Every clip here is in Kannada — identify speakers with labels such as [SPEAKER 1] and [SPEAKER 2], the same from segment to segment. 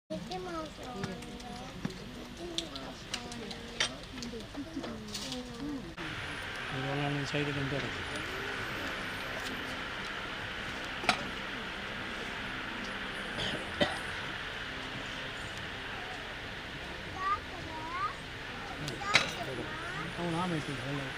[SPEAKER 1] Mickey Mouse wanda, Mickey Mouse
[SPEAKER 2] വെള്ളം സൈഡിൽ എന്ത് കിടക്കും அவன் ஆமை வெள்ளம்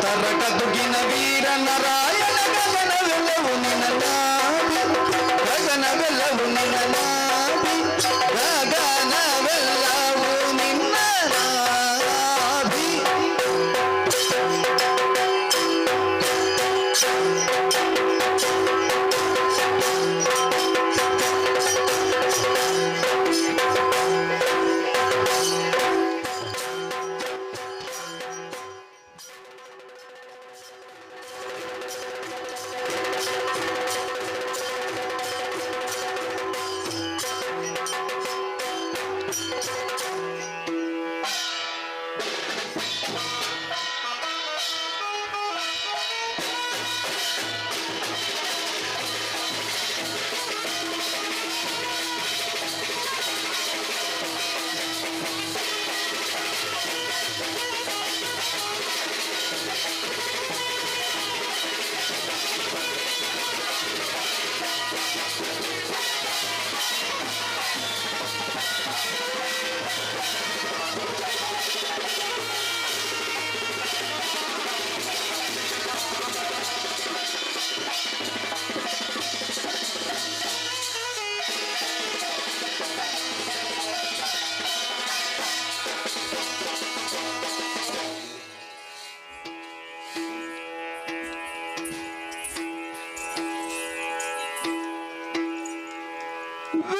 [SPEAKER 3] ತರಕ ತುಗಿನ ವೀರ ನಾರಾಯಣ ಗಗನವೆಲ್ಲವೂ ನಿನ್ನ ನಾಭಿ ಗಗನವೆಲ್ಲವೂ ನಿನ್ನ ನಾಭಿ ಗಗನವೆಲ್ಲವೂ ನಿನ್ನ ನಾಭಿ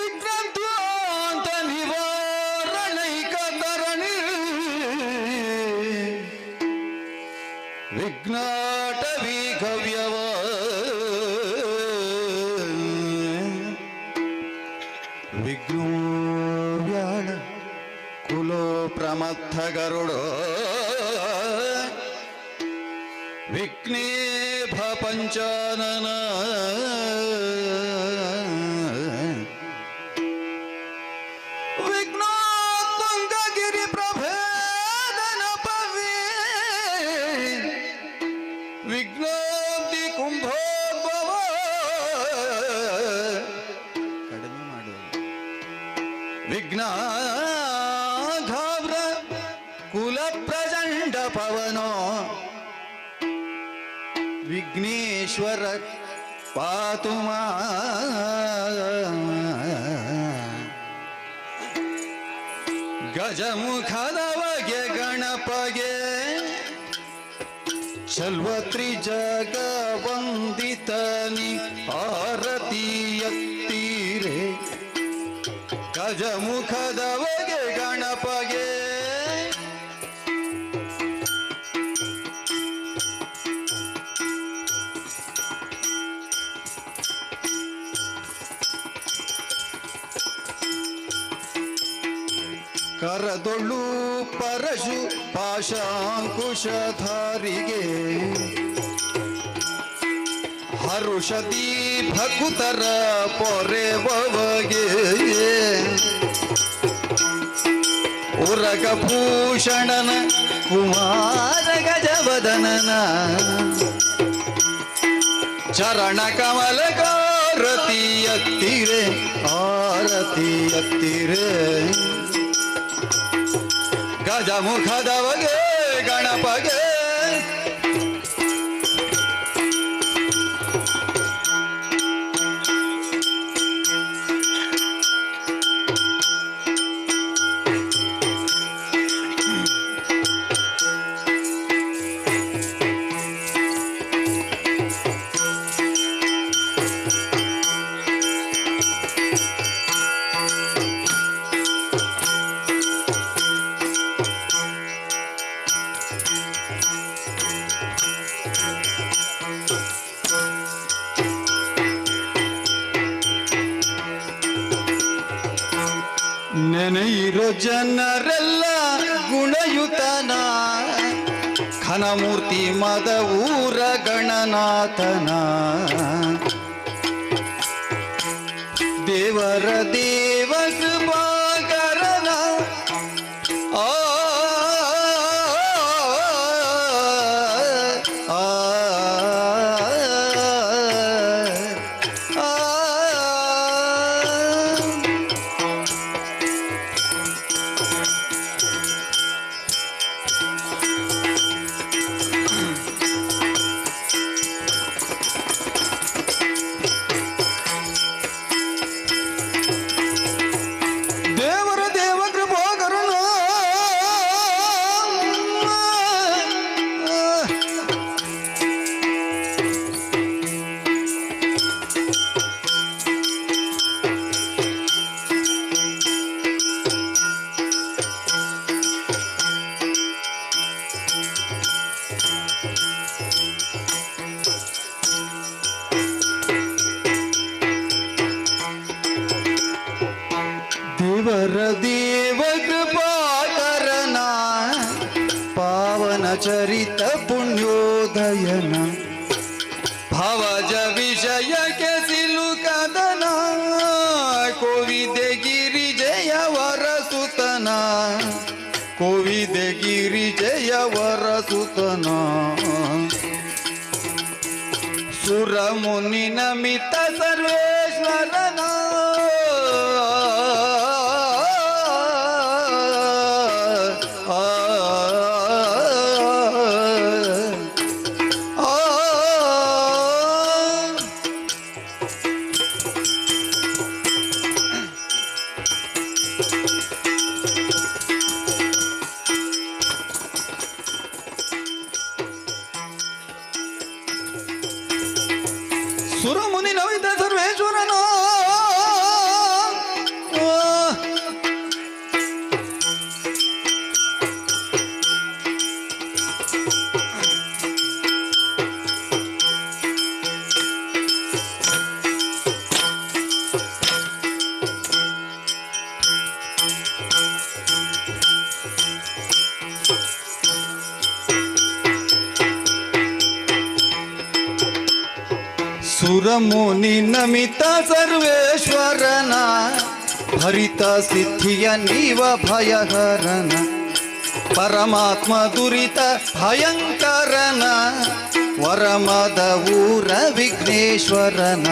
[SPEAKER 3] ವಿಘ್ನದ್ವಾಂತ ನಿವಾರಣೈಕ ತರಣಿ ವಿಘ್ನಾಟವಿ ಗವ್ಯವ ವಿಘ್ನೋ ವ್ಯಾಳ ಕುಲೋ ಪ್ರಮಥ ಗರುಡೋ ವಿಘ್ನೇಭ ಪಂಚಾನನ ವಿಘ್ನೋತ್ತುಂಗಗಿರಿ ಪ್ರಭೇದನ ಪವೇ ವಿಘ್ನೋಕ್ತಿ ಕುಂಭೋದ್ಭವ ಕಡಿಮೆ ಮಾಡು ವಿಘ್ನಾಘಾವ್ರ ಕುಲ ಪ್ರಚಂಡ ಪವನೋ ವಿಘ್ನೇಶ್ವರ ಪಾತು ಗಜಮುಖದವಗೆ ಗಣಪಗೆ ಚಲ್ವತ್ರಿ ಜಗ ವಂದಿತನಿ ಆರತಿ ಎತ್ತೀರೆ ಗಜಮುಖದವಗೆ ಗಣಪಗೆ ಕರದೊಳ್ಳು ಪರಶು ಪಾಶಾಂಕುಶಧಾರಿಗೆ ಹರುಷದಿ ಭಕುತರ ಪೊರೆವಗೆ ಉರಗಭೂಷಣನ ಕುಮಾರ ಗಜವದನನ ಚರಣ ಕಮಲ ಆರತಿ ಎತ್ತಿರೆ ಆರತಿ ಎತ್ತಿರೆ ಗಜಮುಖದವಗೆ ಗಣಪಗೆ ನೆನೆಯಿರೋ ಜನರೆಲ್ಲ ಗುಣಯುತನ ಘನಮೂರ್ತಿ ಮದ ಊರ ಗಣನಾಥನ ದೇವರ ದೇವ ಕೃಪಾಕರನ ಆ ದೇವರ ದೇವ ಕೃಪಾಕರನ ಪಾವನ ಚರಿತ ಪುಣ್ಯೋದಯನ ಭವಜ ವಿಷಯಕ್ಕೆ ಸಿಲುಕದನ ಕೋವಿದೆ ಗಿರಿಜಯವರ ಸುತನ ಕೋವಿದೆ ಗಿರಿಜಯವರ ಸುತನ ಸುರ ಮುನಿ ನಮಿತ ಸರ್ವೇಶ್ವರನ ಸುರಮುನಿ ನವಿತ ಸರ್ವೇಶ್ವರನ ಸುರಮುನಿ ನಮಿತ ಸರ್ವೇಶ್ವರನ ಹರಿತ ಸಿದ್ಧಿಯ ನೀವ ಭಯಹರನ ಪರಮಾತ್ಮ ದುರಿತ ಭಯಂಕರನ ವರಮದ ಊರ ವಿಘ್ನೇಶ್ವರನ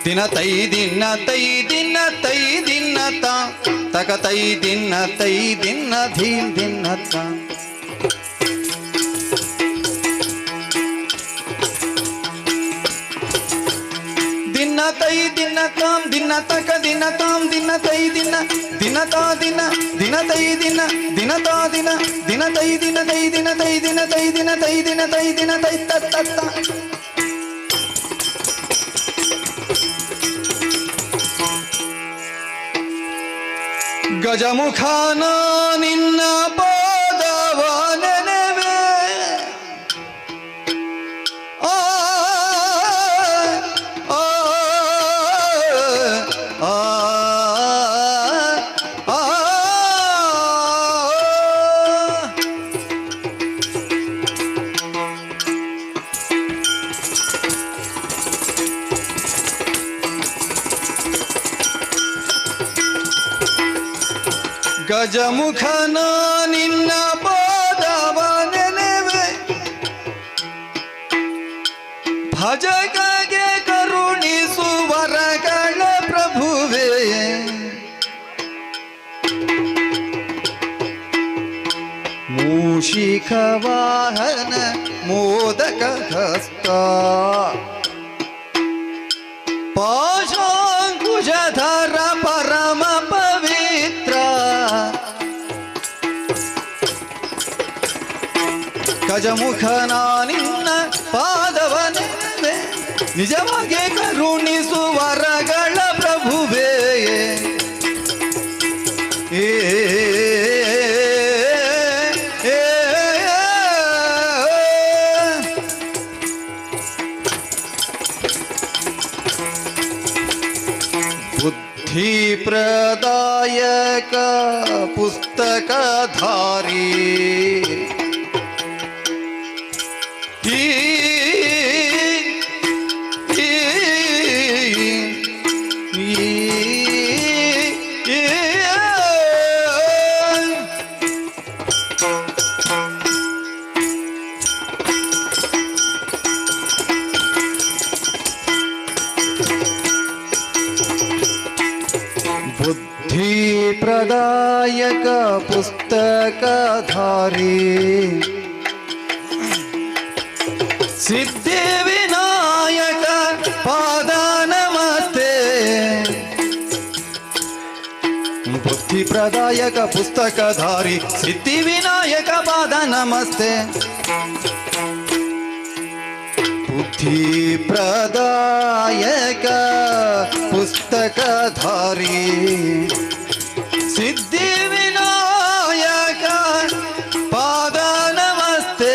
[SPEAKER 3] ದಿನ ತೈ ದಿನ ತೈ ದಿನ ತೈ ದಿನ ತಕ ತೈ ದಿನ ಧೀನ್ ದಿನ ತೈ ದಿನ ತಾಂ ದಿನ ತಕ ದಿನ ತಾಂ ದಿನ ತೈ ದಿನ ತಾ ದಿನ ತೈ ದಿನ ತಾ ದಿನ ತೈ ದಿನ ತೈ ದಿನ ತೈ ದಿನ ತೈ ದಿನ ತೈ ದಿನ ತೈ ದಿನ ತೈ ತತ್ತ ಗಜಮುಖಾನ ನಿನ್ನ ಪಾದವ ನೆನವೆ ಗಜಮುಖನ ನಿನ್ನ ಪಾದವ ನೆನವೆ ಭಜಗಗೆ ಕರುಣಿಸುವರಗಳ ಪ್ರಭುವೇ ಮೂಷಿಕ ವಾಹನ ಮೋದಕ ಹಸ್ತ ಪಾಶಾಂಕುಶಧರ ಪರಮ ಪವಿತ್ರ ಗಜಮುಖನ ನಿನ್ನ ಪಾದವ ನೆನವೆ ನಿಜವಾಗಿ ಕರುಣಿಸುವರಗಳ ಪ್ರಭುವೇ ಬುದ್ಧಿ ಪ್ರದಾಯಕ ಪುಸ್ತಕಧಾರಿ ಬುದ್ಧಿ ಪ್ರದಾಯಕ ಪುಸ್ತಕಧಾರಿ ಸಿದ್ಧಿ ವಿನಾಯಕ ಪಾದ ನಮಸ್ತೆ ಬುದ್ಧಿ ಪ್ರದಾಯಕ ಪುಸ್ತಕಧಾರಿ ಸಿದ್ಧಿ ವಿನಾಯಕ ಪಾದ ನಮಸ್ತೆ ಬುದ್ಧಿ ಪ್ರದಾಯಕ ಪುಸ್ತಕಧಾರಿ ಸಿದ್ಧಿ ವಿನಾಯಕ ಪಾದ ನಮಸ್ತೆ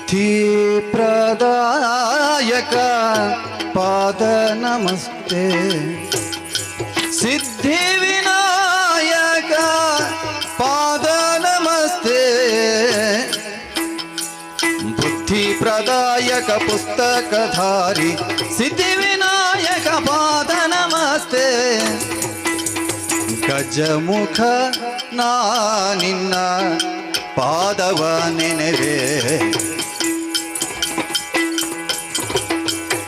[SPEAKER 3] ಬುದ್ಧಿ ಪ್ರದಾಯಕ ಪಾದ ನಮಸ್ತೆ ಸಿದ್ಧಿ ವಿನಾಯಕ ಪಾದ ನಮಸ್ತೆ ಬುದ್ಧಿ ಪ್ರದಾಯಕ ಪುಸ್ತಕಧಾರಿ ಸಿದ್ಧಿ ವಿನಾಯಕ ಪಾದ ನಮಸ್ತೆ ಗಜಮುಖ ನಾ ನಿನ್ನ ಪಾದವ ನೆನೆವೆ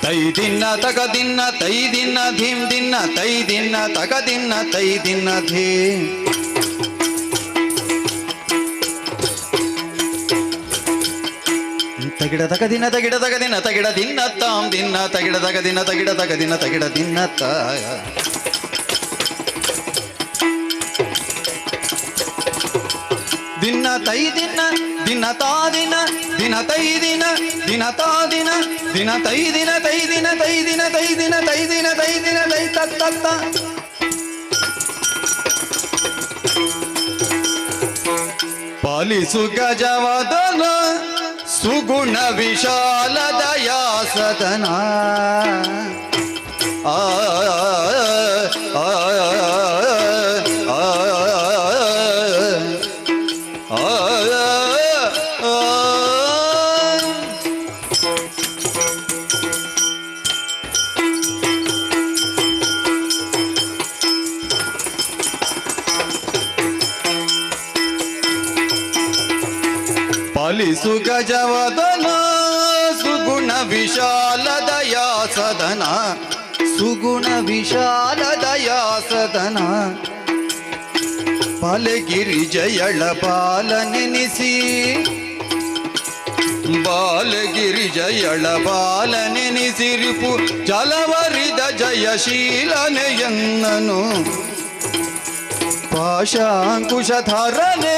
[SPEAKER 3] ತೈ ದಿನ ತಗ ದಿನ ತೈ ದಿನ ಧೀಂ ದಿನ ತೈ ದಿನ ತಗ ದಿನ ತೈ ದಿನ ಧೀಂ ತಗಿಡ ತಗ ದಿನ ತಗಿಡ ತಗ ದಿನ ತಗಿಡ ದಿನ ತಾಂ ದಿನ ತಗಿಡ ತಗ ದಿನ ತಗಿಡ ತಗ ದಿನ ತಗಿಡ ದಿನ ತ ದಿನ ತೈ ದಿನ ದಿನ ತಾ ದಿನ ದಿನ ತೈ ದಿನ ದಿನ ತಾ ದಿನ ದಿನ ತೈ ದಿನ ತೈ ದಿನ ತೈ ದಿನ ತೈ ದಿನ ತೈ ದಿನ ತೈ ದಿನ ತೈ ತತ್ತ ಪಾಲಿಸು ಗಜವದನ ಸುಗುಣ ವಿಶಾಲ ದಯಾ ಸದನ ಆ ಪಾಲಿಸು ಗಜವದನ ಸುಗುಣ ವಿಶಾಲ ದಯಾ ಸದನ ಸುಗುಣ ವಿಶಾಲ ದಯಾ ಸದನ ಬಾಲಗಿರಿ ಜಯಳ ಬಾಲ ನೆನೆಸಿ ಬಾಲಗಿರಿ ಜಯಳ ಬಾಲ ನೆನೆಸಿರಿಪು ಜಲವರಿದ ಜಯಶೀಲನೆಯನ್ನನು ಪಾಶಾಂಕುಶಧರನೆ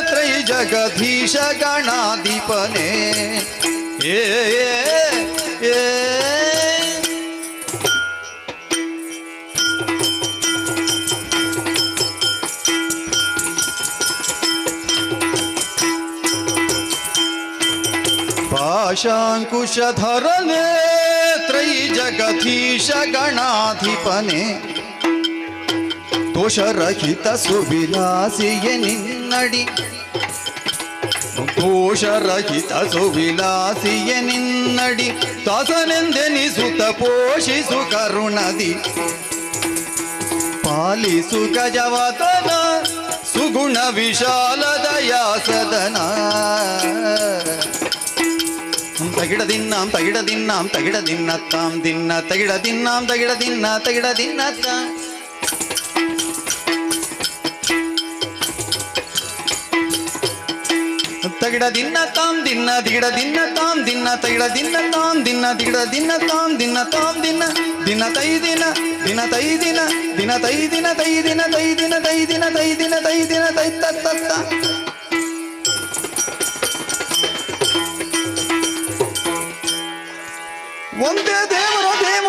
[SPEAKER 3] ತ್ರೈ ಜಗಧೀಶ ಗಣಾಧಿಪನೆ ಏ ಪಾಶಾಂಕುಶಧರನೆ ತ್ರೈ ಜಗಧೀಶ ಗಣಾಧಿಪನೆ ದೋಷರಹಿತ ಸುವಿಲಾಸಿಯ ನಿನ್ನಡಿ ದೋಷರಹಿತ ಸುವಿಲಾಸಿಯ ನಿನ್ನಡಿ ದಾಸನೆಂದೆನಿಸುತ್ತ ಪೋಷಿಸು ಕರುಣದಿ ಪಾಲಿಸು ಗಜವದನ ಸುಗುಣ ವಿಶಾಲ ದಯಾ ಸದನ ತಗಿಡ ದಿನ್ನಾಂ ತಗಿಡ ದಿನ್ನಾಂ ತಗಿಡ ದಿನ್ನತ್ತಾಂ ದಿನ್ನ ತಗಿಡ ದಿನ್ನಾಂ ತಗಿಡ ದಿನ್ನ ತಗಿಡ ದಿನ್ನತ್ತಾಂ ತಗಿಡ ದಿನ್ನ ತಾಂ ದಿನ್ನ ದಿಗಿಡ ದಿನ್ನ ತಾಂ ದಿನ್ನ ತಗಿಡ ದಿನ್ನ ತಾಂ ದಿನ್ನ ದಿಗಿಡ ದಿನ್ನ ತಾಂ ದಿನ್ನ ತಾಂ ದಿನ್ನ ದಿನ ತೈ ದಿನ ದಿನ ತೈ ದಿನ ದಿನ ತೈ ದಿನ ತೈ ದಿನ ತೈ ದಿನ ತೈ ದಿನ ತೈ ದಿನ ತೈ ದಿನ ತೈ ತತ್ತ ಒಂದೇ ದೇವರ ದೇವ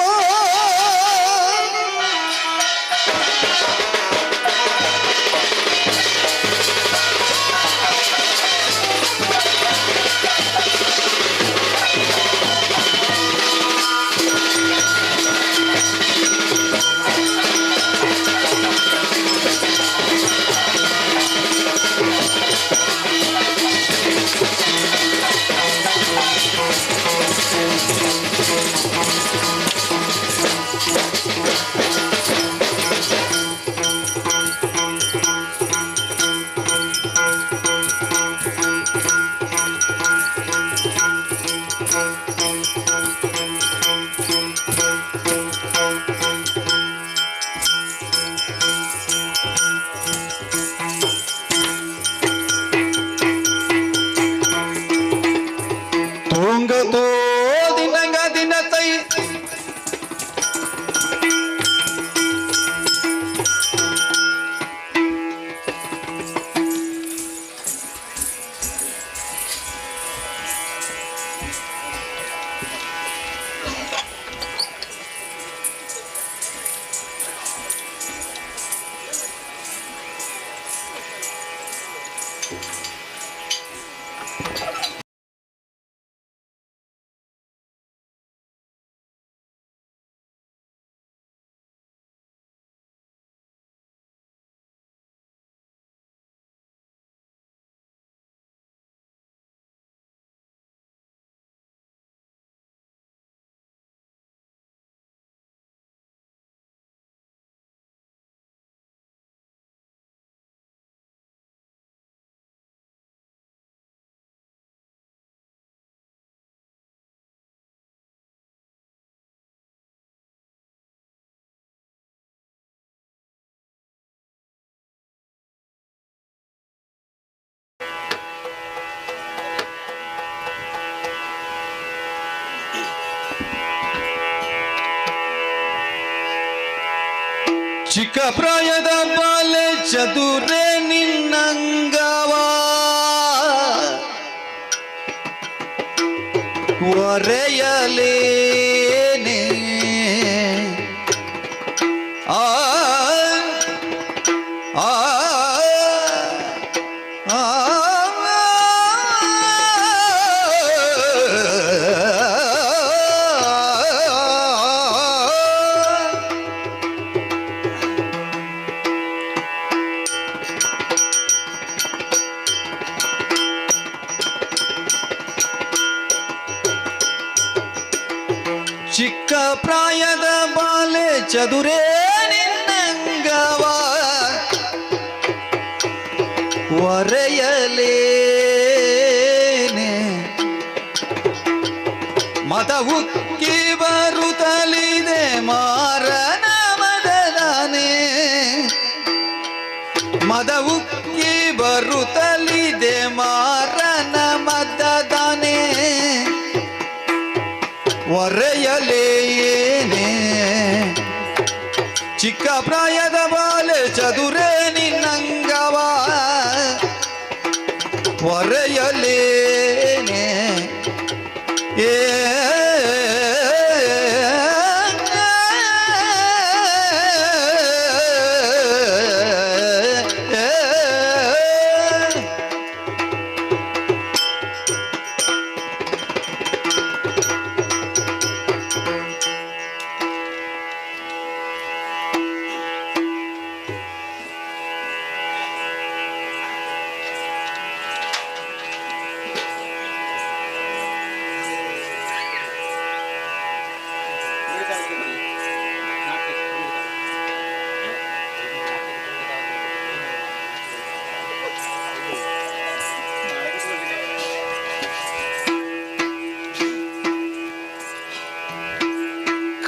[SPEAKER 3] ಚಿಕ್ಕ ಪ್ರಾಯದ ಬಾಲೆ ಚದುರೆ ನಿನ್ನಂಗವ ಒರೆಯಲೇನೆ ಆ ಆ ಆ ಚಿಕ್ಕ ಪ್ರಾಯದ ಬಾಲೆ ಚದುರೇ ನಿನ್ನಂಗವ ಒರೆಯಲೇನೆ ಮದ ಉಕ್ಕಿ ಬರುತ್ತಲಿದೆ ಮಾರನ ಮದದಾನೆ ಮದ ಉಕ್ಕಿ ಬರುತ್ತಲಿದೆ ಮಾರನ ಮದದಾನೆ ಒರೆಯಲೇನೆ ಚಿಕ್ಕ ಪ್ರಾಯದ ಬಾಲೆ ಚದುರೆ ನಿನ್ನಂಗವ ಒರೆಯಲೇನೆ ಏ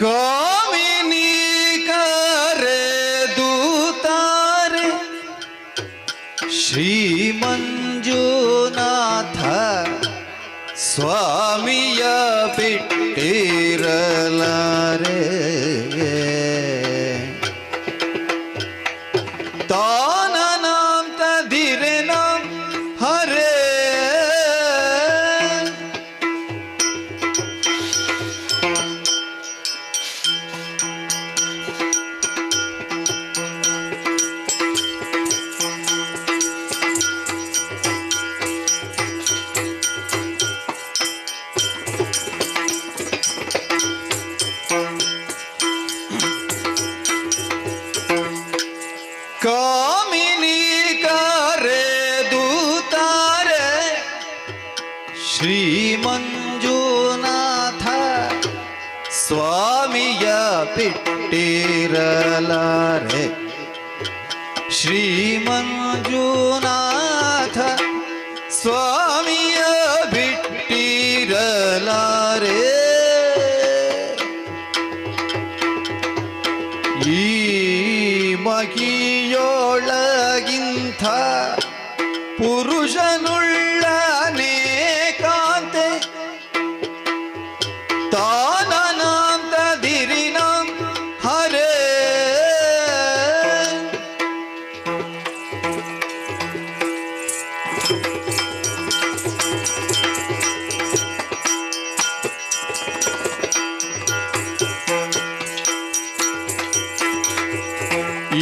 [SPEAKER 3] ಕಾಮಿನಿ ಕರೆದೂತಾರೆ ಶ್ರೀ ಮಂಜುನಾಥ ಸ್ವಾಮಿಯ ಬಿಟ್ಟಿರಲಾರೆ ತಾನನಾಂ ತದಿರೆನಾಂ ಹರೇ ಕಾಮಿನಿ ಕರೆದೂತಾರೆ ಶ್ರೀ ಮಂಜುನಾಥ ಸ್ವಾಮಿಯ ಬಿಟ್ಟಿರಲಾರೆ ಶ್ರೀ ಮಂಜುನಾಥ ಸ್ವಾಮಿಯ ಬಿಟ್ಟಿರಲಾರೆ ಈ ಮಗಿಯೊಳಗಿಂಥ ಪುರುಷನುಳ್ಳನೇ ಕಾಂತೆ ತಾನನಾಂತದಿರಿನಾಂ ಹರೇ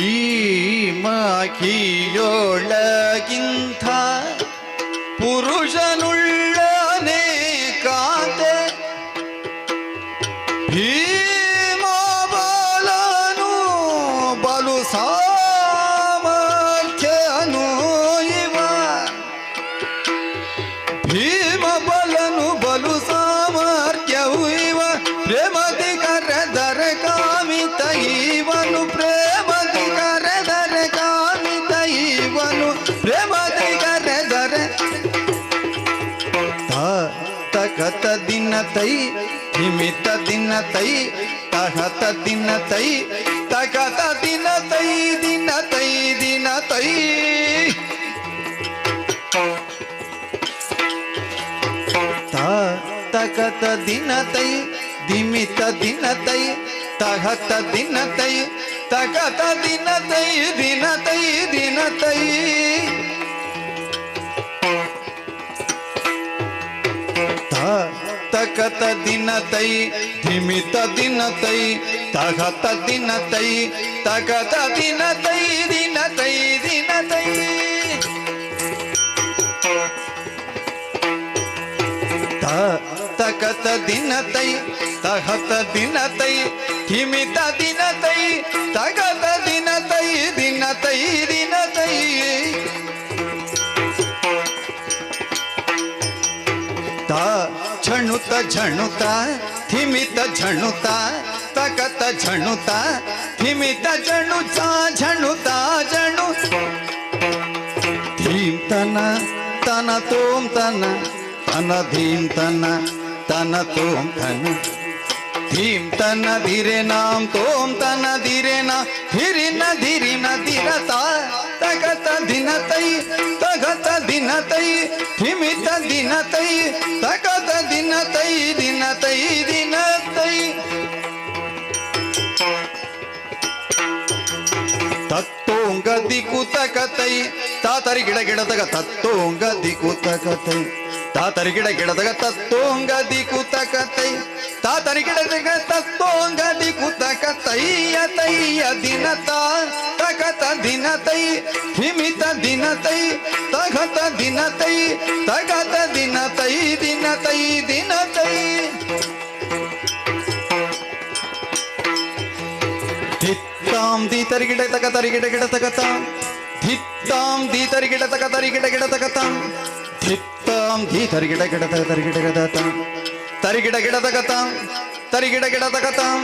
[SPEAKER 3] ಈ ಮಗಿಯೊಳಗಿಂಥ ಪುರುಷನುಳ್ಳನೇ ಕಾಂತೆ ಭೀಮ ಬಲನು ಬಲು ಸಾಮರ್ಥ್ಯನು ಇವ ಭೀಮ ಬಲನು ಬಲು ಸಾಮರ್ಥ್ಯವು ಇವ ಪ್ರೇಮದಿ ಕರೆದರ ಕಾಮಿತ ಇವನು ಪ್ರೇಮದಿ ಕರೆದರ ಕಾಮಿತ ಇವನು ಪ್ರೇಮದಿ ಕರೆದರೆ ತಕತ ದಿನ ತೈ ಹಿಮಿತ ದಿನ ತೈ ತಹತ ದಿನ ತೈ ತಕತ ದಿನ ತೈ ದಿನ ತೈ ದಿನ ತೈ ತಕತ ದಿನ ತೈ ದಿಮಿತ ದಿನ ತೈ ತಹತ ದಿನ ತೈ ತಕತ ದಿನ ತೈ ದಿನ ತೈ ದಿನ ತೈ ತಕತ ದಿನ ತೈ ಧಿಮಿತ ದಿನ ತೈ ತಕತ ದಿನ ತೈ ತಕತ ದಿನ ತೈ ದಿನ ತೈ ದಿನ ತೈ ತಕತ ದಿನ ತೈ ತಹತ ದಿನ ತೈ ಧಿಮಿತ ದಿನ ತೈ ತಗತ ದಿನ ತೈ ದಿನ ತೈ ದಿನ ತೈ ಝಣುತ ಝಣುತ ಧಿಮಿತ ಝಣುತ ತಕತ ಝಣುತ ಧಿಮಿತ ಝಣುತ ಝಣುತ ಝಣು ಧೀಂ ತನ ತನ ತೋಂ ತನ ತನ ಧೀಂ ತನ ತನ ತೋಂ ತನ ಧೀಂ ತನ ಧಿರೆ ನಾಂ ತೋಂ ತನ ಧಿರೆ ನಾ ಧಿರಿನ ಧಿರಿನ ಧಿರತ ತಗತ ದಿನ ತೈ ತಗತ ದಿನ ತೈ ಧಿಮಿತ ದಿನ ತೈ ತಗತ ದಿನ ತೈ ದಿನ ತೈ ದಿನ ತೈ ತತ್ತೋಂಗ ದಿಕ್ಕು ತಕತೈ ತಾತರಿ ಗಿಡ ಗಿಡದಗ ತತ್ತೋಂಗ ದಿಕ್ಕು ತಕತೈ ತಾತರಿ ಗಿಡ ಗಿಡದಗ ತತ್ತೋಂಗ ದಿಕ್ಕು ತಕತೈ ತಾತರಿ ಗಿಡದಗ ತತ್ತೋಂಗ ದಿಕ್ಕು ತಕತೈಯ ತೈಯ ದಿನ ತಕತ ದಿನ ತೈ ಹಿಮಿತ ದಿನ ತೈ ತಗತ ದಿನ ತೈ ತಗತ ದಿನ ತೈ ದಿನ ತೈ ದಿನ ತೈ ಧಿತ್ತಾಂ ದಿ ತರಿಗಿಡ ತಕ ತರಿಗಿಡ ಗಿಡ ತಕತಾಂ ಧಿತ್ತಾಂ ದಿ ತರಿಗಿಡ ತಕ ತರಿಗಿಡ ಗಿಡ ತಕತಾಂ ಧಿತ್ತಾಂ ದಿ ತರಿಗಿಡ ಗಿಡ ತಕ ತರಿಗಿಡ ಗಿಡ ತಕತಾಂ ತರಿಗಿಡ ಗಿಡ ತಕತಾಂ ತರಿಗಿಡ ಗಿಡ ತಕತಾಂ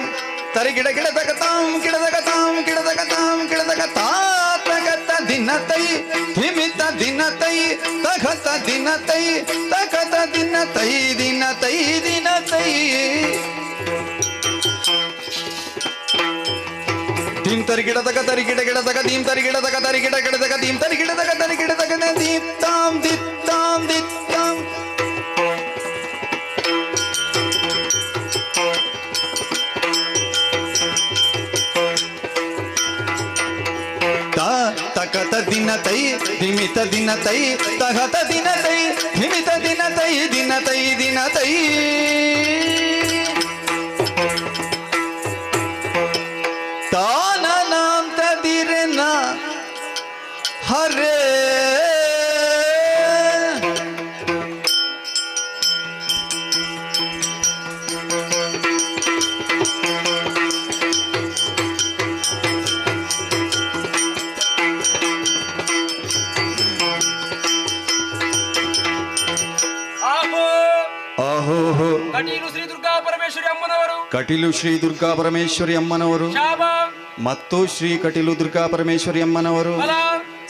[SPEAKER 3] ತರಿಗಿಡ ಗಿಡ ತಕತಾಂ ಗಿಡ ತಕತಾಂ ಗಿಡ ತಕತಾಂ ಗಿಡ ತಕತಾ ತಗತ ದಿನ ತೈ ಹಿಮಿತ ದಿನ ತೈ ತಗತ ದಿನ ತೈ ತಗತ ದಿನ ತೈ ದಿನ ತೈ ದಿನ ತೈ ದೀಂ ತರಿಗಿಡ ತಕ ತರಿಗಿಡ ಗಿಡ ತಕ ದೀಂ ತರಿಗಿಡ ತಕ ತರಿಗಿಡ ಗಿಡ ತಕ ದೀಂ ತರಿಗಿಡ ತಕ ತರಿಗಿಡ ತಕ ದೀಪ್ತಾಂ ದಿತ್ತಾಂ ದಿತ್ತಾಂ ತಕತ ದಿನ ತೈ ಹಿಮಿತ ದಿನ ತೈ ತಗತ ದಿನ ತೈ ಹಿಮಿತ ದಿನ ತೈ ದಿನ ತೈ ದಿನ ತೈ ತಾನನಾಂ ತದಿರೆನ ಹರೇ ಆಹೋ
[SPEAKER 4] ಕಟೀಲು ಶ್ರೀ ದುರ್ಗಾ ಪರಮೇಶ್ವರಿ ಅಮ್ಮನವರು
[SPEAKER 3] ಕಟೀಲು ಶ್ರೀ ದುರ್ಗಾ ಪರಮೇಶ್ವರಿ ಅಮ್ಮನವರು
[SPEAKER 4] ಶಾಬ
[SPEAKER 3] ಮತ್ತು ಶ್ರೀ ಕಟೀಲು ದುರ್ಗಾ ಪರಮೇಶ್ವರಿ ಅಮ್ಮನವರು
[SPEAKER 4] ಫಲ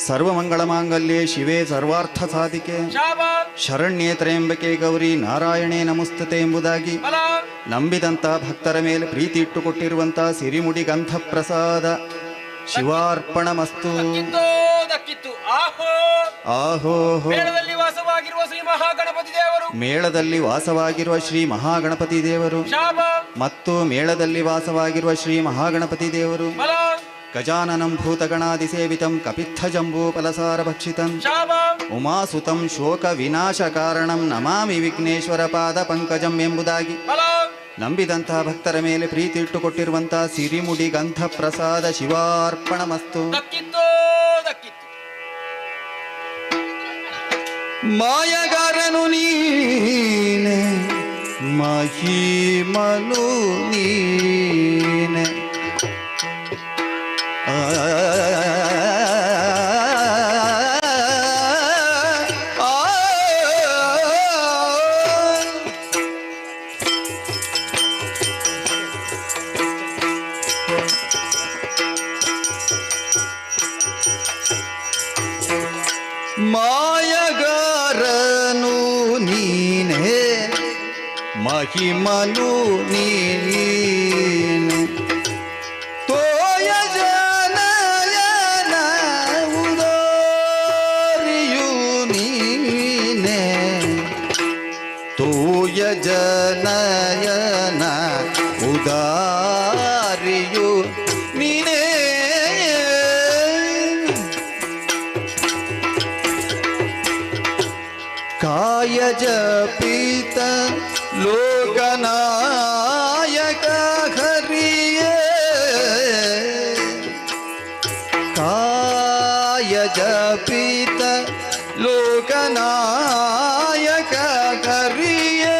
[SPEAKER 3] ಸರ್ವಮಂಗಳ ಮಾಂಗಲ್ಯೆ ಶಿವೆ ಸರ್ವಾರ್ಥ ಸಾಧಿಕೆ
[SPEAKER 4] ಶಾಬ
[SPEAKER 3] ಶರಣ್ಯೇ ತ್ರ್ಯಂಬಕೆ ಗೌರಿ ನಾರಾಯಣೇ ನಮಸ್ತತೆ ಎಂಬುದಾಗಿ
[SPEAKER 4] ಫಲ
[SPEAKER 3] ನಂಬಿದಂತ ಭಕ್ತರ ಮೇಲೆ ಪ್ರೀತಿ ಇಟ್ಟುಕೊಟ್ಟಿರುವಂತಹ ಸಿರಿಮುಡಿ ಗಂಧ ಪ್ರಸಾದ ಶಿವಾರ್ಪಣಮಸ್ತು.
[SPEAKER 4] ದಕ್ಕಿತ್ತು ಆಹೋ
[SPEAKER 3] ಆಹೋಹೋ
[SPEAKER 4] ಮೇಳದಲ್ಲಿ ವಾಸವಾಗಿರುವ ಶ್ರೀ ಮಹಾಗಣಪತಿ ದೇವರು
[SPEAKER 3] ಮೇಳದಲ್ಲಿ ವಾಸವಾಗಿರುವ ಶ್ರೀ ಮಹಾಗಣಪತಿ ದೇವರು
[SPEAKER 4] ಶಾಬ
[SPEAKER 3] ಮತ್ತು ಮೇಳದಲ್ಲಿ ವಾಸವಾಗಿರುವ ಶ್ರೀ ಮಹಾಗಣಪತಿ ದೇವರು
[SPEAKER 4] ಫಲ
[SPEAKER 3] ಗಜಾನನಂ ಭೂತಗಣಾದಿ ಸೇವಿತಂ ಕಪಿತ್ಥ ಜಂಬೂ ಫಲಸಾರ ಭಕ್ಷಿತಂ
[SPEAKER 4] ಶಾಬ
[SPEAKER 3] ಉಮಾಸುತಂ ಶೋಕ ವಿನಾಶ ಕಾರಣಂ ನಮಾಮಿ ವಿಘ್ನೇಶ್ವರ ಪಾದ ಪಂಕಜಂ ಎಂಬುದಾಗಿ
[SPEAKER 4] ಫಲ
[SPEAKER 3] ನಂಬಿದಂತಹ ಭಕ್ತರ ಮೇಲೆ ಪ್ರೀತಿ ಇಟ್ಟುಕೊಟ್ಟಿರುವಂತಹ ಸಿರಿಮುಡಿ ಗಂಧ ಪ್ರಸಾದ ಶಿವಾರ್ಪಣಮಸ್ತು.
[SPEAKER 4] ದಕ್ಕಿತ್ತು
[SPEAKER 3] ಮಾಯಗಾರನು ನೀನೆ ಮಹಿಮನು ನೀನೆ ಮಾಯಗಾರನು ನೀನೆ ಮಹಿಮನು ನೀನೆ ತೋಯ ಜನಯನ ಉದಾರಿಯು ನೀನೆ ತೋಯ ಜನಯನ ಉದಾರಿಯು ನೀನೆ ಜಪಿತ ಲೋಕನಾಯಕ ಹರಿಯೇ ಕಾಯ ಜಪಿತ ಲೋಕನಾಯಕ ಹರಿಯೇ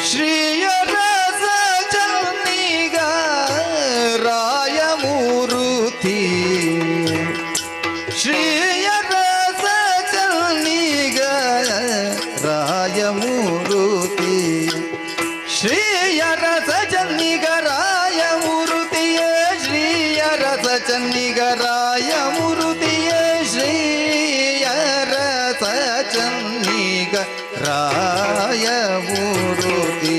[SPEAKER 3] ಶ್ರೀಯ ರಸ ಜನಿಗ ರಾಯಮೂರುತಿ ಶ್ರೀಯ ರಸ ಜನಿಗ ರಾಯಮೂರುತಿ ಶ್ರೀಯ ರಸ ಜನಿಗ ರಾಯಮೂರುತಿಯೇ ಶ್ರೀಯ ರಸ ಜನಿಗ ರಾಯಮೂರುತಿಯೇ ಶ್ರೀಯ ರಸ ಜನಿಗ ರಾಯಮೂರುತಿ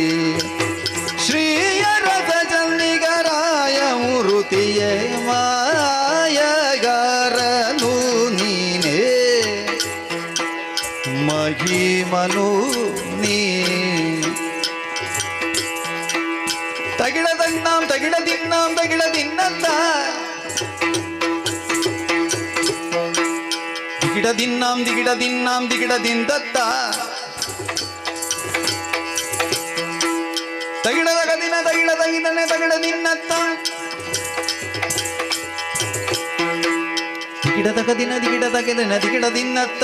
[SPEAKER 3] ಶ್ರೀಯ ರಸ ಜನಿಗ ರಾಯಮೂರುತಿಯೇ ಮಾಯಗಾರನು ನೀನೇ ಮಹಿಮನು ನೀ ತಗಿಡದನ್ನಾಂ ತಗಿಡದಿನ್ನಾಂ ತಗಿಡದಿನ್ನತ್ತ ದಿಗಿಡದಿನ್ನಾಂ ದಿಗಿಡದಿನ್ನಾಂ ದಿಗಿಡದಿಂದತ್ತ ತಗಿಡದಗದಿನ ತಗಿಡದಗಿದನೆ ತಗಿಡದಿನ್ನತ್ತ ದಿಗಿಡದಗದಿನ ದಿಗಿಡದಗಿದನೆ ದಿಗಿಡದಿನ್ನತ್ತ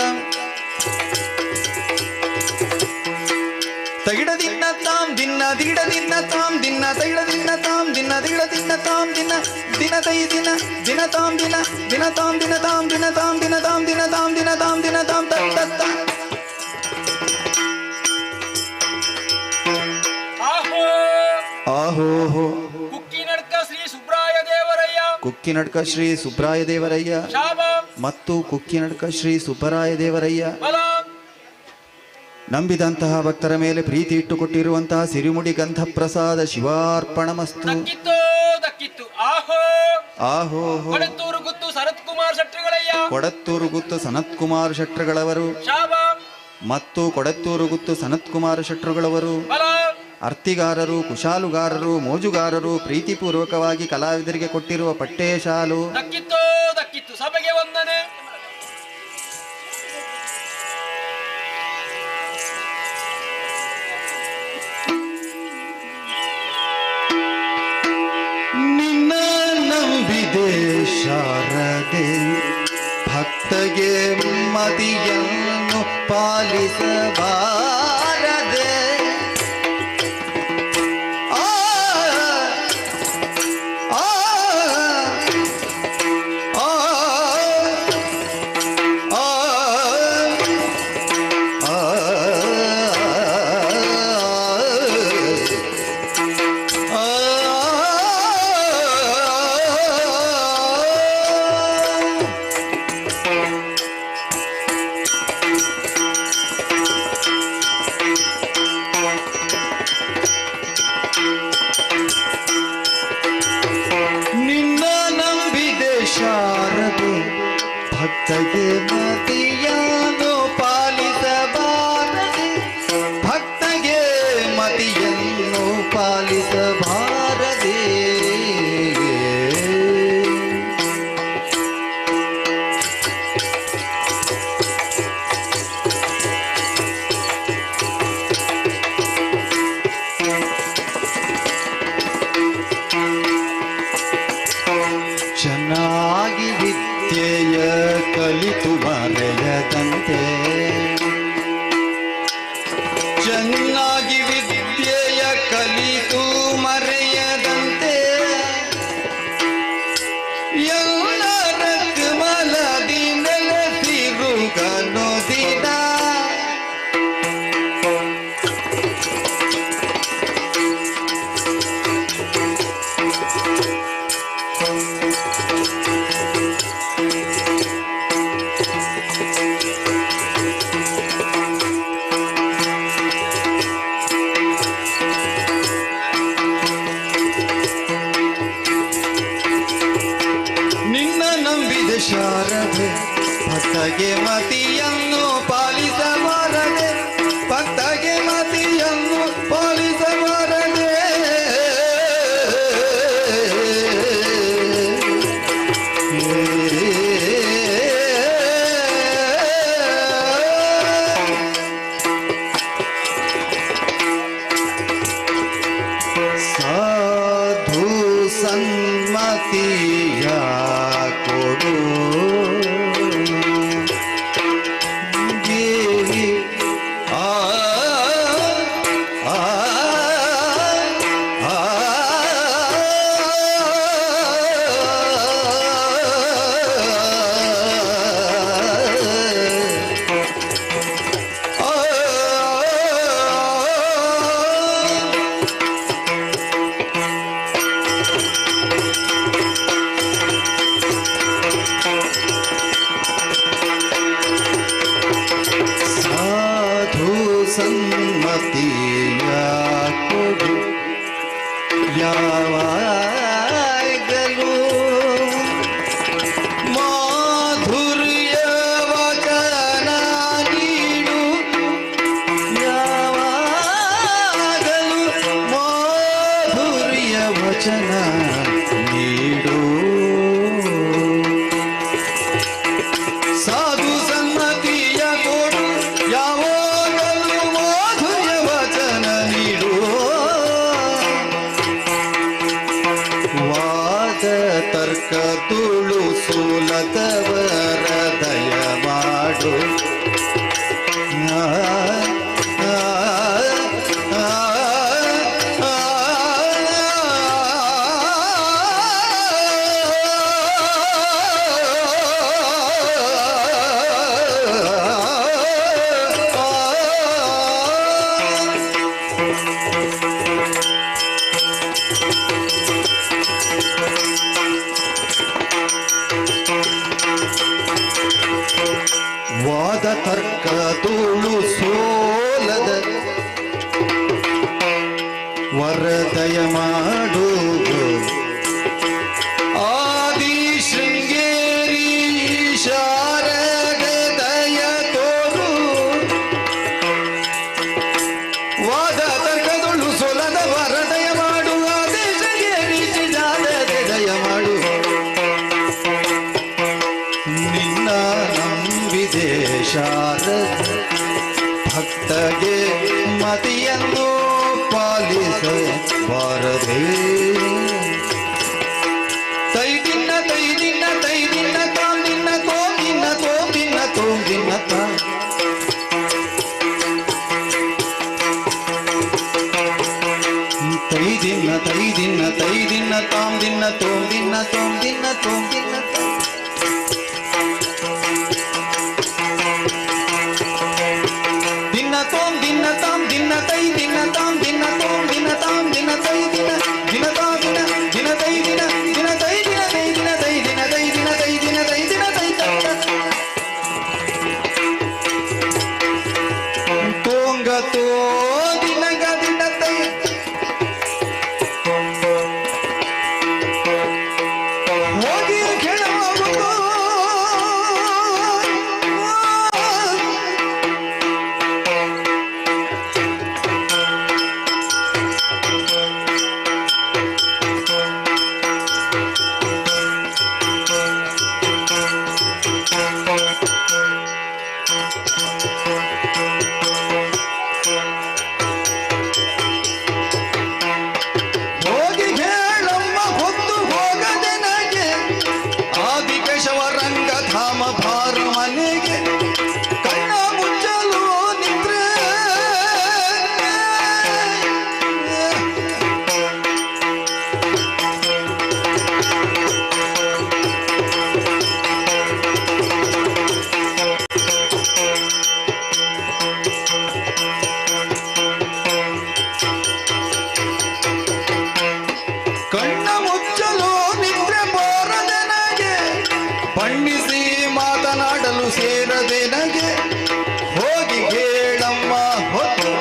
[SPEAKER 3] ತಗಿಡದಿನ್ನತಾಂ ದಿನ್ನ ದಿಗಿಡದಿನ್ನತಾಂ ದಿನ್ನ ತಗಿಡದಿನ್ನತಾಂ ದಿನ್ನ ದಿಗಿಡದಿನ್ನತಾಂ ದಿನ ದಿನ ತೈ ದಿನ ದಿನತಾಂ ದಿನ ದಿನತಾಂ ದಿನತಾಂ ದಿನತಾಂ ದಿನತಾಂ ದಿನತಾಂ ದಿನತಾಂ ದಿನತಾಂ ತತ್ತ
[SPEAKER 4] ಆಹೋ
[SPEAKER 3] ಆಹೋಹೋ
[SPEAKER 4] ಕುಕ್ಕಿನಡ್ಕ ಶ್ರೀ ಸುಬ್ರಾಯ ದೇವರಯ್ಯ
[SPEAKER 3] ಕುಕ್ಕಿನಡ್ಕ ಶ್ರೀ ಸುಬ್ರಾಯ ದೇವರಯ್ಯ
[SPEAKER 4] ಶಾಬ
[SPEAKER 3] ಮತ್ತು ಕುಕ್ಕಿನಡ್ಕ ಶ್ರೀ ಸುಬ್ಬರಾಯ ದೇವರಯ್ಯ
[SPEAKER 4] ಬಲ
[SPEAKER 3] ನಂಬಿದಂತಹ ಭಕ್ತರ ಮೇಲೆ ಪ್ರೀತಿ ಇಟ್ಟುಕೊಟ್ಟಿರುವಂತಹ ಸಿರಿಮುಡಿ ಗಂಧ ಪ್ರಸಾದ ಶಿವಾರ್ಪಣಮಸ್ತು.
[SPEAKER 4] ದಕ್ಕಿತ್ತು ದಕ್ಕಿತ್ತು ಆಹೋ
[SPEAKER 3] ಆಹೋಹೋ
[SPEAKER 4] ಕೊಡತ್ತೂರು ಗುತ್ತು ಶರತ್ ಕುಮಾರ್ ಶೆಟ್ಟಿಗಳಯ್ಯ
[SPEAKER 3] ಕೊಡತ್ತೂರು ಗುತ್ತು ಸನತ್ಕುಮಾರ್ ಶೆಟ್ರುಗಳವರು
[SPEAKER 4] ಶಾಬ
[SPEAKER 3] ಮತ್ತು ಕೊಡತ್ತೂರು ಗುತ್ತು ಸನತ್ಕುಮಾರ ಶೆಟ್ರುಗಳವರು
[SPEAKER 4] ಬಲ
[SPEAKER 3] ಅರ್ತಿಗಾರರು ಕುಶಾಲುಗಾರರು ಮೋಜುಗಾರರು ಪ್ರೀತಿಪೂರ್ವಕವಾಗಿ ಕಲಾವಿದರಿಗೆ ಕೊಟ್ಟಿರುವ ಪಟ್ಟೆ ಶಾಲು
[SPEAKER 4] ದಕ್ಕಿತ್ತು ದಕ್ಕಿತ್ತು ಸಭೆಗೆ ವಂದನೆ
[SPEAKER 3] ನಿನ್ನ ನಂಬಿದೆ ಶಾರದೆ ಭಕ್ತಗೆ ಮತಿಯನ್ನು ಪಾಲಿಸಬಾರದೆ ಆ ಆ ಆ ಆ ನಿನ್ನ ನಂಬಿದೆ ಶಾರದೆ ಭಕ್ತಗೆ ಮತಿಯನ್ನು ಪಾಲಿಸಬಾರದೆ ಭಕ್ತಗೆ ಮತಿಯನ್ನು ಪಾಲಿಸಬಾರದೆ ಚೆನ್ನಾಗಿ ವಿದ್ಯೆಯ ಕಲಿತು ಮರೆಯದಂತೆ ಚೆನ್ನಾಗಿ ವಿದ್ಯೆಯ ಕಲಿತು ಮರೆಯದಂತೆ ಎಲ್ಲರ ಕಮಲದಿ ನೆಲೆಸಿರುಗನು ದಿನ ನಿನ್ನ ನಂಬಿದ ಶಾರದೆ ಭಕ್ತಗೆ ಮತಿಯನ್ನು ಪಾಲಿಸಬಾರದೆ ಭಕ್ತಗೆ ಮತಿಯನ್ನು ಪಾಲಿಸಬಾರದೆ ಸನ್ಮತಿಯ ಕೊಡು ಯಾವಾಗಲೂ ಮಾಧುರ್ಯ ವಚನ ನೀಡು ಯಾವಾಗಲೂ ಮಾಧುರ್ಯ ವಚನ ನೀಡು ಸಾಧು ಸನ್ಮತಿಯ ಕೊಡು ಯಾವಾಗಲೂ ಮಾಧುರ್ಯ ವಚನ ನೀಡು ವಾದ ತರ್ಕ ತುಳು ಸೋಲದವರ ದಯ ಮಾಡು ಆ, ಆ, ಆ, ಆ, ವಾದ ತರ್ಕ ತುಳು ಸೋಲದ ವರದಯ ಮಾಡು ಆದಿ ಶೃಂಗೇರಿ ಶಾರದಯ ತೋರು ವಾದ ತರ್ಕ ತುಳು ಸೋಲದ ವರದಯ ಮಾಡು ಆದಿ ಶೃಂಗೇರಿ ಶಾರದಯ ಮಾಡು ನಿನ್ನ ನಂಬಿದೆ ಶಾರದ ಭಕ್ತಗೆ ಮತಿಯನ್ನು ಪಾಲಿಸಬಾರದೆ ತೈ ದಿನ ತೈ ದಿನ ತೈ ದಿನ ತಾಂ ದಿನ ತೋಂ ದಿನ ತೋಂ ದಿನ ತೋಂ ದಿನ ತಾ ತೈ ದಿನ ತೈ ದಿನ ತೈ ದಿನ ತಾಂ ದಿನ ತೋಂ ದಿನ ತೋಂ ದಿನ ತೋಂ ದಿನ ತಾ ದಿನ ತೋಂ ದಿನ ತಾಂ ದಿನ ತೈ ದಿನ ತಾಂ ದಿನ ತೋಂ ದಿನ ತಾಂ ದಿನ ತೈ ದಿನ ದಿನ ತಾ ದಿನ ದಿನ ತೈ ದಿನ ದಿನ ತೈ ದಿನ ತೈ ದಿನ ತೈ ದಿನ ತೈ ದಿನ ತೈ ದಿನ ತೈ ದಿನ ತೈ ತೋಂಗ ತೋ ದಿನ ಗ ದಿನ ತೈ ಹೋಗಿ ಕೇಳಬಹುದು ಹೋಗಿ ಹೇಳಮ್ಮ ಹೊತ್ತು ಹೋಗದೆ ನಗೆ ಆದಿಕೇಶವ ರಂಗಧಾಮ ಭಾರ ಮನೆಗೆ ಕಣ್ಣ ಮುಚ್ಚಲು ನಿದ್ರೆ ಕಣ್ಣ ಮುಚ್ಚಲು ನಿದ್ರೆ ಬಾರದೆ ನಗೆ ಬಣ್ಣಿಸಿ ಮಾತನಾಡಲು ಸೇರದೆ ನಗೆ ಹೋಗಿ ಹೇಳಮ್ಮ ಹೊತ್ತು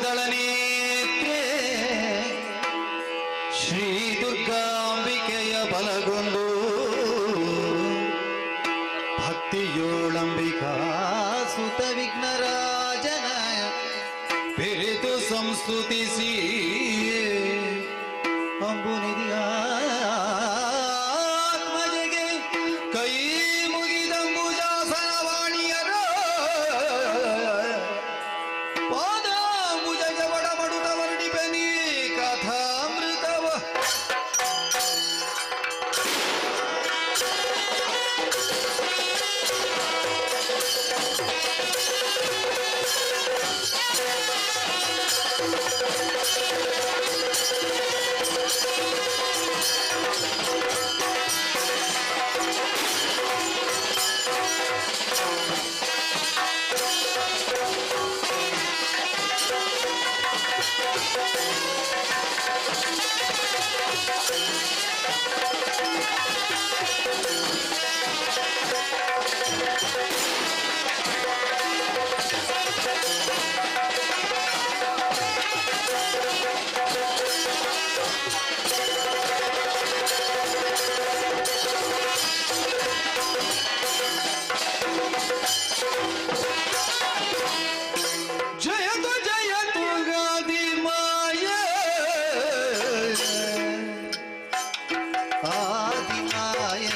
[SPEAKER 3] ಅಂಬುರುಗದಳನೇತ್ರೆ ಶ್ರೀ ದುರ್ಗಾಂಬಿಕೆಯ ಬಲಗೊಂದು ಭಕ್ತಿಯೋಳಂಬಿಕಾ ಸುತ ವಿಘ್ನರಾಜನ ಬೆರೆತು ಸಂಸ್ತುತಿಸಿ ಅಂಬುನಿಧಿಯ ಆತ್ಮಜೆಗೆ ಕೈ ಮುಗಿದಂಬುಜಾಸನ ವಾಣಿಯರ ಪಾದಾಂಬುಜಗೆ ಒಡಮಡುತ ವರ್ಣಿಪೆನಿ ಕಥಾಮೃತವ ಜಯತು ಜಯತು ಗಾದಿ ಮಾಯ ಆದಿ ಮಾಯ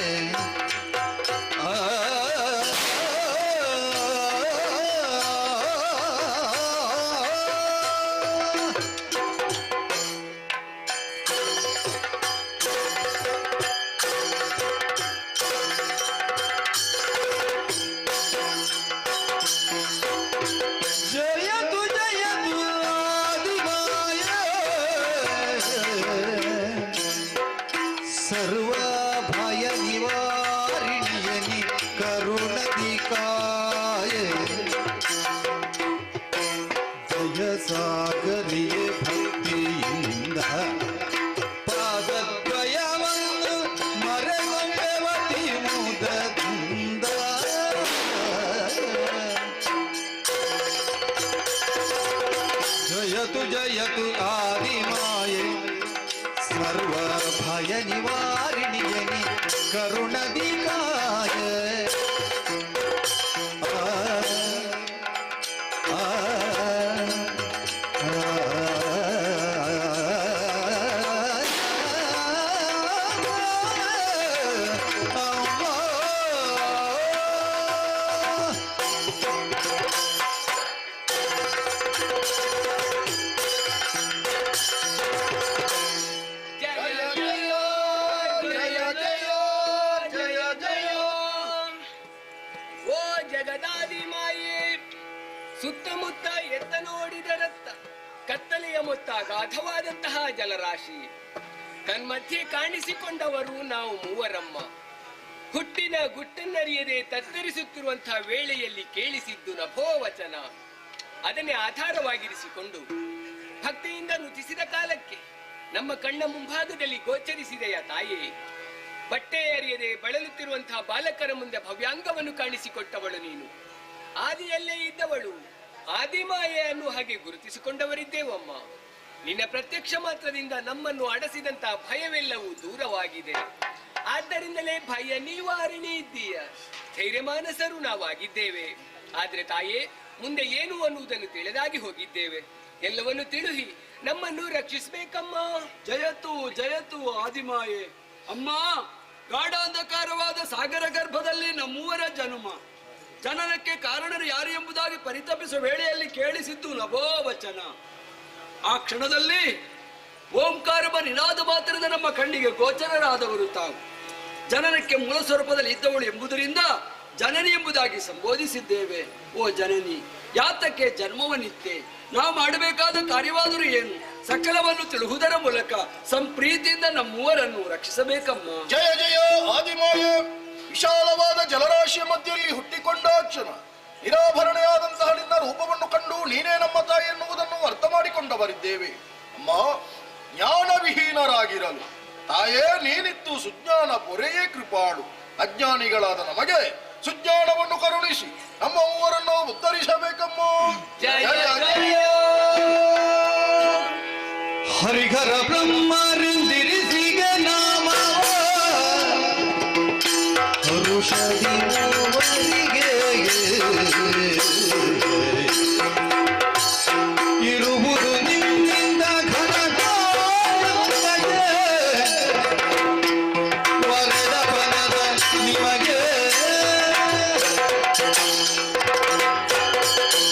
[SPEAKER 3] ಜಯತು ಜಯತು ಆದಿ ಮಾಯ ಸರ್ವ ಭಯ ನಿವಾರಿಣಿಯನಿ ಕರುಣದಿ ಕಾಯ ಜಯ ಸಾಗರಿಯ ಭಕ್ತಿಯಿಂದ ಪಾದದ್ವಯವನ್ನು ಮರೆಗೊಂಬೆವತಿ ಮುದದಿಂದ ಜಯತು ಜಯತು ಆದಿ ಮಾಯೆ ಸರ್ವ ಭಯ ನಿವಾರಿಣಿಯನಿ ಕರುಣದಿ ಕಾಯ
[SPEAKER 5] ಜಲರಾಶಿ. ಕಣ್ಮಧ್ಯೆ ಕಾಣಿಸಿಕೊಂಡವರು ನಾವು ಮೂವರಮ್ಮ. ಹುಟ್ಟಿನ ಗುಟ್ಟನ್ನರಿಯದೆ ತತ್ತರಿಸುತ್ತಿರುವಂತಹ ವೇಳೆಯಲ್ಲಿ ಕೇಳಿಸಿದ್ದು ನಭೋವಚನ. ಅದನ್ನೇ ಆಧಾರವಾಗಿರಿಸಿಕೊಂಡು ಭಕ್ತಿಯಿಂದ ನುತಿಸಿದ ಕಾಲಕ್ಕೆ ನಮ್ಮ ಕಣ್ಣ ಮುಂಭಾಗದಲ್ಲಿ ಗೋಚರಿಸಿದೆಯ ತಾಯೇ. ಬಟ್ಟೆ ಅರಿಯದೆ ಬಳಲುತ್ತಿರುವಂತಹ ಬಾಲಕರ ಮುಂದೆ ಭವ್ಯಾಂಗವನ್ನು ಕಾಣಿಸಿಕೊಟ್ಟವಳು ನೀನು. ಆದಿಯಲ್ಲೇ ಇದ್ದವಳು ಆದಿಮಾಯೆ ಅನ್ನುವ ಹಾಗೆ ಗುರುತಿಸಿಕೊಂಡವರಿದ್ದೇವಮ್ಮ. ನಿನ್ನ ಪ್ರತ್ಯಕ್ಷ ಮಾತ್ರದಿಂದ ನಮ್ಮನ್ನು ಅಡಸಿದಂತಹ ಭಯವೆಲ್ಲವೂ ದೂರವಾಗಿದೆ. ಆದ್ದರಿಂದಲೇ ಭಯ ನಿವಾರಣೆ ಇದ್ದೀಯ. ಧೈರ್ಯಮಾನಸರು ನಾವಾಗಿದ್ದೇವೆ. ಆದ್ರೆ ತಾಯೇ, ಮುಂದೆ ಏನು ಅನ್ನುವುದನ್ನು ತಿಳಿದಾಗಿ ಹೋಗಿದ್ದೇವೆ. ಎಲ್ಲವನ್ನು ತಿಳಿಸಿ ನಮ್ಮನ್ನು ರಕ್ಷಿಸಬೇಕಮ್ಮ.
[SPEAKER 6] ಜಯತು ಜಯತು ಆದಿಮಾಯೆ. ಅಮ್ಮ, ಗಾಢಾಂಧಕಾರವಾದ ಸಾಗರ ಗರ್ಭದಲ್ಲಿ ನಮ್ಮೂವರ ಜನುಮ. ಜನನಕ್ಕೆ ಕಾರಣರು ಯಾರು ಎಂಬುದಾಗಿ ಪರಿತಪಿಸುವ ವೇಳೆಯಲ್ಲಿ ಕೇಳಿಸಿದ್ದು ನಭೋವಚನ. ಆ ಕ್ಷಣದಲ್ಲಿ ಓಂಕಾರವ ನಿನಾದ ಮಾತ್ರದ ನಮ್ಮ ಕಣ್ಣಿಗೆ ಗೋಚರರಾದವರು ತಾವು. ಜನನಕ್ಕೆ ಮೂಲ ಸ್ವರೂಪದಲ್ಲಿ ಇದ್ದವಳು ಎಂಬುದರಿಂದ ಜನನಿ ಎಂಬುದಾಗಿ ಸಂಬೋಧಿಸಿದ್ದೇವೆ. ಓ ಜನನಿ, ಯಾತಕ್ಕೆ ಜನ್ಮವನ್ನಿತ್ತೆ? ನಾವು ಮಾಡಬೇಕಾದ ಕಾರ್ಯವಾದರೂ ಏನು? ಸಕಲವನ್ನು ತಿಳುವುದರ ಮೂಲಕ ಸಂಪ್ರೀತಿಯಿಂದ ನಮ್ಮೂವರನ್ನು ರಕ್ಷಿಸಬೇಕಮ್ಮ.
[SPEAKER 7] ಜಯ ಜಯ ಆದಿಮಾಯೆ. ವಿಶಾಲವಾದ ಜಲರಾಶಿಯ ಮಧ್ಯದಲ್ಲಿ ಹುಟ್ಟಿಕೊಂಡ ಕ್ಷಣ ನಿರಾಭರಣೆಯಾದಂತಹ ನಿನ್ನ ರೂಪವನ್ನು ಕಂಡು ನೀನೇ ನಮ್ಮ ತಾಯಿ ಎನ್ನುವುದನ್ನು ಅರ್ಥ ಮಾಡಿಕೊಂಡವರಿದ್ದೇವೆ. ಅಮ್ಮ, ಜ್ಞಾನವಿಹೀನರಾಗಿರಲು ತಾಯೇ ನೀನಿತ್ತು ಸುಜ್ಞಾನ ಪೊರೆಯೇ ಕೃಪಾಳು. ಅಜ್ಞಾನಿಗಳಾದ ನಮಗೆ ಸುಜ್ಞಾನವನ್ನು ಕರುಣಿಸಿ ನಮ್ಮ ಮೂವರನ್ನು ಉದ್ಧರಿಸಬೇಕಮ್ಮ.
[SPEAKER 5] ಜಯ
[SPEAKER 7] ಜಯ
[SPEAKER 3] ಹರಿಹರ ಬ್ರಹ್ಮರಿಂದಿರಿಸಿಗ ನಾಮ ಹರುಷದಿ ಮೂವರಿಗೆ ಇರುವುದು ನಿಮ್ಮಿಂದ ವರದ ಬನದ ನಿಮಗೆ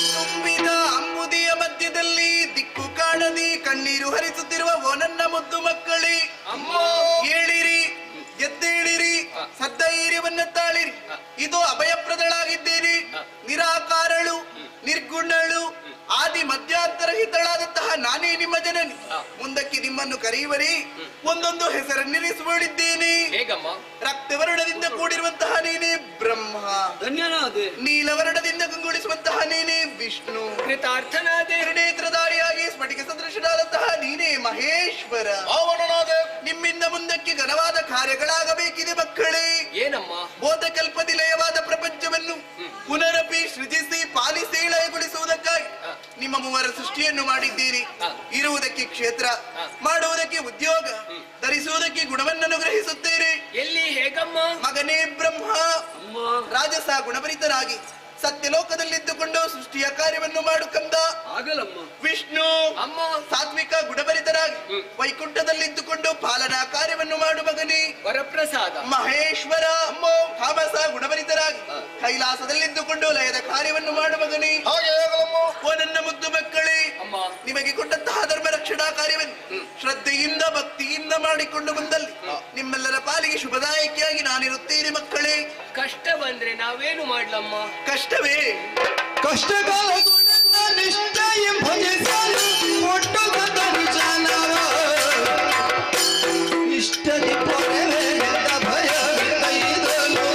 [SPEAKER 8] ತುಂಬಿದ ಅಂಬುದಿಯ ಮಧ್ಯದಲ್ಲಿ ದಿಕ್ಕು ಕಾಣದಿ ಕಣ್ಣೀರು ಹರಿಸುತ್ತಿರುವ ಓ ನನ್ನ ಮುದ್ದು ಮಕ್ಕಳೇ, ಏಳಿರಿ, ಎದ್ದೇಳಿರಿ, ಸದ್ದೈರ್ಯವನ್ನ ತಾಳಿರಿ. ಇದು ಅಭಯಪ್ರದಳಾಗಿದ್ದೀರಿ. ನಿರಾಕಾರಳು, ನಿರ್ಗುಣಳು, ಆದಿ ಮಧ್ಯಾಂತರಹಿತಳಾದಂತಹ ನಾನೇ ನಿಮ್ಮ ಜನನಿ. ಮುಂದಕ್ಕೆ ನಿಮ್ಮನ್ನು ಕರೆಯುವರಿ ಒಂದೊಂದು ಹೆಸರನ್ನಿರಿಸಿಕೊಂಡಿದ್ದೇನೆ.
[SPEAKER 5] ಹೇಗಮ್ಮ?
[SPEAKER 8] ರಕ್ತವರ್ಣದಿಂದ ಕೂಡಿರುವಂತಹ ನೀನೇ ಬ್ರಹ್ಮ.
[SPEAKER 6] ಧನ್ಯನಾದೆ.
[SPEAKER 8] ನೀಲವರ್ಣದಿಂದ ಕಂಗೊಳಿಸುವಂತಹ ನೀನೇ ವಿಷ್ಣು.
[SPEAKER 5] ಕೃತಾರ್ಥನಾದೆ.
[SPEAKER 8] ನೇತ್ರಧಾರಿಯಾಗಿ ಸ್ಫಟಿಕ ಸದೃಶನಾದಂತಹ ನೀನೇ ಮಹೇಶ್ವರ.
[SPEAKER 7] ಪಾವನನಾದೆ.
[SPEAKER 8] ನಿಮ್ಮಿಂದ ಮುಂದಕ್ಕೆ ಘನವಾದ ಕಾರ್ಯಗಳಾಗಬೇಕಿದೆ ಮಕ್ಕಳೇ.
[SPEAKER 5] ಏನಮ್ಮ?
[SPEAKER 8] ಬೋಧಕಲ್ಪದಿ ಲಯವಾದ ಪ್ರಪಂಚವನ್ನು ಪುನರಪಿ ಸೃಜಿಸಿ ಪಾಲಿಸಿ ಲಯಗೊಳಿಸುವುದಕ್ಕಾಗಿ ನಿಮ್ಮ ಮೂವರ ಸೃಷ್ಟಿಯನ್ನು ಮಾಡಿದ್ದೀರಿ. ಇರುವುದಕ್ಕೆ ಕ್ಷೇತ್ರ, ಮಾಡುವುದಕ್ಕೆ ಉದ್ಯೋಗ, ಧರಿಸುವುದಕ್ಕೆ ಗುಣವನ್ನು ಅನುಗ್ರಹಿಸುತ್ತೀರಿ.
[SPEAKER 5] ಎಲ್ಲಿ? ಹೇಗಮ್ಮ?
[SPEAKER 8] ಮಗನೇ ಬ್ರಹ್ಮ ರಾಜಸ ಗುಣಭರಿತರಾಗಿ ಸತ್ಯಲೋಕದಲ್ಲಿದ್ದುಕೊಂಡು ಸೃಷ್ಟಿಯ ಕಾರ್ಯವನ್ನು ಮಾಡು ಕಂದ.
[SPEAKER 6] ಆಗಲಮ್ಮ.
[SPEAKER 8] ವಿಷ್ಣು
[SPEAKER 5] ಅಮ್ಮ.
[SPEAKER 8] ಸಾತ್ವಿಕ ಗುಣಭರಿತರಾಗಿ ವೈಕುಂಠದಲ್ಲಿದ್ದುಕೊಂಡು ಪಾಲನಾ ಕಾರ್ಯವನ್ನು ಮಾಡು ಮಗನೇ.
[SPEAKER 5] ವರಪ್ರಸಾದ.
[SPEAKER 8] ಮಹೇಶ್ವರ ತಾಮಸ ಗುಣಭರಿತರಾಗಿ ಕೈಲಾಸದಲ್ಲಿದ್ದುಕೊಂಡು ಲಯದ ಕಾರ್ಯವನ್ನು ಮಾಡು ಮಗನೇ.
[SPEAKER 7] ಹಾಗೆ ಆಗಲಮ್ಮ.
[SPEAKER 8] ಓ ನನ್ನ ಮುದ್ದು ಮಕ್ಕಳೇ,
[SPEAKER 5] ಅಮ್ಮ.
[SPEAKER 8] ನಿಮಗೆ ಕೊಟ್ಟಂತಹ ಧರ್ಮ ರಕ್ಷಣಾ ಕಾರ್ಯವನ್ನು ಶ್ರದ್ಧೆಯಿಂದ ಭಕ್ತಿಯಿಂದ ಮಾಡಿಕೊಂಡು ಬಂದಲ್ಲಿ ನಿಮ್ಮೆಲ್ಲರ ಪಾಲಿಗೆ ಶುಭದಾಯಕಿಯಾಗಿ ನಾನಿರುತ್ತೇನೆ ಮಕ್ಕಳೇ.
[SPEAKER 5] ಕಷ್ಟ ಬಂದ್ರೆ ನಾವೇನು ಮಾಡ್ಲಮ್ಮ?
[SPEAKER 8] ಕಷ್ಟವೇ
[SPEAKER 3] ಕಷ್ಟಕಾಲ ನಿಷ್ಠೆಯ ಭಜಿಸಲು ಒಟ್ಟು ಕದನು ಜನವ ಇಷ್ಟದಿ ಪೊರೆವೆಂದ ಭಯವಿದಲು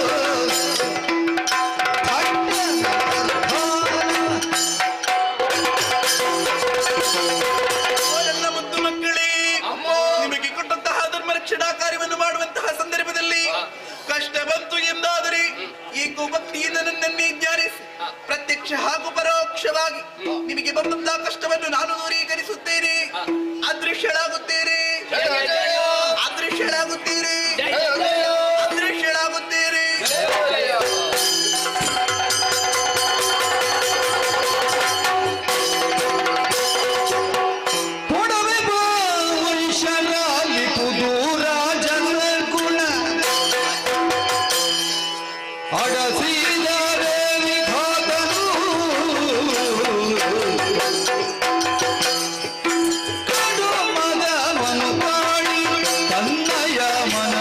[SPEAKER 8] ನನ್ನ ಮುದ್ದು ಮಕ್ಕಳೇ, ನಿಮಗೆ ಕೊಟ್ಟಂತಹ ಧರ್ಮ ರಕ್ಷಣಾ ಕಾರ್ಯವನ್ನು ಮಾಡುವಂತಹ ಸಂದರ್ಭದಲ್ಲಿ ಕಷ್ಟ ಬಂತು ಎಂದಾದರೆ ಏಕೋ ಭಕ್ತಿಯಿಂದ ನನ್ನನ್ನೇ ಜ್ಞಾನಿಸಿ ಪ್ರತ್ಯಕ್ಷ ಹಾಗೂ ಪರೋಕ್ಷವಾಗಿ ನಿಮಗೆ ಬಂದಂತಹ ಕಷ್ಟವನ್ನು ನಾನು ದೂರೀಕರಿಸುತ್ತೇನೆ. ಅದೃಶ್ಯಳಾಗುತ್ತೇನೆ, ಅದೃಶ್ಯಳಾಗುತ್ತೀರಿ, ಅದೃಶ್ಯಳಾಗುತ್ತೀರಿ.
[SPEAKER 3] ಕೊಡವೆ ವಂಶರಾಲಿ ಪುದೂರ ಜನ ಗುಣ ಅಡಸಿದರೆ ವಿಘಾತನು ಕಡು ಮದವನು ತಾಳಿ ತನ್ನಯ ಮನ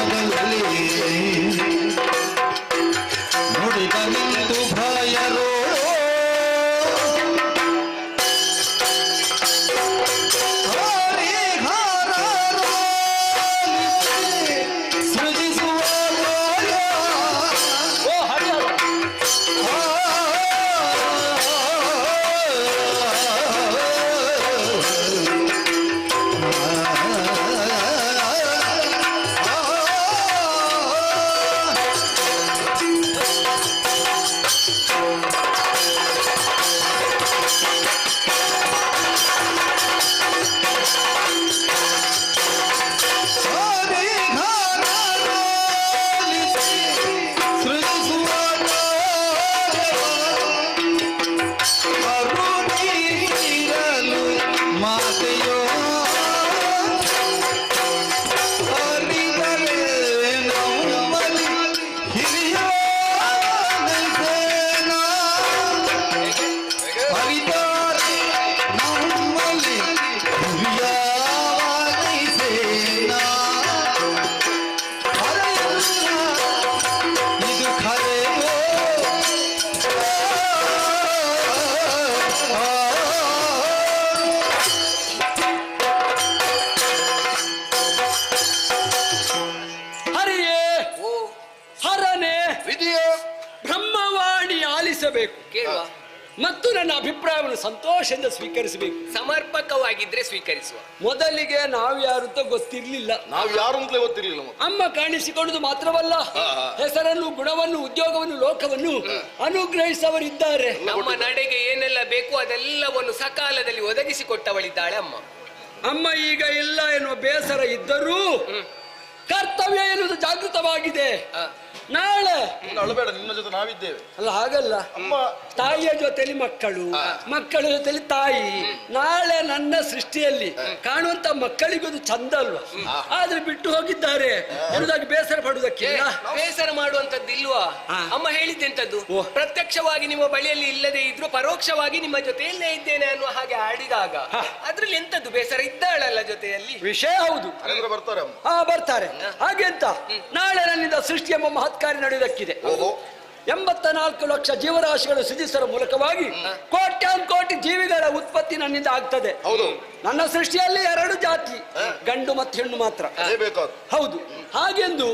[SPEAKER 6] ಕೇಳಬೇಕು
[SPEAKER 5] ಕೇಳುವ.
[SPEAKER 6] ಮತ್ತು ನನ್ನ ಅಭಿಪ್ರಾಯವನ್ನು ಸಂತೋಷದಿಂದ ಸ್ವೀಕರಿಸಬೇಕು.
[SPEAKER 5] ಸಮರ್ಪಕವಾಗಿದ್ರೆ ಸ್ವೀಕರಿಸುವ.
[SPEAKER 6] ಮೊದಲಿಗೆ ನಾವು ಯಾರು ಅಂತ ಗೊತ್ತಿರ್ಲಿಲ್ಲ.
[SPEAKER 7] ನಾವು ಯಾರು ಅಂತಲೇ ಗೊತ್ತಿರ್ಲಿಲ್ಲ ಮತ್ತೆ.
[SPEAKER 6] ಅಮ್ಮ ಕಾಣಿಸಿಕೊಳ್ಳುವುದು ಮಾತ್ರವಲ್ಲ, ಹೆಸರನ್ನು, ಗುಣವನ್ನು, ಉದ್ಯೋಗವನ್ನು, ಲೋಕವನ್ನು ಅನುಗ್ರಹಿಸವರಿದ್ದಾರೆ.
[SPEAKER 5] ನಮ್ಮ ನಡೆಗೆ ಏನೆಲ್ಲ ಬೇಕು ಅದೆಲ್ಲವನ್ನು ಸಕಾಲದಲ್ಲಿ ಒದಗಿಸಿಕೊಟ್ಟವಳಿದ್ದಾಳೆ ಅಮ್ಮ.
[SPEAKER 6] ಅಮ್ಮ ಈಗ ಇಲ್ಲ ಎನ್ನುವ ಬೇಸರ ಇದ್ದರೂ ಕರ್ತವ್ಯ ಎನ್ನುವುದು ಜಾಗೃತವಾಗಿದೆ. ನಾಳೆ
[SPEAKER 7] ನೀನು ಅಳಬೇಡ, ನಿನ್ನ ಜೊತೆ ನಾವಿದ್ದೇವೆ.
[SPEAKER 6] ಅಲ್ಲ, ಹಾಗಲ್ಲ.
[SPEAKER 7] ಅಮ್ಮ
[SPEAKER 6] ತಾಯಿಯ ಜೊತೆಲಿ ಮಕ್ಕಳು, ಮಕ್ಕಳ ಜೊತೆಲಿ ತಾಯಿ. ನಾಳೆ ನನ್ನ ಸೃಷ್ಟಿಯಲ್ಲಿ ಕಾಣುವಂತ ಮಕ್ಕಳಿಗೊಂದು ಚಂದ ಅಲ್ವಾ? ಆದ್ರೆ ಬಿಟ್ಟು ಹೋಗಿದ್ದಾರೆ ಎನ್ನುವುದಾಗಿ ಬೇಸರ ಪಡುವುದಕ್ಕಿಲ್ಲ.
[SPEAKER 5] ಬೇಸರ ಮಾಡುವಂತದ್ದು ಇಲ್ವಾ? ಅಮ್ಮ ಹೇಳಿದ್ದೆಂತದ್ದು? ಪ್ರತ್ಯಕ್ಷವಾಗಿ ನಿಮ್ಮ ಬಳಿಯಲ್ಲಿ ಇಲ್ಲದೆ ಇದ್ರು ಪರೋಕ್ಷವಾಗಿ ನಿಮ್ಮ ಜೊತೆಯಲ್ಲೇ ಇದ್ದೇನೆ ಅನ್ನುವ ಹಾಗೆ ಆಡಿದಾಗ ಅದ್ರಲ್ಲಿ ಎಂತದ್ದು ಬೇಸರ? ಇದ್ದಾಳಲ್ಲ ಜೊತೆಯಲ್ಲಿ.
[SPEAKER 6] ವಿಷಯ ಹೌದು.
[SPEAKER 7] ಅಂದ್ರೆ ಬರ್ತಾರೆ ಅಮ್ಮ.
[SPEAKER 6] ಬರ್ತಾರೆ. ಹಾಗೆ ಅಂತ ನಾಳೆ ನನ್ನಿಂದ ಸೃಷ್ಟಿ ಎಂಬ ಮಹತ್ಕಾರ್ಯ ನಡೆಯುವುದಕ್ಕಿದೆ. 84 ಲಕ್ಷ ಜೀವರಾಶಿಗಳು ಸೃಜಿಸುವ ಮೂಲಕವಾಗಿ ಕೋಟ್ಯಾಂಕೋಟಿ ಜೀವಿಗಳ ಉತ್ಪತ್ತಿ ನನ್ನಿಂದ ಆಗ್ತದೆ.
[SPEAKER 7] ಹೌದು.
[SPEAKER 6] ನನ್ನ ಸೃಷ್ಟಿಯಲ್ಲಿ 2 ಜಾತಿ, ಗಂಡು ಮತ್ತು ಹೆಣ್ಣು ಮಾತ್ರ.
[SPEAKER 7] ಅದೇ ಬೇಕಾದ.
[SPEAKER 6] ಹೌದು. ಹಾಗೆಂದು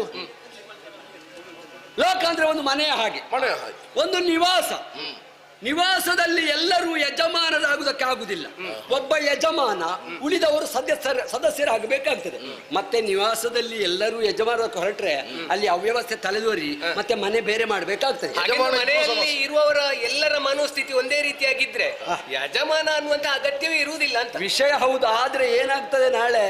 [SPEAKER 6] ಲೋಕ ಅಂದ್ರೆ ಒಂದು ಮನೆಯ ಹಾಗೆ,
[SPEAKER 7] ಮನೆ ಹಾಗೆ
[SPEAKER 6] ಒಂದು ನಿವಾಸ. ನಿವಾಸದಲ್ಲಿ ಎಲ್ಲರೂ ಯಜಮಾನರಾಗುವುದಕ್ಕಾಗುವುದಿಲ್ಲ. ಒಬ್ಬ ಯಜಮಾನ, ಉಳಿದವರು ಸದಸ್ಯರಾಗಬೇಕಾಗ್ತದೆ. ಮತ್ತೆ ನಿವಾಸದಲ್ಲಿ ಎಲ್ಲರೂ ಯಜಮಾನ ಹೊರಟ್ರೆ ಅಲ್ಲಿ ಅವ್ಯವಸ್ಥೆ ತಲೆದೋರಿ ಮತ್ತೆ ಮನೆ ಬೇರೆ ಮಾಡಬೇಕಾಗ್ತದೆ.
[SPEAKER 5] ಮನೆಯಲ್ಲಿ ಇರುವವರ ಎಲ್ಲರ ಮನೋಸ್ಥಿತಿ ಒಂದೇ ರೀತಿಯಾಗಿದ್ರೆ ಯಜಮಾನ ಅನ್ನುವಂತ ಅಗತ್ಯವೇ ಇರುವುದಿಲ್ಲ ಅಂತ.
[SPEAKER 6] ವಿಷಯ ಹೌದು. ಆದ್ರೆ ಏನಾಗ್ತದೆ ನಾಳೆ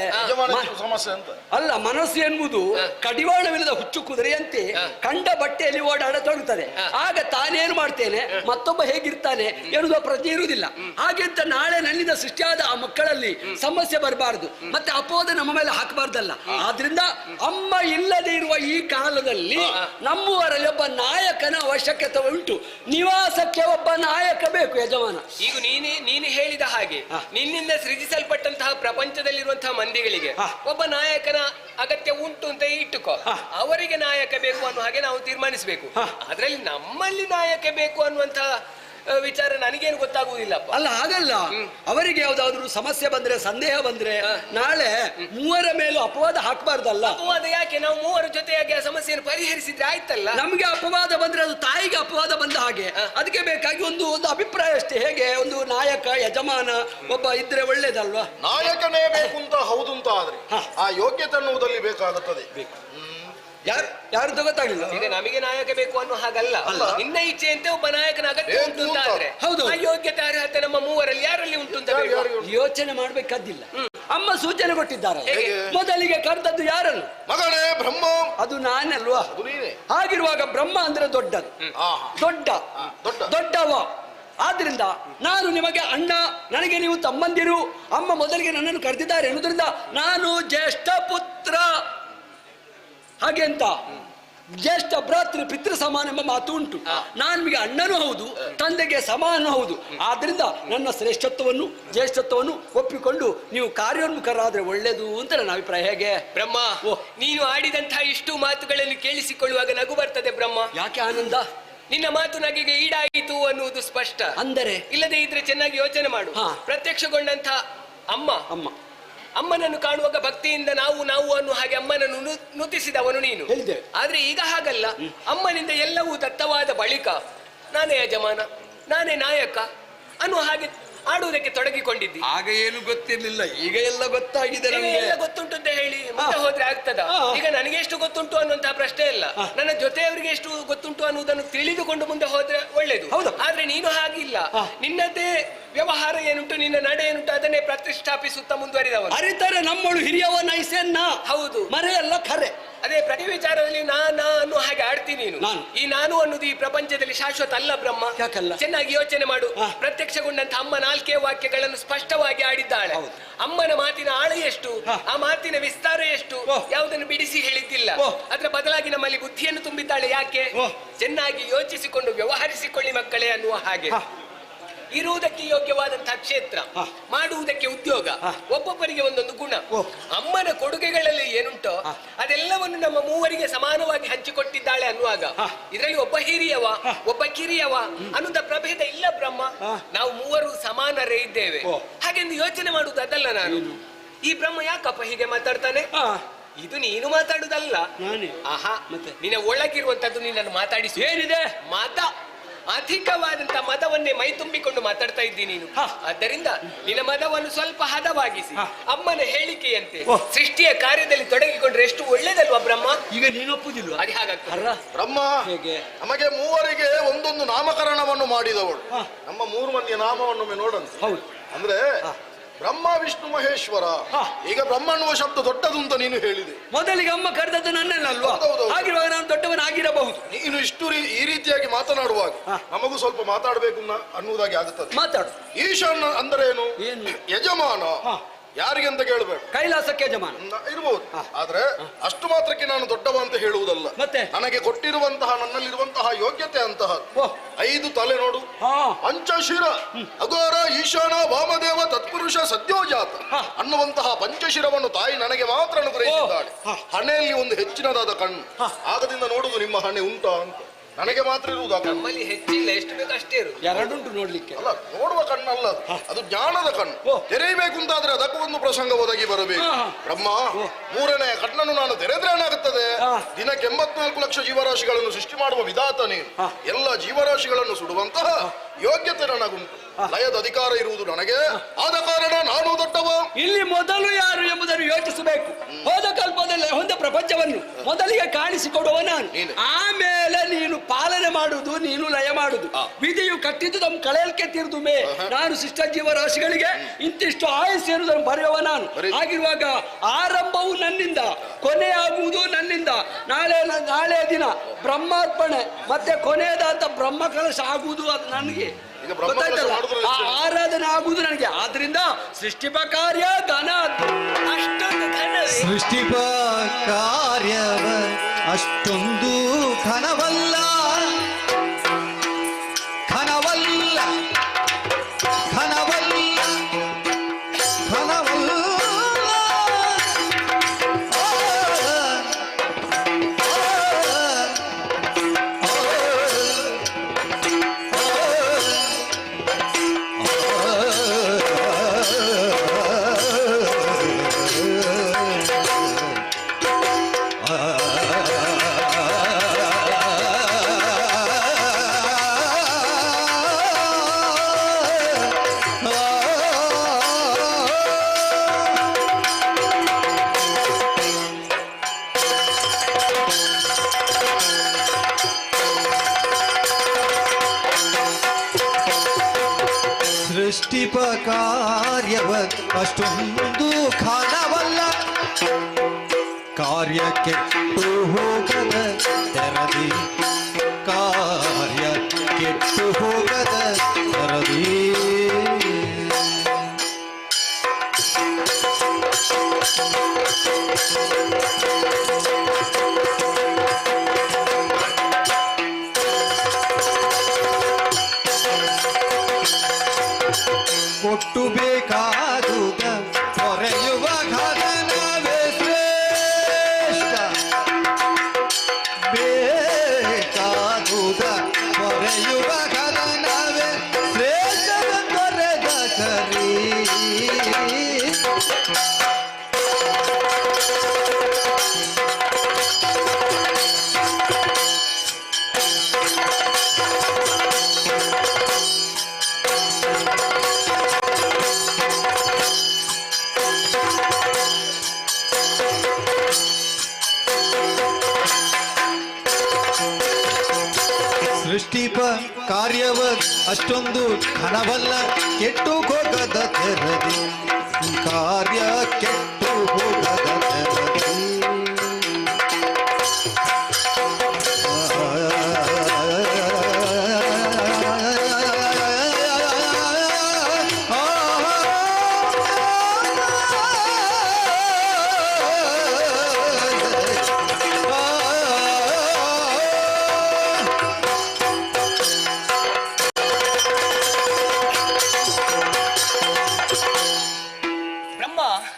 [SPEAKER 7] ಸಮಸ್ಯೆ ಅಂತ
[SPEAKER 6] ಅಲ್ಲ, ಮನಸ್ಸು ಎನ್ನುವುದು ಕಡಿವಾಣವಿಲ್ಲದ ಹುಚ್ಚು ಕುದುರೆಯಂತೆ ಕಂಡ ಬಟ್ಟೆಯಲ್ಲಿ ಓಡಾಡತೊಡಗುತ್ತದೆ. ಆಗ ತಾನೇನು ಮಾಡ್ತೇನೆ, ಮತ್ತೊಬ್ಬ ಹೇಗಿರ್ತಾನೆ ಎನ್ನುವ ಪ್ರಜ್ಞೆ ಇರುವುದಿಲ್ಲ. ಹಾಗೆಂತ ನಾಳೆ ನನ್ನಿಂದ ಸೃಷ್ಟಿಯಾದ ಆ ಮಕ್ಕಳಲ್ಲಿ ಸಮಸ್ಯೆ ಬರಬಾರದು, ಮತ್ತೆ ಅಪೋದ ನಮ್ಮ ಮೇಲೆ ಹಾಕಬಾರ್ದಲ್ಲ. ಆದ್ರಿಂದ ಅಮ್ಮ ಇಲ್ಲದೆ ಇರುವ ಈ ಕಾಲದಲ್ಲಿ ನಮ್ಮೂರಲ್ಲಿ ಒಬ್ಬ ನಾಯಕನ ಅವಶ್ಯಕತೆ ಉಂಟು. ನಿವಾಸಕ್ಕೆ ಒಬ್ಬ ನಾಯಕ ಬೇಕು, ಯಜಮಾನ.
[SPEAKER 5] ಈಗ ನೀನು ಹೇಳಿದ ಹಾಗೆ ನಿನ್ನಿಂದ ಸೃಜಿಸಲ್ಪಟ್ಟಂತಹ ಪ್ರಪಂಚದಲ್ಲಿರುವಂತಹ ಮಂದಿಗಳಿಗೆ ಒಬ್ಬ ನಾಯಕನ ಅಗತ್ಯ ಉಂಟು ಅಂತ ಇಟ್ಟುಕೋ. ಅವರಿಗೆ ನಾಯಕ ಬೇಕು ಅನ್ನೋ ಹಾಗೆ ನಾವು ತೀರ್ಮಾನಿಸಬೇಕು. ಅದ್ರಲ್ಲಿ ನಮ್ಮಲ್ಲಿ ನಾಯಕ ಬೇಕು ಅನ್ನುವಂತಹ ವಿಚಾರ ನನಗೇನು ಗೊತ್ತಾಗುವುದಿಲ್ಲಪ್ಪ.
[SPEAKER 6] ಅಲ್ಲ, ಹಾಗಲ್ಲ. ಅವರಿಗೆ ಯಾವ್ದಾದ್ರು ಸಮಸ್ಯೆ ಬಂದ್ರೆ, ಸಂದೇಹ ಬಂದ್ರೆ ನಾಳೆ ಮೂವರ ಮೇಲೂ ಅಪವಾದ ಹಾಕಬಾರ್ದಲ್ಲ.
[SPEAKER 5] ಅಪವಾದ ಯಾಕೆ? ನಾವು ಮೂವರ ಜೊತೆಯಾಗಿ ಆ ಸಮಸ್ಯೆಯನ್ನು ಪರಿಹರಿಸಿದ್ರೆ ಆಯ್ತಲ್ಲ.
[SPEAKER 6] ನಮ್ಗೆ ಅಪವಾದ ಬಂದ್ರೆ ಅದು ತಾಯಿಗೆ ಅಪವಾದ ಬಂದ ಹಾಗೆ. ಅದಕ್ಕೆ ಬೇಕಾಗಿ ಒಂದು ಅಭಿಪ್ರಾಯ ಅಷ್ಟೇ. ಹೇಗೆ ಒಂದು ನಾಯಕ, ಯಜಮಾನ ಒಬ್ಬ ಇದ್ರೆ ಒಳ್ಳೇದಲ್ವಾ?
[SPEAKER 7] ನಾಯಕನೇ ಬೇಕು ಅಂತ ಹೌದು ಅಂತ ಆದ್ರೆ ಆ ಯೋಗ್ಯತೆ ಅನ್ನುವುದಲ್ಲಿ ಬೇಕಾಗುತ್ತದೆ.
[SPEAKER 6] ಯಾರು ಗೊತ್ತಾಗಲಿಲ್ಲ.
[SPEAKER 5] ಈಗ ನಮಗೆ ನಾಯಕ ಬೇಕು ಅನ್ನೋ ಹಾಗಲ್ಲ, ನಿನ್ನ ಇಚ್ಛೆಯಂತೆ ಒಬ್ಬ ನಾಯಕನ ಅಗತ್ಯ ಉಂಟು ಅಂತ ಆದ್ರೆ
[SPEAKER 6] ಹೌದು,
[SPEAKER 5] ಆ ಯೋಗ್ಯತೆ ಅರ್ಹತೆ ನಮ್ಮ ಮೂವರಲ್ಲಿ ಯಾರಲ್ಲಿ ಉಂಟು ಅಂತ
[SPEAKER 6] ಯೋಚನೆ ಮಾಡ್ಬೇಕಾದಿಲ್ಲ. ಅಮ್ಮ ಸೂಚನೆ ಕೊಟ್ಟಿದ್ದಾರೆ. ಮೊದಲಿಗೆ ಕರೆದದ್ದು ಯಾರನ್ನು?
[SPEAKER 7] ಮಗನೇ ಬ್ರಹ್ಮ.
[SPEAKER 6] ಅದು ನಾನಲ್ವಾ? ಹಾಗಿರುವಾಗ ಬ್ರಹ್ಮ ಅಂದ್ರೆ ದೊಡ್ಡದು, ದೊಡ್ಡವ. ಆದ್ರಿಂದ ನಾನು ನಿಮಗೆ ಅಣ್ಣ, ನನಗೆ ನೀವು ತಮ್ಮಂದಿರು. ಅಮ್ಮ ಮೊದಲಿಗೆ ನನ್ನನ್ನು ಕರೆದಿದ್ದಾರೆ ಎನ್ನುವುದರಿಂದ ನಾನು ಜ್ಯೇಷ್ಠ ಪುತ್ರ. ಹಾಗೆ ಅಂತ ಜ್ಯೇಷ್ಠ ಭ್ರಾತೃ ಪಿತೃ ಸಮಾನ ಎಂಬ ಮಾತು ಉಂಟು. ನಾನು ನಿಮಗೆ ಅಣ್ಣನೂ ಹೌದು, ತಂದೆಗೆ ಸಮಾನ ಹೌದು. ಆದ್ರಿಂದ ನನ್ನ ಶ್ರೇಷ್ಠತ್ವವನ್ನು, ಜ್ಯೇಷ್ಠತ್ವವನ್ನು ಒಪ್ಪಿಕೊಂಡು ನೀವು ಕಾರ್ಯೋನ್ಮುಖರಾದ್ರೆ ಒಳ್ಳೇದು ಅಂತ ನನ್ನ ಅಭಿಪ್ರಾಯ. ಹೇಗೆ
[SPEAKER 5] ಬ್ರಹ್ಮ? ನೀನು ಆಡಿದಂತಹ ಇಷ್ಟು ಮಾತುಗಳನ್ನು ಕೇಳಿಸಿಕೊಳ್ಳುವಾಗ ನಗು ಬರ್ತದೆ ಬ್ರಹ್ಮ.
[SPEAKER 6] ಯಾಕೆ ಆನಂದ?
[SPEAKER 5] ನಿನ್ನ ಮಾತು ನಗೆಗೆ ಈಡಾಯಿತು ಅನ್ನುವುದು ಸ್ಪಷ್ಟ.
[SPEAKER 6] ಅಂದರೆ
[SPEAKER 5] ಇಲ್ಲದೆ ಇದ್ರೆ ಚೆನ್ನಾಗಿ ಯೋಚನೆ ಮಾಡು. ಪ್ರತ್ಯಕ್ಷಗೊಂಡಂತ ಅಮ್ಮನನ್ನು ಕಾಣುವಾಗ ಭಕ್ತಿಯಿಂದ ನಾವು ಅನ್ನೋ ಹಾಗೆ ಅಮ್ಮನನ್ನು ನುತಿಸಿದವನು ನೀನು. ಆದ್ರೆ ಈಗ ಹಾಗಲ್ಲ. ಅಮ್ಮನಿಂದ ಎಲ್ಲವೂ ದತ್ತವಾದ ಬಳಿಕ ನಾನೇ ಯಜಮಾನ, ನಾನೇ ನಾಯಕ ಅನ್ನುವ ಹಾಗೆ ಆಡುವುದಕ್ಕೆ ತೊಡಗಿಕೊಂಡಿದ್ದಿ.
[SPEAKER 6] ಆಗ ಏನು ಗೊತ್ತಿರ್ಲಿಲ್ಲ, ಈಗ ಎಲ್ಲ ಗೊತ್ತಾಗಿದೆ.
[SPEAKER 5] ಎಲ್ಲ ಗೊತ್ತುಂಟು ಅಂತ ಹೇಳಿ ಮುಂದೆ ಹೋದ್ರೆ ಆಗ್ತದ? ಈಗ ನನಗೆ ಎಷ್ಟು ಗೊತ್ತುಂಟು ಅನ್ನುವಂತಹ ಪ್ರಶ್ನೆ ಇಲ್ಲ, ನನ್ನ ಜೊತೆಯವರಿಗೆ ಎಷ್ಟು ಗೊತ್ತುಂಟು ಅನ್ನುವುದನ್ನು ತಿಳಿದುಕೊಂಡು ಮುಂದೆ ಹೋದ್ರೆ ಒಳ್ಳೇದು. ಆದ್ರೆ ನೀನು ಹಾಗಿಲ್ಲ. ನಿನ್ನದೇ ವ್ಯವಹಾರ ಏನುಂಟು, ನಿನ್ನ ನಡೆ ಏನುಂಟು ಅದನ್ನೇ ಪ್ರತಿಷ್ಠಾಪಿಸುತ್ತಾ ಮುಂದುವರಿದವನು.
[SPEAKER 6] ಅರಿತಾರೆ ನಮ್ಮಳು ಹಿರಿಯವ ನೈಸೆನ್ನ.
[SPEAKER 5] ಹೌದು,
[SPEAKER 6] ಮರೆಯಲ್ಲ ಖರೆ.
[SPEAKER 5] ಅದೇ ಪ್ರತಿ ವಿಚಾರದಲ್ಲಿ ನಾನು ಹಾಗೆ ಆಡ್ತೀನಿ. ಈ ನಾನು ಅನ್ನೋದು ಈ ಪ್ರಪಂಚದಲ್ಲಿ ಶಾಶ್ವತ ಅಲ್ಲ ಬ್ರಹ್ಮ. ಚೆನ್ನಾಗಿ ಯೋಚನೆ ಮಾಡು. ಪ್ರತ್ಯಕ್ಷಗೊಂಡಂತ ಅಮ್ಮ 4 ವಾಕ್ಯಗಳನ್ನು ಸ್ಪಷ್ಟವಾಗಿ ಆಡಿದ್ದಾಳೆ. ಅಮ್ಮನ ಮಾತಿನ ಆಳ ಎಷ್ಟು, ಆ ಮಾತಿನ ವಿಸ್ತಾರ ಎಷ್ಟು, ಯಾವುದನ್ನು ಬಿಡಿಸಿ ಹೇಳಿದ್ದಿಲ್ಲ. ಅದರ ಬದಲಾಗಿ ನಮ್ಮಲ್ಲಿ ಬುದ್ಧಿಯನ್ನು ತುಂಬಿದ್ದಾಳೆ. ಯಾಕೆ? ಚೆನ್ನಾಗಿ ಯೋಚಿಸಿಕೊಂಡು ವ್ಯವಹರಿಸಿಕೊಳ್ಳಿ ಮಕ್ಕಳೇ ಅನ್ನುವ ಹಾಗೆ. ಇರುವುದಕ್ಕೆ ಯೋಗ್ಯವಾದಂತಹ ಕ್ಷೇತ್ರ, ಮಾಡುವುದಕ್ಕೆ ಉದ್ಯೋಗ, ಒಬ್ಬೊಬ್ಬರಿಗೆ ಒಂದೊಂದು ಗುಣ. ಅಮ್ಮನ ಕೊಡುಗೆಗಳಲ್ಲಿ ಏನುಂಟೋ ಅದೆಲ್ಲವನ್ನು ನಮ್ಮ ಮೂವರಿಗೆ ಸಮಾನವಾಗಿ ಹಂಚಿಕೊಟ್ಟಿದ್ದಾಳೆ ಅನ್ನುವಾಗ ಇದರಲ್ಲಿ ಒಬ್ಬ ಹಿರಿಯವ, ಒಬ್ಬ ಕಿರಿಯವ ಅನ್ನುವಂತ ಪ್ರಭೇದ ಇಲ್ಲ ಬ್ರಹ್ಮ. ನಾವು ಮೂವರು ಸಮಾನರೇ ಇದ್ದೇವೆ. ಹಾಗೆಂದು ಯೋಚನೆ ಮಾಡುವುದು ಅದಲ್ಲ ನಾನು. ಈ ಬ್ರಹ್ಮ ಯಾಕಪ್ಪ ಹೀಗೆ ಮಾತಾಡ್ತಾನೆ? ಇದು ನೀನು ಮಾತಾಡುದಲ್ಲ. ಆಹಾ, ನಿನ್ನ ಒಳಗಿರುವಂತದ್ದು ನಿನ್ನನ್ನು ಮಾತಾಡಿಸಿ.
[SPEAKER 6] ಏನಿದೆ
[SPEAKER 5] ಮಾತ ಅಧಿಕವಾದಂತ ಮದವನ್ನೇ ಮೈ ತುಂಬಿಕೊಂಡು ಮಾತಾಡ್ತಾ ಇದ್ದೀನಿ ನೀನು. ಆದ್ದರಿಂದ ನಿನ್ನ ಮದವನ್ನು ಸ್ವಲ್ಪ ಹದವಾಗಿಸಿ ಅಮ್ಮನ ಹೇಳಿಕೆಯಂತೆ ಸೃಷ್ಟಿಯ ಕಾರ್ಯದಲ್ಲಿ ತೊಡಗಿಕೊಂಡ್ರೆ ಎಷ್ಟು ಒಳ್ಳೇದಲ್ವಾ ಬ್ರಹ್ಮ?
[SPEAKER 6] ಈಗ ನೀನೊಪ್ಪುದಿಲ್ವಾ?
[SPEAKER 5] ಅದು ಹಾಗಾಗ್ತದೆ.
[SPEAKER 7] ಬ್ರಹ್ಮ
[SPEAKER 6] ಹೇಗೆ?
[SPEAKER 7] ನಮಗೆ ಮೂವರಿಗೆ ಒಂದೊಂದು ನಾಮಕರಣವನ್ನು ಮಾಡಿದವಳು. ನಮ್ಮ 3 ಮಂದಿಯ ನಾಮವನ್ನು ನೋಡಂತೆ.
[SPEAKER 6] ಹೌದು.
[SPEAKER 7] ಅಂದ್ರೆ ಬ್ರಹ್ಮ ವಿಷ್ಣು ಮಹೇಶ್ವರ. ಈಗ ಬ್ರಹ್ಮ ಅನ್ನುವ ಶಬ್ದ ದೊಡ್ಡದು ಅಂತ ನೀನು ಹೇಳಿದೆ.
[SPEAKER 6] ಮೊದಲಿಗೆ ಅಮ್ಮ ಕರೆದದ್ದು ನನ್ನನ್ನಲ್ವಾ?
[SPEAKER 7] ಹೌದೌದು.
[SPEAKER 6] ಹಾಗಿರುವಾಗ ನಾನು ದೊಡ್ಡವನಾಗಿರಬಹುದು.
[SPEAKER 7] ನೀನು ಈ ರೀತಿಯಾಗಿ ಮಾತನಾಡುವಾಗ ನಮಗೂ ಸ್ವಲ್ಪ ಮಾತಾಡಬೇಕು ಅನ್ನುವುದಾಗಿ ಆಗುತ್ತದೆ.
[SPEAKER 6] ಮಾತಾಡು.
[SPEAKER 7] ಈಶಾನ ಅಂದ್ರೆ ಏನು? ಯಜಮಾನ. ಯಾರಿಗೆ ಅಂತ ಕೇಳಬೇಡ,
[SPEAKER 6] ಕೈಲಾಸಕ್ಕೆ ಯಜಮಾನ
[SPEAKER 7] ಇರಬಹುದು. ಆದ್ರೆ ಅಷ್ಟು ಮಾತ್ರಕ್ಕೆ ನಾನು ದೊಡ್ಡವ ಅಂತ ಹೇಳುವುದಲ್ಲ.
[SPEAKER 6] ಮತ್ತೆ
[SPEAKER 7] ನನಗೆ ಕೊಟ್ಟಿರುವಂತಹ ನನ್ನಲ್ಲಿರುವಂತಹ ಯೋಗ್ಯತೆ ಅಂತಹ 5 ತಲೆ ನೋಡು, ಪಂಚಶಿರ, ಅಘೋರ, ಈಶಾನ, ವಾಮದೇವ, ತತ್ಪುರುಷ, ಸದ್ಯೋಜಾತ ಅನ್ನುವಂತಹ ಪಂಚಶಿರವನ್ನು ತಾಯಿ ನನಗೆ ಮಾತ್ರ ಅನುಗ್ರಹಿಸಿದ್ದಾಳೆ. ಹಣೆಯಲ್ಲಿ ಒಂದು ಹೆಚ್ಚಿನದಾದ ಕಣ್ಣು. ಆಗದಿಂದ ನೋಡುದು ನಿಮ್ಮ ಹಣೆ ಉಂಟಾ ಅಂತ. ನನಗೆ ಮಾತ್ರ ಇರುವುದು.
[SPEAKER 5] ನಮ್ಮಲ್ಲಿ ಹೆಚ್ಚಿಲ್ಲ, ಎಷ್ಟು ಬೇಕು ಅಷ್ಟೇ ಇರು.
[SPEAKER 6] ಎರಡುಂಟು ನೋಡ್ಲಿಕ್ಕೆ.
[SPEAKER 7] ಅಲ್ಲ, ನೋಡುವ ಕಣ್ಣಲ್ಲ, ಅದು ಜ್ಞಾನದ ಕಣ್ಣು. ತೆರೆಯಬೇಕು ಅಂತಾದ್ರೆ ಅದಕ್ಕೂ ಒಂದು ಪ್ರಸಂಗ ಒದಗಿ ಬರಬೇಕು. ಬ್ರಹ್ಮ 3ನೇ ಕಣ್ಣನ್ನು ನಾನು ತೆರೆದ್ರೆ ಏನಾಗುತ್ತದೆ? ದಿನಕ್ಕೆ 84 ಲಕ್ಷ ಜೀವರಾಶಿಗಳನ್ನು ಸೃಷ್ಟಿ ಮಾಡುವ ವಿಧಾತ ನೀನು. ಎಲ್ಲ ಜೀವರಾಶಿಗಳನ್ನು ಸುಡುವಂತಹ ಯೋಗ್ಯತೆ ನನಗುಂಟು. ಲಯದ ಅಧಿಕಾರ ಇರುವುದು ನನಗೆ. ಆದ ಕಾರಣ ನಾನು ದೊಡ್ಡವ.
[SPEAKER 6] ಇಲ್ಲಿ ಮೊದಲು ಯಾರು ಎಂಬುದನ್ನು ಯೋಚಿಸಬೇಕು. ಹೋದ ಕಲ್ಪದಲ್ಲಿ ಹೊಂದ ಪ್ರಪಂಚವನ್ನು ಮೊದಲಿಗೆ ಕಾಣಿಸಿಕೊಡುವ ನಾನು. ಆಮೇಲೆ ನೀನು ಪಾಲನೆ ಮಾಡುವುದು, ನೀನು ಲಯ ಮಾಡುದು. ವಿಧಿಯು ಕಟ್ಟಿದ್ದು ನಮ್ಮ ಕಳೆಯಲ್ಕೆ ತೀರ್ದು ಮೇ. ನಾನು ಶಿಷ್ಟ ಜೀವರಾಶಿಗಳಿಗೆ ಇಂತಿಷ್ಟು ಆಯುಸ್ ಇರುವುದನ್ನು ಬರೆಯುವ ನಾನು. ಆಗಿರುವಾಗ ಆರಂಭವು ನನ್ನಿಂದ, ಕೊನೆಯಾಗುವುದು ನನ್ನಿಂದ. ನಾಳೆ ದಿನ ಬ್ರಹ್ಮಾರ್ಪಣೆ ಮತ್ತೆ ಕೊನೆಯದಾದ ಬ್ರಹ್ಮ ಕಲಶ ಆಗುವುದು ಅದು ನನಗೆ. ಆರಾಧನೆ ಆಗುವುದು ನನಗೆ. ಆದ್ರಿಂದ ಸೃಷ್ಟಿಪ ಕಾರ್ಯ ಘನ, ಅಷ್ಟೊಂದು ಘನ.
[SPEAKER 3] ಸೃಷ್ಟಿಪ ಕಾರ್ಯವ ಅಷ್ಟೊಂದು ಘನವಲ್ಲ, ಘನವಲ್ಲ, ಘನವಲ್ಲ, ಘನವಲ್ಲ. ಸೃಷ್ಟಿಪ ಕಾರ್ಯವ ಅಷ್ಟೊಂದು ಘನವಲ್ಲ, ಕಾರ್ಯ ಕೆಟ್ಟು ಹೋಗದ ತೆರದಿ, ಕಾರ್ಯ ಕೆಟ್ಟು ಹೋಗದ ತೆರದಿ. ಕೊಟ್ಟು ಬೇಕಾದುದ ಹೊರೆಯುವ ಘನವೇ ಶ್ರೇಷ್ಠ, ಬೇಕಾದುದ ಹೊರೆಯುವ ಘನವೇ ಶ್ರೇಷ್ಠ ದೊರೆದ ಕರಿ. ಸೃಷ್ಟಿಪ ಕಾರ್ಯವ ಅಷ್ಟೊಂದು ಘನವಲ್ಲ, ಕೆಟ್ಟು ಹೋಗದ ತೆರದಿ, ಕಾರ್ಯ ಕೆಟ್ಟು ಹೋಗದ ತೆರದಿ.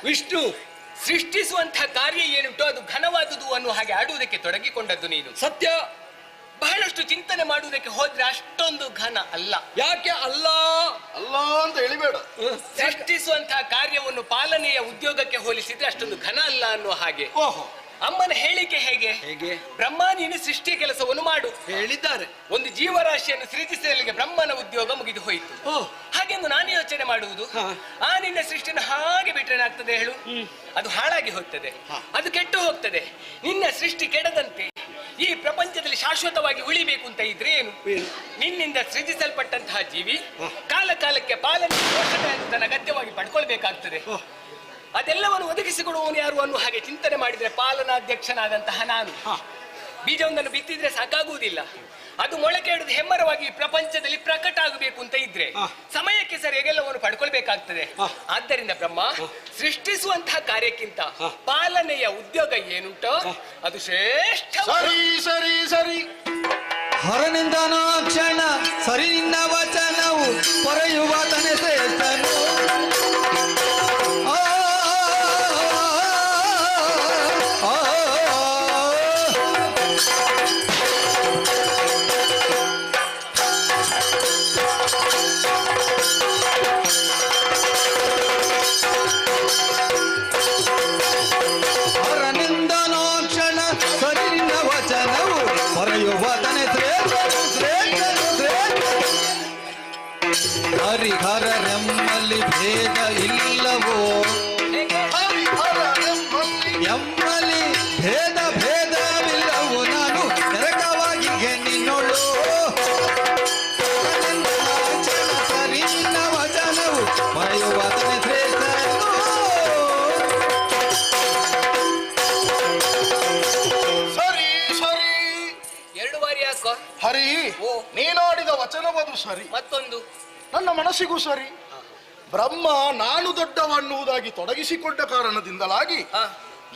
[SPEAKER 5] ವಿಷ್ಣು ಸೃಷ್ಟಿಸುವಂತಹ ಕಾರ್ಯ ಏನುಂಟು ಅದು ಘನವಾದುದು ಅನ್ನುವ ಹಾಗೆ ಆಡುವುದಕ್ಕೆ ತೊಡಗಿಕೊಂಡದ್ದು ನೀನು.
[SPEAKER 6] ಸತ್ಯ.
[SPEAKER 5] ಬಹಳಷ್ಟು ಚಿಂತನೆ ಮಾಡುವುದಕ್ಕೆ ಹೋದ್ರೆ ಅಷ್ಟೊಂದು ಘನ ಅಲ್ಲ.
[SPEAKER 6] ಯಾಕೆ ಅಲ್ಲ?
[SPEAKER 7] ಅಲ್ಲ ಅಂತ ಹೇಳಿಬೇಡ.
[SPEAKER 5] ಸೃಷ್ಟಿಸುವಂತಹ ಕಾರ್ಯವನ್ನು ಪಾಲನೆಯ ಉದ್ಯೋಗಕ್ಕೆ ಹೋಲಿಸಿದ್ರೆ ಅಷ್ಟೊಂದು ಘನ ಅಲ್ಲ ಅನ್ನುವ ಹಾಗೆ.
[SPEAKER 6] ಓಹೋ,
[SPEAKER 5] ಅಮ್ಮನ ಹೇಳಿಕೆ ಹೇಗೆ?
[SPEAKER 6] ಹೇಗೆ?
[SPEAKER 5] ಬ್ರಹ್ಮ ನೀನು ಸೃಷ್ಟಿಯ ಕೆಲಸವನ್ನು ಮಾಡು
[SPEAKER 6] ಹೇಳಿದ್ದಾರೆ.
[SPEAKER 5] ಒಂದು ಜೀವರಾಶಿಯನ್ನು ಸೃಜಿಸಲಿಗೆ ಬ್ರಹ್ಮನ ಉದ್ಯೋಗ ಮುಗಿದು ಹೋಯಿತು. ಹಾಗೆಂದು ನಾನು ಯೋಚನೆ ಮಾಡುವುದು, ಆ ನಿನ್ನ ಸೃಷ್ಟಿಯನ್ನು ಹಾಗೆ ಬಿಟ್ಟರೆ ಏನಾಗ್ತದೆ ಹೇಳು? ಅದು ಹಾಳಾಗಿ ಹೋಗ್ತದೆ, ಅದು ಕೆಟ್ಟು ಹೋಗ್ತದೆ. ನಿನ್ನ ಸೃಷ್ಟಿ ಕೆಡದಂತೆ ಈ ಪ್ರಪಂಚದಲ್ಲಿ ಶಾಶ್ವತವಾಗಿ ಉಳಿಬೇಕು ಅಂತ ಇದ್ರೆ ಏನು? ನಿನ್ನಿಂದ ಸೃಜಿಸಲ್ಪಟ್ಟಂತಹ ಜೀವಿ ಕಾಲ ಕಾಲಕ್ಕೆ ಪಾಲನೆ ಪೋಷಣೆಯನ್ನು ತನ್ನ ಅಗತ್ಯವಾಗಿ ಪಡ್ಕೊಳ್ಬೇಕಾಗ್ತದೆ. ಅದೆಲ್ಲವನ್ನು ಒದಗಿಸಿಕೊಡುವವನು ಯಾರು ಅನ್ನೋ ಹಾಗೆ ಚಿಂತನೆ ಮಾಡಿದ್ರೆ ಪಾಲನಾಧ್ಯಕ್ಷನಾದಂತಹ ನಾನು ಬೀಜವೊಂದನ್ನು ಬಿತ್ತಿದ್ರೆ ಸಾಕಾಗುವುದಿಲ್ಲ. ಅದು ಮೊಳಕೆ ಹಿಡಿದು ಹೆಮ್ಮರವಾಗಿ ಪ್ರಪಂಚದಲ್ಲಿ ಪ್ರಕಟ ಆಗಬೇಕು ಅಂತ ಇದ್ರೆ ಸಮಯಕ್ಕೆ ಸರಿಯಾಗಿ ಎಲ್ಲವನ್ನು ಪಡ್ಕೊಳ್ಬೇಕಾಗ್ತದೆ. ಆದ್ದರಿಂದ ಬ್ರಹ್ಮ ಸೃಷ್ಟಿಸುವಂತಹ ಕಾರ್ಯಕ್ಕಿಂತ ಪಾಲನೆಯ ಉದ್ಯೋಗ ಏನುಂಟೋ ಅದು ಶ್ರೇಷ್ಠ.
[SPEAKER 7] ಸರಿ ಸರಿ ಸರಿ.
[SPEAKER 3] ಹರನಿಂದ ಕ್ಷಣ ಸರಿ ನಿನ್ನ ವಚನವು ಪೊರೆಯುವ ತನೆ ಶ್ರೇಷ್ಠನು. ಹರಿಹರರೆಮ್ಮಲ್ಲಿ ಭೇದ ಇಲ್ಲವೋ, ಎಮ್ಮಲ್ಲಿ ಭೇದ ಭೇದವಿಲ್ಲವೋ, ನಾನು ನರಕವಾಗಿ ನಿನ್ನೊಳು ಸರಿ ನಿನ್ನ ವಚನವು ಪಡೆಯುವ ತನೆ ಶ್ರೇಷ್ಠನು.
[SPEAKER 7] ಸರಿ ಸರಿ.
[SPEAKER 5] ಎರಡು ಬಾರಿ ಯಾಕೋ?
[SPEAKER 7] ಹರಿ, ನೀನಾಡಿದ ವಚನವದು ಸರಿ,
[SPEAKER 5] ಮತ್ತೊಂದು
[SPEAKER 7] ನನ್ನ ಮನಸ್ಸಿಗೂ ಸರಿ. ಬ್ರಹ್ಮ ನಾನು ದೊಡ್ಡವನ್ನುವುದಾಗಿ ತೊಡಗಿಸಿಕೊಂಡ ಕಾರಣದಿಂದಲಾಗಿ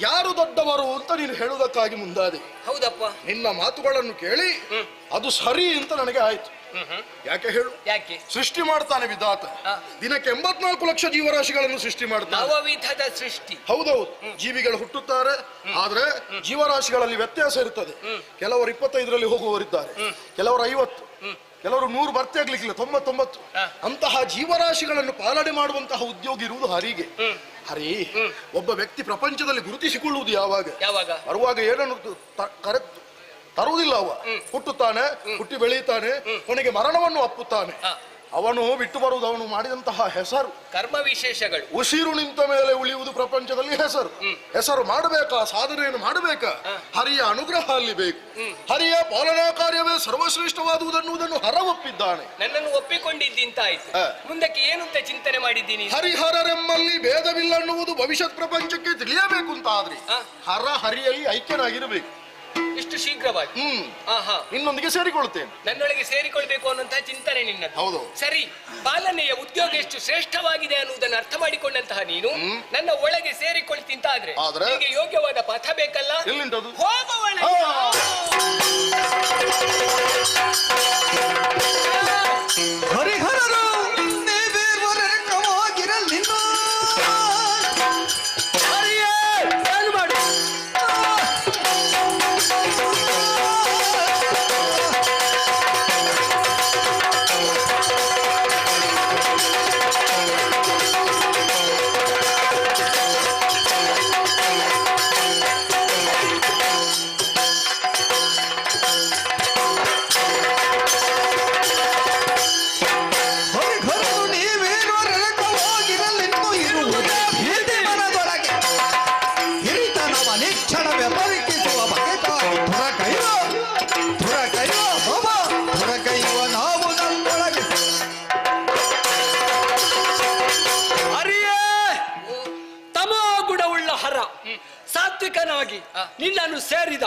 [SPEAKER 7] ಯಾರು ದೊಡ್ಡವರು ಅಂತ ನೀನು ಹೇಳುವುದಕ್ಕಾಗಿ ಮುಂದಾದೆ.
[SPEAKER 5] ಹೌದಪ್ಪ,
[SPEAKER 7] ನಿನ್ನ ಮಾತುಗಳನ್ನು ಕೇಳಿ ಅದು ಸರಿ ಅಂತ ನನಗೆ ಆಯ್ತು. ಯಾಕೆ ಹೇಳು?
[SPEAKER 5] ಯಾಕೆ?
[SPEAKER 7] ಸೃಷ್ಟಿ ಮಾಡ್ತಾನೆ ವಿಧಾತ, ದಿನಕ್ಕೆ 84 ಲಕ್ಷ ಜೀವರಾಶಿಗಳನ್ನು ಸೃಷ್ಟಿ ಮಾಡ್ತಾನೆ.
[SPEAKER 5] ನವವಿಧದ ಸೃಷ್ಟಿ.
[SPEAKER 7] ಹೌದೌದು, ಜೀವಿಗಳು ಹುಟ್ಟುತ್ತಾರೆ, ಆದ್ರೆ ಜೀವರಾಶಿಗಳಲ್ಲಿ ವ್ಯತ್ಯಾಸ ಇರುತ್ತದೆ. ಕೆಲವರು 25ರಲ್ಲಿ ಹೋಗುವವರಿದ್ದಾರೆ, ಕೆಲವರು 50, ಕೆಲವರು 100 ಭರ್ತಿ ಆಗ್ಲಿಕ್ಕಿಲ್ಲ, 99. ಅಂತಹ ಜೀವರಾಶಿಗಳನ್ನು ಪಾಲನೆ ಮಾಡುವಂತಹ ಉದ್ಯೋಗ ಇರುವುದು ಹರಿಗೆ. ಹರಿ, ಒಬ್ಬ ವ್ಯಕ್ತಿ ಪ್ರಪಂಚದಲ್ಲಿ ಗುರುತಿಸಿಕೊಳ್ಳುವುದು ಯಾವಾಗ? ಬರುವಾಗ ಏನನ್ನು ತರುವುದಿಲ್ಲ. ಅವ ಹುಟ್ಟುತ್ತಾನೆ, ಹುಟ್ಟಿ ಬೆಳೆಯುತ್ತಾನೆ, ಕೊನೆಗೆ ಮರಣವನ್ನು ಅಪ್ಪುತ್ತಾನೆ. ಅವನು ಬಿಟ್ಟು ಬರುವುದು ಅವನು ಮಾಡಿದಂತಹ ಹೆಸರು,
[SPEAKER 5] ಕರ್ಮ ವಿಶೇಷಗಳು.
[SPEAKER 7] ಉಸಿರು ನಿಂತ ಮೇಲೆ ಉಳಿಯುವುದು ಪ್ರಪಂಚದಲ್ಲಿ ಹೆಸರು. ಹೆಸರು ಮಾಡಬೇಕಾ, ಸಾಧನೆಯನ್ನು ಮಾಡಬೇಕಾ, ಹರಿಯ ಅನುಗ್ರಹ ಅಲ್ಲಿ ಬೇಕು. ಹರಿಯ ಪಾಲನಾ ಕಾರ್ಯವೇ ಸರ್ವಶ್ರೇಷ್ಠವಾದುದನ್ನುವುದನ್ನು ಹರ ಒಪ್ಪಿದ್ದಾನೆ.
[SPEAKER 5] ನನ್ನನ್ನು ಒಪ್ಪಿಕೊಂಡಿದ್ದಿಂತ ಆಯ್ತು. ಮುಂದಕ್ಕೆ ಏನು ಅಂತ ಚಿಂತನೆ ಮಾಡಿದ್ದೀನಿ?
[SPEAKER 7] ಹರಿಹರರೆಮ್ಮಲ್ಲಿ ಭೇದವಿಲ್ಲ ಅನ್ನುವುದು ಭವಿಷ್ಯತ್ ಪ್ರಪಂಚಕ್ಕೆ ತಿಳಿಯಬೇಕು ಅಂತ ಆದ್ರೆ ಹರ ಹರಿಯಲ್ಲಿ ಐಕ್ಯನಾಗಿರಬೇಕು.
[SPEAKER 5] ಇಷ್ಟು ಶೀಘ್ರವಾಗಿ
[SPEAKER 7] ನಿನ್ನೊಂದಿಗೆ ಸೇರಿಕೊಳ್ಳುತ್ತೇನೆ.
[SPEAKER 5] ನನ್ನೊಳಗೆ ಸೇರಿಕೊಳ್ಬೇಕು ಅನ್ನುವಂತಹ ಚಿಂತನೆ ನಿನ್ನದು.
[SPEAKER 7] ಹೌದು.
[SPEAKER 5] ಸರಿ, ಪಾಲನೆಯ ಉದ್ಯೋಗ ಎಷ್ಟು ಶ್ರೇಷ್ಠವಾಗಿದೆ ಅನ್ನುವುದನ್ನು ಅರ್ಥ ಮಾಡಿಕೊಂಡಂತಹ ನೀನು ನನ್ನ ಒಳಗೆ ಸೇರಿಕೊಳ್ತಿಂತ ಆದ್ರೆ ನಿನಗೆ ಯೋಗ್ಯವಾದ ಪಥ ಬೇಕಲ್ಲ?
[SPEAKER 7] ಎಲ್ಲಿಂಟದು?
[SPEAKER 5] ಹೋಗ ಒಳಗೆ.
[SPEAKER 3] ಹರಿಹರರು ನೀವಿರುವರೆಂಗವಾಗಿರಲಿಲ್ಲ.
[SPEAKER 6] ಹರಿಯೇ, ಏನು ಮಾಡು? ಸಾತ್ವಿಕನಾಗಿ ನಿನ್ನನ್ನು ಸೇರಿದ,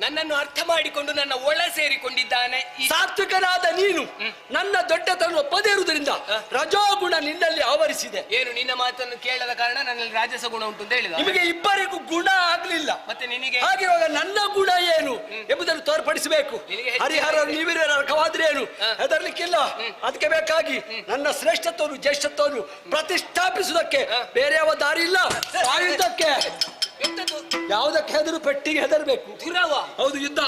[SPEAKER 5] ನನ್ನನ್ನು ಅರ್ಥ ಮಾಡಿಕೊಂಡು ನನ್ನ ಒಳ ಸೇರಿಕೊಂಡಿದ್ದಾನೆ.
[SPEAKER 6] ಸಾತ್ವಿಕನಾದ ನೀನು ನನ್ನ ದೊಡ್ಡತನ ಒಪ್ಪದೇ ಇರುವುದರಿಂದ ರಜೋಗುಣ ನಿನ್ನಲ್ಲಿ ಆವರಿಸಿದೆ.
[SPEAKER 5] ಏನು ನಿನ್ನ ಮಾತನ್ನು ಕೇಳದ ಕಾರಣ ನನ್ನಲ್ಲಿ ರಾಜಸ ಗುಣ ಉಂಟು ಅಂತ ಹೇಳಿದ?
[SPEAKER 6] ನಿಮಗೆ ಇಬ್ಬರಿಗೂ ಗುಣ ಆಗ್ಲಿಲ್ಲ,
[SPEAKER 5] ಮತ್ತೆ ನಿನಗೆ
[SPEAKER 6] ಹಾಗಿರುವಾಗ ನನ್ನ ಗುಣ ಏನು ಎಂಬುದನ್ನು ತೋರ್ಪಡಿಸಬೇಕು. ಹರಿಹರ ನೀವಿರ ರಕವಾದ್ರೆ ಏನು ಹೆದರ್ಲಿಕ್ಕಿಲ್ಲ. ಅದಕ್ಕೆ ಬೇಕಾಗಿ ನನ್ನ ಶ್ರೇಷ್ಠತ್ವನು ಜ್ಯೇಷ್ಠತ್ವನು ಪ್ರತಿಷ್ಠಾಪಿಸುವುದಕ್ಕೆ ಬೇರೆ ಯಾವ ದಾರಿ ಇಲ್ಲ. ಆಯುಧಕ್ಕೆ ಯಾವುದಕ್ಕೆ ಹೆದರು? ಪೆಟ್ಟಿಗೆ ಹೆದರ್ಬೇಕು. ಹೌದು, ಯುದ್ಧ.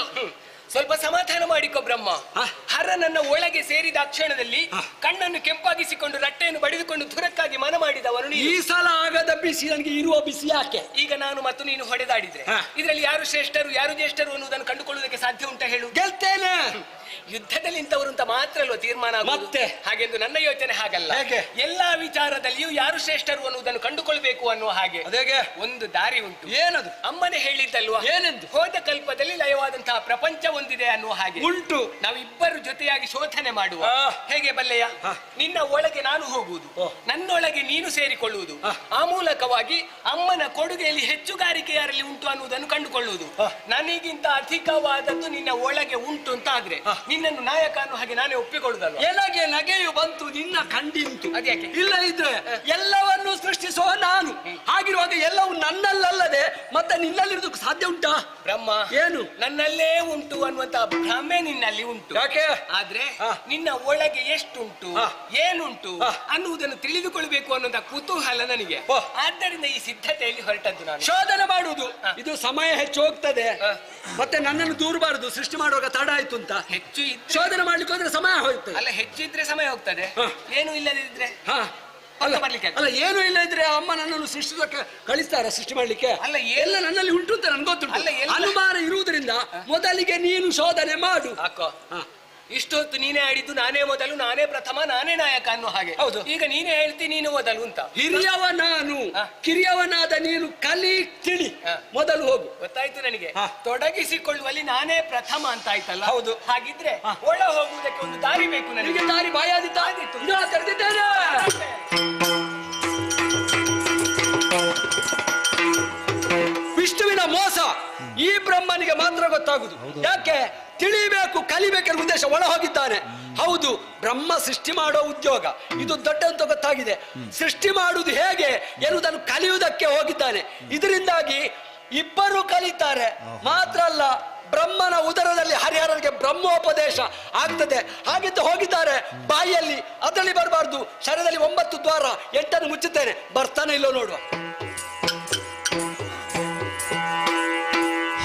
[SPEAKER 5] ಸ್ವಲ್ಪ ಸಮಾಧಾನ ಮಾಡಿಕೊ ಬ್ರಹ್ಮ.
[SPEAKER 6] ಹ?
[SPEAKER 5] ಹರ ನನ್ನ ಒಳಗೆ ಸೇರಿದ ಕ್ಷಣದಲ್ಲಿ ಕಣ್ಣನ್ನು ಕೆಂಪಾಗಿಸಿಕೊಂಡು ರಟ್ಟೆಯನ್ನು ಬಡಿದುಕೊಂಡು ಧುರಕ್ಕಾಗಿ ಮನ ಮಾಡಿದವನು ನೀನು.
[SPEAKER 6] ಈ ಸಲ ಆಗದ ಬಿಸಿ ನನಗೆ ಇರುವ ಬಿಸಿ ಯಾಕೆ?
[SPEAKER 5] ಈಗ ನಾನು ಮತ್ತು ನೀನು ಹೊಡೆದಾಡಿದ್ರೆ
[SPEAKER 6] ಹ.
[SPEAKER 5] ಇದರಲ್ಲಿ ಯಾರು ಶ್ರೇಷ್ಠರು ಯಾರು ಜ್ಯೇಷ್ಠರು ಅನ್ನುವುದನ್ನು ಕಂಡುಕೊಳ್ಳುವುದಕ್ಕೆ ಸಾಧ್ಯ ಉಂಟ ಹೇಳು?
[SPEAKER 6] ಗೆಲ್ತೇನೆ.
[SPEAKER 5] ಯುದ್ಧದಲ್ಲಿ ಇಂಥವರು ಅಂತ ಮಾತ್ರ ಅಲ್ವ ತೀರ್ಮಾನ ಆಗುವುದು?
[SPEAKER 6] ಮತ್ತೆ?
[SPEAKER 5] ಹಾಗೆಂದು ನನ್ನ ಯೋಚನೆ ಹಾಗಲ್ಲ.
[SPEAKER 6] ಹೇಗೆ?
[SPEAKER 5] ಎಲ್ಲಾ ವಿಚಾರದಲ್ಲಿಯೂ ಯಾರು ಶ್ರೇಷ್ಠರು ಅನ್ನುವುದನ್ನು ಕಂಡುಕೊಳ್ಬೇಕು ಅನ್ನುವ ಹಾಗೆ
[SPEAKER 6] ಅದೇಗೆ
[SPEAKER 5] ಒಂದು ದಾರಿ ಉಂಟು.
[SPEAKER 6] ಏನದು?
[SPEAKER 5] ಅಮ್ಮನೆ ಹೇಳಿದ್ದಲ್ವಾ,
[SPEAKER 6] ಏನೆಂದು?
[SPEAKER 5] ಹೋದ ಕಲ್ಪದಲ್ಲಿ ಲಯವಾದಂತಹ ಪ್ರಪಂಚ ಒಂದಿದೆ ಅನ್ನುವ ಹಾಗೆ
[SPEAKER 6] ಉಂಟು.
[SPEAKER 5] ನಾವಿಬ್ಬರು ಜೊತೆಯಾಗಿ ಶೋಧನೆ ಮಾಡುವ.
[SPEAKER 6] ಆ.
[SPEAKER 5] ಹೇಗೆ ಬಲ್ಲೆಯ? ನಿನ್ನ ಒಳಗೆ ನಾನು ಹೋಗುವುದು, ನನ್ನೊಳಗೆ ನೀನು ಸೇರಿಕೊಳ್ಳುವುದು, ಆ ಮೂಲಕವಾಗಿ ಅಮ್ಮನ ಕೊಡುಗೆಯಲ್ಲಿ ಹೆಚ್ಚುಗಾರಿಕೆ ಯಾರಲ್ಲಿ ಉಂಟು ಅನ್ನುವುದನ್ನು ಕಂಡುಕೊಳ್ಳುವುದು. ನನಗಿಂತ ಅಧಿಕವಾದದ್ದು ನಿನ್ನ ಒಳಗೆ ಉಂಟು ಅಂತ ಆದ್ರೆ ನಿನ್ನನ್ನು ನಾಯಕ ಅನ್ನೋ ಹಾಗೆ ನಾನೇ ಒಪ್ಪಿಕೊಳ್ಳುದಲ್ವ?
[SPEAKER 6] ಎನಗೆ ನಗೆಯು ಬಂತು ನಿನ್ನ ಕಂಡಿಂತು.
[SPEAKER 5] ಅದ್ಯಾಕೆ?
[SPEAKER 6] ಇಲ್ಲ ಇದ್ರೆ ಎಲ್ಲವನ್ನು ಸೃಷ್ಟಿಸುವ ನಾನು. ಹಾಗಿರುವಾಗ ಎಲ್ಲವೂ ನನ್ನಲ್ಲದೆ ಮತ್ತೆ ನಿನ್ನಲ್ಲಿರುವುದಕ್ಕೆ ಸಾಧ್ಯ ಉಂಟಾ?
[SPEAKER 5] ಬ್ರಹ್ಮ
[SPEAKER 6] ಏನು?
[SPEAKER 5] ನನ್ನಲ್ಲೇ ಉಂಟು ಅನ್ನುವಂತ ಭ್ರಮೆ ನಿನ್ನಲ್ಲಿ ಉಂಟು.
[SPEAKER 6] ಯಾಕೆ?
[SPEAKER 5] ಆದ್ರೆ ನಿನ್ನ ಒಳಗೆ ಎಷ್ಟುಂಟು ಏನುಂಟು ಅನ್ನುವುದನ್ನು ತಿಳಿದುಕೊಳ್ಬೇಕು ಅನ್ನುವಂತ ಕುತೂಹಲ ನನಗೆ. ಆದ್ದರಿಂದ ಈ ಸಿದ್ಧತೆಯಲ್ಲಿ ಹೊರಟದ್ದು ನಾನು.
[SPEAKER 6] ಶೋಧನೆ ಮಾಡುವುದು ಇದು ಸಮಯ ಹೆಚ್ಚು ಹೋಗ್ತದೆ. ಮತ್ತೆ ನನ್ನನ್ನು ದೂರಬಾರದು, ಸೃಷ್ಟಿ ಮಾಡುವಾಗ ತಡ ಆಯ್ತು ಅಂತ.
[SPEAKER 5] ಹೆಚ್ಚು ಇದ್ರೆ
[SPEAKER 6] ಶೋಧನೆ ಮಾಡ್ಲಿಕ್ಕೆ ಹೋದ್ರೆ ಸಮಯ ಹೋಗ್ತದೆ.
[SPEAKER 5] ಅಲ್ಲ, ಹೆಚ್ಚಿದ್ರೆ ಸಮಯ ಹೋಗ್ತದೆ, ಏನು ಇಲ್ಲದಿದ್ರೆ
[SPEAKER 6] ಹಾ ಅಲ್ಲ
[SPEAKER 5] ಬರ್ಲಿಕ್ಕೆ
[SPEAKER 6] ಅಲ್ಲ ಏನು ಇಲ್ಲ ಇದ್ರೆ ಅಮ್ಮ ನನ್ನನ್ನು ಸೃಷ್ಟಿಸಕ್ಕೆ ಕಳಿಸ್ತಾರ ಸೃಷ್ಟಿ ಮಾಡ್ಲಿಕ್ಕೆ?
[SPEAKER 5] ಅಲ್ಲ,
[SPEAKER 6] ಎಲ್ಲ ನನ್ನಲ್ಲಿ ಉಂಟು ಅಂತ ನನ್ಗೆ ಗೊತ್ತುಂಟು.
[SPEAKER 5] ಅಲ್ಲ, ಎಲ್ಲ-
[SPEAKER 6] ಅನುಮಾನ ಇರುವುದರಿಂದ ಮೊದಲಿಗೆ ನೀನು ಶೋಧನೆ ಮಾಡು.
[SPEAKER 5] ಹಾಕೋ. ಇಷ್ಟೊತ್ತು ನೀನೇ ಆಡಿದ್ದು ನಾನೇ ಮೊದಲು, ನಾನೇ ಪ್ರಥಮ, ನಾನೇ ನಾಯಕ ಅನ್ನೋ ಹಾಗೆ.
[SPEAKER 6] ಹೌದು.
[SPEAKER 5] ಈಗ ನೀನೇ ಹೇಳ್ತಿ ನೀನು ಮೊದಲು ಅಂತ.
[SPEAKER 6] ಹಿರಿಯವ ನಾನು, ಕಿರಿಯವನಾದ ನೀನು ಕಲಿ ತಿಳಿ. ಮೊದಲು ಹೋಗು.
[SPEAKER 5] ಗೊತ್ತಾಯ್ತು ನನಗೆ. ತೊಡಗಿಸಿಕೊಳ್ಳುವಲ್ಲಿ ನಾನೇ ಪ್ರಥಮ ಅಂತ ಆಯ್ತಲ್ಲ?
[SPEAKER 6] ಹೌದು.
[SPEAKER 5] ಹಾಗಿದ್ರೆ ಒಳ ಹೋಗುವುದಕ್ಕೆ ಒಂದು ದಾರಿ ಬೇಕು ನನಗೆ.
[SPEAKER 6] ನಿನಗೆ ದಾರಿ ಬಾಯಾದಿತ್ತ? ಇದೋ ತೆರೆದಿದ್ದೇನೆ. ವಿಷ್ಣುವಿನ ಮೋಸ ಈ ಬ್ರಹ್ಮನಿಗೆ ಮಾತ್ರ ಗೊತ್ತಾಗುದು. ಯಾಕೆ? ತಿಳಿಬೇಕು, ಕಲಿಬೇಕೆಂಬ ಉದ್ದೇಶ ಒಳ ಹೋಗಿದ್ದಾನೆ. ಹೌದು, ಬ್ರಹ್ಮ ಸೃಷ್ಟಿ ಮಾಡೋ ಉದ್ಯೋಗ ಇದು ದೊಡ್ಡ ಅಂತ ಗೊತ್ತಾಗಿದೆ. ಸೃಷ್ಟಿ ಮಾಡುವುದು ಹೇಗೆ ಎನ್ನುವುದನ್ನು ಕಲಿಯುವುದಕ್ಕೆ ಹೋಗಿದ್ದಾನೆ. ಇದರಿಂದಾಗಿ ಇಬ್ಬರು ಕಲಿತಾರೆ. ಮಾತ್ರ ಅಲ್ಲ, ಬ್ರಹ್ಮನ ಉದರದಲ್ಲಿ ಹರಿಹರನಿಗೆ ಬ್ರಹ್ಮೋಪದೇಶ ಆಗ್ತದೆ. ಹಾಗಿದ್ದು ಹೋಗಿದ್ದಾರೆ. ಬಾಯಿಯಲ್ಲಿ ಅದರಲ್ಲಿ ಬರಬಾರ್ದು, ಶರೀರದಲ್ಲಿ 9 ದ್ವಾರ 8 ಮುಚ್ಚುತ್ತೇನೆ. ಬರ್ತಾನೆ ಇಲ್ಲೋ ನೋಡುವ.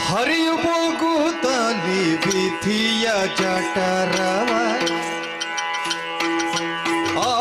[SPEAKER 3] ಹರಿಯು ಹೋಗುತ್ತಲಿ ವಿಧಿಯ ಜಠರವ ಆ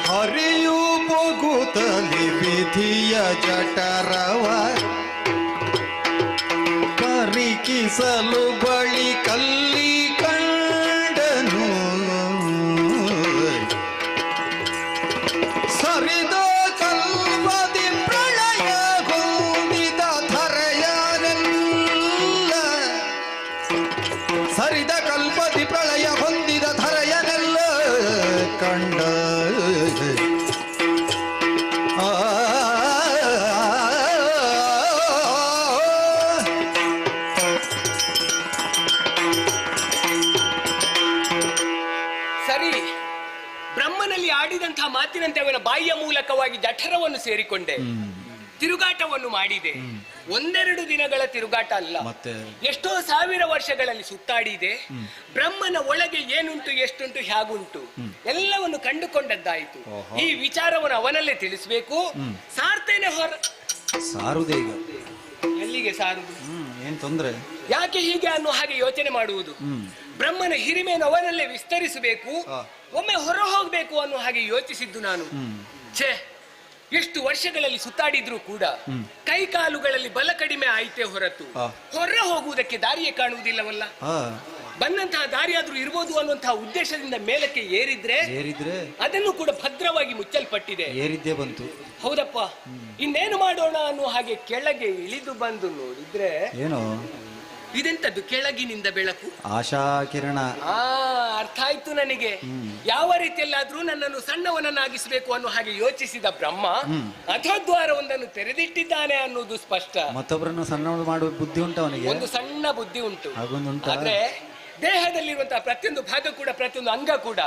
[SPEAKER 3] ಹರಿಯು ಹೋಗುತ್ತಲಿ ವಿಧಿಯ ಜಠರವ ಪರಿಕಿಸಲು ಬಳಿ ಕಲ್ಲಿ ಕಂಡನು ಸರಿದ ಕಲ್ಪದಿ ಪ್ರಳಯ ಹೊಂದಿದ ಧರೆಯನೆಲ್ಲ ಸರಿದ ಕಲ್ಪದಿ ಪ್ರಳಯ ಹೊಂದಿದ ಧರೆಯನೆಲ್ಲ ಕಂಡ
[SPEAKER 5] ಸರಿ, ಬ್ರಹ್ಮನಲ್ಲಿ ಆಡಿದಂತಹ ಮಾತಿನಂತೆ ಅವನ ಬಾಯಿಯ ಮೂಲಕವಾಗಿ ಜಠರವನ್ನು ಸೇರಿಕೊಂಡೆ, ತಿರುಗಾಟವನ್ನು ಮಾಡಿದೆ. ಒಂದೆರಡು ದಿನಗಳ ತಿರುಗಾಟ ಅಲ್ಲ,
[SPEAKER 3] ಮತ್ತೆ
[SPEAKER 5] ಎಷ್ಟೋ ಸಾವಿರ ವರ್ಷಗಳಲ್ಲಿ ಸುತ್ತಾಡಿದೆ. ಬ್ರಹ್ಮನ ಒಳಗೆ ಏನುಂಟು ಎಷ್ಟುಂಟು ಹೇಗುಂಟು ಎಲ್ಲವನ್ನು ಕಂಡುಕೊಂಡದ್ದಾಯಿತು. ಈ ವಿಚಾರವನ್ನು ಅವನಲ್ಲೇ ತಿಳಿಸಬೇಕು. ಸಾರ್ತೇನೆ
[SPEAKER 3] ಸಾರುದೇ ಈಗ
[SPEAKER 5] ಎಲ್ಲಿಗೆ ಸಾರುದು?
[SPEAKER 3] ಏನ್ ತೊಂದ್ರೆ?
[SPEAKER 5] ಯಾಕೆ ಹೀಗೆ ಅನ್ನೋ ಹಾಗೆ ಯೋಚನೆ ಮಾಡುವುದು. ಬ್ರಹ್ಮನ ಹಿರಿಮೆಯನ್ನು ಅವನಲ್ಲೇ ವಿಸ್ತರಿಸಬೇಕು, ಒಮ್ಮೆ ಹೊರ ಹೋಗ್ಬೇಕು ಅನ್ನೋ ಹಾಗೆ ಯೋಚಿಸಿದ್ದು ನಾನು. ಛೇ, ಎಷ್ಟು ವರ್ಷಗಳಲ್ಲಿ ಸುತ್ತಾಡಿದ್ರು ಕೂಡ ಕೈ ಕಾಲುಗಳಲ್ಲಿ ಬಲ ಕಡಿಮೆ ಆಯ್ತೇ ಹೊರತು ಹೊರ ಹೋಗುವುದಕ್ಕೆ ದಾರಿಯೇ ಕಾಣುವುದಿಲ್ಲವಲ್ಲ. ಬಂದಂತಹ ದಾರಿಯಾದ್ರೂ ಇರ್ಬೋದು ಅನ್ನುವಂತಹ ಉದ್ದೇಶದಿಂದ ಮೇಲಕ್ಕೆ ಏರಿದ್ರೆ ಅದನ್ನು ಕೂಡ ಭದ್ರವಾಗಿ ಮುಚ್ಚಲ್ಪಟ್ಟಿದೆ.
[SPEAKER 3] ಏರಿದ್ದೇ ಬಂತು.
[SPEAKER 5] ಹೌದಪ್ಪ, ಇನ್ನೇನು ಮಾಡೋಣ ಅನ್ನೋ ಹಾಗೆ ಕೆಳಗೆ ಇಳಿದು ಬಂದು ನೋಡಿದ್ರೆ
[SPEAKER 3] ಏನೋ
[SPEAKER 5] ಇದೆಂತದ್ದು ಕೆಳಗಿನಿಂದ ಬೆಳಕು,
[SPEAKER 3] ಆಶಾ ಕಿರಣ.
[SPEAKER 5] ಅರ್ಥ ಆಯ್ತು ನನಗೆ. ಯಾವ ರೀತಿಯಲ್ಲಾದ್ರೂ ನನ್ನನ್ನು ಸಣ್ಣವನನ್ನಾಗಿಸಬೇಕು ಅನ್ನೋ ಹಾಗೆ ಯೋಚಿಸಿದ ಬ್ರಹ್ಮ ಅಧೋದ್ವಾರವೊಂದನ್ನು ತೆರೆದಿಟ್ಟಿದ್ದಾನೆ ಅನ್ನೋದು ಸ್ಪಷ್ಟ.
[SPEAKER 3] ಮತ್ತೊಬ್ಬರನ್ನು ಸಣ್ಣ ಮಾಡುವ ಬುದ್ಧಿ ಉಂಟು ಅವನಿಗೆ.
[SPEAKER 5] ಒಂದು ಸಣ್ಣ ಬುದ್ಧಿ ಉಂಟು.
[SPEAKER 3] ಹಾಗೊಂದುಂಟು.
[SPEAKER 5] ಆದ್ರೆ ದೇಹದಲ್ಲಿರುವಂತಹ ಪ್ರತಿಯೊಂದು ಭಾಗ ಕೂಡ ಪ್ರತಿಯೊಂದು ಅಂಗ ಕೂಡ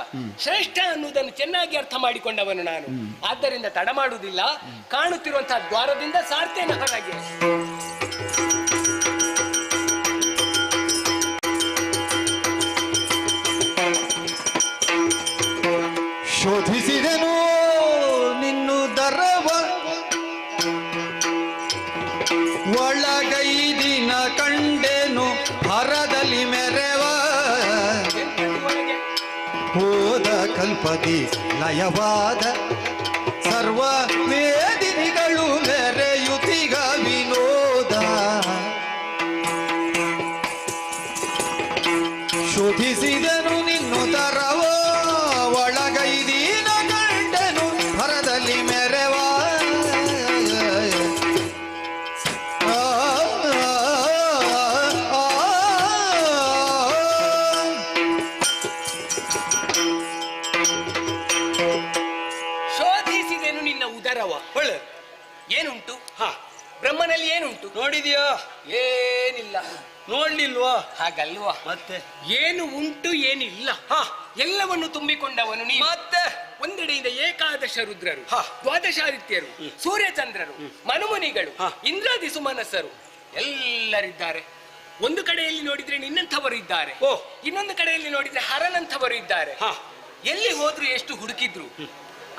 [SPEAKER 5] ಶ್ರೇಷ್ಠ ಅನ್ನುವುದನ್ನು ಚೆನ್ನಾಗಿ ಅರ್ಥ ಮಾಡಿಕೊಂಡವನು ನಾನು. ಆದ್ದರಿಂದ ತಡ ಮಾಡುವುದಿಲ್ಲ, ಕಾಣುತ್ತಿರುವಂತಹ ದ್ವಾರದಿಂದ ಸಾರ್ತೇನೆ ಹೊರಗೆ.
[SPEAKER 3] ಶೋಧಿಸಿದೆನು ನಿನ್ನುದರವ ಒಳಗೈದಿನ ಕಂಡೆನು ಹರದಲ್ಲಿ ಮೆರೆವ ಹೋದ ಕಲ್ಪದಿ ಲಯವಾದ ಸರ್ವ ವೇದಿನಿಗಳು ಮೆರೆಯುತಿಗ ವಿನೋದ. ಶೋಧಿಸಿದನು ನಿನ್ನುದರವ ಒಳಗೈದಿನ ಕಂಡೆನು ಹರದಲ್ಲಿ ಮೆರೆವ
[SPEAKER 5] ಶೋಧಿಸಿದೆನು ನಿನ್ನ ಉದರವ. ಒಳ್ಳೆ ಏನುಂಟು? ಬ್ರಹ್ಮನಲ್ಲಿ ಏನುಂಟು
[SPEAKER 6] ನೋಡಿದ್ಯಾ?
[SPEAKER 5] ಏನಿಲ್ಲ.
[SPEAKER 6] ನೋಡ್ಲಿಲ್ವಾ?
[SPEAKER 5] ಹಾಗಲ್ವಾ?
[SPEAKER 6] ಮತ್ತೆ
[SPEAKER 5] ಏನು ಉಂಟು ಏನಿಲ್ಲ, ಎಲ್ಲವನ್ನು ತುಂಬಿಕೊಂಡವನು ನೀನು.
[SPEAKER 6] ಮತ್ತೆ
[SPEAKER 5] ಒಂದೆಡೆಯಿಂದ ಏಕಾದಶ ರುದ್ರರು, ದ್ವಾದಶಾದಿತ್ಯರು, ಸೂರ್ಯಚಂದ್ರರು, ಮನುಮುನಿಗಳು, ಇಂದ್ರಾದಿ ಸುಮನಸ್ಸರು ಎಲ್ಲರಿದ್ದಾರೆ. ಒಂದು ಕಡೆಯಲ್ಲಿ ನೋಡಿದ್ರೆ ನಿನ್ನಂಥವರು ಇದ್ದಾರೆ, ಇನ್ನೊಂದು ಕಡೆಯಲ್ಲಿ ನೋಡಿದ್ರೆ ಹರನಂಥವರು ಇದ್ದಾರೆ. ಎಲ್ಲಿ ಹೋದ್ರು ಎಷ್ಟು ಹುಡುಕಿದ್ರು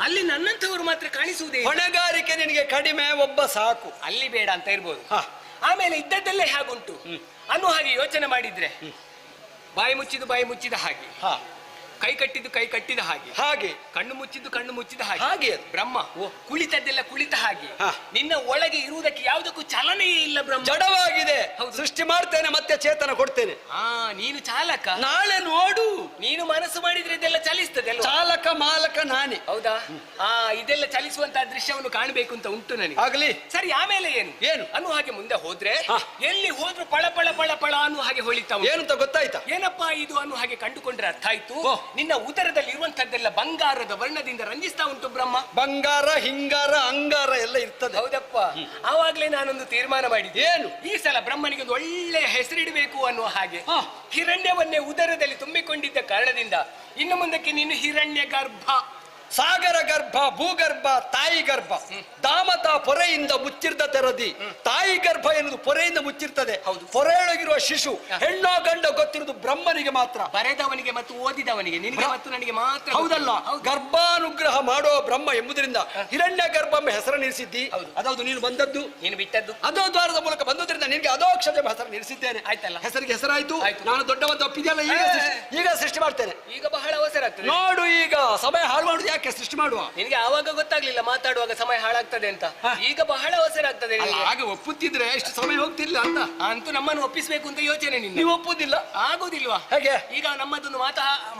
[SPEAKER 5] ಅಲ್ಲಿ ನನ್ನಂಥವರು ಮಾತ್ರ ಕಾಣಿಸುವುದೇ.
[SPEAKER 6] ಹೊಣೆಗಾರಿಕೆ ನಿನಗೆ ಕಡಿಮೆ, ಒಬ್ಬ ಸಾಕು.
[SPEAKER 5] ಅಲ್ಲಿ ಬೇಡ ಅಂತ ಇರ್ಬೋದು. ಆಮೇಲೆ ಇದ್ದದ್ದಲ್ಲೇ ಹೇಗುಂಟು ಅನ್ನೋ ಹಾಗೆ ಯೋಚನೆ ಮಾಡಿದ್ರೆ ಬಾಯಿ ಮುಚ್ಚಿದ ಹಾಗೆ, ಕೈ ಕಟ್ಟಿದ ಹಾಗೆ, ಕಣ್ಣು ಮುಚ್ಚಿದ ಹಾಗೆ ಬ್ರಹ್ಮ ಕುಳಿತದ್ದೆಲ್ಲ ಕುಳಿತ ಹಾಗೆ. ನಿನ್ನ ಒಳಗೆ ಇರುವುದಕ್ಕೆ ಯಾವುದಕ್ಕೂ ಚಲನೆಯೇ ಇಲ್ಲ. ಬ್ರಹ್ಮ
[SPEAKER 6] ಜಡವಾಗಿದೆ. ಸೃಷ್ಟಿ ಮಾಡ್ತೇನೆ, ಮತ್ತೆ ಚೇತನ ಕೊಡ್ತೇನೆ.
[SPEAKER 5] ನೀನು ಚಾಲಕ.
[SPEAKER 6] ನಾಳೆ ನೋಡು,
[SPEAKER 5] ನೀನು ಮನಸ್ಸು ಮಾಡಿದ್ರೆ ಇದೆಲ್ಲ ಚಲಿಸ್ತದೆ.
[SPEAKER 6] ಚಾಲಕ ಮಾಲಕ ನಾನೇ.
[SPEAKER 5] ಹೌದಾ? ಇದೆಲ್ಲ ಚಲಿಸುವಂತಹ ದೃಶ್ಯವನ್ನು ಕಾಣಬೇಕು ಅಂತ ಉಂಟು ನನಗೆ.
[SPEAKER 6] ಆಗಲಿ.
[SPEAKER 5] ಸರಿ, ಆಮೇಲೆ ಏನು ಅನ್ನುವ ಹಾಗೆ ಮುಂದೆ ಹೋದ್ರೆ ಎಲ್ಲಿ ಹೋದ್ರು ಪಳ ಪಳ ಪಳ ಪಳ ಅನ್ನುವ ಹಾಗೆ ಹೊಳಿತಾವ.
[SPEAKER 6] ಏನು ಅಂತ ಗೊತ್ತಾಯ್ತಾ?
[SPEAKER 5] ಏನಪ್ಪಾ ಇದು ಅನ್ನುವ ಹಾಗೆ ಕಂಡುಕೊಂಡ್ರೆ ಅರ್ಥ ಆಯ್ತು. ನಿನ್ನ ಉದರದಲ್ಲಿ ಇರುವಂತದ್ದೆಲ್ಲ ಬಂಗಾರದ ವರ್ಣದಿಂದ ರಂಜಿಸ್ತಾ ಉಂಟು ಬ್ರಹ್ಮ.
[SPEAKER 6] ಬಂಗಾರ, ಹಿಂಗಾರ, ಅಂಗಾರ ಎಲ್ಲ ಇರ್ತದೆ.
[SPEAKER 5] ಹೌದಪ್ಪ. ಆವಾಗ್ಲೇ ನಾನೊಂದು ತೀರ್ಮಾನ ಮಾಡಿದ್ದೆ. ಏನು? ಈ ಸಲ ಬ್ರಹ್ಮನಿಗೆ ಒಂದು ಒಳ್ಳೆಯ ಹೆಸರಿಡಬೇಕು ಅನ್ನುವ ಹಾಗೆ. ಹಿರಣ್ಯವನ್ನೇ ಉದರದಲ್ಲಿ ತುಂಬಿಕೊಂಡಿದ್ದ ಕಾರಣದಿಂದ ಇನ್ನು ಮುಂದಕ್ಕೆ ನೀನು ಹಿರಣ್ಯ ಗರ್ಭ,
[SPEAKER 6] ಸಾಗರ ಗರ್ಭ, ಭೂಗರ್ಭ, ತಾಯಿ ಗರ್ಭ. ದಾಮತ ಪೊರೆಯಿಂದ ಮುಚ್ಚಿರ್ದ ತೆರದಿ. ತಾಯಿ ಗರ್ಭ ಎನ್ನುವುದು ಪೊರೆಯಿಂದ ಮುಚ್ಚಿರ್ತದೆ. ಪೊರೆಯೊಳಗಿರುವ ಶಿಶು ಹೆಣ್ಣೋ ಗಂಡ ಗೊತ್ತಿರುವುದು ಬ್ರಹ್ಮನಿಗೆ ಮಾತ್ರ.
[SPEAKER 5] ಬರೆದವನಿಗೆ ಮತ್ತು ಓದಿದವನಿಗೆ, ನಿನಗೆ ಮತ್ತು ನನಗೆ ಮಾತ್ರ.
[SPEAKER 6] ಹೌದಲ್ಲ? ಗರ್ಭಾನುಗ್ರಹ ಮಾಡೋ ಬ್ರಹ್ಮ ಎಂಬುದರಿಂದ ಹಿರಣ್ಯ ಗರ್ಭ ಎಂಬ ಹೆಸರು ನಿಲ್ಲಿಸಿದ್ದಿ. ಅದೌದು, ನೀನು ಬಂದದ್ದು,
[SPEAKER 5] ನೀನು ಬಿಟ್ಟದ್ದು
[SPEAKER 6] ಅದೋ ದ್ವಾರದ ಮೂಲಕ ಬಂದುದರಿಂದ ನಿನಗೆ ಅದೋಕ್ಷಜ ಹೆಸರು ನಿಲ್ಲಿಸಿದ್ದೇನೆ.
[SPEAKER 5] ಆಯ್ತಲ್ಲ?
[SPEAKER 6] ಹೆಸರಿಗೆ ಹೆಸರಾಯ್ತು. ನಾನು ದೊಡ್ಡವಂತ ಒಪ್ಪಿದೆಯಲ್ಲ. ಈಗ ಸೃಷ್ಟಿ ಮಾಡ್ತೇನೆ.
[SPEAKER 5] ಈಗ ಬಹಳ ಅವಸರ ಆಗ್ತದೆ
[SPEAKER 6] ನೋಡು. ಈಗ ಸಮಯ ಹಾಳು ಮಾಡುದು ಯಾಕೆ? ಸೃಷ್ಟಿ ಮಾಡುವ.
[SPEAKER 5] ನಿನಗೆ ಆವಾಗ ಗೊತ್ತಾಗ್ಲಿಲ್ಲ ಮಾತಾಡುವಾಗ ಸಮಯ ಹಾಳಾಗ್ತದೆ ಅಂತ. ಈಗ ಬಹಳ ಅವಸರ ಆಗ್ತದೆ.
[SPEAKER 6] ಹಾಗೆ ಒಪ್ಪುತ್ತಿದ್ರೆ ಎಷ್ಟು ಸಮಯ ಹೋಗ್ತಿರ್ಲಿಲ್ಲ ಅಂತ.
[SPEAKER 5] ಅಂತೂ ನಮ್ಮನ್ನು ಒಪ್ಪಿಸಬೇಕು ಅಂತ ಯೋಚನೆ ನಿನ್ನ.
[SPEAKER 6] ನೀವು ಒಪ್ಪುದಿಲ್ಲ?
[SPEAKER 5] ಆಗುದಿಲ್ವಾ?
[SPEAKER 6] ಹೇಗೆ?
[SPEAKER 5] ಈಗ ನಮ್ಮದೊಂದು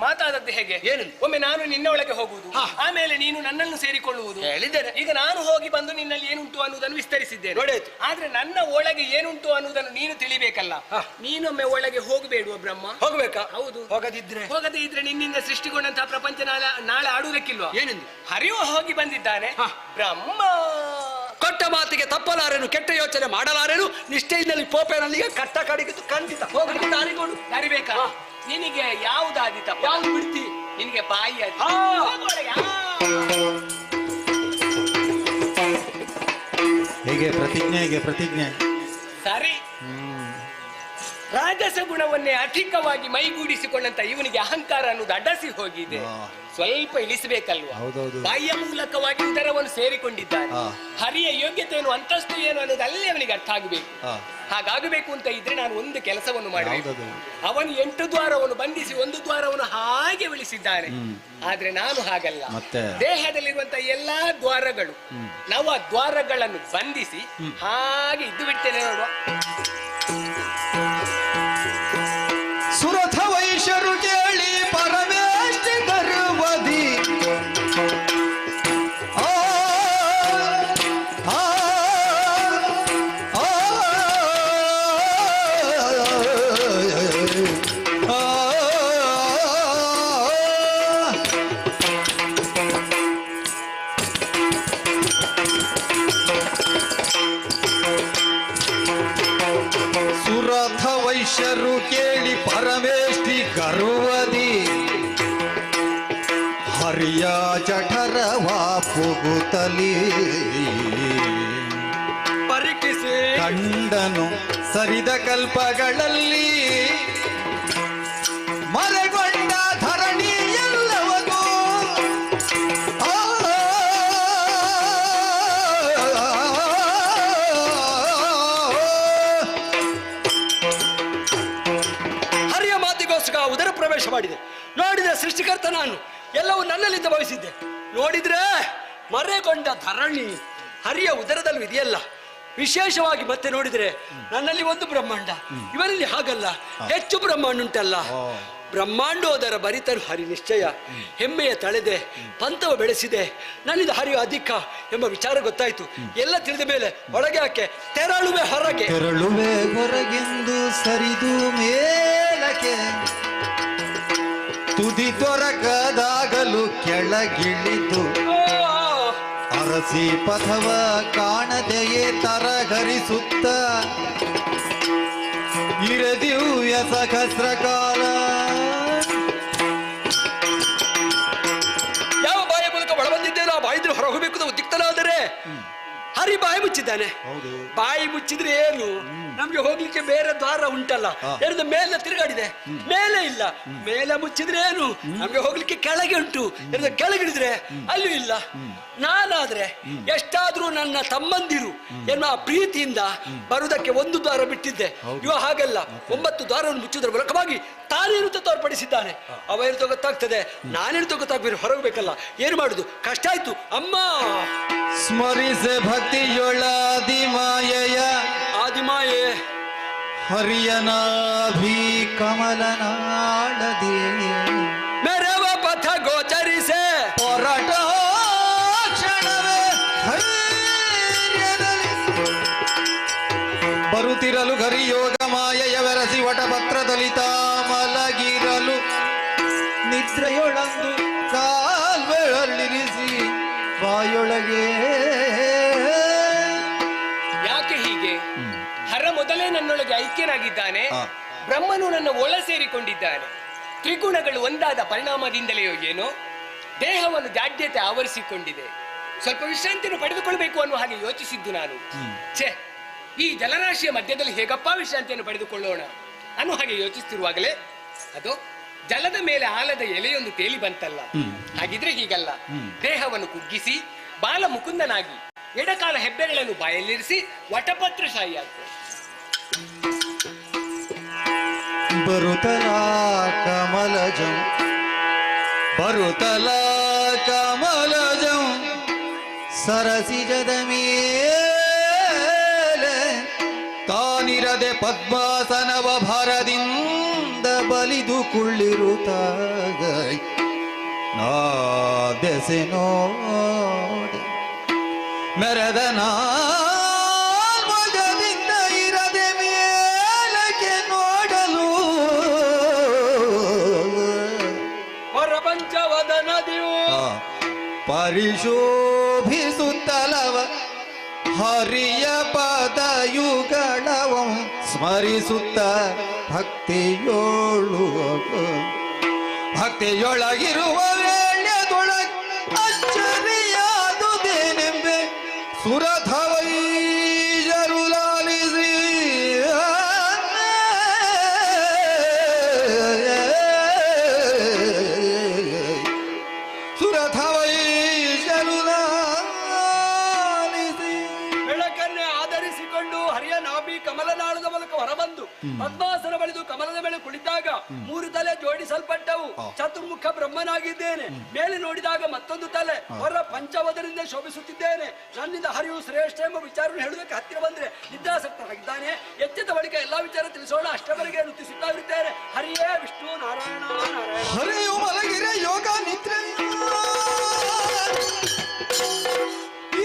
[SPEAKER 5] ಮಾತಾದದ್ದು ಹೇಗೆ?
[SPEAKER 6] ಏನು?
[SPEAKER 5] ಒಮ್ಮೆ ನಾನು ನಿನ್ನ ಒಳಗೆ ಹೋಗುವುದು, ಆಮೇಲೆ ನೀನು ನನ್ನನ್ನು ಸೇರಿಕೊಳ್ಳುವುದು.
[SPEAKER 6] ಹೇಳಿದ್ದೇನೆ.
[SPEAKER 5] ಈಗ ನಾನು ಹೋಗಿ ಬಂದು ನಿನ್ನಲ್ಲಿ ಏನುಂಟು ಅನ್ನುವುದನ್ನು ವಿಸ್ತರಿಸಿದ್ದೇನೆ. ಆದ್ರೆ ನನ್ನ ಒಳಗೆ ಏನುಂಟು ಅನ್ನುವುದನ್ನು ನೀನು ತಿಳಿಬೇಕಲ್ಲ. ನೀನೊಮ್ಮೆ ಒಳಗೆ ಹೋಗಬೇಡುವ ಬ್ರಹ್ಮ?
[SPEAKER 6] ಹೋಗ್ಬೇಕಾ?
[SPEAKER 5] ಹೌದು.
[SPEAKER 6] ಹೋಗದೇ
[SPEAKER 5] ಇದ್ರೆ ನಿನ್ನಿಂದ ಸೃಷ್ಟಿಗೊಂಡಂತಹ ಪ್ರಪಂಚ ನಾಳೆ ಆಡುವುದಕ್ಕಿಲ್ವಾ?
[SPEAKER 6] ಏನೆಂದು?
[SPEAKER 5] ಹರಿವ ಹೋಗಿ ಬಂದಿದ್ದಾನೆ ಬ್ರಹ್ಮ.
[SPEAKER 6] ಕೊಟ್ಟ ಮಾತಿಗೆ ತಪ್ಪಲಾರೇನು, ಕೆಟ್ಟ ಯೋಚನೆ ಮಾಡಲಾರೇನು. ನಿಷ್ಠೆಯಿಂದಲೇ ಪೋಪೆನಲ್ಲಿಗೆ ಕಟ್ಟ ಕಡಿಗಿದ್ದು ಖಂಡಿತ ಹೋಗಲಿಕ್ಕೆ ದಾರಿಗೋಡು.
[SPEAKER 5] ದಾರಿ ಬೇಕಾ? ನಿನಗೆ ಯಾವುದಾದಿತಪ್ಪ?
[SPEAKER 6] ಯಾವ್ದು ಬಿಡ್ತಿ?
[SPEAKER 5] ನಿನಗೆ ಬಾಯಿ
[SPEAKER 3] ಹೇಗೆ ಪ್ರತಿಜ್ಞೆ
[SPEAKER 5] ಸರಿ. ರಾಜಸ ಗುಣವನ್ನೇ ಅಧಿಕವಾಗಿ ಮೈಗೂಡಿಸಿಕೊಂಡಂತ ಇವನಿಗೆ ಅಹಂಕಾರ ಅನ್ನೋದು ಅಡ್ಡಸಿ ಹೋಗಿದೆ. ಸ್ವಲ್ಪ ಇಳಿಸಬೇಕಲ್ವಾ? ಬಾಯಿಯ ಮೂಲಕವಾಗಿ ಉದರವನ್ನು ಸೇರಿಕೊಂಡಿದ್ದಾನೆ. ಹರಿಯ ಯೋಗ್ಯತೆಯನ್ನು, ಅಂತಸ್ತು ಏನು ಅನ್ನೋದು ಅಲ್ಲಿ ಅವನಿಗೆ ಅರ್ಥ ಆಗಬೇಕು. ಹಾಗಾಗಬೇಕು ಅಂತ ಇದ್ರೆ ನಾನು ಒಂದು ಕೆಲಸವನ್ನು ಮಾಡಬೇಕು. ಅವನು 8 ದ್ವಾರವನ್ನು ಬಂಧಿಸಿ 1 ದ್ವಾರವನ್ನು ಹಾಗೆ ಉಳಿಸಿದ್ದಾನೆ. ಆದ್ರೆ ನಾನು ಹಾಗಲ್ಲ. ದೇಹದಲ್ಲಿರುವಂತಹ ಎಲ್ಲಾ ದ್ವಾರಗಳು, 9 ದ್ವಾರಗಳನ್ನು ಬಂಧಿಸಿ ಹಾಗೆ ಇದ್ದು ಬಿಡ್ತೇನೆ ನೋಡುವ.
[SPEAKER 3] ಸುರಥ ವೈಶ್ಯರು ಕೇಳಿ ಪರಮೇಷ್ಟ ಗರ್ವದಿ ವೈಶ್ಯರು ಕೇಳಿ ಪರಮೇಷ್ಠಿ ಗರ್ವದಿ ಹರಿಯ ಜಠರವ ಪುಗುತ್ತಲಿ
[SPEAKER 6] ಪರೀಕ್ಷಿಸಿ
[SPEAKER 3] ಕಂಡನು ಸರಿದ ಕಲ್ಪಗಳಲ್ಲಿ ಮರೆಗೊಂಡ ಧರಣಿ ಎಲ್ಲವದು
[SPEAKER 6] ಹರಿಯ ಮಾತಿಗೋಸ್ಕರ ಉದರ ಪ್ರವೇಶ ಮಾಡಿದೆ. ನೋಡಿದ್ರೆ ಸೃಷ್ಟಿಕರ್ತ ನಾನು ಎಲ್ಲವೂ ನನ್ನಲ್ಲಿಂದ ಭಾವಿಸಿದ್ದೆ. ನೋಡಿದ್ರೆ ಮರೆಗೊಂಡ ಧರಣಿ ಹರಿಯ ಉದರದಲ್ಲೂ ಇದೆಯಲ್ಲ. ವಿಶೇಷವಾಗಿ ಮತ್ತೆ ನೋಡಿದ್ರೆ ನನ್ನಲ್ಲಿ ಒಂದು ಬ್ರಹ್ಮಾಂಡ, ಇವರಲ್ಲಿ ಹಾಗಲ್ಲ, ಹೆಚ್ಚು ಬ್ರಹ್ಮಾಂಡ ಉಂಟಲ್ಲ. ಬ್ರಹ್ಮಾಂಡೋದರ ಬರಿತರು ಹರಿ ನಿಶ್ಚಯ. ಹೆಮ್ಮೆಯ ತಳೆದೆ, ಪಂಥವ ಬೆಳೆಸಿದೆ, ನನ್ನಿಂದ ಹರಿಯು ಅಧಿಕ ಎಂಬ ವಿಚಾರ ಗೊತ್ತಾಯ್ತು. ಎಲ್ಲ ತಿಳಿದ ಮೇಲೆ ಒಳಗೆ ಹಾಕೆ ತೆರಳುವೆ ಹೊರಗೆ.
[SPEAKER 3] ತೆರಳುವೆ ಹೊರಗೆಂದು ಸರಿದು ಮೇಲಕ್ಕೆ ತುದಿ ದೊರಕದಾಗಲು ಕೆಳಗಿಳಿದು ಅರಸಿ ಪಥವ ಕಾಣದೆಯೇ ತರಹರಿಸುತ್ತ ಇರದಿವ್ಯ ಸಹಸ್ರ ಕಾಲ.
[SPEAKER 6] ಯಾವ ಬಾಯ ಮೂಲಕ ಒಳ ಬಂದಿದ್ದೇನೋ ಆ ಬಾಯಿದ್ರೆ ಹೊರ ಹೋಗಬೇಕು ಉದ್ಯುಕ್ತನಾದರೆ ಹರಿ ಬಾಯಿ ಮುಚ್ಚಿದ್ದಾನೆ. ಬಾಯಿ ಮುಚ್ಚಿದ್ರೆ ಏನು, ನಮ್ಗೆ ಹೋಗ್ಲಿಕ್ಕೆ ಬೇರೆ ದ್ವಾರ ಉಂಟಲ್ಲ. ಎರಡು ಮೇಲೆ ತಿರುಗಾಡಿದೆ, ಮೇಲೆ ಇಲ್ಲ. ಮೇಲೆ ಮುಚ್ಚಿದ್ರೆ ಏನು, ನಮ್ಗೆ ಹೋಗ್ಲಿಕ್ಕೆ ಕೆಳಗೆ ಉಂಟು. ಎರಡು ಕೆಳಗಿಡಿದ್ರೆ ಅಲ್ಲೂ ಇಲ್ಲ. ನಾನಾದ್ರೆ ಎಷ್ಟಾದ್ರೂ ನನ್ನ ತಮ್ಮಂದಿರು ಎನ್ನುವ ಪ್ರೀತಿಯಿಂದ ಬರುವುದಕ್ಕೆ ಒಂದು ದ್ವಾರ ಬಿಟ್ಟಿದ್ದೆ. ಇವ ಹಾಗಲ್ಲ, 9 ದ್ವಾರವನ್ನು ಮುಚ್ಚುವುದರ ಮೂಲಕವಾಗಿ ತಾನೇನು ತೋರ್ಪಡಿಸಿದ್ದಾನೆ. ಅವ ಏನು ಗೊತ್ತಾಗ್ತದೆ, ನಾನೇನು ಗೊತ್ತಾಗ್ಬೇಕು, ಹೊರಗಬೇಕಲ್ಲ. ಏನು ಮಾಡುದು, ಕಷ್ಟ ಆಯ್ತು ಅಮ್ಮ.
[SPEAKER 3] ಸ್ಮರಿಸೆ ಭಕ್ತಿಯೊಳಾದಿ ಮಾಯೆಯ
[SPEAKER 6] ಆದಿಮಾಯೆ
[SPEAKER 3] ಹರಿಯನಾಭಿ ಕಮಲನಾಳದಿ
[SPEAKER 6] ಮೆರವ ಪಥ ಗೋಚರಿಸೆ
[SPEAKER 3] ಹೊರಟ ಕ್ಷಣವೇ ಧೈರ್ಯದಲ್ಲಿ ಬರುತ್ತಿರಲು ಗರಿಯೋಗ ಮಾಯೆಯ ಬೆರಸಿ ವಟಪತ್ರದಲ್ಲಿ ಮಲಗಿರಲು ನಿದ್ರೆಯೊಳಂದು ಕಾಲ್ವೆರಳಿರಿಸಿ ಬಾಯೊಳಗೆ.
[SPEAKER 5] ಯಾಕೆ ಹೀಗೆ? ಹರ ಮೊದಲೇ ನನ್ನೊಳಗೆ ಐಕ್ಯನಾಗಿದ್ದಾನೆ, ಬ್ರಹ್ಮನು ನನ್ನ ಒಳ ಸೇರಿಕೊಂಡಿದ್ದಾನೆ. ತ್ರಿಗುಣಗಳು ಒಂದಾದ ಪರಿಣಾಮದಿಂದಲೆಯೋ ಏನೋ ದೇಹವನ್ನು ಜಾಡ್ಯತೆ ಆವರಿಸಿಕೊಂಡಿದೆ. ಸ್ವಲ್ಪ ವಿಶ್ರಾಂತಿಯನ್ನು ಪಡೆದುಕೊಳ್ಬೇಕು ಅನ್ನುವ ಹಾಗೆ ಯೋಚಿಸಿದ್ದು ನಾನು. ಛೇ, ಈ ಜಲರಾಶಿಯ ಮಧ್ಯದಲ್ಲಿ ಹೇಗಪ್ಪ ವಿಶ್ರಾಂತಿಯನ್ನು ಪಡೆದುಕೊಳ್ಳೋಣ ಅನ್ನುವ ಹಾಗೆ ಯೋಚಿಸುತ್ತಿರುವಾಗಲೇ ಅದು ಜಲದ ಮೇಲೆ ಆಲದ ಎಲೆಯೊಂದು ತೇಲಿ ಬಂತಲ್ಲ. ಹಾಗಿದ್ರೆ ಹೀಗಲ್ಲ, ದೇಹವನ್ನು ಕುಗ್ಗಿಸಿ ಬಾಲ ಮುಕುಂದನಾಗಿ ಎಡಕಾಲ ಹೆಬ್ಬೆಗಳನ್ನು ಬಾಯಲ್ಲಿರಿಸಿ ವಟಪತ್ರಶಾಹಿ ಆಗ್ತದೆ.
[SPEAKER 3] ಬರುತ್ತಲಾ ಕಮಲಜಂ ಬರುತ್ತಲಾ ಕಮಲಜಂ ಸರಸಿಜದ ಮೇಲೆ ತಾನಿರದೆ ಪದ್ಮಾಸನವ ಭರದಿಂದ ಬಲಿದು ಕುಳ್ಳಿರುತ್ತಾಗ ನಾದೆಸೆ ನೋಡ ಮೆರೆದ ನಾಲ್ಮಜದಿಂದ ಇರದೆ ಮೇಲಕ್ಕೆ ನೋಡಲು
[SPEAKER 6] ಪರಪಂಚವದನದಿಯು
[SPEAKER 3] ಪರಿಶೋಭಿಸುತ್ತಲವ ಹರಿಯ ಪದಯುಗಳವಂ ಸ್ಮರಿಸುತ್ತ ಭಕ್ತಿಯೊಳಗಿರುವ ವೇಳ್ಯದೊಳಗ್ ಅಚ್ಚರಿಯಾದುದೇನೆಂಬೆ ಸುರಧವೈಜರು ಲಾಲಿಸಿ ಸುರಧವೈಜರು ಲಾಲಿಸಿ
[SPEAKER 6] ಬೆಳಕನ್ನೇ ಆಧರಿಸಿಕೊಂಡು ಹರಿಯ ನಾಭಿ ಕಮಲನಾಳದ ಮೂಲಕ ಹೊರಬಂದು ಪದ್ಮಾಸನ ಬಳಿದು ಕಮಲದ ಮೇಲೆ ಕುಳಿತಾಗ 3 ತಲೆ ಜೋಡಿಸಲ್ಪಟ್ಟವು. ಚತುರ್ಮುಖ ಬ್ರಹ್ಮನಾಗಿದ್ದೇನೆ. ಮೇಲೆ ನೋಡಿದಾಗ ಮತ್ತೊಂದು ತಲೆ, ಹೊರ ಪಂಚವದರಿಂದ ಶೋಭಿಸುತ್ತಿದ್ದೇನೆ. ನನ್ನಿಂದ ಹರಿಯು ಶ್ರೇಷ್ಠ ಎಂಬ ವಿಚಾರವನ್ನು ಹೇಳುವುದಕ್ಕೆ ಹತ್ತಿರ ಬಂದ್ರೆ ನಿದ್ರಾಸಕ್ತನಾಗಿದ್ದಾನೆ. ಎಚ್ಚೆತ್ತ ಬಳಿಕ ಎಲ್ಲಾ ವಿಚಾರ ತಿಳಿಸೋಣ, ಅಷ್ಟವರೆಗೆ ನುತಿಸುತ್ತಾ ಇರುತ್ತೇನೆ. ಹರಿಯೇ ವಿಷ್ಣು ನಾರಾಯಣ ನಾರಾಯಣ.
[SPEAKER 3] ಹರಿಯು ಮಲಗಿರೆ ಯೋಗ ನಿದ್ರೆ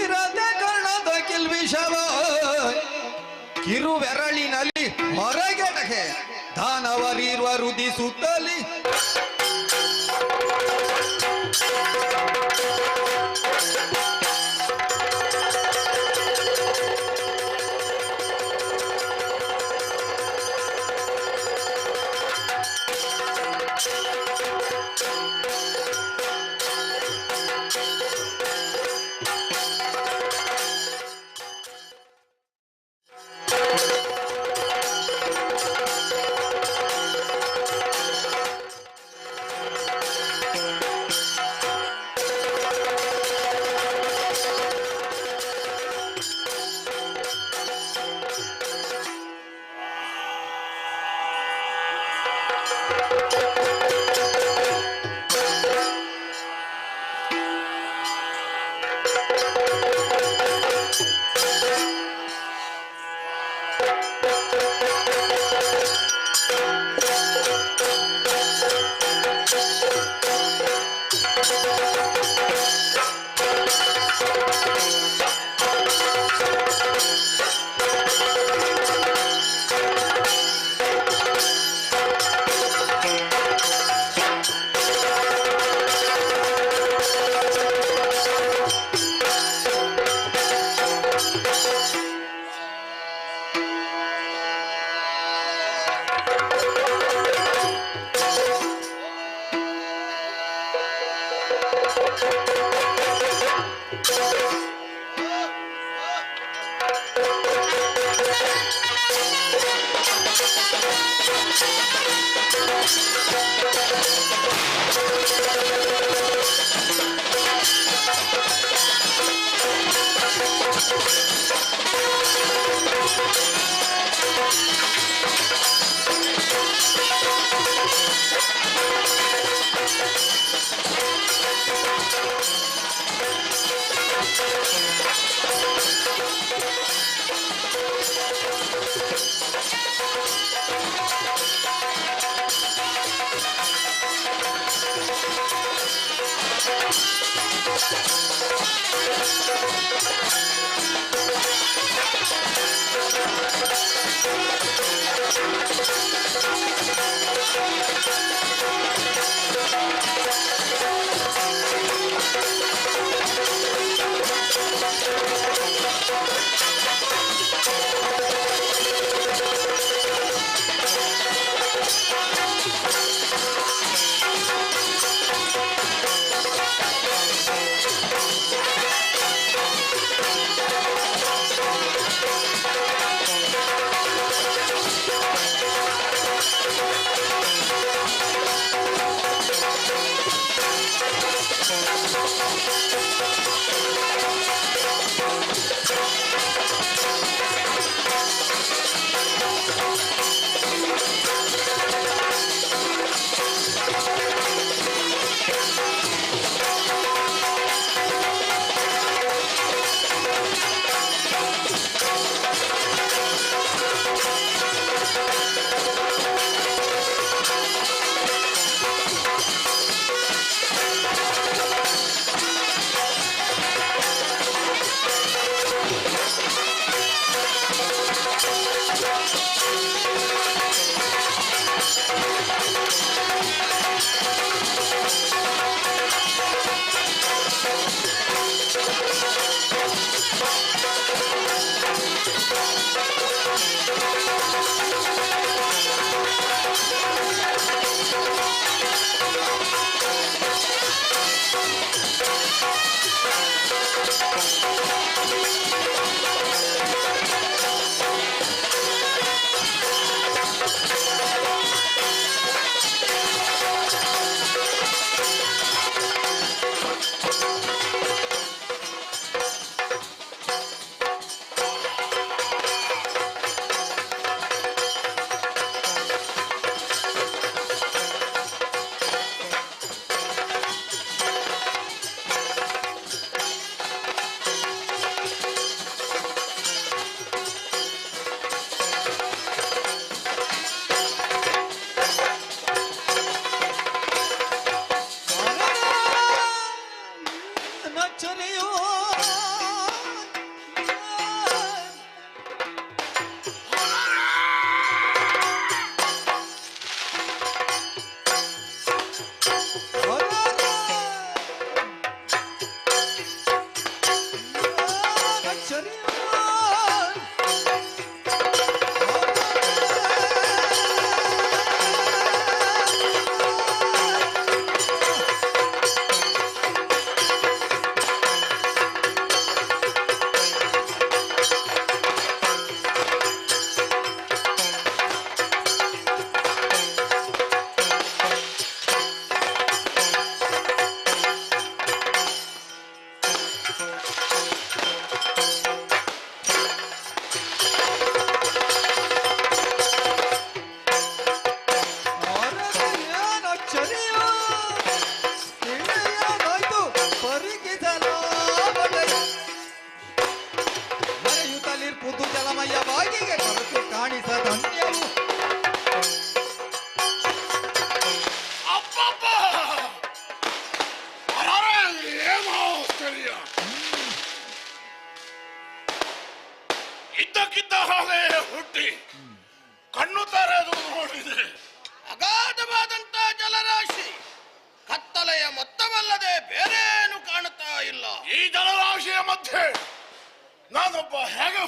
[SPEAKER 3] ಇರದೆ ಕರ್ಣದ ಕಿಲ್ವಿಷವ ಕಿರುಬೆರಳಿನಲ್ಲಿ ಹೊರಗೆಡಗೆ ದಾನವರಿರುವ ರುದಿಸುತ್ತಲಿ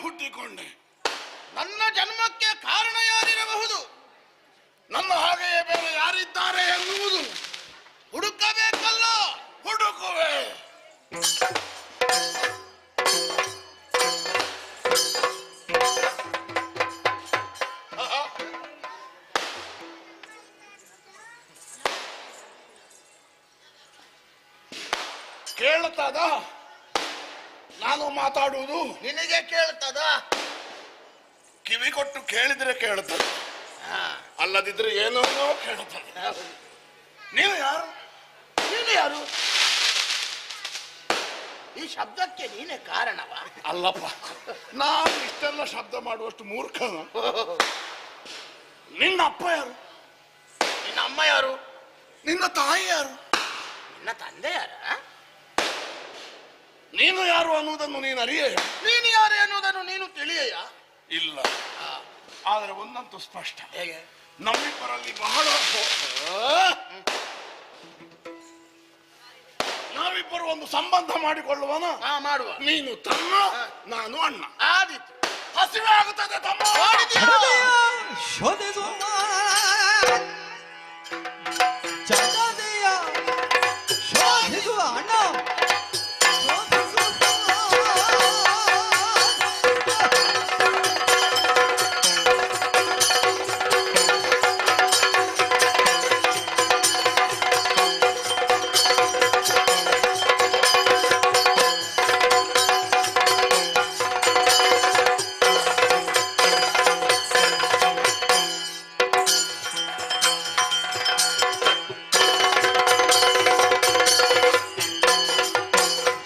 [SPEAKER 7] ಹುಟ್ಟಿಕೊಂಡೆ. ನನ್ನ ಜನ್ಮಕ್ಕೆ ಕಾರಣ ಯಾರಿರಬಹುದು? ನನ್ನ ಹಾಗೆಯೇ ಬೇರೆ ಯಾರಿದ್ದಾರೆ ಎನ್ನುವುದು ಹುಡುಕಬೇಕಲ್ಲ, ಹುಡುಕುವೆ. ಕೇಳುತ್ತದ ನಾನು ಮಾತಾಡುವುದು? ನಿನಗೆ ಕೇಳುತ್ತದ? ಕಿವಿ ಕೊಟ್ಟು ಕೇಳಿದ್ರೆ ಕೇಳುತ್ತದೆ, ಅಲ್ಲದಿದ್ರೆ ಏನೋ ಕೇಳುತ್ತದೆ. ನೀನು ಯಾರು? ನೀನು ಯಾರು? ಈ ಶಬ್ದಕ್ಕೆ ನೀನೇ ಕಾರಣವ? ಅಲ್ಲಪ್ಪ, ನಾನು ಇಷ್ಟೆಲ್ಲ ಶಬ್ದ ಮಾಡುವಷ್ಟು ಮೂರ್ಖ. ನಿನ್ನ ಅಪ್ಪ ಯಾರು? ನಿನ್ನ ಅಮ್ಮ ಯಾರು? ನಿನ್ನ ತಾಯಿ ಯಾರು? ನಿನ್ನ ತಂದೆ ಯಾರ? ನೀನು ಯಾರು ಅನ್ನುವುದನ್ನು ನೀನು ಅರಿಯೇ? ನೀನು ಯಾರು ಎನ್ನುವುದನ್ನು ನೀನು ತಿಳಿಯೇಯ? ಇಲ್ಲ, ಆದರೆ ಒಂದಂತೂ ಸ್ಪಷ್ಟ. ಹೇಗೆ? ನಮ್ಮಿಬ್ಬರಲ್ಲಿ ಬಹಳ ನಾವಿಬ್ಬರು ಒಂದು ಸಂಬಂಧ ಮಾಡಿಕೊಳ್ಳುವನ? ಮಾಡುವ. ನೀನು ತಮ್ಮ, ನಾನು ಅಣ್ಣ. ಆದಿತ್ತು. ಹಸಿವೆ ಆಗುತ್ತದೆ ತಮ್ಮ.
[SPEAKER 3] ಶೋಧಿಸುವ ಶೋಧಿಸುವ ಅಣ್ಣ.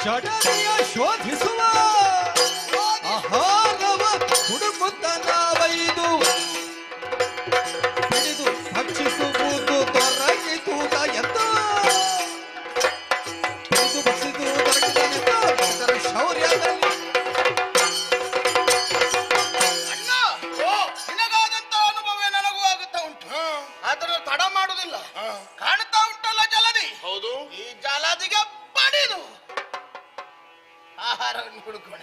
[SPEAKER 3] ಜಡನೆಯ ಶೋಧಿಸುವ ಆಹಾರವ ಹುಡುಕುತ್ತ ನಾವೈದು ಹಿಡಿದು ಭಕ್ಷಿಸುವುದು ದೊರಕಿತೂತ ಎಂತ ಹಿಡಿದು ಭಕ್ಷಿಸುವುದು ದೊರಕಿದನೆಂತ ಅದರ ಶೌರ್ಯದಲ್ಲಿ
[SPEAKER 7] ನಿನಗಾದಂತ ಅನುಭವ ನನಗೂ ಆಗುತ್ತಾ ಉಂಟು. ಅದನ್ನು ತಡ ಮಾಡುವುದಿಲ್ಲ. ಕಾಣುತ್ತಾ ಉಂಟಲ್ಲ ಜಲದಿ? ಹೌದು. ಈ ಜಲದಿಗೆ ಬಡಿದು ಆಹಾರವನ್ನು ಹುಡುಕೋಣ.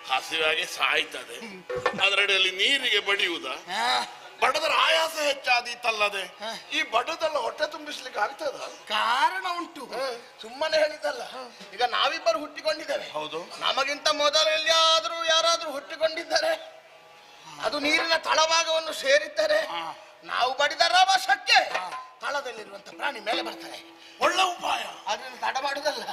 [SPEAKER 7] ಹಸಿವಾಗಿ ಸಾಯ್ತದೆ, ಅದರಡಿಯಲ್ಲಿ ನೀರಿಗೆ ಬಡಿಯುವುದ? ಬಡದರ ಆಯಾಸ ಹೆಚ್ಚಾದೀತಲ್ಲದೆ ಈ ಬಡದೆಲ್ಲ ಹೊಟ್ಟೆ ತುಂಬಿಸ್ಲಿಕ್ಕೆ ಆಗ್ತದ? ಕಾರಣ ಉಂಟು, ಸುಮ್ಮನೆ ಹೇಳಿದ್ದಲ್ಲ. ಈಗ ನಾವಿಬ್ಬರು ಹುಟ್ಟಿಕೊಂಡಿದ್ದೇವೆ. ಹೌದು. ನಮಗಿಂತ ಮೊದಲು ಎಲ್ಲಿಯಾದ್ರೂ ಯಾರಾದ್ರೂ ಹುಟ್ಟಿಕೊಂಡಿದ್ದಾರೆ, ಅದು ನೀರಿನ ತಳಭಾಗವನ್ನು ಸೇರಿದ್ದಾರೆ. ನಾವು ಬಡಿದ ರಭಸಕ್ಕೆ ತಳದಲ್ಲಿರುವಂತ ಪ್ರಾಣಿ ಮೇಲೆ ಬರ್ತಾರೆ. ಒಳ್ಳೆ ಉಪಾಯ. ಅದನ್ನು ತಡ ಮಾಡುದಲ್ಲ.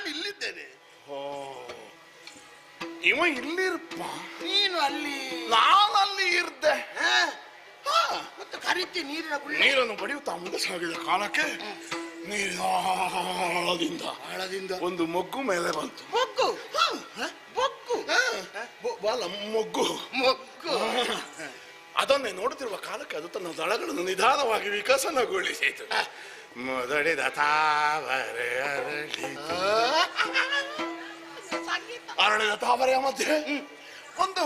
[SPEAKER 7] ನಾನು ಇಲ್ಲಿದ್ದೇನೆ. ಓ, ಇವ ಇಲ್ಲಿರಪ್ಪ,
[SPEAKER 1] ನೀನು ಅಲ್ಲಿ,
[SPEAKER 7] ನಾನು ಅಲ್ಲಿ ಇರ್ದೆ.
[SPEAKER 1] ಮತ್ತೆ ಕರಿತಿ ನೀರಿನ
[SPEAKER 7] ನೀರನ್ನು ಬಡಿಯುತ್ತಾ ಮುಂದೆ ಸಾಗಿದ ಕಾಲಕ್ಕೆ ನೀರಿನ ಆಳದಿಂದ ಒಂದು ಮೊಗ್ಗು ಮೇಲೆ ಬಂತು.
[SPEAKER 1] ಮೊಗ್ಗು, ಮೊಗ್ಗು,
[SPEAKER 7] ಬಾಲ ಮೊಗ್ಗು.
[SPEAKER 1] ಮೊಗ್ಗು.
[SPEAKER 7] ಅದನ್ನೇ ನೋಡುತ್ತಿರುವ ಕಾಲಕ್ಕೆ ಅದು ತನ್ನ ದಳಗಳನ್ನು ನಿಧಾನವಾಗಿ ವಿಕಸನಗೊಳಿಸಿತು. ಮೊದಲಿದ ತಾವರೆ ಅರಳಿದ ತಾವರೆಯ ಮಧ್ಯೆ ಒಂದು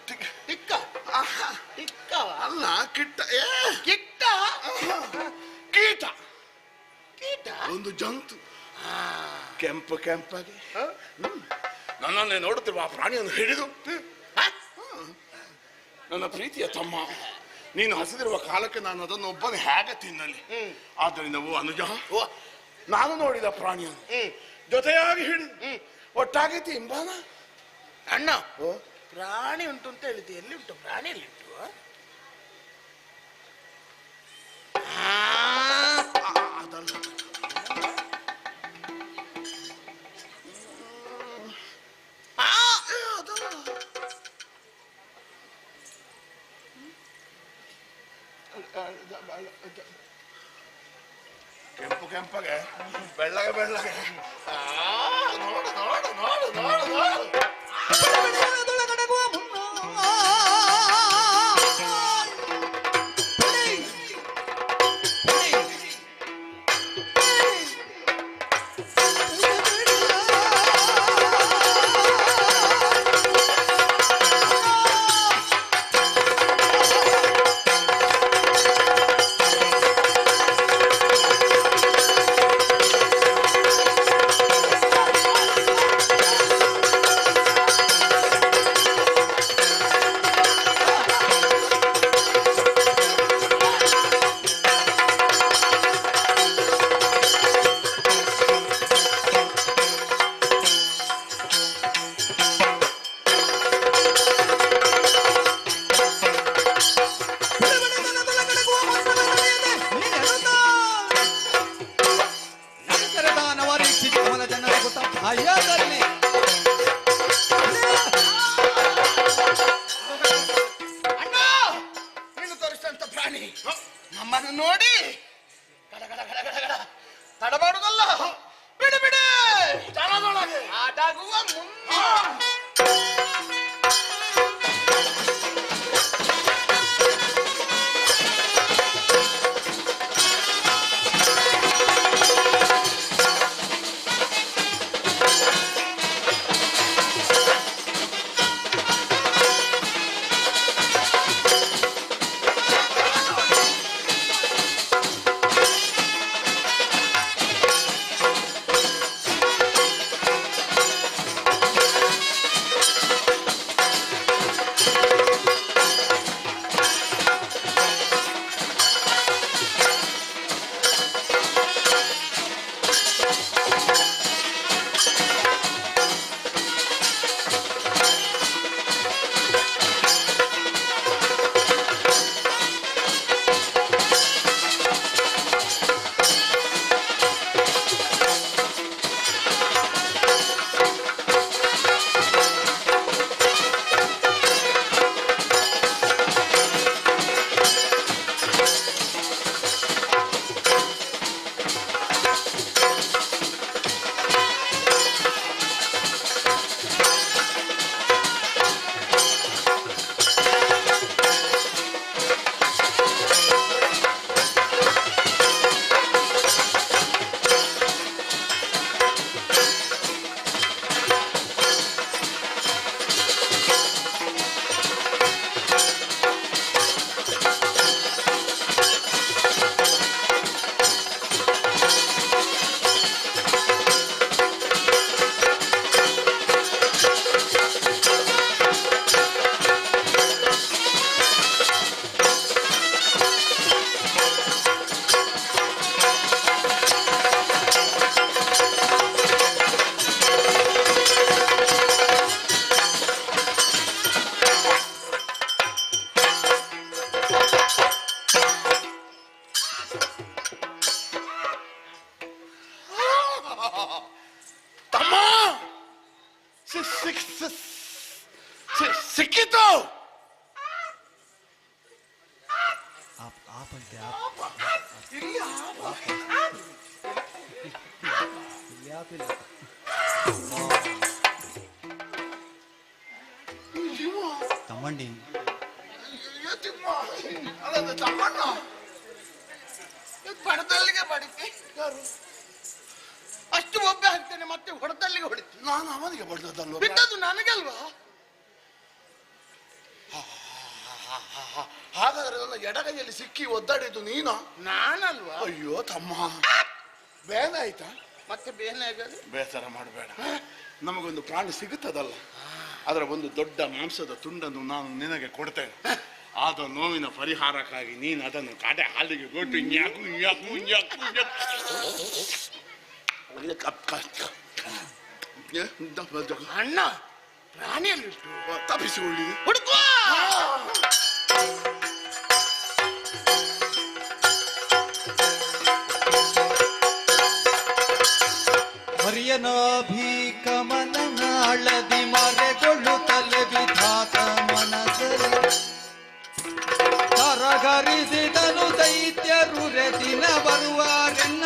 [SPEAKER 1] ಟಿಕ್ಕ
[SPEAKER 7] ಅಲ್ಲ ಕಿಟ್ಟ
[SPEAKER 1] ಕಿಟ್ಟ
[SPEAKER 7] ಕೀಟ
[SPEAKER 1] ಕೀಟ,
[SPEAKER 7] ಒಂದು ಜಂತು ಕೆಂಪು ಕೆಂಪಾಗಿ ನನ್ನನ್ನೇ ನೋಡುತ್ತಿರುವ ಆ ಪ್ರಾಣಿಯನ್ನು ಹಿಡಿದು, ನನ್ನ ಪ್ರೀತಿಯ ತಮ್ಮ, ನೀನು ಹಸಿದಿರುವ ಕಾಲಕ್ಕೆ ನಾನು ಅದನ್ನು ಒಬ್ಬನೇ ಹೇಗೆ ತಿನ್ನಲಿ? ಆದ್ದರಿಂದ ಓ ಅನುಜ, ನಾನು ನೋಡಿದ ಪ್ರಾಣಿಯನ್ನು ಜೊತೆಯಾಗಿ ಹಿಡಿದು ಒಟ್ಟಾಗಿ ತಿಂಬಾನ.
[SPEAKER 1] ಅಣ್ಣ, ಪ್ರಾಣಿ ಉಂಟು ಅಂತ ಹೇಳಿದೆ, ಎಲ್ಲಿ ಉಂಟು ಪ್ರಾಣಿ? ಎಲ್ಲಿ ಉಂಟು?
[SPEAKER 7] ಅದಲ್ಲ, ಕೆಂಪು ಕೆಂಪಗೆ ಬೆಳ್ಳಗೆ ಬೆಳ್ಳಗೆ. ನೋಡು ನೋಡು ನೋಡು ನೋಡು ನೋಡು.
[SPEAKER 1] ನಮ್ಮನ್ನು ನೋಡಿ ತಡಬಾಡುದಲ್ಲ, ಬಿಡು ಬಿಡು,
[SPEAKER 7] ತಳದೊಳಗೆ
[SPEAKER 1] ಅಡಗುವ ಮುಂದೆ.
[SPEAKER 7] ಸಿಕ್ಕಿತು.
[SPEAKER 3] ಆಪಂತೆ
[SPEAKER 7] ಇಲ್ಲಿ
[SPEAKER 3] ಆಪಿಲ್ಲ. ತಮ್ಮಂಡಿ
[SPEAKER 7] ಅಲ್ಲ ತಮ್ಮಣ್ಣ ಪಡದಲ್ಲಿಗೆ ಬಡಿಕೆ ಯಾರು
[SPEAKER 1] ಅಷ್ಟು ಒಬ್ಬೆ ಹಾಕ್ತೇನೆ ಮತ್ತೆ ಹೊಡೆದಲ್ಲಿಗೆ ಹೊಡಿತೀನಿ.
[SPEAKER 7] ನಾನು ಅವನಿಗೆ ಬಡ್ದದ್ದಲ್ವ?
[SPEAKER 1] ಬಿಟ್ಟದ್ದು ನನಗಲ್ವಾ?
[SPEAKER 7] ಹಾಗಾದ್ರೆ ನನ್ನ ಎಡಗೈಯಲ್ಲಿ ಸಿಕ್ಕಿ ಒದ್ದಾಡಿದ್ದು ನೀನು?
[SPEAKER 1] ನಾನಲ್ವಾ?
[SPEAKER 7] ಅಯ್ಯೋ ತಮ್ಮ, ಬೇನೆ ಆಯ್ತಾ?
[SPEAKER 1] ಮತ್ತೆ ಬೇನೆ ಆಗದು?
[SPEAKER 7] ಬೇಸರ ಮಾಡಬೇಡ, ನಮಗೊಂದು ಪ್ರಾಣಿ ಸಿಗುತ್ತದಲ್ಲ, ಅದರ ಒಂದು ದೊಡ್ಡ ಮಾಂಸದ ತುಂಡನ್ನು ನಾನು ನಿನಗೆ ಕೊಡ್ತೇನೆ. ಆದ ನೋವಿನ ಪರಿಹಾರಕ್ಕಾಗಿ ನೀನು ಅದನ್ನು ಕಾಡೆ ಹಾಲಿಗೆ ಕೊಟ್ಟು
[SPEAKER 1] ಅಣ್ಣ ಪ್ರಾಣಿಯಲ್ಲಿಟ್ಟು
[SPEAKER 7] ತಪ್ಪಿಸಿಕೊಳ್ಳಿ.
[SPEAKER 1] ಹುಡುಕುವ.
[SPEAKER 3] ಹರಿಯನಾಭೀಕಮನ ನಾಳದಿ ಮರೆಗೊಳ್ಳುತ್ತಲೆ ವಿಧಾತ ಮನದಲ್ಲಿ ಕರಗರಿಸಿದನು ದೈತ್ಯರುರೆ ದಿನ ಬರುವಾರೆನ್ನ.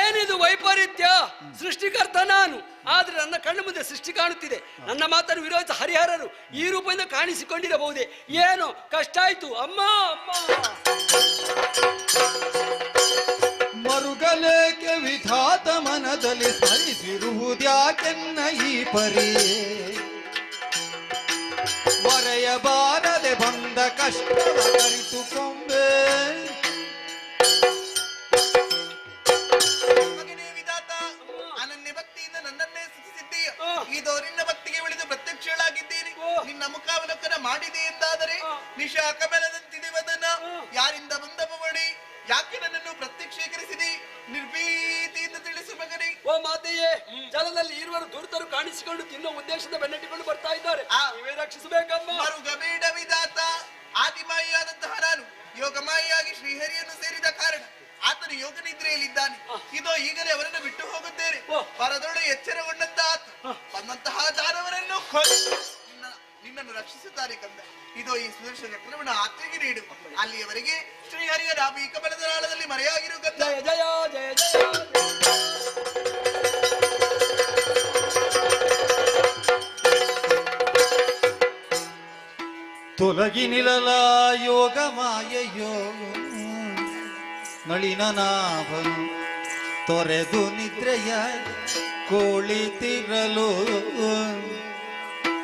[SPEAKER 6] ಏನಿದು ವೈಪರೀತ್ಯ? ಸೃಷ್ಟಿಕರ್ತ ನಾನು, ಆದ್ರೆ ನನ್ನ ಕಣ್ಣು ಮುಂದೆ ಸೃಷ್ಟಿ ಕಾಣುತ್ತಿದೆ. ನನ್ನ ಮಾತನ್ನು ವಿರೋಧಿಸ ಹರಿಹರರು ಈ ರೂಪದಿಂದ ಕಾಣಿಸಿಕೊಂಡಿರಬಹುದೇ? ಏನೋ ಕಷ್ಟ ಆಯ್ತು ಅಮ್ಮ ಅಮ್ಮ.
[SPEAKER 3] ಮರುಗಲೇಕೆ ವಿಧಾತ ಮನದಲ್ಲಿ ಸ್ಮರಿಸಿರುವುದ್ಯಾಕೆನ್ನ ಈ ಪರಿ ಮರೆಯಬಾರದೆ ಬಂದ ಕಷ್ಟವ ಅರಿತುಕೊಂಬೆ.
[SPEAKER 8] ಮಗನೇ ವಿಧಾತ, ಅನನ್ಯ ಭಕ್ತಿಯಿಂದ ನನ್ನನ್ನೇ ಸ್ತುತಿಸಿದ್ದೀಯ. ಇದೋ ನಿನ್ನ ಭಕ್ತಿಗೆ ಉಳಿದು ಪ್ರತ್ಯಕ್ಷಳಾಗಿದ್ದೀನಿ. ನಿನ್ನ ಮುಖಾವಲೋಕನ ಮಾಡಿದೆ ಎಂದಾದರೆ ನಿಶಾಕಮಲದಂತಿದೆ ವದನ. ಯಾರಿಂದ ಬಂದ ಪವಣಿ, ಯಾಕೆ ನನ್ನನ್ನು ಪ್ರತ್ಯಕ್ಷೀಕರಿಸಿದೆ? ನಿರ್ಭೀತಿಯಿಂದ ತಿಳಿಸು ಮಗನೇ.
[SPEAKER 6] ಓ ಮಾತೆಯೇ, ಜಲದಲ್ಲಿ ಇರುವರು ದುರ್ತರು ಕಾಣಿಸಿಕೊಂಡು ತಿನ್ನೋ ಉದ್ದೇಶದ ಬೆನ್ನಟ್ಟಿಕೊಂಡು ಬರ್ತಾ ಇದ್ದಾರೆ. ನೀವೇ ರಕ್ಷಿಸಬೇಕಮ್ಮ.
[SPEAKER 8] ಮರುಗಬೇಡ ವಿಧಾತ, ಆದಿಮಾಯಿಯಾದಂತಹ ನಾನು ಯೋಗಮಾಯಿಯಾಗಿ ಶ್ರೀಹರಿಯನ್ನು ಸೇರಿದ ಕಾರಣ ಆತನು ಯೋಗ ನಿದ್ರೆಯಲ್ಲಿದ್ದಾನೆ. ಇದೋ ಈಗಲೇ ಅವರನ್ನು ಬಿಟ್ಟು ಹೋಗುತ್ತೇನೆ. ಪರದೊಡೆ ಎಚ್ಚರಗೊಂಡಂತ ಆತ ಬಂದಂತಹ ದಾನವರನ್ನು ನಿನ್ನನ್ನು ರಕ್ಷಿಸುತ್ತಾರೆ ಕಂದ. ಇದೋ ಈ ಸುದರ್ಶನ ಚಕ್ರವನ್ನು ಆತ್ಮಿಗೆ ನೀಡು. ಅಲ್ಲಿಯವರೆಗೆ ಶ್ರೀಹರಿಯ ನಾಭಿ ಕಮಲದ ನಾಳದಲ್ಲಿ ಮರೆಯಾಗಿರು ಕಂದ.
[SPEAKER 6] ಜಯ ಜಯ ಜಯ ಜಯ.
[SPEAKER 3] ತೊಲಗಿ ನಿಲಲ ಯೋಗ ಮಾಯೆಯೋ ನಳಿನ ನಾಭನು ತೊರೆದು ನಿದ್ರೆಯ ಕೋಳಿತಿರಲು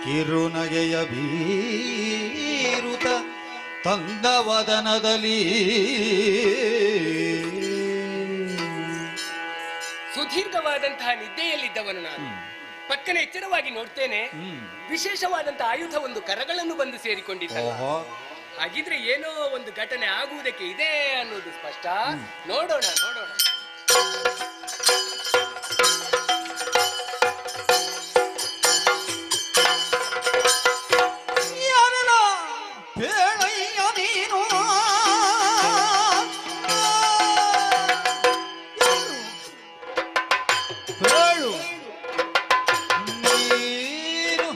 [SPEAKER 3] ಕಿರುನಗೆಯ ಬೀರುತ ತಂದ ವದನದಲ್ಲಿ.
[SPEAKER 5] ಸುದೀರ್ಘವಾದಂತಹ ನಿದ್ದೆಯಲ್ಲಿದ್ದವನು ನಾನು. ಪಕ್ಕನೆ ಎಚ್ಚರವಾಗಿ ನೋಡ್ತೇನೆ, ವಿಶೇಷವಾದಂತಹ ಆಯುಧ ಒಂದು ಕರಗಳನ್ನು ಬಂದು ಸೇರಿಕೊಂಡಿದ್ದ. ಹಾಗಿದ್ರೆ ಏನೋ ಒಂದು ಘಟನೆ ಆಗುವುದಕ್ಕೆ ಇದೆ ಅನ್ನೋದು ಸ್ಪಷ್ಟ. ನೋಡೋಣ ನೋಡೋಣ.
[SPEAKER 3] ನೀನು ಹೇಳು ನೀನು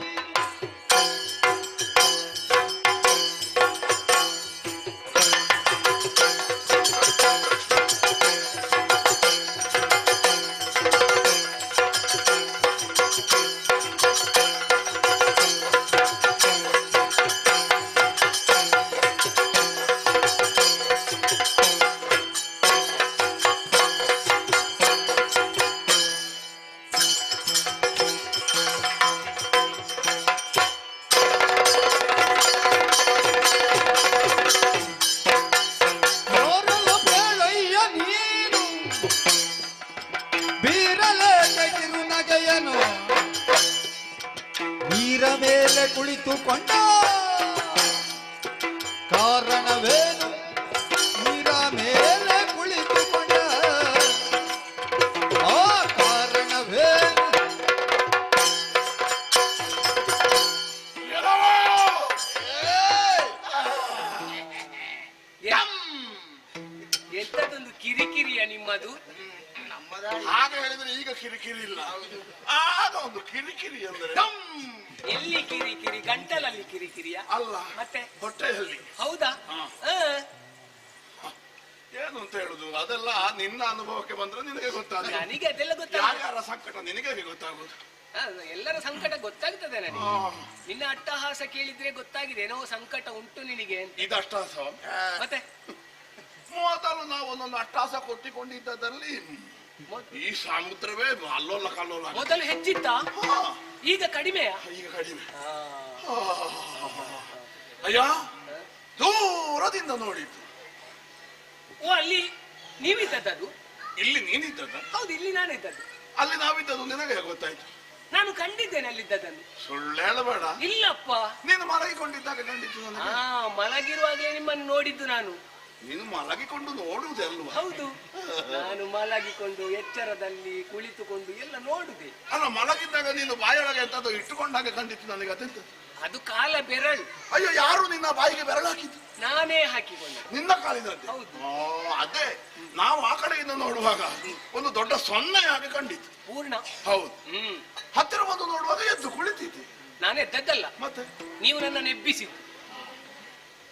[SPEAKER 3] ಮೇಲೆ ಕುಳಿತುಕೊಂಡ ಕಾರಣವೇನು? ನೀರ ಮೇಲೆ ಕುಳಿತುಕೊಂಡ ಆ ಕಾರಣವೇನು?
[SPEAKER 5] ಎಂತದೊಂದು ಕಿರಿಕಿರಿಯ ನಿಮ್ಮದು.
[SPEAKER 1] ನಮ್ಮ
[SPEAKER 7] ಹಾಗೆ ಹೇಳಿದ್ರೆ ಈಗ ಕಿರಿಕಿರಿ ಇಲ್ಲ, ಆಗ ಒಂದು ಕಿರಿಕಿರಿ ಅಂದರೆ
[SPEAKER 5] ಎಲ್ಲಿ ಕಿರಿಕಿರಿ? ಗಂಟಲಲ್ಲಿ ಕಿರಿಕಿರಿಯ?
[SPEAKER 7] ಅಲ್ಲ,
[SPEAKER 5] ಮತ್ತೆ
[SPEAKER 7] ಹೊಟ್ಟೆಯಲ್ಲಿ.
[SPEAKER 5] ಹೌದಾ?
[SPEAKER 7] ಏನು ಅಂತ ಹೇಳುದು, ಅದೆಲ್ಲ ನಿನ್ನ ಅನುಭವಕ್ಕೆ ಬಂದ್ರೆ ನಿನಗೆ ಗೊತ್ತಾಗ.
[SPEAKER 5] ನನಗೆ ಅದೆಲ್ಲ ಗೊತ್ತಾಗ.
[SPEAKER 7] ಯಾರ್ಯಾರ ಸಂಕಟ ನಿನಗೆ ಗೊತ್ತಾಗುದು.
[SPEAKER 5] ಎಲ್ಲರ ಸಂಕಟ ಗೊತ್ತಾಗ್ತದೆ ನನಗೆ. ನಿನ್ನ ಅಟ್ಟಹಾಸ ಕೇಳಿದ್ರೆ ಗೊತ್ತಾಗಿದೆ ಏನೋ ಸಂಕಟ ಉಂಟು ನಿನಗೆ.
[SPEAKER 7] ಇದು ಅಟ್ಟಹಾಸ.
[SPEAKER 5] ಮತ್ತೆ
[SPEAKER 7] ಮೊದಲು ನಾವು ಒಂದೊಂದು ಅಟ್ಟಹಾಸ ಕೊಟ್ಟಿಕೊಂಡಿದ್ದದಲ್ಲಿ ಈ ಸಮುದ್ರವೇ ಅಲ್ಲೋಲ ಕಲ್ಲೋಲ.
[SPEAKER 5] ಮೊದಲು ಹೆಚ್ಚಿತ್ತ, ಈಗ ಕಡಿಮೆಯ?
[SPEAKER 7] ಈಗ ಕಡಿಮೆ. ಅಯ್ಯ, ದೂರದಿಂದ ನೋಡಿದ್ದು.
[SPEAKER 5] ಓ, ಅಲ್ಲಿ ನೀವಿದ್ದದ್ದು?
[SPEAKER 7] ಇಲ್ಲಿ ನೀನಿದ್ದದ?
[SPEAKER 5] ಹೌದು, ಇಲ್ಲಿ ನಾನಿದ್ದದ್ದು.
[SPEAKER 7] ಅಲ್ಲಿ ನಾವಿದ್ದದ್ದು ನಿನಗೆ ಗೊತ್ತಾಯ್ತು?
[SPEAKER 5] ನಾನು ಕಂಡಿದ್ದೇನೆ ಅಲ್ಲಿದ್ದದನ್ನು.
[SPEAKER 7] ಸುಳ್ಳು ಹೇಳಬೇಡ.
[SPEAKER 5] ಇಲ್ಲಪ್ಪ,
[SPEAKER 7] ನೀನು ಮಲಗಿಕೊಂಡಿದ್ದಾಗ ಕಂಡಿದ್ದು ನನಗೆ.
[SPEAKER 5] ಮಲಗಿರುವಾಗಲೇ ನಿಮ್ಮನ್ನು ನೋಡಿದ್ದು ನಾನು.
[SPEAKER 7] ನೀನು ಮಲಗಿಕೊಂಡು ನೋಡುವುದೇ ಅಲ್ವಾ?
[SPEAKER 5] ಹೌದು, ನಾನು ಮಲಗಿಕೊಂಡು ಎಚ್ಚರದಲ್ಲಿ ಕುಳಿತುಕೊಂಡು ಎಲ್ಲ ನೋಡುದೆ.
[SPEAKER 7] ಅಲ್ಲ, ಮಲಗಿದ್ದಾಗ ನೀನು ಬಾಯೊಳಗೆ ಎಂತದ್ದು ಇಟ್ಟುಕೊಂಡಾಗ ಕಂಡಿತ್ತು ನನಗೆ. ಅದೆಂತ
[SPEAKER 5] ಅದು ಕಾಲ ಬೆರಳು.
[SPEAKER 7] ಅಯ್ಯೋ, ಯಾರು ನಿನ್ನ ಬಾಯಿಗೆ ಬೆರಳು ಹಾಕಿದ್ದು?
[SPEAKER 5] ನಾನೇ ಹಾಕಿಕೊಂಡೆ.
[SPEAKER 7] ನಿನ್ನ ಕಾಲಿನದ್ದು?
[SPEAKER 5] ಹೌದು.
[SPEAKER 7] ಅದೇ ನಾವು ಆ ಕಡೆಯಿಂದ ನೋಡುವಾಗ ಒಂದು ದೊಡ್ಡ ಸೊನ್ನೆ ಹಾಗೆ ಕಂಡಿತ್ತು.
[SPEAKER 5] ಪೂರ್ಣ.
[SPEAKER 7] ಹೌದು. ಹತ್ತಿರ ಬಂದು ನೋಡುವಾಗ ಎದ್ದು ಕುಳಿತಿದ್ದೆ.
[SPEAKER 5] ನಾನು ಎದ್ದದ್ದಲ್ಲ,
[SPEAKER 7] ಮತ್ತೆ
[SPEAKER 5] ನೀವು ನನ್ನನ್ನು ಎಬ್ಬಿಸಿದ್ದು.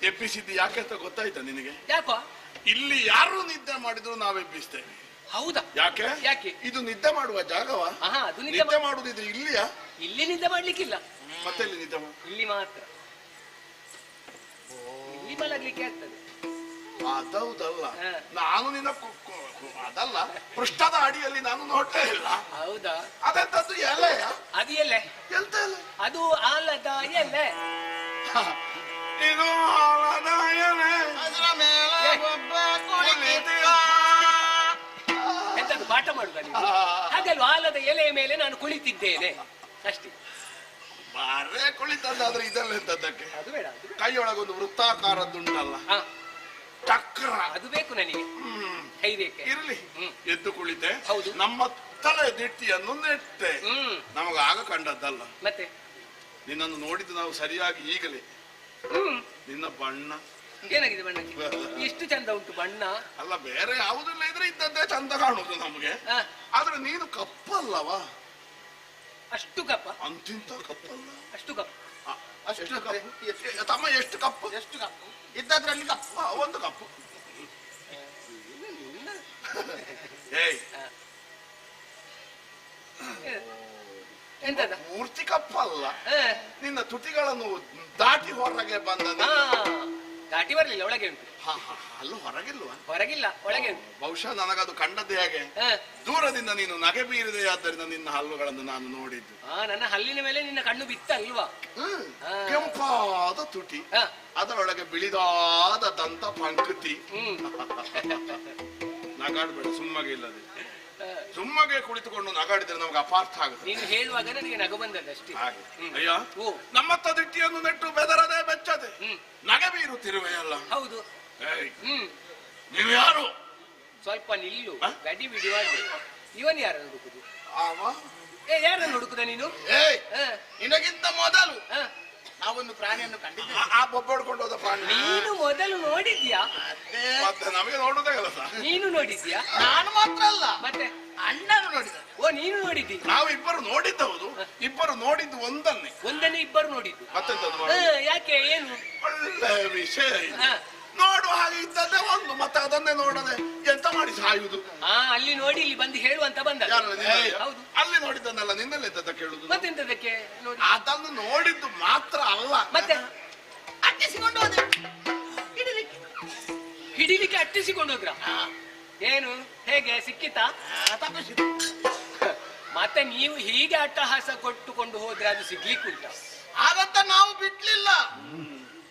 [SPEAKER 7] ಎಬ್ಬಿಸಿದ್ದು ಯಾಕೆ ಅಂತ ಗೊತ್ತಾಯ್ತಾ ನಿನಗೆ?
[SPEAKER 5] ಯಾಕೋ?
[SPEAKER 7] ಇಲ್ಲಿ ಯಾರು ನಿದ್ದೆ ಮಾಡಿದ್ರು ನಾವು ಎಬ್ಬಿಸ್ತೇವೆ.
[SPEAKER 5] ಹೌದಾ?
[SPEAKER 7] ಯಾಕೆ?
[SPEAKER 5] ಯಾಕೆ?
[SPEAKER 7] ಇದು ನಿದ್ದೆ ಮಾಡುವ ಜಾಗವಾ?
[SPEAKER 5] ಅದು
[SPEAKER 7] ನಿದ್ದೆ ಮಾಡುದಿದ್ರೆ ಇಲ್ಲಿಯಾ?
[SPEAKER 5] ಇಲ್ಲಿ ನಿದ್ದೆ ಮಾಡ್ಲಿಕ್ಕಿಲ್ಲ.
[SPEAKER 7] ಮತ್ತೆ ಇಲ್ಲಿ ನಿದ್ದೆ
[SPEAKER 5] ಇಲ್ಲಿ ಮಾತ್ರ. ಇಲ್ಲಿ ಮಲಗ್ಲಿಕ್ಕೆ ಆಗ್ತದೆ.
[SPEAKER 7] ಅದೌದಲ್ಲ, ನಾನು ನಿನ್ನ ಅದಲ್ಲ, ಪೃಷ್ಠದ ಅಡಿಯಲ್ಲಿ ನಾನು ನೋಡ್ತಾ ಇಲ್ಲ.
[SPEAKER 5] ಹೌದಾ?
[SPEAKER 7] ಅದೆಂತದ್ದು ಎಲೆಯ?
[SPEAKER 5] ಅದು ಎಲೆ.
[SPEAKER 7] ಎಂತ ಎಲೆ?
[SPEAKER 5] ಅದು ಆಲದ ಎಲೆ.
[SPEAKER 7] ಇದು ಆಲದ ಎಲೆ. ಅದರ ಮೇಲೆ ಒಬ್ಬ ಕುಳಿತಿದ್ದ.
[SPEAKER 5] ಎಂತದ್ದು ಪಾಠ ಮಾಡುದ ನೀವು? ಹಾಗಲ್ವ, ಆಲದ ಎಲೆಯ ಮೇಲೆ ನಾನು ಕುಳಿತಿದ್ದೇನೆ ಅಷ್ಟೇ.
[SPEAKER 7] ಬಾರೇ ಕುಳಿತದ್ದಾದ್ರೆ ಇದೆಲ್ಲ ಎಂತದ್ದಕ್ಕೆ?
[SPEAKER 5] ಅದು ಬೇಡ.
[SPEAKER 7] ಕೈಯೊಳಗೊಂದು ವೃತ್ತಾಕಾರದ್ದುಂಟಲ್ಲ, ಚಕ್ರ,
[SPEAKER 5] ಅದು ಬೇಕು ನನಗೆ. ಕೈರೇಖೆ
[SPEAKER 7] ಇರ್ಲಿ. ಎದ್ದು ಕುಳಿತೆ.
[SPEAKER 5] ಹೌದು.
[SPEAKER 7] ನಮ್ಮ ತಲೆ ದಿಟ್ಟಿಯನ್ನು ನೆಟ್ಟೆ. ನಮಗ ಆಗ ಕಂಡದ್ದಲ್ಲ.
[SPEAKER 5] ಮತ್ತೆ
[SPEAKER 7] ನಿನ್ನನ್ನು ನೋಡಿದ್ದು ನಾವು ಸರಿಯಾಗಿ ಈಗಲೇ. ನಿನ್ನ ಬಣ್ಣ
[SPEAKER 5] ಏನಾಗಿದೆ? ಬಣ್ಣಕ್ಕೆ ಎಷ್ಟು ಚಂದ ಉಂಟು ಬಣ್ಣ.
[SPEAKER 7] ಅಲ್ಲ, ಬೇರೆ ಯಾವುದಿಲ್ಲ ಇದ್ರೆ ಇದ್ದದ್ದೇ ಚಂದ ಕಾಣುದು ನಮ್ಗೆ. ಆದ್ರೆ ನೀನು ಕಪ್ಪಲ್ಲವಾ?
[SPEAKER 5] ಅಷ್ಟು ಕಪ್ಪ?
[SPEAKER 7] ಅಂತಿಂತ ಕಪ್ಪಲ್ಲ.
[SPEAKER 5] ಅಷ್ಟು ಕಪ್ಪ.
[SPEAKER 7] ಅಷ್ಟು ಕಪ್ಪು ತಮ್ಮ? ಎಷ್ಟು ಕಪ್ಪು? ಎಷ್ಟು ಕಪ್ಪು ಇದ್ದದ್ರಲ್ಲಿ ಕಪ್ಪು? ಒಂದು ಕಪ್ಪು. ಏಯ್,
[SPEAKER 5] ಎಂತದ?
[SPEAKER 7] ಪೂರ್ತಿ ಕಪ್ಪಲ್ಲ, ನಿನ್ನ ತುಟಿಗಳನ್ನು ದಾಟಿ ಹೊರಗೆ ಬಂದ.
[SPEAKER 5] ದಾಟಿ ಬರ್ಲಿಲ್ಲ, ಒಳಗೆ ಉಂಟು.
[SPEAKER 7] ಅಲ್ಲೂ ಹೊರಗಿಲ್ವಾ?
[SPEAKER 5] ಹೊರಗಿಲ್ಲ, ಒಳಗೆ ಉಂಟು.
[SPEAKER 7] ಬಹುಶಃ ನನಗದು ಕಂಡದ್ದೇ ಹಾಗೆ. ದೂರದಿಂದ ನೀನು ನಗೆ ಬೀರಿದೆ, ಆದ್ದರಿಂದ ನಿನ್ನ ಹಲ್ಲುಗಳನ್ನು ನಾನು ನೋಡಿದ್ದು.
[SPEAKER 5] ನನ್ನ ಹಲ್ಲಿನ ಮೇಲೆ ನಿನ್ನ ಕಣ್ಣು ಬಿತ್ತಲ್ವಾ?
[SPEAKER 7] ಕೆಂಪಾದ ತುಟಿ, ಅದರೊಳಗೆ ಬಿಳಿದಾದ ದಂತ ಪಂಕ್ತಿ. ನಗಾಡ್ಬೇಡ, ಸುಮ್ಮಗೆ ಇಲ್ಲದೆ. ಸುಮ್ಮಗೆ ಕುಳಿತುಕೊಂಡು ನಗಾಡಿದ್ರೆ ನಮ್ಗೆ ಅಪಾರ್ಥ ಆಗುತ್ತೆ.
[SPEAKER 5] ನೀನು ಹೇಳುವಾಗ ನನಗೆ ನಗು ಬಂದದ್ದಷ್ಟೇ.
[SPEAKER 7] ಹಾಗೆ ಅಯ್ಯ, ನಮ್ಮತ್ತ ದಿಟ್ಟಿಯನ್ನು ನೆಟ್ಟು ಬೆದರದೆ ಬೆಚ್ಚದೆ ನಗೆ ಬೀರುತ್ತಿರುವೆಯಲ್ಲ.
[SPEAKER 5] ಹೌದು.
[SPEAKER 7] ನೀವು ಯಾರು?
[SPEAKER 5] ಸ್ವಲ್ಪ ನಿಲ್ಲು, ಗಡಿ ಬಿಡುವಾಗ. ಇವನ್ ಯಾರನ್ನು ಹುಡುಕುದು? ಯಾರನ್ನು ಹುಡುಕುದ ನೀನು?
[SPEAKER 7] ನಿನಗಿಂತ ಮೊದಲು ನಾವೊಂದು ಪ್ರಾಣಿಯನ್ನು ಕಂಡಿದ್ದೆ. ಆ ಬೊಬ್ಬಡ್ಕೊಂಡು ಹೋದ ಪ್ರಾಣಿ
[SPEAKER 5] ನೀನು ಮೊದಲು ನೋಡಿದ್ಯಾ?
[SPEAKER 7] ಮತ್ತೆ ನಮಗೆ ನೋಡುದೇ ಕೆಲಸ.
[SPEAKER 5] ನೀನು ನೋಡಿದ್ಯಾ?
[SPEAKER 7] ನಾನು ಮಾತ್ರ ಅಲ್ಲ,
[SPEAKER 5] ಮತ್ತೆ
[SPEAKER 7] ಅಣ್ಣನು ನೋಡಿದ.
[SPEAKER 5] ಓ, ನೀನು ನೋಡಿದ್ದಿ?
[SPEAKER 7] ನಾವು ಇಬ್ಬರು ನೋಡಿದ್ದವರು. ಇಬ್ಬರು ನೋಡಿದ್ದು ಒಂದನ್ನೇ
[SPEAKER 5] ಇಬ್ಬರು ನೋಡಿದ್ದು.
[SPEAKER 7] ಮತ್ತೆಂತದ್ದು?
[SPEAKER 5] ಯಾಕೆ? ಏನು
[SPEAKER 7] ಒಳ್ಳೆ ವಿಷಯ ಇದು. ನೋಡುವ ಹಾಗೆ ಇದ್ದದ್ದೇ ಒಂದು, ಮತ್ತೆ ಅದನ್ನೇ ನೋಡದೆ ಎಂತ ಮಾಡಿ ಸಾಯುವುದು?
[SPEAKER 5] ಅಲ್ಲಿ ನೋಡಿ ಇಲ್ಲಿ ಬಂದು ಹೇಳುವಂತ ಬಂದ.
[SPEAKER 7] ಹೌದು, ಅಲ್ಲಿ ನೋಡಿದ್ದನ್ನಲ್ಲ, ನಿನ್ನಲ್ಲಿ ಎಂತ ಕೇಳುದು?
[SPEAKER 5] ಮತ್ತೆಂತದಕ್ಕೆ?
[SPEAKER 7] ಅದನ್ನು ನೋಡಿದ್ದು ಮಾತ್ರ ಅಲ್ಲ,
[SPEAKER 5] ಮತ್ತೆ
[SPEAKER 7] ಅಟ್ಟಿಸಿಕೊಂಡು ಹೋದೆ.
[SPEAKER 5] ಹಿಡಿಲಿಕ್ಕೆ ಅಟ್ಟಿಸಿಕೊಂಡು ಹೋದ್ರ? ಏನು, ಹೇಗೆ ಸಿಕ್ಕಿತಾ? ಮತ್ತೆ ನೀವು ಹೀಗೆ ಅಟ್ಟಹಾಸ ಕೊಟ್ಟುಕೊಂಡು ಹೋದ್ರೆ ಅದು ಸಿಗ್ಲಿಕ್ಕುಂಟ?
[SPEAKER 7] ಹಾಗಂತ ನಾವು ಬಿಡ್ಲಿಲ್ಲ.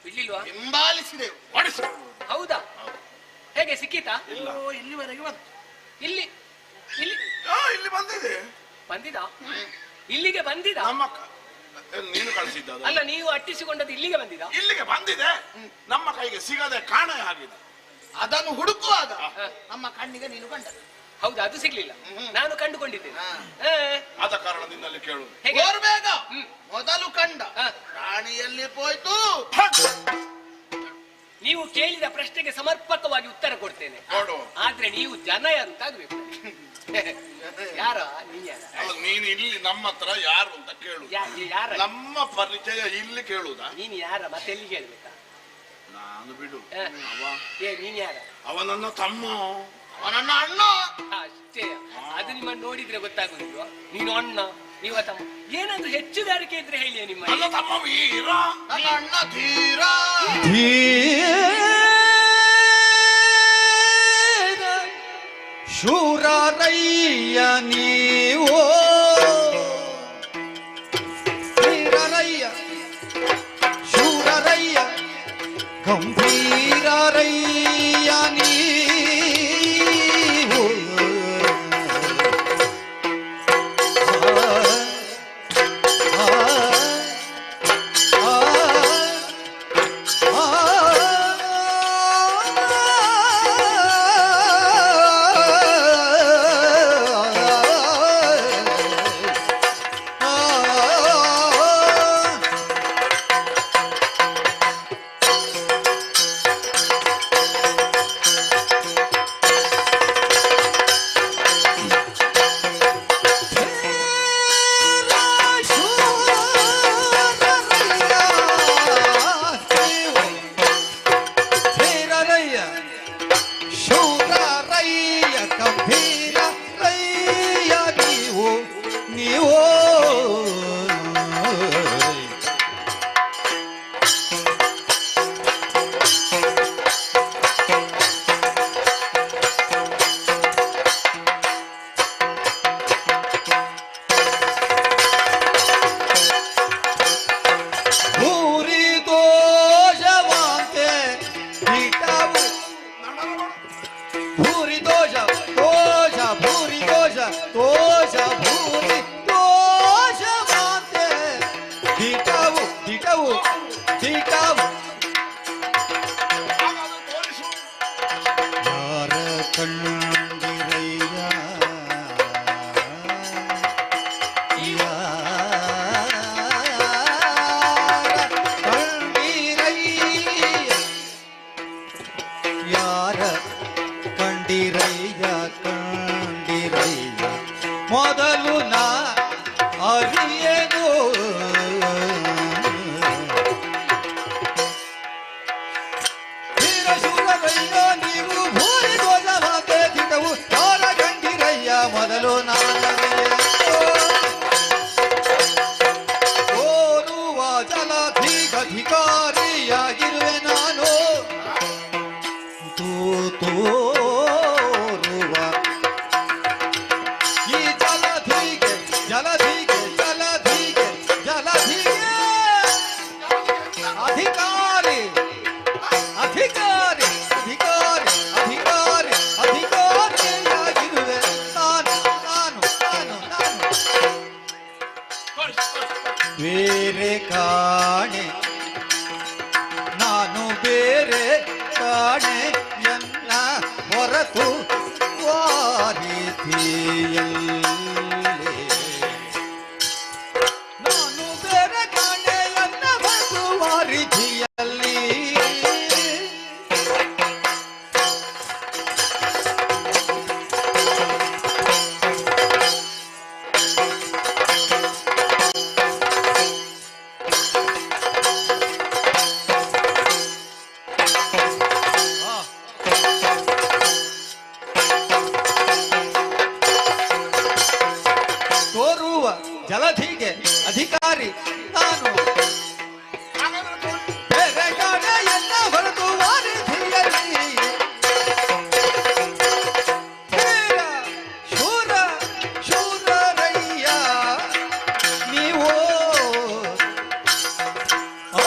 [SPEAKER 5] ಬಿಡ್ಲಿಲ್ವಾ?
[SPEAKER 7] ಹಿಂಬಾಲಿಸಿದೆವು.
[SPEAKER 5] ಹೌದಾ? ಹೇಗೆ ಸಿಕ್ಕಿತಾ?
[SPEAKER 7] ಇಲ್ಲಿವರೆಗೆ ಬಂತು.
[SPEAKER 5] ಇಲ್ಲಿ ಇಲ್ಲಿ
[SPEAKER 7] ಇಲ್ಲಿ ಬಂದಿದೆ.
[SPEAKER 5] ಬಂದಿದ? ಇಲ್ಲಿಗೆ ಬಂದಿದ?
[SPEAKER 7] ನಮ್ಮ ನೀನು ಕಳಿಸಿದ್ದ?
[SPEAKER 5] ಅಲ್ಲ, ನೀವು ಅಟ್ಟಿಸಿಕೊಂಡದ್ದು ಇಲ್ಲಿಗೆ ಬಂದಿದ?
[SPEAKER 7] ಇಲ್ಲಿಗೆ ಬಂದಿದೆ, ನಮ್ಮ ಕೈಗೆ ಸಿಗದೆ ಕಾಣೆ ಆಗಿದೆ. ಅದನ್ನು ಹುಡುಕುವಾಗ ನಮ್ಮ ಕಣ್ಣಿಗೆ ನೀನು ಕಂಡದ್ದು.
[SPEAKER 5] ಹೌದಾ? ಅದು ಸಿಗ್ಲಿಲ್ಲ, ನಾನು ಕಂಡುಕೊಂಡಿದ್ದೇನೆ.
[SPEAKER 7] ಆದ ಕಾರಣದಿಂದಲೇ ಕೇಳುವುದು.
[SPEAKER 5] ಬೇಗ
[SPEAKER 7] ಮೊದಲು ಕಂಡ ಪ್ರಾಣಿಯಲ್ಲಿ ಹೋಯ್ತು.
[SPEAKER 5] ನೀವು ಕೇಳಿದ ಪ್ರಶ್ನೆಗೆ ಸಮರ್ಪಕವಾಗಿ ಉತ್ತರ ಕೊಡ್ತೇನೆ, ಆದ್ರೆ ನೀವು ಜನ ಯಾರು ಅಂತ ಆಗ್ಬೇಕು. ಯಾರ ನೀನ್ ಯಾರ
[SPEAKER 7] ಅಲ್ಲ, ನೀನು ಇಲ್ಲಿ ನಮ್ಮ ಹತ್ರ ಯಾರು ಅಂತ ಕೇಳು.
[SPEAKER 5] ಯಾರ
[SPEAKER 7] ನಮ್ಮ ಪರಿಚಯ ಇಲ್ಲಿ ಕೇಳುದಾ?
[SPEAKER 5] ನೀನ್ ಯಾರ ಮತ್ತೆ ಎಲ್ಲಿ ಕೇಳ್ಬೇಕಾ?
[SPEAKER 7] ನಾನು ಬಿಡು.
[SPEAKER 5] ನೀನ್ ಯಾರ?
[SPEAKER 7] ಅವ ನನ್ನ ತಮ್ಮ, ಅವ ನನ್ನ ಅಣ್ಣ.
[SPEAKER 5] ಅಷ್ಟೇ. ಅದು ನಿಮ್ಮನ್ನು ನೋಡಿದ್ರೆ ಗೊತ್ತಾಗುದಿಲ್ವ? ನೀನು ಅಣ್ಣ, ನೀವ ತಮ್ಮ. ಏನಾದ್ರೂ ಹೆಚ್ಚುಗಾರಿಕೆ ಇದ್ರೆ ಹೇಳಿ. ನಿಮ್ಮ
[SPEAKER 7] ನನ್ನ ತಮ್ಮ ವೀರ, ನನ್ನ ಅಣ್ಣ ಧೀರ.
[SPEAKER 3] ಶೂರರಯ್ಯ ನೀವು, ಧೀರರಯ್ಯ ಶೂರರಯ್ಯ ಗಂಭೀರರಯ್ಯ ನೀವು. ಮೊದಲು ನಾ ಅರಿಯೇನು ವೀರಶೂರರಯ್ಯ ನೀವು ಭೂರಿ ಧ್ವಜವಾದೆ ದಿಟವು ಯಾರ ಕಂಡಿರಯ್ಯ ಮೊದಲು ನಾನರಿಯೇನು ಓರುವ ಜಲಧಿಕಾರಿಯಾಗಿರುವೆ ನಾನು ತೋರುವ ಈ ಜಲಧಿಗೆ ಜಲಧಿಗೆ ಜಲಧಿಗೆ ಜಲಧಿಗೆ ಅಧಿಕಾರಿ ಅಧಿಕಾರಿ ಅಧಿಕಾರಿ ಅಧಿಕಾರಿ ಅಧಿಕಾರಿಯಾಗಿರುವೆ ನಾನು ನಾನು ನಾನು ನಾನು ಬೇರೆ ಕಾಣೆ ನಾನು ಬೇರೆ ಕಾಣೆ ಎಲ್ಲ ಹೊರತು ವಾರಿಧಿಯಲ್ಲಿ ನಾನು ಬೇರೆ ಕಾಣೆ ಎಲ್ಲ ಹೊರತು ವಾರಿಧಿಯಲ್ಲಿ ತೋರುವ ಜಲಧಿಗೆ ಅಧಿಕಾರಿ ನಾನು ಬೇರೆ ಕಾಣೆ ಎಲ್ಲ ಹೊರತು ವಾರಿಧಿಯಲ್ಲಿ ವೀರ ಶೂರ ಶೂರರಯ್ಯ ನೀವು ಆ,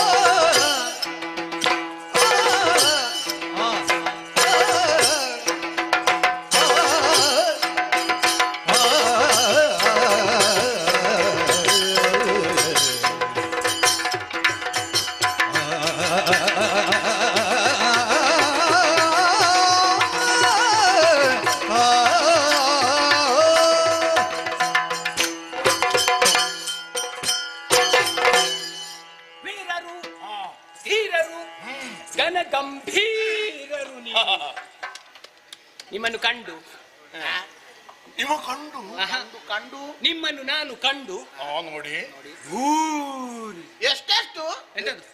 [SPEAKER 3] ಆ, ಆ,
[SPEAKER 5] ವೀರರು ಧೀರರು ಘನ ಗಂಭೀರರು ನೀವು. ನಿಮ್ಮನ್ನು ಕಂಡು
[SPEAKER 7] ಇವ ಕಂಡು
[SPEAKER 5] ಕಂಡು ನಿಮ್ಮನ್ನು ನಾನು ಕಂಡು
[SPEAKER 7] ನೋಡಿ
[SPEAKER 5] ಭೂರಿ
[SPEAKER 1] ಎಷ್ಟೆಷ್ಟು
[SPEAKER 5] ಎಂತದು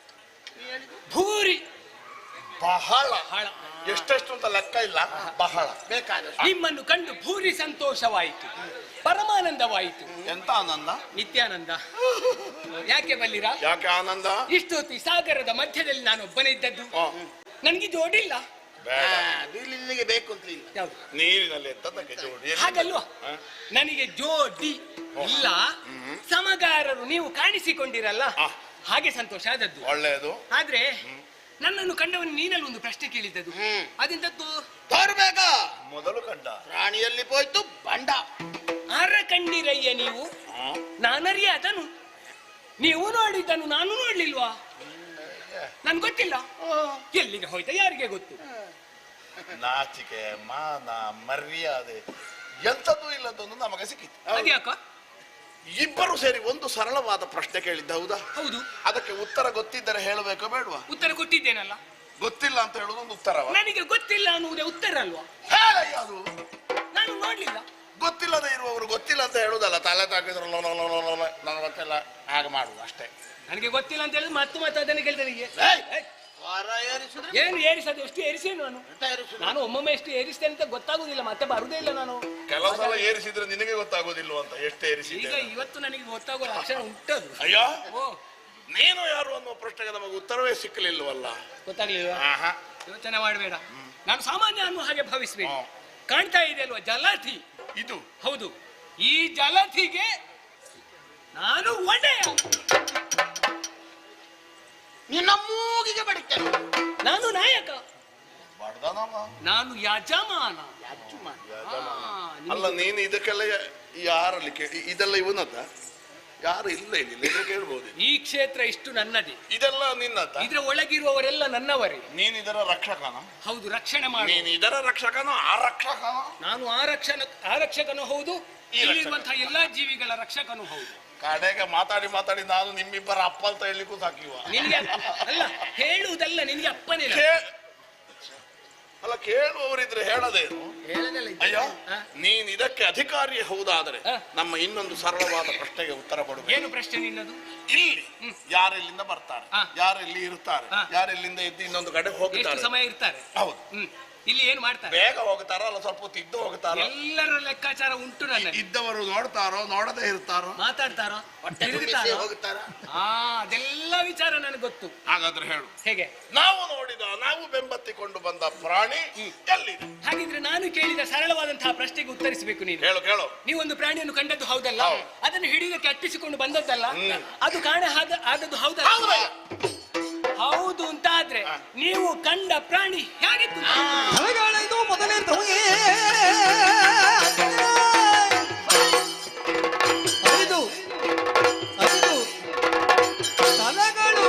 [SPEAKER 5] ಭೂರಿ
[SPEAKER 7] ಬಹಳ
[SPEAKER 5] ಬಹಳ
[SPEAKER 7] ಎಷ್ಟೆಷ್ಟು ಅಂತ ಲೆಕ್ಕ ಇಲ್ಲ, ಬಹಳ
[SPEAKER 1] ಬೇಕಾದಷ್ಟು.
[SPEAKER 5] ನಿಮ್ಮನ್ನು ಕಂಡು ಭೂರಿ ಸಂತೋಷವಾಯಿತು, ಪರಮಾನಂದವಾಯಿತು.
[SPEAKER 7] ಎಂತ ಆನಂದ?
[SPEAKER 5] ನಿತ್ಯಾನಂದ. ಯಾಕೆ ಬಲ್ಲಿರಾ?
[SPEAKER 7] ಯಾಕೆ ಆನಂದ?
[SPEAKER 5] ಇಷ್ಟೊತ್ತಿ ಸಾಗರದ ಮಧ್ಯದಲ್ಲಿ ನಾನು ಒಬ್ಬನೇ ಇದ್ದದ್ದು.
[SPEAKER 7] ಆ,
[SPEAKER 5] ನನಗೆ ಜೋಡಿಲ್ಲ.
[SPEAKER 7] ಬೇಡ.
[SPEAKER 1] ಅದು ನಿನಗೆ ಬೇಕು ಅಂತ ಇಲ್ಲ.
[SPEAKER 5] ಯಾವುದು?
[SPEAKER 7] ನೀರಿನಲ್ಲಿ ಎಂತದಕ್ಕೆ ಜೋಡಿ? ಎಲ್ಲಿ?
[SPEAKER 5] ಹಾಗಲ್ವಾ?
[SPEAKER 7] ಆ?
[SPEAKER 5] ನನಗೆ ಜೋಡಿ ಇಲ್ಲ, ಸಮಗಾರರು ನೀವು ಕಾಣಿಸಿಕೊಂಡಿರಲ್ಲ,
[SPEAKER 7] ಆ.
[SPEAKER 5] ಹಾಗೆ ಸಂತೋಷ ಆದದ್ದು.
[SPEAKER 7] ಒಳ್ಳೆಯದು.
[SPEAKER 5] ಆದ್ರೆ ನನ್ನನ್ನು ಕಂಡವನು ನೀನಲ್ಲಿ ಒಂದು ಪ್ರಶ್ನೆ ಕೇಳಿದ್ದದು. ಅದೆಂತದ್ದು?
[SPEAKER 1] ತೋರ್ಬೇಕ
[SPEAKER 7] ಮೊದಲು ಕಂಡ
[SPEAKER 1] ಪ್ರಾಣಿಯಲ್ಲಿ ಹೋಯ್ತು ಬಂಡ.
[SPEAKER 5] ಆರ ಕಂಡಿರಯ್ಯ ನೀವು? ನಾನರಿಯ ಅದನು ನೀವು ನೋಡಿದ್ದನು ನಾನು ನೋಡ್ಲಿಲ್ವಾ? ನನ್ ಗೊತ್ತಿಲ್ಲ. ಎಲ್ಲಿಗೆ ಹೋಯ್ತ ಯಾರಿಗೆ ಗೊತ್ತು?
[SPEAKER 7] ನಾಚಿಕೆ, ಮಾನ, ಮರ್ಯಾದೆ ಎಂತದ್ದು ಇಲ್ಲದೊಂದು ನಮಗೆ ಸಿಕ್ಕಿತು.
[SPEAKER 5] ಅದ್ಯಾಕ?
[SPEAKER 7] ಇಬ್ಬರು ಸೇರಿ ಒಂದು ಸರಳವಾದ ಪ್ರಶ್ನೆ ಕೇಳಿದ್ದ, ಹೌದಾ?
[SPEAKER 5] ಹೌದು.
[SPEAKER 7] ಅದಕ್ಕೆ ಉತ್ತರ ಗೊತ್ತಿದ್ದರೆ ಹೇಳಬೇಕೋ ಬೇಡವಾ?
[SPEAKER 5] ಉತ್ತರ ಕೊಟ್ಟಿದ್ದೇನಲ್ಲ.
[SPEAKER 7] ಗೊತ್ತಿಲ್ಲ ಅಂತ ಹೇಳುದು ಒಂದು ಉತ್ತರವ?
[SPEAKER 5] ನನಗೆ ಗೊತ್ತಿಲ್ಲ ಅನ್ನುವುದೇ ಉತ್ತರ ಅಲ್ವಾ?
[SPEAKER 7] ಹೇಳಯ್ಯ, ಅದು
[SPEAKER 5] ನಾನು ನೋಡ್ಲಿಲ್ಲ.
[SPEAKER 7] ಗೊತ್ತಿಲ್ಲದೆ ಇರುವವರು ಗೊತ್ತಿಲ್ಲ ಅಂತ ಹೇಳುದಲ್ಲ. ತಲೆ ತಾಕಿದ್ರು ನನಗೆ ಗೊತ್ತಿಲ್ಲ ಹಾಗೆ ಮಾಡುದು ಅಷ್ಟೇ.
[SPEAKER 5] ನನಗೆ ಗೊತ್ತಿಲ್ಲ ಅಂತ ಹೇಳಿದ್ರೆ ಮತ್ತೆ ಅದನ್ನು ಕೇಳ್ತಾನೆ.
[SPEAKER 1] ವಾರ ಏರಿಸಿದ್ರೆ
[SPEAKER 5] ಏನು ಏರಿಸೋದು? ಎಷ್ಟು ಏರಿಸಿ ನಾನು?
[SPEAKER 1] ಎಂತ ಏರಿಸುದು?
[SPEAKER 5] ನಾನು ಒಮ್ಮೊಮ್ಮೆ ಎಷ್ಟು ಏರಿಸ್ತೇನೆ ಅಂತ ಗೊತ್ತಾಗುದಿಲ್ಲ, ಮತ್ತೆ ಬರುದೇ ಇಲ್ಲ ನಾನು.
[SPEAKER 7] ಕೆಲವು ಸಲ ಏರಿಸಿದ್ರೆ ನಿನಗೆ ಗೊತ್ತಾಗೋದಿಲ್ಲ ಅಂತ ಎಷ್ಟು
[SPEAKER 5] ಈಗ
[SPEAKER 7] ಏರಿಸಿದೆ.
[SPEAKER 5] ಇವತ್ತು ನನಗೆ ಗೊತ್ತಾಗೋ ಲಕ್ಷಣ ಉಂಟದು.
[SPEAKER 7] ಅಯ್ಯೋ,
[SPEAKER 5] ಓ,
[SPEAKER 7] ನೀನು ಯಾರು ಅನ್ನುವ ಪ್ರಶ್ನೆಗೆ ನಮಗೆ ಉತ್ತರವೇ ಸಿಕ್ಕಲಿಲ್ವಲ್ಲ.
[SPEAKER 5] ಗೊತ್ತಾಗ್ಲಿಲ್ವಾ?
[SPEAKER 7] ಆಹಾ.
[SPEAKER 5] ಯೋಚನೆ ಮಾಡಬೇಡ. ನಾನು ಸಾಮಾನ್ಯ ಅನ್ನೋ ಹಾಗೆ ಭಾವಿಸ್ಬೇಡಿ.
[SPEAKER 7] ಹ್ಮ್.
[SPEAKER 5] ಕಾಣ್ತಾ ಇದೆ ಅಲ್ವಾ ಜಲಧಿ?
[SPEAKER 7] ಇದು
[SPEAKER 5] ಹೌದು. ಈ ಜಲಧಿಗೆ ನಾನು ಒಡೆಯ.
[SPEAKER 1] ನಿನ್ನ ಮೂಗಿಗೆ ಬಡಿತೇನೆ.
[SPEAKER 5] ನಾನು ನಾಯಕ.
[SPEAKER 7] ಬಡ್ದನವ.
[SPEAKER 5] ನಾನು ಯಜಮಾನ.
[SPEAKER 7] ಅಲ್ಲ, ನೀನು ಇದಕ್ಕೆಲ್ಲ ಯಾರಲ್ಲಿ ಕೇಳಿ? ಇದೆಲ್ಲ ಇವನದ್ದ? ಯಾರು ಇಲ್ಲ ಇಲ್ಲಿ, ಇದ್ರೆ ಕೇಳ್ಬೋದು.
[SPEAKER 5] ಈ ಕ್ಷೇತ್ರ ಇಷ್ಟು ನನ್ನದೇ.
[SPEAKER 7] ಇದೆಲ್ಲ ನಿನ್ನದ್ದ?
[SPEAKER 5] ಇದ್ರ ಒಳಗಿರುವವರೆಲ್ಲ ನನ್ನವರೇ.
[SPEAKER 7] ನೀನ್ ಇದರ ರಕ್ಷಕನ?
[SPEAKER 5] ಹೌದು, ರಕ್ಷಣೆ ಮಾಡಿ.
[SPEAKER 7] ನೀನ್ ಇದರ ರಕ್ಷಕನ, ಆ ರಕ್ಷಕನ?
[SPEAKER 5] ನಾನು ಆರಕ್ಷಕನು ಹೌದು, ಇಲ್ಲಿರುವಂತಹ ಎಲ್ಲಾ ಜೀವಿಗಳ ರಕ್ಷಕನು ಹೌದು.
[SPEAKER 7] ಕಡೆಗೆ ಮಾತಾಡಿ ಮಾತಾಡಿ ನಾನು ನಿಮ್ಮಿಬ್ಬರ ಅಪ್ಪ ಅಂತ ಹೇಳಲಿಕ್ಕೂ ಸಾಕಿವ.
[SPEAKER 5] ನಿನಗೆ ಅಲ್ಲ ಹೇಳುವುದಲ್ಲ, ನಿನಗೆ ಅಪ್ಪನೇ.
[SPEAKER 7] ಅಲ್ಲ, ಕೇಳುವವರಿದ್ರೆ ಹೇಳದೇನು?
[SPEAKER 5] ಹೇಳದಲ್ಲ.
[SPEAKER 7] ಅಯ್ಯೋ, ನೀನ್ ಇದಕ್ಕೆ ಅಧಿಕಾರಿ ಹೌದಾದ್ರೆ
[SPEAKER 5] ಹ.
[SPEAKER 7] ನಮ್ಮ ಇನ್ನೊಂದು ಸರಳವಾದ ಪ್ರಶ್ನೆಗೆ ಉತ್ತರ ಕೊಡಬೇಕು.
[SPEAKER 5] ಏನು ಪ್ರಶ್ನೆ ನಿನ್ನದು?
[SPEAKER 7] ಇಲ್ಲಿ ಯಾರೆಲ್ಲಿಂದ ಬರ್ತಾರೆ,
[SPEAKER 5] ಹ.
[SPEAKER 7] ಯಾರೆಲ್ಲಿ ಇರ್ತಾರೆ,
[SPEAKER 5] ಹ.
[SPEAKER 7] ಯಾರೆಲ್ಲಿಂದ ಎದ್ದು ಇನ್ನೊಂದು ಕಡೆ
[SPEAKER 5] ಎಷ್ಟು
[SPEAKER 7] ಹೋಗ್ತಾರೆ?
[SPEAKER 5] ಸಮಯ ಇರ್ತಾರೆ?
[SPEAKER 7] ಹೌದು.
[SPEAKER 5] ಇಲ್ಲಿ ಏನು ಮಾಡ್ತಾರೆ?
[SPEAKER 7] ಬೇಗ ಹೋಗ್ತಾರ, ಅಲ್ಲ ಸ್ವಲ್ಪ ಹೊತ್ತು ಇದ್ದು ಹೋಗ್ತಾರ?
[SPEAKER 5] ಎಲ್ಲರ ಲೆಕ್ಕಾಚಾರ ಉಂಟು ನನ್ನ.
[SPEAKER 7] ಇದ್ದವರು ನೋಡ್ತಾರೋ ನೋಡದೇ ಇರ್ತಾರೋ?
[SPEAKER 5] ಮಾತಾಡ್ತಾರೋ
[SPEAKER 1] ಹೊಟ್ಟೆ ತುಂಬಿಸಿ
[SPEAKER 5] ತಿರುಗುತ್ತಾರೋ?
[SPEAKER 1] ಹೋಗ್ತಾರ.
[SPEAKER 5] ಅದೆಲ್ಲ ವಿಚಾರ ನನಗೆ ಗೊತ್ತು.
[SPEAKER 7] ಹಾಗಾದ್ರೆ ಹೇಳು,
[SPEAKER 5] ಹೇಗೆ?
[SPEAKER 7] ನಾವು ನೋಡಿದ, ನಾವು ಬೆಂಬತ್ತಿಕೊಂಡು ಬಂದ ಪ್ರಾಣಿ ಎಲ್ಲಿದೆ?
[SPEAKER 5] ಹಾಗಿದ್ರೆ ನಾನು ಕೇಳಿದ ಸರಳವಾದಂತಹ ಪ್ರಶ್ನೆಗೆ ಉತ್ತರಿಸಬೇಕು ನೀನು.
[SPEAKER 7] ಹೇಳು ಕೇಳು.
[SPEAKER 5] ನೀವೊಂದು ಪ್ರಾಣಿಯನ್ನು ಕಂಡದ್ದು ಹೌದಲ್ಲ?
[SPEAKER 7] ಹೌದು.
[SPEAKER 5] ಅದನ್ನು ಹಿಡಿದಕ್ಕೆ ಅಟ್ಟಿಸಿಕೊಂಡು ಬಂದದ್ದಲ್ಲ? ಅದು ಕಾಣೆ ಆದದ್ದು ಹೌದಲ್ಲ? ಹೌದು ಅಂತಾದ್ರೆ ನೀವು ಕಂಡ ಪ್ರಾಣಿ ಹೇಗಿತ್ತು?
[SPEAKER 3] ತಲೆಗಾಳಿದು ಮೊದಲೇ ತಮಗೆ ಐದು ತಲೆಗಳು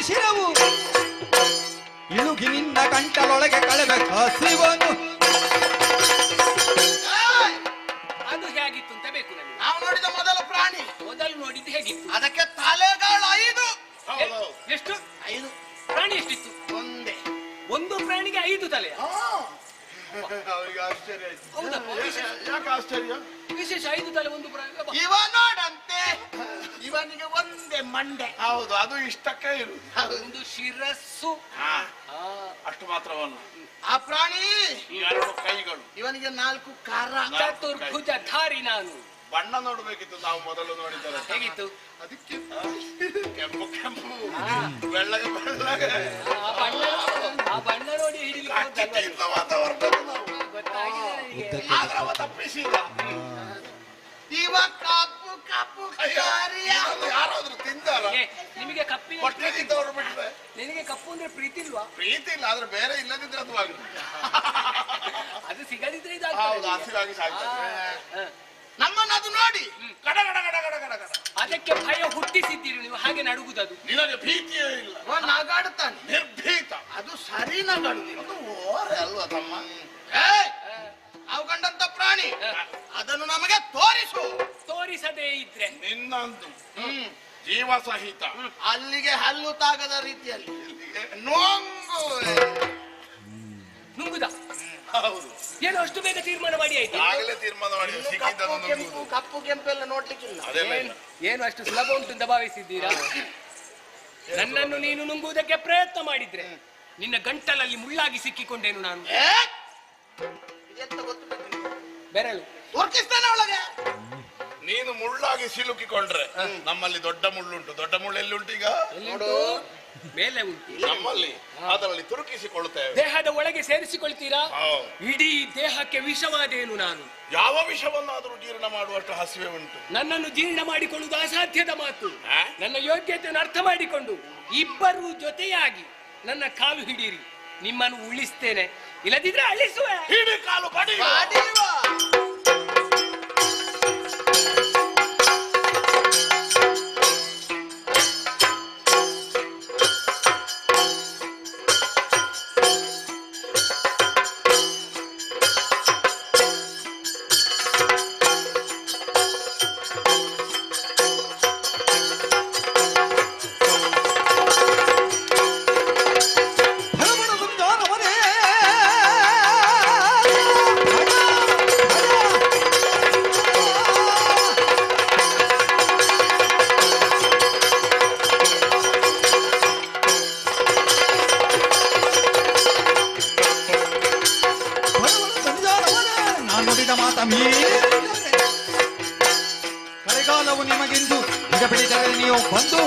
[SPEAKER 3] ಶಿರವು ಇಳುಗಿ ನಿನ್ನ ಕಂಠಲೊಳಗೆ ಕಳೆದ ಹಸಿವನು.
[SPEAKER 5] ಅದು ಹೇಗಿತ್ತು ಅಂತ ಬೇಕು ನನಗೆ.
[SPEAKER 1] ನಾವು ನೋಡಿದ ಮೊದಲ ಪ್ರಾಣಿ
[SPEAKER 5] ಮೊದಲು ನೋಡಿದ್ದು ಹೇಗಿತ್ತು?
[SPEAKER 1] ಅದಕ್ಕೆ ತಲೆಗಳು 5.
[SPEAKER 5] ಎಷ್ಟು?
[SPEAKER 1] 5
[SPEAKER 5] ಪ್ರಾಣಿ ಎಷ್ಟಿತ್ತು?
[SPEAKER 1] ಒಂದೇ.
[SPEAKER 5] ಒಂದು ಪ್ರಾಣಿಗೆ 5 ತಲೆ.
[SPEAKER 7] ಅವರಿಗೆ ಆಶ್ಚರ್ಯ ಆಯ್ತು.
[SPEAKER 5] ಹೌದಪ್ಪ,
[SPEAKER 7] ಯಾಕೆ ಆಶ್ಚರ್ಯ?
[SPEAKER 5] ವಿಶೇಷ 5 ತಲೆ ಒಂದು ಪ್ರಾಣಿ.
[SPEAKER 1] ಇವ ನೋಡಂತೆ ಇವನಿಗೆ ಒಂದೇ ಮಂಡೆ.
[SPEAKER 7] ಹೌದು, ಅದು ಇಷ್ಟಕ್ಕೆ ಇರು.
[SPEAKER 5] ಒಂದು ಶಿರಸ್ಸು.
[SPEAKER 7] ಅಷ್ಟು ಮಾತ್ರವಲ್ಲ,
[SPEAKER 1] ಆ ಪ್ರಾಣಿ
[SPEAKER 7] 2 ಕೈಗಳು,
[SPEAKER 1] ಇವನಿಗೆ 4 ಕಾರ.
[SPEAKER 5] ಚತುರ್ಭುಜಧಾರಿ ನಾನು.
[SPEAKER 7] ಬಣ್ಣ ನೋಡ್ಬೇಕಿತ್ತು ನಾವು ಮೊದಲು ನೋಡಿದರೆ.
[SPEAKER 5] ಹೇಗಿತ್ತು?
[SPEAKER 7] ಅದಕ್ಕೆ ಕೆಂಪು ಕೆಂಪು, ಬೆಳ್ಳಗೆ ಬೆಳ್ಳಗೆ,
[SPEAKER 5] ಆ ಬಣ್ಣ ನೋಡಿ ಹಿಡಿಲಿಕ್ಕೆ
[SPEAKER 7] ಇಲ್ಲವಾದ ವರ್ಣನೆ ನಾವು.
[SPEAKER 5] ಗೊತ್ತಾಗಿದೆ ನನಗೆ.
[SPEAKER 7] ಆದ್ರೆ ಅವ ತಪ್ಪಿಸಿದ.
[SPEAKER 1] ಇವ ಕಪ್ಪು
[SPEAKER 7] ಇದನ್ನು ಯಾರಾದ್ರೂ ತಿಂದಾರ?
[SPEAKER 5] ಏ, ನಿಮಗೆ ಕಪ್ಪಿನ
[SPEAKER 7] ಹೊಟ್ಟೆ ತಿಂದವರು ಬಿಟ್ರೆ
[SPEAKER 5] ನಿನಗೆ ಕಪ್ಪು ಅಂದ್ರೆ ಪ್ರೀತಿ ಇಲ್ವಾ?
[SPEAKER 7] ಪ್ರೀತಿ ಇಲ್ಲ, ಆದ್ರೆ ಬೇರೆ ಇಲ್ಲದಿದ್ರೆ ಅದು ಆಗುತ್ತೆ.
[SPEAKER 5] ಅದು ಸಿಗದಿದ್ರೆ
[SPEAKER 7] ಹೌದು, ಹಸಿರಾಗಿ ಸಾಯ್ತದೆ. ನಮ್ಮನ್ನು ಅದು ನೋಡಿ ಗಡ ಗಡ ಗಡ ಗಡ ಗಡ ಗಡ.
[SPEAKER 5] ಅದಕ್ಕೆ ಭಯ ಹುಟ್ಟಿಸಿದ್ದೀರಿ ನೀವು, ಹಾಗೆ ನಡುಗುದದು.
[SPEAKER 7] ನಿನಗೆ ಭೀತಿಯೇ ಇಲ್ಲ.
[SPEAKER 1] ನಗಾಡುತ್ತಾನೆ,
[SPEAKER 7] ನಿರ್ಭೀತ.
[SPEAKER 1] ಅದು ಸರಿ ನಗಾಡುದಿಲ್ಲ.
[SPEAKER 7] ಅದು ಓರೆ ಅಲ್ವಾ ತಮ್ಮ?
[SPEAKER 1] ಅವು ಕಂಡಂತ ಪ್ರಾಣಿ, ಅದನ್ನು ನಮಗೆ ತೋರಿಸು.
[SPEAKER 5] ತೋರಿಸದೇ ಇದ್ರೆ
[SPEAKER 7] ನಿನ್ನಂದು ಜೀವ ಸಹಿತ
[SPEAKER 1] ಅಲ್ಲಿಗೆ ಹಲ್ಲು ತಾಗದ ರೀತಿಯಲ್ಲಿ ನೊಂಗು.
[SPEAKER 5] ನುಂಗುದ?
[SPEAKER 7] ಹೌದು,
[SPEAKER 5] ಏನು ಅಷ್ಟು ಬೇಗ ತೀರ್ಮಾನ ಮಾಡಿ ಆಯ್ತು?
[SPEAKER 7] ಆಗಲೇ ತೀರ್ಮಾನ ಮಾಡಿ
[SPEAKER 1] ಕಪ್ಪು ಕೆಂಪೆಲ್ಲ ನೋಡ್ಲಿಕ್ಕಿಲ್ಲ.
[SPEAKER 7] ಅದೆಲ್ಲ ಇಲ್ಲ.
[SPEAKER 5] ಏನು ಅಷ್ಟು ಸುಲಭ ಉಂಟು ಅಂತ ಭಾವಿಸಿದ್ದೀರಾ? ನನ್ನನ್ನು ನೀನು ನುಂಗುವುದಕ್ಕೆ ಪ್ರಯತ್ನ ಮಾಡಿದ್ರೆ ನಿನ್ನ ಗಂಟಲಲ್ಲಿ ಮುಳ್ಳಾಗಿ ಸಿಕ್ಕಿಕೊಂಡೇನು ನಾನು.
[SPEAKER 1] ಎಂತ ಗೊತ್ತು
[SPEAKER 5] ಬೆರಳು
[SPEAKER 1] ಉರ್ಕಿಸ್ತಾನೆ ಒಳಗೆ.
[SPEAKER 7] ನೀನು ಮುಳ್ಳಾಗಿ ಸಿಲುಕಿಕೊಂಡ್ರೆ ನಮ್ಮಲ್ಲಿ ದೊಡ್ಡ ಮುಳ್ಳುಂಟು. ದೊಡ್ಡ ಮುಳ್ಳು ಎಲ್ಲಿ ಉಂಟು ಈಗ?
[SPEAKER 5] ನೋಡು, ಮೇಲೆ ಉಂಟು
[SPEAKER 7] ನಮ್ಮಲ್ಲಿ. ಅದರಲ್ಲಿ ತುರುಕಿಸಿಕೊಳ್ಳುತ್ತೇವೆ.
[SPEAKER 5] ದೇಹದ ಒಳಗೆ ಸೇರಿಸಿಕೊಳ್ತೀರಾ?
[SPEAKER 7] ಹೌದು.
[SPEAKER 5] ಇಡೀ ದೇಹಕ್ಕೆ ವಿಷವಾದೇನು ನಾನು?
[SPEAKER 7] ಯಾವ ವಿಷವನ್ನಾದರೂ ಜೀರ್ಣ ಮಾಡುವಷ್ಟು ಹಸಿವೆ ಉಂಟು.
[SPEAKER 5] ನನ್ನನ್ನು ಜೀರ್ಣ ಮಾಡಿಕೊಳ್ಳುವುದು ಅಸಾಧ್ಯದ ಮಾತು. ನನ್ನ ಯೋಗ್ಯತೆಯನ್ನು ಅರ್ಥ ಮಾಡಿಕೊಂಡು ಇಬ್ಬರು ಜೊತೆಯಾಗಿ ನನ್ನ ಕಾಲು ಹಿಡೀರಿ, ನಿಮ್ಮನ್ನು ಉಳಿಸ್ತೇನೆ. ಇಲ್ಲದಿದ್ರೆ ಅಳಿಸುವೆ.
[SPEAKER 7] ಹಿಡಿ ಕಾಲು ಬಡಿ.
[SPEAKER 3] ಕಳೆಗಾಲವು ನಿಮಗೆಂದು ಈಗ ಬೆಳೆದರೆ ನೀವು ಬಂದು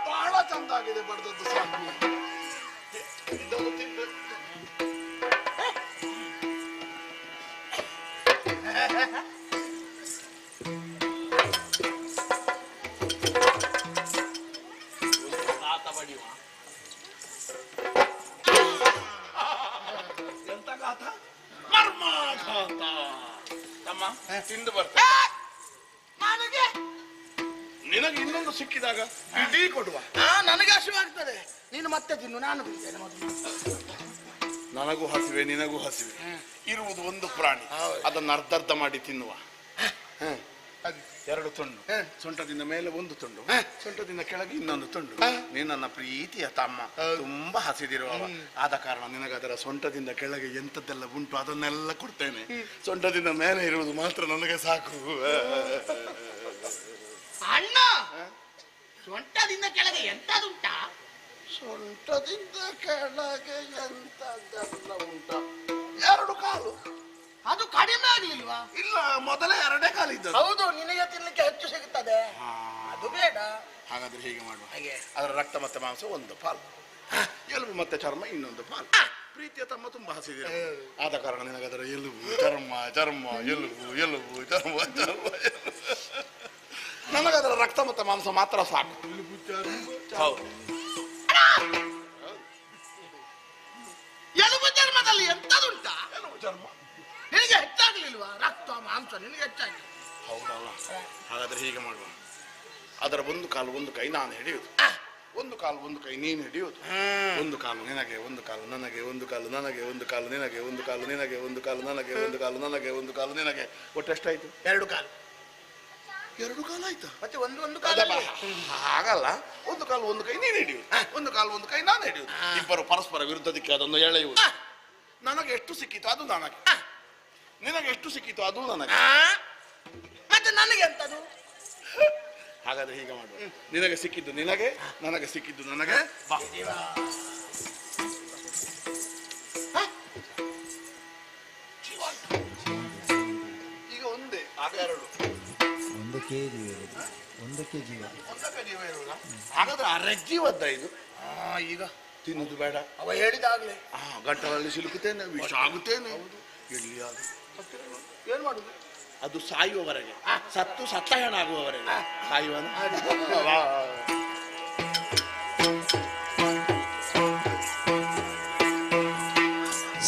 [SPEAKER 3] ಬಹಳ ಚಂದ ಆಗಿದೆ. ಬಡ್ದದ್ದು ಸಾಕು. ಇದನ್ನು ತಿಂದು ಎಂತ ಗಾತ? ಮರ್ಮಾಘಾತ. ತಮ್ಮ ತಿಂದು ಬರ್ತೇನೆ.
[SPEAKER 1] ನನಗೆ
[SPEAKER 7] ನಿನಗೆ ಇನ್ನೊಂದು ಸಿಕ್ಕಿದಾಗ ಇಡೀ ಕೊಡುವ.
[SPEAKER 1] ನನಗೆ ಹಸಿವಾಗ್ತದೆ. ನೀನು ಮತ್ತೆ ತಿನ್ನು, ನಾನು ತಿಂತೇನೆ ಮೊದಲು.
[SPEAKER 7] ನನಗೂ ಹಸಿವೆ, ನಿನಗೂ ಹಸಿವೆ. ಇರುವುದು ಒಂದು ಪ್ರಾಣಿ, ಅದನ್ನು ಅರ್ಧ ಮಾಡಿ ತಿನ್ನುವ. ಎರಡು ತುಂಡು, ಸೊಂಟದಿಂದ ಮೇಲೆ ಒಂದು ತುಂಡು, ಸೊಂಟದಿಂದ ಕೆಳಗೆ ಇನ್ನೊಂದು ತುಂಡು. ನೀನು ನನ್ನ ಪ್ರೀತಿಯ ತಮ್ಮ, ತುಂಬಾ ಹಸಿದಿರುವವ. ಆದ ಕಾರಣ ನಿನಗೆ ಅದರ ಸೊಂಟದಿಂದ ಕೆಳಗೆ ಎಂತದ್ದೆಲ್ಲ ಉಂಟು ಅದನ್ನೆಲ್ಲ ಕೊಡ್ತೇನೆ. ಸೊಂಟದಿಂದ ಮೇಲೆ ಇರುವುದು ಮಾತ್ರ ನನಗೆ ಸಾಕು.
[SPEAKER 1] ಅಣ್ಣ, ಸೊಂಟದಿಂದ ಕೆಳಗೆ ಎಂತದುಂಟಾ?
[SPEAKER 7] ಸೊಂಟದಿಂದ ಕೆಳಗೆ ಎಂತದ್ದೆಲ್ಲ ಉಂಟ? ಎರಡು ಕಾಲು.
[SPEAKER 1] ಅದು ಕಡಿಮೆ ಆಗ್ಲಿಲ್ವಾ?
[SPEAKER 7] ಇಲ್ಲ, ಮೊದಲೇ ಎರಡೇ ಕಾಲು ಇದ್ದದ್ದು.
[SPEAKER 1] ಹೌದು, ನಿನಗೆ ತಿನ್ಲಿಕ್ಕೆ ಹೆಚ್ಚು ಸಿಗುತ್ತದೆ. ಅದು ಬೇಡ.
[SPEAKER 7] ಹಾಗಾದ್ರೆ ಹೀಗೆ ಮಾಡುವ. ಅದರ ರಕ್ತ ಮತ್ತೆ ಮಾಂಸ ಒಂದು ಪಾಲು, ಎಲುಬು ಮತ್ತೆ ಚರ್ಮ ಇನ್ನೊಂದು ಪಾಲು. ಪ್ರೀತಿಯ ತಮ್ಮ ತುಂಬಾ ಹಸಿದಿರ. ಆದ ಕಾರಣ ನಿನಗದರ ಎಲುಬು ಚರ್ಮ, ಚರ್ಮ ಎಲುಬು, ಎಲುಬು ಚರ್ಮ, ಚರ್ಮ ನನಗದರ ರಕ್ತ ಮತ್ತೆ ಮಾಂಸ ಮಾತ್ರ ಸಾಕು. ಹೌದು. ಚರ್ಮ.
[SPEAKER 1] ನಿನಗೆ ಹೆಚ್ಚಾಗ್ಲಿಲ್ವಾ ರಕ್ತ ಮಾಂಸ ನಿನಗೆ ಹೆಚ್ಚಾಗಿ?
[SPEAKER 7] ಹೌದಲ್ಲ, ಹಾಗಾದ್ರೆ ಹೀಗೆ ಮಾಡುವ. ಅದರ ಒಂದು ಕಾಲು ಒಂದು ಕೈ ನಾನು ಹಿಡಿಯುವುದು, ಒಂದು ಕಾಲು ಒಂದು ಕೈ ನೀನು ಹಿಡಿಯುವುದು. ಒಂದು ಕಾಲು ನಿನಗೆ, ಒಂದು ಕಾಲು ನನಗೆ, ಒಂದು ಕಾಲು ನನಗೆ, ಒಂದು ಕಾಲು ನಿನಗೆ, ಒಂದು ಕಾಲು ನಿನಗೆ, ಒಂದು ಕಾಲು ನನಗೆ, ಒಂದು ಕಾಲು ನನಗೆ, ಒಂದು ಕಾಲು ನಿನಗೆ. ಒಟ್ಟು ಎಷ್ಟಾಯ್ತು?
[SPEAKER 1] 2 ಕಾಲು.
[SPEAKER 7] 2 ಕಾಲು ಆಯ್ತಾ?
[SPEAKER 1] ಮತ್ತೆ ಒಂದು ಕಾಲ
[SPEAKER 7] ಹಾಗಲ್ಲ, ಒಂದು ಕಾಲು ಒಂದು ಕೈ ನೀನು ಹಿಡಿಯುವುದು, ಒಂದು ಕಾಲು ಒಂದು ಕೈ ನಾನು ಹಿಡಿಯುವುದು. ಇಬ್ಬರು ಪರಸ್ಪರ ವಿರುದ್ಧ ದಿಕ್ಕೆ ಅದನ್ನು ಎಳೆಯುವುದು. ನನಗೆ ಎಷ್ಟು ಸಿಕ್ಕಿತು ಅದು ನನಗೆ, ನಿನಗೆ ಎಷ್ಟು ಸಿಕ್ಕಿತು ಅದು ನನಗೆ.
[SPEAKER 1] ಮತ್ತೆ ನನಗೆ ಅಂತದು?
[SPEAKER 7] ಹಾಗಾದ್ರೆ ಹೀಗೆ ಮಾಡುವ. ನಿನಗೆ ಸಿಕ್ಕಿದ್ದು ನಿನಗೆ, ನನಗೆ ಸಿಕ್ಕಿದ್ದು ನನಗೆ. ಬಾ. ಈಗ ಒಂದೇ, ಆಗ 2.
[SPEAKER 3] 1 kg ಇರುವುದು, 1 kg
[SPEAKER 7] ಒಂದಕ್ಕೆ ಜೀವ ಇರುವುದಾ? ಹಾಗಾದ್ರೆ ಅರಜ್ಜೀವದ್ದ ಇದು.
[SPEAKER 1] ಈಗ
[SPEAKER 7] ತಿನ್ನುದು ಬೇಡ.
[SPEAKER 1] ಅವ ಹೇಳಿದಾಗ್ಲೇ
[SPEAKER 7] ಗಂಟಲಲ್ಲಿ ಸಿಲುಕುತ್ತೇನೆ, ವಿಷ ಆಗುತ್ತೇನೆ. ಎಲ್ಲಿ ಅದು
[SPEAKER 1] ಏನ್ ಮಾಡುದು?
[SPEAKER 7] ಅದು ಸಾಯುವವರೆಗೆ, ಸತ್ತು ಸತ್ತ ಹೆಣ ಆಗುವವರೆಗೆ ಸಾಯುವನು.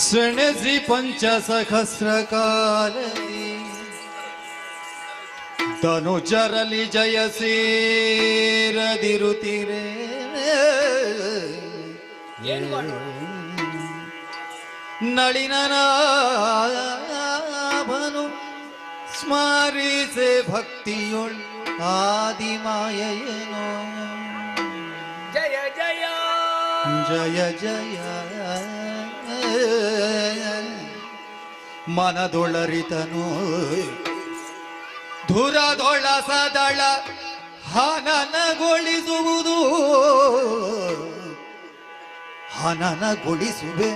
[SPEAKER 3] ಸೆಣಸಿ ಪಂಚಸಹಸ್ರ ಕಾಲದಿ ಧನುಜರಲಿ ಜಯಸೇರದಿರುತ್ತಿರೆ. ನಳಿನನಾಭನು ಸ್ಮರಿಸೆ ಭಕ್ತಿಯೊಳ್ ಆದಿಮಾಯೇನೋ.
[SPEAKER 5] ಜಯ ಜಯ
[SPEAKER 3] ಜಯ ಜಯ ಮನದೊಳರಿತನು ಧುರದೊಳ ಸದಳ ಹನನಗೊಳಿಸುವುದು. ಹನನಗೊಳಿಸುವೆ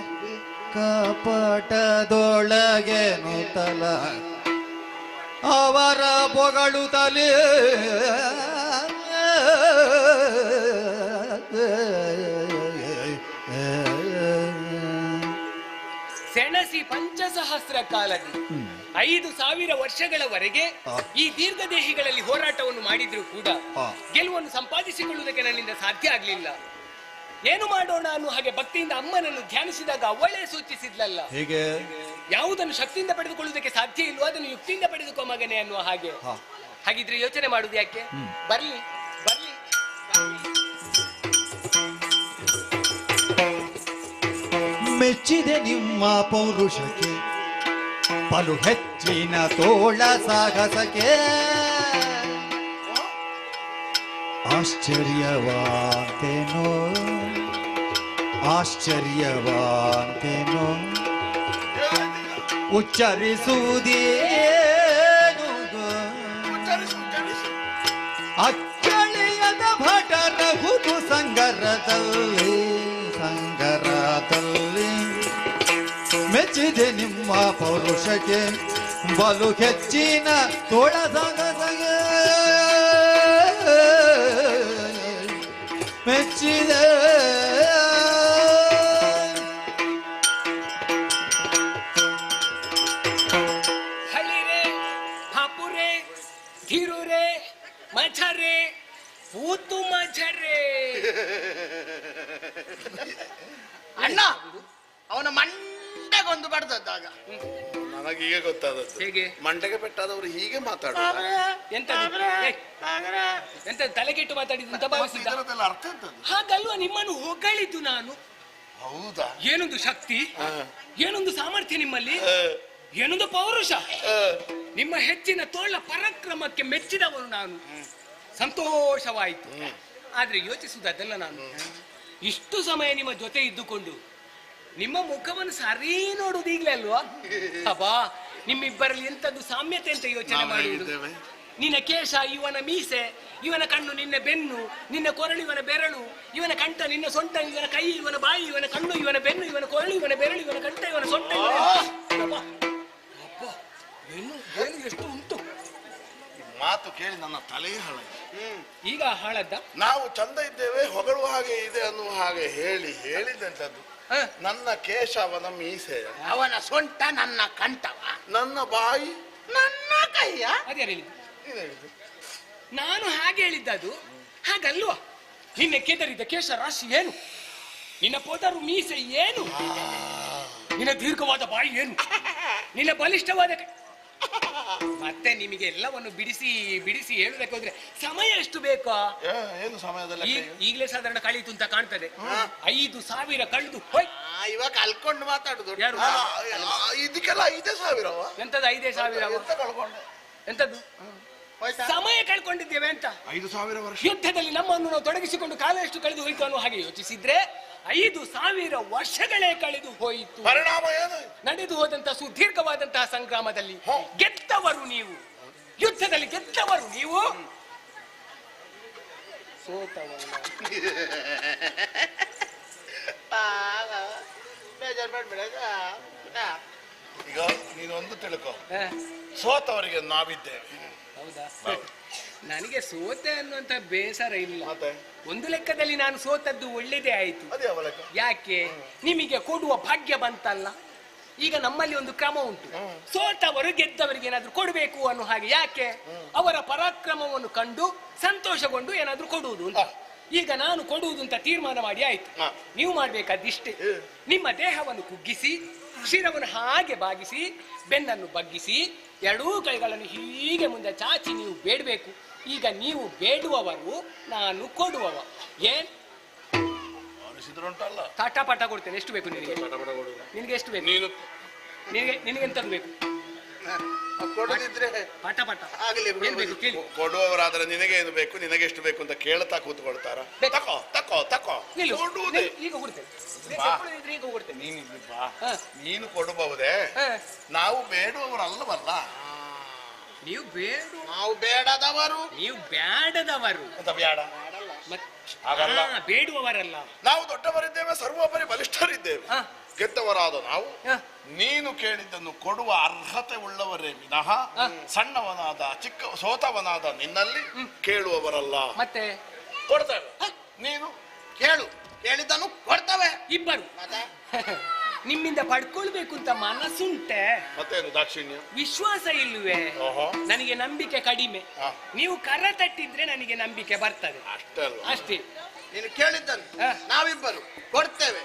[SPEAKER 3] ಕಪಟದೊಳಗೆ ನೂತಲ ಅವರ ಪೊಗಳುತ್ತಲೇ.
[SPEAKER 5] ಸೆಣಸಿ ಪಂಚಸಹಸ್ರ ಕಾಲದಿ 5,000 ವರ್ಷಗಳವರೆಗೆ ಈ ದೀರ್ಘದೇಹಿಗಳಲ್ಲಿ ಹೋರಾಟವನ್ನು ಮಾಡಿದ್ರು ಕೂಡ ಗೆಲುವನ್ನು ಸಂಪಾದಿಸಿಕೊಳ್ಳುವುದಕ್ಕೆ ನನ್ನಿಂದ ಸಾಧ್ಯ ಆಗ್ಲಿಲ್ಲ. ಏನು ಮಾಡೋಣ ಅನ್ನೋ ಹಾಗೆ ಭಕ್ತಿಯಿಂದ ಅಮ್ಮನನ್ನು ಧ್ಯಾನಿಸಿದಾಗ ಅವಳೇ ಸೂಚಿಸಿದ್ಲಲ್ಲ,
[SPEAKER 3] ಹೀಗೆ
[SPEAKER 5] ಯಾವುದನ್ನು ಶಕ್ತಿಯಿಂದ ಪಡೆದುಕೊಳ್ಳುವುದಕ್ಕೆ ಸಾಧ್ಯ ಇಲ್ವೋ ಅದನ್ನು ಯುಕ್ತಿಯಿಂದ ಪಡೆದುಕೋ ಮಗನೇ ಅನ್ನುವ ಹಾಗೆ. ಹಾಗಿದ್ರೆ ಯೋಚನೆ ಮಾಡುದು ಯಾಕೆ? ಬರ್ಲಿ ಬರ್ಲಿ.
[SPEAKER 3] ಮೆಚ್ಚಿದೆ ನಿಮ್ಮ ಪೌರುಷಕ್ಕೆ, ಪಲು ಹೆಚ್ಚಿನ ತೋಳ ಸಾಹಸಕ್ಕೆ. ಆಶ್ಚರ್ಯವಾಂತೇನೋ ಆಶ್ಚರ್ಯವಾಂತೇನೋ ಉಚ್ಚರಿಸುವುದೇನು ಅಚ್ಚಳಿಯದ ಭಟರ ಹುದು ಸಂಗರದಲ್ಲಿ ಸಂಗರದಲ್ಲಿ. ಮೆಚ್ಚಿದೆ ನಿಮ್ಮ ಪೌರುಷಕ್ಕೆ, ಬಲು ಹೆಚ್ಚಿನ ತೋಳ ಸಾಗಸಗೆ. ಮೆಚ್ಚಿದೆ
[SPEAKER 5] ಹಳಿರೆ ಹಾಪುರೆ ಧೀರುರೆ ಮಝರೆ ಪೂತು ಮಝರೆ.
[SPEAKER 1] ಅಣ್ಣ ಅವನ ಮಂಡೆಗೊಂದು ಬಡ್ದದ್ದಾಗ
[SPEAKER 7] ನನಗೀಗ ಗೊತ್ತಾದದ್ದು.
[SPEAKER 5] ಹೇಗೆ?
[SPEAKER 7] ಮಂಡೆಗೆ ಪೆಟ್ಟಾದವರು ಹೀಗೆ ಮಾತಾಡೋದು.
[SPEAKER 5] ಎಂತ ತಲೆಗೆಟ್ಟು ಮಾತಾಡಿದ್ದು ಅಂತ ಭಾವಿಸಿದ್ದ?
[SPEAKER 7] ಇದರದ್ದೆಲ್ಲ ಅರ್ಥ ಎಂತದ್ದು?
[SPEAKER 5] ಹಾಗಲ್ವಾ ನಿಮ್ಮನ್ನು ಹೊಗಳಿದ್ದು ನಾನು.
[SPEAKER 7] ಹೌದಾ?
[SPEAKER 5] ಏನೊಂದು ಶಕ್ತಿ, ಏನೊಂದು ಸಾಮರ್ಥ್ಯ ನಿಮ್ಮಲ್ಲಿ, ಏನೊಂದು ಪೌರುಷ. ನಿಮ್ಮ ಹೆಚ್ಚಿನ ತೋಳ ಪರಾಕ್ರಮಕ್ಕೆ ಮೆಚ್ಚಿದವನು ನಾನು. ಸಂತೋಷವಾಯಿತು. ಆದ್ರೆ ಯೋಚಿಸುವುದಲ್ಲ ನಾನು, ಇಷ್ಟು ಸಮಯ ನಿಮ್ಮ ಜೊತೆ ಇದ್ದುಕೊಂಡು ನಿಮ್ಮ ಮುಖವನ್ನು ಸರಿ ನೋಡುವುದು ಈಗಲೇ ಅಲ್ವಾ? ಅಬ್ಬಾ, ನಿಮ್ಮಿಬ್ಬರಲ್ಲಿ ಎಂತದ್ದು ಸಾಮ್ಯತೆ ಅಂತ ಯೋಚನೆ ಮಾಡುವುದು. ನಿನ್ನ ಕೇಶ ಇವನ ಮೀಸೆ, ಇವನ ಕಣ್ಣು ನಿನ್ನ ಬೆನ್ನು, ನಿನ್ನ ಕೊರಳು ಇವನ ಬೆರಳು, ಇವನ ಕಂಠ ನಿನ್ನ ಸೊಂಟ, ಇವನ ಕೈ ಇವನ ಬಾಯಿ, ಇವನ ಕಣ್ಣು ಇವನ ಬೆನ್ನು, ಇವನ ಕೊರಳು ಇವನ ಬೆರಳು, ಇವನ ಕಂಠ ಇವನ ಸೊಂಟ. ಬೆನ್ನು ಎಷ್ಟು ಉಂಟು?
[SPEAKER 7] ಮಾತು ಕೇಳಿ ನನ್ನ ತಲೆ ಹಾಳ.
[SPEAKER 5] ಈಗ ಹಾಳದ್ದ?
[SPEAKER 7] ನಾವು ಚಂದ ಇದ್ದೇವೆ, ಹೊಗಳುವ ಹಾಗೆ ಇದೆ ಅನ್ನುವ ಹಾಗೆ ಹೇಳಿದಂತದ್ದು. ನನ್ನ ಕೇಶ ಅವನ ಮೀಸೆ,
[SPEAKER 1] ಅವನ ಸೊಂಟ ನನ್ನ ಕಂಠವ,
[SPEAKER 7] ನನ್ನ ಬಾಯಿ
[SPEAKER 1] ನನ್ನ ಕೈಯ.
[SPEAKER 5] ಅದ್ಯಾರು ಹೇಳಿದ್ದು? ನಾನು ಹಾಗೆ ಹೇಳಿದ್ದದು. ಹಾಗಲ್ವಾ? ನಿನ್ನೆ ಕೆದರಿದ ಕೇಶ ರಾಶಿ ಏನು? ನಿನ್ನ ಪೋದರು ಮೀಸೆ ಏನು? ನಿನ್ನ ದೀರ್ಘವಾದ ಬಾಯಿ ಏನು, ನಿನ್ನ ಬಲಿಷ್ಠವಾದ ಮತ್ತೆ ನಿಮಗೆ ಎಲ್ಲವನ್ನು ಬಿಡಿಸಿ ಬಿಡಿಸಿ ಹೇಳಬೇಕು ಅಂದ್ರೆ ಸಮಯ ಎಷ್ಟು ಬೇಕೋ?
[SPEAKER 7] ಏನು ಸಮಯದಲ್ಲಿ
[SPEAKER 5] ಈಗಲೇ ಸಾಧಾರಣ ಕಳೀತು ಅಂತ ಕಾಣ್ತದೆ. 5,000 ಕಳೆದು ಹೋಯ್.
[SPEAKER 1] ಇವಾಗ ಅಲ್ಕೊಂಡು ಮಾತಾಡುದು
[SPEAKER 5] ಯಾರು?
[SPEAKER 7] ಇದಕ್ಕೆಲ್ಲ 5,000
[SPEAKER 5] ಎಂತದ್ದು 5,000? ಎಂತದ್ದು ಸಮಯ ಕಳ್ಕೊಂಡಿದ್ದೇವೆ ಅಂತ.
[SPEAKER 7] 5,000 ವರ್ಷ
[SPEAKER 5] ಯುದ್ಧದಲ್ಲಿ ನಮ್ಮನ್ನು ನಾವು ತೊಡಗಿಸಿಕೊಂಡು ಕಾಲ ಎಷ್ಟು ಕಳೆದು ಹೋಯ್ತು ಅನ್ನೋ ಹಾಗೆ ಯೋಚಿಸಿದ್ರೆ 5,000 ವರ್ಷಗಳೇ ಕಳೆದು ಹೋಯಿತು.
[SPEAKER 7] ಪರಿಣಾಮ ಏನು?
[SPEAKER 5] ನಡೆದು ಹೋದಂತಹ ಸುದೀರ್ಘವಾದಂತಹ ಸಂಗ್ರಾಮದಲ್ಲಿ ಗೆದ್ದವರು ನೀವು, ಯುದ್ಧದಲ್ಲಿ ಗೆದ್ದವರು ನೀವು, ಸೋತವರು.
[SPEAKER 1] ಬೇಜಾರು ಮಾಡ್ಬೇಡ.
[SPEAKER 7] ಈಗ ನೀನೊಂದು ತಿಳ್ಕೊ, ಸೋತವರಿಗೆ ನಾವಿದ್ದೇವೆ.
[SPEAKER 5] ಹೌದಾ? ನನಗೆ ಸೋತೆ ಅನ್ನುವಂತ ಬೇಸರ ಇಲ್ಲ.
[SPEAKER 7] ಮತ್ತೆ
[SPEAKER 5] ಒಂದು ಲೆಕ್ಕದಲ್ಲಿ ನಾನು ಸೋತದ್ದು ಒಳ್ಳೇದೇ ಆಯ್ತು.
[SPEAKER 7] ಅದೇ ಅವಲಕ.
[SPEAKER 5] ಯಾಕೆ? ನಿಮಗೆ ಕೊಡುವ ಭಾಗ್ಯ ಬಂತಲ್ಲ. ಈಗ ನಮ್ಮಲ್ಲಿ ಒಂದು ಕ್ರಮ ಉಂಟು, ಸೋತವರು ಗೆದ್ದವರಿಗೆ ಏನಾದ್ರೂ ಕೊಡಬೇಕು ಅನ್ನೋ ಹಾಗೆ. ಯಾಕೆ? ಅವರ ಪರಾಕ್ರಮವನ್ನು ಕಂಡು ಸಂತೋಷಗೊಂಡು ಏನಾದ್ರೂ ಕೊಡುವುದು ಅಂತ. ಈಗ ನಾನು ಕೊಡುವುದು ಅಂತ ತೀರ್ಮಾನ ಮಾಡಿ ಆಯ್ತು. ನೀವು ಮಾಡ್ಬೇಕಾದಿಷ್ಟೇ, ನಿಮ್ಮ ದೇಹವನ್ನು ಕುಗ್ಗಿಸಿ, ಶಿರವನ್ನು ಹಾಗೆ ಬಾಗಿಸಿ, ಬೆನ್ನನ್ನು ಬಗ್ಗಿಸಿ, ಎರಡೂ ಕೈಗಳನ್ನು ಹೀಗೆ ಮುಂದೆ ಚಾಚಿ ನೀವು ಬೇಡಬೇಕು. ಈಗ ನೀವು ಬೇಡುವವರು, ನಾನು ಕೊಡುವವ. ಏನ್ ತಾಟಪಾಟ ಕೊಡ್ತೇನೆ. ಎಷ್ಟು ಬೇಕು ನಿನಗೆ? ನಿನಗೆ ಎಷ್ಟು ಬೇಕು? ನಿನಗೆ ಎಂತದ್ದು ಬೇಕು?
[SPEAKER 1] ಕೊಡದಿದ್ರೆ
[SPEAKER 5] ಪಾಠ ಪಾಠ
[SPEAKER 1] ಆಗಲಿ.
[SPEAKER 5] ಏನ್ ಬೇಕು ಕೇಳಿ.
[SPEAKER 7] ಕೊಡುವವರಾದ್ರೆ ನಿನಗೆ ಏನು ಬೇಕು, ನಿನಗೆ ಎಷ್ಟು ಬೇಕು ಅಂತ ಕೇಳ್ತಾ ಕೂತ್ಕೊಳ್ತಾರ. ತಕೋ ತಕೋ ತಕೋ.
[SPEAKER 5] ಈಗ ಕೊಡ್ತೇನೆ. ಈಗ ಕೊಡ್ತೇನೆ.
[SPEAKER 7] ನೀನು ಕೊಡಬಹುದೇ? ನಾವು ಬೇಡುವವರಲ್ಲವಲ್ಲ.
[SPEAKER 5] ನೀವು ಬೇಡು,
[SPEAKER 1] ನಾವು ಬೇಡದವರು,
[SPEAKER 5] ನೀವು ಬೇಡದವರು.
[SPEAKER 7] ಬೇಡ ಹಾಗಲ್ಲ,
[SPEAKER 5] ಬೇಡುವವರಲ್ಲ.
[SPEAKER 7] ನಾವು ದೊಡ್ಡವರಿದ್ದೇವೆ, ಸರ್ವೋಪರಿ ಬಲಿಷ್ಠರಿದ್ದೇವೆ. ಗೆದ್ದವರಾದ ನಾವು ನೀನು ಕೇಳಿದ್ದನ್ನು ಕೊಡುವ ಅರ್ಹತೆ ಉಳ್ಳವರೇ ವಿನಃ ಸಣ್ಣವನಾದ ಸೋತವನಾದ ನಿನ್ನಲ್ಲಿ ಕೇಳುವವರಲ್ಲ.
[SPEAKER 5] ಮತ್ತೆ
[SPEAKER 7] ಕೊಡ್ತೇವೆ, ನೀನು
[SPEAKER 1] ಕೇಳಿದ್ದನ್ನು ಕೊಡ್ತೇವೆ.
[SPEAKER 5] ಇಬ್ಬರು ನಿಮ್ಮಿಂದ ಪಡ್ಕೊಳ್ಬೇಕು ಅಂತ ಮನಸ್ಸುಂಟೆ,
[SPEAKER 7] ಮತ್ತೇನು ದಾಕ್ಷಿಣ್ಯ?
[SPEAKER 5] ವಿಶ್ವಾಸ ಇಲ್ಲವೇ? ನನಗೆ ನಂಬಿಕೆ ಕಡಿಮೆ. ನೀವು ಕರ ತಟ್ಟಿದ್ರೆ ನನಗೆ ನಂಬಿಕೆ ಬರ್ತದೆ. ಅಷ್ಟೇ.
[SPEAKER 1] ನೀನು ಕೇಳಿದ್ದನ್ನು ನಾವಿಬ್ಬರು ಕೊಡ್ತೇವೆ.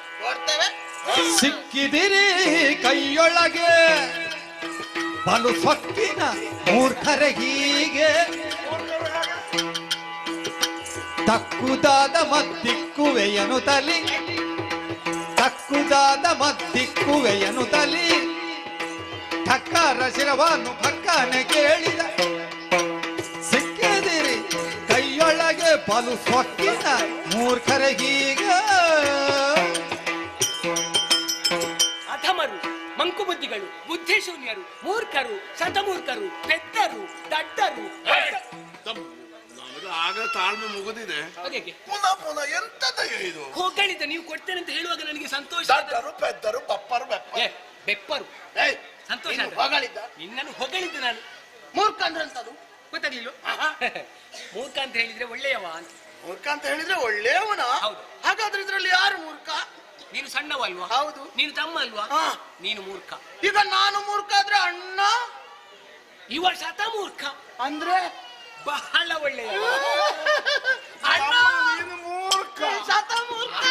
[SPEAKER 3] ಸಿಕ್ಕಿದಿರಿ ಕೈಯೊಳಗೆ ಬಲು ಸೊಕ್ಕಿನ ಮೂರ್ಖರ ಹೀಗೆ, ತಕ್ಕುದಾದ ಮದ್ದಿಕ್ಕುವೆಯನು ತಲಿ, ತಕ್ಕುದಾದ ಮದ್ದಿಕ್ಕುವೆಯನು ತಲಿ, ಠಕ್ಕಾರ ಶಿರವನ್ನು ಭಕ್ಕನೆ ಕೇಳಿದ. ಸಿಕ್ಕಿದಿರಿ ಕೈಯೊಳಗೆ ಬಲು ಸೊಕ್ಕಿನ ಮೂರ್ಖರ ಹೀಗೆ,
[SPEAKER 5] ಅಧಮರು, ಮಂಕುಬುದ್ಧಿಗಳು, ಬುದ್ಧಿಶೂನ್ಯರು, ಮೂರ್ಖರು, ಶತಮೂರ್ಖರು, ಪೆದ್ದರು, ದಡ್ಡರು.
[SPEAKER 7] ಆಗ ತಾಳ್ಮೆ ಮುಗಿದಿದೆ. ಪುನಃ ಎಂತದ ಇದು?
[SPEAKER 5] ಹೋಗಳಿದ್ದ ನೀವು ಕೊಡ್ತೇನೆ ಅಂತ ಹೇಳುವಾಗ ನನಗೆ ಸಂತೋಷ.
[SPEAKER 7] ದಡ್ಡರು, ಪೆದ್ದರು, ಬಪ್ಪರು,
[SPEAKER 5] ಬೆಪ್ಪರು ಸಂತೋಷ. ನಿನ್ನನ್ನು ಹೊಗಳಿದ್ದ ನಾನು.
[SPEAKER 1] ಮೂರ್ಖ ಅಂದ್ರೆ ಅಂತದು
[SPEAKER 5] ಗೊತ್ತಾಗ್ಲಿಲ್ಲ? ಮೂರ್ಖ ಅಂತ ಹೇಳಿದ್ರೆ ಒಳ್ಳೆಯವ ಅಂತ.
[SPEAKER 1] ಮೂರ್ಖ ಅಂತ ಹೇಳಿದ್ರೆ ಒಳ್ಳೆಯವನ?
[SPEAKER 5] ಹೌದು.
[SPEAKER 1] ಹಾಗಾದ್ರೆ ಇದ್ರಲ್ಲಿ ಯಾರು ಮೂರ್ಖ?
[SPEAKER 5] ನೀನು ಸಣ್ಣವಲ್ವಾ?
[SPEAKER 1] ಹೌದು.
[SPEAKER 5] ನೀನು ತಮ್ಮ ಅಲ್ವಾ? ನೀನು ಮೂರ್ಖ.
[SPEAKER 1] ಈಗ ನಾನು ಮೂರ್ಖ ಆದ್ರೆ ಅಣ್ಣ
[SPEAKER 5] ಇವ ಶತಮೂರ್ಖ
[SPEAKER 1] ಅಂದ್ರೆ
[SPEAKER 5] ಬಹಳ ಒಳ್ಳೆಯ.
[SPEAKER 1] ಅಣ್ಣ ನೀನು ಮೂರ್ಖ, ಶತಮೂರ್ಖ.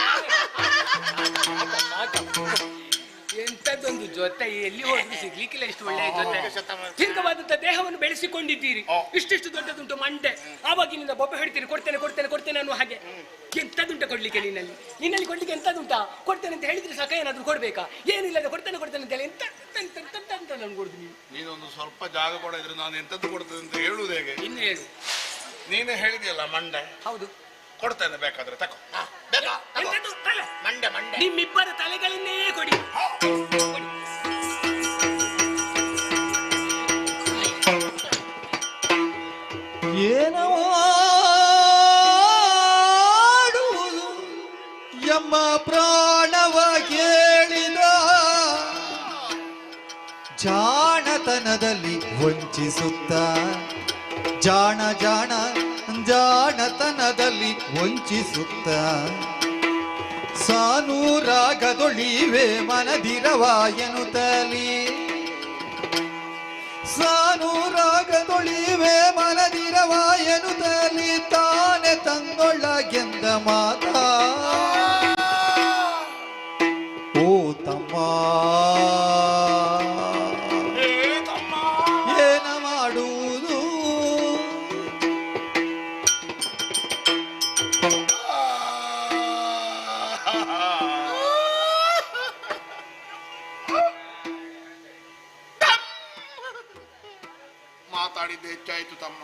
[SPEAKER 5] ಎಂತದೊಂದು ಜೊತೆ, ಎಲ್ಲಿ ಹೋಗಿ ಸಿಗ್ಲಿಕ್ಕಿಲ್ಲ ಇಷ್ಟು ಒಳ್ಳೆಯ ಜೊತೆ. ದೀರ್ಘವಾದಂತ ದೇಹವನ್ನು ಬೆಳೆಸಿಕೊಂಡಿದ್ದೀರಿ. ಇಷ್ಟಿಷ್ಟು ದೊಡ್ಡದುಂಟು ಮಂಡೆ. ಆವಾಗಿನಿಂದ ಬೊಬ್ಬೆ ಹಿಡ್ತೀರಿ, ಕೊಡ್ತೇನೆ ಕೊಡ್ತೇನೆ ಕೊಡ್ತೇನೆ ಅನ್ನುವ ಹಾಗೆ. ಎಂತದುಂಟ ಕೊಡ್ಲಿಕ್ಕೆ ನಿನ್ನಲ್ಲಿ ಕೊಡ್ಲಿಕ್ಕೆ ಎಂತದುಂಟ? ಕೊಡ್ತೇನೆ ಅಂತ ಹೇಳಿದ್ರೆ ಸಾಕ, ಏನಾದ್ರು ಕೊಡ್ಬೇಕಾ? ಏನಿಲ್ಲದೆ ಕೊಡ್ತೇನೆ ಕೊಡ್ತೇನೆ ಅಂತ ಹೇಳಿ ಎಂತ ನನ್ಗೆ ಕೊಡುದು ನೀವು?
[SPEAKER 7] ನೀನೊಂದು ಸ್ವಲ್ಪ ಜಾಗ ಕೊಡಿದ್ರೆ ನಾನು ಎಂತದ್ದು ಕೊಡ್ತೇನೆ ಅಂತ ಹೇಳುವುದು ಹೇಗೆ?
[SPEAKER 5] ಇನ್ನು ಹೇಳು.
[SPEAKER 7] ನೀನೇ ಹೇಳಿದೆಯಲ್ಲ ಮಂಡೆ.
[SPEAKER 5] ಹೌದು,
[SPEAKER 7] ಕೊಡ್ತೇನೆ, ಬೇಕಾದ್ರೆ ತಕೋ.
[SPEAKER 5] ಮಂಡೆ ಮಂಡೆ ನಿಮ್ಮಿಬ್ಬರ ತಲೆಗಳನ್ನೇ ಕೊಡಿ.
[SPEAKER 3] ಏನೋ ಆಡುವುದು ಎಮ್ಮ ಪ್ರಾಣವ ಕೇಳಿದ, ಜಾಣತನದಲ್ಲಿ ವಂಚಿಸುತ್ತ, ಜಾಣತನದಲ್ಲಿ ವಂಚಿಸುತ್ತ, ಸಾನೂರಾಗದೊಳಿವೆ ಮನದಿರವಾಯನುತ್ತಲಿ, ಸಾನೂರಾಗದೊಳಿವೆ ಮನದಿರವಾಯನುತ್ತಲಿ, ತಾನೆ ತಂದೊಳಗೆಂದ ಮಾತಾ. ಓ ತಮ್ಮ
[SPEAKER 7] ಮಾತಾಡಿದ್ದು ಹೆಚ್ಚಾಯ್ತು ತಮ್ಮ.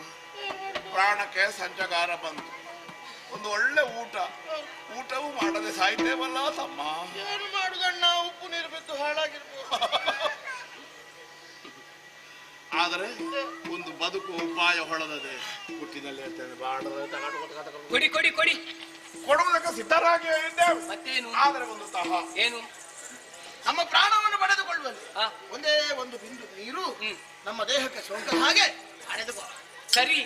[SPEAKER 7] ಪ್ರಾಣಕ್ಕೆ ಸಂಚಗಾರ ಬಂತು. ಒಂದು ಒಳ್ಳೆ ಊಟವೂ ಮಾಡದೆ ಸಾಯ್ತೇವಲ್ಲ ತಮ್ಮ.
[SPEAKER 1] ಏನು ಮಾಡುದಣ್ಣ, ಉಪ್ಪು ನೀರು ಬಿದ್ದು ಹಾಳಾಗಿರ್ಬೋದು.
[SPEAKER 7] ಆದರೆ ಒಂದು ಬದುಕು ಉಪಾಯ ಹೊಳದದೆ. ಹುಟ್ಟಿನಲ್ಲಿ ಇರ್ತೇನೆ
[SPEAKER 5] ಕೊಡಿ ಕೊಡಿ ಕೊಡಿ
[SPEAKER 7] ಕೊಡುವುದಕ್ಕೆ ಸಿದ್ಧರಾಗಿ ಇದ್ದೇವೆ.
[SPEAKER 5] ಮತ್ತೇನು?
[SPEAKER 7] ಆದರೆ ಒಂದು ತಹ
[SPEAKER 5] ಏನು?
[SPEAKER 1] ನಮ್ಮ ಪ್ರಾಣವನ್ನು ಪಡೆದುಕೊಳ್ಳುವಲ್ಲಿ ಒಂದೇ ಒಂದು ಬಿಂದು ನೀರು ನಮ್ಮ ದೇಹಕ್ಕೆ ಸೋಂಕ ಹಾಗೆ ಹರಿದುಕೋ.
[SPEAKER 5] ಸರಿ,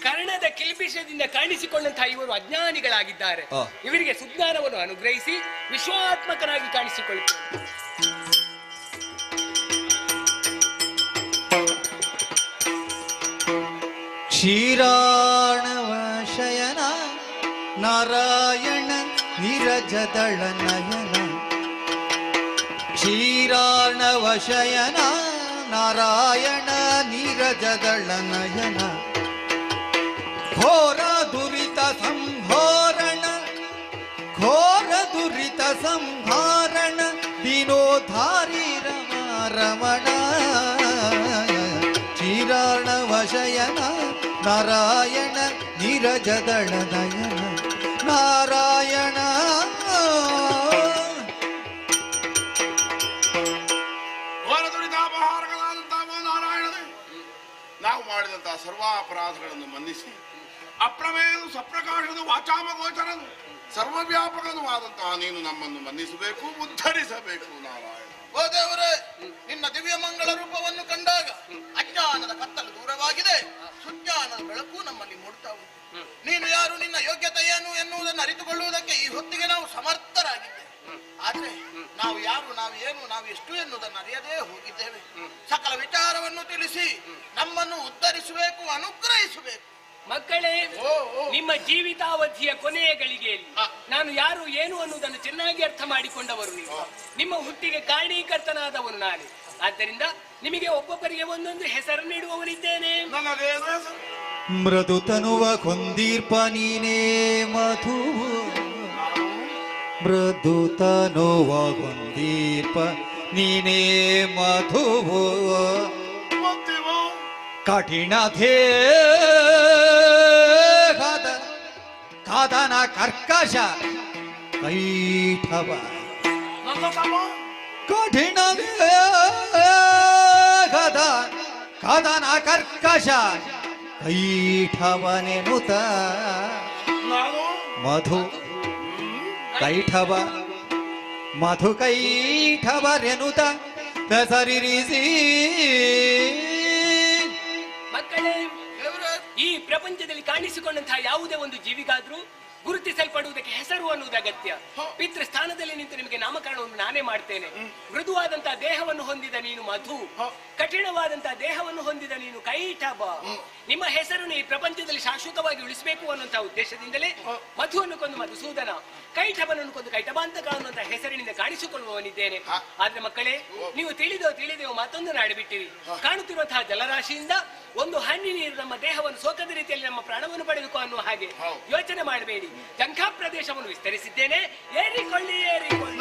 [SPEAKER 5] ಕರ್ಣದ ಕಿಲ್ಬಿಷದಿಂದ ಕಾಣಿಸಿಕೊಂಡಂತಹ ಇವರು ಅಜ್ಞಾನಿಗಳಾಗಿದ್ದಾರೆ. ಇವರಿಗೆ ಸುಜ್ಞಾನವನ್ನು ಅನುಗ್ರಹಿಸಿ ವಿಶ್ವಾತ್ಮಕನಾಗಿ ಕಾಣಿಸಿಕೊಳ್ಳುತ್ತಾರೆ.
[SPEAKER 3] ಕ್ಷೀರಾಣವ ಶಯನ ನಾರಾಯಣ ನೀರಜದಳ ನಯನ. ಕ್ಷೀರಾಣವ ಶಯನ ನಾರಾಯಣ ನೀರಜದಳ ನಯನ. ಘೋರ ದುರಿತ ಸಂಹಾರಣ ಘೋರ ದುರಿತ ಸಂಹಾರಣ ದಿನೋಧಾರಿ ರಮಣ. ಕ್ಷೀರಾಣವ ಶಯನ ನಾರಾಯಣ ನೀರಜದಳ ನಯನ. ನಾರಾಯಣ
[SPEAKER 7] ನಾವು ಮಾಡಿದಂತಹ ಸರ್ವಾಪರಾಧಗಳನ್ನು ಮನ್ನಿಸಿ ಅಪ್ರಮೇಯನು ಸಪ್ರಕಾಶನು ವಾಚಾಮ ಗೋಚರನು ಸರ್ವವ್ಯಾಪಕನು ಆದಂತಹ ನೀನು ನಮ್ಮನ್ನು ಮನ್ನಿಸಬೇಕು, ಉದ್ಧರಿಸಬೇಕು ನಾರಾಯಣ.
[SPEAKER 1] ಓ ದೇವರೇ, ನಿನ್ನ ದಿವ್ಯ ಮಂಗಳ ರೂಪವನ್ನು ಕಂಡಾಗ ಅಜ್ಞಾನದ ಕತ್ತಲು ದೂರವಾಗಿದೆ, ಸುಜ್ಞಾನದ ಬೆಳಕು ನಮ್ಮಲ್ಲಿ ಮೂಡ್ತಾ ಉಂಟು. ನೀನು ಯಾರು, ನಿನ್ನ ಯೋಗ್ಯತೆ ಏನು ಎನ್ನುವುದನ್ನು ಅರಿತುಕೊಳ್ಳುವುದಕ್ಕೆ ಈ ಹೊತ್ತಿಗೆ ನಾವು ಸಮರ್ಥರಾಗಿದ್ದೇವೆ. ಆದ್ರೆ ನಾವು ಯಾರು, ನಾವು ಏನು, ನಾವು ಎಷ್ಟು ಎನ್ನುವುದನ್ನು ಅರಿಯದೇ ಹೋಗಿದ್ದೇವೆ. ಸಕಲ ವಿಚಾರವನ್ನು ತಿಳಿಸಿ ನಮ್ಮನ್ನು ಉದ್ಧರಿಸಬೇಕು, ಅನುಗ್ರಹಿಸಬೇಕು.
[SPEAKER 5] ಮಕ್ಕಳೇ, ನಿಮ್ಮ ಜೀವಿತಾವಧಿಯ ಕೊನೆಯ ಗಳಿಗೆಯಲ್ಲಿ ನಾನು ಯಾರು ಏನು ಅನ್ನುವುದನ್ನು ಚೆನ್ನಾಗಿ ಅರ್ಥ ಮಾಡಿಕೊಂಡವರು ನೀವು. ನಿಮ್ಮ ಹುಟ್ಟಿಗೆ ಕಾರಣೀಕರ್ತನಾದವನು ನಾನೇ. ಆದ್ದರಿಂದ ನಿಮಗೆ ಒಬ್ಬೊಬ್ಬರಿಗೆ ಒಂದೊಂದು ಹೆಸರು ನೀಡುವವನಿದ್ದೇನೆ.
[SPEAKER 3] ಮೃದು ತನುವ ಕೊಂದೀರ್ಪ ನೀನೇ ಮಧು. ಮೃದು ತನುವ ಕೊಂದೀರ್ಪ ನೀನೇ ಮಧುವು. ಕಠಿಣ ದೇಹದ ಕದನ ಕರ್ಕಶ ಕೈಠವ. ಕಠಿಣ ದೇಹದ ಕದನ ಕರ್ಕಶ ಕೈಠವನೆನುತ. ಮಧು ಕೈಠವ ಮಧು ಕೈಠವರೆನುತ ದಸರಿರಿಸಿ.
[SPEAKER 5] ಮಕ್ಕಳೇ, ಈ ಪ್ರಪಂಚದಲ್ಲಿ ಕಾಣಿಸಿಕೊಂಡಂತಹ ಯಾವುದೇ ಒಂದು ಜೀವಿಗಾದ್ರೂ ಗುರುತಿಸಲ್ಪಡುವುದಕ್ಕೆ ಹೆಸರು ಅನ್ನುವುದು ಅಗತ್ಯ. ಪಿತೃ ಸ್ಥಾನದಲ್ಲಿ ನಿಂತು ನಿಮಗೆ ನಾಮಕರಣವನ್ನು ನಾನೇ ಮಾಡ್ತೇನೆ. ಮೃದುವಾದಂತಹ ದೇಹವನ್ನು ಹೊಂದಿದ ನೀನು ಮಧು, ಕಠಿಣವಾದಂತಹ ದೇಹವನ್ನು ಹೊಂದಿದ ನೀನು ಕೈಠಬ. ನಿಮ್ಮ ಹೆಸರನ್ನು ಈ ಪ್ರಪಂಚದಲ್ಲಿ ಶಾಶ್ವತವಾಗಿ ಉಳಿಸಬೇಕು ಅನ್ನುವಂತಹ ಉದ್ದೇಶದಿಂದಲೇ ಮಧುವನ್ನು ಕೊಂದು ಮಧುಸೂದನ, ಕೈಠಬನನ್ನು ಕೊಂದು ಕೈಟಬಾಂತಕ ಅನ್ನುವಂತಹ ಹೆಸರಿನಿಂದ ಕಾಣಿಸಿಕೊಳ್ಳುವವನಿದ್ದೇನೆ. ಆದ್ರೆ ಮಕ್ಕಳೇ, ನೀವು ತಿಳಿದೆವು ಮತ್ತೊಂದು ನಾಡಿಬಿಟ್ಟಿರಿ. ಕಾಣುತ್ತಿರುವಂತಹ ಜಲರಾಶಿಯಿಂದ ಒಂದು ಹನಿ ನೀರು ನಮ್ಮ ದೇಹವನ್ನು ಸೋಕದ ರೀತಿಯಲ್ಲಿ ನಮ್ಮ ಪ್ರಾಣವನ್ನು ಪಡೆದುಕೋ ಅನ್ನುವ ಹಾಗೆ ಯೋಚನೆ ಮಾಡಬೇಡಿ. ಜಂಖಾ ಪ್ರದೇಶವನ್ನು ವಿಸ್ತರಿಸಿದ್ದೇನೆ, ಏರಿಕೊಳ್ಳಿ ಏರಿಕೊಳ್ಳಿ.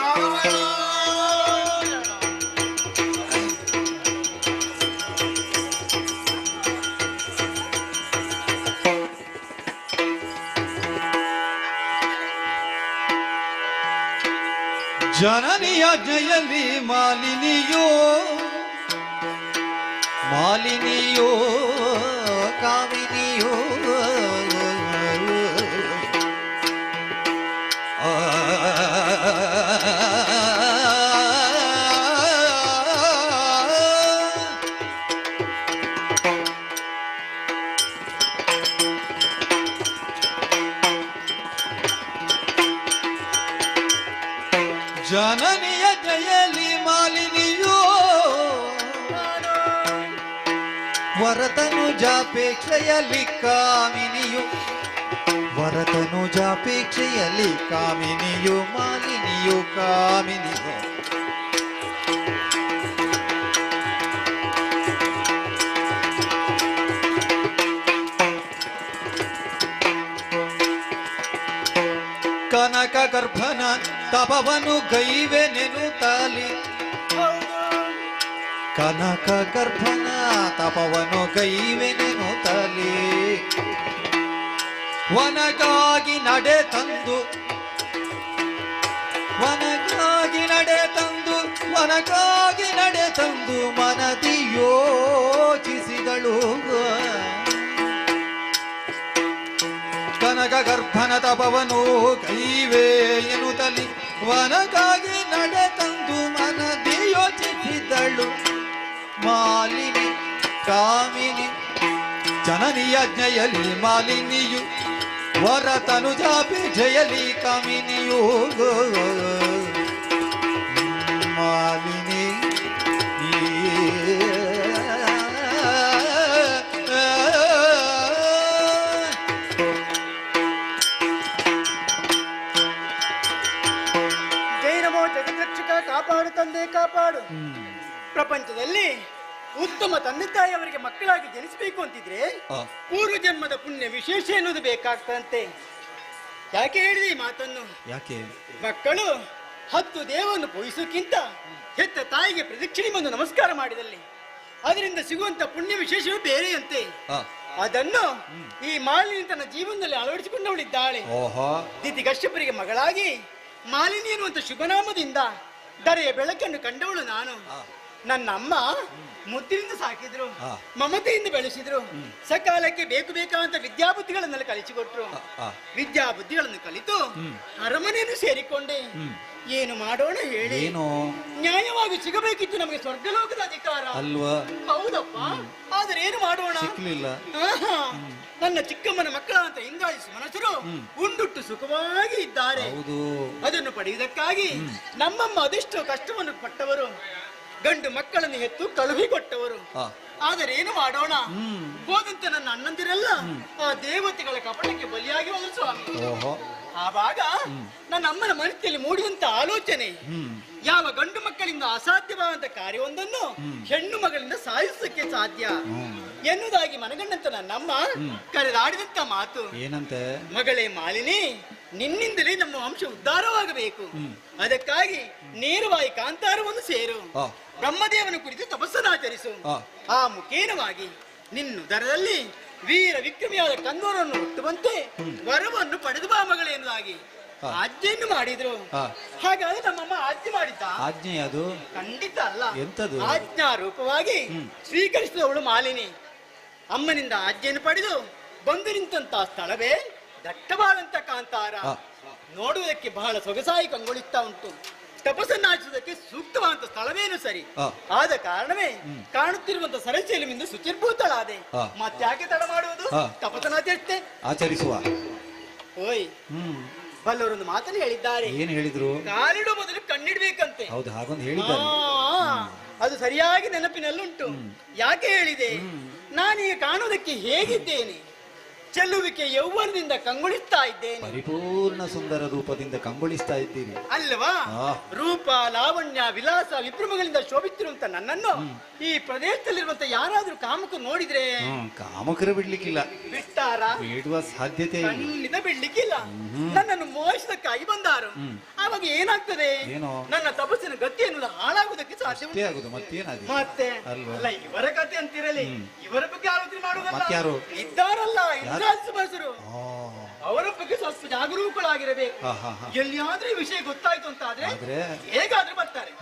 [SPEAKER 3] ಜನನಿಯ ಜಯಲಿ ಮಾಲಿನಿಯೋ ಮಾಲಿನಿಯೋ ಕಾಮಿನಿಯೋ. ಜನನಿಯ ಜಯಲಿ ಮಾಲಿನಿಯೋ ವರತನುಜಾಪೇಕ್ಷೆಯಲ್ಲಿ ಕಾಮಿನಿಯು. ವರತನುಜಾಪೇಕ್ಷೆಯಲ್ಲಿ ಕಾಮಿನಿಯು ಮಾಲಿನಿಯು ಕಾಮಿನಿಯು. ಕನಕ ಗರ್ಭನ ತಪವನು ಗೈವೆನೆನುತ್ತಲಿ ಕನಕ ಗರ್ಭನ ತಪವನು ಗೈವೆನೆನುತ್ತಲಿ ವನಗಾಗಿ ನಡೆ ತಂದು ಮನದಿ ಯೋಚಿಸಿದಳು ಕನಕ ಗರ್ಭನ ತಪವನು ಕೈವೇ ಎನ್ನುತ್ತಲಿ ವನಗಾಗಿ ನಡೆ ತಂದು ಮನದಿ ಯೋಚಿಸಿದಳು ಮಾಲಿನಿ ಕಾಮಿನಿ ಜನನಿಯ ಜ್ಞೆಯಲಿ ಮಾಲಿನಿಯು ವರ ತನುಜಾಪಿ ಜಯಲಿ ಕಾಮಿನಿಯು ಮಾಲಿನಿ
[SPEAKER 9] ಜೈನಮೋ ಜಗದ್ರಕ್ಷಕ ಕಾಪಾಡು ತಂದೆ ಕಾಪಾಡು. ಪ್ರಪಂಚದಲ್ಲಿ ಉತ್ತಮ ತಂದೆ ತಾಯಿಯವರಿಗೆ ಮಕ್ಕಳಾಗಿ ಜನಿಸಬೇಕು ಅಂತಿದ್ರೆ ಪೂರ್ವ ಜನ್ಮದ ಪುಣ್ಯ ವಿಶೇಷ ಎನ್ನುವುದು ಬೇಕಾಗ್ತಂತೆ. ಯಾಕೆ ಹೇಳಿದೆ ಈ ಮಾತನ್ನು?
[SPEAKER 3] ಯಾಕೆ?
[SPEAKER 9] ಮಕ್ಕಳು 10 ದೇವವನ್ನು ಪೂಜಿಸೋಕ್ಕಿಂತ ಹೆತ್ತ ತಾಯಿಗೆ ಪ್ರದಕ್ಷಿಣೆ ಬಂದು ನಮಸ್ಕಾರ ಮಾಡಿದಲ್ಲಿ ಅದರಿಂದ ಸಿಗುವಂತ ಪುಣ್ಯ ವಿಶೇಷವೂ ಬೇರೆಯಂತೆ. ಅದನ್ನು ಈ ಮಾಲಿನಿ ತನ್ನ ಜೀವನದಲ್ಲಿ ಅಳವಡಿಸಿಕೊಂಡವಳಿದ್ದಾಳೆ. ದಿತಿ ಕಶ್ಯಪರಿಗೆ ಮಗಳಾಗಿ ಮಾಲಿನಿ ಎನ್ನುವಂತ ಶುಭನಾಮದಿಂದ ಧರೆಯ ಬೆಳಕನ್ನು ಕಂಡವಳು ನಾನು. ನನ್ನ ಅಮ್ಮ ಮುದ್ದಿನಿಂದ ಸಾಕಿದ್ರು, ಮಮತೆಯಿಂದ ಬೆಳೆಸಿದ್ರು, ಸಕಾಲಕ್ಕೆ ಬೇಕಾದಂತ ವಿದ್ಯಾಬುದ್ಧಿಗಳನ್ನೆಲ್ಲ ಕಲಿಸಿಕೊಟ್ರು. ವಿದ್ಯಾಬುದ್ಧಿಗಳನ್ನು ಕಲಿತು ಅರಮನೆಯನ್ನು ಸೇರಿಕೊಂಡೆ. ಏನು ಮಾಡೋಣ ಹೇಳಿ? ನ್ಯಾಯವಾಗಿ ಸಿಗಬೇಕಿತ್ತು ನಮಗೆ ಸ್ವರ್ಗಲೋಕದ ಅಧಿಕಾರ ಅಲ್ವಾ? ಹೌದಪ್ಪ, ಆದ್ರೆ ಏನು ಮಾಡೋಣ? ನನ್ನ ಚಿಕ್ಕಮ್ಮನ ಮಕ್ಕಳ ಅಂತ ಇಂದ್ರಾಜಿಸಿ ಮನಸ್ಸರು ಉಂಡುಟ್ಟು ಸುಖವಾಗಿ ಇದ್ದಾರೆ. ಅದನ್ನು ಪಡೆಯುವುದಕ್ಕಾಗಿ ನಮ್ಮಮ್ಮ ಅದೆಷ್ಟೋ ಕಷ್ಟವನ್ನು ಪಟ್ಟವರು, ಗಂಡು ಮಕ್ಕಳನ್ನು ಹೆತ್ತು ಕಳುಹಿಕೊಟ್ಟವರು. ಆದರೆ ಏನು ಮಾಡೋಣ? ಹೋದಂತೆ ನನ್ನ ಅಣ್ಣಂದಿರೆಲ್ಲ ಆ ದೇವತೆಗಳ ಕಪಟಕ್ಕೆ ಬಲಿಯಾಗಿ ಹೋದರು ಸ್ವಾಮಿ. ಆವಾಗ ನನ್ನ ಅಮ್ಮನ ಮನಸ್ಸಿನಲ್ಲಿ ಮೂಡಿದಂತ ಆಲೋಚನೆ, ಯಾವ ಗಂಡು ಮಕ್ಕಳಿಂದ ಅಸಾಧ್ಯವಾದಂತ ಕಾರ್ಯವೊಂದನ್ನು ಹೆಣ್ಣು ಮಗಳಿಂದ ಸಾಧಿಸಕ್ಕೆ ಸಾಧ್ಯ ಎನ್ನುವುದಾಗಿ ಮನಗಂಡಂತ ನನ್ನಮ್ಮ ಕರೆದಾಡಿದಂತ ಮಾತು ಏನಂತೆ? ಮಗಳೇ ಮಾಲಿನಿ, ನಿನ್ನಿಂದಲೇ ನಮ್ಮ ವಂಶ ಉದ್ಧಾರವಾಗಬೇಕು. ಅದಕ್ಕಾಗಿ ನೇರವಾಗಿ ಕಾಂತಾರವನ್ನು ಸೇರು, ಬ್ರಹ್ಮದೇವನ ಕುರಿತು ತಪಸ್ಸನ್ನಾಚರಿಸು. ಆ ಮುಖೇನವಾಗಿ ನಿನ್ನುದರದಲ್ಲಿ ವೀರ ವಿಕ್ರಮಿಯಾದ ಕನ್ನೂರನ್ನು ಹುಟ್ಟುವಂತೆ ವರವನ್ನು ಪಡೆದು ಬಾ ಮಗಳೇ ಎನ್ನುವುದಾಗಿ ಆಜ್ಞೆಯನ್ನು ಮಾಡಿದ್ರು. ಹಾಗಾದ್ರೆ ನಮ್ಮಮ್ಮ ಆಜ್ಞೆ ಮಾಡಿದ್ದ? ಆಜ್ಞೆ ಅದು ಖಂಡಿತ ಅಲ್ಲ, ಎಂತದು? ಆಜ್ಞಾ ರೂಪವಾಗಿ ಸ್ವೀಕರಿಸಿದವಳು ಮಾಲಿನಿ. ಅಮ್ಮನಿಂದ ಆಜ್ಞೆಯನ್ನು ಪಡೆದು ಬಂದು ನಿಂತ ಸ್ಥಳವೇ ದಟ್ಟವಾದಂತ ಕಾಂತಾರ. ನೋಡುವುದಕ್ಕೆ ಬಹಳ ಸೊಗಸಾಗಿ ಕಂಗೊಳಿಸ್ತಾ ಉಂಟು. ತಪಸ್ಸನ್ನಾಚರಿಸುವುದಕ್ಕೆ ಸೂಕ್ತವಾದಂತ ಸ್ಥಳವೇನು ಸರಿ. ಆದ ಕಾರಣವೇ ಕಾಣುತ್ತಿರುವಂತ ಸರಸ್ಯಲಿಂದ ಶುಚಿರ್ಭೂತಳಾದೆ. ಮತ್ತ್ಯಾಕೆ ತಡ ಮಾಡುವುದು? ತಪಸ್ಸನ್ನಾಚರಿಸುತ್ತೆ, ಆಚರಿಸುವ. ಓಯ್, ಬಲ್ಲವರೊಂದು ಮಾತನ್ನು ಹೇಳಿದ್ದಾರೆ. ಏನು ಹೇಳಿದ್ರು? ಕಾಲಿಡುವ ಮೊದಲು ಕಣ್ಣಿಡ್ಬೇಕಂತೆ. ಹೌದು, ಹಾಗೊಂದು ಹೇಳಿದ್ದಾರೆ. ಅದು ಸರಿಯಾಗಿ ನೆನಪಿನಲ್ಲುಂಟು. ಯಾಕೆ ಹೇಳಿದೆ? ನಾನೀಗ ಕಾಣುವುದಕ್ಕೆ ಹೇಗಿದ್ದೇನೆ? ಚೆಲ್ಲುವಿಕೆ ಯೌವನದಿಂದ ಕಂಗೊಳಿಸ್ತಾ ಇದ್ದೇನೆ. ಪರಿಪೂರ್ಣ ಸುಂದರ ರೂಪದಿಂದ ಕಂಗೊಳಿಸ್ತಾ ಇದ್ದೀರಿ ಅಲ್ವಾ? ರೂಪ, ಲಾವಣ್ಯ, ವಿಲಾಸ, ವಿಭ್ರಮಗಳಿಂದ ಶೋಭಿತ್ತಿರುವಂತ ನನ್ನನ್ನು ಈ ಪ್ರದೇಶದಲ್ಲಿರುವಂತ ಯಾರಾದ್ರೂ ಕಾಮಕರು ನೋಡಿದ್ರೆ ಕಾಮಕರು ಬಿಡ್ಲಿಕ್ಕಿಲ್ಲ. ಬಿಟ್ಟಾರ? ಬಿಡುವ ಸಾಧ್ಯತೆ ಖಂಡಿತ ಬಿಡ್ಲಿಕ್ಕಿಲ್ಲ. ನನ್ನನ್ನು ಮೋಹಿಸಕ್ಕಾಗಿ ಬಂದಾರು. ಆವಾಗ ಏನಾಗ್ತದೆ? ನನ್ನ ತಪಸ್ಸಿನ ಗತಿ ಅನ್ನೋದು ಹಾಳಾಗುವುದಕ್ಕೆ ಸಾಧ್ಯ. ಮತ್ತೆ ಅಲ್ಲ, ಇವರ ಕಥೆ ಅಂತಿರಲಿ, ಇವರ ಬಗ್ಗೆ ಆಲೋಚನೆ ಮಾಡುವುದಲ್ಲ. ಇದ್ದಾರಲ್ಲ ಇಂದ್ರಾಜಿಸರು, ಅವರ ಬಗ್ಗೆ ಸ್ವಲ್ಪ ಜಾಗರೂಕರಾಗಿರಬೇಕು. ಎಲ್ಲಿಯಾದ್ರೂ ಈ ವಿಷಯ ಗೊತ್ತಾಯ್ತು ಅಂತ ಆದ್ರೆ ಹೇಗಾದ್ರೂ ಬರ್ತಾರೆ,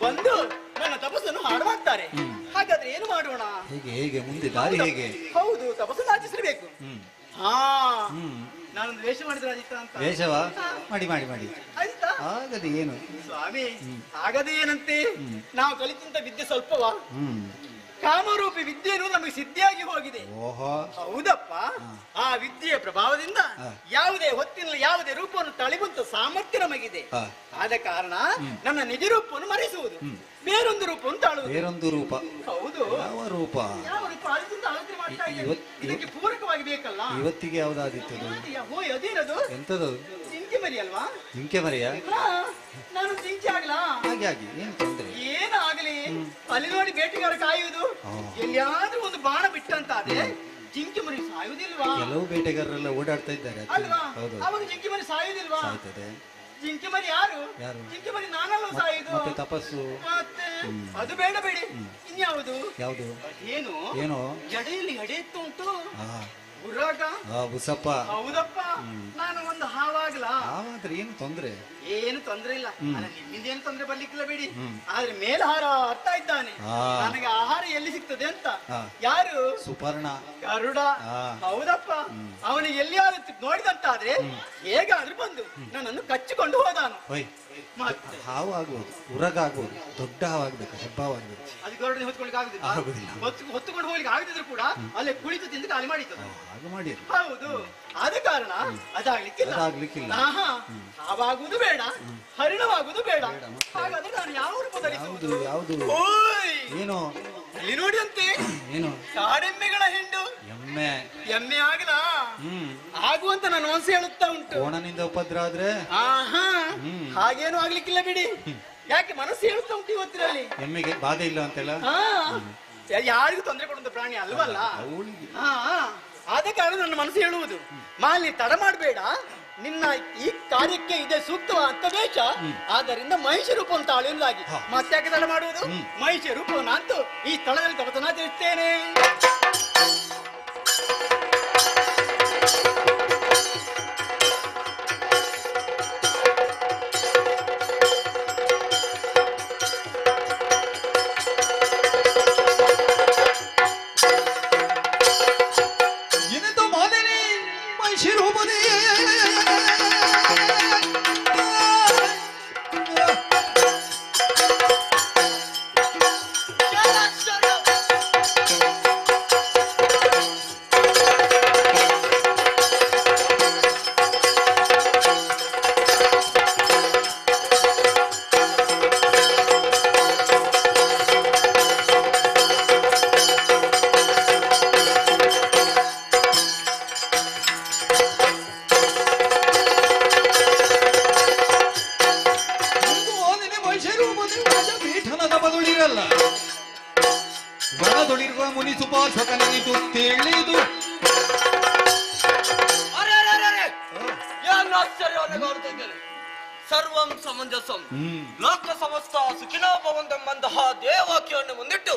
[SPEAKER 9] ಬಂದು ನನ್ನ ತಪಸ್ಸನ್ನು ಹಾಳು ಮಾಡ್ತಾರೆ. ಹಾಗಾದ್ರೆ ಏನು ಮಾಡೋಣ? ಹೇಗೆ ಮುಂದೆ ದಾರಿ ಹೇಗೆ? ಹೌದು, ತಪಸ್ಸನ್ನು ಆಚರಿಸಬೇಕು. ನಾನೊಂದು ವೇಷ ಮಾಡಿದ್ರೆ ಆದಿತ್ತ ಅಂತ. ವೇಷವ ಮಾಡಿ ಮಾಡಿ ಮಾಡಿ ಆಯ್ತಾ? ಆಗದೆ ಏನು ಸ್ವಾಮಿ, ಆಗದೆ ಏನಂತೆ? ನಾವು ಕಲಿತಂತ ವಿದ್ಯೆ ಸ್ವಲ್ಪವಾ? ಕಾಮರೂಪಿ ವಿದ್ಯೆಯನ್ನು ನಮಗೆ ಸಿದ್ಧಿಯಾಗಿ ಹೋಗಿದೆ. ಹೌದಪ್ಪ, ಆ ವಿದ್ಯೆಯ ಪ್ರಭಾವದಿಂದ ಯಾವುದೇ ಹೊತ್ತಿನಲ್ಲಿ ಯಾವುದೇ ರೂಪವನ್ನು ತಳೆಯುವಂತ ಸಾಮರ್ಥ್ಯ ನಮಗಿದೆ. ಆದ ಕಾರಣ ನನ್ನ ನಿಜ ರೂಪವನ್ನು ಮರೆಸುವುದು, ಬೇರೊಂದು ರೂಪವನ್ನು ತಾಳುವುದು. ಬೇರೊಂದು ರೂಪ? ಹೌದು. ಯಾವ ರೂಪ? ಯಾವ ರೂಪ? ಅದರಿಂದ ಆಲೋಚನೆ ಮಾಡ್ತಾ ಇದ್ದೇನೆ. ಇದಕ್ಕೆ ಪೂರಕವಾಗಿ ಬೇಕಲ್ಲ. ಇವತ್ತಿಗೆ ಯಾವ್ದಾದಿತ್ತು? ಅದೇನದು? ಎಂತದು? ಜಿಂಕೆ ಮರಿ ಅಲ್ವಾ? ಜಿಂಕೆ ಮರಿಯ? ನಾನು ಜಿಂಕೆ ಆಗ್ಲಾ? ಹಾಗೆ ಆಗಿ ಏನು ತೊಂದರೆ? ಏನಾಗಲಿ, ಅಲ್ಲಿ ನೋಡಿ ಬೇಟೆಗಾರ ಕಾಯುವುದು. ಎಲ್ಲಿಯಾದ್ರೂ ಒಂದು ಬಾಣ ಬಿಟ್ಟಂತಾದ್ರೆ ಜಿಂಕೆ ಮರಿ ಸಾಯುವುದಿಲ್ವಾ?
[SPEAKER 3] ಕೆಲವು ಬೇಟೆಗಾರರೆಲ್ಲ ಓಡಾಡ್ತಾ ಇದ್ದಾರೆ
[SPEAKER 9] ಅಲ್ವಾ?
[SPEAKER 3] ಹೌದು
[SPEAKER 9] ಅವಾಗ ಜಿಂಕೆ ಮರಿ ಸಾಯುವುದಿಲ್ವಾ?
[SPEAKER 3] ಸಾಯ್ತದೆ.
[SPEAKER 9] ಜಿಂಕೆ ಮರಿ ಯಾರು?
[SPEAKER 3] ಯಾರು?
[SPEAKER 9] ಜಿಂಕೆ ಮರಿ ನಾನಲ್ಲ ಸಾಯುದು.
[SPEAKER 3] ಮತ್ತೆ ತಪಸ್ಸು
[SPEAKER 9] ಮತ್ತೆ ಅದು ಬೇಡ ಬೇಡಿ, ಇನ್ಯಾವುದು?
[SPEAKER 3] ಯಾವುದು?
[SPEAKER 9] ಏನು
[SPEAKER 3] ಏನೋ
[SPEAKER 9] ಜಡೆಯಲ್ಲಿ ಎಡೆ ಉಂಟು,
[SPEAKER 3] ಹಾ
[SPEAKER 9] ಗುರ್ರಾಟ.
[SPEAKER 3] ಬುಸಪ್ಪ.
[SPEAKER 9] ಹೌದಪ್ಪ, ನಾನು ಒಂದು ಹಾವಾಗ್ಲ.
[SPEAKER 3] ಆದ್ರೆ ಏನು ತೊಂದ್ರೆ?
[SPEAKER 9] ಏನು ತೊಂದ್ರೆ ಇಲ್ಲ, ಅಲ್ಲ ನಿಮ್ಮಿಂದ ಏನು ತೊಂದ್ರೆ ಬರ್ಲಿಕ್ಕಿಲ್ಲ ಬೇಡಿ. ಆದ್ರೆ ಮೇಲೆ ಹಾರ ಹತ್ತಾ ಇದ್ದಾನೆ, ನನಗೆ ಆಹಾರ ಎಲ್ಲಿ ಸಿಗ್ತದೆ ಅಂತ. ಯಾರು?
[SPEAKER 3] ಸುಪರ್ಣ.
[SPEAKER 9] ಗರುಡ. ಹೌದಪ್ಪ, ಅವನಿಗೆ ಎಲ್ಲಿಯಾದ್ರೂ ನೋಡಿದಂತಾದ್ರೆ ಹೇಗಾದ್ರೂ ಬಂದು ನನ್ನನ್ನು ಕಚ್ಚಿಕೊಂಡು ಹೋದಾನು. ಮತ್ತೆ
[SPEAKER 3] ಹಾವು ಆಗ್ಬೋದು, ಉರಗ ಆಗ್ಬೋದು, ದೊಡ್ಡ ಹಾವಾಗ್ಬೇಕು, ಹೆಬ್ಬಾವಾಗ್ಬೇಕು.
[SPEAKER 9] ಅದು ಗರುಡನ ಹೊತ್ಕೊಳ್ಲಿಕ್ಕೆ ಆಗುದಿಲ್ಲ. ಹೊತ್ತುಕೊಂಡು ಹೋಗ್ಲಿಕ್ಕೆ ಆಗದಿದ್ರು ಕೂಡ ಅಲ್ಲೇ ಕುಳಿತು ತಿಂದು ಖಾಲಿ ಮಾಡಿತ್ತು.
[SPEAKER 3] ಮಾಡಿ.
[SPEAKER 9] ಹೌದು, ಆದ ಕಾರಣ ಅದಾಗ್ಲಿಕ್ಕಿಲ್ಲ. ಹಾವಾಗುವುದು ಬೇಡ, ಹರಿಣವಾಗುವುದು ಬೇಡ. ಹಾಗಾದ್ರೆ ನಾನು ಯಾವ ರೂಪದಲ್ಲಿ?
[SPEAKER 3] ಯಾವುದು? ಏನು?
[SPEAKER 9] ಇಲ್ಲಿ ನೋಡಿ ಅಂತೆ,
[SPEAKER 3] ಏನು?
[SPEAKER 9] ಕಾಡೆಮ್ಮೆಗಳ ಹಿಂಡು. ಎಮ್ಮೆ ಆಗಲ ಆಗುವಂತ ನನ್ನ ಮನಸ್ಸು ಹೇಳುತ್ತಾ ಉಂಟು.
[SPEAKER 3] ಕೋಣನಿಂದ ಉಪದ್ರ ಆದ್ರೆ
[SPEAKER 9] ಹಾಗೇನು ಆಗ್ಲಿಕ್ಕಿಲ್ಲ ಬಿಡಿ. ಯಾಕೆ ಮನಸ್ಸು ಹೇಳುತ್ತಾ ಉಂಟು ಇವತ್ತಿನಲ್ಲಿ.
[SPEAKER 3] ಎಮ್ಮೆಗೆ ಬಾಧೆ ಇಲ್ಲ ಅಂತೆಲ್ಲ.
[SPEAKER 9] ಯಾರಿಗೂ ತೊಂದರೆ ಕೊಡುವಂತ ಪ್ರಾಣಿ ಅಲ್ವಲ್ಲ. ಆದ ಕಾರಣ ನನ್ನ ಮನಸ್ಸು ಹೇಳುವುದು, ಮಾಲಿನಿ ತಡ ಮಾಡಬೇಡ, ನಿನ್ನ ಈ ಕಾರ್ಯಕ್ಕೆ ಇದೆ ಸೂಕ್ತ ಅಂತ ವೇಷ. ಆದ್ದರಿಂದ ಮಹಿಷ ರೂಪವನ್ನು ತಾಳುವುದಾಗಿ ಮತ್ತೆ ಯಾಕೆ ತಡ ಮಾಡುವುದು? ಮಹಿಷ ರೂಪವನ್ನು ಅಂತೂ ಈ ಸ್ಥಳದಲ್ಲಿ ತಪತನ ತಿಳಿಸ್ತೇನೆ.
[SPEAKER 3] ವನದೊಳಿರುವ ಮುನಿ ಸುಪಾಸಕನಿತು ತಿಳಿದು
[SPEAKER 4] ಸರ್ವಂ ಸಮಂಜಸಂ ಲೋಕ ಸಮಸ್ತ ಸುಖಿನೋ ಭವಂತೆಂಬಂತಹ ದೇವಾಕ್ಯವನ್ನು ಮುಂದಿಟ್ಟು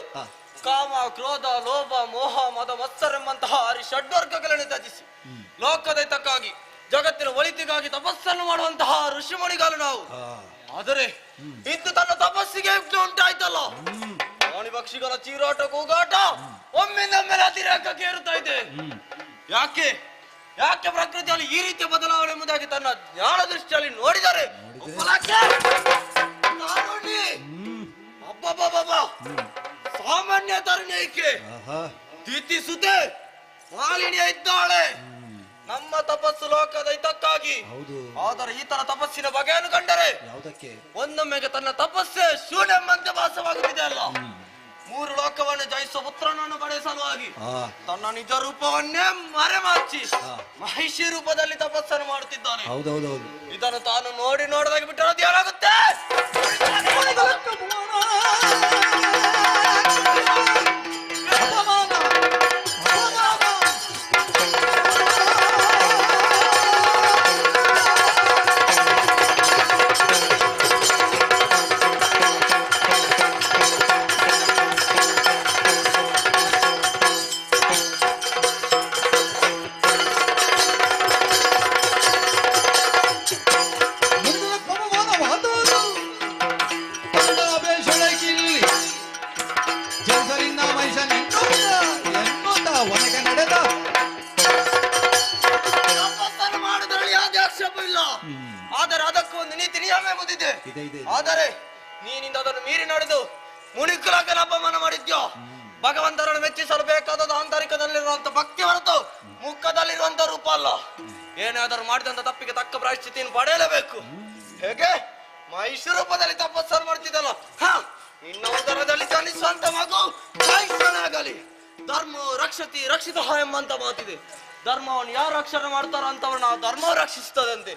[SPEAKER 4] ಕಾಮ, ಕ್ರೋಧ, ಲೋಭ, ಮೋಹ, ಮದ, ಮತ್ಸರೆಂಬಂತಹ ಷಡ್ವರ್ಗಗಳನ್ನು ತ್ಯಜಿಸಿ ಲೋಕದ ಹಿತಕ್ಕಾಗಿ ಜಗತ್ತಿನ ಒಳಿತಿಗಾಗಿ ತಪಸ್ಸನ್ನು ಮಾಡುವಂತಹ ಋಷಿಮಣಿಗಾಲು ನಾವು. ಆದರೆ ಇಂದು ತನ್ನ ತಪಸ್ಸಿಗೆ ಯಜ್ಞ ಉಂಟಾಯ್ತಲ್ಲ, ಪ್ರಾಣಿ ಪಕ್ಷಿಗಳ ಚೀರಾಟ ಕೂಗಾಟ ಒಮ್ಮಿಂದೊಮ್ಮೆಲೆ ಅತಿರೇಕಕ್ಕೆ ಏರುತ್ತಾ ಇದೆ. ಯಾಕೆ ಯಾಕೆ ಪ್ರಕೃತಿಯಲ್ಲಿ ಈ ರೀತಿಯ ಬದಲಾವಣೆ ಎಂಬುದಾಗಿ ತನ್ನ ಜ್ಞಾನ ದೃಷ್ಟಿಯಲ್ಲಿ ನೋಡಿದರೆ ಸಾಮಾನ್ಯ ತರುಣಿಕೆ ದಿತಿಸುತ್ತೆ ಮಾಲಿನ್ಯ ಇದ್ದಾಳೆ. ನಮ್ಮ ತಪಸ್ಸು ಲೋಕದ ಹಿತಕ್ಕಾಗಿ. ಆದರೆ ಈತನ ತಪಸ್ಸಿನ ಬಗೆಯನ್ನು ಕಂಡರೆ ಒಂದೊಮ್ಮೆಗೆ ತನ್ನ ತಪಸ್ಸೇ ಶೂನ್ಯಂತೆ ಭಾಸವಾಗುತ್ತಿದೆ ಅಲ್ಲ. ಮೂರು ಲೋಕವನ್ನು ಜಯಿಸುವ ಪುತ್ರನನ್ನು ಪಡೆಯುವ ಸಲುವಾಗಿ ತನ್ನ ನಿಜ ರೂಪವನ್ನೇ ಮರೆಮಾಚಿ ಮಹಿಷಿ ರೂಪದಲ್ಲಿ ತಪಸ್ಸನ್ನು ಮಾಡುತ್ತಿದ್ದಾನೆ. ಇದನ್ನು ತಾನು ನೋಡದಾಗಿ ಬಿಟ್ಟರೆ ಏನಾಗುತ್ತೆ? ಆದರೆ ಅದಕ್ಕೂ ಒಂದು ನೀತಿ ನಿಯಮ ಎಂಬುದಿದೆ. ಆದರೆ ನೀನಿಂದ ಅದನ್ನು ಮೀರಿ ನಡೆದು ಮುನಿಕುಲಕ್ಕೆ ಅಪಮಾನ ಮಾಡಿದ್ಯೋ. ಭಗವಂತರನ್ನು ಮೆಚ್ಚಿಸಲು ಬೇಕಾದದ್ದು ಆಂತರಿಕದಲ್ಲಿರುವಂತ ಭಕ್ತಿ ಹೊರತು ಮುಖದಲ್ಲಿರುವಂತ ರೂಪ ಅಲ್ಲ. ಏನಾದರೂ ಮಾಡಿದಂತ ತಪ್ಪಿಗೆ ತಕ್ಕ ಪ್ರಾಯಶ್ಚಿತಿಯನ್ನು ಪಡೆಯಲೇಬೇಕು. ಹೇಗೆ ಮಹಿಷ ರೂಪದಲ್ಲಿ ತಪಸ್ಸನ್ನು ಮಾಡ್ತಿದ್ದಲ್ಲ, ಇನ್ನ ಉದರದಲ್ಲಿ ಜನಿಸುವಂತ ಮಗು ಆಗಲಿ. ಧರ್ಮ ರಕ್ಷತಿ ರಕ್ಷಿತ ಎಂಬಂತ ಮಾತಿದೆ. ಧರ್ಮವನ್ನು ಯಾರು ರಕ್ಷಣೆ ಮಾಡ್ತಾರೋ ಅಂತವ್ರನ್ನ ಧರ್ಮ ರಕ್ಷಿಸ್ತದಂತೆ.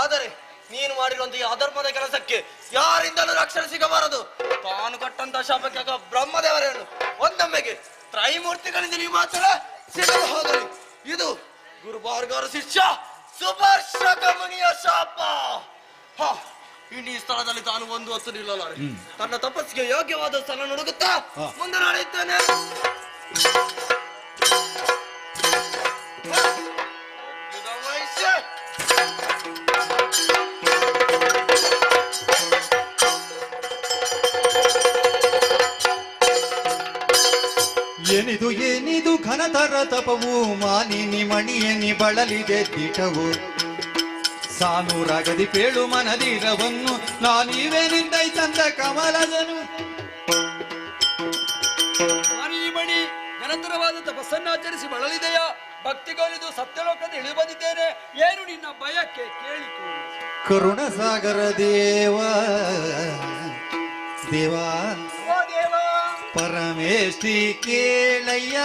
[SPEAKER 4] ಆದರೆ ನೀನು ಮಾಡಿರುವಂತ ಈ ಅಧರ್ಮದ ಕೆಲಸಕ್ಕೆ ಯಾರಿಂದಲೂ ರಕ್ಷಣೆ ಸಿಗಬಾರದು. ತಾನು ಕೊಟ್ಟಂತ ಶಾಪಕ್ಕೆ ಬ್ರಹ್ಮದೇವರೇನು ಒಂದೊಮ್ಮೆಗೆ ತ್ರೈಮೂರ್ತಿಗಳಿಂದ ನೀವು ಮಾತ್ರ ಸಿಗಲು ಹೋಗಲಿ. ಇದು ಗುರು ಭಾರ್ಗವರ ಶಿಷ್ಯ ಸುಪರ್ಷಕ ಮುನಿಯ ಶಾಪ. ಇನ್ನು ಈ ಸ್ಥಳದಲ್ಲಿ ತಾನು ಒಂದು ಹೊತ್ತು ನಿಲ್ಲಲಾರೆ. ತನ್ನ ತಪಸ್ಸಿಗೆ ಯೋಗ್ಯವಾದ ಸ್ಥಳ ನುಡುಗುತ್ತಾ ಮುಂದೆ ನಡೆಯುತ್ತೇನೆ.
[SPEAKER 3] ಏನಿದು ಏನಿದು ಘನತರ ತಪವು ಮಾನಿನಿ ಮಣಿಯನಿ ಬಳಲಿದೆ ದಿಟವು ಸಾನೂರಾಗದಿ ಪೇಳು ಮನದಿರವನ್ನು ನಾನೀವೇ ನಿಂದೈ ತಂದ ಕಮಲದನು.
[SPEAKER 6] ಮಣಿ ಘನತರವಾದ ತಪಸ್ಸನ್ನಾಚರಿಸಿ ಬಳಲಿದೆಯಾ? ಭಕ್ತಿಗೊಲಿದು ಸತ್ಯಲೋಕದ ಇಳಿ ಬಂದಿದ್ದೇನೆ. ಏನು ನಿನ್ನ ಭಯಕ್ಕೆ ಕೇಳಿಕೊ.
[SPEAKER 3] ಕರುಣ ಸಾಗರ ದೇವ ದೇವ ಪರಮೇಷ್ಠಿ ಕೇಳಯ್ಯ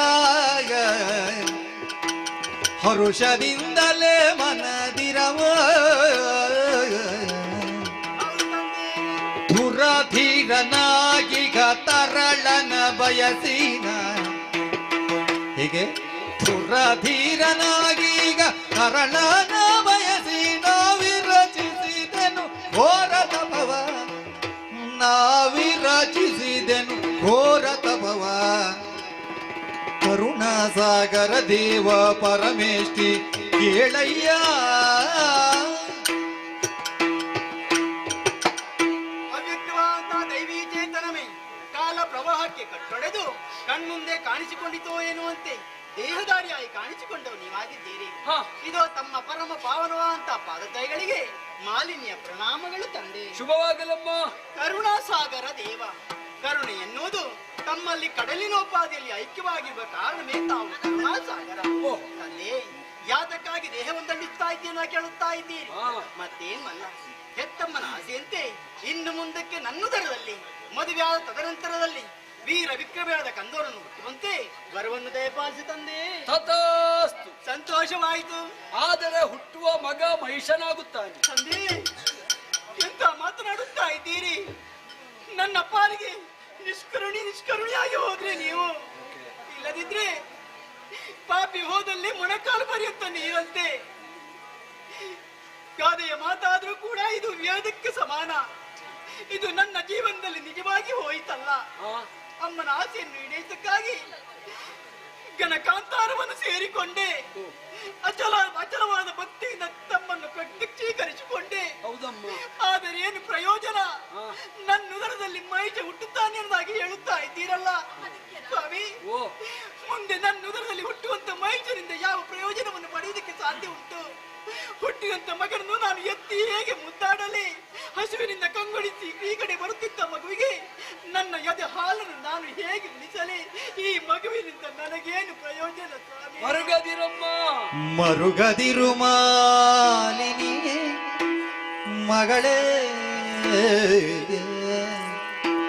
[SPEAKER 3] ಹರುಷದಿಂದಲೇ ಮನದಿರವ ಧುರಧೀರನಾಗಿಗ ತರಳನ ಬಯಸಿನ ಹೀಗೆ ಧುರಧೀರನಾಗೀಗ ತರಳನ ಬಯಸಿ ನಾವಿರಚಿಸಿದೆನು ಘೋರ ತಪವ ನಾವಿರಚಿಸಿದೆನು ಘೋರ ತಪವ ಕರುಣಾಸಾಗರ ದೇವ ಪರಮೇಷ್ಠಿ ಕೇಳಯ್ಯ.
[SPEAKER 9] ಅವ್ಯಕ್ತವಾದ ದೈವೀ ಚೇತನವೇ ಕಾಲ ಪ್ರವಾಹಕ್ಕೆ ಕಟ್ಟೊಡೆದು ಕಣ್ಮುಂದೆ ಕಾಣಿಸಿಕೊಂಡಿತೋ ಎನ್ನುವಂತೆ ದೇಹದಾರಿಯಾಗಿ ಕಾಣಿಸಿಕೊಂಡವು ನೀವಾಗಿದ್ದೀರಿ. ಇದು ತಮ್ಮ ಪರಮ ಪಾವನವಾದಂತ ಪಾದದೈಗಳಿಗೆ ಮಾಲಿನ್ಯ ಪ್ರಣಾಮಗಳು ತಂದೆ.
[SPEAKER 6] ಶುಭವಾಗಲಮ್ಮ.
[SPEAKER 9] ಕರುಣಾಸಾಗರ ದೇವ ಕರುಣೆ ಎನ್ನುವುದು ತಮ್ಮಲ್ಲಿ ಕಡಲಿನೋಪಾದಿಯಲ್ಲಿ ಐಕ್ಯವಾಗಿರುವ ಕಾರಣವೇ ತಾವು ಕರುಣಾಸಾಗರ. ತಂದೆ ಯಾತಕ್ಕಾಗಿ ದೇಹವನ್ನು ದಂಡಿಸ್ತಾ ಇದ್ದೀನ ಕೇಳುತ್ತಾ ಇದ್ದೀರಿ. ಮತ್ತೇನಲ್ಲ, ಹೆತ್ತಮ್ಮನ ಆಸೆಯಂತೆ ಇನ್ನು ಮುಂದಕ್ಕೆ ನನ್ನುದರದಲ್ಲಿ ಮದುವೆಯಾದ ತದನಂತರದಲ್ಲಿ ವೀರ ವಿಕ್ರಮವಾದ ಕಂದೋರನ್ನು ಹುಟ್ಟುವಂತೆ ವರವನ್ನು ದಯಪಾಲಿಸಿ ತಂದೆ.
[SPEAKER 6] ತಥಾಸ್ತು.
[SPEAKER 9] ಸಂತೋಷವಾಯಿತು.
[SPEAKER 6] ಆದರೆ ಹುಟ್ಟುವ ಮಗ ಮಹಿಷನಾಗುತ್ತಾನೆ.
[SPEAKER 9] ತಂದೆ ಎಂತ ಮಾತನಾಡುತ್ತಾ ಇದ್ದೀರಿ? ನನ್ನ ಪಾಲಿಗೆ ನಿಷ್ಕರುಣಿಯಾಗಿ ಹೋದ್ರೆ ನೀವು, ಇಲ್ಲದಿದ್ರೆ ಪಾಪಿ ಹೋದಲ್ಲಿ ಮೊಣಕಾಲು ಬರೆಯುತ್ತ ನೀರಂತೆ. ಗಾದೆಯ ಮಾತಾದ್ರೂ ಕೂಡ ಇದು ವೇದಕ್ಕೆ ಸಮಾನ. ಇದು ನನ್ನ ಜೀವನದಲ್ಲಿ ನಿಜವಾಗಿ ಹೋಯಿತಲ್ಲ. ಅಮ್ಮನ ಆಸೆಯನ್ನು ಈಡೇರಿಸಕ್ಕಾಗಿ ಘನಕಾಂತಾರವನ್ನು ಸೇರಿಕೊಂಡೆ. ಅಚಲವಾದ ಭಕ್ತಿಯಿಂದ ತಮ್ಮನ್ನು ಪ್ರತ್ಯಕ್ಷೀಕರಿಸಿಕೊಂಡೆ. ಆದರೆ ಏನು ಪ್ರಯೋಜನ? ನನ್ನ ಉದರದಲ್ಲಿ ಮಹಿಷ ಹುಟ್ಟುತ್ತಾನೆ ಅನ್ನೋದಾಗಿ ಹೇಳುತ್ತಾ ಇದ್ದೀರಲ್ಲ ಸ್ವಾಮಿ. ಮುಂದೆ ನನ್ನ ಉದರದಲ್ಲಿ ಹುಟ್ಟುವಂತ ಮಹಿಷನಿಂದ ಯಾವ ಪ್ರಯೋಜನವನ್ನು ಪಡೆಯುವುದಕ್ಕೆ ಸಾಧ್ಯ ಉಂಟು? ಹುಟ್ಟಿದಂತ ಮಗನನ್ನು ನಾನು ಎತ್ತಿ ಹೇಗೆ ಮುದ್ದಾಡಲಿ? ಹಸುವಿನಿಂದ ಕಂಗೊಳಿಸಿ ಈ ಕಡೆ ಬರುತ್ತಿದ್ದ ಮಗುವಿಗೆ ನನ್ನ ಎದೆ ಹಾಲನ್ನು ನಾನು ಹೇಗೆ ಉಳಿಸಲಿ? ಈ ಮಗುವಿನಿಂದ ನನಗೇನು ಪ್ರಯೋಜನ ಸ್ವಾಮಿ?
[SPEAKER 3] ಮರುಗದಿರು ಮಾಲಿನಿ ಮಗಳೇ.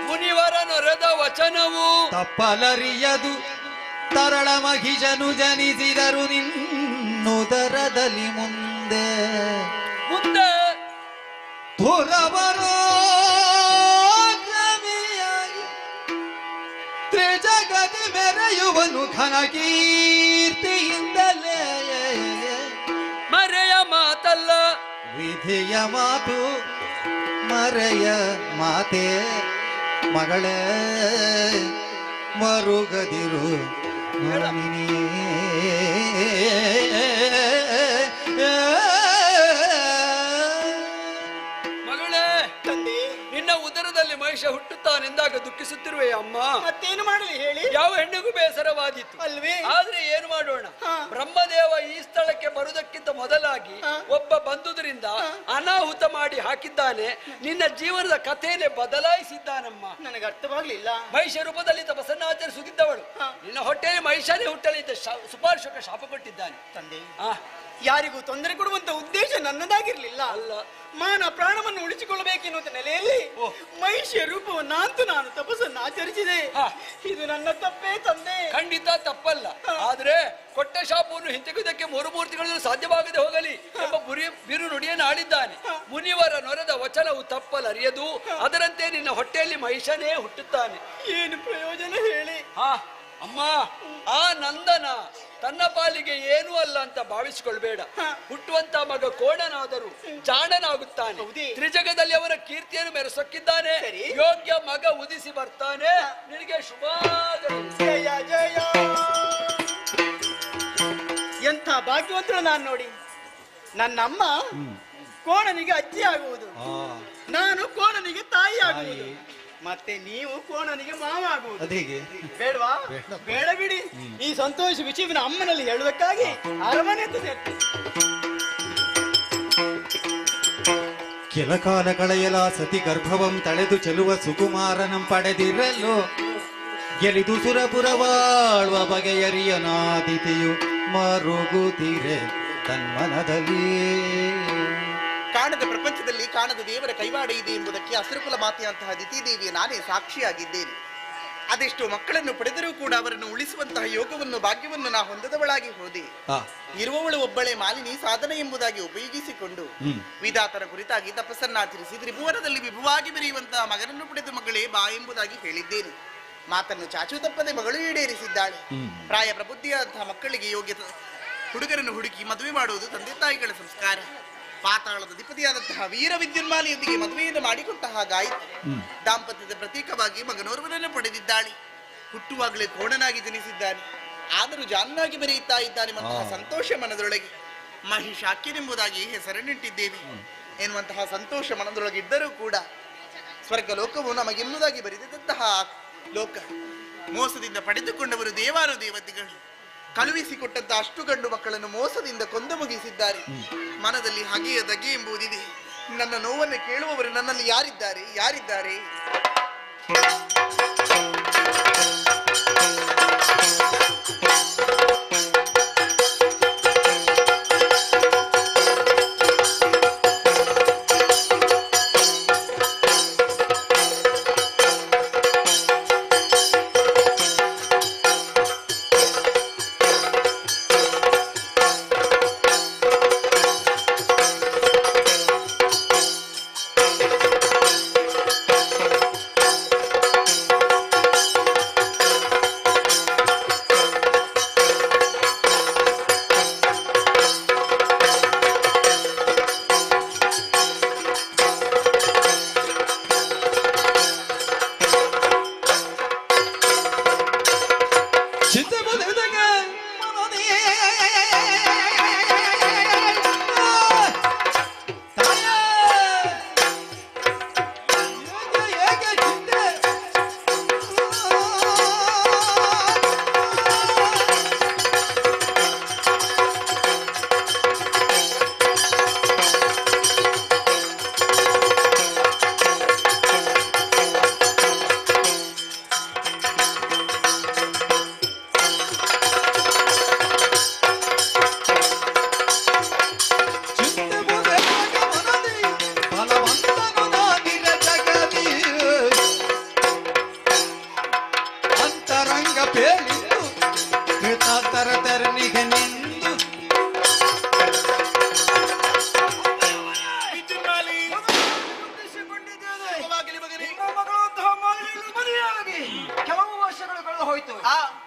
[SPEAKER 6] ಮುನಿವರ ನೊರೆದ ವಚನವು
[SPEAKER 3] ತಪ್ಪಲರಿಯದು ತರಳ ಮಹಿಷನು ಜನಿಸಿದರು ನಿನ್ನುದರದಲ್ಲಿ ಮುಂದೆ
[SPEAKER 6] ಮುಂದೆ
[SPEAKER 3] ಧುರವರೋಗ್ರಮಿಯಾಗಿ ತ್ರಿಜಗದಿ ಮೆರೆಯುವನು ಘನ ಕೀರ್ತಿಯಿಂದಲೇ.
[SPEAKER 6] ಮರೆಯ ಮಾತಲ್ಲ
[SPEAKER 3] ವಿಧಿಯ ಮಾತು ಮರೆಯ ಮಾತೆ ಮಗಳೇ. ಮರುಗದಿರು
[SPEAKER 6] ಮಗಳೇ, ನಿನ್ನ ಉದರದಲ್ಲಿ ಮಹಿಷ ಹುಟ್ಟುತ್ತಾನೆಂದಾಗ ದುಃಖಿಸುತ್ತಿರುವೆ ಅಮ್ಮ.
[SPEAKER 9] ಮತ್ತೇನು ಮಾಡಲಿ ಹೇಳಿ?
[SPEAKER 6] ಯಾವ ಹೆಣ್ಣಿಗೂ ಬೇಸರವಾದೀತು
[SPEAKER 9] ಅಲ್ವೇ?
[SPEAKER 6] ಆದ್ರೆ ಏನು ಮಾಡೋಣ? ಬ್ರಹ್ಮದೇವ ಈ ಸ್ಥಳಕ್ಕೆ ಬರುವುದಕ್ಕಿಂತ ಮೊದಲಾಗಿ ಒಬ್ಬ ಬಂದುದರಿಂದ ಅನಾಹುತ ಮಾಡಿ ಹಾಕಿದ್ದಾನೆ. ನಿನ್ನ ಜೀವನದ ಕಥೆಯನ್ನೇ ಬದಲಾಯಿಸಿದ್ದಾನಮ್ಮ.
[SPEAKER 9] ನನಗೆ ಅರ್ಥವಾಗ್ಲಿಲ್ಲ.
[SPEAKER 6] ಮಹಿಷ ರೂಪದಲ್ಲಿ ತಪಸ್ಸನ್ನಾಚರಿಸುತ್ತಿದ್ದವಳು ನಿನ್ನ ಹೊಟ್ಟೆಯಲ್ಲಿ ಮಹಿಷಾನೇ ಹುಟ್ಟಲಿ ಅಂತ ಸುಪಾರ್ಶಕ ಶಾಪ ಕೊಟ್ಟಿದ್ದಾನೆ
[SPEAKER 9] ತಂದೆ. ಯಾರಿಗೂ ತೊಂದರೆ ಕೊಡುವಂತ ಉದ್ದೇಶ ನನ್ನದಾಗಿರ್ಲಿಲ್ಲ.
[SPEAKER 6] ಅಲ್ಲ,
[SPEAKER 9] ಮಾನ ಪ್ರಾಣವನ್ನು ಉಳಿಸಿಕೊಳ್ಳಬೇಕೆನ್ನುವ ನೆಲೆಯಲ್ಲಿ ಮಹಿಷ ರೂಪವನ್ನಂತೂ ನಾನು ತಪಸ್ಸನ್ನು ಆಚರಿಸಿದೆ. ಇದು ನನ್ನ ತಪ್ಪೇ ತಂದೆ.
[SPEAKER 6] ಖಂಡಿತ ತಪ್ಪಲ್ಲ. ಆದ್ರೆ ಕೊಟ್ಟ ಶಾಪವನ್ನು ಹಿಂತೆಗೆಯುವುದಕ್ಕೆ ಮೂರು ಮೂರ್ತಿಗಳಲ್ಲಿ ಸಾಧ್ಯವಾಗದೆ ಹೋಗಲಿ ಎಂಬ ಬಿರು ನುಡಿಯನ್ನು ಆಡಿದ್ದಾನೆ. ಮುನಿವರ ನೊರೆದ ವಚನವು ತಪ್ಪಲರಿಯದು, ಅದರಂತೆ ನಿನ್ನ ಹೊಟ್ಟೆಯಲ್ಲಿ ಮಹಿಷನೇ ಹುಟ್ಟುತ್ತಾನೆ.
[SPEAKER 9] ಏನು ಪ್ರಯೋಜನ ಹೇಳಿ?
[SPEAKER 6] ಅಮ್ಮ, ಆ ನಂದನ ತನ್ನ ಪಾಲಿಗೆ ಏನೂ ಅಲ್ಲ ಅಂತ ಭಾವಿಸಿಕೊಳ್ಬೇಡ. ಹುಟ್ಟುವಂತ ಮಗ ಕೋಣನಾದರೂ ಜಾಣನಾಗುತ್ತಾನೆ. ತ್ರಿಜಗದಲ್ಲಿ ಅವರ ಕೀರ್ತಿಯನ್ನು ಮೆರೆಸೊಕ್ಕಿದ್ದಾನೆ. ಯೋಗ್ಯ ಮಗ ಉದಿಸಿ ಬರ್ತಾನೆ. ನಿನಗೆ ಶುಭಾಗಲಿ.
[SPEAKER 9] ಜಯ ಜಯ. ಎಂಥ ಭಾಗ್ಯವಂತರು ನಾನು ನೋಡಿ. ನನ್ನಮ್ಮ ಕೋಣನಿಗೆ ಅಜ್ಜಿ ಆಗುವುದು, ನಾನು ಕೋಣನಿಗೆ ತಾಯಿ ಆಗುವುದು, ಮತ್ತೆ ನೀವು ಕೋಣನಿಗೆ ಮಾವ ಆಗುವುದು. ಬೇಡವಾ? ಬೇಡ ಬಿಡಿ. ಈ ಸಂತೋಷ ವಿಷಯವನ್ನು ಅಮ್ಮನಲ್ಲಿ ಹೇಳುವುದಕ್ಕಾಗಿ ಅರಮನೆ ಅಂತ ಸೇರ್ತೀನಿ.
[SPEAKER 3] ಕೆಲಕಾಲ ಕಳೆಯಲ ಸತಿ ಗರ್ಭವಂ ತಳೆದು ಚೆಲುವ ಸುಕುಮಾರನಂ ಪಡೆದಿರಲು ಗೆಲಿದು ಸುರಪುರವಾಳುವ ಬಗೆಯರಿಯನಾದಿತಿಯು ಮರುಗುತ್ತಿರೆ ತನ್ಮನದಲ್ಲಿ.
[SPEAKER 1] ಕಾಣದ ಪ್ರಪಂಚದಲ್ಲಿ ಕಾಣದ ದೇವರ ಕೈವಾಡ ಇದೆ ಎಂಬುದಕ್ಕೆ ಹಸಿರುಕುಲ ಮಾತೆಯಂತಹ ದಿತಿದೇವಿಯ ನಾನೇ ಸಾಕ್ಷಿಯಾಗಿದ್ದೇನೆ. ಅದೆಷ್ಟೋ ಮಕ್ಕಳನ್ನು ಪಡೆದರೂ ಕೂಡ ಅವರನ್ನು ಉಳಿಸುವಂತಹ ಯೋಗವನ್ನು ಭಾಗ್ಯವನ್ನು ನಾ ಹೊಂದದವಳಾಗಿ ಹೋದೆ. ಇರುವವಳು ಒಬ್ಬಳೇ ಮಾಲಿನಿ ಸಾಧನ ಎಂಬುದಾಗಿ ಉಪಯೋಗಿಸಿಕೊಂಡು ವಿಧಾತರ ಕುರಿತಾಗಿ ತಪಸ್ಸನ್ನಾಚರಿಸಿ ತ್ರಿಭುವನದಲ್ಲಿ ವಿಭುವಾಗಿ ಬೆರೆಯುವಂತಹ ಮಗನನ್ನು ಪಡೆದು ಮಗಳೇ ಬಾ ಎಂಬುದಾಗಿ ಹೇಳಿದ್ದೇನೆ. ಮಾತನ್ನು ಚಾಚು ತಪ್ಪದೆ ಮಗಳು ಈಡೇರಿಸಿದ್ದಾಳೆ. ಪ್ರಾಯ ಪ್ರಬುದ್ಧಿಯಾದಂತಹ ಮಕ್ಕಳಿಗೆ ಯೋಗ್ಯ ಹುಡುಗರನ್ನು ಹುಡುಕಿ ಮದುವೆ ಮಾಡುವುದು ತಂದೆ ತಾಯಿಗಳ ಸಂಸ್ಕಾರ. ಪಾತಾಳದ ಅಧಿಪತಿಯಾದಂತಹ ವೀರ ವಿದ್ಯುನ್ಮಾಲಿಯೊಂದಿಗೆ ಮದುವೆಯನ್ನು ಮಾಡಿಕೊಟ್ಟಹ ಗಾಯತ್ರಿ ದಾಂಪತ್ಯದ ಪ್ರತೀಕವಾಗಿ ಮಗನೋರ್ವನನ್ನು ಪಡೆದಿದ್ದಾಳೆ. ಹುಟ್ಟುವಾಗಲೇ ಕೋಣನಾಗಿ ಜನಿಸಿದ್ದಾನೆ, ಆದರೂ ಜಾನನಾಗಿ ಬೆರೆಯುತ್ತಾ ಇದ್ದಾನೆ ಎಂಬಂತಹ ಸಂತೋಷ ಮನದೊಳಗೆ ಮಹಿಷಾಕ್ಯನೆಂಬುದಾಗಿ ಹೆಸರನ್ನಿಟ್ಟಿದ್ದೇವೆ ಎನ್ನುವಂತಹ ಸಂತೋಷ ಮನದೊಳಗಿದ್ದರೂ ಕೂಡ ಸ್ವರ್ಗ ಲೋಕವು ನಮಗೆಂಬುದಾಗಿ ಬರೆದಿದ್ದಂತಹ ಲೋಕ. ಮೋಸದಿಂದ ಪಡೆದುಕೊಂಡವರು ದೇವಾನು ದೇವತೆಗಳು. ಕಳುಹಿಸಿಕೊಟ್ಟಂತ ಅಷ್ಟು ಗಂಡು ಮಕ್ಕಳನ್ನು ಮೋಸದಿಂದ ಕೊಂದು ಮುಗಿಸಿದ್ದಾರೆ. ಮನದಲ್ಲಿ ಹಗೆಯ ದಗೆ ಎಂಬುದಿದೆ. ನನ್ನ ನೋವನ್ನು ಕೇಳುವವರು ನನ್ನಲ್ಲಿ ಯಾರಿದ್ದಾರೆ ಯಾರಿದ್ದಾರೆ?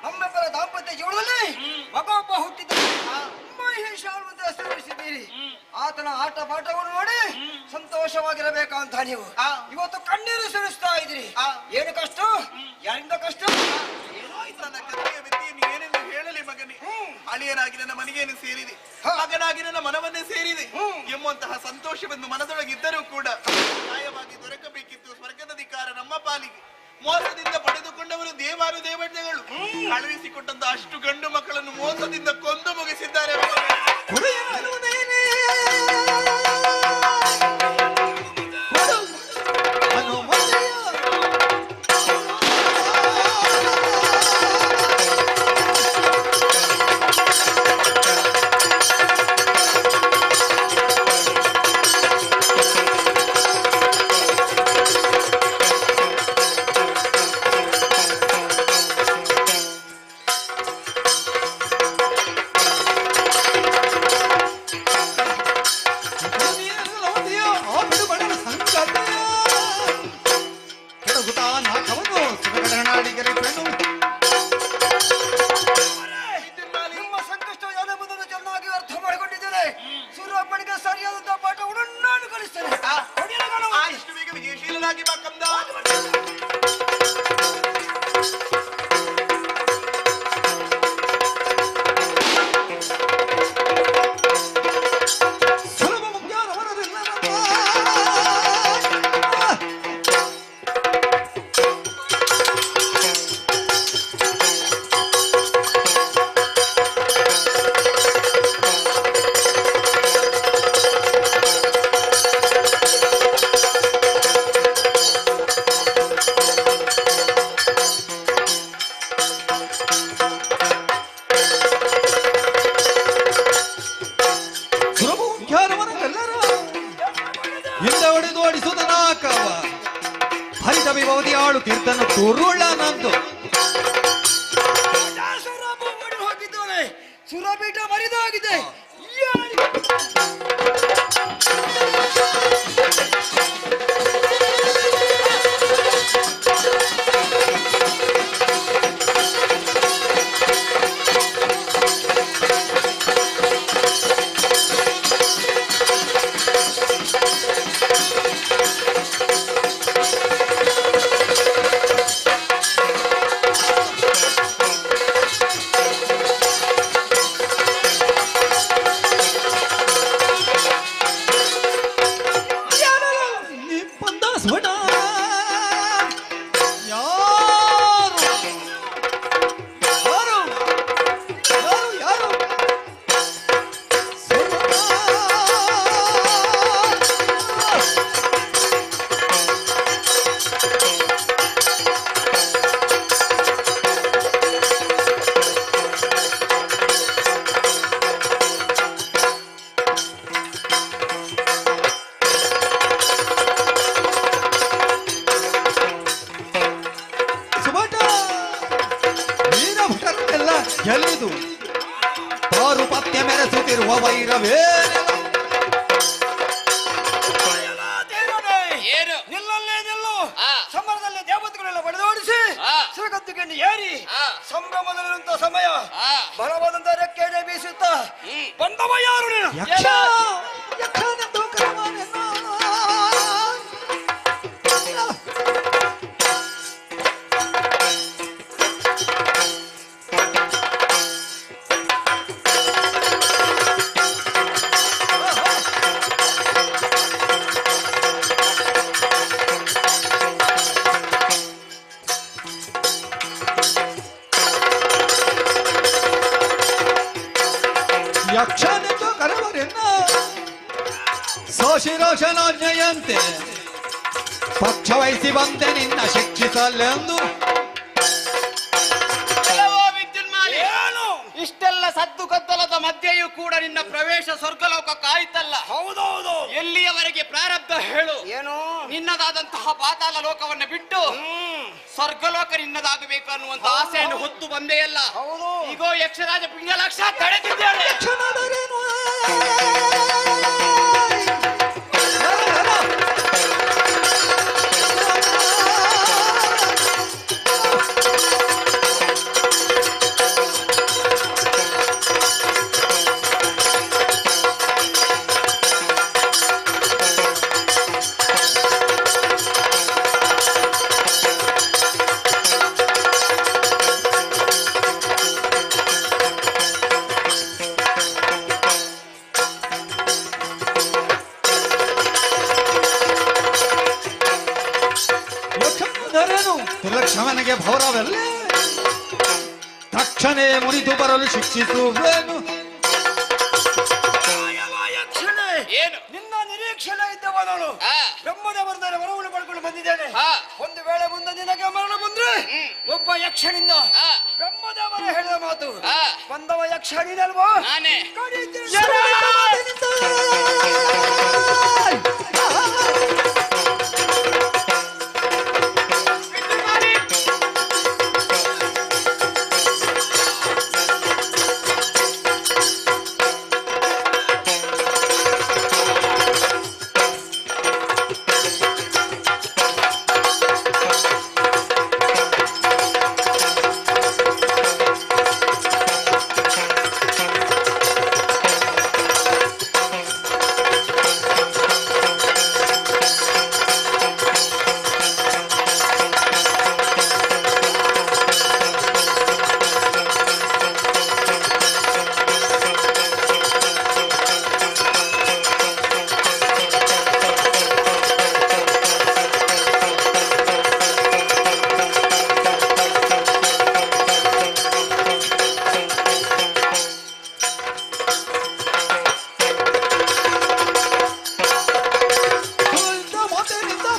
[SPEAKER 4] ನಮ್ಮೆಬ್ಬರ ದಾಂಪತ್ಯ ಜೀವನದಲ್ಲಿ ಮಗೊಬ್ಬ ಹುಟ್ಟಿದ ಮಹೇಶ ಅನ್ನುವಂತ ಹೆಸರಿಸಿದ್ದೀರಿ. ಆತನ ಆಟ ಪಾಠವನ್ನು ನೋಡಿ ಸಂತೋಷವಾಗಿರಬೇಕಂತ ನೀವು ಇವತ್ತು ಕಣ್ಣೀರು ಸುರಿಸ್ತಾ ಇದ್ದೀರಿ. ಏನು ಕಷ್ಟ? ಯಾರಿಂದ ಕಷ್ಟ?
[SPEAKER 1] ನನ್ನ ಕಥೆಯ ವ್ಯಕ್ತಿಯನ್ನು ಏನೆಂದು ಹೇಳಲಿ ಮಗನೇ? ಅಳಿಯನಾಗಿ ನನ್ನ ಮನೆಯನ್ನು ಸೇರಿದೆ, ಮಗನಾಗಿ ನನ್ನ ಮನವನ್ನೇ ಸೇರಿದೆ ಎಂಬಂತಹ ಸಂತೋಷವೆಂದು ಮನದೊಳಗಿದ್ದರೂ ಕೂಡ ನ್ಯಾಯವಾಗಿ ದೊರಕಬೇಕಿತ್ತು ಸ್ವರ್ಗದ ಅಧಿಕಾರ ನಮ್ಮ ಪಾಲಿಗೆ. ಮೋಸದಿಂದ ಪಡೆದುಕೊಂಡವರು ದೇವಾನು ದೇವತೆಗಳು ಕಳುಹಿಸಿಕೊಟ್ಟಂತ ಅಷ್ಟು ಗಂಡು ಮಕ್ಕಳನ್ನು ಮೋಸದಿಂದ ಕೊಂದು ಮುಗಿಸಿದ್ದಾರೆ.
[SPEAKER 9] ತೋರಿಸ್ತೇನೆ. ಹೊಡೆಯಲು ಕಾಣುವ.
[SPEAKER 8] ಇಷ್ಟು ಬೇಗ ವಿಜಯಶೀಲನಾಗಿ ಬಾ ಕಂದ.
[SPEAKER 3] ಸುಲಭ ಮುಖ್ಯರವರದೆಲ್ಲರಮ್ಮ. ಸುಲಭ ಮುಖ್ಯರವರದೆಲ್ಲರ ಹಿಂದೆ ಹೊಡೆದು ಓಡಿಸುವುದನ ಕಾವ ಹರಿತ ವಿಭವತಿ ಆಳು ಕೀರ್ತನ ತುರುಳ ನಂದು
[SPEAKER 9] ರಾಜಾಸುರಮ್ಮ ಓಡಿ ಹೋಗಿದ್ದಾನೆ. ಸುರಪೀಠ ಮರಿದಾಗಿದೆ.
[SPEAKER 3] ನಿಪ್ಪಂದ ಸ್ವಡ ಯಾರು ಯಾರು ಯಾರು ಯಾರು ಸುಭಟ ವೀರಭಟರೆಲ್ಲ ಗೆಲ್ಲಿದು ತಾರು ಪತ್ಯ ಮೆರೆಸುತ್ತಿರುವ ವೈರವೇನೆಲ್ಲ
[SPEAKER 5] ಏನು
[SPEAKER 9] ನಿಲ್ಲಲ್ಲೇ ನಿಲ್ಲು.
[SPEAKER 5] ಆ.
[SPEAKER 9] ಸಮರದಲ್ಲಿ ದೇವತೆಗಳೆಲ್ಲ ಬಡಿದೋಡಿಸಿ
[SPEAKER 5] ಆ.
[SPEAKER 9] ಸಿಗದ್ದುಕೊಂಡು ಏರಿ
[SPEAKER 5] ಆ.
[SPEAKER 9] ಸಂಭ್ರಮದಲ್ಲಿರುವಂತ ಸಮಯ
[SPEAKER 5] ಆ.
[SPEAKER 9] ಬಲವಾದಂತ ರೆಕ್ಕೆಡೆ ಬೀಸುತ್ತಾ ಬಂದವ ಯಾರು ನೀನು?
[SPEAKER 3] ಯಕ್ಷ ಯಕ್ಷನೆಂದು ಕರೆವನೆನ್ನ. ಯಕ್ಷನೆಂದು ಕರೆವರೆನ್ನ ಸೋಶಿರೋಷನಾಜ್ಞೆಯಂತೆ ಪಕ್ಷ ವಹಿಸಿ ಬಂದೆ ನಿನ್ನ ಶಿಕ್ಷಿಸಲೆಂದು.
[SPEAKER 9] ಏನು?
[SPEAKER 1] ಇಷ್ಟೆಲ್ಲ ಸದ್ದು ಗದ್ದಲದ ಮಧ್ಯೆಯೂ ಕೂಡ ನಿನ್ನ ಪ್ರವೇಶ ಸ್ವರ್ಗಲೋಕಕ್ಕಾಯ್ತಲ್ಲ.
[SPEAKER 9] ಹೌದೌದು.
[SPEAKER 1] ಎಲ್ಲಿಯವರೆಗೆ ಪ್ರಾರಬ್ಧ ಹೇಳು.
[SPEAKER 9] ಏನು?
[SPEAKER 1] ನಿನ್ನದಾದಂತಹ ಪಾತಾಳ ಲೋಕವನ್ನ ಬಿಟ್ಟು ಸ್ವರ್ಗಲೋಕ ನಿನ್ನದಾಗಬೇಕು ಅನ್ನುವಂತ ಆಸೆಯನ್ನು ಹೊತ್ತು ಬಂದೆಯಲ್ಲ.
[SPEAKER 9] ಹೌದು.
[SPEAKER 1] ಈಗೋ ಯಕ್ಷರಾಜ ಪಿಂಗಲಾಕ್ಷ ತಡೆದಿದ್ದೇನೆ.
[SPEAKER 3] ಯಕ್ಷನಾದರೇನು? ಯಕ್ಷನಾದರೇನು? ತಿಲಕ್ಷಮನಿಗೆ ಭೌರವೆಲ್ಲ ತಕ್ಷಣೇ ಮುರಿದು ಬರಲು ಶಿಕ್ಷಿಸುವೇನು.
[SPEAKER 9] ಯಕ್ಷಣೆ,
[SPEAKER 5] ಏನು
[SPEAKER 9] ನಿನ್ನ ನಿರೀಕ್ಷಣೆ ಇದ್ದವ ನಾನು.
[SPEAKER 5] ಆ.
[SPEAKER 9] ಬ್ರಹ್ಮದೇವರ ವರವನ್ನು ಪಡ್ಕೊಂಡು ಬಂದಿದ್ದೇನೆ.
[SPEAKER 5] ಆ.
[SPEAKER 9] ಒಂದು ವೇಳೆ ಮುಂದೆ ನಿನಗೆ ಮರಣ ಬಂದ್ರೆ ಒಬ್ಬ ಯಕ್ಷನಿಂದ
[SPEAKER 5] ಆ.
[SPEAKER 9] ಬ್ರಹ್ಮದೇವರ ಹೇಳಿದ ಮಾತು
[SPEAKER 5] ಆ.
[SPEAKER 9] ಬಂದವ ಯಕ್ಷ ನೀನಲ್ವೋ?
[SPEAKER 5] ನಾನೇ.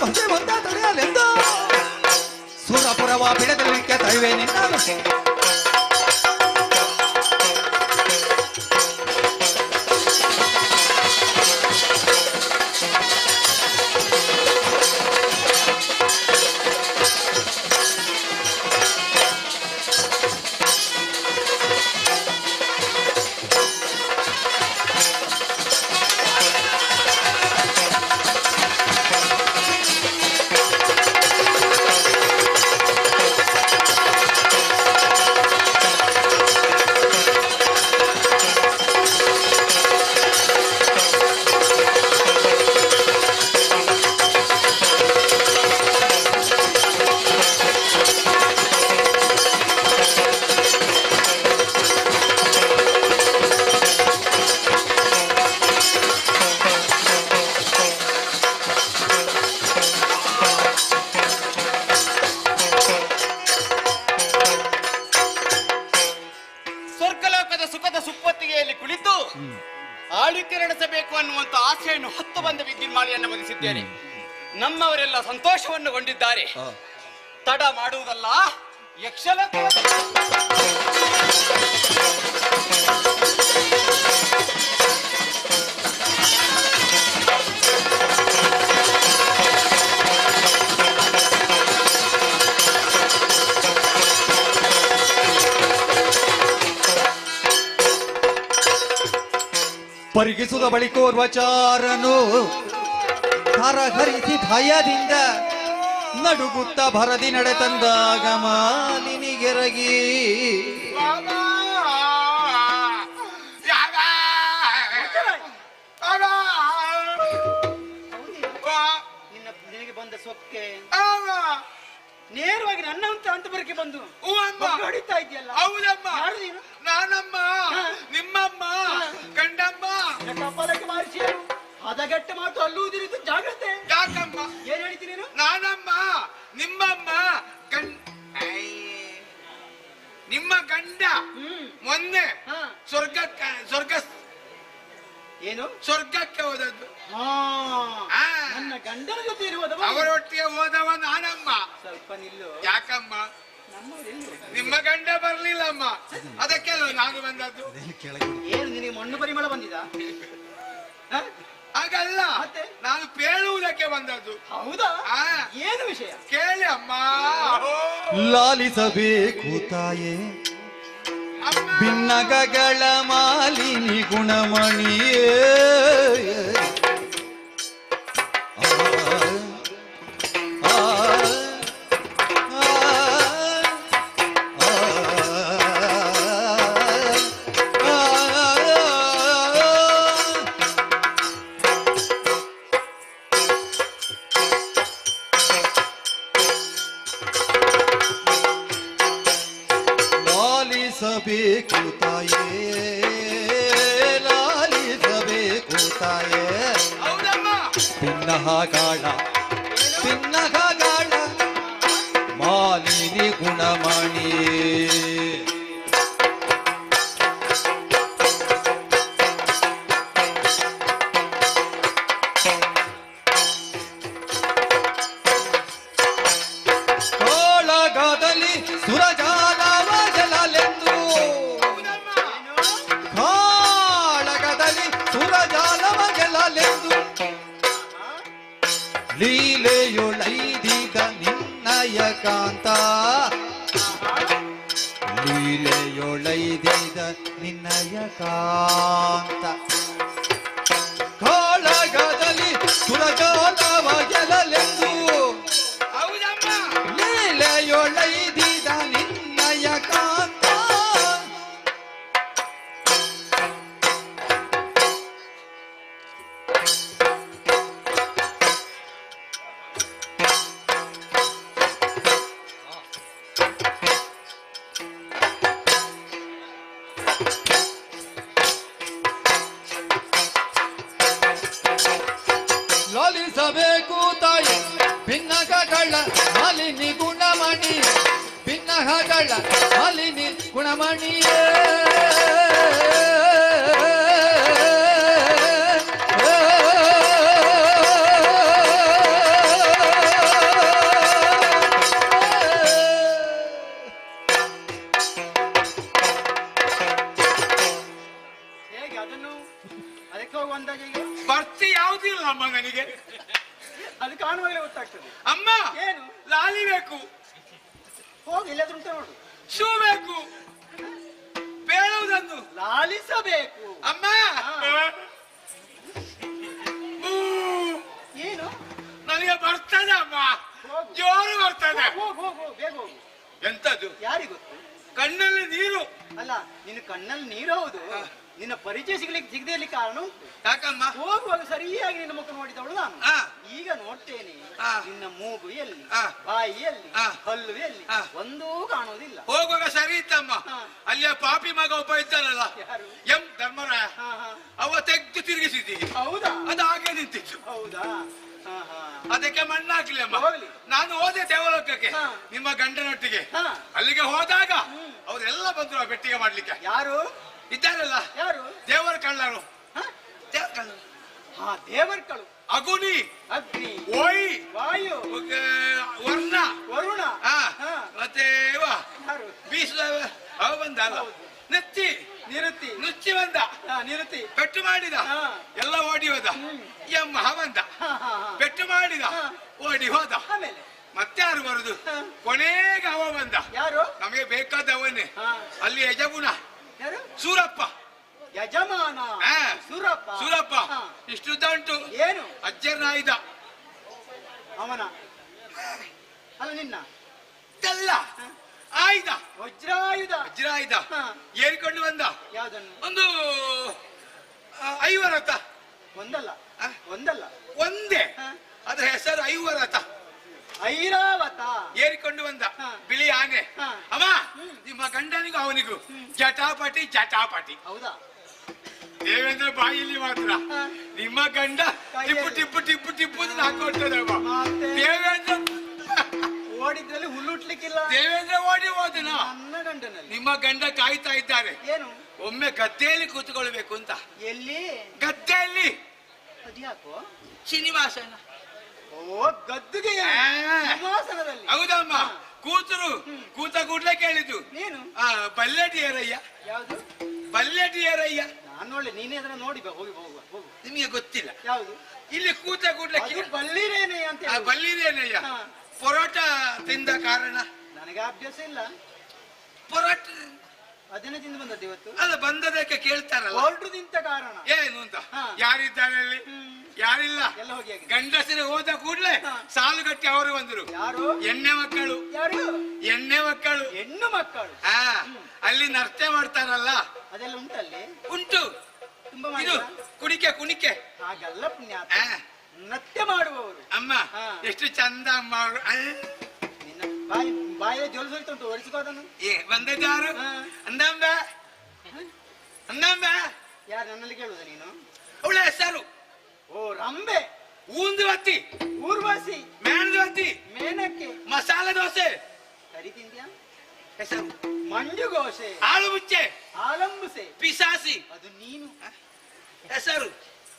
[SPEAKER 3] ಭಜೆ ಬಂದ ತಡೆಯಲೆಂದು ಸುರಪುರವ ಬಿಡದಲಿಕ್ಕೆ ತರುವೆ ನಿನ್ನ
[SPEAKER 9] ಸ್ವರ್ಗಲೋಕದ ಸುಖದ ಸುಪ್ಪತ್ತಿಗೆಯಲ್ಲಿ ಕುಳಿತು ಆಳ್ವಿಕೆ ನಡೆಸಬೇಕು ಅನ್ನುವಂತ ಆಸೆಯನ್ನು ಹೊತ್ತು ಬಂದ ವಿದ್ಯುನ್ಮಾಲಿಯನ್ನು ಮುಗಿಸಿದ್ದೇನೆ. ನಮ್ಮವರೆಲ್ಲ ಸಂತೋಷವನ್ನು ಗೊಂಡಿದ್ದಾರೆ. ತಡ ಮಾಡುವುದಲ್ಲ, ಯಕ್ಷಲೋಕ
[SPEAKER 3] ಪರಿಗಿಸುವ ಬಳಿಕೋರ್ವಚಾರನು ಹರಹರಿಸಿ ಭಯದಿಂದ ನಡುಗುತ್ತ ಭರದಿ ನಡೆತಂದಾಗ ಮಾಲಿನಿಗೆರಗಿ
[SPEAKER 9] ನಿನಗೆ ಬಂದ ಸೊಕ್ಕೆ ನೇರವಾಗಿ ನನ್ನ ಅಂತಪುರಕ್ಕೆ ಬಂದು ಹೊಡಿತಾ ಇದೆಯಲ್ಲ.
[SPEAKER 1] ಹೌದಮ್ಮ,
[SPEAKER 9] ಯಾರು ನೀನು?
[SPEAKER 1] ನಾನಮ್ಮ, ನಿಮ್ಮಮ್ಮ, ಗಂಡಮ್ಮ.
[SPEAKER 9] ಕಪಾಲಕ್ಕೆ ಮಾರಿಸಿ ಹದಗೆಟ್ಟ ಮಾತು ಅಲ್ಲುವುದಿರಿದ್ದು ಜಾಗ್ರತೆ.
[SPEAKER 1] ಯಾಕಮ್ಮ?
[SPEAKER 9] ಏನ್ ಹೇಳ್ತೀನಿ ನೀನು?
[SPEAKER 1] ನಾನಮ್ಮ, ನಿಮ್ಮಮ್ಮ, ನಿಮ್ಮ ಗಂಡ ಮೊನ್ನೆ ಸ್ವರ್ಗ
[SPEAKER 9] ಏನು
[SPEAKER 1] ಸ್ವರ್ಗಕ್ಕೆ ಹೋದದ್ದು.
[SPEAKER 9] ನನ್ನ ಗಂಡನ ಜೊತೆ ಇರುವುದವ,
[SPEAKER 1] ಅವರೊಟ್ಟಿಗೆ ಹೋದವ ನಾನಮ್ಮ.
[SPEAKER 9] ಸ್ವಲ್ಪ ನಿಲ್ಲು.
[SPEAKER 1] ಯಾಕಮ್ಮ? ನಿಮ್ಮ ಗಂಡ ಬರ್ಲಿಲ್ಲಮ್ಮ, ಅದಕ್ಕೆ ನಾನು ಬಂದದ್ದು.
[SPEAKER 9] ಏನು ನಿನಗೆ ಮಣ್ಣು ಪರಿಮಳ ಬಂದಿದ?
[SPEAKER 1] ಹಾಗಲ್ಲ, ನಾನು ಪೇಳುವುದಕ್ಕೆ ಬಂದದ್ದು.
[SPEAKER 9] ಹೌದಾ? ಏನು ವಿಷಯ
[SPEAKER 1] ಕೇಳಿ ಅಮ್ಮ.
[SPEAKER 3] ಲಾಲಿಸಬೇಕು ತಾಯೇ ಭಿನ್ನಗಗಳ ಮಾಲಿನಿ ಗುಣಮಣಿಯೇ ಲಾಲಿಸಬೇಕು ತಾಯೇ ಲಾಲಿಸಬೇಕು ತಾಯೇ ಪಿನ್ನಹಗಾಳ ಪಿನ್ನಹಗಾಳ ಮಾಲಿನಿ ಗುಣಮಣಿಯೇ ಲೀಲೆಯೊಳೈದಿದ ನಿನ್ನಯ ಕಾಂತ ಲೀಲೆಯೊಳೈದಿದ ನಿನ್ನಯ ಕಾಂತ ಕಾಳಗದಲ್ಲಿ ಸುರಜಾಲವ ಗೆಲ್ಲಲೆಂದು ಲೀಲೆಯೊಳೈದಿದ ನಿನ್ನಯ ಕಾಂತ ಲಾಲಿಸಬೇಕು ತಾಯಿ ಭಿನ್ನಗಳ ಮಾಲಿನಿ ಗುಣಮಣಿ ಭಿನ್ನಗಳ ಮಾಲಿನಿ ಗುಣಮಣಿಯೇ
[SPEAKER 8] ನನಗೆ
[SPEAKER 9] ಅದು ಕಾಣುವಾಗಲೇ ಗೊತ್ತಾಗ್ತದೆ.
[SPEAKER 8] ಅಮ್ಮ
[SPEAKER 9] ಏನು?
[SPEAKER 8] ಲಾಲಿ ಬೇಕು,
[SPEAKER 9] ಹೋಗಿ ಇಲ್ಲದ್ರೂ ಉಂಟ ನೋಡು.
[SPEAKER 8] ಶೂ ಬೇಕು, ಬೇಳುವುದನ್ನು
[SPEAKER 9] ಲಾಲಿಸಬೇಕು.
[SPEAKER 8] ಅಮ್ಮ.
[SPEAKER 9] ಏನು?
[SPEAKER 8] ನನಗೆ ಬರ್ತದೆ ಅಮ್ಮ, ಜೋರು ಬರ್ತದೆ.
[SPEAKER 9] ಹೋಗು ಹೋಗು ಹೋಗು, ಬೇಗ ಹೋಗು.
[SPEAKER 8] ಎಂತದ್ದು?
[SPEAKER 9] ಯಾರಿಗ್ ಗೊತ್ತು?
[SPEAKER 8] ಕಣ್ಣಲ್ಲಿ ನೀರು.
[SPEAKER 9] ಅಲ್ಲ, ನಿನ್ನ ಕಣ್ಣಲ್ಲಿ ನೀರು ಹೌದು, ನಿನ್ನ ಪರಿಚಯ ಸಿಗದೆ ಇರ್ಲಿಕ್ಕೆ ಕಾರಣ ಉಂಟು.
[SPEAKER 8] ಯಾಕಮ್ಮ?
[SPEAKER 9] ಹೋಗುವಾಗ ಸರಿಯಾಗಿ ನಿನ್ನ ಮುಖ ನೋಡಿದವಳು ನಾನು.
[SPEAKER 8] ಆ.
[SPEAKER 9] ಈಗ ನೋಡ್ತೇನೆ
[SPEAKER 8] ಆ.
[SPEAKER 9] ನಿನ್ನ ಮೂಗು ಎಲ್ಲಿ,
[SPEAKER 8] ಆ.
[SPEAKER 9] ಬಾಯಿ ಎಲ್ಲಿ,
[SPEAKER 8] ಆ.
[SPEAKER 9] ಹಲ್ಲು ಎಲ್ಲಿ,
[SPEAKER 8] ಆ.
[SPEAKER 9] ಒಂದೂ ಕಾಣುವುದಿಲ್ಲ.
[SPEAKER 8] ಹೋಗುವಾಗ ಸರಿ ಇತ್ತಮ್ಮ.
[SPEAKER 9] ಹಾ.
[SPEAKER 8] ಅಲ್ಲಿಯ ಪಾಪಿ ಮಗ ಒಬ್ಬ ಇದ್ದಾನಲ್ಲ,
[SPEAKER 9] ಯಾರು?
[SPEAKER 8] ಎಂ ಧರ್ಮರಾಯ,
[SPEAKER 9] ಹಾ, ಹಾ.
[SPEAKER 8] ಅವ ತೆಗ್ದು ತಿರುಗಿಸಿದ್ದೀವಿ,
[SPEAKER 9] ಹೌದಾ?
[SPEAKER 8] ಅದು ಹಾಗೆ ನಿಂತಿತ್ತು.
[SPEAKER 9] ಹೌದಾ? ಹಾ, ಹಾ.
[SPEAKER 8] ಅದಕ್ಕೆ ಮಣ್ಣಾಗ್ಲಿ ಅಮ್ಮ.
[SPEAKER 9] ಹೋಗ್ಲಿ.
[SPEAKER 8] ನಾನು ಹೋದೆ ದೇವಲೋಕಕ್ಕೆ
[SPEAKER 9] ಹಾ.
[SPEAKER 8] ನಿಮ್ಮ ಗಂಡನೊಟ್ಟಿಗೆ.
[SPEAKER 9] ಹಾ.
[SPEAKER 8] ಅಲ್ಲಿಗೆ ಹೋದಾಗ ಅವರೆಲ್ಲ ಬಂದ್ರು ಆ ಬೆಟ್ಟಿಗೆ ಮಾಡ್ಲಿಕ್ಕೆ.
[SPEAKER 9] ಯಾರು?
[SPEAKER 8] ಇದ್ದಾರಲ್ಲ
[SPEAKER 9] ಯಾರು?
[SPEAKER 8] ದೇವರ ಕಳ್ಳರು.
[SPEAKER 9] ಹಾ?
[SPEAKER 8] ದೇವರ ಕಳ್ಳರು,
[SPEAKER 9] ಹಾ, ದೇವರ್ಕಳು.
[SPEAKER 8] ಅಗುನಿ,
[SPEAKER 9] ಅಗ್ನಿ,
[SPEAKER 8] ಓಯಿ,
[SPEAKER 9] ವಾಯು,
[SPEAKER 8] ವರ್ಣ,
[SPEAKER 9] ವರುಣ.
[SPEAKER 8] ಹಾ,
[SPEAKER 9] ಹಾ.
[SPEAKER 8] ಮತ್ತೆ ಇವ
[SPEAKER 9] ಯಾರು?
[SPEAKER 8] ಬೀಸುವ ಅವ ಬಂದ ಅಲ್ಲ,
[SPEAKER 9] ಹೌದು.
[SPEAKER 8] ನೆತ್ತಿ
[SPEAKER 9] ನಿರುತಿ.
[SPEAKER 8] ನುಚ್ಚಿ ಬಂದ,
[SPEAKER 9] ಹಾ, ನಿರುತಿ.
[SPEAKER 8] ಪೆಟ್ಟು ಮಾಡಿದ,
[SPEAKER 9] ಹಾ.
[SPEAKER 8] ಎಲ್ಲ ಓಡಿ ಹೋದ. ಎಮ್ಮ ಬಂದ,
[SPEAKER 9] ಹಾ, ಹಾ, ಹಾ.
[SPEAKER 8] ಪೆಟ್ಟು ಮಾಡಿದ,
[SPEAKER 9] ಹಾ.
[SPEAKER 8] ಓಡಿ ಹೋದ.
[SPEAKER 9] ಆಮೇಲೆ
[SPEAKER 8] ಮತ್ತೆ ಯಾರು ಬರುದು?
[SPEAKER 9] ಹಾ.
[SPEAKER 8] ಕೊನೆಗೆ ಅವ ಬಂದ.
[SPEAKER 9] ಯಾರು?
[SPEAKER 8] ನಮಗೆ ಬೇಕಾದವನೇ.
[SPEAKER 9] ಹಾ.
[SPEAKER 8] ಅಲ್ಲಿ ಯಜಗುಣ
[SPEAKER 9] ಯಾರು?
[SPEAKER 8] ಸೂರಪ್ಪ.
[SPEAKER 9] ಯಜಮಾನ
[SPEAKER 8] ಹಾ.
[SPEAKER 9] ಸೂರಪ್ಪ.
[SPEAKER 8] ಸೂರಪ್ಪ
[SPEAKER 9] ಹಾ.
[SPEAKER 8] ಇಷ್ಟುದ್ದ ಉಂಟು,
[SPEAKER 9] ಏನು?
[SPEAKER 8] ಅಜ್ಜನ ಆಯ್ದ
[SPEAKER 9] ಅವನ ಅಲ್ಲ ನಿನ್ನ
[SPEAKER 8] ಎಲ್ಲ ಆಯ್ದ,
[SPEAKER 9] ವಜ್ರಾಯುಧ.
[SPEAKER 8] ವಜ್ರ ಆಯ್ದ
[SPEAKER 9] ಹಾ.
[SPEAKER 8] ಏರಿಕೊಂಡು ಬಂದ.
[SPEAKER 9] ಯಾವ್ದನ್ನು?
[SPEAKER 8] ಒಂದು 5 ರಥ.
[SPEAKER 9] ಒಂದಲ್ಲ,
[SPEAKER 8] ಆ?
[SPEAKER 9] ಒಂದಲ್ಲ.
[SPEAKER 8] ಒಂದೇ,
[SPEAKER 9] ಹಾ.
[SPEAKER 8] ಅದರ ಹೆಸರು 5 ರಥ.
[SPEAKER 9] ಐರಾವತ.
[SPEAKER 8] ಏರಿಕೊಂಡು ಬಂದ,
[SPEAKER 9] ಹಾ.
[SPEAKER 8] ಬಿಳಿ ಆನೆ.
[SPEAKER 9] ಹಾ.
[SPEAKER 8] ಅಮ್ಮ, ನಿಮ್ಮ ಗಂಡನಿಗೂ ಅವನಿಗೂ ಜಟಾಪಟಿ ಜಟಾಪಟಿ.
[SPEAKER 9] ಹೌದಾ?
[SPEAKER 8] ದೇವೇಂದ್ರ ಬಾಯಿಲಿ ಮಾತ್ರ,
[SPEAKER 9] ಹಾ.
[SPEAKER 8] ನಿಮ್ಮ ಗಂಡ
[SPEAKER 9] ಕೈಯಲ್ಲಿ.
[SPEAKER 8] ಟಿಪ್ಪು ಟಿಪ್ಪು ಟಿಪ್ಪು ಟಿಪ್ಪು ಹಾಕೊಳ್ತದಮ್ಮ.
[SPEAKER 9] ಮತ್ತೆ?
[SPEAKER 8] ದೇವೇಂದ್ರ
[SPEAKER 9] ಓಡಿದ್ರಲ್ಲಿ ಹುಲ್ಲುಟ್ಲಿಕ್ಕಿಲ್ಲ.
[SPEAKER 8] ದೇವೇಂದ್ರ ಓಡಿ ಹೋದನ.
[SPEAKER 9] ನನ್ನ ಗಂಡನಲ್ಲಿ
[SPEAKER 8] ನಿಮ್ಮ ಗಂಡ ಕಾಯ್ತಾ ಇದ್ದಾರೆ,
[SPEAKER 9] ಏನು?
[SPEAKER 8] ಒಮ್ಮೆ ಗದ್ದೆಯಲ್ಲಿ ಕೂತ್ಕೊಳ್ಬೇಕು ಅಂತ.
[SPEAKER 9] ಎಲ್ಲಿ?
[SPEAKER 8] ಗದ್ದೆಯಲ್ಲಿ
[SPEAKER 9] ಅದ್ಯಾಕೋ?
[SPEAKER 8] ಶ್ರೀನಿವಾಸನ.
[SPEAKER 9] ಓ, ಗದ್ದುಗೆ ಸಿಂಹಾಸನದಲ್ಲಿ.
[SPEAKER 8] ಹೌದಮ್ಮ. ಕೂತರು, ಕೂತ ಕೂಡ್ಲೆ ಕೇಳಿದ್ದು,
[SPEAKER 9] ನೀನು
[SPEAKER 8] ಬಲ್ಲೆಟಿಯರಯ್ಯ.
[SPEAKER 9] ಯಾವುದು?
[SPEAKER 8] ಬಲ್ಲೆಟಿಯರಯ್ಯ.
[SPEAKER 9] ನಾನು ಒಳ್ಳೆ ನೀನೇ ಅದನ್ನ ನೋಡಿ ಬಾ, ಹೋಗಿ ಹೋಗುವ ಹೋಗು.
[SPEAKER 8] ನಿಮಗೆ ಗೊತ್ತಿಲ್ಲ,
[SPEAKER 9] ಯಾವುದು?
[SPEAKER 8] ಇಲ್ಲಿ ಕೂತ ಕೂಡ್ಲೆ
[SPEAKER 9] ಅದು ಬಲ್ಲಿರೇನೆ ಅಂತ ಹೇಳು.
[SPEAKER 8] ಬಲ್ಲಿರೇನಯ್ಯ.
[SPEAKER 9] ಹಾ.
[SPEAKER 8] ಪೊರೋಟ ತಿಂದ ಕಾರಣ.
[SPEAKER 9] ನನಗೆ ಅಭ್ಯಾಸ ಇಲ್ಲ.
[SPEAKER 8] ಪೊರೋಟ
[SPEAKER 9] ಅದನ್ನೇ ತಿಂದು ಬಂದದ್ದು ಇವತ್ತು.
[SPEAKER 8] ಅಲ್ಲ, ಬಂದದಕ್ಕೆ ಕೇಳ್ತಾರಲ್ಲ
[SPEAKER 9] ಹೊರಟು ನಿಂತ ಕಾರಣ
[SPEAKER 8] ಏನು ಅಂತ.
[SPEAKER 9] ಹಾ.
[SPEAKER 8] ಯಾರಿದ್ದಾರೆ ಅಲ್ಲಿ? ಯಾರಿಲ್ಲ.
[SPEAKER 9] ಎಲ್ಲ ಹೋಗಿ ಆಗಿದೆ.
[SPEAKER 8] ಗಂಡಸರು ಹೋದ ಕೂಡ್ಲೆ
[SPEAKER 9] ಹಾ.
[SPEAKER 8] ಸಾಲುಗಟ್ಟಿ ಅವರು ಬಂದರು.
[SPEAKER 9] ಯಾರು?
[SPEAKER 8] ಎಣ್ಣೆ ಮಕ್ಕಳು.
[SPEAKER 9] ಯಾರು?
[SPEAKER 8] ಎಣ್ಣೆ ಮಕ್ಕಳು.
[SPEAKER 9] ಹೆಣ್ಣು ಮಕ್ಕಳು.
[SPEAKER 8] ಆ, ಅಲ್ಲಿ ನೃತ್ಯ ಮಾಡ್ತಾರಲ್ಲ,
[SPEAKER 9] ಅದೆಲ್ಲ ಉಂಟಲ್ಲಿ?
[SPEAKER 8] ಉಂಟು.
[SPEAKER 9] ತುಂಬಾ
[SPEAKER 8] ಇದು
[SPEAKER 9] ಮಾಡಿದ
[SPEAKER 8] ಕುಣಿಕೆ ಕುಣಿಕೆ.
[SPEAKER 9] ಹಾಗಲ್ಲ ಪುಣ್ಯಾತ.
[SPEAKER 8] ಆ,
[SPEAKER 9] ನೃತ್ಯ ಮಾಡುವವರು.
[SPEAKER 8] ಅಮ್ಮ
[SPEAKER 9] ಹಾ.
[SPEAKER 8] ಎಷ್ಟು ಚಂದ ಅಮ್ಮ ಅವರು.
[SPEAKER 9] ನಿನ್ನ ಬಾಯಿಯ ಜೋಲು ಸಹಿತ ಉಂಟು, ಒರೆಸಿಕೋ ಅದನ್ನು.
[SPEAKER 8] ಬಂದದ್ದಾರು?
[SPEAKER 9] ಹಾ.
[SPEAKER 8] ಅಂದಂಬ ಅಂದಂಬ.
[SPEAKER 9] ಯಾರು ನನ್ನಲ್ಲಿ ಕೇಳುದ ನೀನು?
[SPEAKER 8] ಅವಳ ಹೆಸರು
[SPEAKER 9] ಓ, ರಂಬೆ,
[SPEAKER 8] ಊಂದುವತ್ತಿ,
[SPEAKER 9] ಊರ್ವಶಿ,
[SPEAKER 8] ಮೇಣದುವತ್ತಿ,
[SPEAKER 9] ಮೇನಕ್ಕೆ.
[SPEAKER 8] ಮಸಾಲೆ ದೋಸೆ.
[SPEAKER 9] ಸರಿ ತಿಂದ್ಯಾ?
[SPEAKER 8] ಹೆಸರು
[SPEAKER 9] ಮಂಜುಗೋಸೆ,
[SPEAKER 8] ಆಳು ಮುಚ್ಚೆ,
[SPEAKER 9] ಆಲಂಬುಸೆ.
[SPEAKER 8] ಪಿಸಾಸಿ.
[SPEAKER 9] ಅದು ನೀನು.
[SPEAKER 8] ಹೆಸರು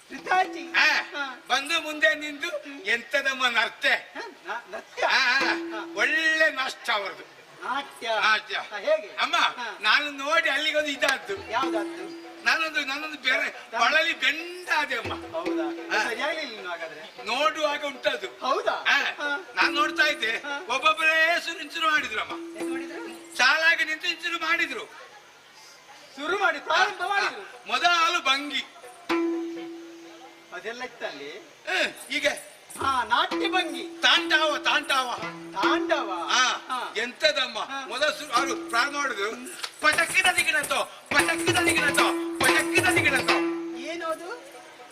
[SPEAKER 9] ಪಿತಾಚಿ.
[SPEAKER 8] ಆ,
[SPEAKER 9] ಹಾ.
[SPEAKER 8] ಬಂದು ಮುಂದೆ ನಿಂತು ಎಂತದಮ್ಮ ನರ್ತೆ.
[SPEAKER 9] ಹ? ನೃತ್ಯ.
[SPEAKER 8] ಆ,
[SPEAKER 9] ಹಾ.
[SPEAKER 8] ಒಳ್ಳೆ ನಷ್ಟ ಅವರದು.
[SPEAKER 9] ನಾಟ್ಯ.
[SPEAKER 8] ನಾಟ್ಯ.
[SPEAKER 9] ಹ, ಹೇಗೆ?
[SPEAKER 8] ಅಮ್ಮ,
[SPEAKER 9] ಹಾ.
[SPEAKER 8] ನಾನು ನೋಡಿ ಅಲ್ಲಿಗೊಂದು ಇದಾದ್ದು.
[SPEAKER 9] ಯಾವ್ದಾದ್ದು?
[SPEAKER 8] ನನ್ನೊಂದು ಬೇರೆ ಬಳಲಿ ಬೆಂಡಾದೆ ಅಮ್ಮ.
[SPEAKER 9] ಹೌದಾ?
[SPEAKER 8] ಹಾ.
[SPEAKER 9] ಸರಿಯಾಗ್ಲಿಲ್ಲ ನೀನು ಹಾಗಾದ್ರೆ.
[SPEAKER 8] ನೋಡುವಾಗ ಉಂಟದು.
[SPEAKER 9] ಹೌದಾ?
[SPEAKER 8] ಆ,
[SPEAKER 9] ಹಾ.
[SPEAKER 8] ನಾನ್ ನೋಡ್ತಾ ಇದ್ದೆ,
[SPEAKER 9] ಹಾ.
[SPEAKER 8] ಒಬ್ಬೊಬ್ಬರೇ ಇಂಚುರು ಮಾಡಿದ್ರು ಅಮ್ಮ.
[SPEAKER 9] ಏನ್ ಮಾಡಿದ್ರು?
[SPEAKER 8] ಸಾಲಾಗಿ ನಿಂತು ಇಂಚುರು ಮಾಡಿದ್ರು.
[SPEAKER 9] ಶುರು ಮಾಡಿ ಪ್ರಾರಂಭ ಮಾಡಿದ್ರು.
[SPEAKER 8] ಮೊದಲು ಭಂಗಿ.
[SPEAKER 9] ಅದೆಲ್ಲ ಇತ್ತಲ್ಲಿ.
[SPEAKER 8] ಈಗ
[SPEAKER 9] ಹಾ, ನಾಟ್ಯ ಭಂಗಿ,
[SPEAKER 8] ತಾಂಡವ ತಾಂಡವ.
[SPEAKER 9] ತಾಂಡವ.
[SPEAKER 8] ಹಾ,
[SPEAKER 9] ಹಾ.
[SPEAKER 8] ಎಂತದಮ್ಮ.
[SPEAKER 9] ಹಾ.
[SPEAKER 8] ಅವರು ಪ್ರಾರಂಭ ಮಾಡುದು, ಪಟಕ್ಕಿದ ದಿಗಿಣತೋ, ಪಟಕ್ಕಿದ ದಿಗಿಣತೋ, ಪಟಕ್ಕಿದ ದಿಗಿಣತೋ.
[SPEAKER 9] ಏನು ಅದು?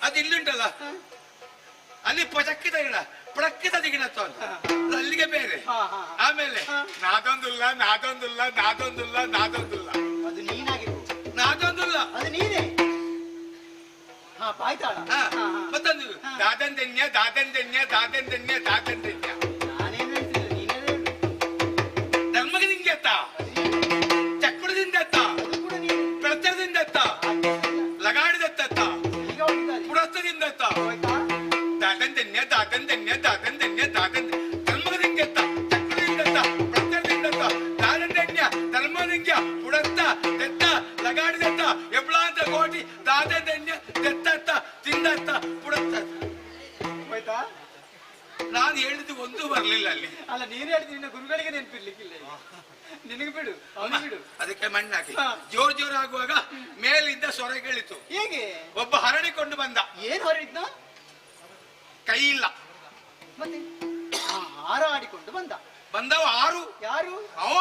[SPEAKER 8] ಅದು ಇಲ್ಲುಂಟಲ್ಲ,
[SPEAKER 9] ಹಾ.
[SPEAKER 8] ಅಲ್ಲಿ ಪಟಕ್ಕಿದ ಗಿಡ, ಪಟಕ್ಕಿದ ದಿಗಿಣತೋ ಅಂತ. ಅದು ಅಲ್ಲಿಗೆ ಬೇರೆ.
[SPEAKER 9] ಹಾ, ಹಾ, ಹಾ.
[SPEAKER 8] ಆಮೇಲೆ
[SPEAKER 9] ಹಾ.
[SPEAKER 8] ನಾದೊಂದುಲ್ಲ ನಾದೊಂದುಲ್ಲ ನಾದೊಂದುಲ್ಲ ನಾದೊಂದುಲ್ಲ
[SPEAKER 9] ಅದು ನೀನಾಗಿರ್ಬೋದು.
[SPEAKER 8] ನಾದೊಂದುಲ್ಲ.
[SPEAKER 9] ಅದು ನೀನೇ. ಹಾ, ಬಾಯ್ತಾಳ.
[SPEAKER 8] ಹಾ,
[SPEAKER 9] ಹಾ, ಹಾ.
[SPEAKER 8] ಮತ್ತೊಂದು
[SPEAKER 9] ಹಾ.
[SPEAKER 8] ದಾದಂದನ್ಯ ದಾದಂದನ್ಯ ದಾದಂದನ್ಯ ದಾದಂದನ್ಯ.
[SPEAKER 9] ನಾನೇನ್ ಹೇಳ್ತಿಲ್ಲ, ನೀನೇ ಹೇಳು.
[SPEAKER 8] ಧರ್ಮಗೆ ನಿಂಗೆತ್ತ, ಚಕ್ಕುಳದಿಂದ ಎತ್ತ,
[SPEAKER 9] ಅದು ಕೂಡ ನೀನು.
[SPEAKER 8] ಪ್ರಚಾರದಿಂದ ಎತ್ತ, ಲಗಾಡಿದತ್ತ,
[SPEAKER 9] ಈಗ ಹೋಗಿದ್ದಾರೆ.
[SPEAKER 8] ಪುರಸ್ತದಿಂದ ಎತ್ತ.
[SPEAKER 9] ಹೋಯ್ತಾ?
[SPEAKER 8] ದಾದಂದನ್ಯ ದಾದಂದನ್ಯ ದಾದಂದನ್ಯ ದಾದಂದ. ಧರ್ಮದಿಂದ ಎತ್ತ, ಚಕ್ಕುಳದಿಂದ ಎತ್ತ, ಪ್ರಚಾರದಿಂದ ಎತ್ತ, ದಾದಂದನ್ಯ ಧರ್ಮಲಿಂಗ ಪುರಸ್ತ ದೆತ್ತ ಲಗಾಡಿದತ್ತ ಎಬ್ಳಾಂತ ಕೋಟಿ ದಾದಂದನ್ಯ ದೆತ್ತತ್ತ ತಿಂದತ್ತ ಪುರಸ್ತ.
[SPEAKER 9] ಹೋಯ್ತಾ?
[SPEAKER 10] ನಾನು ಹೇಳಿದ್ದು ಒಂದು ಬರ್ಲಿಲ್ಲ ಅಲ್ಲಿ.
[SPEAKER 9] ಅಲ್ಲ ನೀನು ಹೇಳಿದ್ರೆ ನಿನ್ನ ಗುರುಗಳಿಗೆ ನೆನಪಿರ್ಲಿಕ್ಕಿಲ್ಲ. ನಿನಗೆ ಬಿಡು, ಅವನಿಗೆ ಬಿಡು.
[SPEAKER 10] ಅದಕ್ಕೆ ಮಣ್ಣಾಕಿ ಜೋರ್ ಜೋರ್ ಆಗುವಾಗ ಮೇಲಿಂದ ಸೊರಗಳಿತು.
[SPEAKER 9] ಹೇಗೆ?
[SPEAKER 10] ಒಬ್ಬ ಹರಡಿಕೊಂಡು ಬಂದ.
[SPEAKER 9] ಏನ್ ಹೊರಡಿದ್ನ?
[SPEAKER 10] ಕೈ ಇಲ್ಲ.
[SPEAKER 9] ಮತ್ತೆ ಹಾರಾಡಿಕೊಂಡು ಬಂದವ
[SPEAKER 10] ಆರು.
[SPEAKER 9] ಯಾರು?
[SPEAKER 10] ಅವ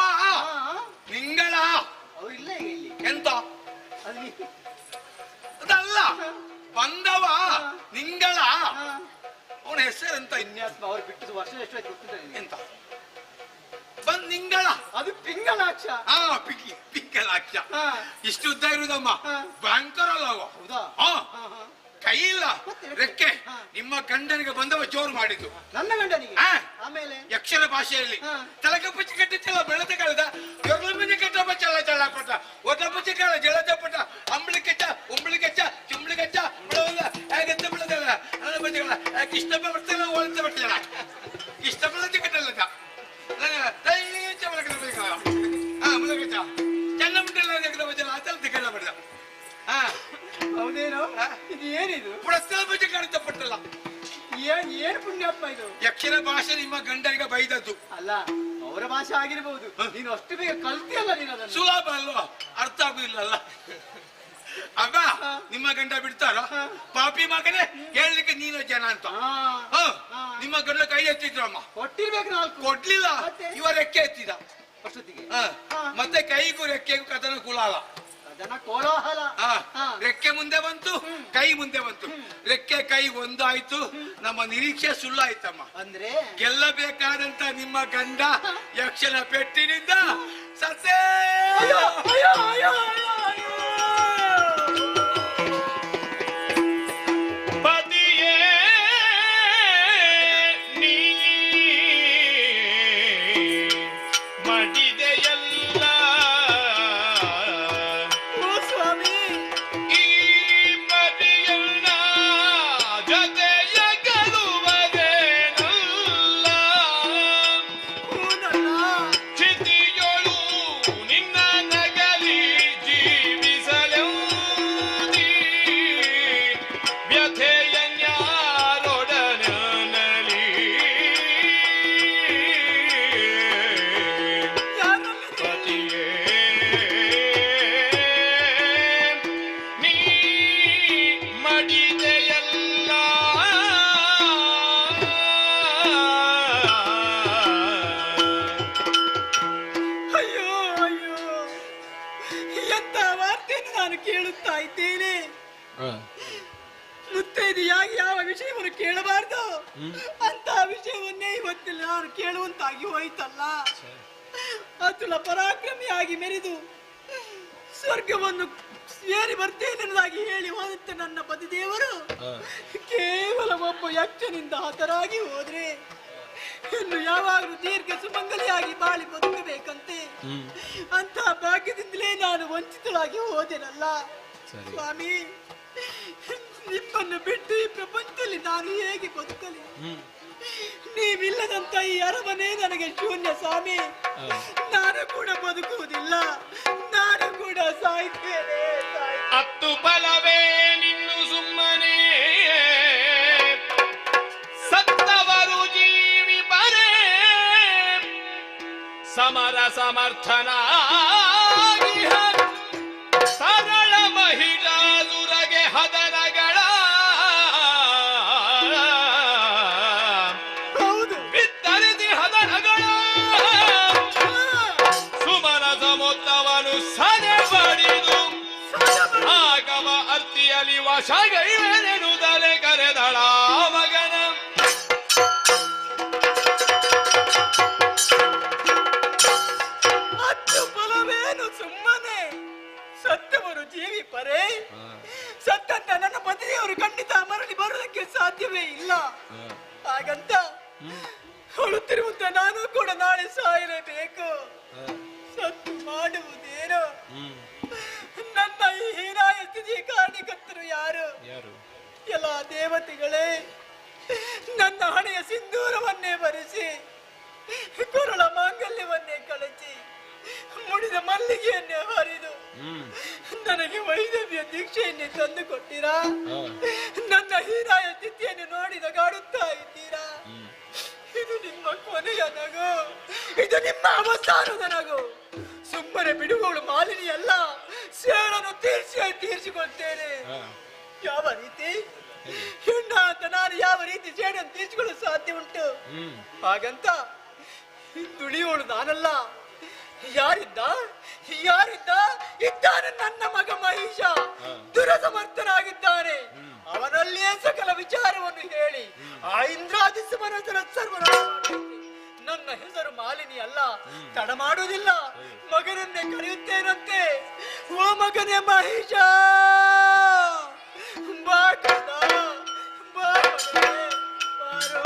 [SPEAKER 10] ನಿಂಗಳ.
[SPEAKER 9] ಅವರಿಲ್ಲ ಈಗ ಇಲ್ಲಿ.
[SPEAKER 10] ಎಂತ
[SPEAKER 9] ಅದು
[SPEAKER 10] ಅದಲ್ಲ, ಬಂದವ ನಿಂಗಳ. ಅವನ ಹೆಸರೆಂತ?
[SPEAKER 9] ಇನ್ಯಾತ್ಮ. ಅವ್ರು ಬಿಟ್ಟು ವರ್ಷ ಎಷ್ಟು ಆಯ್ತು ಗೊತ್ತಿಲ್ಲ.
[SPEAKER 10] ಎಂತ ಬಂದ್ ನಿಂಗಳ?
[SPEAKER 9] ಅದು ಪಿಂಗಳಾಕ್ಷ.
[SPEAKER 10] ಪಿಂಗಳಾಕ್ಷ. ಇಷ್ಟು ಉದ್ದ ಇರುದಮ್ಮ, ಭಯಂಕರ ಅಲ್ಲ ಅವ.
[SPEAKER 9] ಹೌದಾ?
[SPEAKER 10] ಕೈ ಇಲ್ಲ, ರೆಕ್ಕೆ. ನಿಮ್ಮ ಗಂಡನಿಗೆ ಬಂದವ ಜೋರು ಮಾಡಿದ್ದು.
[SPEAKER 9] ನನ್ನ ಗಂಡನಿಗೆ? ಆಮೇಲೆ
[SPEAKER 10] ಯಕ್ಷರ ಭಾಷೆಯಲ್ಲಿ ತಲಕಪ್ಪಚ್ಚಿ ಕಟ್ಟಿಚ್ಚಲ್ಲ ಬೆಳೆದ ಕಳೆದ ಜೊರ್ಲಮಂಜಿ ಕಟ್ಟಪ್ಪ ಚಲ್ಲ ಚಲ್ಲ ಪಟ್ಟ ಒಟ್ಟಪ್ಪಚ್ಚಿ ಕಾಲ ಜಲದ ಪಟ್ಟ ಅಂಬಳಿ ಕೆಚ್ಚ ಉಂಬಳಿ ಕೆಚ್ಚ ಚುಂಬಳಿ ಕೆಚ್ಚ ಬಿಡೋಲ್ಲ ಹೇಗೆಂತ ಬಿಡೋದಲ್ಲ ನನ್ನ ಬಜ್ಜಿಗಳ ಇಷ್ಟಪ್ಪ ಬರ್ತಿಲ್ಲ ಒಳತ ಬರ್ತಿಲ್ಲ ಇಷ್ಟ ಬೆಳೆದ ಕಟ್ಟಲ್ಲ ಮುದಕಚ್ಚ ಚೆನ್ನ ಮುಟ್ಟಲ್ಲ ಬಜ್ಜಲ್ಲ ಆ ತಲ ಕಲ್ಲ ಬಿಡ್ದ.
[SPEAKER 9] ಹೌದೇನೋ? ಇದು ಏನಿದು?
[SPEAKER 10] ಪ್ರಸ್ತುತ ಬಜ್ಜಿ ಕಾಣಿತ ಪಟ್ಟಲ್ಲ.
[SPEAKER 9] ಏನ್ ಪುಣ್ಯಾತ್ಮ ಇದು?
[SPEAKER 10] ಯಕ್ಷರ ಭಾಷೆ ನಿಮ್ಮ ಗಂಡನಿಗೆ ಬೈದದ್ದು
[SPEAKER 9] ಅಲ್ಲ, ಅವರ ಭಾಷೆ ಆಗಿರಬಹುದು. ನೀನು ಅಷ್ಟು ಬೇಗ ಕಲ್ತಿಯಲ್ಲ ನೀನು ಅದನ್ನು.
[SPEAKER 10] ಸುಲಭ ಅಲ್ವಾ? ಅರ್ಥ ಆಗುದಿಲ್ಲಲ್ಲ. ಅಬ್ಬ ನಿಮ್ಮ ಗಂಡ ಬಿಡ್ತಾರ? ಪಾಪಿ ಮಗನೇ ಹೇಳಲಿಕ್ಕೆ ನೀನು ಜನ ಅಂತ. ನಿಮ್ಮ ಗಂಡ ಕೈ ಎತ್ತಿದ್ರಮ್ಮ.
[SPEAKER 9] ಕೊಟ್ಟಿರ್ಬೇಕು. ನಾಲ್ಕು
[SPEAKER 10] ಕೊಡ್ಲಿಲ್ಲ, ಇವ ರೆಕ್ಕೆ ಎತ್ತಿದ
[SPEAKER 9] ಅಷ್ಟೊತ್ತಿಗೆ.
[SPEAKER 10] ಮತ್ತೆ ಕೈಗೂ ರೆಕ್ಕೆಗೂ ಕದನ ಕುಲಾಲ.
[SPEAKER 9] ಜನ ಕೋಲಾಹಲ.
[SPEAKER 10] ರೆಕ್ಕೆ ಮುಂದೆ ಬಂತು, ಕೈ ಮುಂದೆ ಬಂತು. ರೆಕ್ಕೆ ಕೈ ಒಂದಾಯ್ತು. ನಮ್ಮ ನಿರೀಕ್ಷೆ ಸುಳ್ಳಾಯ್ತಮ್ಮ.
[SPEAKER 9] ಅಂದ್ರೆ
[SPEAKER 10] ಗೆಲ್ಲಬೇಕಾದಂತ ನಿಮ್ಮ ಗಂಡ ಯಕ್ಷನ ಪೆಟ್ಟಿನಿಂದ ಸತ್ತೇ.
[SPEAKER 8] ಪತಿಯೇ ನೀ ಮಡಿದೆಯಲ್ಲ
[SPEAKER 9] ಸ್ವಾಮಿ.
[SPEAKER 8] ಈ ಮದಿಯನ್ನ ಜೊತೆಯ ಗೆಲುವದೇನಲ್ಲ ಚಿತಿಯೊಳು ನಿನ್ನ ನಗಲಿ ಜೀವಿಸಲೂದಿ ವ್ಯಥೆಯನ್ಯಾರೊಡನಲಿ ಪತಿಯೇ ನೀ ಮಡಿದೆಯಲ್ಲ
[SPEAKER 9] ಅಯ್ಯೋ ಅಯ್ಯೋ, ಎಂತ ವಾರ್ತೆಯನ್ನು ನಾನು ಕೇಳುತ್ತಾ ಇದ್ದೇನೆ. ಮುತ್ತೈದೆಯಾಗಿ ಯಾವ ವಿಷಯವನ್ನು ಕೇಳಬಾರ್ದು ಅಂತ ವಿಷಯವನ್ನೇ ಇವತ್ತು ನಾನು ಕೇಳುವಂತಾಗಿ ಹೋಯ್ತಲ್ಲ. ಅತುಲ ಪರಾಕ್ರಮಿಯಾಗಿ ಮೆರೆದು ಸ್ವರ್ಗವನ್ನು ಸೇರಿ ಬರ್ತೇನೆಂದಾಗಿ ಹೇಳಿ ಹೋದಂತ ನನ್ನ ಪತಿದೇವರು ಕೇವಲ ಒಬ್ಬ ಯಕ್ಷನಿಂದ ಹತರಾಗಿ ಹೋದ್ರೆ ಇನ್ನು ಯಾವಾಗಲೂ ದೀರ್ಘ ಸುಮಂಗಲಿಯಾಗಿ ಬಾಳಿ ಬದುಕಬೇಕಂತೆ. ಅಂತ ಭಾಗ್ಯದಿಂದಲೇ ನಾನು ವಂಚಿತಳಾಗಿ ಹೋದೆನಲ್ಲ ಸ್ವಾಮಿ. ನಿಮ್ಮನ್ನು ಬಿಟ್ಟು ಈ ಪ್ರಪಂಚದಲ್ಲಿ ನಾನು ಹೇಗೆ ಬದುಕಲಿ? ನೀವಿಲ್ಲದಂತ ಈ ಅರಮನೆ ನನಗೆ ಶೂನ್ಯ ಸ್ವಾಮಿ. ನಾನು ಕೂಡ ಬದುಕುವುದಿಲ್ಲ, ನಾನು ಕೂಡ ಸಾಯ್ತೇನೆ.
[SPEAKER 8] ಅತ್ತು ಬಲವೇ ನಿನ್ನು ಸುಮ್ಮನೆ ಸತ್ತವರು ಜೀವಿ ಬರೇ ಸಮರ ಸಮರ್ಥನಾಗಿ ಸರಳ ಮಹಿಳಾದುರಗೆ ಹದನಗಳ ಬಿತ್ತರಿಸಿ ಹದನಗಳ ಸುಮನಸ ಮೊತ್ತವನು ಸದೆ ಬಡಿದು ಆಗವ ಅರ್ತಿಯಲ್ಲಿ ವಶಗೈವೆನೆನುದಲೆ ಕರೆದಳ ಮಗನ
[SPEAKER 9] ಅಷ್ಟು ಫಲವೇನು ಸುಮ್ಮನೆ ಸತ್ತವರು ಜೀವಿ ಪರೇ. ಸತ್ತಂತ ನನ್ನ ಪತಿಯವರು ಖಂಡಿತ ಮರಳಿ ಬರುವುದಕ್ಕೆ ಸಾಧ್ಯವೇ ಇಲ್ಲ. ಹಾಗಂತ ಹೊಳುತ್ತಿರುವಂತ ನಾನು ಕೂಡ ನಾಳೆ ಸಾಯಲೇಬೇಕು. ಸತ್ತು ಮಾಡುವುದೇನು? ನನ್ನ ಈ ಹೀನಾಯ ಸ್ಥಿತಿಯ ಕಾರಣಕರ್ತರು ಯಾರು? ಎಲ್ಲ ದೇವತೆಗಳೇ, ನನ್ನ ಹಣೆಯ ಸಿಂಧೂರವನ್ನೇ ಬರೆಸಿ ಕೊರಳ ಮಾಂಗಲ್ಯವನ್ನೇ ಕಳಚಿ ಮುಡಿದ ಮಲ್ಲಿಗೆಯನ್ನೇ ಹರಿದು ನನಗೆ ವೈದ್ಯ ದೀಕ್ಷೆಯನ್ನೇ ತಂದು ಕೊಟ್ಟಿರಾ? ನನ್ನ ಹೀನಾಯ ಸ್ಥಿತಿಯನ್ನು ನೋಡಿ ನಗಾಡುತ್ತಾ ಇದ್ದೀರಾ? ಇದು ನಿಮ್ಮ ಅವಸಾನದ ನಗು. ಸುಮ್ಮನೆ ಬಿಡುವವಳು ಮಾಲಿನಿ ಅಲ್ಲ, ಸೇಳನ್ನು ತೀರಿಸಿಕೊಳ್ತೇನೆ. ಯಾವ ರೀತಿ ಹೆಣ್ಣ ಅಂತ ನಾನು ಯಾವ ರೀತಿ ಸೇಡನ್ನು ತೀರಿಸಿಕೊಳ್ಳಲು ಸಾಧ್ಯ ಉಂಟು? ಹಾಗಂತ ದುಡಿಯೋಳು ನಾನಲ್ಲ. ಯಾರಿದ್ದ ಇದ್ದಾನೆ ನನ್ನ ಮಗ ಮಹೇಶ, ದುರಸಮರ್ಥನಾಗಿದ್ದಾನೆ. ಅವನಲ್ಲಿಯೇ ಸಕಲ ವಿಚಾರವನ್ನು ಹೇಳಿ ಆ ಇಂದ್ರಾದಿ ಸಮರಸರ ಸರ್ವನಾಶ. ನನ್ನ ಹೆಸರು ಮಾಲಿನಿ ಅಲ್ಲ, ತಡ ಮಾಡುವುದಿಲ್ಲ, ಮಗನನ್ನೇ ಕರೆಯುತ್ತೇನಂತೆ. ಓ ಮಗನೇ ಮಹೇಶ, ಬಾ ಕಂದ, ಬಾ ಮಗನೇ, ಬಾರೋ.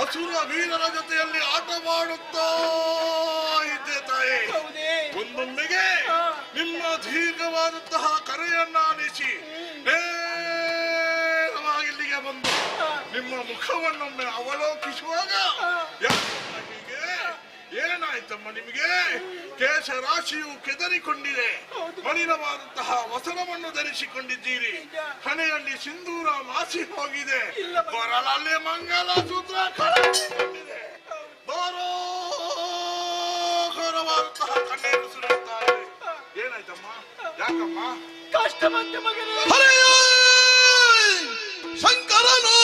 [SPEAKER 7] ಅಸುರ ವೀರರ ಜೊತೆಯಲ್ಲಿ ಆಟವಾಡುತ್ತಾ ಇದ್ದೆ ತಾಯಿ. ಒಂದೊಮ್ಮೆಗೆ ನಿಮ್ಮ ದೀರ್ಘವಾದಂತಹ ಕರೆಯನ್ನಾಲಿಸಿ ನೇರವಾಗಿ ಇಲ್ಲಿಗೆ ಬಂದು ನಿಮ್ಮ ಮುಖವನ್ನೊಮ್ಮೆ ಅವಲೋಕಿಸುವಾಗ ಹೀಗೆ ಏನಾಯ್ತಮ್ಮ ನಿಮಗೆ? ಕೇಶರಾಶಿಯು ಕೆದರಿಕೊಂಡಿದೆ, ಮಲಿನವಾದಂತಹ ವಸನವನ್ನು ಧರಿಸಿಕೊಂಡಿದ್ದೀರಿ, ಹಣೆಯಲ್ಲಿ ಸಿಂಧೂರ ಮಾಸಿ ಹೋಗಿದೆ, ಕೊರಳಲ್ಲಿ ಮಂಗಲ ಸೂತ್ರ ಕಳೆದುಕೊಂಡಿದೆ, ಘೋರವಾದಂತಹ ಕಣ್ಣೀರು ಸುರಿಯುತ್ತಾರೆ. ಏನಾಯ್ತಮ್ಮ? ಯಾಕಮ್ಮ?
[SPEAKER 9] ಕಷ್ಟ ಬಂತು ಮಗನೇ.
[SPEAKER 3] ಶಂಕರನು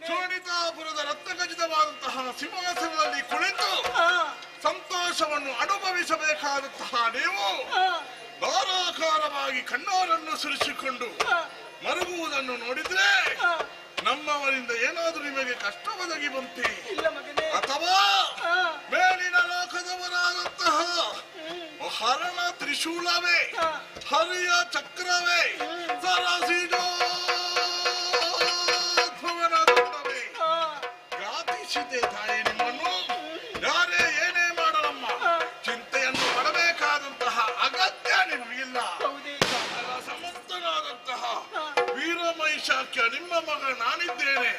[SPEAKER 3] ಚೋಣಿತಾಪುರದ ರತ್ನಖಚಿತವಾದಂತಹ ಸಿಂಹಾಸನದಲ್ಲಿ ಕುಳಿತು ಸಂತೋಷವನ್ನು ಅನುಭವಿಸಬೇಕಾದಂತಹ ನೀವು ಧಾರಾಕಾರವಾಗಿ ಕಣ್ಣಾರನ್ನು ಸುರಿಸಿಕೊಂಡು ಮರುಗುವುದನ್ನು ನೋಡಿದ್ರೆ ನಮ್ಮವರಿಂದ ಏನಾದ್ರೂ ನಿಮಗೆ ಕಷ್ಟ ಒದಗಿ ಬಂತೆ, ಅಥವಾ ಮೇಲಿನ ಲೋಕದವರಾದಂತಹ ಹರಣ ತ್ರಿಶೂಲವೇ, ಹರಿಯ ಚಕ್ರವೇ, ಸರಸಿಜೋದ್ಭವನವೇ ಘಾತಿಸಿದೆ ತಾಯಿ ನಿಮ್ಮನ್ನು. ಯಾರೇ ಏನೇ ಮಾಡಲಮ್ಮ, ಚಿಂತೆಯನ್ನು ಪಡಬೇಕಾದಂತಹ ಅಗತ್ಯ ನಿಮಗಿಲ್ಲ. ಸಮರ್ಥನಾದಂತಹ ವೀರಮೈಶಾಖ್ಯ ನಿಮ್ಮ ಮಗ ನಾನಿದ್ದೇನೆ.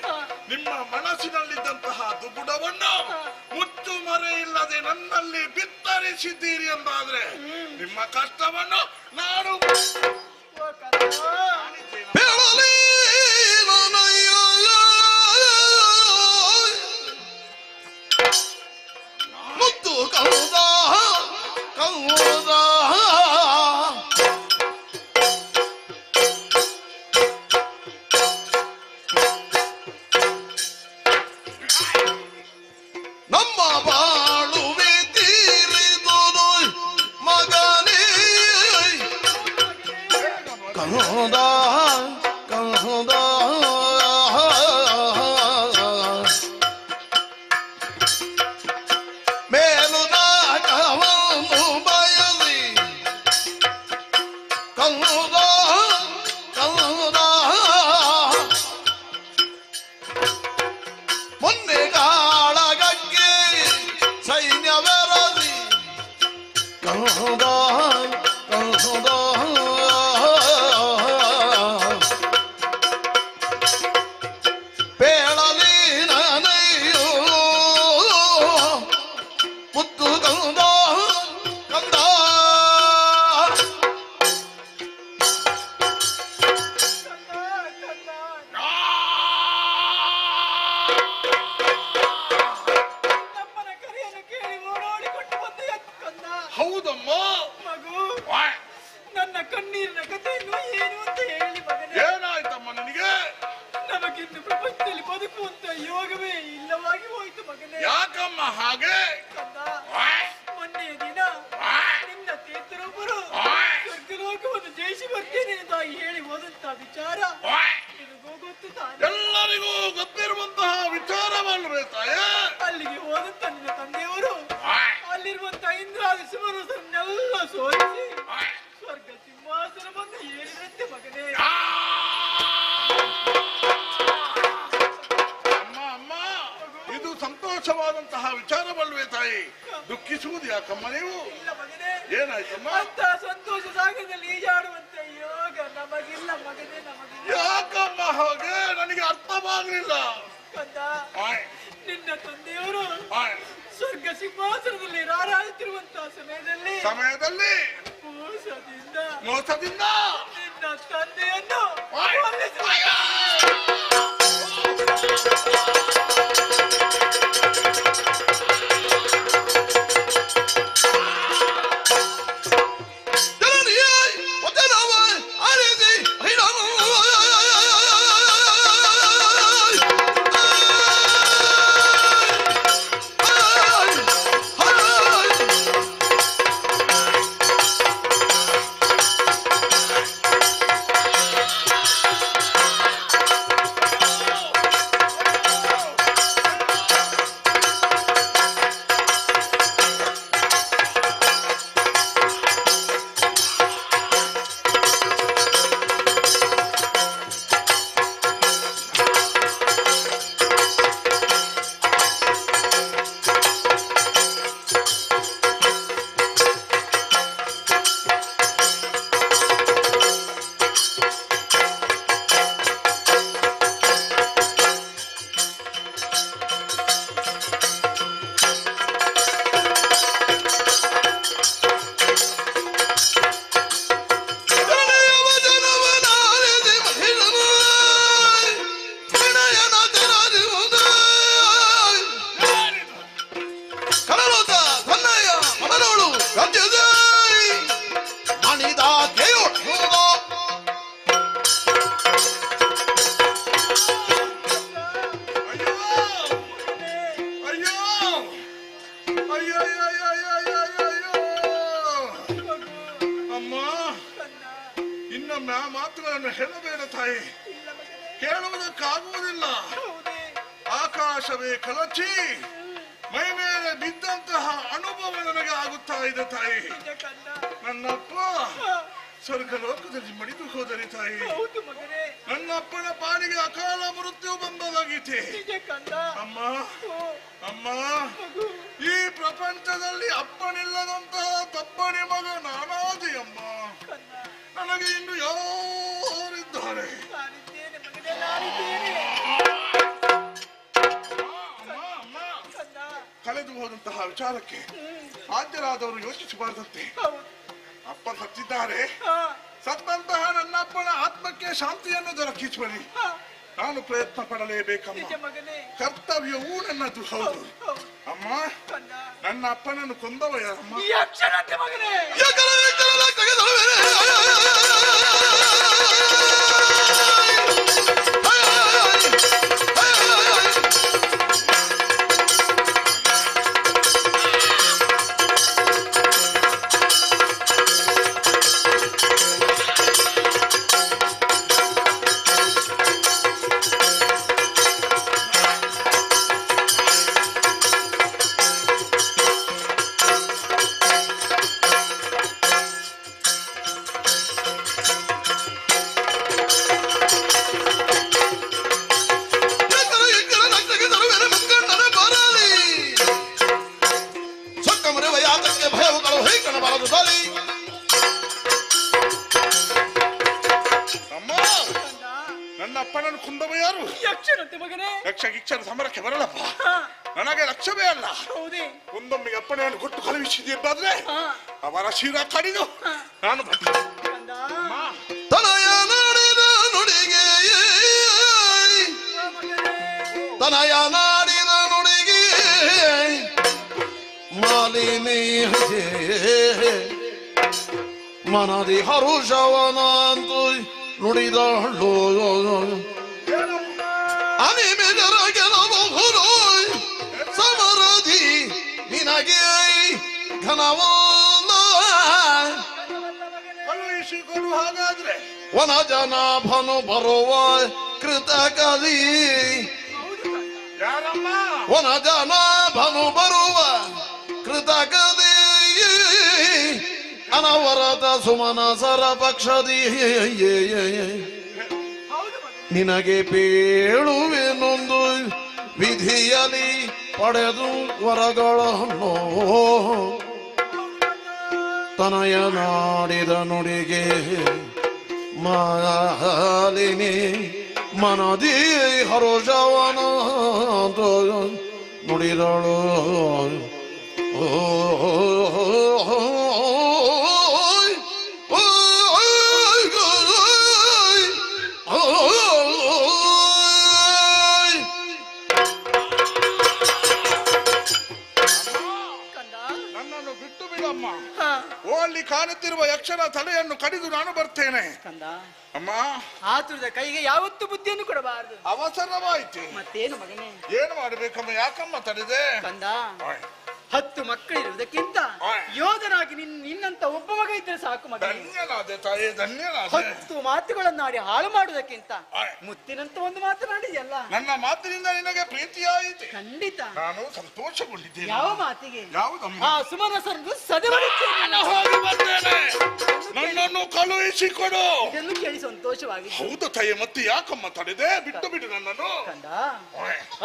[SPEAKER 3] ನಿಮ್ಮ ಮನಸ್ಸಿನಲ್ಲಿದ್ದಂತಹ ದುಗುಡವನ್ನು ಮುಚ್ಚು ಮರೆ ಇಲ್ಲದೆ ನನ್ನಲ್ಲಿ ಬಿತ್ತರಿಸಿದ್ದೀರಿ ಎಂದಾದ್ರೆ ನಿಮ್ಮ ಕಷ್ಟವನ್ನು ನಾನು ಮುತ್ತು ಕೌದ ಕೌದ ನಮ್ಮ ಬಾಳುವೆ ತೀರಿದುದು ಮಗನೇ ಕೌದ ಕೌದ ಮೇಲುದಾಟವನ್ನು ಬಯಲಿ ಕೌದ ಕೌದ ಮೊನ್ನೆಗಾಳಗಕ್ಕೆ ಸೈನ್ಯವೆರದಿ ಕೌದ ಕೌದ ಪೇಳಲಿ ನನಯೋ ಮುತ್ತು ಕೌದ ಕಂದ
[SPEAKER 9] ನಮ್ಮನ ಕರೆಯನ್ನು ಕೇಳಿ ಓಡೋಡಿಕೊಂಡು ಬಂದೆ ಕಂದ.
[SPEAKER 7] ಹೌದಮ್ಮ.
[SPEAKER 9] ಮಗು, ನನ್ನ ಕಣ್ಣೀರಿನ ಕಥೆಯನ್ನು ಏನು ಅಂತ ಹೇಳಿ ಮಗನೇ.
[SPEAKER 7] ಏನಾಯ್ತಮ್ಮ ನಿನಗೆ?
[SPEAKER 9] ನಮಗಿನ್ನು ಪ್ರಪಂಚದಲ್ಲಿ ಬದುಕುವಂತ ಯೋಗವೇ ಇಲ್ಲವಾಗಿ ಹೋಯ್ತು ಮಗನೇ. ಮಗನೇ.
[SPEAKER 7] ಯಾಕಮ್ಮ ಹಾಗೆ?
[SPEAKER 9] ಕಂದ,
[SPEAKER 7] ಆಯ್,
[SPEAKER 9] ಮೊನ್ನೆಯ ದಿನ
[SPEAKER 7] ಆಯ್,
[SPEAKER 9] ನಿನ್ನ ತೀರ್ಥರೊಬ್ಬರು
[SPEAKER 7] ಆಯ್,
[SPEAKER 9] ಸ್ವರ್ಗಲೋಕವನ್ನು ಜಯಿಸಿ ಬರ್ತೇನೆ ಅಂತ ಹೇಳಿ ಹೋದಂತ ವಿಚಾರ
[SPEAKER 7] ಆಯ್.
[SPEAKER 9] ನಿನಗೂ ಗೊತ್ತು ತಾನೆ.
[SPEAKER 7] ಎಲ್ಲರಿಗೂ ಗೊತ್ತಿರುವಂತಹ ವಿಚಾರವಲ್ವೇ ತಾಯೇ?
[SPEAKER 9] ಅಲ್ಲಿಗೆ ಹೋದಂತ ನಿನ್ನ ತಂದೆಯವರು
[SPEAKER 7] ಆಯ್,
[SPEAKER 9] ಅಲ್ಲಿರುವಂತ ಇಂದ್ರಾದಿ ಸುಮರಸರನ್ನೆಲ್ಲ ಸೋಲಿಸಿ
[SPEAKER 7] ಆಯ್.
[SPEAKER 9] ಸ್ವರ್ಗ ಸಿಂಹಾಸನವನ್ನು ಏರಿದಂತೆ ಮಗನೇ.
[SPEAKER 7] ಅಮ್ಮ ಅಮ್ಮ, ಇದು ಸಂತೋಷವಾದಂತಹ ವಿಚಾರವಲ್ವೇ ತಾಯಿ? ದುಃಖಿಸುವುದು ಯಾಕಮ್ಮ ನೀವು?
[SPEAKER 9] ಇಲ್ಲ ಮಗನೇ,
[SPEAKER 7] ಏನಾಯ್ತಮ್ಮ?
[SPEAKER 9] ಅಂತ ಸಂತೋಷ ಸಾಗರದಲ್ಲಿ ಈಜಾಡುವಂತ ಯೋಗ ನಮಗಿಲ್ಲ ಮಗನೇ, ನಮಗಿಲ್ಲ.
[SPEAKER 7] ಯಾಕಮ್ಮ ಹಾಗೆ? ನನಗೆ ಅರ್ಥವಾಗಲಿಲ್ಲ.
[SPEAKER 9] ಕಂದ,
[SPEAKER 7] ಆಯ್,
[SPEAKER 9] ನಿನ್ನ ತಂದೆಯವರು
[SPEAKER 7] ಆಯ್.
[SPEAKER 9] ಸ್ವರ್ಗ ಸಿಂಹಾಸನದಲ್ಲಿ ರಾರಾಡುತ್ತಿರುವಂತಹ ಸಮಯದಲ್ಲಿ
[SPEAKER 7] ಮೋಸದಿಂದ
[SPEAKER 9] ನಿನ್ನ ತಂದೆಯನ್ನು
[SPEAKER 7] ಆಯ್.
[SPEAKER 9] ಕೊಲ್ಲಿಸಿದ.
[SPEAKER 7] ಇನ್ನೊಮ್ಮೆ ಆ ಮಾತುಗಳನ್ನು ಹೇಳಬೇಡ ತಾಯಿ, ಕೇಳುವುದಕ್ಕಾಗುವುದಿಲ್ಲ. ಆಕಾಶವೇ ಕಲಚಿ ಮೈ ಮೇಲೆ ಬಿದ್ದಂತಹ ಅನುಭವ ನನಗೆ ಆಗುತ್ತಾ ಇದೆ ತಾಯಿ. ನನ್ನಪ್ಪ ಸ್ವರ್ಗಲೋಕದಲ್ಲಿ ಮಡಿದು ಹೋದರೆ ತಾಯಿ, ನನ್ನಪ್ಪನ ಪಾಲಿಗೆ ಅಕಾಲ ಮೃತ್ಯು ಬಂದದಾಗೈತೆ. ಅಮ್ಮ ಅಮ್ಮ, ಈ ಪ್ರಪಂಚದಲ್ಲಿ ಅಪ್ಪನಿಲ್ಲದಂತಹ ತಪ್ಪನೆ ಮಗ ನಾನಾದೆ ಅಮ್ಮ. ನನಗೆ ಇನ್ನು ಯಾರಿದ್ದಾರೆ? ಕಳೆದು ಹೋದಂತಹ ವಿಚಾರಕ್ಕೆ ಆದ್ಯರಾದವರು ಯೋಚಿಸಬಾರದಂತೆ. ಅಪ್ಪ ಸತ್ತಿದ್ದಾರೆ, ಸತ್ತಂತಹ ನನ್ನಪ್ಪನ ಆತ್ಮಕ್ಕೆ ಶಾಂತಿಯನ್ನು ದೊರಕಿಸುವಲ್ಲಿ ನಾನು ಪ್ರಯತ್ನ ಪಡಲೇಬೇಕಮ್ಮ. ಕರ್ತವ್ಯವೂ ನನ್ನದು ಹೌದು. ಅಮ್ಮ, ನನ್ನ ಅಪ್ಪನನ್ನು ಕೊಂದವ ಯಾರಮ್ಮ? ನನ್ನ ಅಪ್ಪನನ್ನು ಕುಂದವ ಯಾರು? ಯಕ್ಷ ಗಿಕ್ಷರ ಸಮರಕ್ಕೆ ಬರಲಪ್ಪ. ನನಗೆ ಲಕ್ಷ್ಯವೇ ಅಲ್ಲ. ಒಂದೊಮ್ಮೆಗೆ ಅಪ್ಪನೆಯನ್ನು ಕೊಟ್ಟು ಕಳುಹಿಸಿದ್ದಾದ್ರೆ ಅವರ ಶಿರ ಕಡಿದು ನಾನು
[SPEAKER 3] ತನಯ ನಾಡಿದ ನುಡಿಗೆ, ತನಯ ನಾಡಿದ ನುಡಿಗೆ ಮಾಲಿನಿ ಮನದಿ ಹರುಷವನಂತು ನುಡಿದಳು. ಅನಿಮಿದರ ಗೆಲುವು
[SPEAKER 7] ನಿನಗೆ ಘನವಾದ
[SPEAKER 10] ಕಳುಹಿಸಿಕೊಡು ಹಾಗಾದ್ರೆ.
[SPEAKER 7] ವನ ಜನಾಭನು ಬರುವ ಕೃತಕದಿ
[SPEAKER 10] ಯಾರಮ್ಮ?
[SPEAKER 7] ವನ ಜನಾಭನು ಬರುವ ಕೃತಕದಿ ಅನವರತ ಸುಮನಸರ ಪಕ್ಷದಿ ನಿನಗೆ ಪೇಳುವೆನೊಂದು ವಿಧಿಯಲಿ ಪಡೆದು ವರಗಳನ್ನು ತನಯ ನಾಡಿದ ನುಡಿಗೆ ಮಾಲಿನಿ ಮನದಿ ಹರುಷವನ ನುಡಿದಳು.
[SPEAKER 10] ನನ್ನನ್ನು ಬಿಟ್ಟು ಬಿಡಮ್ಮ. ಓ ಅಲ್ಲಿ ಕಾಣುತ್ತಿರುವ ಯಕ್ಷನ ತಲೆಯನ್ನು ಕಡಿದು ನಾನು ಬರ್ತೇನೆ.
[SPEAKER 9] ಕಂದ,
[SPEAKER 10] ಅಮ್ಮ,
[SPEAKER 9] ಆತುರದ ಕೈಗೆ ಯಾವತ್ತೂ ಬುದ್ಧಿಯನ್ನು ಕೊಡಬಾರದು.
[SPEAKER 10] ಅವಸರವಾಯ್ತು.
[SPEAKER 9] ಮತ್ತೇನು ಮಗನೇ?
[SPEAKER 10] ಏನು ಮಾಡ್ಬೇಕಮ್ಮ? ಯಾಕಮ್ಮ ತಡೆದೆ?
[SPEAKER 9] ಕಂದ, 10 ಮಕ್ಕಳಿರುವುದಕ್ಕಿಂತ ಯೋಧನಾಗಿ ನಿನ್ನಂತ ಒಬ್ಬ ಮಗ ಇದ್ರೆ ಸಾಕು ಮಗ.
[SPEAKER 10] ಧನ್ಯನಾದೆ ತಾಯಿ, ಧನ್ಯನಾದೆ.
[SPEAKER 9] 10 ಮಾತುಗಳನ್ನಾಡಿ ಹಾಳು ಮಾಡುವುದಕ್ಕಿಂತ ಮುತ್ತಿನಂತ ಒಂದು ಮಾತನಾಡಿದೆಯಲ್ಲ.
[SPEAKER 10] ನನ್ನ ಮಾತಿನಿಂದ ನಿನಗೆ ಪ್ರೀತಿಯಾಯಿತು.
[SPEAKER 9] ಖಂಡಿತ
[SPEAKER 10] ನಾನು ಸಂತೋಷಗೊಂಡಿದ್ದೇನೆ.
[SPEAKER 9] ಯಾವ ಮಾತಿಗೆ?
[SPEAKER 10] ಯಾವುದಮ್ಮ?
[SPEAKER 9] ಆ ಸುಮನಸರನ್ನು ಸದವರಿಕೆ
[SPEAKER 10] ಹೋಗಿ ಬರ್ತೇನೆ. ನನ್ನನ್ನು ಕಳುಹಿಸಿಕೊಡು.
[SPEAKER 9] ಇದನ್ನು ಕೇಳಿ ಸಂತೋಷವಾಗಿದೆ.
[SPEAKER 10] ಹೌದು ತಾಯಿ, ಮತ್ತೆ ಯಾಕಮ್ಮ ತಡೆದೆ? ಬಿಟ್ಟು ಬಿಡು ನನ್ನನ್ನು.
[SPEAKER 9] ಕಂದ,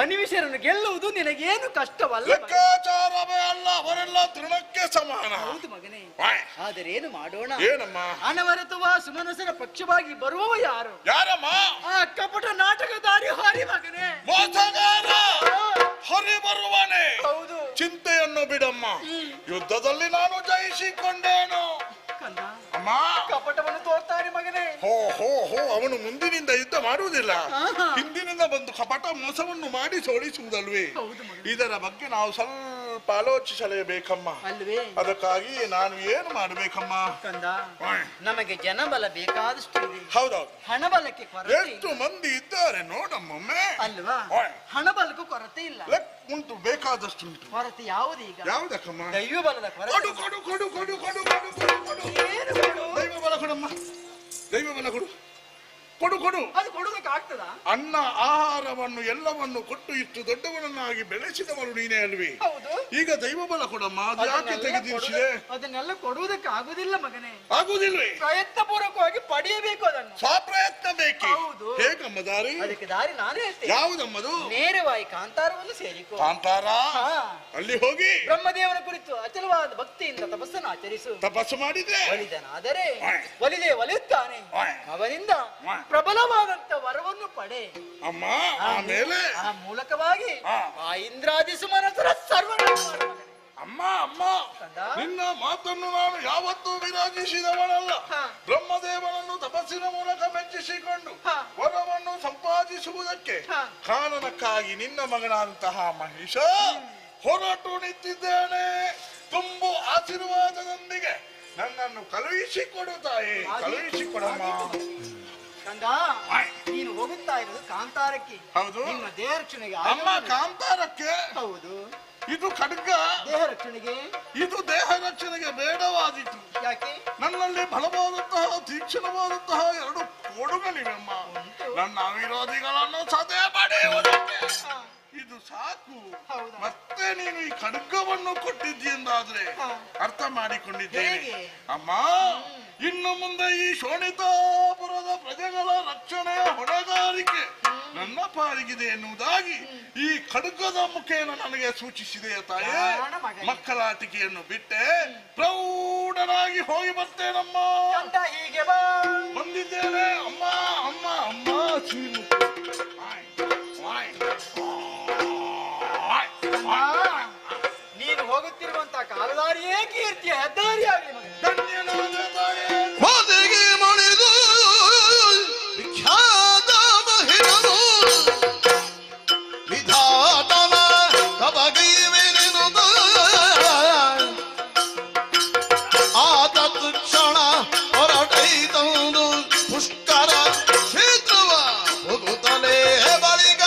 [SPEAKER 9] ಅನಿಮಿಷರನ್ನು ಗೆಲ್ಲುವುದು ನಿನಗೇನು ಕಷ್ಟವಲ್ಲ.
[SPEAKER 10] ಲೆಕ್ಕಾಚಾರವೇ ಅಲ್ಲ, ಅವರೆಲ್ಲ ತೃಣಕ್ಕೆ ಸಮಾನ.
[SPEAKER 9] ಹೌದು ಮಗನೇ, ಆದರೆ ಏನು ಮಾಡೋಣ?
[SPEAKER 10] ಏನಮ್ಮ?
[SPEAKER 9] ಅನವರತವ ಸುಮನಸರ ಪಕ್ಷವಾಗಿ ಬರುವವ ಯಾರು?
[SPEAKER 10] ಯಾರಮ್ಮ?
[SPEAKER 9] ಆ ಕಪಟ ನಾಟಕಧಾರಿ ಹರಿ ಮಗನೇ.
[SPEAKER 10] ಮೋಸಗಾರ ಹರಿ ಬರುವನೆ.
[SPEAKER 9] ಹೌದು.
[SPEAKER 10] ಚಿಂತೆಯನ್ನು ಬಿಡಮ್ಮ, ಯುದ್ಧದಲ್ಲಿ ನಾನು ಜಯಿಸಿಕೊಂಡೇನು.
[SPEAKER 9] ಕಂದ,
[SPEAKER 10] ಅಮ್ಮ,
[SPEAKER 9] ಕಪಟವನ್ನು ತೋರ್ತಾನೆ ಮಗನೇ.
[SPEAKER 10] ಹೋ ಹೋ ಹೋ, ಅವನು ಮುಂದಿನಿಂದ ಯುದ್ಧ ಮಾಡುವುದಿಲ್ಲ, ಹಿಂದಿನಿಂದ ಬಂದು ಕಪಟ ಮೋಸವನ್ನು ಮಾಡಿ ಸೋಲಿಸುವುದಲ್ವೇ? ಇದರ ಬಗ್ಗೆ ನಾವು ಸ್ವಲ್ಪ ಆಲೋಚಿಸಲೇಬೇಕಮ್ಮ.
[SPEAKER 9] ಅಲ್ವೇ?
[SPEAKER 10] ಅದಕ್ಕಾಗಿ ನಾನು ಏನು ಮಾಡಬೇಕಮ್ಮ?
[SPEAKER 9] ಕಂದ, ನಮಗೆ ಜನಬಲ ಬೇಕಾದಷ್ಟು ಇದೆ.
[SPEAKER 10] ಹೌದೌದು.
[SPEAKER 9] ಹಣಬಲಕ್ಕೆ ಕೊರತೆ
[SPEAKER 10] ಎಷ್ಟು ಮಂದಿ ಇದ್ದಾರೆ ನೋಡಮ್ಮೊಮ್ಮೆ.
[SPEAKER 9] ಅಲ್ವಾ? ಹಣಬಲಕ್ಕೂ ಕೊರತೆ ಇಲ್ಲ.
[SPEAKER 10] ಉಂಟು, ಬೇಕಾದಷ್ಟು ಉಂಟು.
[SPEAKER 9] ಕೊರತೆ ಯಾವುದು ಈಗ?
[SPEAKER 10] ಯಾವುದಕ್ಕಮ್ಮ?
[SPEAKER 9] ದೈವ ಬಲದ ಕೊರತೆ.
[SPEAKER 10] ಕೊಡು ಕೊಡು ಕೊಡು ಕೊಡು ಕೊಡು ಕೊಡು ಕೊಡು ಕೊಡು.
[SPEAKER 9] ಏನು ಕೊಡು?
[SPEAKER 10] ದೈವ ಬಲ ಕೊಡಮ್ಮ, ದೈವ ಬಲ ಕೊಡು. ಕೊಡು ಕೊಡು.
[SPEAKER 9] ಅದು ಕೊಡುವುದಕ್ಕೆ ಆಗ್ತದ?
[SPEAKER 10] ಅನ್ನ ಆಹಾರವನ್ನು ಎಲ್ಲವನ್ನು ಕೊಟ್ಟು ಇಷ್ಟು ದೊಡ್ಡವನನ್ನಾಗಿ ಬೆಳೆಸಿದವನು ನೀನೇ ಅಲ್ವಿ?
[SPEAKER 9] ಹೌದು.
[SPEAKER 10] ಈಗ ದೈವ ಬಲ ಕೊಡಮ್ಮ, ಅದು ಯಾಕೆ ತೆಗೆದಿರಿಸಿದೆ?
[SPEAKER 9] ಅದನ್ನೆಲ್ಲ ಕೊಡುವುದಕ್ಕೆ ಆಗುದಿಲ್ಲ ಮಗನೇ.
[SPEAKER 10] ಆಗುದಿಲ್ವೇ?
[SPEAKER 9] ಪ್ರಯತ್ನ ಪೂರ್ವಕವಾಗಿ ಪಡೆಯಬೇಕು ಅದನ್ನು.
[SPEAKER 10] ಸ್ವಪ್ರಯತ್ನ ಬೇಕೆ?
[SPEAKER 9] ಹೌದು.
[SPEAKER 10] ಹೇಗಮ್ಮ ದಾರಿ?
[SPEAKER 9] ಅದಕ್ಕೆ ದಾರಿ ನಾನೇ ಹೇಳ್ತೇನೆ.
[SPEAKER 10] ಯಾವುದಮ್ಮದು?
[SPEAKER 9] ನೇರವಾಗಿ ಕಾಂತಾರವನ್ನು ಸೇರಿಕೊ.
[SPEAKER 10] ಕಾಂತಾರ? ಅಲ್ಲಿ ಹೋಗಿ
[SPEAKER 9] ಬ್ರಹ್ಮದೇವನ ಕುರಿತು ಅಚಲವಾದ ಭಕ್ತಿಯಿಂದ ತಪಸ್ಸನ್ನು ಆಚರಿಸು.
[SPEAKER 10] ತಪಸ್ಸು ಮಾಡಿದ್ರೆ
[SPEAKER 9] ಒಲಿದನಾದರೆ ಒಲಿಯುತ್ತಾನೆ. ಅವನಿಂದ ಪ್ರಬಲವಾದಂತ ವರವನ್ನು ಪಡೆ.
[SPEAKER 10] ಅಮ್ಮ, ಆಮೇಲೆ
[SPEAKER 9] ಆ ಮೂಲಕವಾಗಿ ಆ ಇಂದ್ರಾದಿ ಸುಮನಸರ ಸರ್ವನಾಶ ಮಾಡು.
[SPEAKER 10] ಅಮ್ಮ ಅಮ್ಮ, ನಿನ್ನ ಮಾತನ್ನು ನಾನು ಯಾವತ್ತೂ ವಿರಾಜಿಸಿದವನಲ್ಲ. ಬ್ರಹ್ಮದೇವನನ್ನು ತಪಸ್ಸಿನ ಮೂಲಕ ಮೆಚ್ಚಿಸಿಕೊಂಡು ವರವನ್ನು ಸಂಪಾದಿಸುವುದಕ್ಕೆ ಕಾರಣಕ್ಕಾಗಿ ನಿನ್ನ ಮಗನಾದಂತಹ ಮಹೇಶ ಹೊರಟು ನಿಂತಿದ್ದೇನೆ. ತುಂಬು ಆಶೀರ್ವಾದದೊಂದಿಗೆ ನನ್ನನ್ನು ಕಳುಹಿಸಿಕೊಡು ತಾಯಿ, ಕಳುಹಿಸಿಕೊಡಮ್ಮ.
[SPEAKER 9] ಕಂದ, ನೀನು ಹೋಗುತ್ತಾ ಇರೋದು ಕಾಂತಾರಕ್ಕೆ.
[SPEAKER 10] ಹೌದು.
[SPEAKER 9] ನಿಮ್ಮ ದೇಹ ರಕ್ಷಣೆಗೆ.
[SPEAKER 10] ಅಮ್ಮ, ಕಾಂತಾರಕ್ಕೆ?
[SPEAKER 9] ಹೌದು.
[SPEAKER 10] ಇದು ಖಡ್ಗ
[SPEAKER 9] ದೇಹ ರಕ್ಷಣೆಗೆ.
[SPEAKER 10] ಇದು ದೇಹ ರಕ್ಷಣೆಗೆ ಬೇಡವಾದೀತು.
[SPEAKER 9] ಯಾಕೆ?
[SPEAKER 10] ನನ್ನಲ್ಲಿ ಬಲವಾದಂತಹ ತೀಕ್ಷ್ಣವಾದಂತಹ 2 ಕೋಡುಗಳಿವೆಮ್ಮ. ನನ್ನ ವಿರೋಧಿಗಳನ್ನು ಸದೆ ಪಡೆಯುವುದಕ್ಕೆ ಇದು ಸಾಕು. ಮತ್ತೆ ನೀನು ಈ ಖಡ್ಗವನ್ನು ಕೊಟ್ಟಿದ್ದೀಂದಾದ್ರೆ ಅರ್ಥ ಮಾಡಿಕೊಂಡಿದ್ದೇನೆ ಅಮ್ಮ. ಇನ್ನು ಮುಂದೆ ಈ ಶೋಣಿತಾಪುರದ ಪ್ರಜೆಗಳ ರಕ್ಷಣೆಯ ಹೊಣೆಗಾರಿಕೆ ನನ್ನ ಪಾಲಿಗಿದೆ ಎನ್ನುವುದಾಗಿ ಈ ಖಡ್ಗದ ಮುಖೇನ ನನಗೆ ಸೂಚಿಸಿದೆ ತಾಯಿ. ಮಕ್ಕಳಾಟಿಕೆಯನ್ನು ಬಿಟ್ಟೆ ಪ್ರೌಢನಾಗಿ ಹೋಗಿ ಬರ್ತೇನಮ್ಮ.
[SPEAKER 9] ಹೀಗೆ
[SPEAKER 10] ಬಂದಿದ್ದೇನೆ ಅಮ್ಮ ಅಮ್ಮ ಅಮ್ಮ.
[SPEAKER 9] ನೀನು ಹೋಗುತ್ತಿರುವಂತ ಕಾಲದಾರಿಯೇ ಕೀರ್ತಿಯ ಹೆದ್ದಾರಿ ಆಗಲಿ ಮಗ.
[SPEAKER 10] ಧನ್ಯನಾದ ತಾಯಿ.
[SPEAKER 7] ಹೊದಿಗೆ ಮಣಿದು ವಿಖ್ಯಾತ ಮಹಿಳರು ವಿಧಾತನ ಕಬಗೈವೆನೆನುದ ಆತ ತಕ್ಷಣ ಹೊರಟೈ ತಂದು ಪುಷ್ಕರ ಕ್ಷೇತ್ರವ ಹೋಗುತ್ತಲೇ ಬಳಿಕ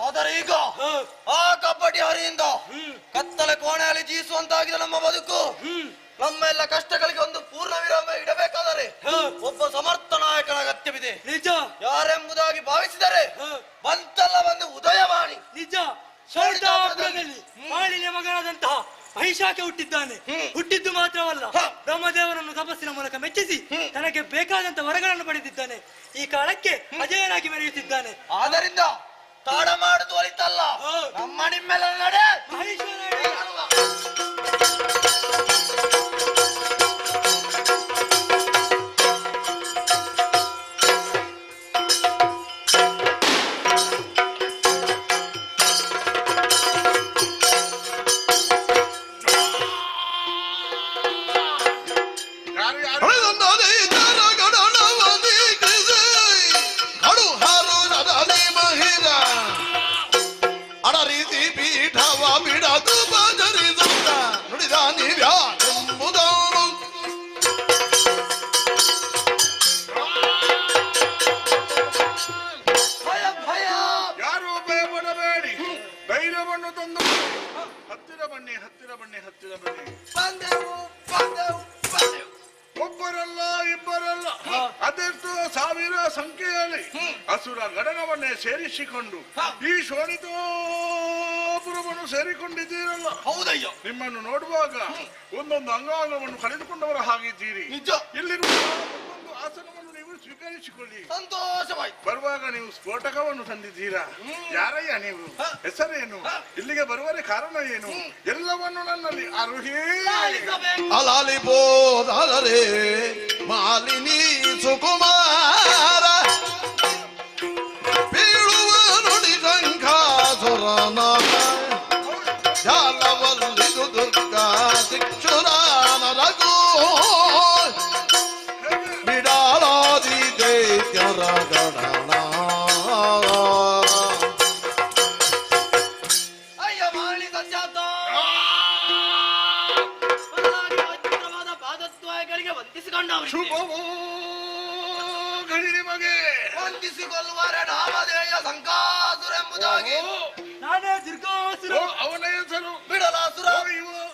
[SPEAKER 4] ಆದರೆ ಈಗ ಆ ಕಬಡ್ಡಿ ಹರಿಯಿಂದ ಕತ್ತಲೆ ಕೋಣೆಯಲ್ಲಿ ಜೀವಿಸುವಂತಾಗಿದೆ ನಮ್ಮ ಬದುಕು. ನಮ್ಮೆಲ್ಲ ಕಷ್ಟಗಳಿಗೆ ಒಂದು ಪೂರ್ಣ ವಿರಾಮ ಇಡಬೇಕಾದರೆ ಒಬ್ಬ ಸಮರ್ಥ ನಾಯಕನ ಅಗತ್ಯವಿದೆ.
[SPEAKER 9] ನಿಜ.
[SPEAKER 4] ಯಾರೆಂಬುದಾಗಿ ಭಾವಿಸಿದರೆ ಬಂತಲ್ಲ ಒಂದು ಉದಯವಾಣಿ.
[SPEAKER 9] ನಿಜ. ಸೌಂಡಾಪುರದಲ್ಲಿ ಮಾಳಿನ ಮಗನಾದಂತಹ ಮಹಿಷಾಕೆ ಹುಟ್ಟಿದ್ದಾನೆ. ಹುಟ್ಟಿದ್ದು ಮಾತ್ರವಲ್ಲ, ಬ್ರಹ್ಮದೇವನನ್ನು ತಪಸ್ಸಿನ ಮೂಲಕ ಮೆಚ್ಚಿಸಿ ತನಗೆ ಬೇಕಾದಂತ ವರಗಳನ್ನು ಪಡೆದಿದ್ದಾನೆ. ಈ ಕಾಲಕ್ಕೆ ಅಜಯನಾಗಿ ಮೆರೆಯುತ್ತಿದ್ದಾನೆ.
[SPEAKER 4] ಆದ್ದರಿಂದ ತಾಡ ಮಾಡುದು ಒಲಿತಲ್ಲ, ನಮ್ಮ ನಿಮ್ಮೆಲ್ಲ ನಡೆ.
[SPEAKER 7] ಒಬ್ಬರಲ್ಲ ಇಬ್ಬರಲ್ಲ, ಅದೆಷ್ಟು ಸಾವಿರ ಸಂಖ್ಯೆಯಲ್ಲಿ ಅಸುರ ಗಣನವನ್ನೇ ಸೇರಿಸಿಕೊಂಡು ಈ ಶೋಣಿತೋಪುರವನ್ನು ಸೇರಿಕೊಂಡಿದ್ದೀರಲ್ಲ.
[SPEAKER 4] ಹೌದಯ್ಯ,
[SPEAKER 7] ನಿಮ್ಮನ್ನು ನೋಡುವಾಗ ಒಂದೊಂದು ಅಂಗಾಂಗವನ್ನು ಕಳೆದುಕೊಂಡವರ ಹಾಗಿದ್ದೀರಿ.
[SPEAKER 4] ನಿಜ.
[SPEAKER 7] ಇಲ್ಲಿರುವ ಒಂದೊಂದು ಆಸನವನ್ನು ನೀವು ಸ್ವೀಕರಿಸಿಕೊಳ್ಳಿ.
[SPEAKER 4] ಸಂತೋಷವಾಯ್ತು.
[SPEAKER 7] ಬರುವಾಗ ನೀವು ಸ್ಫೋಟಕವನ್ನು ತಂದಿದ್ದೀರಾ. ಯಾರಯ್ಯ ನೀವು? ಹೆಸರೇನು? ಇಲ್ಲಿಗೆ ಬರುವರೆ ಕಾರಣ ಏನು? ಎಲ್ಲವನ್ನು ನನ್ನಲ್ಲಿ ಅರುಹೇ
[SPEAKER 3] ಅಲಾಲಿಬೋದಾದರೆ ಮಾಲಿನಿ ಸುಕುಮಾರ ಬೀಳುವ ನುಡಿ ಶಂಖಾಸುರನ ಜಾಲವಲ್ಲಿದು ದುರ್ಗಾ ದಿಕ್ಷುರಾನ ರಘು ಬಿಡಾಲಾದಿ ದೈತ್ಯರ ಗಣನ.
[SPEAKER 4] ಅಯ್ಯ ಮಾಳಿ ಸಂಜಾತ ಹುಟ್ಟಿಸಿಕೊಂಡವರು
[SPEAKER 7] ಶುಭವೋ ಗಣಿ ನಿಮಗೆ
[SPEAKER 4] ಹೊಂದಿಸಿಕೊಳ್ಳುವರೆ ನಾಮಧೇಯ ಸಂಕಾಸುರೆಂಬುದಾಗಿ
[SPEAKER 9] ನಾನೇ ದುರ್ಗಾಸುರ.
[SPEAKER 7] ಅವನ ಹೆಸರು
[SPEAKER 4] ಬಿಡಲಾಸುರ,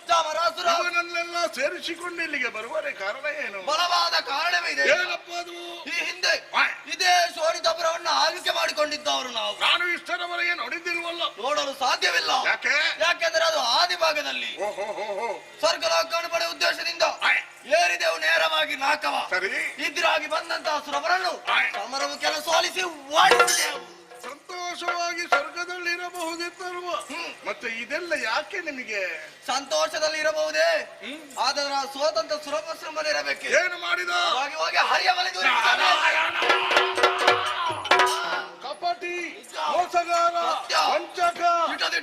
[SPEAKER 4] ಚಾಮರಾಸುರ
[SPEAKER 7] ಅವನನ್ನೆಲ್ಲ ಸೇರಿಸಿಕೊಂಡು ಇಲ್ಲಿಗೆ ಬರುವರೆ ಕಾರಣ ಏನು?
[SPEAKER 4] ಬಲವಾದ ಕಾರಣವಿದೆ.
[SPEAKER 7] ಏನಪ್ಪ ಅದು?
[SPEAKER 4] ಈ ಹಿಂದೆ ಇದೇ ಶೋಣಿತಪುರವನ್ನು ಆಳ್ವಿಕೆ ಮಾಡಿಕೊಂಡಿದ್ದವರು ನಾವು.
[SPEAKER 7] ನಾನು ಇಷ್ಟರವರೆಗೆ ನೋಡಿದ್ದಿಲ್ವಲ್ಲ.
[SPEAKER 4] ನೋಡಲು ಸಾಧ್ಯವಿಲ್ಲ.
[SPEAKER 7] ಯಾಕೆ?
[SPEAKER 4] ಯಾಕೆಂದ್ರೆ ಅದು ಆದಿಭಾಗದಲ್ಲಿ ಸ್ವರ್ಗಲೋಕವನ್ನು ಪಡೆಯುವ ಉದ್ದೇಶದಿಂದ ಏರಿದೆವು ನೇರವಾಗಿ ನಾಕವ.
[SPEAKER 7] ಸರಿ.
[SPEAKER 4] ಇದ್ರಾಗಿ ಬಂದಂತಹ ಸುರವರನ್ನು ಸಮರವು ಕೆಲ ಸೋಲಿಸಿ ಓಡಿಸಿದೆವು.
[SPEAKER 7] ಸಂತೋಷವಾಗಿ ಸ್ವರ್ಗದಲ್ಲಿರಬಹುದಿತ್ತಲ್ವ? ಮತ್ತೆ ಇದೆಲ್ಲ ಯಾಕೆ ನಿಮಗೆ?
[SPEAKER 4] ಸಂತೋಷದಲ್ಲಿ ಇರಬಹುದೇ, ಆದರೆ ಸ್ವತಂತ್ರ ಸುರಪಶ್ರಮದಲ್ಲಿರಬೇಕು.
[SPEAKER 7] ಏನು ಮಾಡಿದ?
[SPEAKER 4] ಹೋಗಿ ಹೋಗಿ ಹರಿಯ ಬಲಿದು
[SPEAKER 7] ಕಪಟಿ, ಮೋಸಗಾರ, ವಂಚಕ.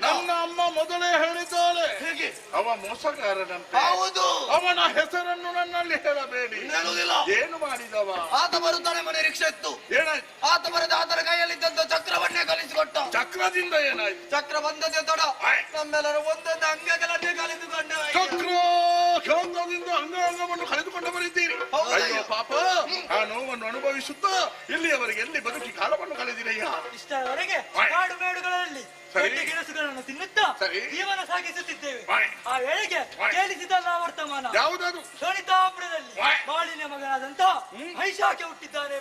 [SPEAKER 7] ನನ್ನ ಅಮ್ಮ ಮೊದಲೇ ಹೇಳಿದ್ದಾಳೆ.
[SPEAKER 4] ಹೇಗೆ?
[SPEAKER 7] ಅವ ಮೋಸಗಾರನಂತೆ.
[SPEAKER 4] ಹೌದು.
[SPEAKER 7] ಅವನ ಹೆಸರನ್ನು ನನ್ನಲ್ಲಿ ಹೇಳಬೇಡಿ.
[SPEAKER 4] ಹೇಳುವುದಿಲ್ಲ.
[SPEAKER 7] ಏನು ಮಾಡಿದವ?
[SPEAKER 4] ಆತ ಬರುತ್ತಾನೆ ಮನೆ ರಿಕ್ಷೆ ಎತ್ತು.
[SPEAKER 7] ಏನಾಯ್ತು?
[SPEAKER 4] ಆತ ಬರದ ಆತನ ಕೈಯಲ್ಲಿದ್ದಂತ ಚಕ್ರವನ್ನೇ ಕಲಿಸಿಕೊಟ್ಟ.
[SPEAKER 7] ಚಕ್ರದಿಂದ ಏನಾಯ್ತು?
[SPEAKER 4] ಚಕ್ರ ಬಂದದೆ ತಡ ನಮ್ಮೆಲ್ಲರ ಒಂದೊಂದು ಅಂಗಗಳನ್ನೇ ಕಲಿತುಕೊಂಡ.
[SPEAKER 7] ಚಕ್ರದಿಂದ ಅಂಗಾಂಗವನ್ನು ಕಳೆದುಕೊಂಡು ಬರಿದ್ದೀರಿ. ಅಯ್ಯೋ ಪಾಪ, ಆ ನೋವನ್ನು ಅನುಭವಿಸುತ್ತಾ ಇಲ್ಲಿಯವರೆಗೆ ಎಲ್ಲಿ ಬದುಕಿ ಕಾಲವನ್ನು ಕಳೆದಿರಯ್ಯ.
[SPEAKER 9] ಇಷ್ಟರವರೆಗೆ ಕಾಡು ಮೇಡುಗಳಲ್ಲಿ ಗಡ್ಡೆ ಗೆಣಸುಗಳನ್ನು ತಿನ್ನುತ್ತಾ ಜೀವನ ಸಾಗಿಸುತ್ತಿದ್ದೇವೆ. ಆ ವೇಳೆಗೆ ಕೇಳಿಸಿದಲ್ಲ ವರ್ತಮಾನ.
[SPEAKER 7] ಯಾವುದದು?
[SPEAKER 9] ಶೋಣಿತಾಪುರದಲ್ಲಿ ಬಾಳಿನ ಮಗನಾದಂತಹ ಮಹಿಷಾಕೆ ಹುಟ್ಟಿದ್ದಾನೆ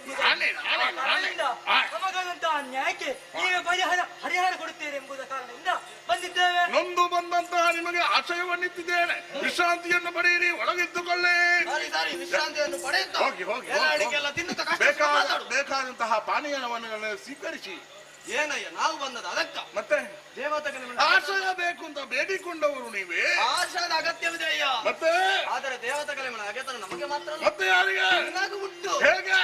[SPEAKER 9] ನಮಗಾದಂತಹ ನ್ಯಾಯಕ್ಕೆ ನೀವೇ ಪರಿಹಾರ ಕೊಡುತ್ತೇವೆ ಎಂಬುದ ಕಾರಣದಿಂದ ಬಂದಿದ್ದೇವೆ.
[SPEAKER 7] ನೊಂದು ಬಂದಂತಹ ನಿಮಗೆ ಆಶಯವನ್ನಿತ್ತಿದ್ದೇನೆ. ವಿಶ್ರಾಂತಿಯನ್ನು ಪಡೆಯಿರಿ, ಒಳಗಿದ್ದುಕೊಳ್ಳಿ.
[SPEAKER 4] ವಿಶ್ರಾಂತಿಯನ್ನು ಪಡೆಯುತ್ತಾ
[SPEAKER 7] ಹೋಗಿ ಹೋಗಿ
[SPEAKER 4] ಎಲ್ಲ ತಿನ್ನುತ್ತಾ
[SPEAKER 7] ಬೇಕಾದಂತಹ ಪಾನೀಯವನ್ನು ಸ್ವೀಕರಿಸಿ.
[SPEAKER 4] ಏನಯ್ಯ ನಾವು ಬಂದದ ಅದಕ್ಕ?
[SPEAKER 7] ಮತ್ತೆ
[SPEAKER 4] ದೇವತೆಗಳ
[SPEAKER 7] ಆಶ್ರಯ ಬೇಕು ಅಂತ ಬೇಡಿಕೊಂಡವರು ನೀವೇ.
[SPEAKER 4] ಆಶ್ರಯದ ಅಗತ್ಯವಿದೆ ಅಯ್ಯ.
[SPEAKER 7] ಮತ್ತೆ
[SPEAKER 4] ಆದರೆ ದೇವತೆಗಳ ಅಗತ್ಯ ನಮಗೆ ಮಾತ್ರ
[SPEAKER 7] ಮತ್ತೆ ಯಾರಿಗೆ
[SPEAKER 4] ಉಂಟು.
[SPEAKER 7] ಹೇಗೆ?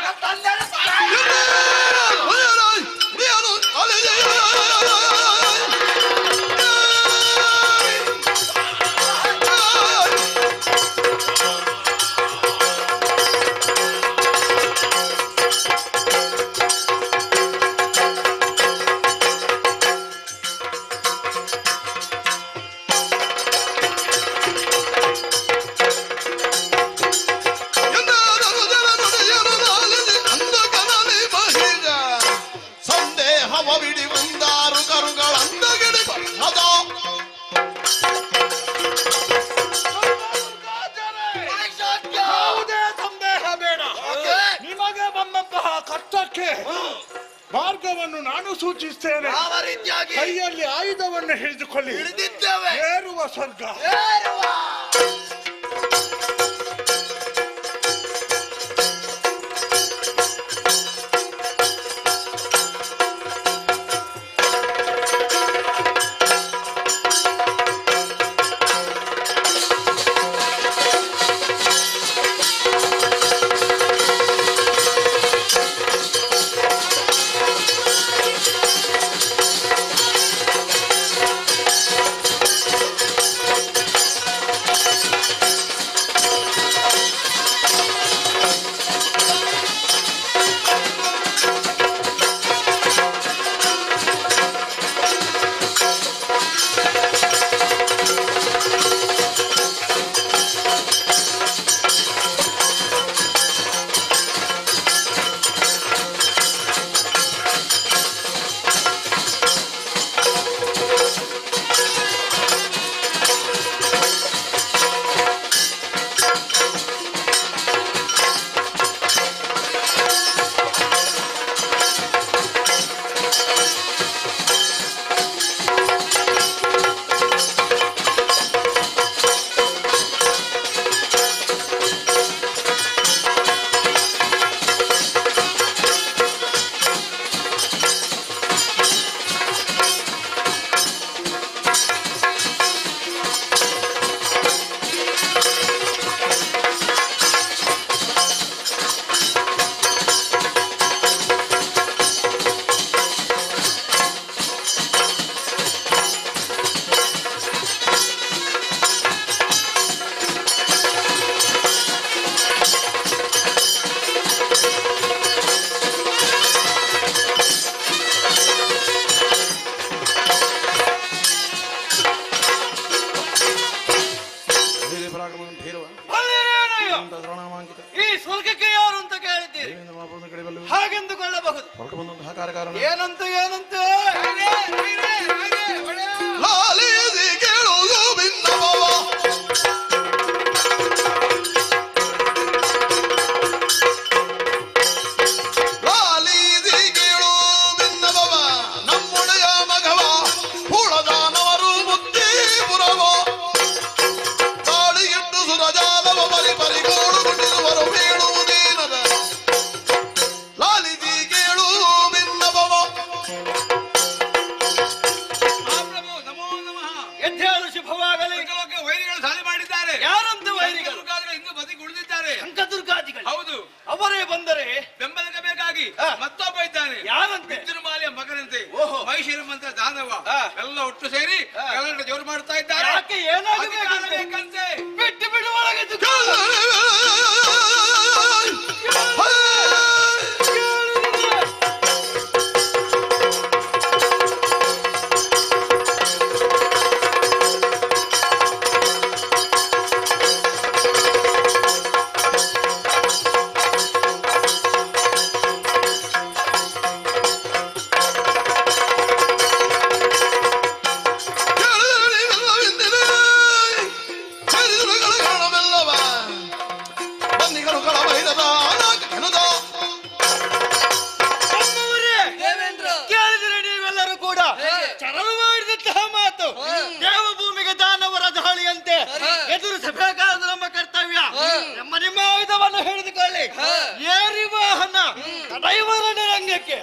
[SPEAKER 7] ಮಾರ್ಗವನ್ನು ನಾನು ಸೂಚಿಸ್ತೇನೆ. ಕೈಯಲ್ಲಿ ಆಯುಧವನ್ನು ಹಿಡಿದುಕೊಳ್ಳಿ. ಏರುವ ಸ್ವರ್ಗ.
[SPEAKER 9] ಏನಯ್ಯ ಈ ಸ್ವರ್ಗಕ್ಕೆ ಯಾರು ಅಂತ ಕೇಳಿದ್ದೀರಿ ಹಾಗೆಂದುಕೊಳ್ಳಬಹುದು ಏನಂತ
[SPEAKER 7] ಲಾಲಿಸಿ ಕೇಳುವುದು ಭಿನ್ನವವ. ಲಾಲಿಸಿ ಕೇಳುವುದು ಭಿನ್ನವವ. ನಮ್ಮೊಡೆಯ ಮಗವ ಹೂಳದಾನವರು ಮುತ್ತಿಪುರವ. ತಾಳಿಗಿಟ್ಟು ಸುರಜಾಲವ ಬರಿ ಪರಿಗೂಡುಗೊಂಡಿರುವರು ಬೀಳುವುದೇನದ. ಲಾಲಿಸಿ ಕೇಳು ಭಿನ್ನವವ.
[SPEAKER 10] ಮಹಾಪ್ರಭು ನಮೋ ನಮಃ.
[SPEAKER 9] ಎದ್ದೇಳು ಶುಭವಾಗಲಿ.
[SPEAKER 10] ಸ್ವರ್ಗಲೋಕ ವೈರಿಗಳು ದಾಳಿ ಮಾಡಿದ್ದಾರೆ.
[SPEAKER 9] ಯಾರಂತ ವೈರಿಗಳು?
[SPEAKER 10] ದುರ್ಗಾದಿಗಳು ಇನ್ನೂ ಬದಿ ಉಳಿದಿದ್ದಾರೆ.
[SPEAKER 9] ಶಂಕದುರ್ಗಾದಿಗಳು
[SPEAKER 10] ಹೌದು.
[SPEAKER 9] ಅವರೇ ಬಂದರೆ
[SPEAKER 10] ಬೆಂಬಲಕ್ಕೆ ಬೇಕಾಗಿ ಮತ್ತೊಬ್ಬ ಇದ್ದಾನೆ.
[SPEAKER 9] ಯಾರಂತೆ?
[SPEAKER 10] ವಿದ್ಯುನ್ಮಾಲಿಯ ಮಗನಂತೆ.
[SPEAKER 9] ಓಹೋ.
[SPEAKER 10] ಮಹಿಷಿರಮಂತ ದಾನವ ಎಲ್ಲ ಒಟ್ಟು ಸೇರಿ ಎಲ್ಲರೂ ಜೋರು ಮಾಡ್ತಾ ಇದ್ದಾರೆ.
[SPEAKER 9] ಯಾಕೆ ಏನಾಗಬೇಕಂತೆ?
[SPEAKER 10] ಬೇಕಂತೆ.
[SPEAKER 9] ಬಿಟ್ಟು ಬಿಡು ಒಳಗೆ ಕೇಳಿದ್ರೆ ನೀವೆಲ್ಲರೂ ಕೂಡ ಚರಣ ಮಾಡಿದಂತಹ ಮಾತು ದೇವಭೂಮಿಗೆ ದಾನವರ ದಾಳಿಯಂತೆ ಎದುರಿಸಬೇಕಾದ ನಮ್ಮ ಕರ್ತವ್ಯ. ನಿಮ್ಮ ಆಯುಧವನ್ನು ಹಿಡಿದುಕೊಳ್ಳಿ. ಏರಿ ವಾಹನ ದೈವರನ ರಂಗಕ್ಕೆ.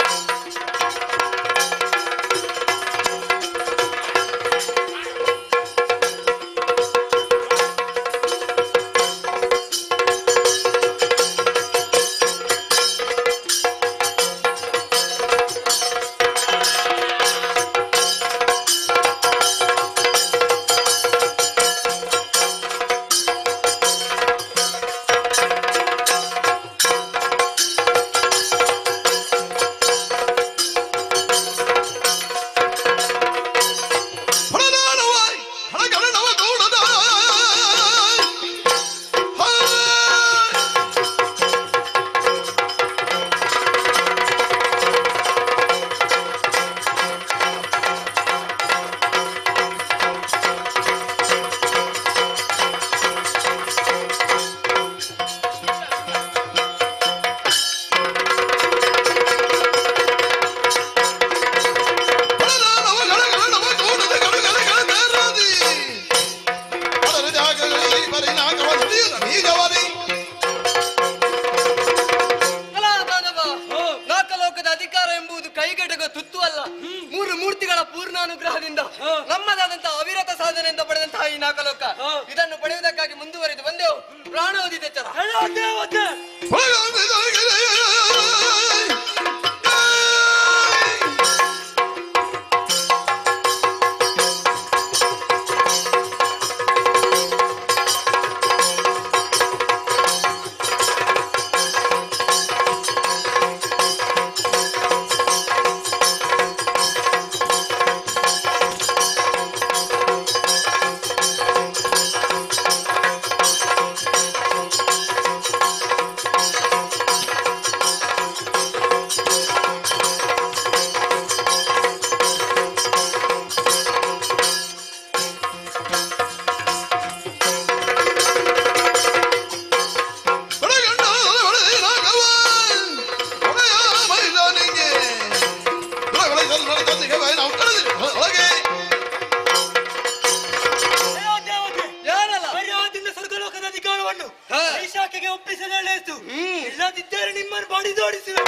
[SPEAKER 4] ನಾಲ್ಕಲೋಕದ ಅಧಿಕಾರ ಎಂಬುದು ಕೈಗೆಟಕ ತುತ್ತು ಅಲ್ಲ. ಮೂರು ಮೂರ್ತಿಗಳ ಪೂರ್ಣಾನುಗ್ರಹದಿಂದ ನಮ್ಮದಾದಂತಹ ಅವಿರತ ಸಾಧನೆಯಿಂದ ಪಡೆದಂತಹ ಈ ನಾಲ್ಕಲೋಕ ಇದನ್ನು ಪಡೆಯುವುದಕ್ಕಾಗಿ ಮುಂದುವರಿದು ಬಂದೆವು. ಪ್ರಾಣವಧಿ ತೆಚ್ಚರ. ಸ್ವರ್ಗಲೋಕದ ಅಧಿಕಾರವನ್ನು ಶಾಖೆಗೆ ಒಪ್ಪಿಸಲೇತು. ಇಲ್ಲದಿದ್ದರೆ ನಿಮ್ಮನ್ನು ಬಡಿದೋಡಿಸುವೆ.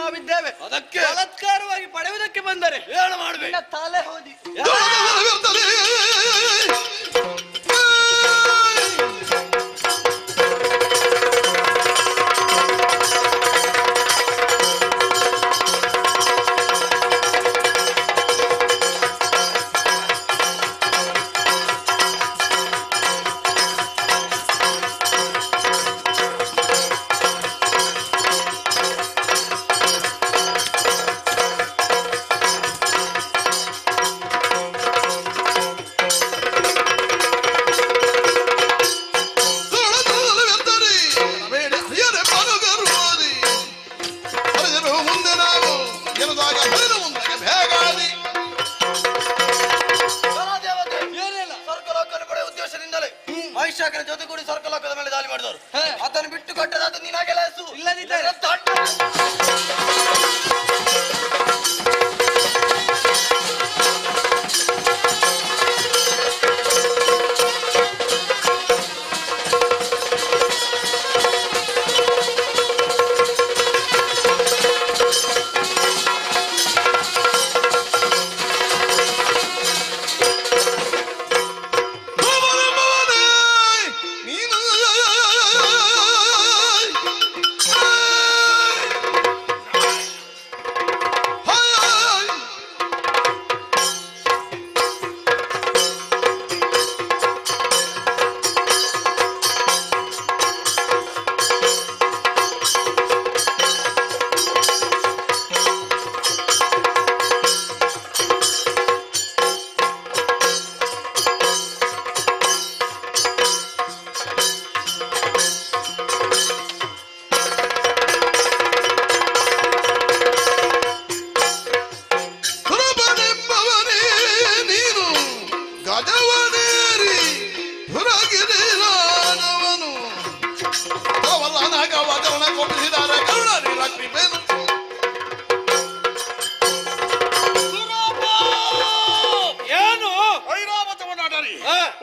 [SPEAKER 4] ನಾವಿದ್ದೇವೆ.
[SPEAKER 3] ಅದಕ್ಕೆ
[SPEAKER 4] ಬಲಾತ್ಕಾರವಾಗಿ ಪಡೆಯುವುದಕ್ಕೆ ಬಂದರೆ
[SPEAKER 3] ಏನು ಮಾಡ್ಬೇಕು?
[SPEAKER 4] ನಿನ್ನ ತಲೆ ಹೋದಿ. ಮಹಿಷಾಕನ ಜೊತೆಗೂಡಿ ಸ್ವರ್ಗಲೋಕದ ಮೇಲೆ ದಾಳಿ ಮಾಡಿದವರು. ಅದನ್ನು ಬಿಟ್ಟು ಕೊಟ್ಟದಾದ ನಿನಗೆಲ್ಲ ಇಲ್ಲದಿದ್ದರೆ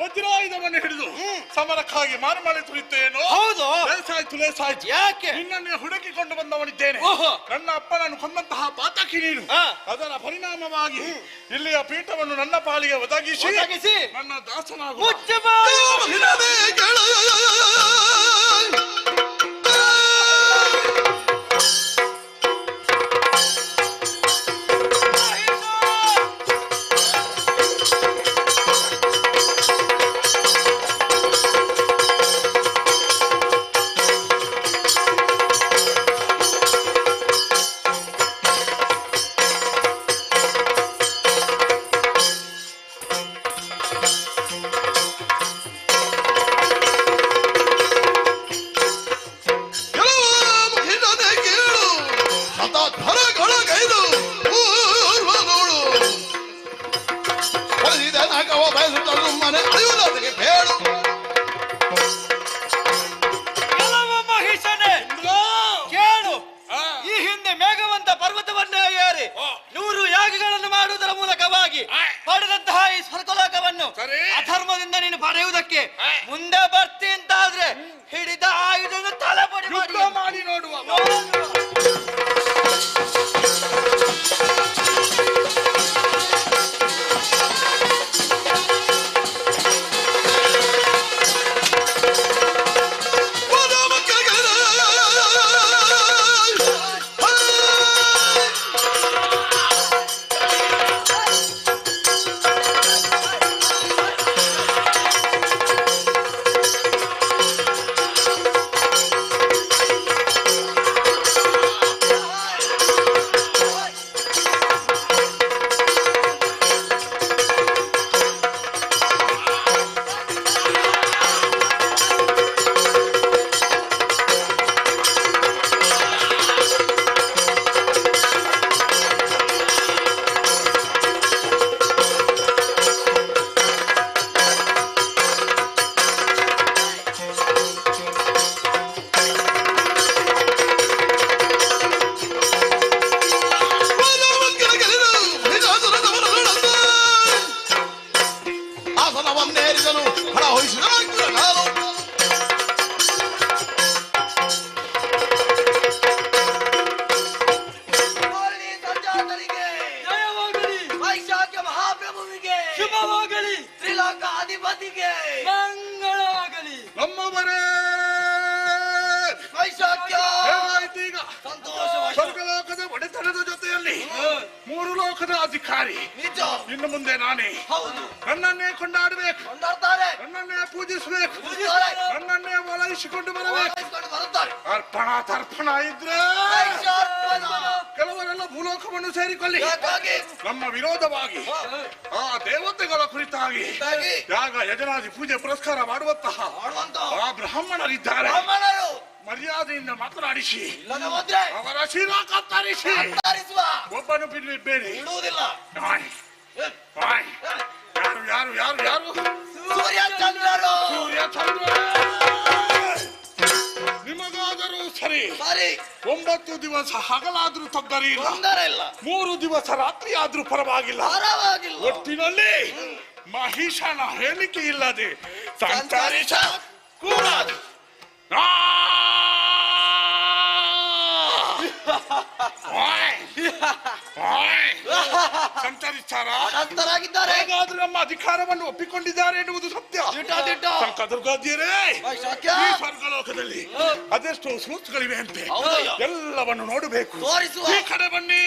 [SPEAKER 7] ವಜ್ರಾಯುಧವನ್ನು ಹಿಡಿದು ಸಮರಕ್ಕಾಗಿ ಮಾರುಮಳೆ ತುಳಿತೇನೋ.
[SPEAKER 9] ಹೌದು.
[SPEAKER 7] ಲೇಸಾಯ್ತು.
[SPEAKER 9] ಯಾಕೆ?
[SPEAKER 7] ನಿನ್ನನ್ನು ಹುಡುಕಿಕೊಂಡು ಬಂದವನಿದ್ದೇನೆ. ನನ್ನ ಅಪ್ಪನನ್ನು ಕೊಂದಂತಹ ಪಾತಕಿ ನೀನು. ಅದರ ಪರಿಣಾಮವಾಗಿ ಇಲ್ಲಿಯ ಪೀಠವನ್ನು ನನ್ನ ಪಾಲಿಗೆ ಒದಗಿಸಿ ನನ್ನ ದಾಸನಾಗು.
[SPEAKER 9] ಕೇಳು, ಈ ಹಿಂದೆ ಮೇಘವಂತ ಪರ್ವತವನ್ನೇ ಏರಿ 100 ಯಾಗಗಳನ್ನು ಮಾಡುವುದರ ಮೂಲಕವಾಗಿ ಪಡೆದಂತಹ ಈ ಸ್ವರ್ಗಲೋಕವನ್ನು ಅಧರ್ಮದಿಂದ ನೀನು ಪಡೆಯುವುದಕ್ಕೆ ಮುಂದೆ ಬರ್ತಿ ಅಂತಾದ್ರೆ ಹಿಡಿದ ಆಯುಧವನ್ನು ತಲೆಪಡಿ ಮಾಡಿ ನೋಡುವ.
[SPEAKER 10] ಮೂರು ಲೋಕದ ಅಧಿಕಾರಿ.
[SPEAKER 4] ನಿಜ.
[SPEAKER 10] ಇನ್ನು ಮುಂದೆ ನಾನೇ
[SPEAKER 4] ಹೌದು.
[SPEAKER 10] ನನ್ನನ್ನೇ ಕೊಂಡಾಡಬೇಕು,
[SPEAKER 4] ಕೊಂಡಾಡ್ತಾರೆ,
[SPEAKER 10] ನನ್ನನ್ನೇ ಪೂಜಿಸಬೇಕು,
[SPEAKER 4] ಪೂಜಿಸ್ತಾರೆ,
[SPEAKER 10] ನನ್ನನ್ನೇ ಓಲೈಸಿಕೊಂಡು ಬರಬೇಕು.
[SPEAKER 4] ಓಲೈಸಿಕೊಂಡು ಬರುತ್ತಾರೆ.
[SPEAKER 10] ಅರ್ಪಣ ತರ್ಪಣ ಇದ್ರೆ ಕೆಲವರೆಲ್ಲ ಭೂಲೋಕವನ್ನು ಸೇರಿಕೊಳ್ಳಿ.
[SPEAKER 4] ಯಾಕಾಗಿ?
[SPEAKER 10] ನಮ್ಮ ವಿರೋಧವಾಗಿ ಆ ದೇವತೆಗಳ ಕುರಿತಾಗಿ ಯಾಗ ಯಜನಾದಿ ಪೂಜೆ ಪುರಸ್ಕಾರ ಮಾಡುವಂತಹ ಆ ಬ್ರಾಹ್ಮಣರಿದ್ದಾರೆ.
[SPEAKER 4] ಬ್ರಾಹ್ಮಣರು
[SPEAKER 10] ಮರ್ಯಾದೆಯಿಂದ ಮಾತನಾಡಿಸಿ
[SPEAKER 4] ಇಲ್ಲದ ಹೋದ್ರೆ
[SPEAKER 10] ಅವರ ಶಿರ ಕತ್ತರಿಸಿ
[SPEAKER 4] ಕತ್ತರಿಸುವ.
[SPEAKER 10] ಒಬ್ಬನು ಬಿಡಬೇಡಿ.
[SPEAKER 4] ಬಿಡುವುದಿಲ್ಲ.
[SPEAKER 10] ಯಾರು ಯಾರು ಯಾರು ಯಾರು?
[SPEAKER 4] ಸೂರ್ಯ ಚಂದ್ರರು.
[SPEAKER 10] ಸೂರ್ಯ ಚಂದ್ರ. ನಿಮಗಾದರೂ ಸರಿ,
[SPEAKER 4] ಸರಿ,
[SPEAKER 10] 9 ದಿವಸ ಹಗಲಾದ್ರೂ ತೊಂದರೆ ಇಲ್ಲ,
[SPEAKER 4] ತೊಂದರೆ ಇಲ್ಲ,
[SPEAKER 10] 3 ದಿವಸ ರಾತ್ರಿ ಆದ್ರೂ ಪರವಾಗಿಲ್ಲ.
[SPEAKER 4] ಪರವಾಗಿಲ್ಲ.
[SPEAKER 10] ಒಟ್ಟಿನಲ್ಲಿ ಮಹಿಷನ ಹೇಳಿಕೆ ಇಲ್ಲದೆ ಸಂಚರಿಸ
[SPEAKER 4] ಕೂಡದು.
[SPEAKER 10] ಸಂಚರಿಸಾರ
[SPEAKER 4] ಶಾಂತರಾಗಿದ್ದಾರೆ.
[SPEAKER 10] ಹಾಗಾದ್ರೆ ನಮ್ಮ ಅಧಿಕಾರವನ್ನು ಒಪ್ಪಿಕೊಂಡಿದ್ದಾರೆ ಎನ್ನುವುದು ಸತ್ಯ. ಸಂಕದುರ್ಗಾದ್ಯರೇ, ಈ ಸ್ವರ್ಗಲೋಕದಲ್ಲಿ ಅದೆಷ್ಟು ಸೂಕ್ಷ್ಮಗಳಿವೆ ಅಂತೆ ಎಲ್ಲವನ್ನು ನೋಡಬೇಕು.
[SPEAKER 4] ತೋರಿಸುವ.
[SPEAKER 10] ಈ ಕಡೆ ಬನ್ನಿ.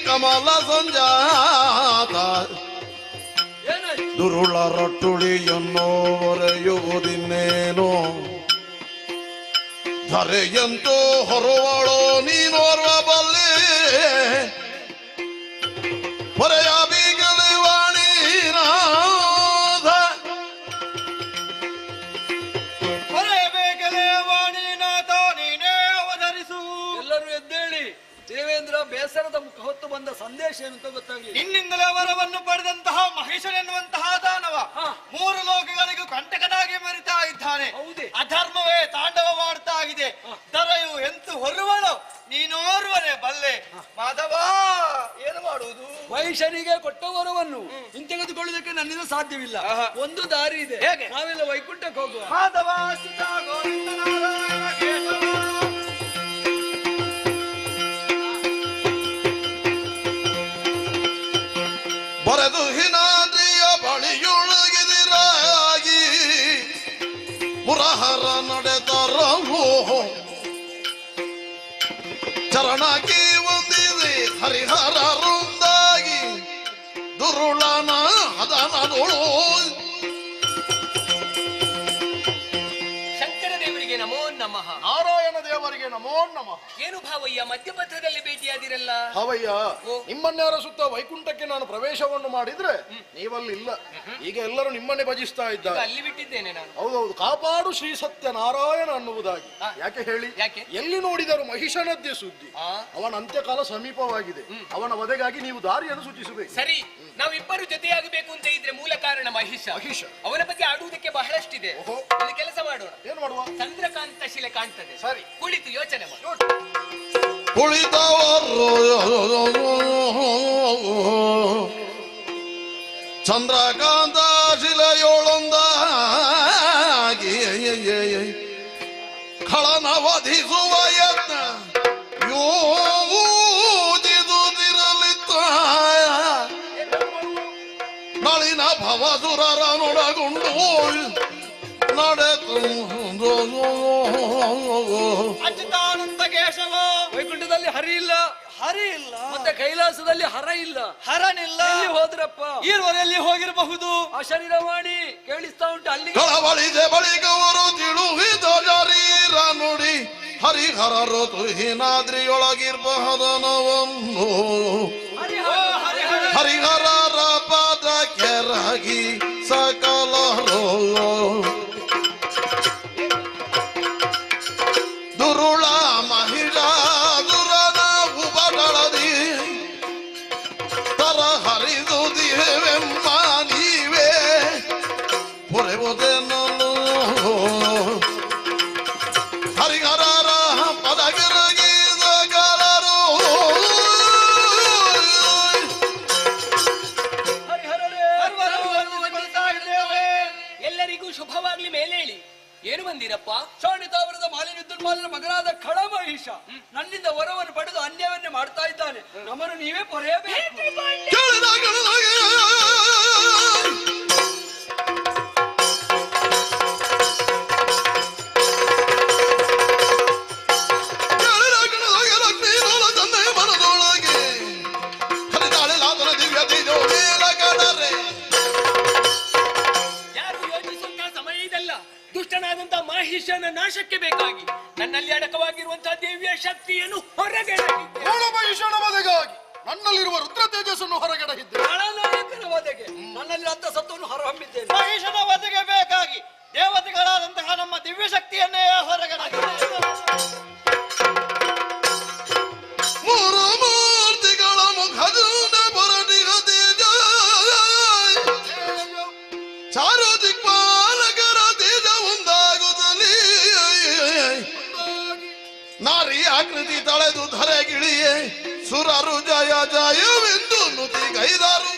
[SPEAKER 3] ಕಮಲ ಸಂಜಾತ ದುರುಳ ರಟ್ಟುಳಿಯನ್ನು ಒರೆಯುವುದಿನ್ನೇನು ಧರೆಯಂತೂ ಹೊರವಳೋ ನೀನೋರ್ವ ಬಲ್ಲೆ ಹೊರೆಯ ಬೀಗಲೆ ವಾಣಿನಾಥ
[SPEAKER 4] ಹೊರೆಯ ಬೇಗಲೆ ವಾಣಿನಾಥ ನೀನೇ ಅವತರಿಸು.
[SPEAKER 6] ಎಲ್ಲರೂ ಎದ್ದೇಳಿ. ದೇವೇಂದ್ರ ಬೇಸರದ ಮುಖ ಹೊತ್ತು ಬಂದ ಸಂದೇಶ ಏನಂತ ಗೊತ್ತಾಗಲಿ.
[SPEAKER 4] ನಿನ್ನಿಂದಲೇ ವರವನ್ನು ಪಡೆದಂತಹ ಮಹಿಷನೆನ್ನುವಂತಹ ದಾನವ 3 ಲೋಕಗಳಿಗೂ ಕಂಟಕನಾಗಿ ಮೆರಿತಾ ಇದ್ದಾನೆ. ಅಧರ್ಮವೇ ತಾಂಡವ ಮಾಡ್ತಾ ಇದೆ. ದರೆಯು ಎಂತು ಹೊರುವಳು ನೀನೋರ್ವನೇ ಬಲ್ಲೆ. ಮಾಧವ, ಏನು ಮಾಡುವುದು?
[SPEAKER 6] ಮಹಿಷನಿಗೆ ಕೊಟ್ಟ ವರವನ್ನು ಹಿಂತೆಗೆದುಕೊಳ್ಳುವುದಕ್ಕೆ ನನ್ನಿಂದ ಸಾಧ್ಯವಿಲ್ಲ. ಒಂದು ದಾರಿ ಇದೆ.
[SPEAKER 4] ಹೇಗೆ?
[SPEAKER 6] ನಾವೆಲ್ಲ ವೈಕುಂಠಕ್ಕೆ ಹೋಗುವ.
[SPEAKER 4] ಮಾಧವ ಅಚ್ಯುತ ಗೋವಿಂದ ನಾರಾಯಣ ಕೇಶವ.
[SPEAKER 3] ಬರೆದು ಹಿನಾದ್ರಿಯ ಬಳಿಯೊಳಗಿದಿರಾಗಿ ಮುರಹರ ನಡೆದರವು ಚರಣಕ್ಕೆ ಒಂದಿದೆ ಹರಿಹರ ವೃಂದಾಗಿ ದುರುಳನ ಹದನದೊಳು
[SPEAKER 5] ಶಂಕರ ದೇವರಿಗೆ ನಮೋ ನಮಃ.
[SPEAKER 7] ನಾರಾಯಣ ದೇವರಿಗೆ ನಮೋ ನಮಃ.
[SPEAKER 5] ಏನು ಭಾವಯ್ಯ ಮಧ್ಯಪಥದಲ್ಲಿ ಭೇಟಿಯಾದಿರಲ್ಲ?
[SPEAKER 7] ಅವಯ್ಯ, ನಿಮ್ಮನ್ಯಾರ ಸುತ್ತ ವೈಕುಂಠಕ್ಕೆ ನಾನು ಪ್ರವೇಶವನ್ನು ಮಾಡಿದ್ರೆ ನೀವಲ್ಲಿ ಇಲ್ಲ. ಈಗ ಎಲ್ಲರೂ ನಿಮ್ಮನ್ನೇ ಭಜಿಸ್ತಾ ಇದ್ದಾರೆ.
[SPEAKER 5] ಅಲ್ಲಿ ಬಿಟ್ಟಿದ್ದೇನೆ ನಾನು.
[SPEAKER 7] ಹೌದೌದು, ಕಾಪಾಡು ಶ್ರೀ ಸತ್ಯ ನಾರಾಯಣ ಅನ್ನುವುದಾಗಿ. ಯಾಕೆ ಹೇಳಿ?
[SPEAKER 5] ಯಾಕೆ?
[SPEAKER 7] ಎಲ್ಲಿ ನೋಡಿದರೂ ಮಹಿಷನದ್ದೇ ಸುದ್ದಿ. ಅವನ ಅಂತ್ಯಕಾಲ ಸಮೀಪವಾಗಿದೆ. ಅವನ ವಧೆಗಾಗಿ ನೀವು ದಾರಿಯನ್ನು ಸೂಚಿಸಬೇಕು.
[SPEAKER 5] ಸರಿ, ನಾವಿಬ್ಬರು ಜೊತೆಯಾಗಬೇಕು ಅಂತ ಇದ್ರೆ ಮೂಲ ಕಾರಣ ಮಹಿಷ. ಅವನ ಬಗ್ಗೆ ಆಡುವುದಕ್ಕೆ ಬಹಳಷ್ಟಿದೆ. ಒಂದು ಕೆಲಸ ಮಾಡೋಣ.
[SPEAKER 7] ಏನು ಮಾಡುವ?
[SPEAKER 5] ಚಂದ್ರಕಾಂತ ಶಿಲೆ ಕಾಣ್ತದೆ.
[SPEAKER 7] ಸರಿ,
[SPEAKER 5] ಕುಳಿತು ಯೋಚನೆ ಮಾಡಿ.
[SPEAKER 3] ಕುಳಿತವರು ಚಂದ್ರಕಾಂತ ಶಿಲೆಯೊಳೊಂದಾಗಿ ಖಳನ ವಧಿಸುವ ಯತ್ನ ಯೋಜಿಸುತ್ತಿರಲಿತ್ತ ನಳಿನ ಭವಸುರರ ನೊಡಗುಂಡು ನಡೆದು
[SPEAKER 4] ಅಚ್ಯುತಾನಂದ ಕೇಶವ.
[SPEAKER 6] ವೈಕುಂಠದಲ್ಲಿ ಹರಿ ಇಲ್ಲ,
[SPEAKER 4] ಹರಿ ಇಲ್ಲ,
[SPEAKER 6] ಮತ್ತೆ ಕೈಲಾಸದಲ್ಲಿ ಹರ ಇಲ್ಲ,
[SPEAKER 4] ಹರನಿಲ್ಲ.
[SPEAKER 6] ಎಲ್ಲಿ ಹೋದ್ರಪ್ಪ?
[SPEAKER 4] ಈರುವರೆಯಲ್ಲಿ ಹೋಗಿರಬಹುದು.
[SPEAKER 6] ಆ ಶರೀರವಾಣಿ ಕೇಳಿಸ್ತಾ ಉಂಟು. ಅಲ್ಲಿ
[SPEAKER 3] ಕಳವಳಿದೆ ಬಳಿಕವರು ತಿಳುಹಿದ ಶರೀರ ನುಡಿ ಹರಿಹರರು ತುಹಿನಾದ್ರಿಯೊಳಗಿರ್ಬಹುದನವನ್ನು ಹರಿಹರರ ಪದ ಕೆರಗಿ ಸಕಲರು ದುರುಳ ಮಹಿಳಾದುರನ ಉಪಟಳದಿ ತರ ಹರಿದು ದಿವೆಂಬ ನೀವೇ ಪೊರೆವುದೇನನು ಹರಿಹರರ ಪದಗಿರಗಿ ಸಕಲರು
[SPEAKER 5] ಎಲ್ಲರಿಗೂ ಶುಭವಾಗ್ಲಿ ಮೇಲೇಳಿ. ಏನು ಬಂದಿರಪ್ಪ?
[SPEAKER 6] ಶೋಣಿತಾವರದ ಮಾಲಿನ್ಯುದ್ಧಮಾಲನ ಮಗನಾದ ಖಳಮಹಿಷ ನನ್ನಿಂದ ವರವನ್ನು ಪಡೆದು ಅನ್ಯವನ್ನೇ ಮಾಡ್ತಾ ಇದ್ದಾನೆ. ನಮ್ಮನ್ನು ನೀವೇ ಪೊರೆಯಬೇಕು.
[SPEAKER 5] ದುಷ್ಟನಾದಂತಹ ಮಹಿಷನ ನಾಶಕ್ಕೆ ಬೇಕಾಗಿ ನನ್ನಲ್ಲಿ ಅಡಕವಾಗಿರುವಂತಹ ದೇವಿಯ ಶಕ್ತಿಯನ್ನು ಹೊರಗಡೆ
[SPEAKER 7] ಮಹಿಷನ ವಧೆಗಾಗಿ ನನ್ನಲ್ಲಿರುವ ರುದ್ರ ತೇಜಸ್ಸನ್ನು ಹೊರಗಡೆಹಿದ್ದೆ.
[SPEAKER 6] ಖಳನಾಯಕನ ವಧೆಗೆ ನನ್ನಲ್ಲಿ ಅಂತ ಸತ್ವವನ್ನು ಹೊರಹೊಮ್ಮಿದ್ದೇನೆ.
[SPEAKER 9] ಮಹಿಷನ ವಧೆಗೆ ಬೇಕಾಗಿ ದೇವತೆಗಳಾದಂತಹ ನಮ್ಮ ದಿವ್ಯ ಶಕ್ತಿಯನ್ನೇ ಹೊರಗಡೆ
[SPEAKER 7] ಮೂರ್ತಿಗಳ ಮುಖದಿಂದ ಹೊರಟಿಗ ತೇಜ ಚಾರು ದಿಕ್ಪಾಲಕರ ತೇಜ ಒಂದಾಗುತ್ತಲೇ ನಾರಿ ಆಕೃತಿ ತಳೆದು ಧರೆಗಿಳಿಯೇ ಸುರರು ಜಯ ಜಯವೆಂದು ನುತಿಗೈದರು.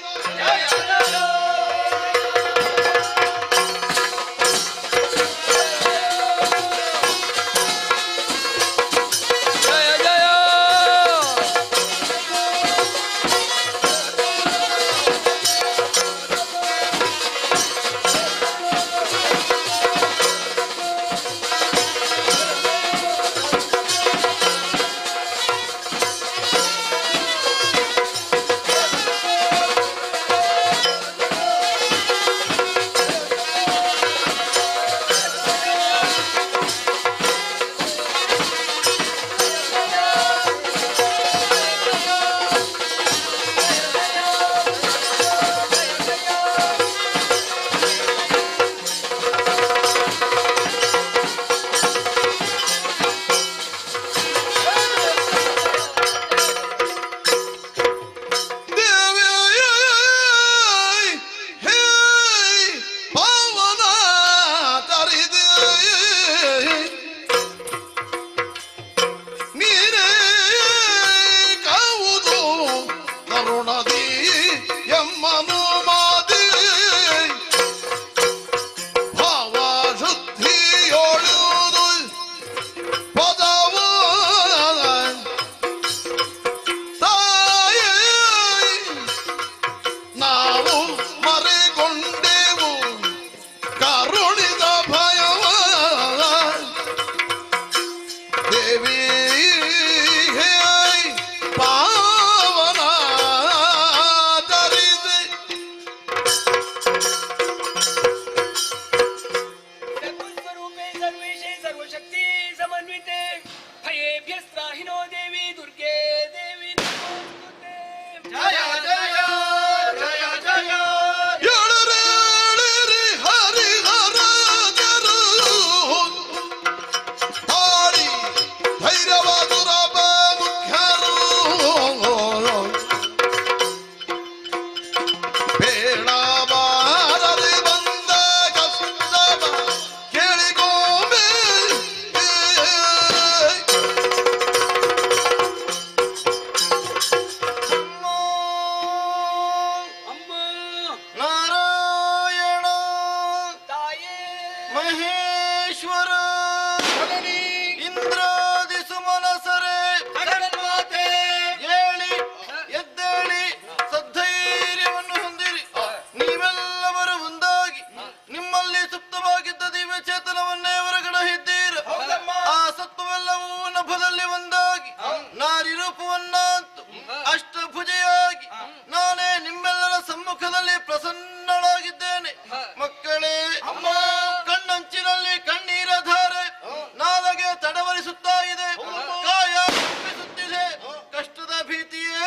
[SPEAKER 9] ಮಹೇಶ್ವರ ಇಂದ್ರಾದಿ ಸುಮನಸರೆ ಹೇಳಿ ಎದ್ದೇಳಿ ಸದ್ಧೈರ್ಯವನ್ನು ಹೊಂದಿರಿ. ನೀವೆಲ್ಲವರು ಒಂದಾಗಿ ನಿಮ್ಮಲ್ಲಿ ಸುಪ್ತವಾಗಿದ್ದ ದಿವ್ಯ ಚೇತನವನ್ನೇ ಹೊರಗಡೆಹಿದ್ದೀರ. ಆ ಸತ್ವವೆಲ್ಲವೂ ನಭದಲ್ಲಿ ಒಂದಾಗಿ ನಾರಿ ರೂಪವನ್ನಂತು ಅಷ್ಟಭುಜೆಯಾಗಿ ನಾನೇ ನಿಮ್ಮೆಲ್ಲರ ಸಮ್ಮುಖದಲ್ಲಿ ಪ್ರಸನ್ನಳಾಗಿದ್ದೇನೆ. ಮಕ್ಕಳೇ, ಕಣ್ಣಂಚಿನಲ್ಲಿ ಕಣ್ಣೀರ ಧಾರೆ ನಾಲಗೆ ತಡವರಿಸುತ್ತಾ ಇದೆ, ಕಾಯ ಕಂಪಿಸುತ್ತಿದೆ. ಕಷ್ಟದ ಭೀತಿಯೇ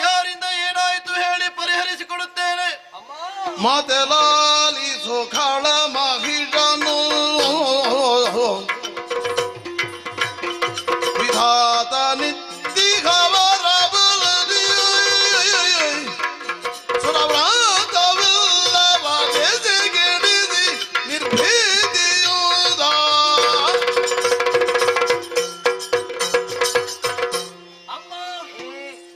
[SPEAKER 9] ಯಾರಿಂದ ಏನಾಯಿತು ಹೇಳಿ ಪರಿಹರಿಸಿಕೊಡುತ್ತೇನೆ.
[SPEAKER 7] ಮಾತೆಲಾಲಿಸು ಖಳ ಮಹಿಷನು ವಿಧಾತ ನಿತ್ತಿಗವರ ಬಲದಿ ಸುರವ್ರಾತವಿಲ್ಲವ ಬೆಸೆಗೆಡಿದಿ ನಿರ್ಭೀತಿಯುದ.
[SPEAKER 5] ಅಮ್ಮ,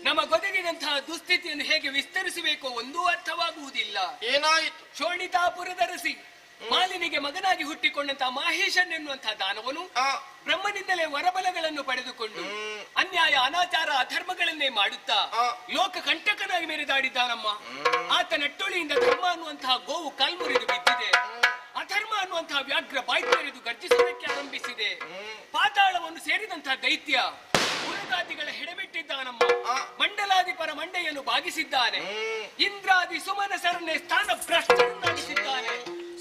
[SPEAKER 5] ನಮ್ಮ ಗೊದಗಿದಂತಹ ದುಸ್ಥಿತಿಯನ್ನು ಹೇಗೆ ವಿಸ್ತರಿಸಬೇಕೋ ಒಂದೂ ಅರ್ಥವಾಗುವುದಿಲ್ಲ.
[SPEAKER 9] ಏನಾಯಿತು?
[SPEAKER 5] ಶೋಣಿತಾಪುರ ಹುಟ್ಟಿಕೊಂಡಂತಹ ಮಾಹೇಶನ್ ಎನ್ನುವಂತಹ ದಾನವನು ಬ್ರಹ್ಮನಿಂದಲೇ ವರಬಲಗಳನ್ನು ಪಡೆದುಕೊಂಡು ಅನ್ಯಾಯ ಅನಾಚಾರ ಅಧರ್ಮಗಳನ್ನೇ ಮಾಡುತ್ತಾ ಲೋಕ ಕಂಟಕನಾಗಿ ಮೆರೆದಾಡಿದ್ದಾನಮ್ಮ. ಆತ ನೆಟ್ಟೊಳಿಯಿಂದ ಧರ್ಮ ಅನ್ನುವಂತಹ ಗೋವು ಕಾಲ್ಮುರಿದು ಬಿದ್ದಿದೆ. ಅಧರ್ಮ ಅನ್ನುವಂತಹ ವ್ಯಾಘ್ರ ಬಾಯ್ತೆರೆದು ಗರ್ಜಿಸುವುದಕ್ಕೆ ಆರಂಭಿಸಿದೆ. ಪಾತಾಳವನ್ನು ಸೇರಿದಂತಹ ದೈತ್ಯ ಉರಗಾದಿಗಳ ಹೆಡೆಬಿಟ್ಟಿದ್ದಾನಮ್ಮ. ಮಂಡಲಾಧಿಪರ ಮಂಡೆಯನ್ನು ಬಾಗಿಸಿದ್ದಾನೆ. ಇಂದ್ರಾದಿ ಸುಮನಸರನ್ನೇ ಸ್ಥಾನ ಭ್ರಷ್ಟರನ್ನಾಗಿಸಿದ್ದಾನೆ.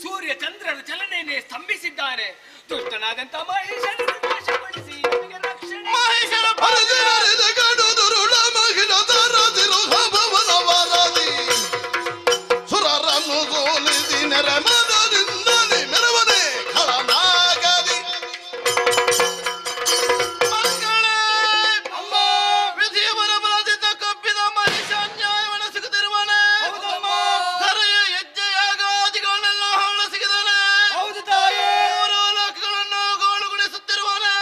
[SPEAKER 5] ಸೂರ್ಯ ಚಂದ್ರರ ಚಲನೆಯನ್ನೇ ಸ್ತಂಭಿಸಿದ್ದಾನೆ. ದುಷ್ಟನಾದಂತಹ ಮಹೇಶನನ್ನು ನಾಶಗೊಳಿಸಿ ನಮಗೆ ರಕ್ಷಣೆ.
[SPEAKER 7] ಸುರರನ್ನು ಸೋಲಿಸಿ ನೆರೆಮದದಿಂದಲೇ ಮೆರವನೆ ಖಳನಾಗದಿ ಮಕ್ಕಳೇ ವಿಧಿಯವರ ಬಲದಿಂದ ಕಪ್ಪಿದ ಮನುಷ್ಯ ಅನ್ಯಾಯವನ್ನು ಸಿಗುತ್ತಿರುವನೆ. ಧರೆಯ ಹೆಜ್ಜೆಯಾಗಾದಿಗಳನ್ನೆಲ್ಲ ಹೊರಸಿಗಿದನೆ. ಮೂರು ಲೋಕಗಳನ್ನು ಗೋಳುಗೊಳಿಸುತ್ತಿರುವನೆ.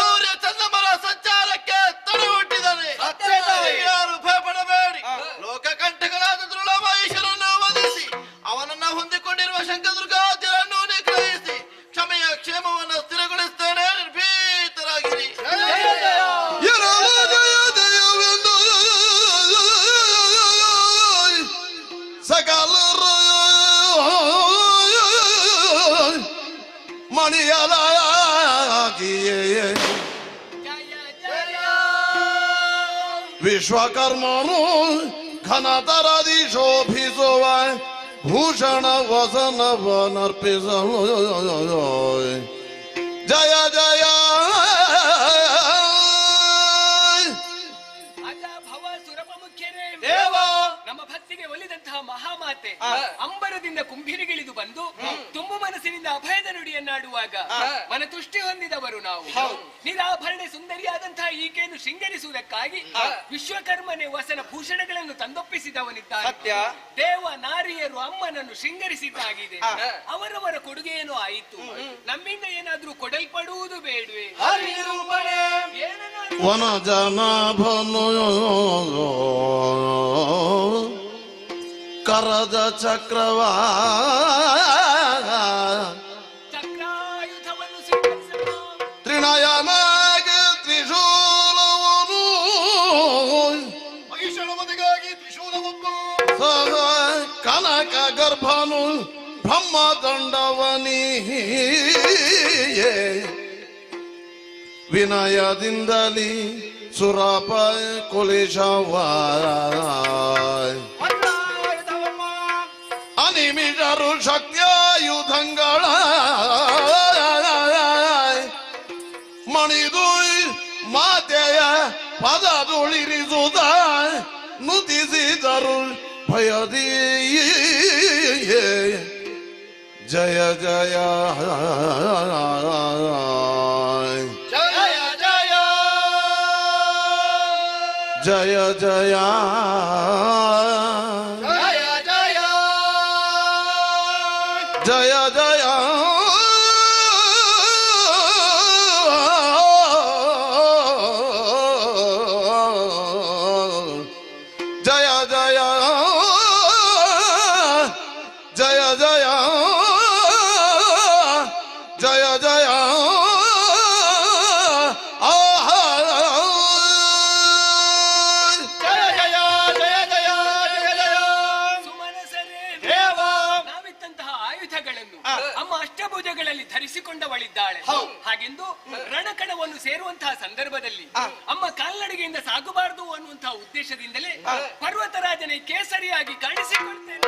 [SPEAKER 7] ಸೂರ್ಯ ಚಂದ್ರಮರ ಸಂಚಾರಕ್ಕೆ ತಡೆ ಹುಟ್ಟಿದನೆ. ಯಾರು ಭಯಪಡಬೇಡಿ. ಲೋಕ ಕಂಠಗಳಾದ ದುರುಳ ಮಹೇಶನನ್ನು ವಧಿಸಿ ಅವನನ್ನ ಹೊಂದಿಕೊಂಡಿರುವ ಶಂಕದುರ್ಗಾದ್ಯರನ್ನು ನಿಗ್ರಹಿಸಿ ಕ್ಷಮೆಯ ಕ್ಷೇಮವನ್ನು ಸ್ಥಿರಗೊಳಿಸುತ್ತೇನೆ. ನಿರ್ಭೀತರಾಗಿರಿ. ಸಕಲ ಮಣಿಯಲಾಗಿಯೇ ವಿಶ್ವಕರ್ಮನು ಘನತರದಿ ಶೋಭಿಸುವ ಭೂಷಣ ವಸನವನರ್ಪಿಸಲು ಜಯ ಜಯ
[SPEAKER 5] ಭವ ಸುರಪ ಮುಖ್ಯರೇ
[SPEAKER 4] ದೇವ
[SPEAKER 5] ನಮ್ಮ ಭಕ್ತಿಗೆ ಒಲಿದಂತಹ ಮಹಾಮಾತೆ ಅಂಬರದಿಂದ ಕುಂಭಿರಿಗಿಳಿದು ಬಂದು ತುಂಬು ಮನಸ್ಸಿನಿಂದ ಅಭಯದ ನುಡಿಯನ್ನಾಡುವಾಗ ಮನತುಷ್ಟಿ ಹೊಂದಿದವರು ನಾವು. ನಿರಾಭರಣೆ ಸುಂದರಿಯಾದಂತಹ ಈಕೆಯನ್ನು ಶೃಂಗರಿಸುವುದಕ್ಕಾಗಿ ವಿಶ್ವಕರ್ಮನೆ ವಸನ ಭೂಷಣಗಳನ್ನು ತಂದೊಪ್ಪಿಸಿದವನಿದ್ದಾನೆ. ದೇವ ನಾರಿಯರು ಅಮ್ಮನನ್ನು ಶೃಂಗರಿಸಿದ್ದಾಗಿದೆ. ಅವರವರ ಕೊಡುಗೆಯೇನೋ ಆಯಿತು. ನಮ್ಮಿಂದ ಏನಾದ್ರೂ ಕೊಡಲ್ಪಡುವುದು ಬೇಡವೇ?
[SPEAKER 7] ವನ ಜನಾಭನು ಕರದ ಚಕ್ರವಾ
[SPEAKER 5] ಚಕ್ರಾಯುಧವನ್ನು ಸ್ವೀಕರಿಸಲು
[SPEAKER 7] ತ್ರಿನಯನಾಗೆ ತ್ರಿಶೂಲವನು
[SPEAKER 10] ಮಹಿಷಣವದಿಗಾಗಿ ತ್ರಿಶೂಲವನ್ನು
[SPEAKER 7] ಸಹ ಕನಕ ಗರ್ಭನು ಬ್ರಹ್ಮದಂಡವನಿ ವಿನಯದಿಂದಲಿ ಸುರಪ ಕುಲಿಶವ ಅನಿಮಿಷರು ಶಕ್ತಿಯಾಯುಧಗಳ ಮಣಿದು ಮಾತೆಯ ಪದದುಳಿರಿಸುದ ನುತಿಸಿದರು ಭಯದಿ ಜಯ ಜಯ ಜಯ ಜಯ ಜಯ ಜಯ ಜಯ ಜಯ ಜಯ ಜಯ ಜಯ ಜಯ
[SPEAKER 5] ನಾವಿತ್ತಂತಹ ಆಯುಧಗಳನ್ನು ಅಮ್ಮ ಅಷ್ಟಭುಜಗಳಲ್ಲಿ ಧರಿಸಿಕೊಂಡವಳಿದ್ದಾಳೆ. ಹಾಗೆಂದು ರಣಕಣವನ್ನು ಸೇರುವಂತಹ ಸಂದರ್ಭದಲ್ಲಿ ಅಮ್ಮ ಕಾಲ್ನಡಿಗೆಯಿಂದ ಸಾಗಬಾರದು ಅನ್ನುವಂತಹ ಉದ್ದೇಶದಿಂದಲೇ ಪರ್ವತರಾಜನೇ ಕೇಸರಿಯಾಗಿ ಕಾಣಿಸಿಕೊಳ್ತೇನೆ.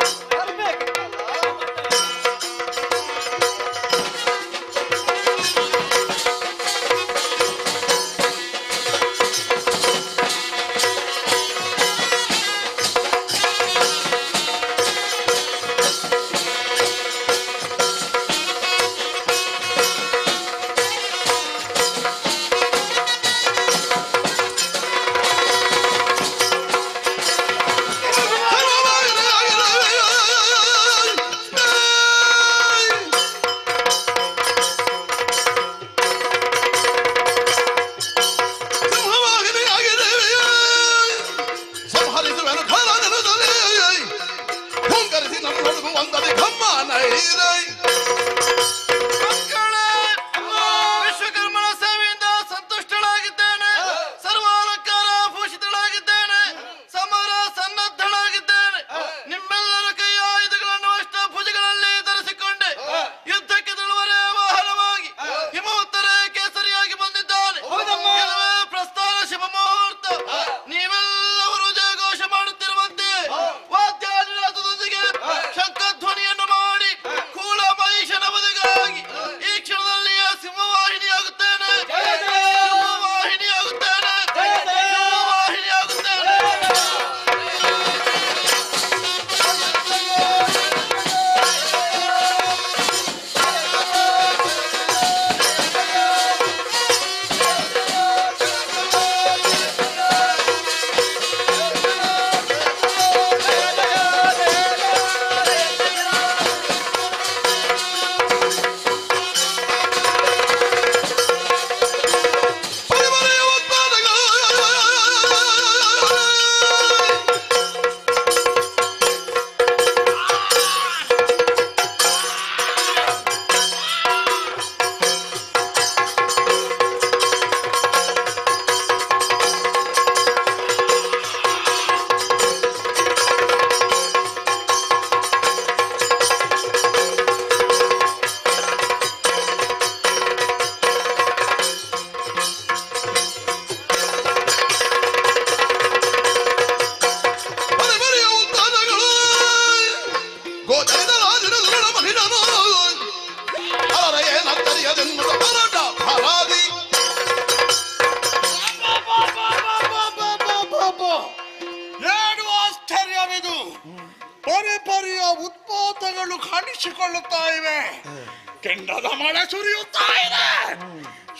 [SPEAKER 7] ಕೆಂಡದ ಮಳೆ ಸುರಿಯುತ್ತಾ ಇದೆ.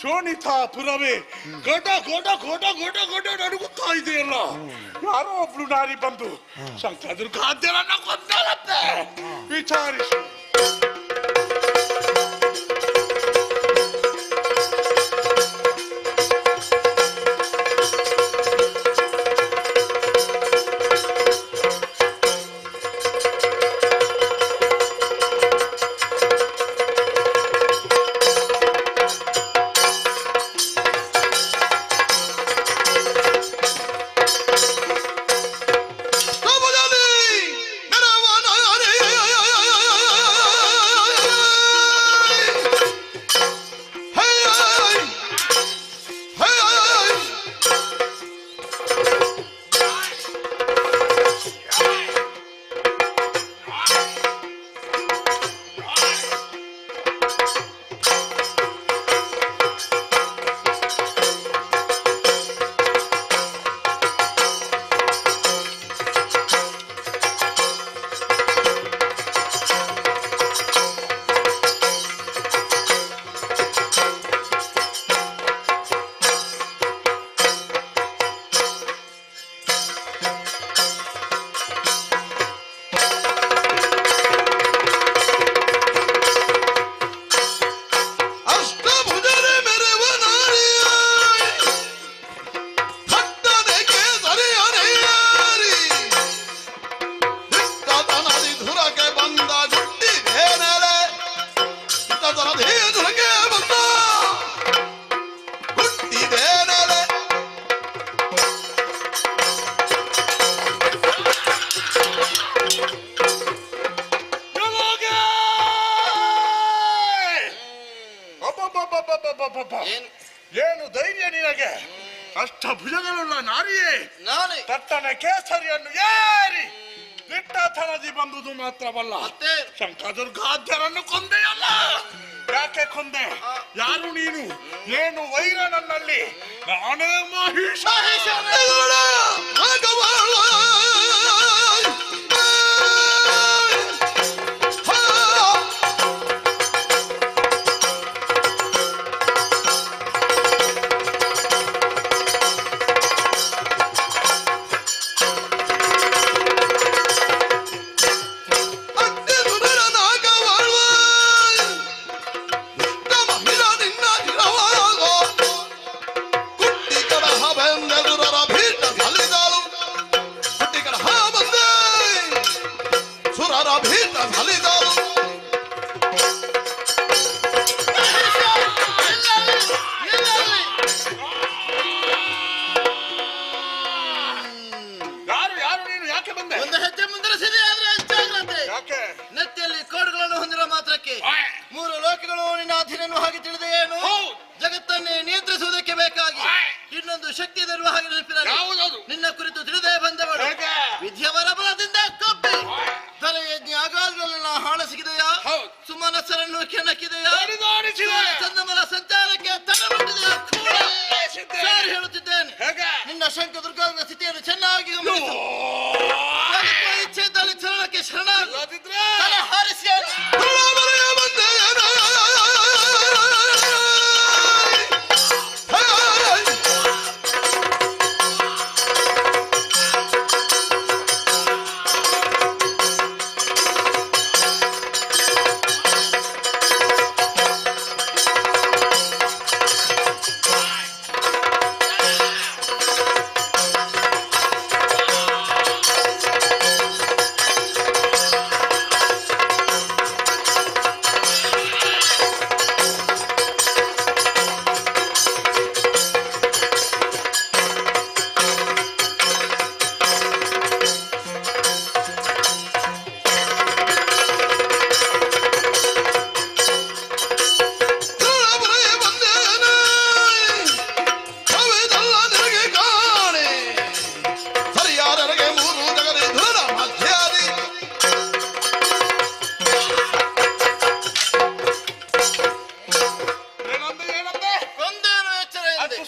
[SPEAKER 7] ಶೋಣಿತಾಪುರವೇ ಘಟ ಘಟ ಘಟ ಘಟ ಘಟ ನಡುಗುತ್ತಾ ಇದೆಯಲ್ಲ. ಯಾರೋ ಒಬ್ಳು ನಾರಿ ಬಂದು ಶಂಕದುರ್ಗಾದ್ಯರನ್ನ ಕೊಂದಲತ್ತೆ. ವಿಚಾರಿಸು. ಏನು ಧೈರ್ಯ ನಿನಗೆ? ಅಷ್ಟಭುಜಗಳುಳ್ಳ ನಾರಿಯೇ ತಟ್ಟನೆ ಕೇಸರಿಯನ್ನು ಏರಿ ದಿಟ್ಟತನದಿ ಬಂದುದು ಮಾತ್ರವಲ್ಲ, ಶಂಕದುರ್ಗಾದ್ಯರನ್ನು ಕೊಂದೆಯಲ್ಲ. ಯಾಕೆ ಕೊಂದೆ? ಯಾರು ನೀನು? ಏನು ವೈರ ನನ್ನಲ್ಲಿ? ನಾನೇ ಮಹಿಷ.
[SPEAKER 1] ನೆತ್ತಿಯಲ್ಲಿ ಕೋಡುಗಳನ್ನು ಹೊಂದಿರುವ ಮಾತ್ರಕ್ಕೆ ಮೂರು ಲೋಕಗಳು ನಿನ್ನ ಅಧೀನನ್ನು ಹಾಗೆ ತಿಳಿದೆಯೇನು? ಜಗತ್ತನ್ನೇ ನಿಯಂತ್ರಿಸುವುದಕ್ಕೆ ಬೇಕಾಗಿ ಇನ್ನೊಂದು ಶಕ್ತಿ ಇರುವ ಹಾಗೆ ನೆನಪಿರಲಿ. ನಿನ್ನ ಕುರಿತು ತಿಳಿದೇ ಬಂದವಳು ವಿದ್ಯವರ ಬಲದಿಂದ ಕಪ್ಪಿ ತಲೆಯಜ್ಞ ಆಗಾಗಲೆಲ್ಲ ಹಾಳ ಸಿಗಿದೆಯಾ? ಸುಮನಸ್ಸರನ್ನು ಕೆಣಕಿದೆಯಾ? ಚಂದಮರ ಸಂಚಾರಕ್ಕೆ ತಡೆಬಿಟ್ಟಿದೆಯಾ? ಸಾರಿ ಹೇಳುತ್ತಿದ್ದೇನೆ, ನಿನ್ನ ಶಂಕ ದುರ್ಗಾದ ಸ್ಥಿತಿಯನ್ನು ಚೆನ್ನಾಗಿ ಗಮನಿಸು. ಇಚ್ಛೆ ಇದ್ದಲ್ಲಿ ಚರಣಕ್ಕೆ ಶರಣಾಗಿದ್ರೆ ಹಾರಿಸಿ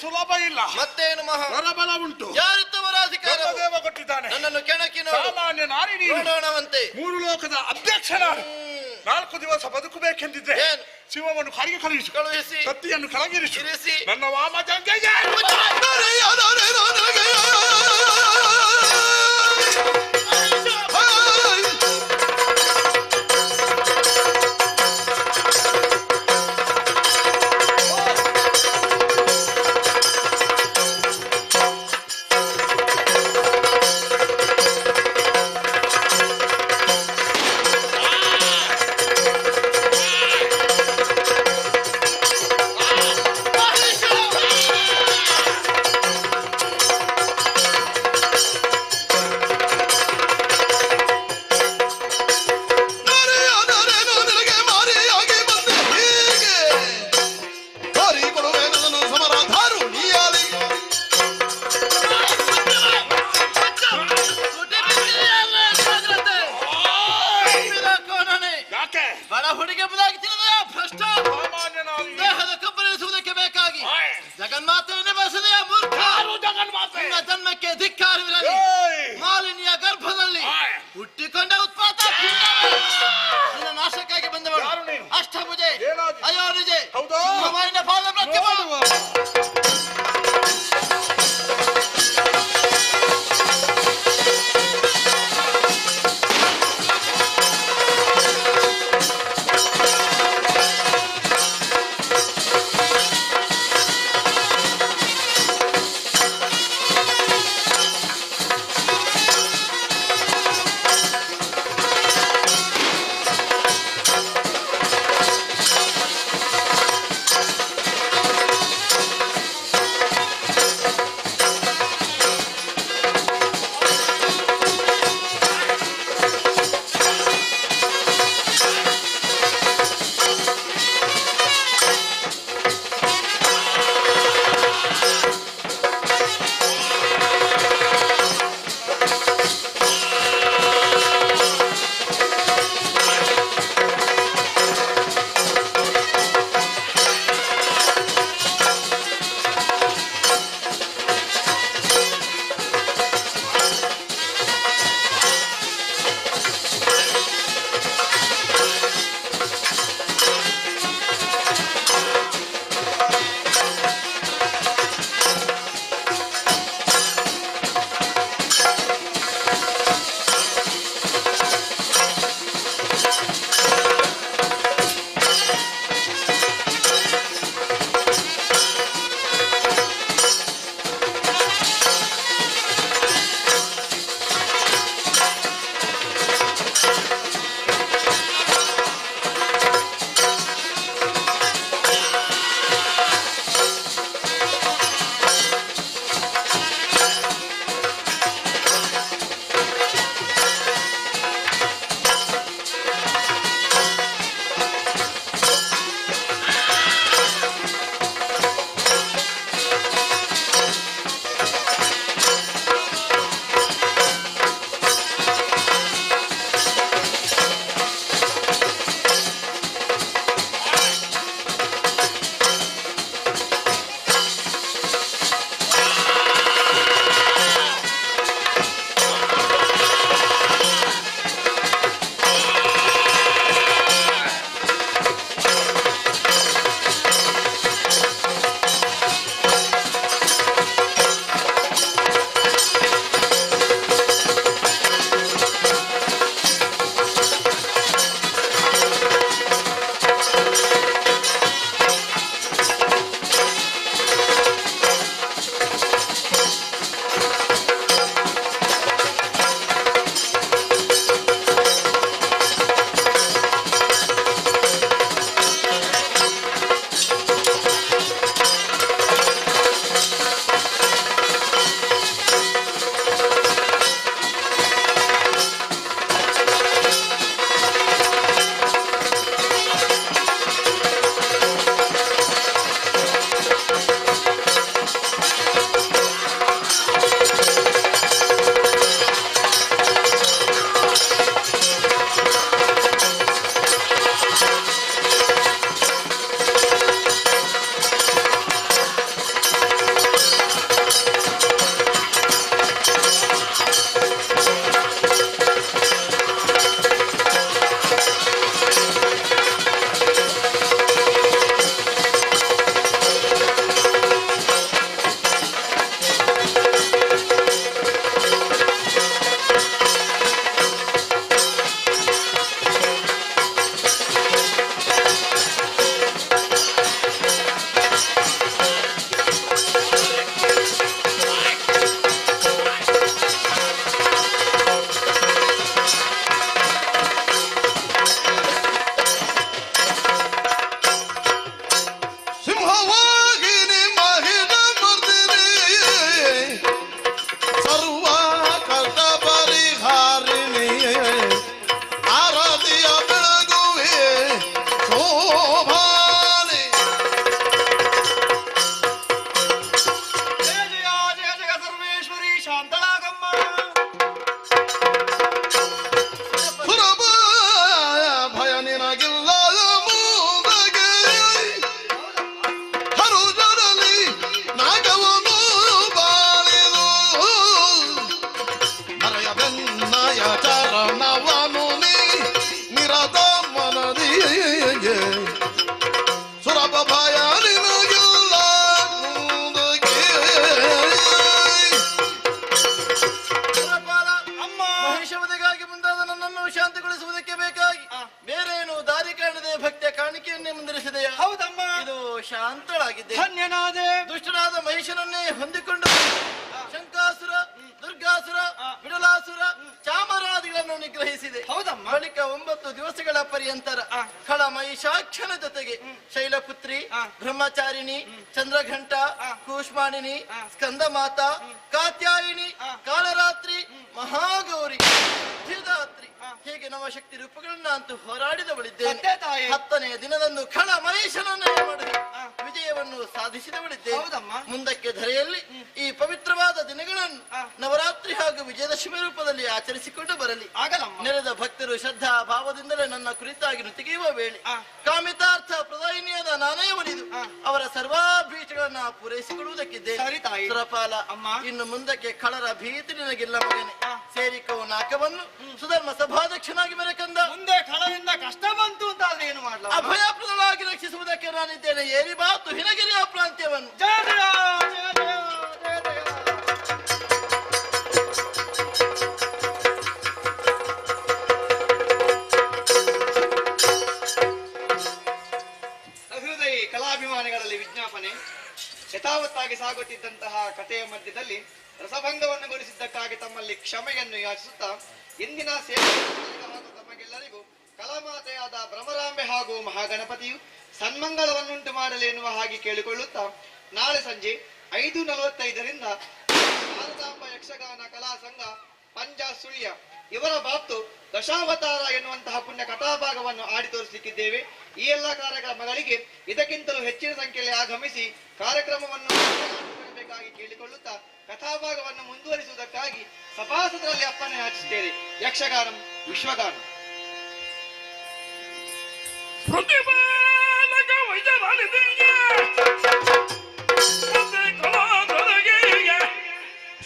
[SPEAKER 1] ಸುಲಭ ಇಲ್ಲ. ಮತ್ತೇನು ಮಹಾಬಲ ಉಂಟು. ನನ್ನನ್ನು ಕೆಣಕಿ ನೋಡು. ಸಾಮಾನ್ಯ ನಾರಿ ನೀನು. ಮೂರು ಲೋಕದ ಅಧ್ಯಕ್ಷ ನಾನು.
[SPEAKER 10] 4 ದಿವಸ ಬದುಕಬೇಕೆಂದಿದ್ರೆ
[SPEAKER 1] ಏನು?
[SPEAKER 10] ಶಿವವನ್ನು ಕಾಡಿಗೆ ಕಳುಹಿಸು,
[SPEAKER 1] ಕಳುಹಿಸಿ
[SPEAKER 10] ಕತ್ತಿಯನ್ನು ಕೆಳಗಿರಿಸು,
[SPEAKER 1] ಇರಿಸಿ
[SPEAKER 10] ನನ್ನ ವಾಮಜಂಗೆಗೆ
[SPEAKER 1] ಶಾಂತಳಾಗಿದ್ದೆ.
[SPEAKER 9] ಧನ್ಯನಾದೆ.
[SPEAKER 1] ದುಷ್ಟನಾದ ಮಹಿಷನನ್ನೇ ಹೊಂದಿಕೊಂಡು ಶಂಕಾಸುರ, ದುರ್ಗಾಸುರ, ಬಿಡಲಾಸುರ, ಚಾಮರಾದಿಗಳನ್ನು ನಿಗ್ರಹಿಸಿದೆ.
[SPEAKER 9] ಹೌದಮ್ಮ.
[SPEAKER 1] ಬಳಿಕ 9 ದಿವಸಗಳ ಪರ್ಯಂತರ ಖಳ ಮಹಿಷಾಕ್ಷನ ಜೊತೆಗೆ ಶೈಲಪುತ್ರಿ, ಬ್ರಹ್ಮಚಾರಿಣಿ, ಚಂದ್ರಘಂಟ, ಕೂಷ್ಮಾಣಿನಿ, ಸ್ಕಂದ ಮಾತಾ, ಕಾತ್ಯಾಯಿನಿ, ಕಾಳರಾತ್ರಿ, ಮಹಾಗೌರಿ, ಸಿದ್ಧಿದಾತ್ರಿ ಹೀಗೆ ನವಶಕ್ತಿ ರೂಪಗಳನ್ನ ಅಂತೂ ಹೋರಾಡಿದವಳಿದ್ದೇನೆ. 10ನೇ ದಿನದಂದು ಖಳ ಮಹಿಷನನ್ನೇ ಮಾಡಿದೆ ವಿಜಯವನ್ನು ಸಾಧಿಸಿದವಳಿದ್ದೇನೆ. ಮುಂದಕ್ಕೆ ಧರೆಯಲ್ಲಿ ಈ ಪವಿತ್ರವಾದ ದಿನಗಳನ್ನು ನವರಾತ್ರಿ ಹಾಗೂ ವಿಜಯದಶಮಿ ರೂಪದಲ್ಲಿ ಆಚರಿಸಿಕೊಂಡು ಬರಲಿ. ನೆರೆದ ಭಕ್ತರು ಶ್ರದ್ಧಾ ಭಾವದಿಂದಲೇ ನನ್ನ ಕುರಿತಾಗಿ ನೃತಿಗೆಯುವ ವೇಳೆ ಕಾಮಿತಾರ್ಥ ಪ್ರದಾಯಿನಿಯಾದ ನಾನೇ ಒಲಿದು ಅವರ ಸರ್ವಾಭೀಷ್ಟಗಳನ್ನ ಪೂರೈಸಿಕೊಳ್ಳುವುದಕ್ಕಿದ್ದೆ. ಸುರಪಾಲ, ಇನ್ನು ಮುಂದಕ್ಕೆ ಖಳರ ಭೀತಿ ನಿನಗಿಲ್ಲ ಮಗನೆ. ಸೇರಿಕೋ ನಾಕವನ್ನು ಸುಧರ್ಮ ಸಭಾಧ್ಯಕ್ಷನಾಗಿ ಮೆರೆಕಂದ.
[SPEAKER 9] ಮುಂದೆ ಖಳದಿಂದ ಕಷ್ಟ ಬಂತು ಅಂತಾದ್ರೆ ಏನು ಮಾಡಲ?
[SPEAKER 1] ಅಭಯಪ್ರದವಾಗಿ ರಕ್ಷಿಸುವುದಕ್ಕೆ ನಾನಿದ್ದೇನೆ. ಏರಿ ಬಾತು ಹಿನಗಿರಿಯ ಪ್ರಾಂತ್ಯವನ್ನು.
[SPEAKER 9] ಜಯ ಜಯ ಜಯ ಜಯ ಜಯ ಜಯ.
[SPEAKER 11] ಹೃದಯ ಕಲಾಭಿಮಾನಿಗಳಲ್ಲಿ ವಿಜ್ಞಾಪನೆ. ಯಥಾವತ್ತಾಗಿ ಸಾಗುತ್ತಿದ್ದಂತಹ ಕಥೆಯ ಮಧ್ಯದಲ್ಲಿ ರಸಭಂಗವನ್ನುಗೊಳಿಸಿದ್ದಕ್ಕಾಗಿ ತಮ್ಮಲ್ಲಿ ಕ್ಷಮೆಯನ್ನು ಯಾಚಿಸುತ್ತಾ ಇಂದಿನ ಸೇವೆ ತಮಗೆಲ್ಲರಿಗೂ ಕಲಾಮಾತೆಯಾದ ಭ್ರಮರಾಂಬೆ ಹಾಗೂ ಮಹಾಗಣಪತಿಯು ಸನ್ಮಂಗಳವನ್ನುಂಟು ಮಾಡಲಿ ಎನ್ನುವ ಹಾಗೆ ಕೇಳಿಕೊಳ್ಳುತ್ತಾ ನಾಳೆ ಸಂಜೆ 5:45ರಿಂದ ಶಾರದಾಂಬ ಯಕ್ಷಗಾನ ಕಲಾ ಸಂಘ ಪಂಜ ಸುಳ್ಯ ಇವರ ಬಾಪ್ತು ದಶಾವತಾರ ಎನ್ನುವಂತಹ ಪುಣ್ಯ ಕಥಾಭಾಗವನ್ನು ಆಡಿ ತೋರಿಸಲಿಕ್ಕಿದ್ದೇವೆ. ಈ ಎಲ್ಲಾ ಕಾರ್ಯಕ್ರಮಗಳಿಗೆ ಇದಕ್ಕಿಂತಲೂ ಹೆಚ್ಚಿನ ಸಂಖ್ಯೆಯಲ್ಲಿ ಆಗಮಿಸಿ ಕಾರ್ಯಕ್ರಮವನ್ನು ಬೇಕಾಗಿ ಕೇಳಿಕೊಳ್ಳುತ್ತಾ ಕಥಾಭಾಗವನ್ನು ಮುಂದುವರಿಸುವುದಕ್ಕಾಗಿ ಸಭಾಸದರಲ್ಲಿ ಅಪ್ಪಣೆ ಯಾಚಿಸುತ್ತೇವೆ. ಯಕ್ಷಗಾನಂ ವಿಶ್ವಗಾನ.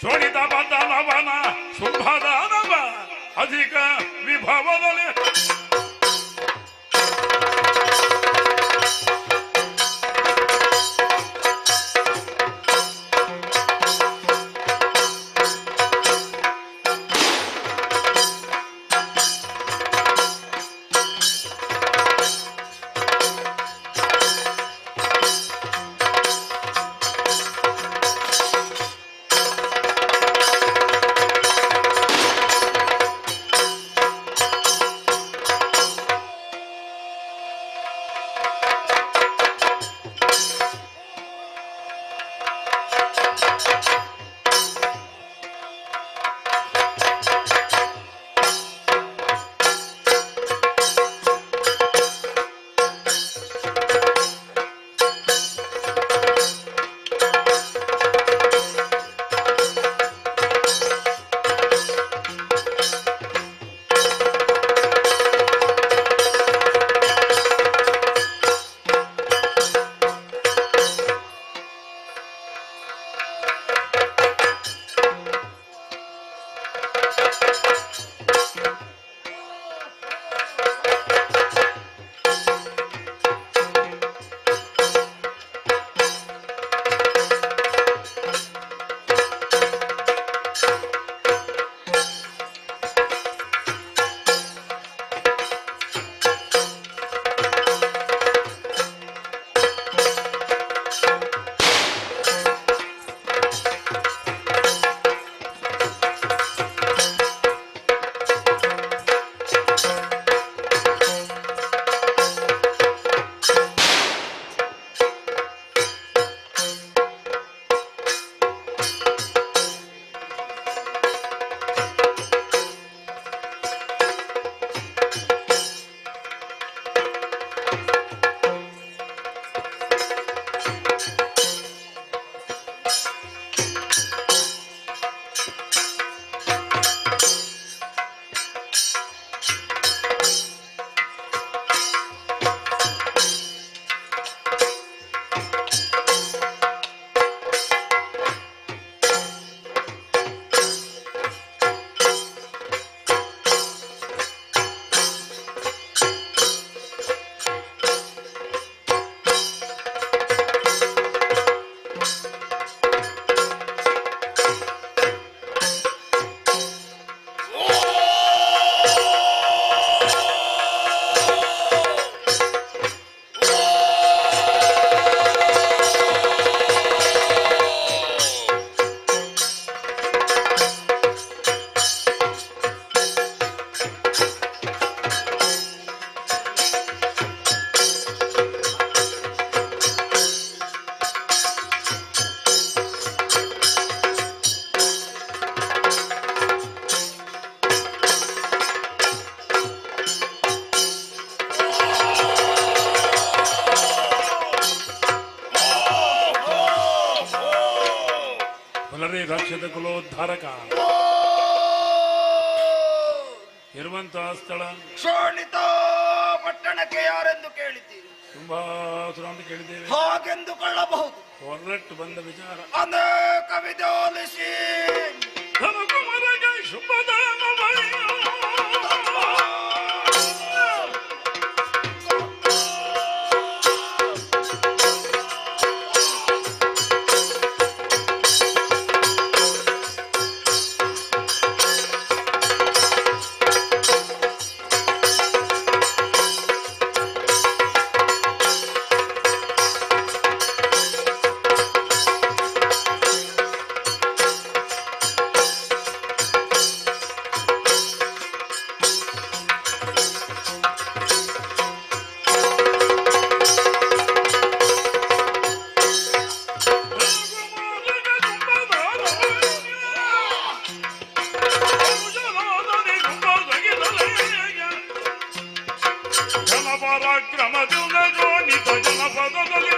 [SPEAKER 12] ಸೋಡಿತ ಬದಲವನ ಶುಭದಾನವ ಅಧಿಕ ವಿಭವದಲ್ಲಿ ಯಾರೇ ರಕ್ಷದ ಕುಲೋದ್ಧಾರಕ ಇರುವಂತಹ ಸ್ಥಳ
[SPEAKER 7] ಶೋಣಿತ ಪಟ್ಟಣಕ್ಕೆ ಯಾರೆಂದು ಕೇಳಿದ್ದೀರಿ?
[SPEAKER 12] ತುಂಬಾ ಸುರ ಅಂತ ಕೇಳಿದ್ದೇವೆ.
[SPEAKER 7] ಹಾಗೆಂದುಕೊಳ್ಳಬಹುದು.
[SPEAKER 12] ಹೊರಟ್ಟು ಬಂದ ವಿಚಾರ
[SPEAKER 7] ಅನೇಕ ವಿಧಾಲಿಸಿ
[SPEAKER 12] ಧನಕುಮಾರಗೆ ಶುಭದಾನವಯ್ಯ. ಜನಪರಾಕ್ರಮದಿಂದ ಜೋಣಿತ ಜನಪದದಲ್ಲಿ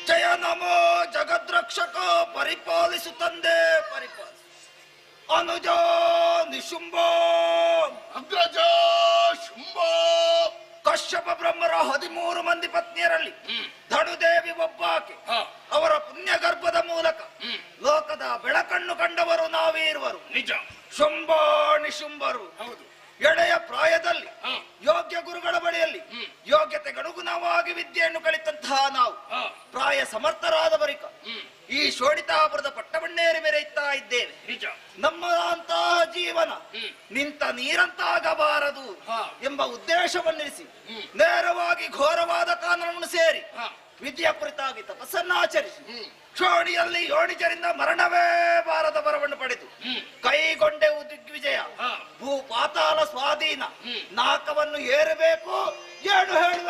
[SPEAKER 7] ಜಯ ನಮೋ ಜಗದ್ರಕ್ಷಕ ಪರಿಪಾಲಿಸು ತಂದೆ ಪರಿಪಾಲಿಸು. ಅನುಜ ನಿಶುಂಭ ಅಗ್ರಜ ಶುಂಭ ಕಶ್ಯಪ ಬ್ರಹ್ಮರ 13 ಮಂದಿ ಪತ್ನಿಯರಲ್ಲಿ ಧನುದೇವಿ ಒಬ್ಬಾಕೆ. ಅವರ ಪುಣ್ಯ ಗರ್ಭದ ಮೂಲಕ ಲೋಕದ ಬೆಳಕನ್ನು ಕಂಡವರು ನಾವೇ ಇರುವರು.
[SPEAKER 10] ನಿಜ.
[SPEAKER 7] ಶುಂಭ ನಿಶುಂಭರು
[SPEAKER 10] ಹೌದು.
[SPEAKER 7] ಎಳೆಯ ಪ್ರಾಯದಲ್ಲಿ ಯೋಗ್ಯ ಗುರುಗಳ ಬಳಿಯಲ್ಲಿ ಯೋಗ್ಯತೆಗನುಗುಣವಾಗಿ ವಿದ್ಯೆಯನ್ನು ಕಲಿತಂತಹ ನಾವು ಪ್ರಾಯ ಸಮರ್ಥರಾದ ಬಳಿಕ ಈ ಶೋಣಿತಾಪುರದ ಪಟ್ಟಬಣ್ಣೇರಿ ಮೆರೆಯುತ್ತಾ ಇದ್ದೇವೆ.
[SPEAKER 10] ನಿಜ.
[SPEAKER 7] ನಮ್ಮಂತಹ ಜೀವನ ನಿಂತ ನೀರಂತಾಗಬಾರದು ಎಂಬ ಉದ್ದೇಶವನ್ನಿರಿಸಿ ನೇರವಾಗಿ ಘೋರವಾದ ಕಾನೂನನ್ನು ಸೇರಿ ವಿದ್ಯೆಯ ಕುರಿತಾಗಿ ತಪಸ್ಸನ್ನಾಚರಿಸಿ ಶೋಣಿಯಲ್ಲಿ ಯೋಣಿಜರಿಂದ ಮರಣವೇ ಬಾರದ ವರವನ್ನು ಪಡೆದು ಕೈಗೊಂಡೆವು ದಿಗ್ವಿಜಯ. ಭೂ ಪಾತಾಳ ಸ್ವಾಧೀನ ನಾಕವನ್ನು ಏರಬೇಕು ಏನು ಹೇಳುವ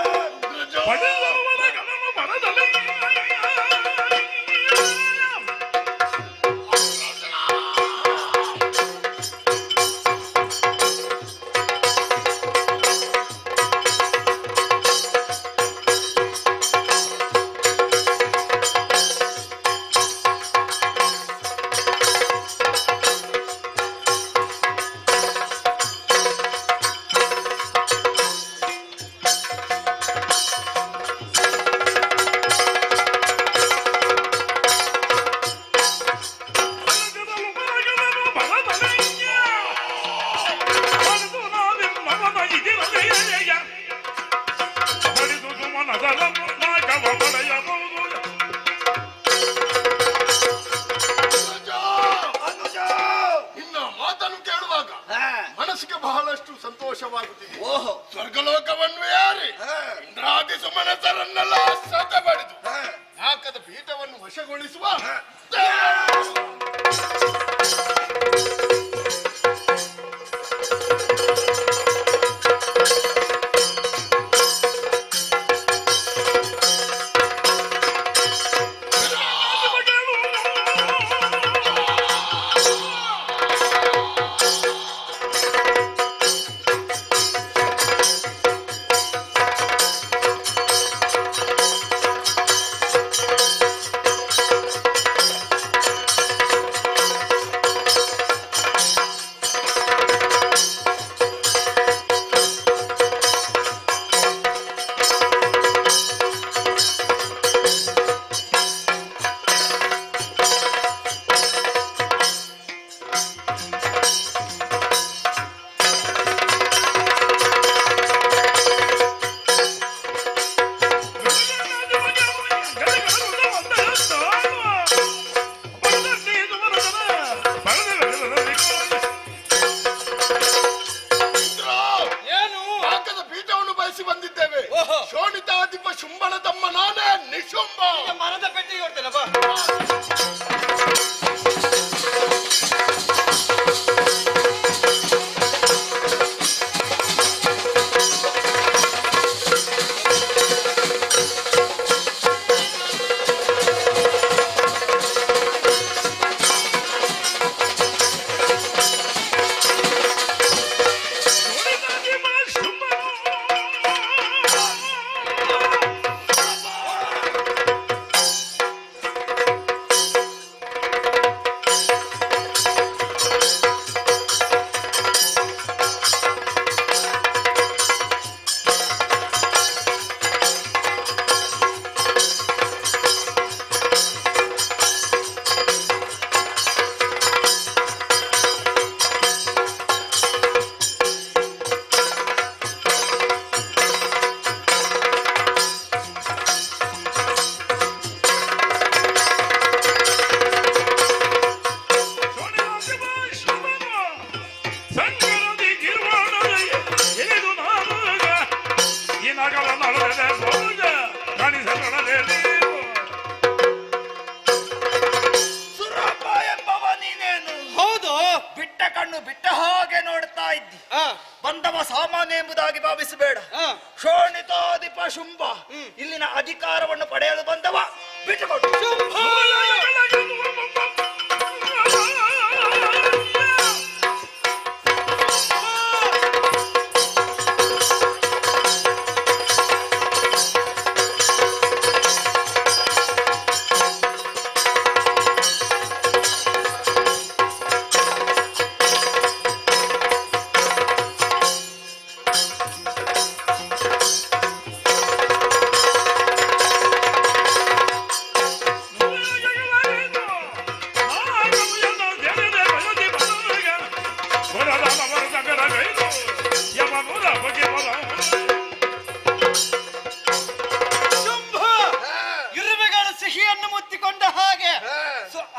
[SPEAKER 7] ಮನಸ್ಸಿಗೆ ಬಹಳಷ್ಟು ಸಂತೋಷವಾಗುತ್ತಿದೆ. ಓಹೋ, ಸ್ವರ್ಗಲೋಕವನ್ನು ಯಾರಿ ಇಂದ್ರಾದಿ ಸುಮನಸರನ್ನೆಲ್ಲ ಶ್ರದ್ಧ ಪಡೆದು ನಾಕದ ಪೀಠವನ್ನು ವಶಗೊಳಿಸುವ
[SPEAKER 11] ಇದ್ದಿ. ಬಂದವ ಸಾಮಾನ್ಯ ಎಂಬುದಾಗಿ ಭಾವಿಸಬೇಡ. ಶೋಣಿತಾಧಿಪ ಶುಂಭ ಇಲ್ಲಿನ ಅಧಿಕಾರವನ್ನು ಪಡೆಯಲು ಬಂದವ. ಬಿಟ್ಟುಕೊಡು.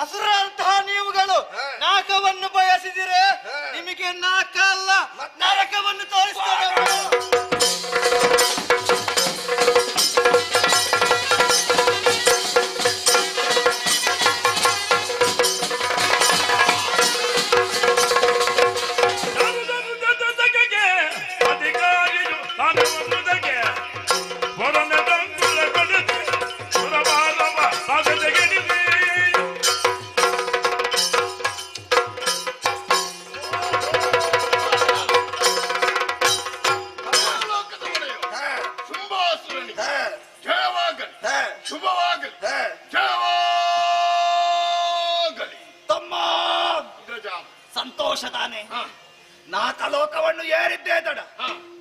[SPEAKER 9] ಅಸುರಂತಹ ನೀವುಗಳು ನಾಕವನ್ನು ಬಯಸಿದಿರೆ ನಿಮಗೆ ನಾಕ ಅಲ್ಲ ನರಕವನ್ನು ತೋರಿಸ್ತೇನೆ. ಸಂತೋಷ ತಾನೆ. ನಾಕಲೋಕವನ್ನು ಏರಿದ್ದೇ ತಡ,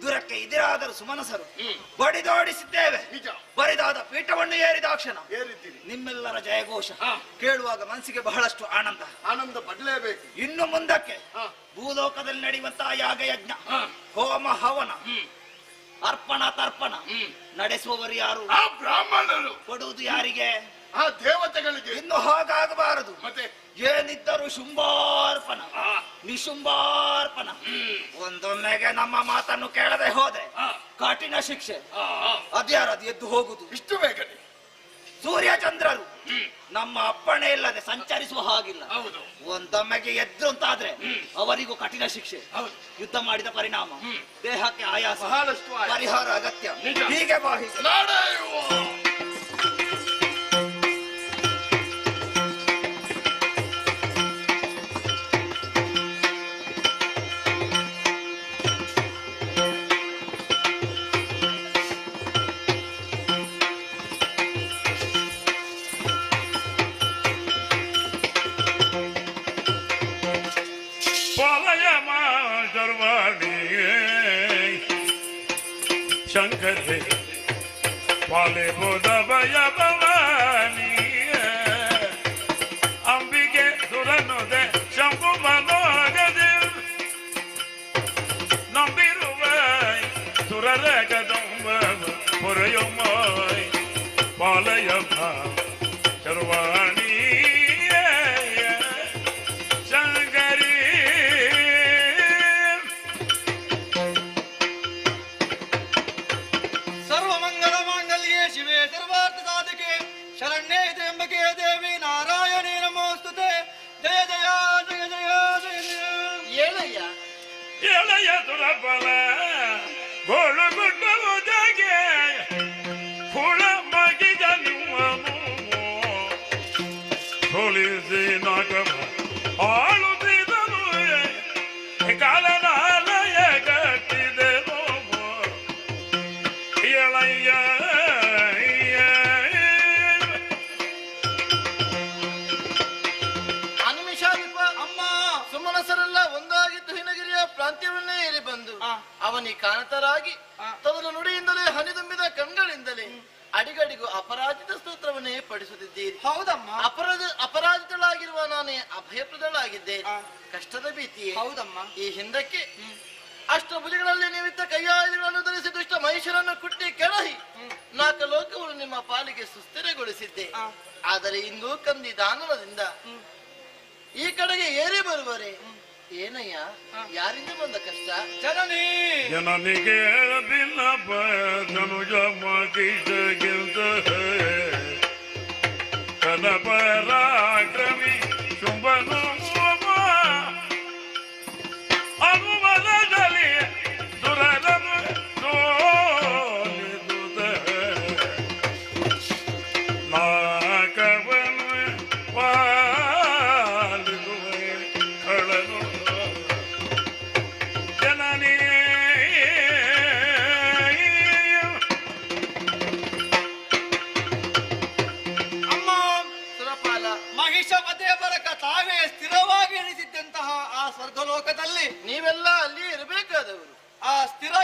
[SPEAKER 9] ದುರಕ್ಕೆ ಇದಿರಾದರೂ ಸುಮನಸರು ಬಡಿದೋಡಿಸಿದ್ದೇವೆ. ಬರಿದಾದ ಪೀಠವನ್ನು ಏರಿದಾಕ್ಷಣ ನಿಮ್ಮೆಲ್ಲರ ಜಯಘೋಷ ಕೇಳುವಾಗ ಮನಸ್ಸಿಗೆ ಬಹಳಷ್ಟು ಆನಂದ ಪಡಲೇಬೇಕು. ಇನ್ನು ಮುಂದಕ್ಕೆ ಭೂಲೋಕದಲ್ಲಿ ನಡೆಯುವಂತಹ ಯಾಗ ಯಜ್ಞ, ಹೋಮ ಹವನ, ಅರ್ಪಣ ತರ್ಪಣ ನಡೆಸುವವರು ಯಾರು? ಬ್ರಾಹ್ಮಣರು. ಕೊಡುವುದು ಯಾರಿಗೆ? ದೇವತೆಗಳಿಗೆ. ಇನ್ನು ಹಾಗಾಗಬಾರದು. ಮತ್ತೆ ಏನಿದ್ದರೂ ಶುಂಭಾರ್ಪಣ ನಿಶುಂಭಾರ್ಪಣ. ಒಂದೊಮ್ಮೆಗೆ ನಮ್ಮ ಮಾತನ್ನು ಕೇಳದೆ ಹೋದೆ ಕಠಿಣ ಶಿಕ್ಷೆ. ಅದ್ಯಾರದು ಎದ್ದು ಹೋಗುದು ಇಷ್ಟು ಬೇಗನೆ? ಸೂರ್ಯ ಚಂದ್ರರು ನಮ್ಮ ಅಪ್ಪಣೆ ಇಲ್ಲದೆ ಸಂಚರಿಸುವ ಹಾಗಿಲ್ಲ. ಒಂದೊಮ್ಮೆಗೆ ಎದ್ದು ಅಂತಾದ್ರೆ ಅವರಿಗೂ ಕಠಿಣ ಶಿಕ್ಷೆ. ಯುದ್ಧ ಮಾಡಿದ ಪರಿಣಾಮ ದೇಹಕ್ಕೆ ಆಯಾಸ, ಪರಿಹಾರ ಅಗತ್ಯ. ಹೀಗೆ ಬಾಹಿ
[SPEAKER 12] ಶಂಕರ ಪಾಲೆ ಬೋಧಭಯ ಭವಾನಿ ಅಂಬಿಕೆ ಸುರನುದೆ ಶಂಭು ಮನೋಗದೆ ನಂಬಿರುವ ಸುರರ ಕದಂಬ ಪುರಯೊಮ್ಮೈ ಪಾಲಯ ಶರ್ವಾಣಿ ಶಂಕರಿ
[SPEAKER 9] ಶರಣ್ಯೇ ತ್ರ್ಯಂಬಕೆ ದೇವಿ ನಾರಾಯಣಿ ನಮೋಸ್ತುತೆ. ಜಯ ಜಯ ಜಯ ಜಯ ಜಯ ಜಯ.
[SPEAKER 12] ಏಳಯ್ಯ ದುರಬಲ ಗೋಳು ಗುಡ್ಡುವುದಾಗೆ ಹುಳ ಮಗಿದ ನಿಮ್ಮ ಹೋಲಿಸಿ ನಾಗಮ ಆಳುತ್ತಿದನು ಕಾಲನಾಲಯ ಕಟ್ಟಿದೆನು ಏಳಯ್ಯ
[SPEAKER 1] ಸುಮನಸರೆಲ್ಲ ಒಂದಾಗಿದ್ದು ಹಿನಗಿರಿಯ ಪ್ರಾಂತ್ಯವನ್ನೇ ಏರಿ ಬಂದು ಅವನಿ ಕಾಣತರಾಗಿ ತದಲು ನುಡಿಯಿಂದಲೇ ಹನಿದುಂಬಿದ ಕಣ್ಗಳಿಂದಲೇ ಅಡಿಗಡಿಗೂ ಅಪರಾಜಿತ ಸ್ತೋತ್ರವನ್ನೇ ಪಡಿಸುತ್ತಿದ್ದೀರಿ.
[SPEAKER 9] ಹೌದಮ್ಮ.
[SPEAKER 1] ಅಪರಾಜಿತಳಾಗಿರುವ ನಾನೇ ಅಭಯಪ್ರದಳಾಗಿದ್ದೆ. ಕಷ್ಟದ ಭೀತಿಯೇ.
[SPEAKER 9] ಹೌದಮ್ಮ.
[SPEAKER 1] ಈ ಹಿಂದಕ್ಕೆ ಅಷ್ಟಭುಜಗಳಲ್ಲಿ ನೀವಿದ್ದ ಕೈಯಾಯುಧಗಳನ್ನು ಧರಿಸಿ ದುಷ್ಟ ಮಹಿಷರನ್ನು ಕುಟ್ಟಿ ಕೆಳಹಿ ನಾಲ್ಕು ಲೋಕವನ್ನು ನಿಮ್ಮ ಪಾಲಿಗೆ ಸುಸ್ಥಿರಗೊಳಿಸಿದ್ದೆ. ಆದರೆ ಇಂದು ಕಂದಿ ದಾನವದಿಂದ ಈ ಕಡೆಗೆ ಏರಿ ಬರುವರೆ ಏನಯ್ಯ? ಯಾರಿಂದ ಬಂದ ಕಷ್ಟ?
[SPEAKER 12] ಜನನಿಗೆ ಧನುಜ ಮಗಿಗಿಂತ ಕನಪರಾಕ್ರಮಿ ಶುಂಭನು ಅನುಮದ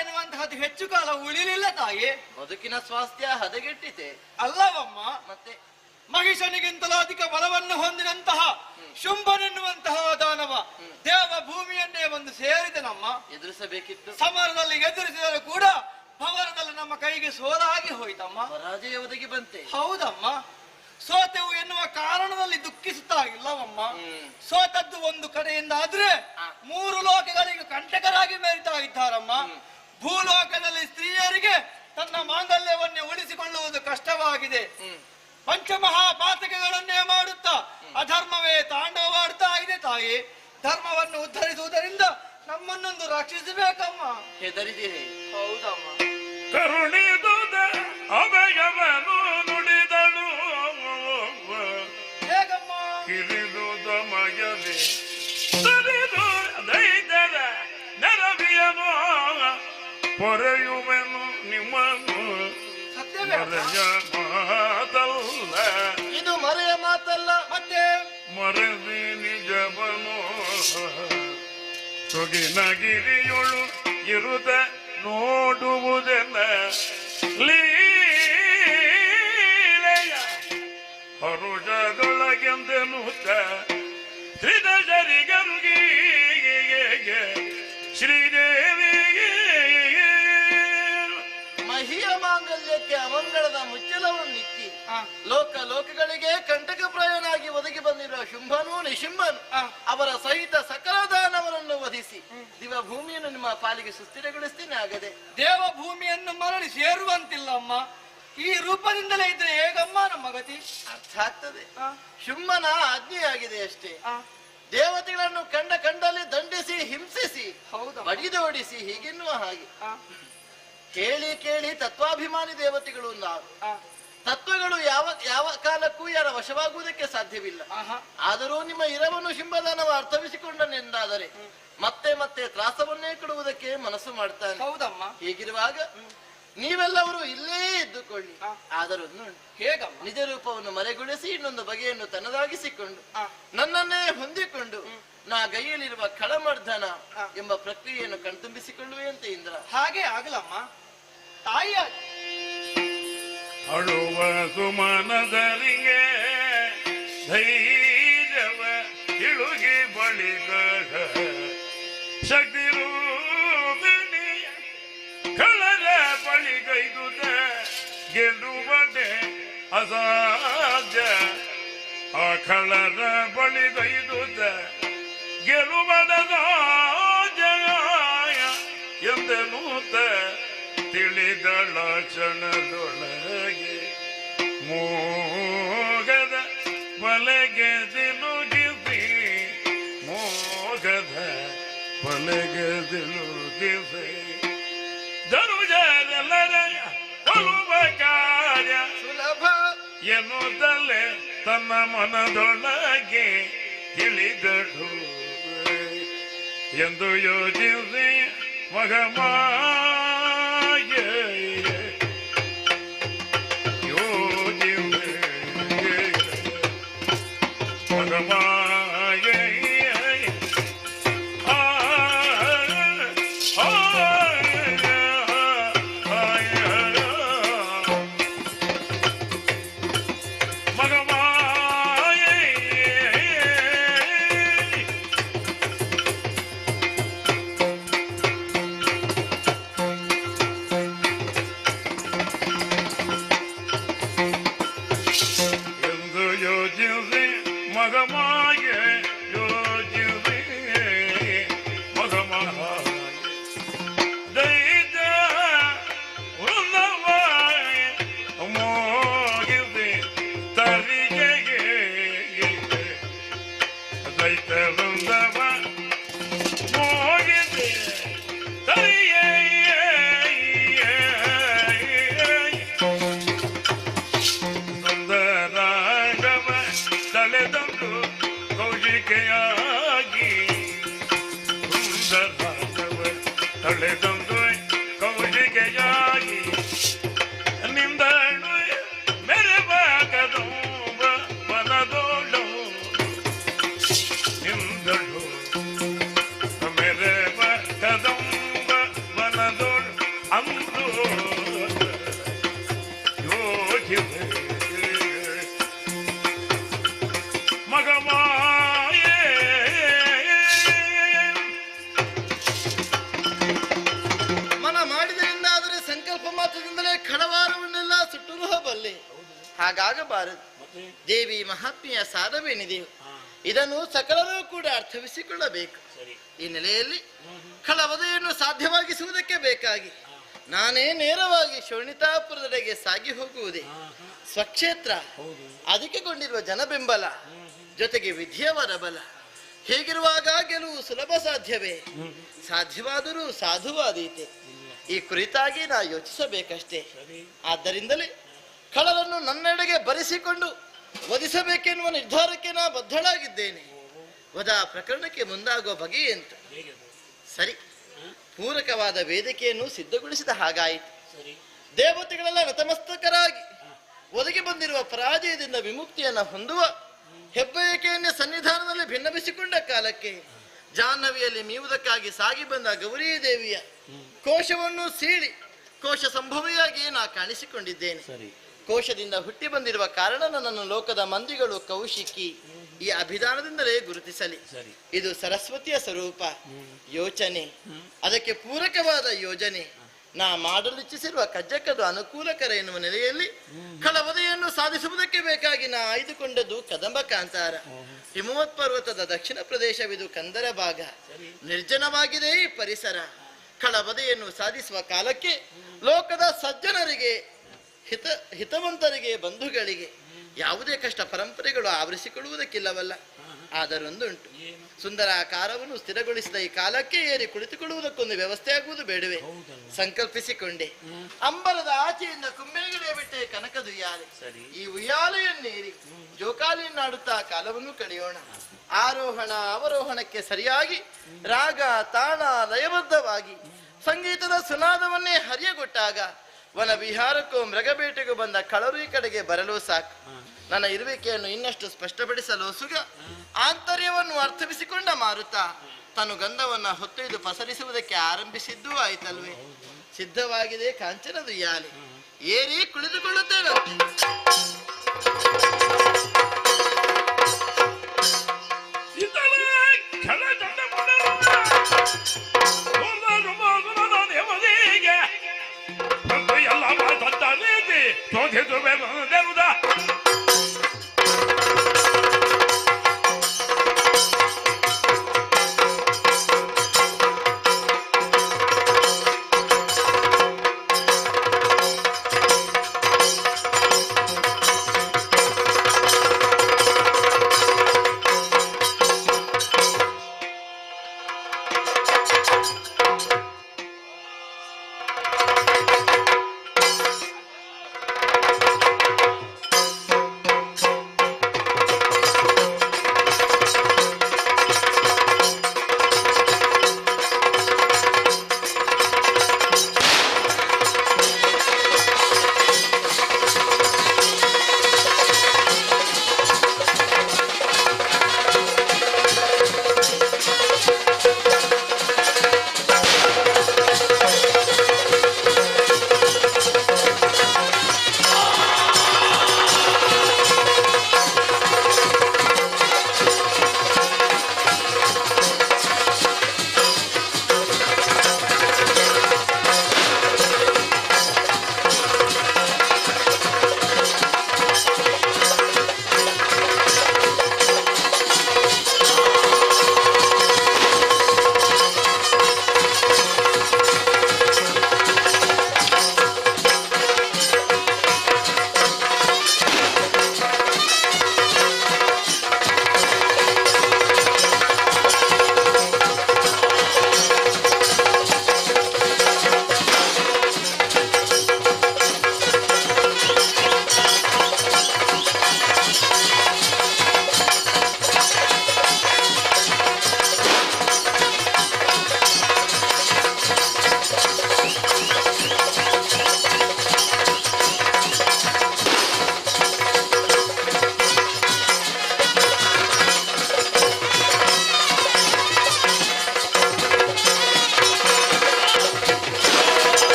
[SPEAKER 9] ಎನ್ನುವಂತಹದ್ದು ಹೆಚ್ಚು ಕಾಲ ಉಳಿಲಿಲ್ಲ ತಾಯಿ.
[SPEAKER 1] ಬದುಕಿನ ಸ್ವಾಸ್ಥ್ಯ ಹದಗೆಟ್ಟಿತೆ
[SPEAKER 9] ಅಲ್ಲವಮ್ಮ,
[SPEAKER 1] ಮತ್ತೆ
[SPEAKER 9] ಮಹಿಷನಿಗಿಂತಲೂ ಅಧಿಕ ಬಲವನ್ನು ಹೊಂದಿದಂತಹ ಶುಂಭನೆನ್ನುವಂತಹ ದಾನವ ದೇವ ಭೂಮಿಯನ್ನೇ ಒಂದು ಸೇರಿದನಮ್ಮ.
[SPEAKER 1] ಎದುರಿಸಬೇಕಿತ್ತು.
[SPEAKER 9] ಸಮರದಲ್ಲಿ ಎದುರಿಸಿದರೂ ಕೂಡ ಭವನದಲ್ಲಿ ನಮ್ಮ ಕೈಗೆ ಸೋಲಾಗಿ ಹೋಯ್ತಮ್ಮ.
[SPEAKER 1] ಪರಾಜಯ ಒದಗಿ ಬಂತೆ.
[SPEAKER 9] ಹೌದಮ್ಮ, ಸೋತೆವು ಎನ್ನುವ ಕಾರಣದಲ್ಲಿ ದುಃಖಿಸುತ್ತಾ ಇಲ್ಲವಮ್ಮ. ಸೋತದ್ದು ಒಂದು ಕಡೆಯಿಂದ ಆದ್ರೆ 3 ಲೋಕಗಳಿಗೆ ಕಂಟಕರಾಗಿ ಮೆರಿತಾ ಇದ್ದಾರಮ್ಮ. ಭೂಲೋಕದಲ್ಲಿ ಸ್ತ್ರೀಯರಿಗೆ ತನ್ನ ಮಾಂಗಲ್ಯವನ್ನೇ ಉಳಿಸಿಕೊಳ್ಳುವುದು ಕಷ್ಟವಾಗಿದೆ. ಪಂಚಮಹಾಪಾತಕಗಳನ್ನೇ ಮಾಡುತ್ತಾ ಅಧರ್ಮವೇ ತಾಂಡವವಾಡ್ತಾ ಇದೆ ತಾಯಿ. ಧರ್ಮವನ್ನು ಉದ್ಧರಿಸುವುದರಿಂದ ನಮ್ಮನ್ನೊಂದು ರಕ್ಷಿಸಬೇಕಮ್ಮ.
[SPEAKER 1] ಹೆದರಿದಿರಿ.
[SPEAKER 9] ಹೌದಮ್ಮ.
[SPEAKER 12] ಕರುಣಿದುದ ಅಭಯವನ್ನು ನುಡಿದಳು
[SPEAKER 9] ಹೇಗಮ್ಮ?
[SPEAKER 12] ಕಿರಿದುದ ಮಗದೆ ಸರಿದು ದೈತ್ಯದ ನೆರವಿಯನು ಪೊರೆಯುವೆನು ನಿಮ್ಮನ್ನು ಮರೆಯ ಮಾತಲ್ಲ.
[SPEAKER 1] ಇದು ಮರೆಯ ಮಾತಲ್ಲ,
[SPEAKER 9] ಮತ್ತೆ
[SPEAKER 12] ಮರೆದಿ ನಿಜವನು ಸೊಗಿನಗಿರಿಯೊಳು ಇರುದ ನೋಡುವುದೆಲ್ಲ ಲೀಲೆಯ ಹರುಷದೊಳಗೆಂದೆನುತ್ತ ತ್ರಿದಶರಿಗರುಗಿ ಶ್ರೀದೇವಿಗೆ
[SPEAKER 1] ಮಹಿಯ ಮಾಂಗಲ್ಯಕ್ಕೆ ಅಮಂಗಳದ ಮುಚ್ಚಲವನ್ನಿತ್ತಿ ಲೋಕಗಳಿಗೆ ಕಂಟಕಪ್ರಾಯನಾಗಿ ಒದಗಿ ಬಂದಿರುವ ಶುಂಭನು ನಿಶುಂಭನು ಅವರ ಸಹಿತ ಸಕಲ ದಾನವರನ್ನು ವಧಿಸಿ ದಿವ ಭೂಮಿಯನ್ನು ನಿಮ್ಮ ಪಾಲಿಗೆ ಸುಸ್ಥಿರಗೊಳಿಸ್ತೇನೆ. ಆಗದೆ
[SPEAKER 9] ದೇವ ಭೂಮಿಯನ್ನು ಮರಳಿ ಸೇರುವಂತಿಲ್ಲಮ್ಮ. ಈ ರೂಪದಿಂದಲೇ ಇದ್ರೆ ಹೇಗಮ್ಮ ನಮ್ಮ ಗತಿ?
[SPEAKER 1] ಅರ್ಥ ಆಗ್ತದೆ. ಶುಂಭನ ಆಜ್ಞೆಯಾಗಿದೆ ಅಷ್ಟೇ. ದೇವತೆಗಳನ್ನು ಕಂಡಲ್ಲಿ ದಂಡಿಸಿ ಹಿಂಸಿಸಿ ಬಡಿದು ಓಡಿಸಿ ಹೀಗೆನ್ನುವ ಹಾಗೆ ಕೇಳಿ ಕೇಳಿ ತತ್ವಾಭಿಮಾನಿ ದೇವತೆಗಳು ನಾವು. ತತ್ವಗಳು ಯಾವ ಕಾಲಕ್ಕೂ ಯಾರ ವಶವಾಗುವುದಕ್ಕೆ ಸಾಧ್ಯವಿಲ್ಲ. ಆದರೂ ನಿಮ್ಮ ಇರವನ್ನು ಶುಂಭದಾನವ ಅರ್ಥವಿಸಿಕೊಂಡನೆಂದಾದರೆ ಮತ್ತೆ ಮತ್ತೆ ತ್ರಾಸವನ್ನೇ ಕೊಡುವುದಕ್ಕೆ ಮನಸ್ಸು ಮಾಡ್ತಾನೆ.
[SPEAKER 9] ಹೌದಮ್ಮ.
[SPEAKER 1] ಹೀಗಿರುವಾಗ ನೀವೆಲ್ಲವರು ಇಲ್ಲೇ ಇದ್ದುಕೊಳ್ಳಿ. ಆದರೂ
[SPEAKER 9] ಹೇಗಮ್ಮ?
[SPEAKER 1] ನಿಜ ರೂಪವನ್ನು ಮರೆಗೊಳಿಸಿ ಇನ್ನೊಂದು ಬಗೆಯನ್ನು ತನ್ನದಾಗಿಸಿಕೊಂಡು ನನ್ನನ್ನೇ ಹೊಂದಿಕೊಂಡು ನಾ ಗೈಯಲ್ಲಿರುವ ಖಳಮರ್ಧನ ಎಂಬ ಪ್ರಕ್ರಿಯೆಯನ್ನು ಕಣ್ತುಂಬಿಸಿಕೊಳ್ಳುವೆಯಂತೆ ಇಂದ್ರ.
[SPEAKER 9] ಹಾಗೆ ಆಗಲಮ್ಮ ತಾಯಿ.
[SPEAKER 12] ಅಳುವ ಸುಮನದರಿಗೆ ಧೈರ್ಯವ ಇಳುಗಿ ಬಳಿಗ ಶಕ್ತಿ ರೂಪಿಣಿ ಕಳರ ಬಳಿಗೈದುದ ಗೆಲ್ಲುವಡೆ ಅಸಾಧ್ಯ. ಆ ಕಳರ ಬಳಿಗೈದುದ ಗೆಲುವಡದ ಜಯ ಎಂದೆನೂತ ತಿಳಿದಳ ಕ್ಷಣದೊಳಗೆ ಮೋಗದ ಬಲೆಗೆ ದಿಲುಗಿಸಿ ಮೋಗದ ಬಲೆಗೆ ದಿಲುಗಿಸಿ ಧನುಜರೆಲ್ಲರ ಕೊಲ್ಲುವ ಕಾರ್ಯ
[SPEAKER 1] ಸುಲಭ
[SPEAKER 12] ಎನ್ನುತ್ತಲೇ ತನ್ನ ಮನದೊಳಗೆ ತಿಳಿದಳು ಎಂದು ಯೋಚಿಸಿ ಮಗಮಾಯ ಯೋಚಿಸಿ ಮಗಮಾಯ ತಳೆದೊಂದು ಕೌಜಿಗೆಯಾಗಿ ನಿಂದಳು ಮೆರಬಾಗದು ಮನದೋಳು ನಿಂದಳು ಮೆರಬಾಗದು ಮನದೋಳು
[SPEAKER 1] ಹಾಗಾಗಬಾರದು. ದೇವಿ ಮಹಾತ್ಮೆಯ ಸಾರವೇನಿದೆಯೋ ಇದನ್ನು ಸಕಲರೂ ಕೂಡ ಅರ್ಥವಿಸಿಕೊಳ್ಳಬೇಕು. ಈ ನೆಲೆಯಲ್ಲಿ ಖಳವಧೆಯನ್ನು ಸಾಧ್ಯವಾಗಿಸುವುದಕ್ಕೆ ಬೇಕಾಗಿ ನಾನೇ ನೇರವಾಗಿ ಶೋಣಿತಾಪುರದೆಡೆಗೆ ಸಾಗಿ ಹೋಗುವುದೇ ಸ್ವಕ್ಷೇತ್ರ. ಅದಕ್ಕೆ ಕೊಂಡಿರುವ ಜನ ಬೆಂಬಲ ಜೊತೆಗೆ ವಿಧಿಯವರ ಬಲ. ಹೀಗಿರುವಾಗ ಗೆಲುವು ಸುಲಭ ಸಾಧ್ಯವೇ? ಸಾಧ್ಯವಾದರೂ ಸಾಧುವಾದೀತೆ. ಈ ಕುರಿತಾಗಿ ನಾ ಯೋಚಿಸಬೇಕಷ್ಟೇ. ಆದ್ದರಿಂದಲೇ ಖಳರನ್ನು ನನ್ನೆಡೆಗೆ ಬರೆಸಿಕೊಂಡು ವಧಿಸಬೇಕೆನ್ನುವ ನಿರ್ಧಾರಕ್ಕೆ ನಾ ಬದ್ಧಳಾಗಿದ್ದೇನೆ. ವಧಾ ಪ್ರಕರಣಕ್ಕೆ ಮುಂದಾಗುವ ಬಗೆಯಂತ ಸರಿ ಪೂರಕವಾದ ವೇದಿಕೆಯನ್ನು ಸಿದ್ಧಗೊಳಿಸಿದ ಹಾಗಾಯಿತು. ದೇವತೆಗಳೆಲ್ಲ ನತಮಸ್ತಕರಾಗಿ ಒದಗಿ ಬಂದಿರುವ ಪರಾಜಯದಿಂದ ವಿಮುಕ್ತಿಯನ್ನು ಹೊಂದುವ ಹೆಬ್ಬಯಕೆಯನ್ನೇ ಸನ್ನಿಧಾನದಲ್ಲಿ ಭಿನ್ನಬಿಸಿಕೊಂಡ ಕಾಲಕ್ಕೆ ಜಾಹ್ನವಿಯಲ್ಲಿ ಮೀವುದಕ್ಕಾಗಿ ಸಾಗಿ ಬಂದ ಗೌರೀ ದೇವಿಯ ಕೋಶವನ್ನು ಸೀಳಿ ಕೋಶ ಸಂಭವಿಯಾಗಿ ನಾ ಕಾಣಿಸಿಕೊಂಡಿದ್ದೇನೆ. ಕೋಶದಿಂದ ಹುಟ್ಟಿ ಬಂದಿರುವ ಕಾರಣ ನನ್ನನ್ನು ಲೋಕದ ಮಂದಿಗಳು ಕೌಶಿಕಿ ಈ ಅಭಿಧಾನದಿಂದಲೇ ಗುರುತಿಸಲಿ. ಇದು ಸರಸ್ವತಿಯ ಸ್ವರೂಪ ಯೋಚನೆ, ಅದಕ್ಕೆ ಪೂರಕವಾದ ಯೋಜನೆ. ನಾ ಮಾಡಲಿಚ್ಛಿಸಿರುವ ಕಜ್ಜಕದ ಅನುಕೂಲಕರ ಎನ್ನುವ ನೆಲೆಯಲ್ಲಿ ಖಳವಧೆಯನ್ನು ಸಾಧಿಸುವುದಕ್ಕೆ ಬೇಕಾಗಿ ನಾ ಆಯ್ದುಕೊಂಡದ್ದು ಕದಂಬ ಕಾಂತಾರ. ಹಿಮವತ್ ಪರ್ವತದ ದಕ್ಷಿಣ ಪ್ರದೇಶವಿದು ಕಂದರ ಭಾಗ. ನಿರ್ಜನವಾಗಿದೆ ಈ ಪರಿಸರ. ಖಳವಧೆಯನ್ನು ಸಾಧಿಸುವ ಕಾಲಕ್ಕೆ ಲೋಕದ ಸಜ್ಜನರಿಗೆ ಹಿತವಂತರಿಗೆ ಬಂಧುಗಳಿಗೆ ಯಾವುದೇ ಕಷ್ಟ ಪರಂಪರೆಗಳು ಆವರಿಸಿಕೊಳ್ಳುವುದಕ್ಕಿಲ್ಲವಲ್ಲ. ಆದರೊಂದುಂಟು, ಸುಂದರಾಕಾರವನ್ನು ಸ್ಥಿರಗೊಳಿಸಿದ ಈ ಕಾಲಕ್ಕೆ ಏರಿ ಕುಳಿತುಕೊಳ್ಳುವುದಕ್ಕೊಂದು ವ್ಯವಸ್ಥೆ ಆಗುವುದು ಬೇಡವೇ? ಸಂಕಲ್ಪಿಸಿಕೊಂಡೆ. ಅಂಬರದ ಆಚೆಯಿಂದ ಕುಂಬೆಗಳೇ ಬಿಟ್ಟೆ ಕನಕದ ಉಯ್ಯಾಲೆ. ಈ ಉಯ್ಯಾಲೆಯನ್ನೇರಿ ಜೋಕಾಲಿಯನ್ನಾಡುತ್ತಾ ಕಾಲವನ್ನು ಕಳೆಯೋಣ. ಆರೋಹಣ ಅವರೋಹಣಕ್ಕೆ ಸರಿಯಾಗಿ ರಾಗ ತಾಳ ಲಯಬದ್ಧವಾಗಿ ಸಂಗೀತದ ಸುನಾದವನ್ನೇ ಹರಿಯಗೊಟ್ಟಾಗ ವನ ವಿಹಾರಕ್ಕೂ ಮೃಗಬೇಟೆಗೂ ಬಂದ ಖಳರು ಈ ಕಡೆಗೆ ಬರಲು ಸಾಕು. ನನ್ನ ಇರುವಿಕೆಯನ್ನು ಇನ್ನಷ್ಟು ಸ್ಪಷ್ಟಪಡಿಸಲು ಸುಗ ಆಂತರ್ಯವನ್ನು ಅರ್ಥವಿಸಿಕೊಂಡ ಮಾರುತ ತನ್ನ ಗಂಧವನ್ನ ಹೊತ್ತೊಯ್ದು ಪಸರಿಸುವುದಕ್ಕೆ ಆರಂಭಿಸಿದ್ದೂ ಆಯ್ತಲ್ವೇ? ಸಿದ್ಧವಾಗಿದೆ ಕಾಂಚನದ ಉಯ್ಯಾಲೆ. ಏರಿ ಕುಳಿತುಕೊಳ್ಳುತ್ತೇವೆ.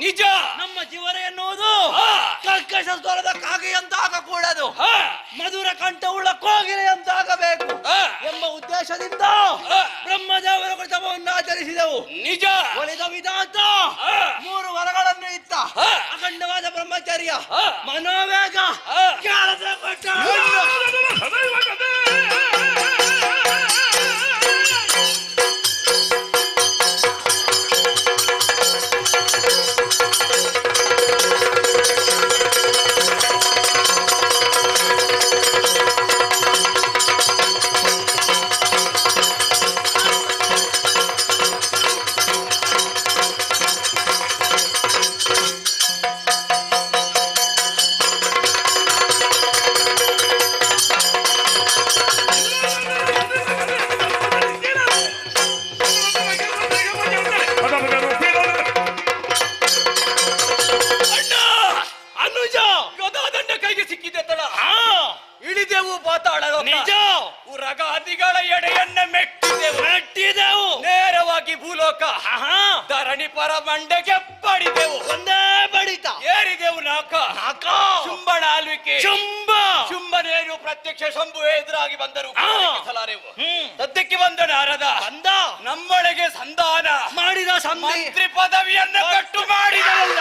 [SPEAKER 5] ನಿಜ.
[SPEAKER 4] ನಮ್ಮ ಜೀವನ ಎನ್ನುವುದು ಕರ್ಕಶ ಸ್ವರದ ಕಾಗೆ ಅಂತ ಆಗಕೂಡದು, ಮಧುರ ಕಂಠವುಳ್ಳ ಕೋಗಿಲೆ ಅಂತ ಆಗಬೇಕು ಎಂಬ ಉದ್ದೇಶದಿಂದ ಬ್ರಹ್ಮದೇವರ ಕೃತವನ್ನು ಆಚರಿಸಿದೆವು.
[SPEAKER 5] ನಿಜ.
[SPEAKER 4] ಒಲಿದ ವಿಧಾತ 3 ವರಗಳನ್ನು ಇತ್ತ ಅಖಂಡವಾದ ಬ್ರಹ್ಮಚರ್ಯ, ಮನೋವೇಗ, ಜ್ಞಾನದ ಕೊಟ್ಟ. ಇಳಿದೆವು ಪಾತಾಳ
[SPEAKER 5] ನಿಜ.
[SPEAKER 4] ಉರಗಾದಿಗಳ ಎಡೆಯನ್ನ ಮೆಟ್ಟಿದೆವು ನೇರವಾಗಿ ಭೂಲೋಕ ಧರಣಿ ಪರ ಮಂಡೆಗೆ ಪಡಿದೆವು. ಒಂದೇ ಬಡಿತ ಏರಿದೆವು ನಾಕ ಶುಂಭನ ಆಳ್ವಿಕೆ ಶುಂಭನೇರು ಪ್ರತ್ಯಕ್ಷ ಶಂಭು ಎದುರಾಗಿ ಬಂದರು ಸಲಾರೆವು. ಸದ್ಯಕ್ಕೆ ಬಂದ ನಾರದ ನಮ್ಮೊಳಗೆ ಸಂಧಾನ ಮಾಡಿದ ಮಂತ್ರಿ ಪದವಿಯನ್ನು ಕಟ್ಟು ಮಾಡಿದರಲ್ಲ.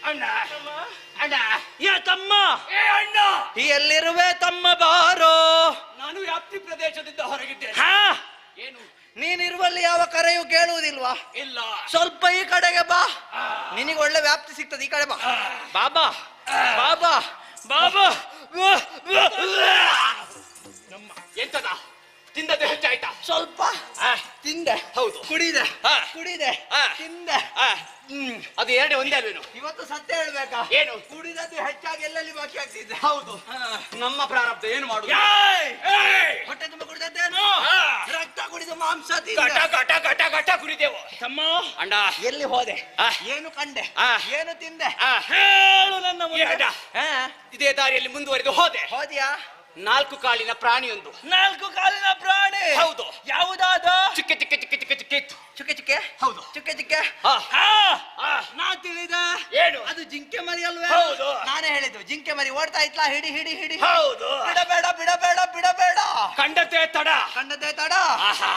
[SPEAKER 10] ಅಣ್ಣ ಅಣ್ಣ
[SPEAKER 11] ಏ ತಮ್ಮ,
[SPEAKER 10] ಏ ಅಣ್ಣ,
[SPEAKER 11] ಎಲ್ಲಿರುವೆ ತಮ್ಮ ಬಾರೋ.
[SPEAKER 5] ನಾನು ವ್ಯಾಪ್ತಿ ಪ್ರದೇಶದಿಂದ ಹೊರಗಿದ್ದೇನೆ.
[SPEAKER 11] ಹಾ,
[SPEAKER 5] ಏನು?
[SPEAKER 11] ನೀನಿರುವಲ್ಲಿ ಯಾವ ಕರೆಯೂ ಕೇಳುವುದಿಲ್ವಾ?
[SPEAKER 5] ಇಲ್ಲ.
[SPEAKER 11] ಸ್ವಲ್ಪ ಈ ಕಡೆಗೆ ಬಾ, ನಿನಗೆ ಒಳ್ಳೆ ವ್ಯಾಪ್ತಿ ಸಿಗ್ತದೆ. ಈ ಕಡೆ ಬಾ. ಬಾಬಾ ಬಾಬಾ ಬಾಬಾ.
[SPEAKER 5] ನಮ್ಮ ಎಂತದ ತಿಂದದ್ದು ಹೆಚ್ಚಾಯ್ತಾ?
[SPEAKER 11] ಸ್ವಲ್ಪ ತಿಂದೆ.
[SPEAKER 5] ಹೌದು.
[SPEAKER 11] ಕುಡಿದೆ ಕುಡಿದೆ ತಿಂದೆ.
[SPEAKER 5] ಅದು ಎರಡೇ ಒಂದೇ ಅಲ್ವೇನು?
[SPEAKER 11] ಇವತ್ತು ಸತ್ಯ ಹೇಳ್ಬೇಕಾ?
[SPEAKER 5] ಏನು?
[SPEAKER 11] ಕುಡಿದದ್ದು ಹೆಚ್ಚಾಗಿ ಎಲ್ಲೆಲ್ಲಿ ಬಾಕಿ ಆಗ್ತಿದ್ದೆ.
[SPEAKER 5] ಹೌದು. ನಮ್ಮ ಪ್ರಾರಬ್ಧ ಏನು ಮಾಡುದು?
[SPEAKER 11] ಹೊಟ್ಟೆ ತುಂಬ ಕುಡಿದದ್ದೇನು? ರಕ್ತ ಕುಡಿದು ಮಾಂಸ
[SPEAKER 5] ಗಟ
[SPEAKER 11] ತಿಂದೆ.
[SPEAKER 5] ಗಟ ಗಟ ಗಟ ಕುಡಿದೆವು.
[SPEAKER 11] ತಮ್ಮ,
[SPEAKER 5] ಅಣ್ಣ
[SPEAKER 11] ಎಲ್ಲಿ ಹೋದೆ? ಏನು ಕಂಡೆ? ಏನು ತಿಂದೆ? ಹೇಳು ನನ್ನ ಮುಂದೆ.
[SPEAKER 5] ಇದೇ ದಾರಿಯಲ್ಲಿ ಮುಂದುವರೆದು ಹೋದೆ.
[SPEAKER 11] ಹೋದ್ಯಾ?
[SPEAKER 5] 4 ಕಾಲಿನ ಪ್ರಾಣಿಯೊಂದು.
[SPEAKER 11] 4 ಕಾಲಿನ ಪ್ರಾಣಿ?
[SPEAKER 5] ಹೌದು.
[SPEAKER 11] ಯಾವುದಾದ?
[SPEAKER 5] ಚಿಕ್ಕ ಚಿಕ್ಕ ಚಿಕ್ಕ ಚಿಕ್ಕ ಚಿಕ್ಕ ಇತ್ತು.
[SPEAKER 11] ಚುಕ್ಕೆ ಚುಕ್ಕೆ?
[SPEAKER 5] ಹೌದು.
[SPEAKER 11] ಚುಕ್ಕೆ ಚುಕ್ಕೆ? ನಾ ತಿಳಿದ.
[SPEAKER 5] ಏನು?
[SPEAKER 11] ಅದು ಜಿಂಕೆ ಮರಿ ಅಲ್ವೇ?
[SPEAKER 5] ಹೌದು.
[SPEAKER 11] ನಾನೇ ಹೇಳಿದ್ದು ಜಿಂಕೆ ಮರಿ ಓಡ್ತಾ ಇತ್ಲಾ? ಹಿಡಿ ಹಿಡಿ ಹಿಡಿ.
[SPEAKER 5] ಹೌದು.
[SPEAKER 11] ಬಿಡಬೇಡ ಬಿಡಬೇಡ ಬಿಡಬೇಡ.
[SPEAKER 5] ಕಂಡತೆ ತಡ.
[SPEAKER 11] ಕಂಡದ್ದೇ ತಡ.
[SPEAKER 5] ಆಹಾ.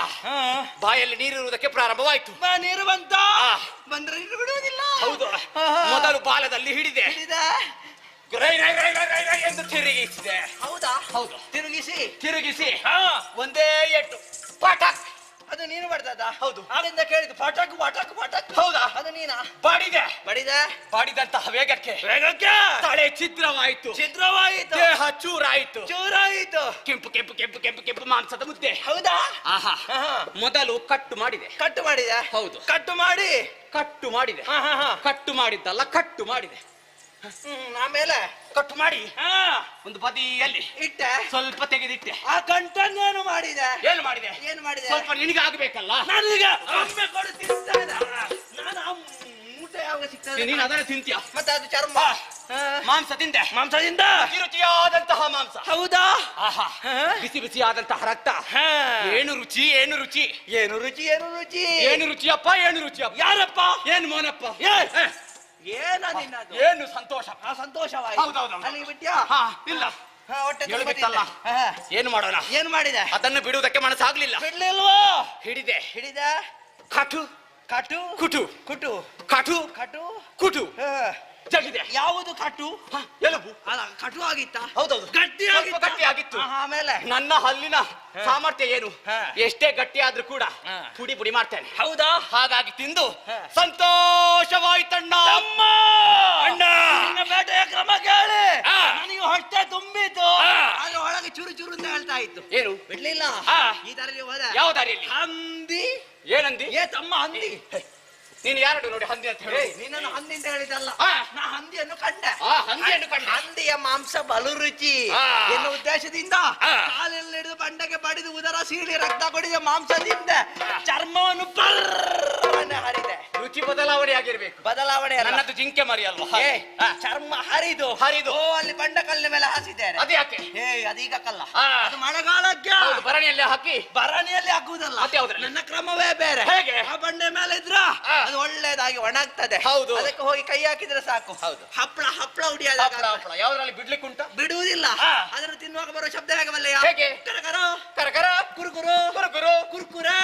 [SPEAKER 5] ಬಾಯಲ್ಲಿ ನೀರಿರುವುದಕ್ಕೆ ಪ್ರಾರಂಭವಾಯ್ತು.
[SPEAKER 11] ಬಾ, ನೀರು ಬಂತ. ಬಂದ್ರೆ ನೀರು ಬಿಡುವುದಿಲ್ಲ.
[SPEAKER 5] ಹೌದು. ಮೊದಲು ಬಾಲದಲ್ಲಿ ಹಿಡಿದೆ.
[SPEAKER 11] ಹಿಡಿದ.
[SPEAKER 5] ರೈ ರೈ ರೈ ರೈ ರೈ ರೈ ಎಂದು ತಿರುಗಿಸಿದೆ.
[SPEAKER 11] ಹೌದಾ?
[SPEAKER 5] ಹೌದು.
[SPEAKER 11] ತಿರುಗಿಸಿ
[SPEAKER 5] ಒಂದೇ ಏಟು ಪಟಕ್.
[SPEAKER 11] ಅದು ನೀನು ಬಡ್ದದ?
[SPEAKER 5] ಹೌದು.
[SPEAKER 11] ಆಗಿಂದ ಕೇಳಿದ್ದು ಪಟಾಕು ಪಟಾಕು ಪಟಾಕು.
[SPEAKER 5] ಹೌದಾ?
[SPEAKER 11] ಅದು ನೀನಾ?
[SPEAKER 5] ಬಾಡಿದೆ.
[SPEAKER 11] ಬಡಿದ.
[SPEAKER 5] ಬಾಡಿದಂತಹ ವೇಗಕ್ಕೆ ತಲೆ ಛಿದ್ರವಾಯಿತು.
[SPEAKER 11] ಛಿದ್ರವಾಯಿತು.
[SPEAKER 5] ದೇಹ ಚೂರಾಯಿತು.
[SPEAKER 11] ಚೂರಾಯಿತು.
[SPEAKER 5] ಕೆಂಪು ಕೆಂಪು ಕೆಂಪು ಕೆಂಪು ಕೆಂಪು ಮಾಂಸದ ಮುದ್ದೆ.
[SPEAKER 11] ಹೌದಾ?
[SPEAKER 5] ಆಹಾ. ಮೊದಲು ಕಟ್ಟು ಮಾಡಿದೆ.
[SPEAKER 11] ಕಟ್ಟು ಮಾಡಿದೆ?
[SPEAKER 5] ಹೌದು.
[SPEAKER 11] ಕಟ್ಟು ಮಾಡಿ
[SPEAKER 5] ಕಟ್ಟು ಮಾಡಿದೆ. ಕಟ್ಟು ಮಾಡಿದ್ದಲ್ಲ, ಕಟ್ಟು ಮಾಡಿದೆ.
[SPEAKER 11] ಆಮೇಲೆ
[SPEAKER 5] ಕಟ್ಟು ಮಾಡಿ ಒಂದು ಬದಿಯಲ್ಲಿ
[SPEAKER 11] ಇಟ್ಟೆ.
[SPEAKER 5] ಸ್ವಲ್ಪ ತೆಗೆದಿಟ್ಟೆ.
[SPEAKER 11] ಆ ಕಂಟನ್ನೇನು ಮಾಡಿದೆ?
[SPEAKER 5] ಏನು ಮಾಡಿದೆ?
[SPEAKER 11] ಏನು ಮಾಡಿದೆ?
[SPEAKER 5] ಸ್ವಲ್ಪ ನಿನಗೆ ಆಗ್ಬೇಕಲ್ಲ.
[SPEAKER 11] ನನಗೆ ಒಮ್ಮೆ ಕೊಡು ತಿಂತಾನೆ. ನಾನು ಆ ಮೂಟೆ ಯಾವಾಗ ಸಿಗ್ತದೆ?
[SPEAKER 5] ನೀನು ಅದನ್ನ ತಿಂತೀಯ?
[SPEAKER 11] ಮತ್ತೆ ಅದು ಚರ್ಮ
[SPEAKER 5] ಮಾಂಸ ತಿಂದೆ.
[SPEAKER 11] ಮಾಂಸದಿಂದ
[SPEAKER 5] ರುಚಿಯಾದಂತಹ ಮಾಂಸ.
[SPEAKER 11] ಹೌದಾ?
[SPEAKER 5] ಆಹಾ. ಬಿಸಿ ಬಿಸಿಯಾದಂತಹ ರಕ್ತ. ಏನು ರುಚಿ, ಏನು ರುಚಿ,
[SPEAKER 11] ಏನು ರುಚಿ, ಏನು ರುಚಿ,
[SPEAKER 5] ಏನು ರುಚಿಯಪ್ಪ, ಏನು ರುಚಿಯಪ್ಪ.
[SPEAKER 11] ಯಾರಪ್ಪ?
[SPEAKER 5] ಏನು ಮೋನಪ್ಪ.
[SPEAKER 11] ಏನ ನಿನ್ನದು?
[SPEAKER 5] ಏನು ಸಂತೋಷ.
[SPEAKER 11] ಸಂತೋಷವಾಯ್ತು.
[SPEAKER 5] ಹೌದೌದು.
[SPEAKER 11] ಅಲ್ಲಿಗೆ ಬಿಟ್ಯಾ?
[SPEAKER 5] ಇಲ್ಲ.
[SPEAKER 11] ಹೊಟ್ಟೆ ತುಂಬ
[SPEAKER 5] ಹೇಳ್ಬೇಕಲ್ಲ.
[SPEAKER 11] ತಿಂದೆ.
[SPEAKER 5] ಏನು ಮಾಡೋಣ?
[SPEAKER 11] ಏನು ಮಾಡಿದೆ?
[SPEAKER 5] ಅದನ್ನು ಬಿಡುವುದಕ್ಕೆ ಮನಸ್ಸಾಗ್ಲಿಲ್ಲ.
[SPEAKER 11] ಬಿಡ್ಲಿಲ್ವೋ?
[SPEAKER 5] ಹಿಡಿದೆ.
[SPEAKER 11] ಹಿಡಿದ.
[SPEAKER 5] ಕಟು
[SPEAKER 11] ಕಟು
[SPEAKER 5] ಕುಟು
[SPEAKER 11] ಕುಟು
[SPEAKER 5] ಕಟು
[SPEAKER 11] ಕಟು
[SPEAKER 5] ಕುಟು ಜಗಿದೆ.
[SPEAKER 11] ಯಾವುದು ಕಟು?
[SPEAKER 5] ಎಲುಬು.
[SPEAKER 11] ಅಲ್ಲ, ಕಟು ಆಗಿತ್ತ?
[SPEAKER 5] ಹೌದೌದು. ಗಟ್ಟಿ ಆಗಿತ್ತು.
[SPEAKER 11] ಆಮೇಲೆ
[SPEAKER 5] ನನ್ನ ಹಲ್ಲಿನ ಸಾಮರ್ಥ್ಯ ಏನು? ಎಷ್ಟೇ ಗಟ್ಟಿ ಆದ್ರೂ ಕೂಡ ಪುಡಿ ಪುಡಿ ಮಾಡ್ತೇನೆ.
[SPEAKER 11] ಹೌದಾ?
[SPEAKER 5] ಹಾಗಾಗಿ ತಿಂದು ಸಂತೋಷವಾಯ್ತಣ್ಣ.
[SPEAKER 11] ಅಣ್ಣ, ನಿನ್ನ ಬೇಟೆಯ ಕ್ರಮ ಕೇಳಿ ನನಗೆ ಹೊಟ್ಟೆ ತುಂಬಿತು. ಅದ್ರ ಒಳಗೆ ಚೂರು ಚೂರು ಅಂತ ಹೇಳ್ತಾ ಇತ್ತು.
[SPEAKER 5] ಏನು?
[SPEAKER 11] ಬಿಡ್ಲಿಲ್ಲ. ಈ ದಾರಿಯಲ್ಲಿ ಹೋದ.
[SPEAKER 5] ಯಾವ ದಾರಿಯಲ್ಲಿ?
[SPEAKER 11] ಹಂದಿ.
[SPEAKER 5] ಏನಂದಿ?
[SPEAKER 11] ಏ ತಮ್ಮ, ಹಂದಿ.
[SPEAKER 5] ನೀನು ಯಾರು ನೋಡಿ ಹಂದಿ ಅಂತ ಹೇಳಿ?
[SPEAKER 11] ನಿನ್ನನ್ನು ಹಂದಿ ಅಂತ ಹೇಳಿದಲ್ಲ, ನಾ ಹಂದಿಯನ್ನು ಕಂಡೆ.
[SPEAKER 5] ಹಂದಿಯನ್ನು ಕಂಡೆ.
[SPEAKER 11] ಹಂದಿಯ ಮಾಂಸ ಬಲು ರುಚಿ ಎನ್ನುವ ಉದ್ದೇಶದಿಂದ ಕಾಲಲ್ಲಿ ಹಿಡಿದು ಬಂಡೆಗೆ ಬಡಿದು ಉದರ ಸೀಳಿ ರಕ್ತ ಕೊಡಿದ ಮಾಂಸದಿಂದ ಚರ್ಮವನ್ನು ಹರಿದೆ.
[SPEAKER 5] ರುಚಿ ಬದಲಾವಣೆ ಆಗಿರ್ಬೇಕು.
[SPEAKER 11] ಬದಲಾವಣೆ ಅಲ್ಲ.
[SPEAKER 5] ನನ್ನದು ಜಿಂಕೆ ಮರಿ ಅಲ್ವಾ?
[SPEAKER 11] ಚರ್ಮ ಹರಿದು
[SPEAKER 5] ಹರಿದು
[SPEAKER 11] ಅಲ್ಲಿ ಬಂಡ ಕಲ್ಲಿನ ಮೇಲೆ ಹಾಸಿದ್ದಾರೆ.
[SPEAKER 5] ಅದು ಯಾಕೆ?
[SPEAKER 11] ಅದೀಗ ಕಲ್ಲ. ಅದು ಮಳೆಗಾಲಕ್ಕೆ
[SPEAKER 5] ಭರಣಿಯಲ್ಲಿ ಹಾಕಿ.
[SPEAKER 11] ಭರಣಿಯಲ್ಲಿ ಹಾಕುವುದಲ್ಲ. ನನ್ನ ಕ್ರಮವೇ ಬೇರೆ.
[SPEAKER 5] ಹೇಗೆ?
[SPEAKER 11] ಆ ಬಂಡೆ ಮೇಲೆ ಇದ್ರ ಅದು ಒಳ್ಳೇದಾಗಿ ಒಣಗ್ತದೆ.
[SPEAKER 5] ಹೌದು.
[SPEAKER 11] ಅದಕ್ಕೆ ಹೋಗಿ ಕೈ ಹಾಕಿದ್ರೆ ಸಾಕು.
[SPEAKER 5] ಹೌದು.
[SPEAKER 11] ಹಪ್ಪಳ ಹಪ್ಪಳ ಉಡಿಯಾದ.
[SPEAKER 5] ಯಾವ್ದ್ರಲ್ಲಿ ಬಿಡ್ಲಿಕ್ಕೆ ಉಂಟು?
[SPEAKER 11] ಬಿಡುವುದಿಲ್ಲ. ಅದನ್ನು ತಿನ್ನುವಾಗ ಬರೋ ಶಬ್ದ ಹೇಗವಲ್ಲ?
[SPEAKER 5] ಹೇಗೆ?
[SPEAKER 11] ಕರಕರ
[SPEAKER 5] ಕರಕರ
[SPEAKER 11] ಕುರುಕುರು
[SPEAKER 5] ಕುರುಕುರು
[SPEAKER 11] ಕುರ್ಕುರೆ.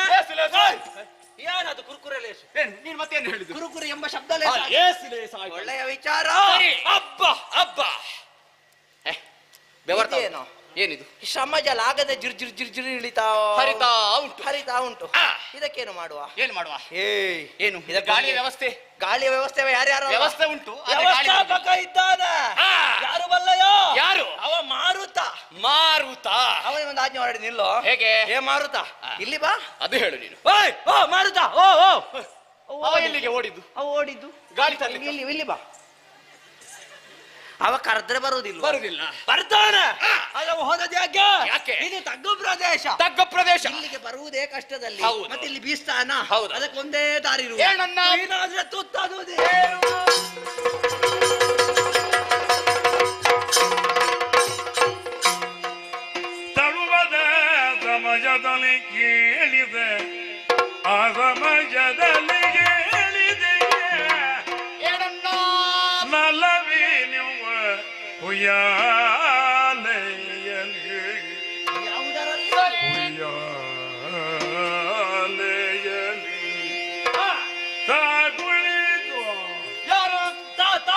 [SPEAKER 5] ಏನದು ಕುರ್ಕುರೆ ಲೇಸು? ಏನು ನೀನು ಮತ್ತೇನು ಹೇಳಿದ್ದು?
[SPEAKER 11] ಕುರುಕುರು ಎಂಬ ಶಬ್ದ ಒಳ್ಳೆಯ ವಿಚಾರ.
[SPEAKER 5] ಅಬ್ಬ ಅಬ್ಬ.
[SPEAKER 11] ಏನು
[SPEAKER 5] ಏನಿದು?
[SPEAKER 11] ಶ್ರಮಜಲ ಆಗದೆ ಜಿರ್ ಜಿರ್ ಜಿರ್ ಜಿರ್
[SPEAKER 5] ಹರಿತಾ ಉಂಟು.
[SPEAKER 11] ಇದಕ್ಕೇನು ಮಾಡುವ?
[SPEAKER 5] ಏನು ಮಾಡುವ? ಏನು?
[SPEAKER 11] ಇದು
[SPEAKER 5] ಗಾಳಿಯ ವ್ಯವಸ್ಥೆ.
[SPEAKER 11] ಗಾಳಿಯ ವ್ಯವಸ್ಥೆ ಯಾರ್ಯಾರು?
[SPEAKER 5] ವ್ಯವಸ್ಥೆ ಉಂಟು.
[SPEAKER 11] ವ್ಯವಸ್ಥಾಪಕ ಇದ್ದಾನೆ. ಯಾರು ಬಲ್ಲಯೋ?
[SPEAKER 5] ಯಾರು?
[SPEAKER 11] ಅವ ಮಾರುತ.
[SPEAKER 5] ಅವನಿಗೆ
[SPEAKER 11] ಒಂದು ಆಜ್ಞೆ ಮಾಡಿ ನಿಲ್ಲೋ.
[SPEAKER 5] ಹೇಗೆ?
[SPEAKER 11] ಮಾರುತ ಇಲ್ಲಿ ಬಾ.
[SPEAKER 5] ಅದು ಹೇಳು ನೀನು.
[SPEAKER 11] ಓ ಮಾರುತ.
[SPEAKER 5] ಅವ ಎಲ್ಲಿಗೆ ಓಡಿದ್ದು?
[SPEAKER 11] ಓಡಿದ್ದು
[SPEAKER 5] ಗಾಳಿ ತರಲಿ.
[SPEAKER 11] ಇಲ್ಲಿ ಬಾ. ಅವ ಕರೆದ್ರೆ ಬರುವುದಿಲ್ಲ.
[SPEAKER 5] ಬರ್ತಾನೆ.
[SPEAKER 11] ಅವ ಹೋದದ್ದು ಯಾಕೆ? ಇದು ತಗ್ಗು ಪ್ರದೇಶ. ಇಲ್ಲಿಗೆ ಬರುವುದೇ ಕಷ್ಟದಲ್ಲಿ. ಮತ್ತೆ ಇಲ್ಲಿ ಬೀಸ್ತಾನ. ಅದಕ್ಕೆ ಒಂದೇ ದಾರಿ ಇರುವುದು. ಏನಾದ್ರೆ ತುತ್ತಾದುವುದೇ.
[SPEAKER 12] ತಳುವದ ಸಮಾಜದಲ್ಲಿ ಕೇಳಿದೆ, ಆ ಸಮಾಜದಲ್ಲಿ ಕೇಳಿದೆ ನಲವಿ ನೀವು ಹುಯ್ಯಾಲೆಯಲ್ಲಿ ತಾಗುಳಿದು
[SPEAKER 11] ಯಾರು? ತಾತ.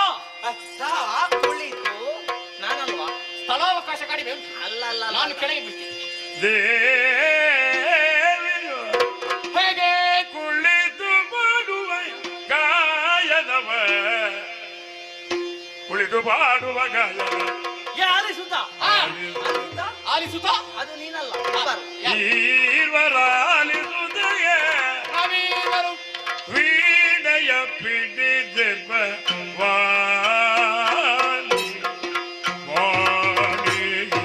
[SPEAKER 5] ಕಡಿಮೆ ಉಂಟು.
[SPEAKER 11] ಅಲ್ಲ ಅಲ್ಲ ಅಲ್ಲ.
[SPEAKER 5] ನಾನು ಕೆಳಗೆ ಬಿಡ್ತೀನಿ.
[SPEAKER 12] ದೇವಿಯು
[SPEAKER 5] ಹೇಗೆ
[SPEAKER 12] ಕುಳಿತು ಮಾಡುವ ಗಾಯನವ ಕುಳಿತು ಮಾಡುವ ಗಾಯನ
[SPEAKER 11] ಆಲಿಸುತ್ತ
[SPEAKER 5] ಆಲಿಸುತ್ತ
[SPEAKER 11] ಅದು ನೀನಲ್ಲ
[SPEAKER 12] ಈರ್ವರಾಲಿಸುವುದೆಯೇ
[SPEAKER 5] ನಾವೇನರು
[SPEAKER 12] ವೀಣೆಯ ಪಿಡಿದೆಬ್ಬ ವಾಣಿ ವಾಣಿಗೆ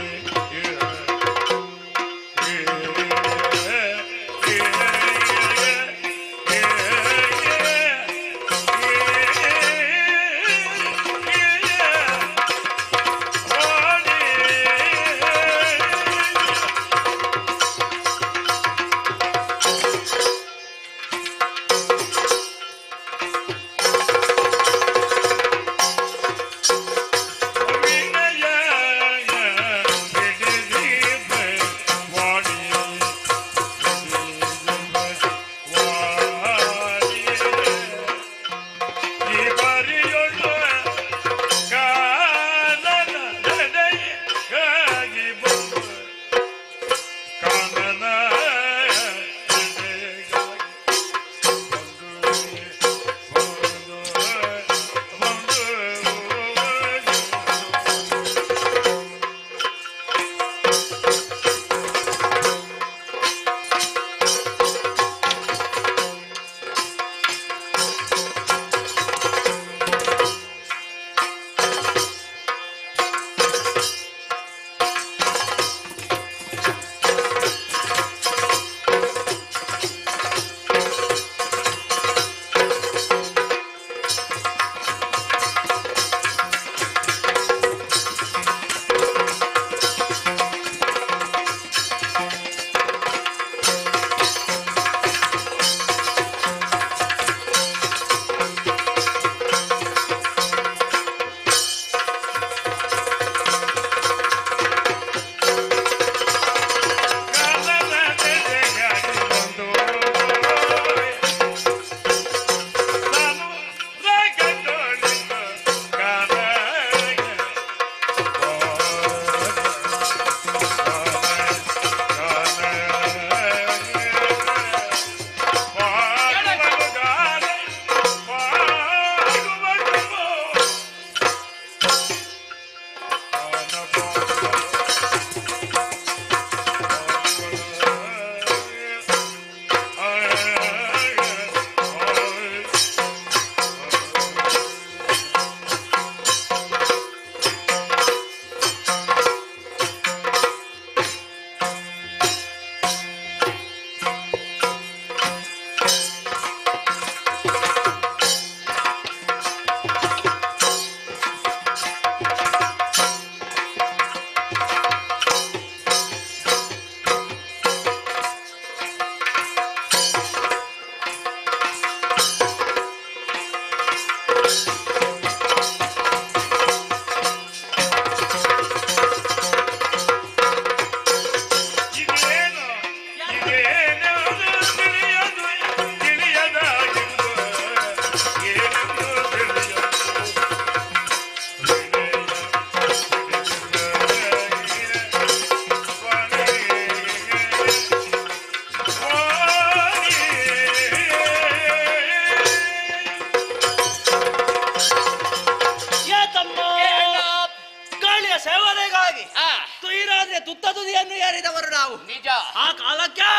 [SPEAKER 11] ತುತ್ತ ತುದಿಯನ್ನು ಏರಿದವರು ನಾವು.
[SPEAKER 5] ನಿಜ.
[SPEAKER 11] ಆ ಕಾಲಕ್ಕೆ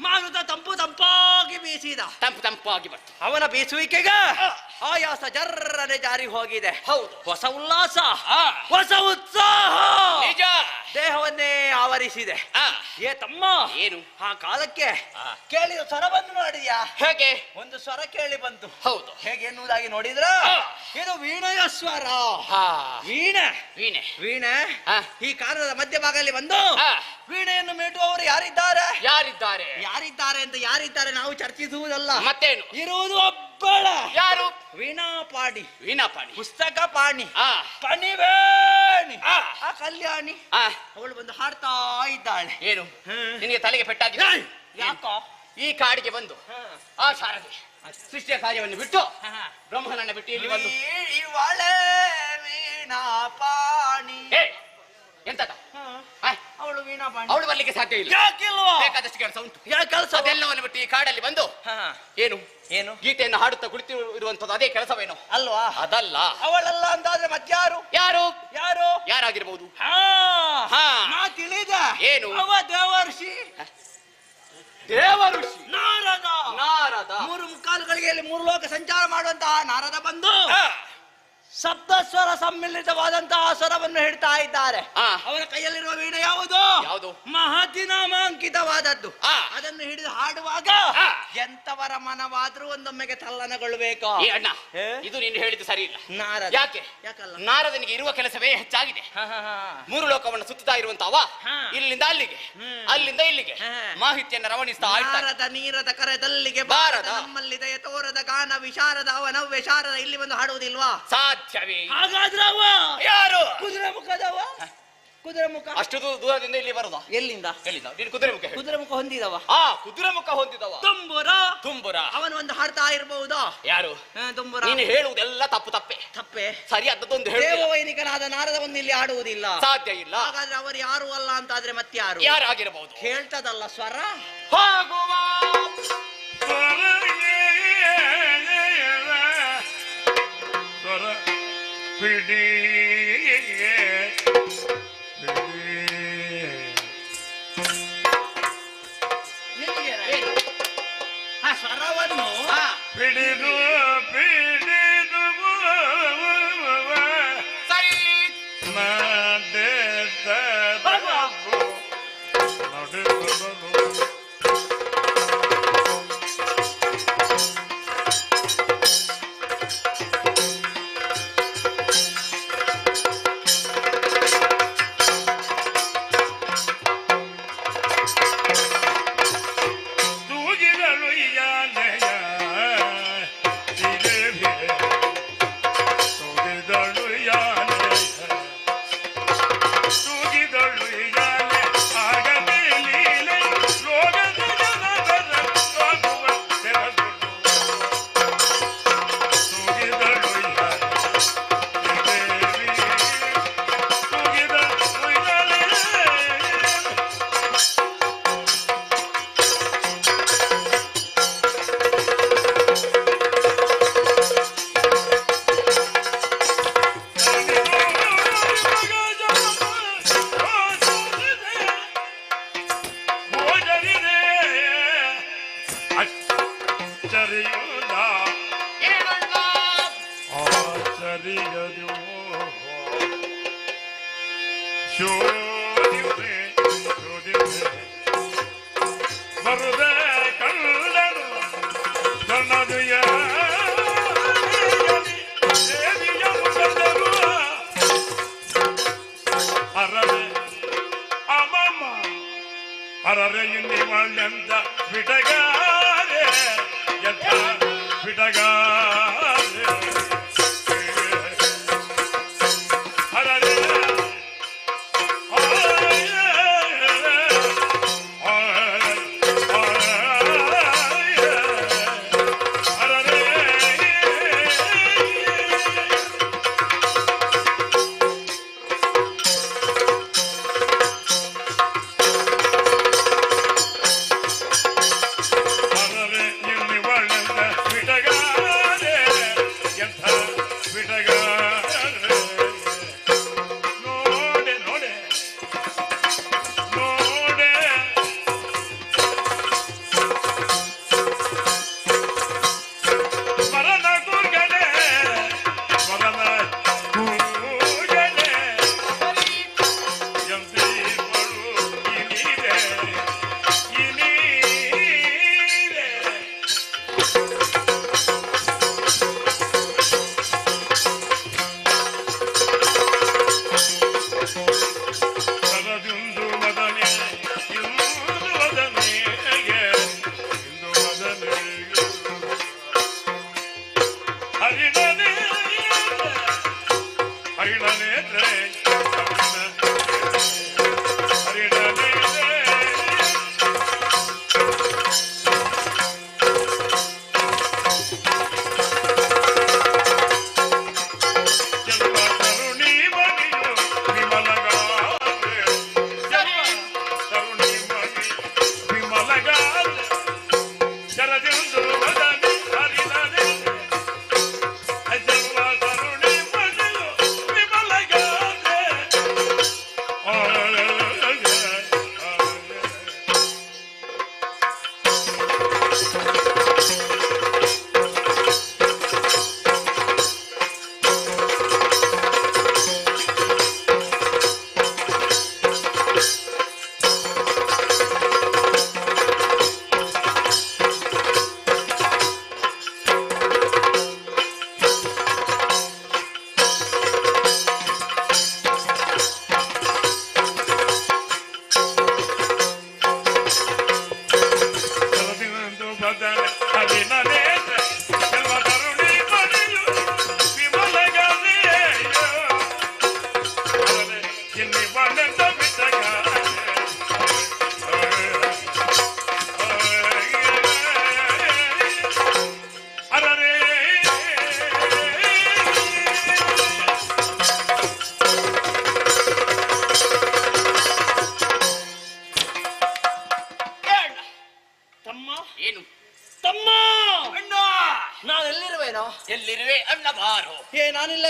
[SPEAKER 11] ಮಾರುತ ತಂಪಾಗಿ ಬೀಸಿದ.
[SPEAKER 5] ತಂಪಾಗಿ ಬರ್ತ
[SPEAKER 11] ಅವನ ಬೀಸುವಿಕೆಗೆ ಆಯಾಸ ಜರ್ರನೆ ಜಾರಿ ಹೋಗಿದೆ.
[SPEAKER 5] ಹೌದು.
[SPEAKER 11] ಹೊಸ ಉಲ್ಲಾಸ, ಹೊಸ ಉತ್ಸಾಹ
[SPEAKER 5] ನಿಜ
[SPEAKER 11] ದೇಹವನ್ನೇ ಆವರಿಸಿದೆ. ಏ ತಮ್ಮ,
[SPEAKER 5] ಏನು
[SPEAKER 11] ಆ ಕಾಲಕ್ಕೆ ಕೇಳಿದ ಸ್ವರ ಬಂದು ನೋಡಿದ್ಯಾ?
[SPEAKER 5] ಹೇಗೆ?
[SPEAKER 11] ಒಂದು ಸ್ವರ ಕೇಳಿ ಬಂತು.
[SPEAKER 5] ಹೌದು.
[SPEAKER 11] ಹೇಗೆ ಎನ್ನುವುದಾಗಿ ನೋಡಿದ್ರ ಇದು ವೀಣೆಯ ಸ್ವರ. ವೀಣೆ
[SPEAKER 5] ವೀಣೆ
[SPEAKER 11] ವೀಣೆ ಈ ಕಾಲದ ಮಧ್ಯಭಾಗದಲ್ಲಿ ಬಂದು ವೀಣೆಯನ್ನು ಮೀಟುವವರು ಯಾರಿದ್ದಾರೆ? ಯಾರಿದ್ದಾರೆ ಅಂತ ಯಾರಿದ್ದಾರೆ ನಾವು ಚರ್ಚಿಸುವುದಲ್ಲ.
[SPEAKER 5] ಮತ್ತೇನು?
[SPEAKER 11] ಇರುವುದು ಒಬ್ಬಳ.
[SPEAKER 5] ಯಾರು?
[SPEAKER 11] ವೀಣಾಪಾಣಿ.
[SPEAKER 5] ವೀಣಾಪಾಣಿ,
[SPEAKER 11] ಪುಸ್ತಕ ಪಾಣಿ, ಪಣಿವೇಣಿ, ಆ ಕಲ್ಯಾಣಿ. ಅವಳು ಬಂದು ಹಾಡ್ತಾ ಇದ್ದಾಳೆ.
[SPEAKER 5] ಏನು ನಿನಗೆ ತಲೆಗೆ ಪೆಟ್ಟಾಗಿದೆ?
[SPEAKER 11] ಯಾಕೋ?
[SPEAKER 5] ಈ ಕಾಡಿಗೆ ಬಂದು ಆ ಶಾರದೆ ಸೃಷ್ಟಿಯ ಕಾರ್ಯವನ್ನು ಬಿಟ್ಟು ಬ್ರಹ್ಮನನ್ನ ಬಿಟ್ಟು ಇಲ್ಲಿ ಬಂದು
[SPEAKER 11] ಇವಳೆ ವೀಣಾಪಾಣಿ.
[SPEAKER 5] ಎಂತದ
[SPEAKER 11] ವೀಣಾ ಪಾಂಡೆ
[SPEAKER 4] ಅವಳು ಬರ್ಲಿಕ್ಕೆ ಸಾಧ್ಯ ಇಲ್ಲ.
[SPEAKER 11] ಯಾಕಿಲ್ವಾ?
[SPEAKER 4] ಬೇಕಾದಷ್ಟು ಕೆಲಸ ಉಂಟು.
[SPEAKER 11] ಯಾ ಕೆಲಸ?
[SPEAKER 4] ಅದೆಲ್ಲವನ್ನು ಬಿಟ್ಟು ಈ ಕಾಡಲ್ಲಿ ಬಂದು ಏನು
[SPEAKER 11] ಏನು
[SPEAKER 4] ಗೀತೆಯನ್ನು ಹಾಡುತ್ತಾ ಕುಳಿತು ಇರುವಂತದ್ದು ಅದೇ ಕೆಲಸವೇನು?
[SPEAKER 11] ಅಲ್ವಾ?
[SPEAKER 4] ಅದಲ್ಲ.
[SPEAKER 11] ಅವಳಲ್ಲ ಅಂತಾದ್ರೆ ಮತ್ಯಾರು?
[SPEAKER 4] ಯಾರು
[SPEAKER 11] ಯಾರು?
[SPEAKER 4] ಯಾರಾಗಿರ್ಬಹುದು?
[SPEAKER 11] ಹಾ ನಾ ತಿಳಿದ.
[SPEAKER 4] ಏನು?
[SPEAKER 11] ಅವ ದೇವರ್ಷಿ.
[SPEAKER 4] ದೇವಋಷಿ
[SPEAKER 11] ನಾರದ.
[SPEAKER 4] ನಾರದ
[SPEAKER 11] 3 ಮುಕ್ಕಾಲುಗಳಿಗೆ 3 ಲೋಕ ಸಂಚಾರ ಮಾಡುವಂತಹ ನಾರದ ಬಂದು ಸಪ್ತಸ್ವರ ಸಮ್ಮಿಲಿತವಾದಂತಹ ಸ್ವರವನ್ನು ಹೇಳ್ತಾ ಇದ್ದಾರೆ. ಅವರ ಕೈಯಲ್ಲಿರುವ ವೀಣೆ ಯಾವುದು?
[SPEAKER 4] ಯಾವುದು?
[SPEAKER 11] ಮಹತಿನಾಮಾಂಕಿತವಾದದ್ದು. ಅದನ್ನು ಹಿಡಿದು ಹಾಡುವಾಗ ಎಂತವರ ಮನವಾದ್ರೂ ಒಂದೊಮ್ಮೆಗೆ ತಲ್ಲನಗೊಳ್ಳಬೇಕು.
[SPEAKER 4] ಈ ಅಣ್ಣ, ಇದು ನೀನು ಹೇಳಿದ್ದು ಸರಿ ಇಲ್ಲ.
[SPEAKER 11] ನಾರದ
[SPEAKER 4] ಯಾಕೆ?
[SPEAKER 11] ಯಾಕಲ್ಲ?
[SPEAKER 4] ನಾರದನಿಗೆ ಇರುವ ಕೆಲಸವೇ ಹೆಚ್ಚಾಗಿದೆ. 3 ಲೋಕವನ್ನು ಸುತ್ತುತ್ತಾ ಇರುವಂತ ಅವ ಇಲ್ಲಿಂದ ಅಲ್ಲಿಗೆ, ಅಲ್ಲಿಂದ ಇಲ್ಲಿಗೆ ಮಾಹಿತಿಯನ್ನು ರವಣಿಸ್ತಾ ಇರ್ತಾನೆ.
[SPEAKER 11] ನಾರದ ನೀರದ ಕರೆದಲ್ಲಿಗೆ ಬಾರದ ನಮ್ಮಲ್ಲಿ ದಯ ತೋರದ ಗಾನ ವಿಶಾರದ ಅವ ನವ್ಯ ಶಾರದ ಇಲ್ಲಿ ಬಂದು ಹಾಡುವುದಿಲ್ವಾ?
[SPEAKER 4] ಸಾಧ್ಯವೇ?
[SPEAKER 11] ಹಾಗಾದ್ರೆ ಅವ
[SPEAKER 4] ಯಾರು?
[SPEAKER 11] ಕುದುರೆ ಮುಖದವ. ಕುದುರೆ ಮುಖ
[SPEAKER 4] ಅಷ್ಟು ದೂರದಿಂದ ಇಲ್ಲಿ ಬರುದಾ?
[SPEAKER 11] ಎಲ್ಲಿಂದ?
[SPEAKER 4] ಎಲ್ಲಿಂದ? ನೀನು ಕುದುರೆ ಮುಖ ಹೇಳು.
[SPEAKER 11] ಕುದುರೆ ಮುಖ ಹೊಂದಿದವ.
[SPEAKER 4] ಕುದುರೆ ಮುಖ ಹೊಂದಿದವ
[SPEAKER 11] ತುಂಬುರ.
[SPEAKER 4] ತುಂಬುರ
[SPEAKER 11] ಅವನು ಒಂದು ಹಾಡ್ತಾ ಇರಬಹುದಾ?
[SPEAKER 4] ಯಾರು?
[SPEAKER 11] ತುಂಬುರ.
[SPEAKER 4] ನೀನು ಹೇಳುವುದೆಲ್ಲ ತಪ್ಪು ತಪ್ಪೆ.
[SPEAKER 11] ತಪ್ಪೆ.
[SPEAKER 4] ಸರಿಯಾದದ್ದೊಂದು ಹೇಳು.
[SPEAKER 11] ದೇವವೈನಿಕನಾದ ನಾರದವನ್ನು ಇಲ್ಲಿ ಆಡುವುದಿಲ್ಲ.
[SPEAKER 4] ಸಾಧ್ಯ ಇಲ್ಲ.
[SPEAKER 11] ಹಾಗಾದ್ರೆ ಅವರು ಯಾರು ಅಲ್ಲ ಅಂತಾದ್ರೆ ಮತ್ಯಾರು?
[SPEAKER 4] ಯಾರಾಗಿರಬಹುದು?
[SPEAKER 11] ಹೇಳ್ತದಲ್ಲ ಸ್ವರ.
[SPEAKER 4] ಹೋಗುವ
[SPEAKER 12] ಸ್ವರ ಪಿಡಿ
[SPEAKER 11] ಆ ಸ್ವರವನ್ನು
[SPEAKER 12] ಪಿಡಿದು ಪಿಡಿದು
[SPEAKER 4] ಸರಿ
[SPEAKER 12] ತೂಗಿದಳು ಯಾನೆಯ ತೂಗಿದಳು ಯಾನೆಯ ತೂಗಿದಳು ಯಾನೆ ಆಗದೆ ಲೀಲೆ ಲೋಕದ ಜನರ ಹೋಗುವ ತೆರದು ತೂಗಿದಳು ಯಾನೆ ತೂಗಿದಳು ಯಾನೆ ಬರುದೇ ಕಳ್ಳನು ಕಣ್ಣದು ದೇವಿಯ ಮುಖದರು ಅರರೆ ಅಮ್ಮಮ್ಮ ಅರರೆ ಇನ್ನಿ ಮಳ್ಳೆಂದ ಬಿಡಗಾರೆ ಎಂತ ಬಿಡಗಾರೆ ಅರರೆ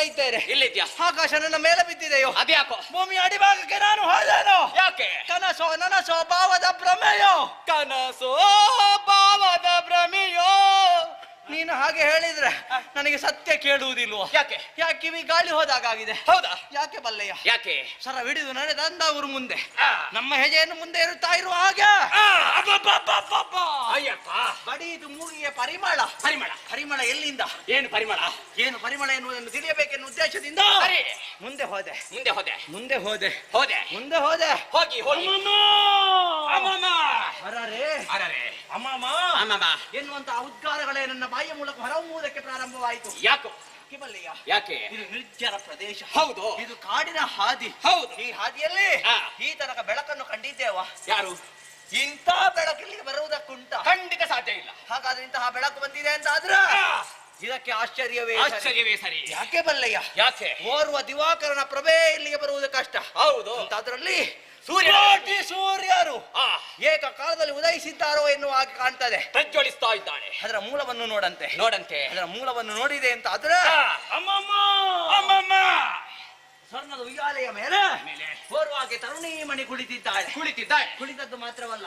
[SPEAKER 4] ಇದ್ದೇನೆ.
[SPEAKER 11] ಇಲ್ಲಿದ್ಯಾ?
[SPEAKER 4] ಆಕಾಶ ನನ್ನ ಮೇಲೆ ಬಿದ್ದಿದೆಯೋ?
[SPEAKER 11] ಅದ್ಯಾಕೋ?
[SPEAKER 4] ಭೂಮಿ ಅಡಿಭಾಗಕ್ಕೆ ನಾನು ಹೋದೇನೋ?
[SPEAKER 11] ಯಾಕೆ?
[SPEAKER 4] ಕನಸೋ ನನಸೋ ಭಾವದ ಭ್ರಮೆಯೋ?
[SPEAKER 11] ಕನಸೋ ಭಾವದ ಭ್ರಮೆಯೋ?
[SPEAKER 4] ನೀನು ಹಾಗೆ ಹೇಳಿದ್ರೆ ನನಗೆ ಸತ್ಯ ಕೇಳುವುದಿಲ್ವೋ?
[SPEAKER 11] ಯಾಕೆ?
[SPEAKER 4] ಯಾಕೆ ಕಿವಿ ಗಾಳಿ ಹೋದಾಗಿದೆ?
[SPEAKER 11] ಹೌದಾ?
[SPEAKER 4] ಯಾಕೆ ಬಲ್ಲೆಯ?
[SPEAKER 11] ಯಾಕೆ?
[SPEAKER 4] ಸರ ಹಿಡಿದು ನಡೆದಂದ ಅವರು ಮುಂದೆ ನಮ್ಮ ಹೆಜ್ಜೆಯನ್ನು ಮುಂದೆ ಇರುತ್ತಾ ಇರುವ ಹಾಗೆ
[SPEAKER 11] ಅಯ್ಯಪ್ಪ,
[SPEAKER 4] ಬಡಿದು ಮೂಗಿಯ ಪರಿಮಳ.
[SPEAKER 11] ಪರಿಮಳ
[SPEAKER 4] ಪರಿಮಳ ಎಲ್ಲಿಂದ?
[SPEAKER 11] ಏನು ಪರಿಮಳ?
[SPEAKER 4] ಏನು ಪರಿಮಳ ಎನ್ನುವುದನ್ನು ತಿಳಿಯಬೇಕೆನ್ನುವ ಉದ್ದೇಶದಿಂದ
[SPEAKER 11] ಸರಿ.
[SPEAKER 4] ಮುಂದೆ ಹೋದೆ.
[SPEAKER 11] ಮುಂದೆ ಹೋದೆ.
[SPEAKER 4] ಮುಂದೆ ಹೋದೆ.
[SPEAKER 11] ಹೋದೆ.
[SPEAKER 4] ಮುಂದೆ ಹೋದೆ.
[SPEAKER 11] ಹೋಗಿ ಹೋಗಿ. ಅಮ್ಮಮ್ಮ.
[SPEAKER 4] ಅರರೆ
[SPEAKER 11] ಅರರೆ.
[SPEAKER 4] ಅಮ್ಮಮ್ಮ
[SPEAKER 11] ಅಮ್ಮಮ್ಮ.
[SPEAKER 4] ಎನ್ನುವಂತ ಉದ್ಗಾರಗಳೇ ನನ್ನ ಬಾಯಿಯ ಮೂಲಕ ಹೊರಹೊಮ್ಮುವುದಕ್ಕೆ ಪ್ರಾರಂಭವಾಯಿತು.
[SPEAKER 11] ಯಾಕೋ?
[SPEAKER 4] ಕಿಬಲ್ಲಿಯ
[SPEAKER 11] ಯಾಕೆ?
[SPEAKER 4] ಇದು ನಿರ್ಜನ ಪ್ರದೇಶ.
[SPEAKER 11] ಹೌದು.
[SPEAKER 4] ಇದು ಕಾಡಿನ ಹಾದಿ.
[SPEAKER 11] ಹೌದು.
[SPEAKER 4] ಈ ಹಾದಿಯಲ್ಲಿ
[SPEAKER 11] ಆ.
[SPEAKER 4] ಈ ತನಕ ಬೆಳಕನ್ನು ಕಂಡಿದ್ದೇವಾ?
[SPEAKER 11] ಯಾರು?
[SPEAKER 4] ಇಂಥ ಬೆಳಕಿಲ್ಲಿ ಬರುವುದಕ್ಕುಂಟ
[SPEAKER 11] ಖಂಡಿತ ಸಾಧ್ಯ ಇಲ್ಲ.
[SPEAKER 4] ಹಾಗಾದ್ರೆ ಇಂತಹ ಬೆಳಕು ಬಂದಿದೆ ಅಂತ ಆದ್ರೆ ಇದಕ್ಕೆ ಆಶ್ಚರ್ಯವೇ ಸರಿ.
[SPEAKER 11] ಆಶ್ಚರ್ಯವೇ ಸರಿ.
[SPEAKER 4] ಯಾಕೆ ಬಲ್ಲಯ್ಯ?
[SPEAKER 11] ಯಾಕೆ?
[SPEAKER 4] ಓರ್ವ ದಿವಾಕರನ ಪ್ರಭೆ ಇಲ್ಲಿಗೆ ಬರುವುದು ಕಷ್ಟ.
[SPEAKER 11] ಹೌದು.
[SPEAKER 4] ಅದರಲ್ಲಿ
[SPEAKER 11] ಸೂರ್ಯ
[SPEAKER 4] ಕೋಟಿ ಸೂರ್ಯರು
[SPEAKER 11] ಆ,
[SPEAKER 4] ಏಕಕಾಲದಲ್ಲಿ ಉದಯಿಸಿದ್ದಾರೋ ಎನ್ನುವ ಹಾಗೆ ಕಾಣ್ತದೆ.
[SPEAKER 11] ಪ್ರಜ್ವಲಿಸ್ತಾ ಇದ್ದಾನೆ.
[SPEAKER 4] ಅದರ ಮೂಲವನ್ನು ನೋಡಂತೆ.
[SPEAKER 11] ನೋಡಂತೆ.
[SPEAKER 4] ಅದರ ಮೂಲವನ್ನು ನೋಡಿದೆ ಅಂತ ಆದ್ರೆ
[SPEAKER 11] ಆ.
[SPEAKER 4] ಅಮ್ಮಮ್ಮ
[SPEAKER 11] ಅಮ್ಮಮ್ಮ.
[SPEAKER 4] ಸ್ವರ್ಣದ ಉಯ್ಯಾಲೆಯ ಮೇಲೆ
[SPEAKER 11] ಮೇಲೆ
[SPEAKER 4] ಓರ್ವಾಗೆ ತರುಣೀಮಣಿ ಕುಳಿತಿದ್ದಾಳೆ.
[SPEAKER 11] ಕುಳಿತಿದ್ದಾಳೆ.
[SPEAKER 4] ಕುಳಿತದ್ದು ಮಾತ್ರವಲ್ಲ,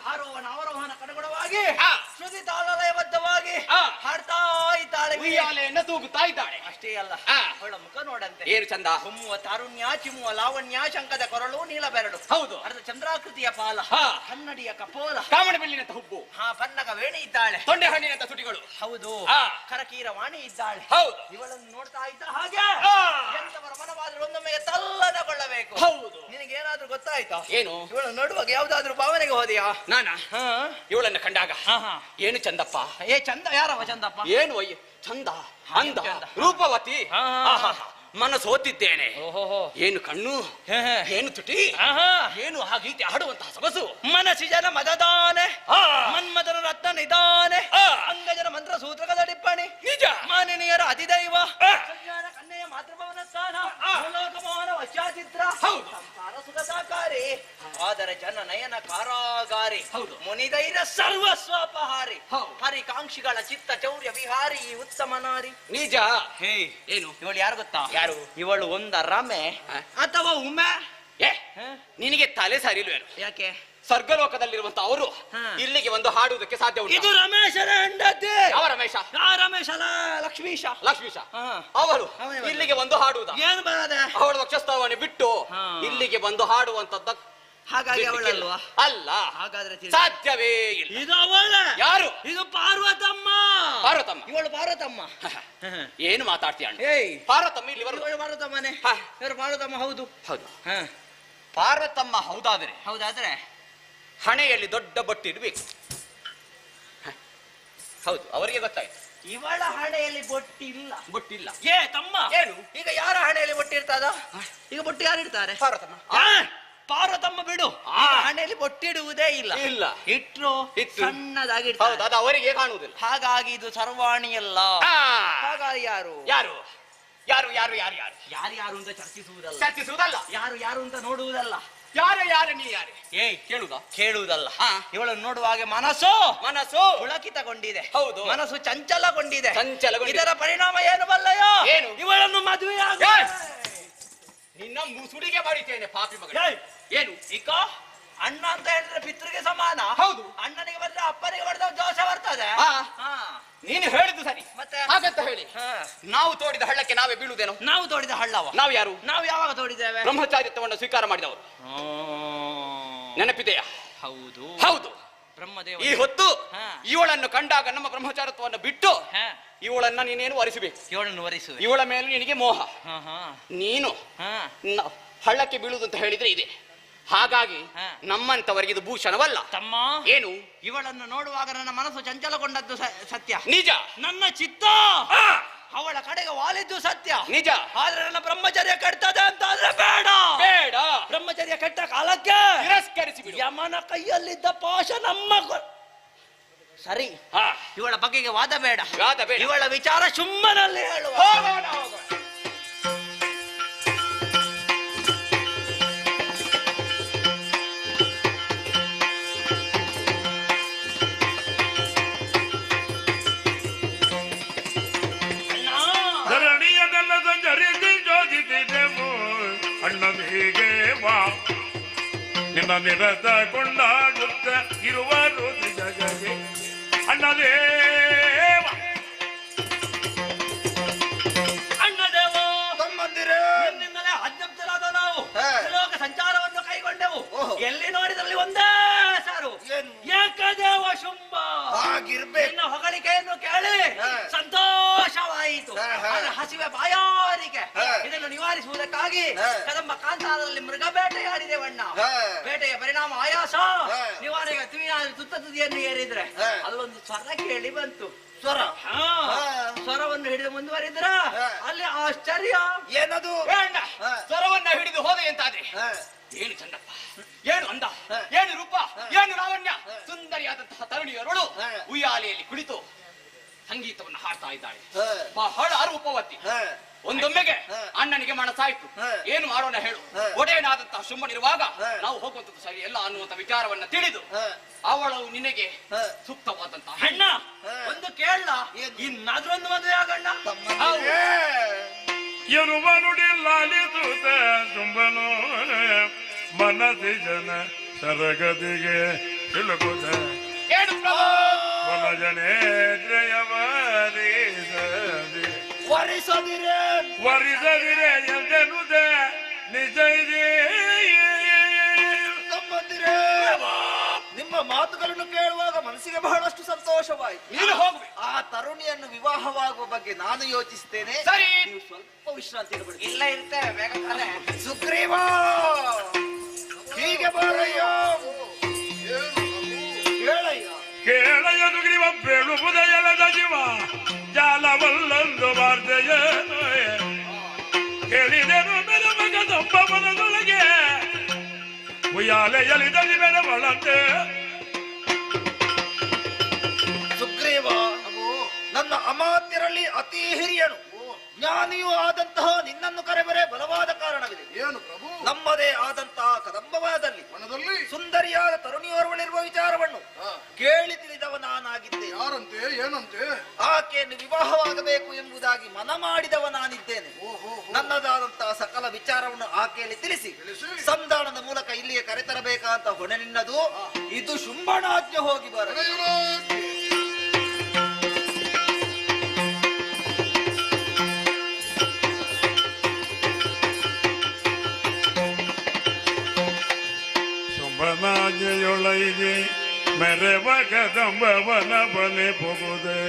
[SPEAKER 4] ಆರೋಹಣ ಅವರೋಹಣ ಕಡೆಗೊಡವಾಗಿ
[SPEAKER 11] ಆ.
[SPEAKER 4] ಶ್ರುತಿ ತಾಳಲಯಬದ್ಧವಾಗಿ
[SPEAKER 11] ಆ.
[SPEAKER 4] ಹಾಡ್ತಾ ಇದ್ದಾಳೆ.
[SPEAKER 11] ಉಯ್ಯಾಲೆಯನ್ನ ತೂಗುತ್ತಾ ಇದ್ದಾಳೆ.
[SPEAKER 4] ಅಷ್ಟೇ ಅಲ್ಲ,
[SPEAKER 11] ಆ.
[SPEAKER 4] ಅವಳ ಮುಖ ನೋಡಂತೆ.
[SPEAKER 11] ಏನು ಚಂದ.
[SPEAKER 4] ಹೊಮ್ಮುವ ತಾರುಣ್ಯ, ಚಿಮ್ಮುವ ಲಾವಣ್ಯ, ಶಂಕದ ಕೊರಳು, ನೀಲ ಬೆರಳು,
[SPEAKER 11] ಹೌದು.
[SPEAKER 4] ಅರ್ಧ ಚಂದ್ರಾಕೃತಿಯ ಪಾಲ,
[SPEAKER 11] ಹಾ.
[SPEAKER 4] ಕನ್ನಡಿಯ ಕಪೋಲ,
[SPEAKER 11] ಕಾಮಣ ಬಿಲ್ಲಿನಂತ ಹುಬ್ಬು,
[SPEAKER 4] ಪನ್ನಗ ವೇಣಿ ಇದ್ದಾಳೆ.
[SPEAKER 11] ತೊಂಡೆ ಹಣ್ಣಿನಂತ ತುಟಿಗಳು.
[SPEAKER 4] ಹೌದು.
[SPEAKER 11] ಆ.
[SPEAKER 4] ಕರಕೀರ ವಾಣಿ ಇದ್ದಾಳೆ.
[SPEAKER 11] ಹೌದು.
[SPEAKER 4] ಇವಳನ್ನು ನೋಡ್ತಾ ಇದ್ದ ಹಾಗೆ
[SPEAKER 11] ಆ.
[SPEAKER 4] ಎಂತವರ ಮನವಾದ್ರೂ ಒಂದೊಮ್ಮೆ ತಲ್ಲನಗೊಳ್ಳಬೇಕು.
[SPEAKER 11] ಹೌದು.
[SPEAKER 4] ನಿನಗೇನಾದ್ರೂ ಗೊತ್ತಾಯ್ತಾ?
[SPEAKER 11] ಏನು?
[SPEAKER 4] ಇವಳು ನೋಡುವಾಗ ಯಾವ್ದಾದ್ರೂ ಭಾವನೆಗೆ ಹೋದೆಯಾ?
[SPEAKER 11] ನಾನಾ?
[SPEAKER 4] ಹಾ.
[SPEAKER 11] ಇವಳನ್ನ ಕಂಡಾಗ ಏನು ಚಂದಪ್ಪ.
[SPEAKER 4] ಏ ಚಂದ, ಯಾರವ ಚಂದಪ್ಪ?
[SPEAKER 11] ಏನು ಅಯ್ಯ ಚಂದ, ಅಂದ,
[SPEAKER 4] ಚಂದ.
[SPEAKER 11] ರೂಪವತಿ.
[SPEAKER 4] ಹಾ.
[SPEAKER 11] ಆಹಾಹಾ. ಮನಸ್ಸು ಓದಿದ್ದೇನೆ.
[SPEAKER 4] ಓಹೋ.
[SPEAKER 11] ಏನು ಕಣ್ಣು, ಏನು ತುಟಿ, ಏನು ಆ ಗೀತೆ ಹಾಡುವಂತಹ ಸೊಗಸು.
[SPEAKER 4] ಮನಸ್ಸಿಜನ ಮದದಾನೆ,
[SPEAKER 11] ಆ.
[SPEAKER 4] ಮನ್ಮಥನ ರತ್ನ ನಿಧಾನೆ,
[SPEAKER 11] ಆ.
[SPEAKER 4] ಅಂಗಜನ ಮಂತ್ರ ಸೂತ್ರಕದ ಟಿಪ್ಪಣಿ,
[SPEAKER 11] ನಿಜ.
[SPEAKER 4] ಮಾನಿನಿಯರ ಅಧಿದೈವ,
[SPEAKER 11] ಆ.
[SPEAKER 4] ಕಲ್ಯಾಣ ಕನ್ನೆಯ ಮಾತೃಭವನ ಸ್ಥಾನ, ಲೋಕಮೋಹನ ವಶ್ಯಾಚಿತ್ರ,
[SPEAKER 11] ಹೌದು.
[SPEAKER 4] ಸಂಸಾರ ಸುಖಸಾಕಾರಿ, ಆದರ ಜನ ನಯನ ಕಾರಾಗಾರಿ,
[SPEAKER 11] ಹೌದು.
[SPEAKER 4] ಮುನಿದೈರ ಸರ್ವಸ್ವಾಪಹಾರಿ,
[SPEAKER 11] ಹೌದು.
[SPEAKER 4] ಹರಿಕಾಂಕ್ಷಿಗಳ ಚಿತ್ತ ಚೌರ್ಯ ವಿಹಾರಿ, ಈ ಉತ್ತಮ ನಾರಿ.
[SPEAKER 11] ನಿಜ.
[SPEAKER 4] ಹೇ,
[SPEAKER 11] ಏನು?
[SPEAKER 4] ಇವಳು ಯಾರು ಗೊತ್ತಾ?
[SPEAKER 11] ಯಾರು?
[SPEAKER 4] ಇವಳು ಒಂದ ರಮೆ
[SPEAKER 11] ಆ.
[SPEAKER 4] ಅಥವಾ ಉಮೆ.
[SPEAKER 11] ಏ, ನಿನಗೆ ತಲೆ ಸರಿಲ್ವೇನು?
[SPEAKER 4] ಯಾಕೆ?
[SPEAKER 11] ಸ್ವರ್ಗಲೋಕದಲ್ಲಿರುವಂತ ಅವರು
[SPEAKER 4] ಹಾ.
[SPEAKER 11] ಇಲ್ಲಿಗೆ ಒಂದು ಹಾಡುವುದಕ್ಕೆ ಸಾಧ್ಯ ಉಂಟು?
[SPEAKER 4] ಇದು ರಮೇಶನ ಹೆಂಡತಿ.
[SPEAKER 11] ಯಾವ ರಮೇಶ?
[SPEAKER 4] ರಮೇಶನ ಲಕ್ಷ್ಮೀಶ.
[SPEAKER 11] ಲಕ್ಷ್ಮೀಶ.
[SPEAKER 4] ಹಾ.
[SPEAKER 11] ಅವಳು
[SPEAKER 4] ಅವನೇ ಬಂದ.
[SPEAKER 11] ಇಲ್ಲಿಗೆ ಒಂದು ಹಾಡುವುದ?
[SPEAKER 4] ಏನು ಬರದೆ?
[SPEAKER 11] ಅವಳ ವಕ್ಷಸ್ಥಾವನೆ ಬಿಟ್ಟು
[SPEAKER 4] ಹಾ.
[SPEAKER 11] ಇಲ್ಲಿಗೆ ಬಂದು ಹಾಡುವಂತದ್ದ
[SPEAKER 4] ಹಾಗಾಗಿ ಅವಳಲ್ವಾ?
[SPEAKER 11] ಅಲ್ಲ,
[SPEAKER 4] ಹಾಗಾದ್ರೆ
[SPEAKER 11] ಸಾಧ್ಯವೇ ಇಲ್ಲ.
[SPEAKER 4] ಇದು ಅವಳ.
[SPEAKER 11] ಯಾರು?
[SPEAKER 4] ಇದು ಪಾರ್ವತಮ್ಮ.
[SPEAKER 11] ಪಾರ್ವತಮ್ಮ.
[SPEAKER 4] ಇವಳು ಪಾರ್ವತಮ್ಮ.
[SPEAKER 11] ಏನು ಮಾತಾಡ್ತೀಯ ಅಣ್ಣ?
[SPEAKER 4] ಏಯ್,
[SPEAKER 11] ಪಾರ್ವತಮ್ಮ ಇಲ್ಲಿ ಬರುದು?
[SPEAKER 4] ಇವಳು ಪಾರ್ವತಮ್ಮನೆ.
[SPEAKER 11] ಹಾ.
[SPEAKER 4] ಇವರು ಪಾರ್ವತಮ್ಮ. ಹೌದು.
[SPEAKER 11] ಹೌದು.
[SPEAKER 4] ಹಾ.
[SPEAKER 11] ಪಾರ್ವತಮ್ಮ ಹೌದಾದ್ರೆ
[SPEAKER 4] ಹೌದಾದ್ರೆ
[SPEAKER 11] ಹಣೆಯಲ್ಲಿ ದೊಡ್ಡ ಬೊಟ್ಟಿರ್ಬೇಕು. ಹೌದು, ಅವರಿಗೆ ಗೊತ್ತಾಯ್ತು.
[SPEAKER 4] ಇವಳ ಹಣೆಯಲ್ಲಿ ಬೊಟ್ಟಿಲ್ಲ.
[SPEAKER 11] ಬೊಟ್ಟಿಲ್ಲ.
[SPEAKER 4] ಏ ತಮ್ಮ,
[SPEAKER 11] ಏನು?
[SPEAKER 4] ಈಗ ಯಾರ ಹಣೆಯಲ್ಲಿ ಬೊಟ್ಟಿರ್ತದ? ಈಗ ಬೊಟ್ಟಿ ಯಾರು ಇಡ್ತಾರೆ?
[SPEAKER 11] ಪಾರ್ವತಮ್ಮ.
[SPEAKER 4] ಪಾರ್ವತಮ್ಮ ಬಿಡು.
[SPEAKER 11] ಆ.
[SPEAKER 4] ಈಗ ಹಣೆಯಲ್ಲಿ ಬೊಟ್ಟಿಡುವುದೇ ಇಲ್ಲ.
[SPEAKER 11] ಇಲ್ಲ.
[SPEAKER 4] ಇಟ್ರು
[SPEAKER 11] ಇಟ್ರು.
[SPEAKER 4] ಸಣ್ಣದಾಗಿ
[SPEAKER 11] ಹೌದು,
[SPEAKER 4] ಇಡ್ತಾರೆ.
[SPEAKER 11] ಅದು ಅವರಿಗೆ ಕಾಣುವುದಿಲ್ಲ.
[SPEAKER 4] ಹಾಗಾಗಿ ಇದು ಸರ್ವಾಣಿಯಲ್ಲ.
[SPEAKER 11] ಆ.
[SPEAKER 4] ಹಾಗಾಗಿ ಯಾರು
[SPEAKER 11] ಯಾರು ಯಾರು ಯಾರು ಯಾರು ಯಾರು
[SPEAKER 4] ಯಾರು ಅಂತ ಚರ್ಚಿಸುವುದಲ್ಲ.
[SPEAKER 11] ಚರ್ಚಿಸುವುದಲ್ಲ.
[SPEAKER 4] ಯಾರು ಅಂತ ನೋಡುವುದಲ್ಲ.
[SPEAKER 11] ಯಾರು ಯಾರು ನೀ ಯಾರು
[SPEAKER 4] ಏಯ್,
[SPEAKER 11] ಕೇಳುದಾ?
[SPEAKER 4] ಕೇಳುವುದಲ್ಲ.
[SPEAKER 11] ಆ.
[SPEAKER 4] ಇವಳನ್ನು ನೋಡುವ ಹಾಗೆ ಮನಸ್ಸು
[SPEAKER 11] ಮನಸ್ಸು
[SPEAKER 4] ಪುಳಕಿತಗೊಂಡಿದೆ.
[SPEAKER 11] ಹೌದು.
[SPEAKER 4] ಮನಸ್ಸು ಚಂಚಲಗೊಂಡಿದೆ.
[SPEAKER 11] ಚಂಚಲಗೊಂಡಿದೆ.
[SPEAKER 4] ಇದರ ಪರಿಣಾಮ ಏನು ಬಲ್ಲಯ್ಯ?
[SPEAKER 11] ಏನು?
[SPEAKER 4] ಇವಳನ್ನು ಮದುವೆ
[SPEAKER 11] ನಿನ್ನ ಮುಸುಡಿಗೆ ಮಾಡಿದ್ದೇನೆ ಪಾಪಿ ಮಗ. ಏನು?
[SPEAKER 4] ಈಗ ಅಣ್ಣ ಅಂತ ಹೇಳಿದ್ರೆ ಪಿತೃಗೆ ಸಮಾನ.
[SPEAKER 11] ಹೌದು.
[SPEAKER 4] ಅಣ್ಣನಿಗೆ ಬಂದ್ರೆ ಅಪ್ಪನಿಗೆ ಹೊಡೆದ ದೋಷ ಬರ್ತದೆ.
[SPEAKER 11] ಆ.
[SPEAKER 4] ಹಾ.
[SPEAKER 11] ನೀನು ಹೇಳಿದ್ದು ಸರಿ.
[SPEAKER 4] ಮತ್ತೆ?
[SPEAKER 11] ಹಾಗಂತ ಹೇಳಿ
[SPEAKER 4] ಹಾ.
[SPEAKER 11] ನಾವು ತೋಡಿದ ಹಳ್ಳಕ್ಕೆ ನಾವೇ ಬೀಳುವುದೇನೋ?
[SPEAKER 4] ನಾವು ತೋಡಿದ ಹಳ್ಳವ.
[SPEAKER 11] ನಾವು ಯಾರು?
[SPEAKER 4] ನಾವು ಯಾವಾಗ ತೋಡಿದ್ದೇವೆ?
[SPEAKER 11] ಬ್ರಹ್ಮಚಾರಿತ್ವವನ್ನು ಸ್ವೀಕಾರ ಮಾಡಿದವರು. ನೆನಪಿದೆಯಾ?
[SPEAKER 4] ಹೌದು.
[SPEAKER 11] ಹೌದು.
[SPEAKER 4] ಬ್ರಹ್ಮದೇವ
[SPEAKER 11] ಈ ಹೊತ್ತು
[SPEAKER 4] ಹಾ.
[SPEAKER 11] ಇವಳನ್ನು ಕಂಡಾಗ ನಮ್ಮ ಬ್ರಹ್ಮಚಾರತ್ವವನ್ನು ಬಿಟ್ಟು
[SPEAKER 4] ಹಾ.
[SPEAKER 11] ಇವಳನ್ನ ನೀನೇನು ವರಿಸಬೇಕು.
[SPEAKER 4] ಇವಳನ್ನು ವರಿಸುವೆ.
[SPEAKER 11] ಇವಳ ಮೇಲೆ ನಿನಗೆ ಮೋಹ.
[SPEAKER 4] ಹಾ ಹಾ
[SPEAKER 11] ನೀನು
[SPEAKER 4] ಹಾ.
[SPEAKER 11] ಹಳ್ಳಕ್ಕೆ ಬೀಳುವುದು ಅಂತ ಹೇಳಿದ್ರೆ ಇದೆ. ಹಾಗಾಗಿ
[SPEAKER 4] ಹಾ.
[SPEAKER 11] ನಮ್ಮಂತವರಿಗೆ ಇದು ಭೂಷಣವಲ್ಲ.
[SPEAKER 4] ತಮ್ಮ,
[SPEAKER 11] ಏನು?
[SPEAKER 4] ಇವಳನ್ನು ನೋಡುವಾಗ ನನ್ನ ಮನಸ್ಸು ಚಂಚಲಗೊಂಡದ್ದು ಸತ್ಯ.
[SPEAKER 11] ನಿಜ.
[SPEAKER 4] ನನ್ನ ಚಿತ್ತ
[SPEAKER 11] ಆ.
[SPEAKER 4] ಅವಳ ಕಡೆಗೆ ವಾಲಿದ್ದು ಸತ್ಯ.
[SPEAKER 11] ನಿಜ.
[SPEAKER 4] ಆದ್ರೆ ನನ್ನ ಬ್ರಹ್ಮಚರ್ಯ ಕೆಡ್ತದೆ ಅಂತ ಆದ್ರೆ ಬೇಡ.
[SPEAKER 11] ಬೇಡ.
[SPEAKER 4] ಬ್ರಹ್ಮಚರ್ಯ ಕೆಟ್ಟ ಕಾಲಕ್ಕೆ
[SPEAKER 11] ತಿರಸ್ಕರಿಸಿ ಬಿಡು.
[SPEAKER 4] ಯಮನ ಕೈಯಲ್ಲಿದ್ದ ಪಾಶ ನಮ್ಮ ಸರಿ.
[SPEAKER 11] ಹಾ.
[SPEAKER 4] ಇವಳ ಬಗೆಗೆ ವಾದ ಬೇಡ.
[SPEAKER 11] ವಾದ ಬೇಡ.
[SPEAKER 4] ಇವಳ ವಿಚಾರ ಸುಮ್ಮನಲ್ಲಿ ಹೇಳುವ.
[SPEAKER 11] ಹೋಗೋಣ, ಹೋಗೋಣ.
[SPEAKER 12] ಧರಣಿಯದಲ್ಲ ಸಂಜರಿ ಅಣ್ಣ ನಿರತ ಕೊಂಡಾಡುತ್ತ ಇರುವರು ಜಗಗೆ ಅಣ್ಣದೇವ
[SPEAKER 11] ಅಣ್ಣದೇವ ತಮ್ಮಂದಿರೇ ನಿನ್ನಿಂದಲೇ ಅಜ್ಞಪ್ತರಾದ ನಾವು ಲೋಕ ಸಂಚಾರವನ್ನು ಕೈಗೊಂಡೆವು ಎಲ್ಲಿ ನೋಡಿದಲ್ಲಿ ಒಂದೇ ಸಾರು ಏಕದೇವ ಶುಂಭ ನಿನ್ನ ಹೊಗಳಿಕೆಯನ್ನು ಕೇಳಿ ಸಂತೋಷವಾಯಿತು. ಹಸಿವೆ ಬಾಯಾರಿಕೆ ಇದನ್ನು ನಿವಾರಿಸುವುದಕ್ಕಾಗಿ ಕದಂಬ ಕಾಂತಾರದಲ್ಲಿ ಮೃಗ ಬೇಟೆಯಾಡಿದೆವಣ್ಣ. ಬೇಟೆಯ ಪರಿಣಾಮ ಆಯಾಸ ನಿವಾರಣೆಗೆ ತುತ್ತ ತುದಿಯನ್ನು ಏರಿದ್ರೆ ಅಲ್ಲೊಂದು ಸ್ವರ ಕೇಳಿ ಬಂತು. ಸ್ವರವನ್ನು ಹಿಡಿದು ಮುಂದುವರಿದ್ರ ಅಲ್ಲಿ ಆಶ್ಚರ್ಯ ಏನದು ಸ್ವರವನ್ನ ಹಿಡಿದು ಹೋದೆ ಎಂತಾದೆ. ಏನು ಚಂದಪ್ಪ, ಏನು ಅಂದ, ಏನು ರೂಪ, ಏನು ಲಾವಣ್ಯ. ಸುಂದರಿಯಾದಂತಹ ತರುಣಿಯರೊಳು ಉಯ್ಯಾಲೆಯಲ್ಲಿ ಕುಳಿತು ಸಂಗೀತವನ್ನು ಹಾಡ್ತಾ ಇದ್ದಾಳೆ. ಬಹಳ ರೂಪವತಿ. ಒಂದೊಮ್ಮೆಗೆ ಅಣ್ಣನಿಗೆ ಮನಸ್ಸಾಯ್ತು, ಏನು ಮಾಡೋಣ ಹೇಳು. ಒಡೆಯನಾದಂತಹ ಶುಂಭನಿರುವಾಗ ನಾವು ಹೋಗುವಂತದ್ದು ಸರಿ ಎಲ್ಲ ಅನ್ನುವಂತ ವಿಚಾರವನ್ನ ತಿಳಿದು ಅವಳು ನಿನಗೆ ಸೂಕ್ತವಾದಂತಹ ಅಣ್ಣ ಒಂದು ಕೇಳ, ಇನ್ನಾದ್ರೂ ಒಂದು ಮದುವೆ ಆಗಣ್ಣ.
[SPEAKER 12] ಎರುವನುಡಿಲ್ಲಾಲಿದೂತ ಶುಂಭನು ಮನದಿ ಜನ ಸರಗದಿಗೆ ತಿಳುಗುದ ವರಿಸದಿರೆ ಎಂದೆನುದ ನಿಜ ಇದೆ.
[SPEAKER 11] ನಿಮ್ಮ ಮಾತುಗಳನ್ನು ಕೇಳುವಾಗ ಮನಸ್ಸಿಗೆ ಬಹಳಷ್ಟು ಸಂತೋಷವಾಯಿತು. ಆ ತರುಣಿಯನ್ನು ವಿವಾಹವಾಗುವ ಬಗ್ಗೆ ನಾನು ಯೋಚಿಸ್ತೇನೆ. ಸರಿ, ನೀವು ಸ್ವಲ್ಪ ವಿಶ್ರಾಂತಿ ತಗೊಳ್ಳಿ. ಇಲ್ಲ ಇರ್ತೇವೆ ಬೇಗ. ಸುಗ್ರೀವ ಹೀಗೆ ಬಾರಯ್ಯ.
[SPEAKER 12] ಕೇಳಯ್ಯ ಸುಗ್ರೀವ ಬೇಳುವುದ ಎಲದ ಜೀವ ಜಾಲವಲ್ಲೊಂದು ವಾರ್ತೆಯೇನು ಕೇಳಿದೆನು ಬೆಲೆ ಮಗ ದಂಬವನದೊಳಗೆ ಉಯ್ಯಾಲೆಯಲ್ಲಿ ಬೆಲೆ ಒಳಂತೆ.
[SPEAKER 11] ಸುಗ್ರೀವ ನನ್ನ ಅಮಾತ್ಯರಲ್ಲಿ ಅತಿ ಹಿರಿಯನು ಜ್ಞಾನಿಯೂ ಆದಂತಹ ನಿನ್ನನ್ನು ಕರೆಬರೆ ಬಲವಾದ ಕಾರಣವಿದೆ.
[SPEAKER 7] ಏನು ಪ್ರಭು?
[SPEAKER 11] ನಮ್ಮದೇ ಆದಂತಹ ಕದಂಬವನದಲ್ಲಿ
[SPEAKER 7] ಮನದಲ್ಲಿ
[SPEAKER 11] ಸುಂದರಿಯಾದ ತರುಣಿಯೋರ್ವಳಿರುವ ವಿಚಾರವನ್ನು ಕೇಳಿ ತಿಳಿದವ ನಾನಾಗಿದ್ದೆ.
[SPEAKER 7] ಯಾರಂತೆ? ಏನಂತೆ?
[SPEAKER 11] ಆಕೆಯನ್ನು ವಿವಾಹವಾಗಬೇಕು ಎಂಬುದಾಗಿ ಮನ ಮಾಡಿದವ ನಾನಿದ್ದೇನೆ. ನನ್ನದಾದಂತಹ ಸಕಲ ವಿಚಾರವನ್ನು ಆಕೆಯಲ್ಲಿ ತಿಳಿಸಿ ಸಂಧಾನದ ಮೂಲಕ ಇಲ್ಲಿಗೆ ಕರೆತರಬೇಕಂತ ಹೊಣೆ ನಿನ್ನದು. ಇದು ಶುಂಭನಾಜ್ಞೆ. ಹೋಗಿ ಬರ.
[SPEAKER 12] ಶುಂಭನಾಜ್ಞೆಯೊಳಗೆ ಮೆರೆವ ಕದಂಬವನ ಬಲೆ ಪೊಗುದೆ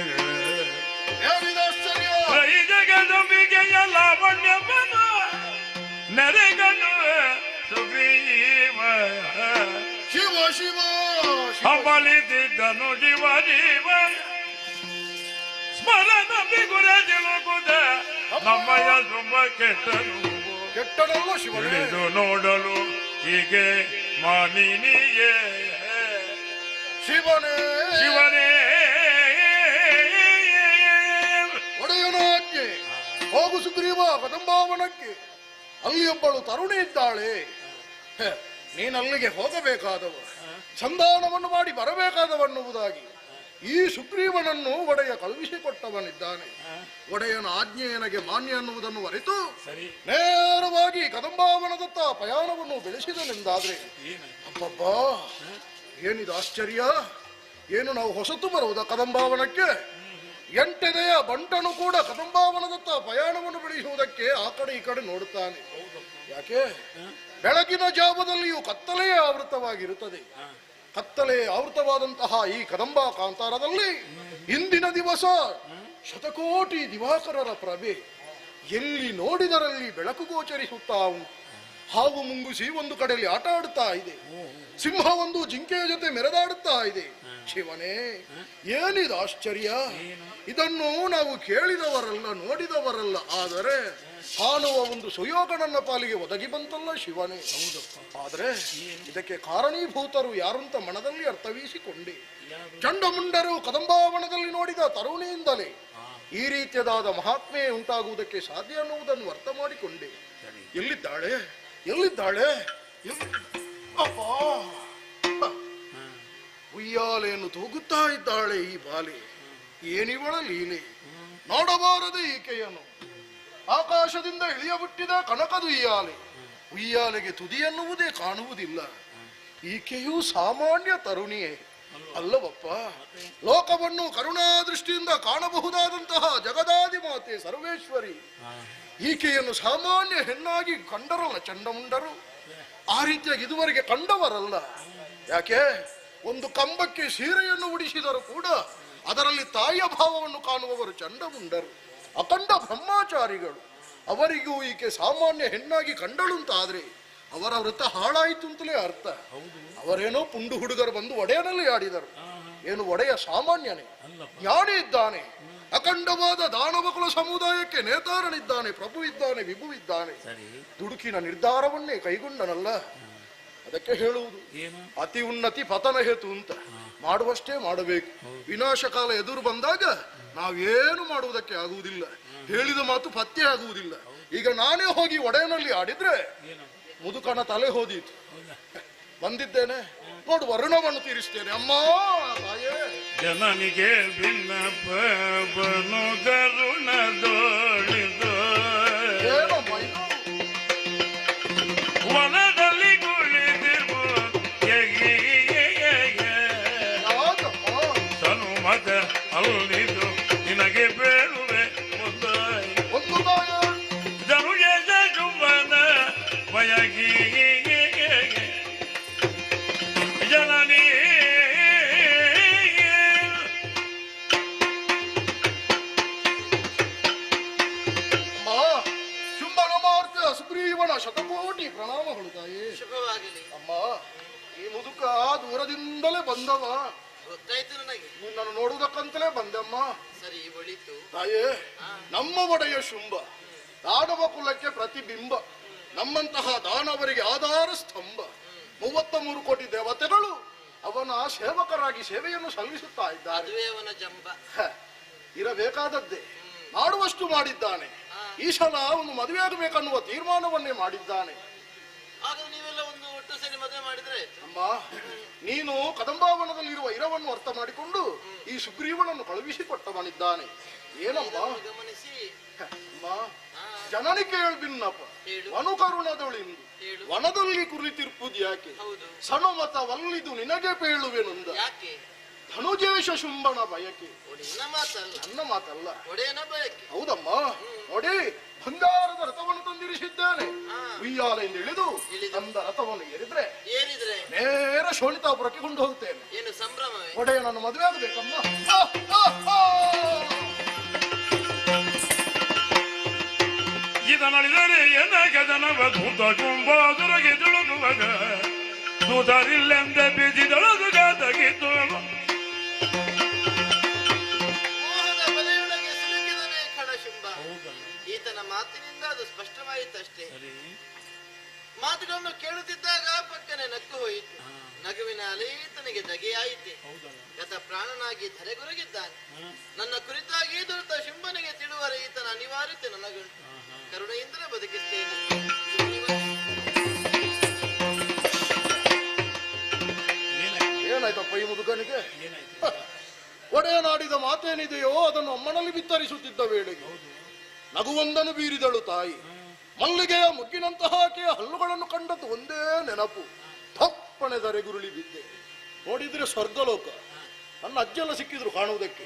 [SPEAKER 12] ಜಗದಂಬಿಗೆಯ ಲಾವಣ್ಯವನ ನೆರೆಗನು ಸುಗ್ರೀವ
[SPEAKER 7] ಶಿವ ಶಿವ
[SPEAKER 12] ಹಂಬಲಿದ್ದನು ಜೀವ ಜೀವ ಸ್ಮರಣ ಬಿಗುರ ತಿಳುಗುದ ನಮ್ಮಯ ತುಂಬ
[SPEAKER 7] ಕೆಟ್ಟನಲ್ಲ ಶಿವನೇ.
[SPEAKER 12] ನೋಡಲು ಹೀಗೆ ಮಾನಿನಿಯೇ
[SPEAKER 7] ಶಿವನೇ
[SPEAKER 12] ಶಿವನೇ
[SPEAKER 7] ಒಡೆಯನಾಜ್ಞೆ. ಹೋಗು ಸುಗ್ರೀವ ಕದಂಬಾವನಕ್ಕೆ. ಅಲ್ಲಿ ಒಬ್ಬಳು ತರುಣಿ ಇದ್ದಾಳೆ. ನೀನಲ್ಲಿಗೆ ಹೋಗಬೇಕಾದವ, ಸಂಧಾನವನ್ನು ಮಾಡಿ ಬರಬೇಕಾದವನ್ನುವುದಾಗಿ ಈ ಸುಗ್ರೀವನನ್ನು ಒಡೆಯ ಕಳುಹಿಸಿಕೊಟ್ಟವನಿದ್ದಾನೆ. ಒಡೆಯನ ಆಜ್ಞೆ ನನಗೆ ಮಾನ್ಯ ಅನ್ನುವುದನ್ನು ಅರಿತು ನೇರವಾಗಿ ಕದಂಬಾವನದತ್ತ ಪಯಾಣವನ್ನು ಬೆಳೆಸಿದನೆಂದಾದ್ರೆ ಅಬ್ಬಬ್ಬಾ, ಏನಿದು ಆಶ್ಚರ್ಯ! ಏನು ನಾವು ಹೊಸತು ಬರುವುದ ಕದಂಬಾವನಕ್ಕೆ? ಎಂಟನೆಯ ಬಂಟನು ಕೂಡ ಕದಂಬಾವನದತ್ತ ಪಯಾಣವನ್ನು ಬೆಳೆಸುವುದಕ್ಕೆ ಆ ಕಡೆ ಈ ಕಡೆ ನೋಡುತ್ತಾನೆ. ಯಾಕೆ? ಬೆಳಗಿನ ಜಾವದಲ್ಲಿಯೂ ಕತ್ತಲೆಯೇ ಆವೃತವಾಗಿರುತ್ತದೆ. ಕತ್ತಲೆ ಆವೃತವಾದಂತಹ ಈ ಕದಂಬ ಕಾಂತಾರದಲ್ಲಿ ಇಂದಿನ ದಿವಸ ಶತಕೋಟಿ ದಿವಾಕರರ ಪ್ರಭೆ. ಎಲ್ಲಿ ನೋಡಿದರಲ್ಲಿ ಬೆಳಕು ಗೋಚರಿಸುತ್ತಾ ಉಂಟು. ಹಾವು ಮುಂಗುಸಿ ಒಂದು ಕಡೆಯಲ್ಲಿ ಆಟ ಆಡುತ್ತಾ ಇದೆ, ಸಿಂಹ ಒಂದು ಜಿಂಕೆಯ ಜೊತೆ ಮೆರೆದಾಡುತ್ತಾ ಇದೆ. ಶಿವನೇ, ಏನಿದು ಆಶ್ಚರ್ಯ! ಇದನ್ನು ನಾವು ಕೇಳಿದವರಲ್ಲ, ನೋಡಿದವರಲ್ಲ, ಆದರೆ ಕಾಣುವ ಒಂದು ಸುಯೋಗ ನನ್ನ ಪಾಲಿಗೆ ಒದಗಿ ಬಂತಲ್ಲ ಶಿವನೇ. ಆದರೆ ಇದಕ್ಕೆ ಕಾರಣೀಭೂತರು ಯಾರಂತ ಮನದಲ್ಲಿ ಅರ್ಥವೀಸಿಕೊಂಡೆ. ಚಂಡಮುಂಡರು ಕದಂಬಾವನದಲ್ಲಿ ನೋಡಿದ ತರುಣಿಯಿಂದಲೇ ಈ ರೀತಿಯಾದ ಮಹಾತ್ಮೆ ಉಂಟಾಗುವುದಕ್ಕೆ ಸಾಧ್ಯ ಅನ್ನುವುದನ್ನು ಅರ್ಥ ಮಾಡಿಕೊಂಡೆ. ಎಲ್ಲಿದ್ದಾಳೆ? ಎಲ್ಲಿದ್ದಾಳೆ? ಉಯ್ಯಾಲೆಯನ್ನು ತೂಗುತ್ತಾ ಇದ್ದಾಳೆ ಈ ಬಾಲೆ. ಏನಿವಳ ಲೀಲೆ! ನೋಡಬಾರದೆ ಈಕೆಯನ್ನು. ಆಕಾಶದಿಂದ ಇಳಿಯ ಬಿಟ್ಟಿದ ಕನಕದು ಉಯ್ಯಾಲೆ. ಉಯ್ಯಾಲೆಗೆ ತುದಿ ಎನ್ನುವುದೇ ಕಾಣುವುದಿಲ್ಲ. ಈಕೆಯೂ ಸಾಮಾನ್ಯ ತರುಣಿಯೇ ಅಲ್ಲವಪ್ಪ. ಲೋಕವನ್ನು ಕರುಣಾ ದೃಷ್ಟಿಯಿಂದ ಕಾಣಬಹುದಾದಂತಹ ಜಗದಾದಿ ಮಾತೆ ಸರ್ವೇಶ್ವರಿ ಈಕೆಯನ್ನು ಸಾಮಾನ್ಯ ಹೆಣ್ಣಾಗಿ ಕಂಡರಲ್ಲ ಚಂಡಮುಂಡರು. ಆ ರೀತಿಯಾಗಿ ಇದುವರೆಗೆ ಕಂಡವರಲ್ಲ. ಯಾಕೆ, ಒಂದು ಕಂಬಕ್ಕೆ ಸೀರೆಯನ್ನು ಉಡಿಸಿದರೂ ಕೂಡ ಅದರಲ್ಲಿ ತಾಯಿಯ ಭಾವವನ್ನು ಕಾಣುವವರು ಚಂಡಮುಂಡರು, ಅಖಂಡ ಬ್ರಹ್ಮಚಾರಿಗಳು. ಅವರಿಗೂ ಈಕೆ ಸಾಮಾನ್ಯ ಹೆಣ್ಣಾಗಿ ಕಂಡಳುಂತಾದ್ರೆ ಅವರ ವೃತ್ತ ಹಾಳಾಯಿತು ಅಂತಲೇ ಅರ್ಥ. ಅವರೇನೋ ಪುಂಡು ಹುಡುಗರು ಬಂದು ಒಡೆಯನಲ್ಲಿ ಆಡಿದರು. ಏನು ಒಡೆಯ ಸಾಮಾನ್ಯನೇ, ಜ್ಞಾನಿ ಇದ್ದಾನೆ, ಅಖಂಡವಾದ ದಾನವಕುಲ ಸಮುದಾಯಕ್ಕೆ ನೇತಾರನಿದ್ದಾನೆ, ಪ್ರಭು ಇದ್ದಾನೆ, ವಿಭು ಇದ್ದಾನೆ. ದುಡುಕಿನ ನಿರ್ಧಾರವನ್ನೇ ಕೈಗೊಂಡನಲ್ಲ. ಅದಕ್ಕೆ ಹೇಳುವುದು ಅತಿ ಉನ್ನತಿ ಪತನ ಹೇತು ಅಂತ. ಮಾಡುವಷ್ಟೇ ಮಾಡಬೇಕು. ವಿನಾಶಕಾಲ ಎದುರು ಬಂದಾಗ ನಾವೇನು ಮಾಡುವುದಕ್ಕೆ ಆಗುವುದಿಲ್ಲ. ಹೇಳಿದ ಮಾತು ಪತ್ತೆ ಆಗುವುದಿಲ್ಲ. ಈಗ ನಾನೇ ಹೋಗಿ ಒಡೆಯನಲ್ಲಿ ಆಡಿದ್ರೆ ಮುದುಕನ ತಲೆ ಹೋದೀತು. ಬಂದಿದ್ದೇನೆ ನೋಡು, ವರ್ಣವನ್ನು ತೀರಿಸ್ತೇನೆ. ಅಮ್ಮ ತಾಯೇ,
[SPEAKER 12] ಜನನಿಗೆ ಭಿನ್ನಪನು ಕರುಣದೋಳಿದು
[SPEAKER 7] ಏನಮ್ಮ ಇದು?
[SPEAKER 12] ವನದಲ್ಲಿ ಕುಳಿತಿರು ಸನುಮತ ಅಲ್ಲಿದು ನಿನಗೆ ಬೇಡುವೆ
[SPEAKER 7] ಒಂದು ತಾಯ
[SPEAKER 12] ಜನುಗೆ ಜುಂಬನ ಬಯಗಿ ಜನನಿ
[SPEAKER 7] ಸುಗ್ರೀವನ ಶತಕೋಟಿ ಪ್ರಣಾಮಗಳು ತಾಯಿ.
[SPEAKER 1] ಶುಭವಾಗಲಿ
[SPEAKER 7] ಅಮ್ಮ, ಈ ಮುದುಕ ದೂರದಿಂದಲೇ ಬಂದವ.
[SPEAKER 1] ಗೊತ್ತಾಯ್ತು ನನಗೆ.
[SPEAKER 7] ನಿನ್ನನ್ನು ನೋಡುವುದಕ್ಕಂತಲೇ ಬಂದಮ್ಮ.
[SPEAKER 1] ಸರಿ ಒಳಿತು
[SPEAKER 7] ತಾಯೇ, ನಮ್ಮ ಒಡೆಯ ಶುಂಭ ದಾನವ ಕುಲಕ್ಕೆ ಪ್ರತಿಬಿಂಬ, ನಮ್ಮಂತಹ ದಾನವರಿಗೆ ಆಧಾರ ಸ್ತಂಭ. 33 ಕೋಟಿ ದೇವತೆಗಳು ಅವನ ಸೇವಕರಾಗಿ ಸೇವೆಯನ್ನು ಸಲ್ಲಿಸುತ್ತಾ ಇದ್ದಾರೆ.
[SPEAKER 1] ಅದುವೇ ಅವನ ಜಂಬ.
[SPEAKER 7] ಇರಬೇಕಾದದ್ದೇ, ಮಾಡುವಷ್ಟು ಮಾಡಿದ್ದಾನೆ. ಈ ಸಲ ಒಂದು ಮದುವೆ ಆಗಬೇಕನ್ನುವ ತೀರ್ಮಾನವನ್ನೇ ಮಾಡಿದ್ದಾನೆ.
[SPEAKER 1] ಆಗ ನೀವೆಲ್ಲ ಒಂದು ಒಟ್ಟು ಸೇರಿ ಮದುವೆ ಮಾಡಿದ್ರೆ.
[SPEAKER 7] ಅಮ್ಮ, ನೀನು ಕದಂಬಾವನದಲ್ಲಿರುವ ಇರವನ್ನು ಅರ್ಥ ಮಾಡಿಕೊಂಡು ಈ ಸುಗ್ರೀವನನ್ನು ಕಳುಹಿಸಿಕೊಟ್ಟವನಿದ್ದಾನೆ. ಏನಮ್ಮ
[SPEAKER 1] ಗಮನಿಸಿ
[SPEAKER 7] ಅಮ್ಮ, ಜನನಿ ಕೇಳ್ಬಿನ್ನಪ್ಪ ವನುಕರುಣದೊಳಿಂದು ವನದಲ್ಲಿ ಕುರಿತಿರ್ಪುದು ಯಾಕೆ? ಸಣಮತ ವಲ್ಲಿದು ನಿನಗೆ ಪೇಳುವೆನುಂದ
[SPEAKER 1] ಯಾಕೆ?
[SPEAKER 7] ಧನುಜೇಶ ಶುಂಭನ ಬಯಕೆ.
[SPEAKER 1] ನನ್ನ
[SPEAKER 7] ಮಾತಲ್ಲ,
[SPEAKER 1] ಒಡೆಯನ ಬಯಕೆ.
[SPEAKER 7] ಹೌದಮ್ಮ. ನೋಡಿ, ಬಂಗಾರದ ರಥವನ್ನು ತಂದಿರಿಸಿದ್ದೇನೆ. ಉಯ್ಯಾಲೆಯಿಂದ ಇಳಿದು ತಂದ ರಥವನ್ನು ಏರಿದ್ರೆ ನೇರ ಶೋಣಿತಾಪುರಕ್ಕೆ ಕೊಂಡು ಹೋಗ್ತೇನೆ.
[SPEAKER 1] ಏನು ಸಂಭ್ರಮವೇ?
[SPEAKER 7] ಒಡೆಯ ನನ್ನ ಮದುವೆ ಆಗಬೇಕಮ್ಮ.
[SPEAKER 12] ಇದನಳಿದರೆ ಎನಗೆ ಜನವ ದೂತ ಕುಂಬಾದುರಗೆ ತಿಳುಗುವಾಗ ದೂತರಿಲ್ಲೆಂದೆ ಬೀಜಿದಳದು ಗಾತಗಿದ್ದು
[SPEAKER 1] ಮೋಹದ ಬಲೆಯೊಳಗೆ ಸಿಲುಕಿದನೇ ಖಡಶುಂಭ. ಈತನ ಮಾತಿನಿಂದ ಅದು ಸ್ಪಷ್ಟವಾಯಿತಷ್ಟೇ. ಮಾತುಗಳನ್ನು ಕೇಳುತ್ತಿದ್ದಾಗ ಪಕ್ಕನೆ ನಕ್ಕು ಹೋಯಿತು. ನಗುವಿನ ಅಲೆ ಈತನಿಗೆ ದಗೆಯಾಯಿತೆ. ಗತ ಪ್ರಾಣನಾಗಿ ಧರೆಗುರಗಿದ್ದಾನೆ. ನನ್ನ ಕುರಿತಾಗಿ ದೊರೆತ ಶುಂಭನಿಗೆ ತಿಳುವರೆ ಈತನ ಅನಿವಾರ್ಯತೆ ನನಗುಂಟು. ಕರುಣೆಯಿಂದಲೇ ಬದುಕಿಸ್ತೇನೆ.
[SPEAKER 7] ಏನಾಯ್ತಪ್ಪ ಈ ಮುದುಕನಿಗೆ? ಒಡೆಯನಾಡಿದ ಮಾತೇನಿದೆಯೋ ಅದನ್ನು ಅಮ್ಮನಲ್ಲಿ ಬಿತ್ತರಿಸುತ್ತಿದ್ದ ವೇಳೆಗೆ ನಗುವೊಂದನ್ನು ಬೀರಿದಳು ತಾಯಿ. ಮಲ್ಲಿಗೆಯ ಮುಗ್ಗಿನಂತಹ ಆಕೆಯ ಹಲ್ಲುಗಳನ್ನು ಕಂಡದ್ದು ಒಂದೇ ನೆನಪು. ತಪ್ಪನೆ ಧರೆಗುರುಳಿ ಬಿದ್ದೆ. ನೋಡಿದ್ರೆ ಸ್ವರ್ಗಲೋಕ. ನನ್ನ ಅಜ್ಜೆಲ್ಲ ಸಿಕ್ಕಿದ್ರು ಕಾಣುವುದಕ್ಕೆ.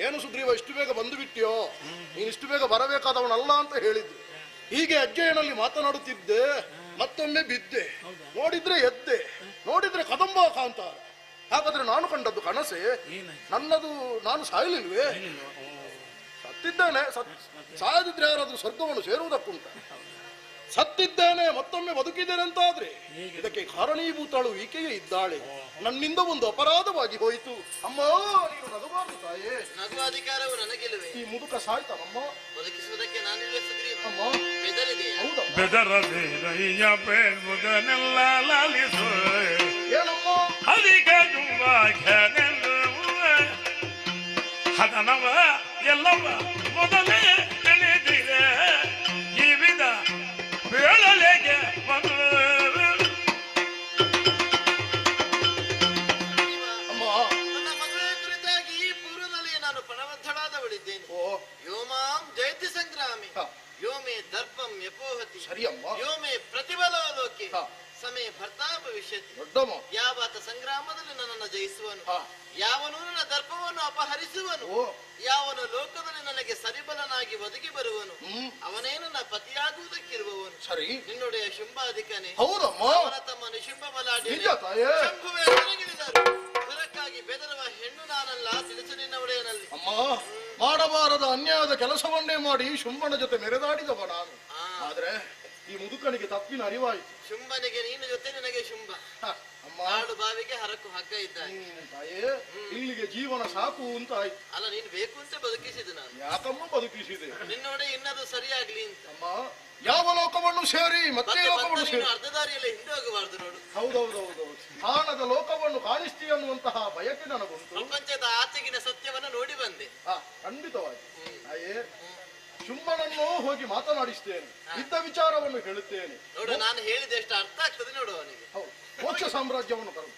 [SPEAKER 7] ಏನು ಸುಗ್ರೀವ, ಇಷ್ಟು ಬೇಗ ಬಂದು ಬಿಟ್ಟಿಯೋ? ನೀನು ಇಷ್ಟು ಬೇಗ ಬರಬೇಕಾದವನಲ್ಲ ಅಂತ ಹೇಳಿದ್ರು. ಹೀಗೆ ಅಜ್ಜಯ್ಯನಲ್ಲಿ ಮಾತನಾಡುತ್ತಿದ್ದೆ. ಮತ್ತೊಮ್ಮೆ ಬಿದ್ದೆ. ನೋಡಿದ್ರೆ ಎದ್ದೆ. ನೋಡಿದ್ರೆ ಕದಂಬ ಕಾಂತಾರ. ಹಾಗಾದ್ರೆ ನಾನು ಕಂಡದ್ದು ಕನಸೆ? ನನ್ನದು ನಾನು ಸಾಯಲಿಲ್ವೇ? ಸತ್ತಿದ್ದೇನೆ. ಸಾಯದಿದ್ರೆ ಯಾರಾದ್ರೂ ಸ್ವರ್ಗವನ್ನು ಸೇರುವುದಕ್ಕುಂಟ? ಸತ್ತಿದ್ದೇನೆ, ಮತ್ತೊಮ್ಮೆ ಬದುಕಿದ್ದೇನೆ ಅಂತಾದ್ರೆ ಇದಕ್ಕೆ ಕಾರಣೀಭೂತಳು ಈಕೆಯೇ ಇದ್ದಾಳೆ. ನನ್ನಿಂದ ಒಂದು ಅಪರಾಧವಾಗಿ ಹೋಯಿತು. ಅಮ್ಮ, ನೀನು ನಗಬಾರದು ತಾಯೇ.
[SPEAKER 1] ನಗುವ ಅಧಿಕಾರವು ನನಗಿಲ್ಲವೇ?
[SPEAKER 7] ಈ ಮುದುಕ ಸಾಯ್ತಾನಮ್ಮ.
[SPEAKER 1] ಬದುಕಿಸುವುದಕ್ಕೆ ನಾನಿಲ್ವೇ ಸುಗ್ರೀವ?
[SPEAKER 7] ಅಮ್ಮ,
[SPEAKER 1] ಬೆದರಿದೆಯಾ?
[SPEAKER 12] ಬೆದರದೆಯ ಪೇಳ್ಮುಗನೆಲ್ಲ ಲಾಲಿಸು
[SPEAKER 7] ಏನಮ್ಮ?
[SPEAKER 12] ಅಧಿಕ ಜುಂಬಾಖ್ಯಾನೆಂದು ಹದನವ ಎಲ್ಲವ ಮೊದಲೇ ತಿಳಿದಿದೆ. ಈ ವಿಧ ಬೇಳಲೆಗೆ ಬಂದು
[SPEAKER 1] ನನ್ನ ಮದುವೆ ಕುರಿತಾಗಿ ಪೂರ್ವದಲ್ಲಿ ನಾನು ಪಣಬದ್ಧಳಾದವಳಿದ್ದೇನೆ. ಯೋಮಾಂ ಜಯತಿ ಸಂಗ್ರಾಮಿ, ಯೋಮೇ ದರ್ಪಂ ಯಪೋ ತಪೋಹತಿ
[SPEAKER 7] ಸರಿ ಅಮ್ಮ.
[SPEAKER 1] ವ್ಯೋಮೆ ಪ್ರತಿಫಲೋ ಲೋಕೆ
[SPEAKER 7] ಹಾ.
[SPEAKER 1] ಸಮಯ ಭರ್ತಾ ಭವಿಷ್ಯತಿ.
[SPEAKER 7] ದೊಡ್ಡಮ್ಮ.
[SPEAKER 1] ಯಾವಾತ ಸಂಗ್ರಾಮದಲ್ಲಿ ನನ್ನನ್ನು ಜಯಿಸುವನು,
[SPEAKER 7] ಹಾ.
[SPEAKER 1] ಯಾವನು ನನ್ನ ದರ್ಪವನ್ನು ಅಪಹರಿಸುವನು,
[SPEAKER 7] ಓ.
[SPEAKER 1] ಯಾವನು ಲೋಕದಲ್ಲಿ ನನಗೆ ಸರಿಬಲನಾಗಿ ಒದಗಿ ಬರುವನು,
[SPEAKER 7] ಹ್ಮ್.
[SPEAKER 1] ಅವನೇ ನನ್ನ ಪತಿಯಾಗುವುದಕ್ಕಿರುವವನು.
[SPEAKER 7] ಸರಿ.
[SPEAKER 1] ನಿನ್ನುடைய ಶುಂಭಾಧಿಕನೇ
[SPEAKER 7] ಹೌದಮ್ಮ.
[SPEAKER 1] ಅವನ ತಮ್ಮ ನಿಶುಂಭ ಬಲಾಢ್ಯನೇ
[SPEAKER 7] ನಿಜ ತಾಯೇ.
[SPEAKER 1] ಶಂಭುವೇ ಹೊರಗಿಳಿದರು. ಹೊರಕ್ಕಾಗಿ ಬೆದರುವ ಹೆಣ್ಣು ನಾನಲ್ಲ, ತಿಳಿಸು ನಿನ್ನ ಒಡೆಯನಲ್ಲಿ.
[SPEAKER 7] ಅಮ್ಮ, ಮಾಡಬಾರದ ಅನ್ಯಾಯದ ಕೆಲಸವನ್ನೇ ಮಾಡಿ ಶುಂಭನ ಜೊತೆ ಮೆರೆದಾಡಿದವ ನಾನು. ಆದ್ರೆ ಈ ಮುದುಕನಿಗೆ ತಪ್ಪಿನ ಅರಿವಾಯಿತು.
[SPEAKER 1] ಶುಂಭನಿಗೆ ನೀನು ಜೊತೆ ನಿನಗೆ ಶುಂಭ.
[SPEAKER 7] ಹ, ಅಮ್ಮ,
[SPEAKER 1] ಆಡು ಬಾವಿಗೆ ಹರಕು ಹಗ್ಗ ಇದ್ದಾನೆ.
[SPEAKER 7] ತಾಯೇ, ಇಲ್ಲಿಗೆ ಜೀವನ ಸಾಕು ಅಂತ ಆಯ್ತು.
[SPEAKER 1] ಅಲ್ಲ, ನೀನು ಬೇಕು ಅಂತ ಬದುಕಿಸಿದ ನಾನು.
[SPEAKER 7] ಯಾಕಮ್ಮ ಬದುಕಿಸಿದೆ?
[SPEAKER 1] ನಿನ್ನೋಡೆ ಇನ್ನದು ಸರಿಯಾಗ್ಲಿ ಅಂತ.
[SPEAKER 7] ಅಮ್ಮ, ಯಾವ ಲೋಕವನ್ನು ಸೇರಿ ಮತ್ತೆ
[SPEAKER 1] ಮತ್ತೆ
[SPEAKER 7] ಲೋಕವನ್ನು
[SPEAKER 1] ನೀನು
[SPEAKER 7] ಸೇರಿ.
[SPEAKER 1] ಅರ್ಧ ದಾರಿಯಲ್ಲಿ ಹಿಂದೆ ಹೋಗಬಾರ್ದು ನೋಡು.
[SPEAKER 7] ಹೌದೌದೌದು. ಸ್ಥಾನದ ಲೋಕವನ್ನು ಕಾಣಿಸ್ತೀ ಅನ್ನುವಂತಹ ಬಯಕೆ ನನಗುಂಟು.
[SPEAKER 1] ಪ್ರಪಂಚದ ಆಚೆಗಿನ ಸತ್ಯವನ್ನು ನೋಡಿ ಬಂದೆ.
[SPEAKER 7] ಖಂಡಿತವಾಗಿ. ತಾಯೇ, ಶುಂಭನನ್ನು ಹೋಗಿ ಮಾತನಾಡಿಸ್ತೇನೆ, ಇದ್ದ ವಿಚಾರವನ್ನು ಹೇಳುತ್ತೇನೆ.
[SPEAKER 1] ನೋಡು, ನಾನು ಹೇಳಿದೆ ಎಷ್ಟು ಅರ್ಥ ಆಗ್ತದೆ ನೋಡು ಅವನಿಗೆ.
[SPEAKER 7] ಹೌದು, ಮೋಕ್ಷ ಸಾಮ್ರಾಜ್ಯವನ್ನು ಕರೆದು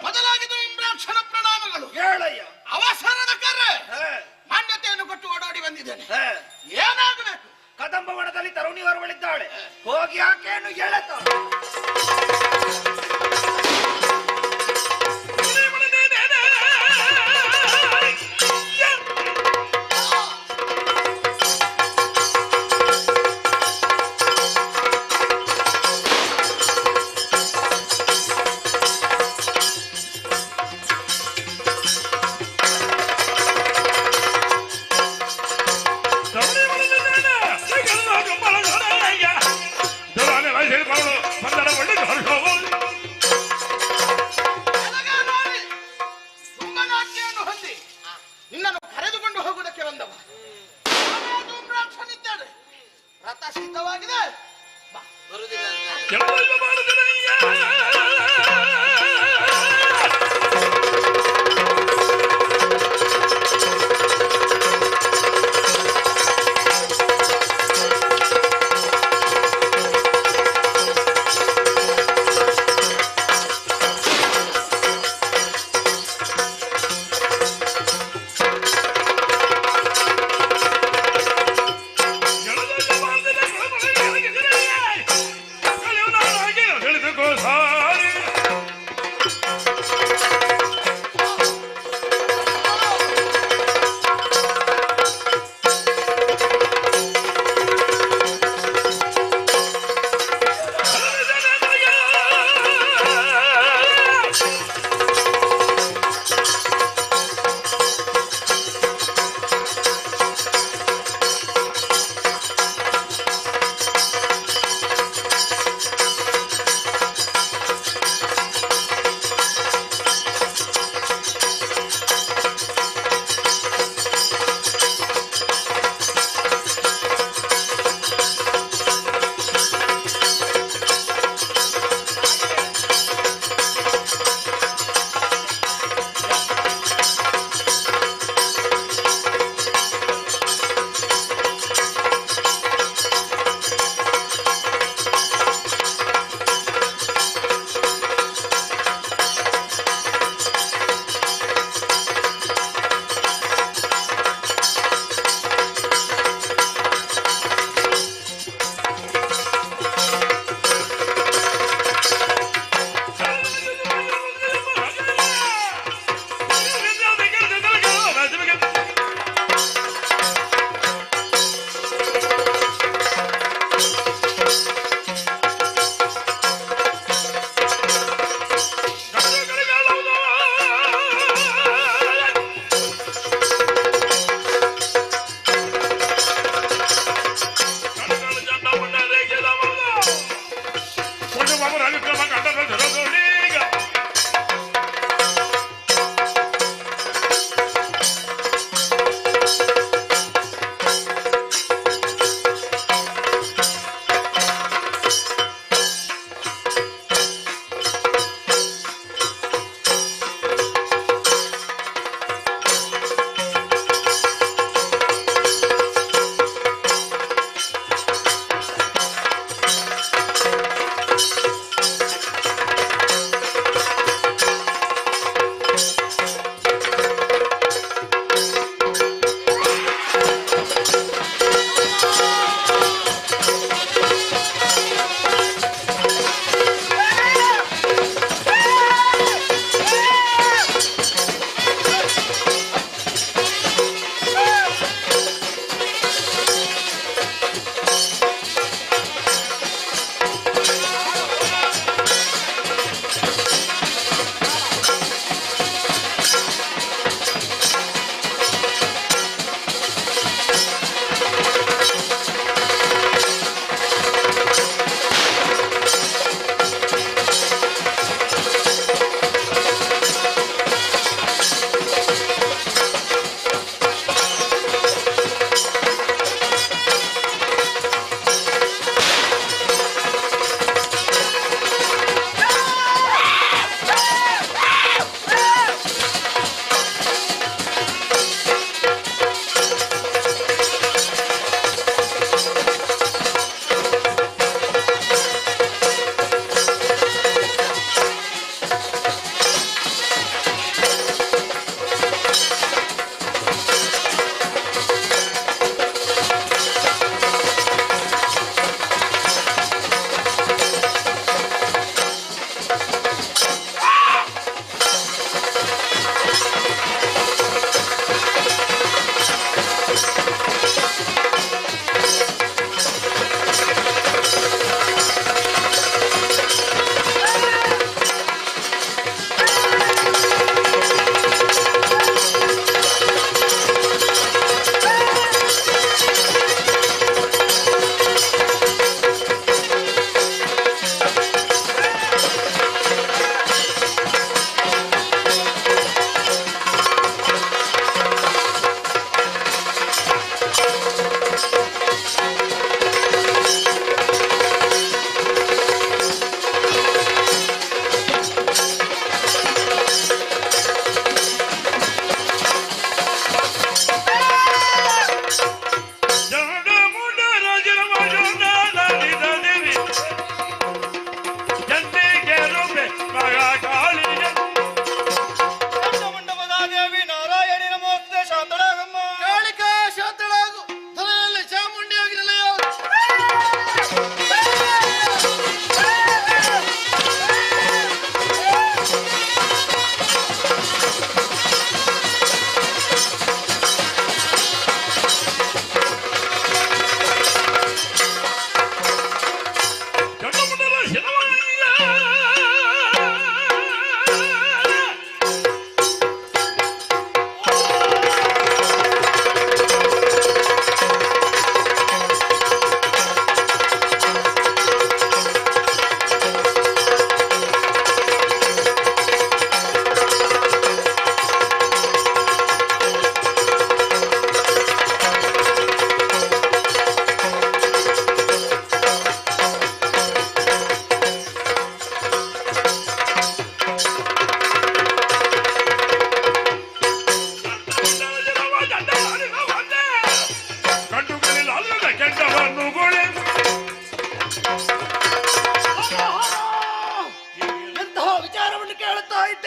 [SPEAKER 1] ಬದಲಾಗಿದ್ದು ಇಂದ್ರಾಕ್ಷರ ಪ್ರಣಾಮಗಳು.
[SPEAKER 11] ಹೇಳಯ್ಯ.
[SPEAKER 1] ಅವಸರದ ಕರೆ ಮಾನ್ಯತೆಯನ್ನು ಕೊಟ್ಟು ಓಡಾಡಿ ಬಂದಿದ್ದೇನೆ. ಏನಾಗಬೇಕು?
[SPEAKER 11] ಕದಂಬವನದಲ್ಲಿ ತರುಣಿ ಹೊರವಳಿದ್ದಾಳೆ, ಹೋಗಿ ಆಕೆಯನ್ನು ಎಳೆತ.
[SPEAKER 12] ಬಂದರ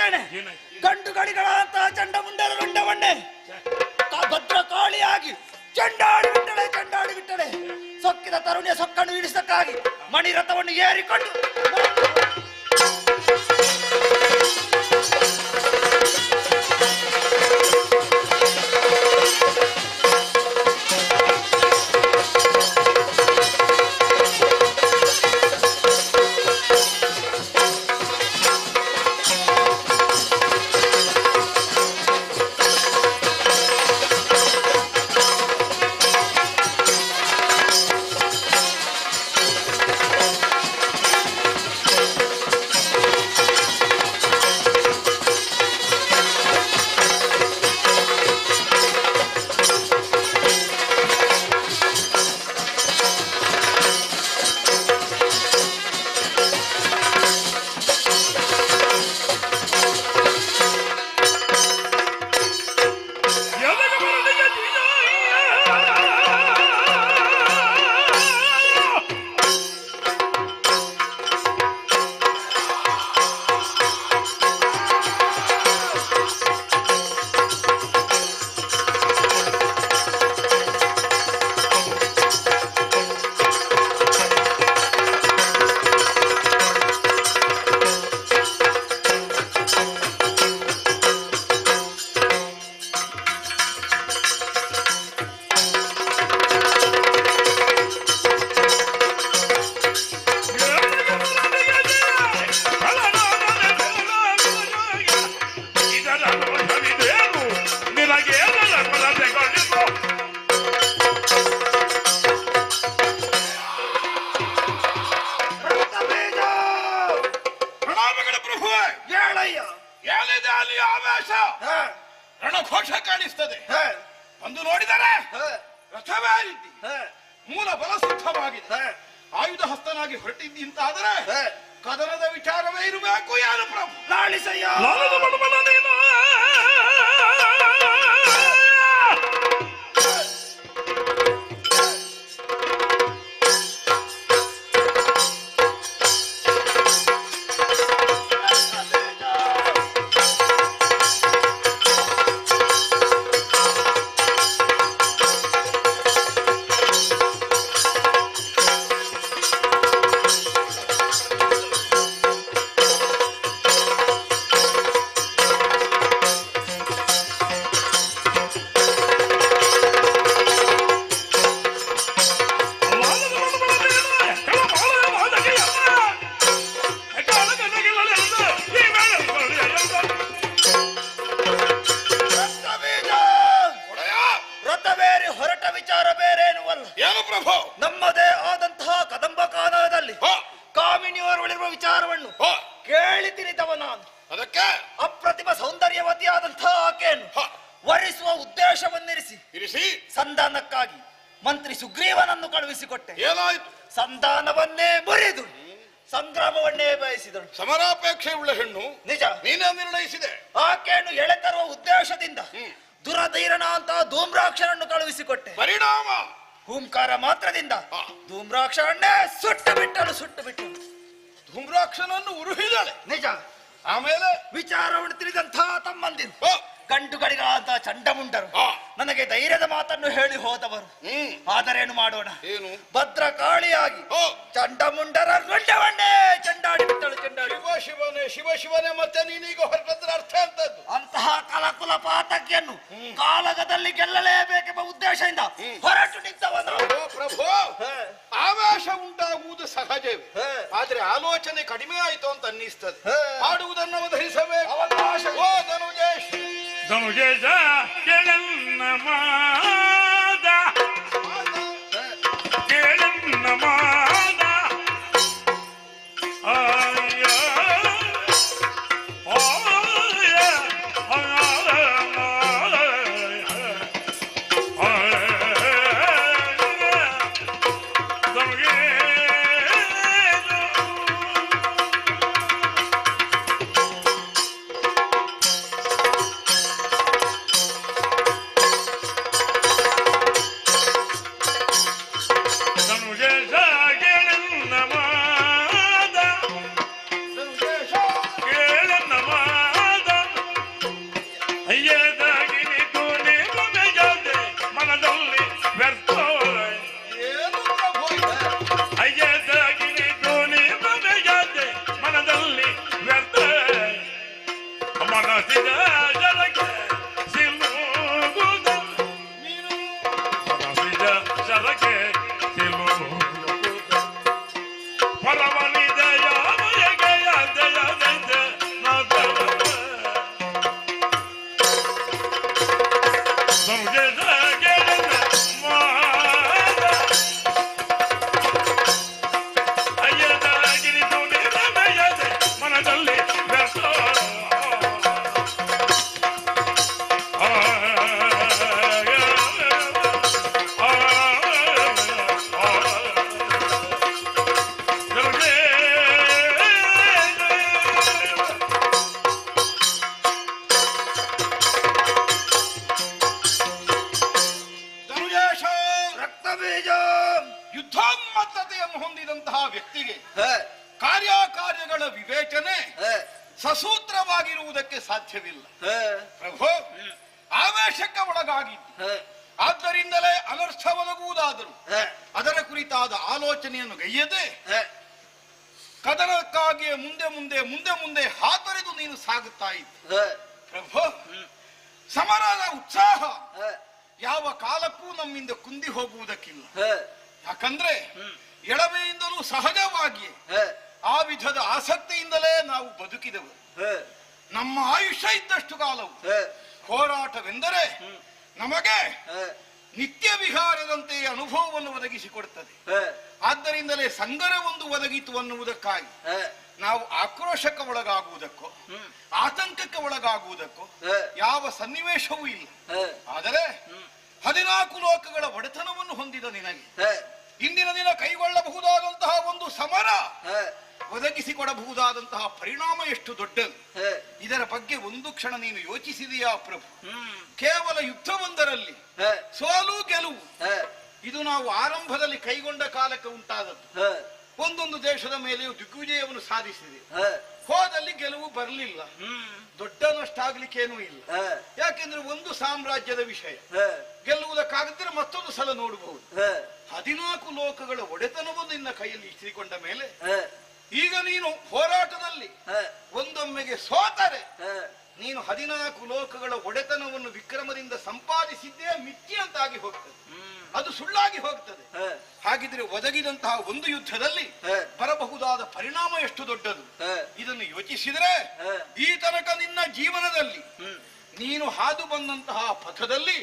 [SPEAKER 9] ಹೇಳ್ತೇನೆ. ಗಂಡುಗಳಿಗಳಂತ ಚಂಡಮುಂಡರ ರುಂಡವನ್ನೇ ಭದ್ರಕಾಳಿಯಾಗಿ ಚಂಡಾಡಿ ಬಿಟ್ಟಳೆ. ಸೊಕ್ಕಿದ ತರುಣಿಯ ಸೊಕ್ಕನ್ನು ಇಳಿಸಕ್ಕಾಗಿ ಮಣಿರಥವನ್ನು ಏರಿಕೊಂಡು
[SPEAKER 7] ರಣಘೋಷ ಕಾಣಿಸ್ತದೆ. ಒಂದು ನೋಡಿದರೆ ರಥವೇ ರೀತಿ ಮೂಲ ಬಲ ಸಿದ್ಧವಾಗಿದೆ. ಆಯುಧ ಹಸ್ತನಾಗಿ ಹೊರಟಿದ್ದಿ ಅಂತಾದರೆ ಕದನದ ವಿಚಾರವೇ ಇರಬೇಕು. ಯಾರು ಪ್ರಭು ಲಾಳಿಸಯ್ಯ ನಮ್ಮದೇ ಆದಂತಹ ಕದಂಬ ಕಾನದಲ್ಲಿ ಕಾಮಿನಿಯವರೊಳಿರುವ ವಿಚಾರವನ್ನು ಕೇಳಿ ತಿಳಿದವ ನಾನು. ಅದಕ್ಕೆ ಅಪ್ರತಿಮ ಸೌಂದರ್ಯವತಿಯಾದಂತಹ ಆಕೆಯನ್ನು ವರಿಸುವ ಉದ್ದೇಶವನ್ನಿರಿಸಿ ಸಂಧಾನಕ್ಕಾಗಿ ಮಂತ್ರಿ ಸುಗ್ರೀವನನ್ನು ಕಳುಹಿಸಿಕೊಟ್ಟೆ. ಏನಾಯ್ತು? ಸಂಧಾನವನ್ನೇ ಮುರಿದು ಸಂಗ್ರಾಮವನ್ನೇ ಬಯಸಿದಳು. ಸಮರಾಪೇಕ್ಷೆ ಉಳ್ಳ ಹೆಣ್ಣು ನಿಜ. ನೀನೇ ನಿರ್ಣಯಿಸಿದೆ. ಆಕೆಯನ್ನು ಎಳೆತರುವ ಉದ್ದೇಶದಿಂದ ದುರಧೀರನ ಅಂತ ಧೂಮ್ರಾಕ್ಷರನ್ನು ಕಳುಹಿಸಿಕೊಟ್ಟೆ. ಪರಿಣಾಮ ಹೂಂಕಾರ ಮಾತ್ರದಿಂದ ಧೂಮ್ರಾಕ್ಷರನ್ನೇ ಸುಟ್ಟು ಬಿಟ್ಟಳು. ಧೂಮ್ರಾಕ್ಷನನ್ನು ಉರುಹಿದಳೆ. ನಿಜ. ಆಮೇಲೆ ವಿಚಾರವನ್ನು ತಿಳಿದಂತಹ ತಮ್ಮಂದಿರು ಗಂಡುಗಳಿಗಾದ ಚಂಡಮುಂಡರು ನನಗೆ ಧೈರ್ಯದ ಮಾತನ್ನು ಹೇಳಿ ಹೋದವರು. ಆದರೇನು ಮಾಡೋಣ? ಏನು? ಭದ್ರಕಾಳಿಯಾಗಿ ಚಂಡಮುಂಡರ ರುಂಡವನ್ನೇ ಚಂಡಾಡಿ ಬಿಟ್ಟಳು. ಶಿವನೇ ಮತ್ತೆ ನೀನೀಗ ಹೊರಟದ್ರ ಅರ್ಥ ಅಂತದ್ದು. ಅಂತಹ ಕಲಕುಲ ಪಾತಕಿಯನ್ನು ಕಾಲಗದಲ್ಲಿ ಗೆಲ್ಲಲೇಬೇಕೆಂಬ ಉದ್ದೇಶದಿಂದ ಹೊರಟು ನಿಂತವನು. ಪ್ರಭು, ಆವೇಶ ಉಂಟಾಗುವುದು ಸಹಜವೇ, ಆದ್ರೆ ಆಲೋಚನೆ ಕಡಿಮೆ ಆಯಿತು ಅಂತ ಅನ್ನಿಸ್ತದೆ. ಆಡುವುದನ್ನು ಅವಧರಿಸಬೇಕು. ಅವಕಾಶ
[SPEAKER 12] ಧನುಜೇಶ ಕೇಳನ್ನ ಮಾದ ಧನುಜೇಶ ಪರವನಿದೆಯ ಬಯಗೆಯ ದಯದೈತೆ ನಾದವನ ಸಂಜೆದ ಗೆಳೆದ ಮಾದ ಅಯ್ಯದಾಗಿರಿದು ನಿರಮೆಯದೆ ಮನದಲ್ಲಿ ವ್ಯರ್ಥ
[SPEAKER 7] ಧನುಜೇಶ ರಕ್ತಬೀಜ ಯುದ್ಧೋನ್ಮತ್ತತೆಯನ್ನು ಹೊಂದಿದಂತಹ ವ್ಯಕ್ತಿಗೆ ಕಾರ್ಯಕಾರ್ಯಗಳ ವಿವೇಚನೆ ಸಸೂತ್ರವಾಗಿರುವುದಕ್ಕೆ ಸಾಧ್ಯವಿಲ್ಲ. ಪ್ರಭು ಆವೇಶಕ್ಕೆ ಒಳಗಾಗಿದ್ದು, ಆದ್ದರಿಂದಲೇ ಅನರ್ಥವೊದಗುವುದಾದರೂ ಅದರ ಕುರಿತಾದ ಆಲೋಚನೆಯನ್ನು ಗೈಯದೆ ಕದನಕ್ಕಾಗಿಯೇ ಮುಂದೆ ಮುಂದೆ ಮುಂದೆ ಮುಂದೆ ಹಾತೊರೆದು ನೀನು ಸಾಗುತ್ತಾ ಇದ್ದ. ಪ್ರಭು ಸಮರದ ಉತ್ಸಾಹ ಯಾವ ಕಾಲಕ್ಕೂ ನಮ್ಮಿಂದ ಕುಂದಿ ಹೋಗುವುದಕ್ಕಿಲ್ಲ. ಯಾಕಂದ್ರೆ ಎಳವೆಯಿಂದಲೂ ಸಹಜವಾಗಿ ಆ ವಿಧದ ಆಸಕ್ತಿಯಿಂದಲೇ ನಾವು ಬದುಕಿದೆವು. ನಮ್ಮ ಆಯುಷ್ಯ ಇದ್ದಷ್ಟು ಕಾಲವು ಹೋರಾಟವೆಂದರೆ ನಮಗೆ ನಿತ್ಯ ವಿಹಾರದಂತೆ ಅನುಭವವನ್ನು ಒದಗಿಸಿಕೊಡುತ್ತದೆ. ಆದ್ದರಿಂದಲೇ ಸಂಗರವೊಂದು ಒದಗಿತು ಅನ್ನುವುದಕ್ಕಾಗಿ ನಾವು ಆಕ್ರೋಶಕ್ಕೆ ಒಳಗಾಗುವುದಕ್ಕೋ ಆತಂಕಕ್ಕೆ ಒಳಗಾಗುವುದಕ್ಕೋ ಯಾವ ಸನ್ನಿವೇಶವೂ ಇಲ್ಲ. ಆದರೆ 14 ಲೋಕಗಳ ಒಡೆತನವನ್ನು ಹೊಂದಿದ ನಿನಗೆ ಇಂದಿನ ದಿನ ಕೈಗೊಳ್ಳಬಹುದಾದಂತಹ ಒಂದು ಸಮರ ಒದಗಿಸಿಕೊಡಬಹುದಾದಂತಹ ಪರಿಣಾಮ ಎಷ್ಟು ದೊಡ್ಡದು, ಇದರ ಬಗ್ಗೆ ಒಂದು ಕ್ಷಣ ನೀನು ಯೋಚಿಸಿದೆಯಾ ಪ್ರಭು? ಕೇವಲ ಯುದ್ಧವೊಂದರಲ್ಲಿ ಸೋಲು ಗೆಲುವು ಇದು ನಾವು ಆರಂಭದಲ್ಲಿ ಕೈಗೊಂಡ ಕಾಲಕ್ಕೆ ಉಂಟಾದದ್ದು. ಒಂದೊಂದು ದೇಶದ ಮೇಲೆಯೂ ದಿಗ್ವಿಜಯವನ್ನು ಸಾಧಿಸಿದೆ. ಹೋದಲ್ಲಿ ಗೆಲುವು ಬರಲಿಲ್ಲ, ದೊಡ್ಡ ನಷ್ಟ ಆಗ್ಲಿಕ್ಕೇನೂ ಇಲ್ಲ. ಯಾಕೆಂದ್ರೆ ಒಂದು ಸಾಮ್ರಾಜ್ಯದ ವಿಷಯ ಗೆಲ್ಲುವುದಕ್ಕಾಗದಿದ್ರೆ ಮತ್ತೊಂದು ಸಲ ನೋಡಬಹುದು. 14 ಲೋಕಗಳ ಒಡೆತನವನ್ನು ನಿನ್ನ ಕೈಯಲ್ಲಿ ಇರಿಸಿಕೊಂಡ ಮೇಲೆ ಈಗ ನೀನು ಹೋರಾಟದಲ್ಲಿ ಒಂದೊಮ್ಮೆಗೆ ಸೋತರೆ ನೀನು 14 ಲೋಕಗಳ ಒಡೆತನವನ್ನು ವಿಕ್ರಮದಿಂದ ಸಂಪಾದಿಸಿದ್ದೇ ಮಿಥ್ಯಂತಾಗಿ ಹೋಗ್ತದೆ, ಅದು ಸುಳ್ಳಾಗಿ ಹೋಗ್ತದೆ. ಹಾಗಿದ್ರೆ ಒದಗಿದಂತಹ ಒಂದು ಯುದ್ಧದಲ್ಲಿ ಬರಬಹುದಾದ ಪರಿಣಾಮ ಎಷ್ಟು ದೊಡ್ಡದು, ಇದನ್ನು ಯೋಚಿಸಿದರೆ ಈ ತನಕ ನಿನ್ನ ಜೀವನದಲ್ಲಿ ನೀನು ಹಾದು ಬಂದಂತಹ ಪಥದಲ್ಲಿ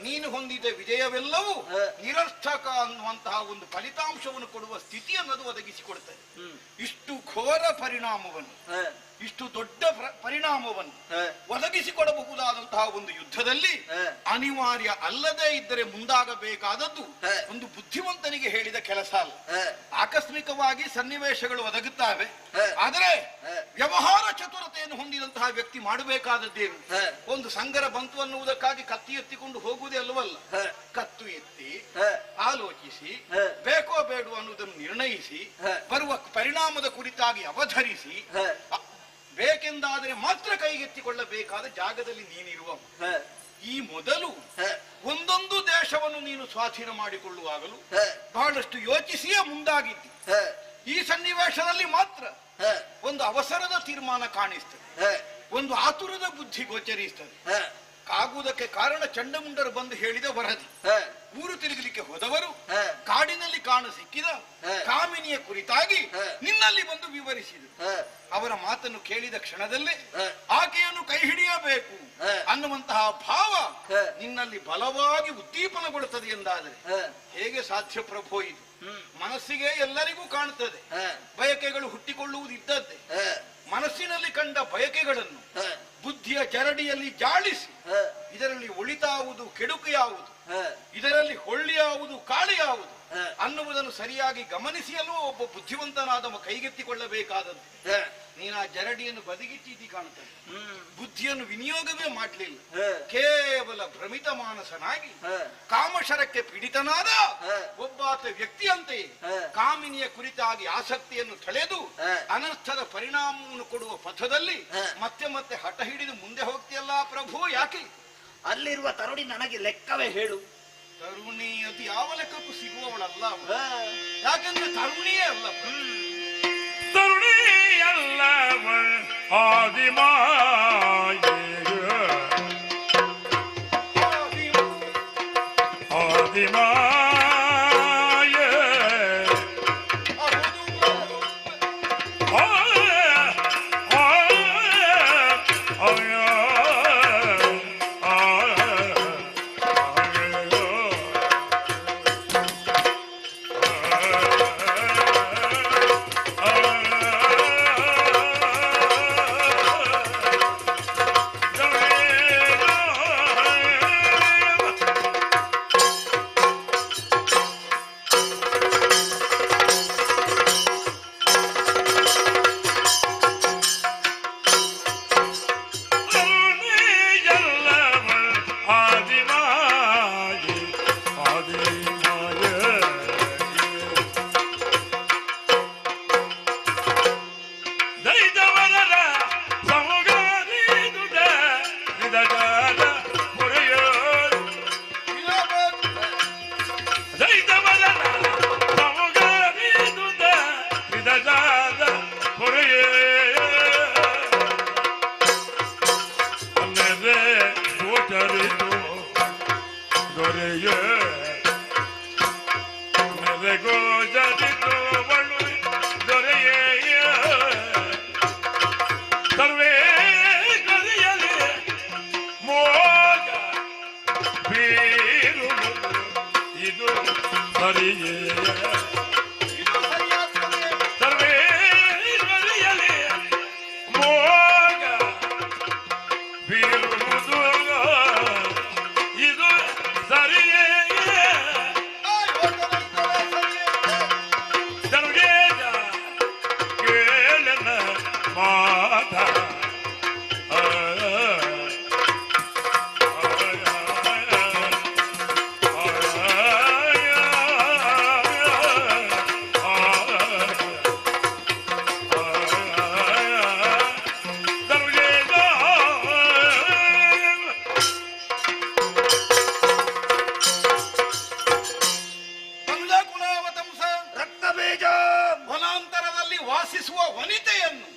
[SPEAKER 7] ನೀನು ಹೊಂದಿದ ವಿಜಯವೆಲ್ಲವೂ ನಿರರ್ಥಕ ಅನ್ನುವಂತಹ ಒಂದು ಫಲಿತಾಂಶವನ್ನು ಕೊಡುವ ಸ್ಥಿತಿಯನ್ನು ಒದಗಿಸಿಕೊಡ್ತದೆ. ಇಷ್ಟು ಘೋರ ಪರಿಣಾಮವನ್ನು, ಇಷ್ಟು ದೊಡ್ಡ ಪರಿಣಾಮವನ್ನು ಒದಗಿಸಿಕೊಡಬಹುದಾದಂತಹ ಒಂದು ಯುದ್ಧದಲ್ಲಿ ಅನಿವಾರ್ಯ ಅಲ್ಲದೆ ಇದ್ದರೆ ಮುಂದಾಗಬೇಕಾದದ್ದು ಒಂದು ಬುದ್ಧಿವಂತನಿಗೆ ಹೇಳಿದ ಕೆಲಸ ಅಲ್ಲ. ಆಕಸ್ಮಿಕವಾಗಿ ಸನ್ನಿವೇಶಗಳು ಒದಗುತ್ತವೆ, ಆದರೆ ವ್ಯವಹಾರ ಚತುರತೆಯನ್ನು ಹೊಂದಿದಂತಹ ವ್ಯಕ್ತಿ ಮಾಡಬೇಕಾದದ್ದೇನು? ಒಂದು ಸಂಗರ ಬಂತು ಅನ್ನುವುದಕ್ಕಾಗಿ ಕತ್ತಿ ಎತ್ತಿಕೊಂಡು ಹೋಗುವುದೇ ಅಲ್ಲವಲ್ಲ. ಕತ್ತು ಎತ್ತಿ ಆಲೋಚಿಸಿ ಬೇಕೋ ಬೇಡೋ ಅನ್ನುವುದನ್ನು ನಿರ್ಣಯಿಸಿ ಬರುವ ಪರಿಣಾಮದ ಕುರಿತಾಗಿ ಅವಧರಿಸಿ ಬೇಕೆಂದಾದರೆ ಮಾತ್ರ ಕೈಗೆತ್ತಿಕೊಳ್ಳಬೇಕಾದ ಜಾಗದಲ್ಲಿ ನೀನಿರುವ. ಈ ಮೊದಲು ಒಂದೊಂದು ದೇಶವನ್ನು ನೀನು ಸ್ವಾಧೀನ ಮಾಡಿಕೊಳ್ಳುವಾಗಲೂ ಬಹಳಷ್ಟು ಯೋಚಿಸಿಯೇ ಮುಂದಾಗಿದ್ದಿ. ಈ ಸನ್ನಿವೇಶದಲ್ಲಿ ಮಾತ್ರ ಒಂದು ಅವಸರದ ತೀರ್ಮಾನ ಕಾಣಿಸ್ತದೆ, ಒಂದು ಆತುರದ ಬುದ್ಧಿ ಗೋಚರಿಸ್ತದೆ. ಆಗುವುದಕ್ಕೆ ಕಾರಣ ಚಂಡಮುಂಡರು ಬಂದು ಹೇಳಿದ ವರದಿ. ಊರು ತಿರುಗಲಿಕ್ಕೆ ಹೋದವರು ಕಾಡಿನಲ್ಲಿ ಕಾಣ ಸಿಕ್ಕಿದ ಕಾಮಿನಿಯ ಕುರಿತಾಗಿ ನಿನ್ನಲ್ಲಿ ಬಂದು ವಿವರಿಸಿದರು. ಅವರ ಮಾತನ್ನು ಕೇಳಿದ ಕ್ಷಣದಲ್ಲೇ ಆಕೆಯನ್ನು ಕೈ ಹಿಡಿಯಬೇಕು ಅನ್ನುವಂತಹ ಭಾವ ನಿನ್ನಲ್ಲಿ ಬಲವಾಗಿ ಉದ್ದೀಪನಗೊಳ್ಳುತ್ತದೆ ಎಂದಾದರೆ ಹೇಗೆ ಸಾಧ್ಯ ಪ್ರಭೋ? ಇದು ಮನಸ್ಸಿಗೆ ಎಲ್ಲರಿಗೂ ಕಾಣುತ್ತದೆ, ಬಯಕೆಗಳು ಹುಟ್ಟಿಕೊಳ್ಳುವುದು ಇದ್ದದ್ದೇ. ಮನಸ್ಸಿನಲ್ಲಿ ಕಂಡ ಬಯಕೆಗಳನ್ನು ಬುದ್ಧಿಯ ಜರಡಿಯಲ್ಲಿ ಜಾಳಿಸಿ ಇದರಲ್ಲಿ ಒಳಿತಾವುದು ಕೆಡುಕು ಯಾವುದು, ಇದರಲ್ಲಿ ಹೊಳ್ಳಿ ಯಾವುದು ಕಾಳಿ ಯಾವುದು ಅನ್ನುವುದನ್ನು ಸರಿಯಾಗಿ ಗಮನಿಸಲು ಒಬ್ಬ ಬುದ್ಧಿವಂತನಾದ ಕೈಗೆತ್ತಿಕೊಳ್ಳಬೇಕಾದದ್ದು. ನೀನು ಆ ಜರಡಿಯನ್ನು ಬದಿಗಿಟ್ಟಿದ್ದಿ ಕಾಣುತ್ತದೆ, ಬುದ್ಧಿಯನ್ನು ವಿನಿಯೋಗವೇ ಮಾಡಲಿಲ್ಲ. ಕೇವಲ ಭ್ರಮಿತ ಮಾನಸನಾಗಿ ಕಾಮಶರಕ್ಕೆ ಪೀಡಿತನಾದ ಒಬ್ಬಾತ ವ್ಯಕ್ತಿಯಂತೆ ಕಾಮಿನಿಯ ಕುರಿತಾಗಿ ಆಸಕ್ತಿಯನ್ನು ತಳೆದು ಅನರ್ಥದ ಪರಿಣಾಮವನ್ನು ಕೊಡುವ ಪಥದಲ್ಲಿ ಮತ್ತೆ ಮತ್ತೆ ಹಠ ಹಿಡಿದು ಮುಂದೆ ಹೋಗ್ತಿಯಲ್ಲ ಪ್ರಭು, ಯಾಕೆ?
[SPEAKER 11] ಅಲ್ಲಿರುವ ತರುಣಿ ನನಗೆ ಲೆಕ್ಕವೇ ಹೇಳು.
[SPEAKER 7] ತರುಣಿ ಅದು ಯಾವ ಲೆಕ್ಕಕ್ಕೂ ಸಿಗುವವಳಲ್ಲ, ಯಾಕಂದ್ರೆ ತರುಣಿಯೇ ಅಲ್ಲ.
[SPEAKER 12] ತರುಣಿಯಲ್ಲವ ಆದಿಮಾಯ ಆದಿಮಾಯ ಮನದ ಹೊರೆಯೇ ನೆರೆ ಗೋಚರಿತು ದೊರೆಯೇ ನೆರೆ ಗೋಚರಿತು ಬಳು ದೊರೆಯೇ ಸರ್ವೇ ಕರೆಯಲಿ ಮೋಗ ಬೀರುವುದು ಇದು ಸರಿಯೇ ಸರ್ವೇ ಕರೆಯಲಿ ಮೋಗ ಬೀರುವುದು ಇದು ಸರಿಯೇ ಸರ್ವೇಗ ಕೇಳನ ಮಾತ
[SPEAKER 1] ಕುಲಾವತಂಸ ರಕ್ತಬೀಜ ವನಾಂತರದಲ್ಲಿ ವಾಸಿಸುವ ವನಿತೆಯನ್ನು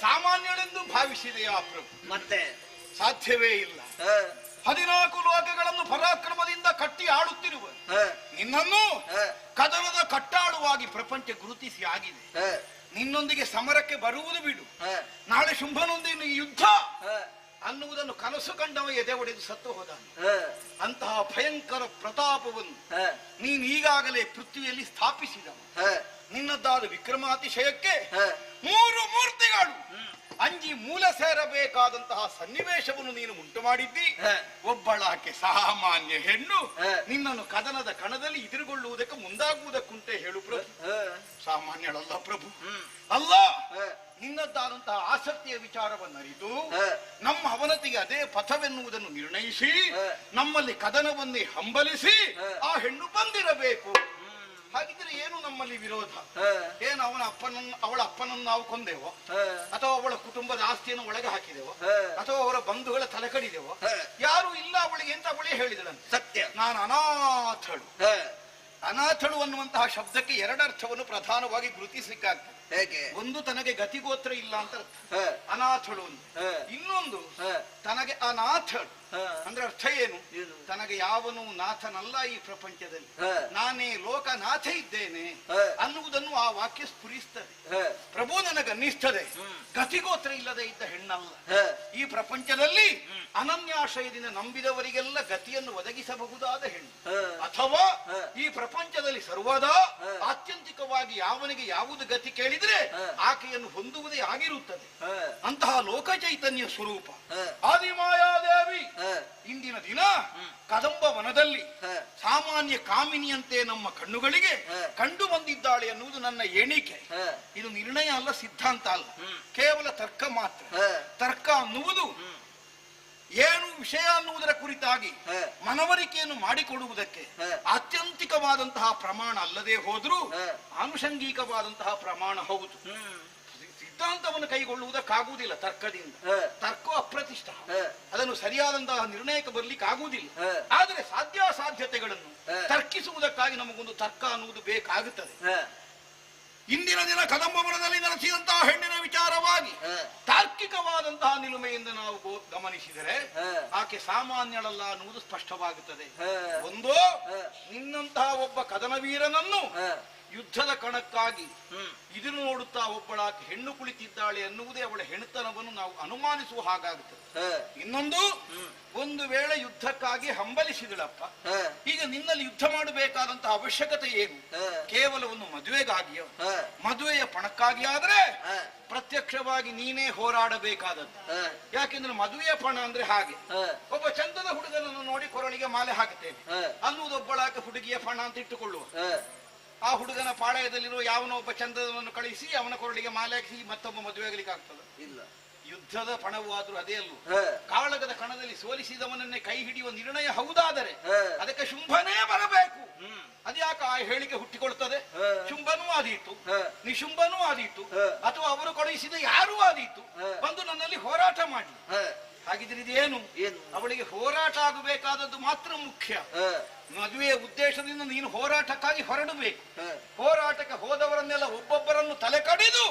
[SPEAKER 1] ಸಾಮಾನ್ಯಳೆಂದು ಭಾವಿಸಿದೆಯಾ ಪ್ರಭು?
[SPEAKER 4] ಮತ್ತೆ
[SPEAKER 1] ಸಾಧ್ಯವೇ ಇಲ್ಲ. 14 ಲೋಕಗಳನ್ನು ಪರಾಕ್ರಮದಿಂದ ಕಟ್ಟಿ ಆಡುತ್ತಿರುವ ನಿನ್ನನ್ನು ಕದನದ ಕಟ್ಟಾಳುವಾಗಿ ಪ್ರಪಂಚ ಗುರುತಿಸಿ ಆಗಿದೆ. ನಿನ್ನೊಂದಿಗೆ ಸಮರಕ್ಕೆ ಬರುವುದು ಬಿಡು, ನಾಳೆ ಶುಂಭನೊಂದಿಗೆ ಯುದ್ಧ ಅನ್ನುವುದನ್ನು ಕನಸು ಕಂಡವ ಎದೆ ಒಡೆದು ಸತ್ತು ಹೋದ. ಅಂತಹ ಭಯಂಕರ ಪ್ರತಾಪವನ್ನು ನೀನು ಈಗಾಗಲೇ ಪೃಥ್ವಿಯಲ್ಲಿ ಸ್ಥಾಪಿಸಿದವ. ನಿನ್ನದ್ದಾದ ವಿಕ್ರಮಾತಿಶಯಕ್ಕೆ 3 ಮೂರ್ತಿಗಳು ಅಂಜಿ ಮೂಲ ಸೇರಬೇಕಾದಂತಹ ಸನ್ನಿವೇಶವನ್ನು ನೀನು ಉಂಟು ಮಾಡಿದ್ದಿ. ಒಬ್ಬಳಾಕೆ ಸಾಮಾನ್ಯ ಹೆಣ್ಣು ನಿನ್ನನ್ನು ಕದನದ ಕಣದಲ್ಲಿ ಎದುರುಗೊಳ್ಳುವುದಕ್ಕೆ ಮುಂದಾಗುವುದಕ್ಕುಂಟೆ ಹೇಳು ಪ್ರಭು. ಸಾಮಾನ್ಯಳಲ್ಲ ಪ್ರಭು, ಅಲ್ಲ. ನಿನ್ನದ್ದಾದಂತಹ ಆಸಕ್ತಿಯ ವಿಚಾರವನ್ನು ಅರಿತು ನಮ್ಮ ಅವನತಿಗೆ ಅದೇ ಪಥವೆನ್ನುವುದನ್ನು ನಿರ್ಣಯಿಸಿ ನಮ್ಮಲ್ಲಿ ಕದನವನ್ನೇ ಹಂಬಲಿಸಿ ಆ ಹೆಣ್ಣು ಬಂದಿರಬೇಕು. ಹಾಗಿದ್ರೆ ಏನು ನಮ್ಮಲ್ಲಿ ವಿರೋಧ? ಏನು ಅವಳ ಅಪ್ಪನನ್ನು ನಾವು ಕೊಂದೆವೋ, ಅಥವಾ ಅವಳ ಕುಟುಂಬದ ಆಸ್ತಿಯನ್ನು ಒಳಗೆ ಹಾಕಿದೆವೋ, ಅಥವಾ ಅವರ ಬಂಧುಗಳ ತಲೆ ಕಡಿದೆವೋ? ಯಾರು ಇಲ್ಲ ಅವಳಿಗೆ ಅಂತ ಅವಳೇ ಹೇಳಿದಳಂತೆ. ಸತ್ಯ, ನಾನು ಅನಾಥಳು. ಅನಾಥಳು ಅನ್ನುವಂತಹ ಶಬ್ದಕ್ಕೆ 2 ಅರ್ಥವನ್ನು ಪ್ರಧಾನವಾಗಿ ಗುರುತಿಸಲಿಕ್ಕಾಗ್ತದೆ.
[SPEAKER 4] ಹೇಗೆ?
[SPEAKER 1] ಒಂದು, ತನಗೆ ಗತಿಗೋತ್ರ ಇಲ್ಲ ಅಂತ ಅರ್ಥ, ಅನಾಥಳು ಅಂತ. ಇನ್ನೊಂದು, ತನಗೆ ಅನಾಥಳು ಅಂದ್ರೆ ಅರ್ಥ ಏನು? ತನಗೆ ಯಾವನು ನಾಥನಲ್ಲ ಈ ಪ್ರಪಂಚದಲ್ಲಿ, ನಾನೇ ಲೋಕನಾಥ ಇದ್ದೇನೆ ಅನ್ನುವುದನ್ನು ಆ ವಾಕ್ಯ ಸ್ಫುರಿಸ್ತದೆ. ಪ್ರಭು, ನನಗನ್ನಿಸ್ತದೆ ಗತಿಗೋತ್ರ ಇಲ್ಲದೆ ಇದ್ದ ಹೆಣ್ಣಲ್ಲ ಈ ಪ್ರಪಂಚದಲ್ಲಿ ಅನನ್ಯಾಶ್ರಯದಿಂದ ನಂಬಿದವರಿಗೆಲ್ಲ ಗತಿಯನ್ನು ಒದಗಿಸಬಹುದಾದ ಹೆಣ್ಣು. ಅಥವಾ ಈ ಪ್ರಪಂಚದಲ್ಲಿ ಸರ್ವದಾ ಆತ್ಯಂತಿಕವಾಗಿ ಯಾವನಿಗೆ ಯಾವುದು ಗತಿ ಕೇಳಿದ್ರೆ ಆಕೆಯನ್ನು ಹೊಂದುವುದೇ ಆಗಿರುತ್ತದೆ. ಅಂತಹ ಲೋಕ ಚೈತನ್ಯ ಸ್ವರೂಪ ಆದಿಮಾಯಾದೇವಿ ಇಂದಿನ ದಿನ ಕದಂಬ ವನದಲ್ಲಿ ಸಾಮಾನ್ಯ ಕಾಮಿನಿಯಂತೆ ನಮ್ಮ ಕಣ್ಣುಗಳಿಗೆ ಕಂಡು ಬಂದಿದ್ದಾಳೆ ಅನ್ನುವುದು ನನ್ನ ಎಣಿಕೆ. ಇದು ನಿರ್ಣಯ ಅಲ್ಲ, ಸಿದ್ಧಾಂತ ಅಲ್ಲ, ಕೇವಲ ತರ್ಕ ಮಾತ್ರ. ತರ್ಕ ಅನ್ನುವುದು ಏನು ವಿಷಯ ಅನ್ನುವುದರ ಕುರಿತಾಗಿ ಮನವರಿಕೆಯನ್ನು ಮಾಡಿಕೊಡುವುದಕ್ಕೆ ಆತ್ಯಂತಿಕವಾದಂತಹ ಪ್ರಮಾಣ ಅಲ್ಲದೆ ಹೋದ್ರೂ ಆನುಷಂಗಿಕವಾದಂತಹ ಪ್ರಮಾಣ ಹೌದು. ಸಿದ್ಧಾಂತವನ್ನು ಕೈಗೊಳ್ಳುವುದಕ್ಕಾಗುವುದಿಲ್ಲ ತರ್ಕದಿಂದ. ತರ್ಕ ಅಪ್ರತಿಷ್ಠ, ಅದನ್ನು ಸರಿಯಾದಂತಹ ನಿರ್ಣಯಕ್ಕೆ ಬರ್ಲಿಕ್ಕೆ ಆಗುವುದಿಲ್ಲ. ಆದರೆ ಸಾಧ್ಯಾಸಾಧ್ಯತೆಗಳನ್ನು ತರ್ಕಿಸುವುದಕ್ಕಾಗಿ ನಮಗೊಂದು ತರ್ಕ ಅನ್ನುವುದು ಬೇಕಾಗುತ್ತದೆ. ಇಂದಿನ ದಿನ ಕದಂಬವನದಲ್ಲಿ ನೆಲೆಸಿದಂತಹ ಹೆಣ್ಣಿನ ವಿಚಾರವಾಗಿ ತಾರ್ಕಿಕವಾದಂತಹ ನಿಲುಮೆಯಿಂದ ನಾವು ಗಮನಿಸಿದರೆ ಆಕೆ ಸಾಮಾನ್ಯಳಲ್ಲ ಅನ್ನುವುದು ಸ್ಪಷ್ಟವಾಗುತ್ತದೆ. ಒಂದು, ನಿನ್ನಂತಹ ಒಬ್ಬ ಕದನವೀರನನ್ನು ಯುದ್ಧದ ಕಣಕ್ಕಾಗಿ ಇದನ್ನು ನೋಡುತ್ತಾ ಒಬ್ಬಳಾಕೆ ಹೆಣ್ಣು ಕುಳಿತಿದ್ದಾಳೆ ಅನ್ನುವುದೇ ಅವಳ ಹೆಣ್ಣುತನವನ್ನು ನಾವು ಅನುಮಾನಿಸುವ ಹಾಗಾಗುತ್ತದೆ. ಇನ್ನೊಂದು, ಒಂದು ವೇಳೆ ಯುದ್ಧಕ್ಕಾಗಿ ಹಂಬಲಿಸಿದಳಪ್ಪ, ಈಗ ನಿನ್ನಲ್ಲಿ ಯುದ್ಧ ಮಾಡಬೇಕಾದಂತಹ ಅವಶ್ಯಕತೆ ಏನು? ಕೇವಲ ಒಂದು ಮದುವೆಗಾಗಿಯೋ? ಮದುವೆಯ ಪಣಕ್ಕಾಗಿ ಆದ್ರೆ ಪ್ರತ್ಯಕ್ಷವಾಗಿ ನೀನೇ ಹೋರಾಡಬೇಕಾದದ್ದು. ಯಾಕೆಂದ್ರೆ ಮದುವೆಯ ಪಣ ಅಂದ್ರೆ ಹಾಗೆ, ಒಬ್ಬ ಚಂದದ ಹುಡುಗನನ್ನು ನೋಡಿ ಕೊರಳಿಗೆ ಮಾಲೆ ಹಾಕುತ್ತೇವೆ ಅನ್ನುವುದೊಬ್ಬಳಾಕೆ ಹುಡುಗಿಯ ಪಣ ಅಂತ ಇಟ್ಟುಕೊಳ್ಳುವ. ಆ ಹುಡುಗನ ಪಾಳಯದಲ್ಲಿರುವ ಯಾವನೋ ಒಬ್ಬ ಚಂದನವನ್ನು ಕಳಿಸಿ ಅವನ ಕೊರಳಿಗೆ ಮಾಲೆ ಹಾಕಿ ಮತ್ತೊಬ್ಬ ಮದುವೆ ಆಗಲಿಕ್ಕೆ ಆಗ್ತದೆ? ಇಲ್ಲ. ಯುದ್ಧದ ಪಣವು ಆದ್ರೂ ಅದೇ ಅಲ್ಲೂ. ಕಾಳಗದ ಕಣದಲ್ಲಿ ಸೋಲಿಸಿದವನನ್ನೇ ಕೈ ಹಿಡಿಯುವ ನಿರ್ಣಯ ಹೌದಾದರೆ ಅದಕ್ಕೆ ಶುಂಭನೇ ಬರಬೇಕು. ಅದ್ಯಾಕೆ ಆ ಹೇಳಿಕೆ ಹುಟ್ಟಿಕೊಳ್ತದೆ? ಶುಂಭನೂ ಆದೀತು, ನಿಶುಂಭನೂ ಆದೀತು, ಅಥವಾ ಅವರು ಕಳುಹಿಸಿದ ಯಾರೂ ಆದೀತು, ಬಂದು ನನ್ನಲ್ಲಿ ಹೋರಾಟ ಮಾಡಿ. ಹಾಗಿದ್ರೆ ಇದೇನು? ಅವಳಿಗೆ ಹೋರಾಟ ಆಗಬೇಕಾದದ್ದು ಮಾತ್ರ ಮುಖ್ಯ.
[SPEAKER 10] ಮದುವೆಯ ಉದ್ದೇಶದಿಂದ ನೀನು ಹೋರಾಟಕ್ಕಾಗಿ ಹೊರಡಬೇಕು. ಹೋರಾಟಕ್ಕೆ ಹೋದವರನ್ನೆಲ್ಲ ಒಬ್ಬೊಬ್ಬರನ್ನು ತಲೆ ಕಡಿದು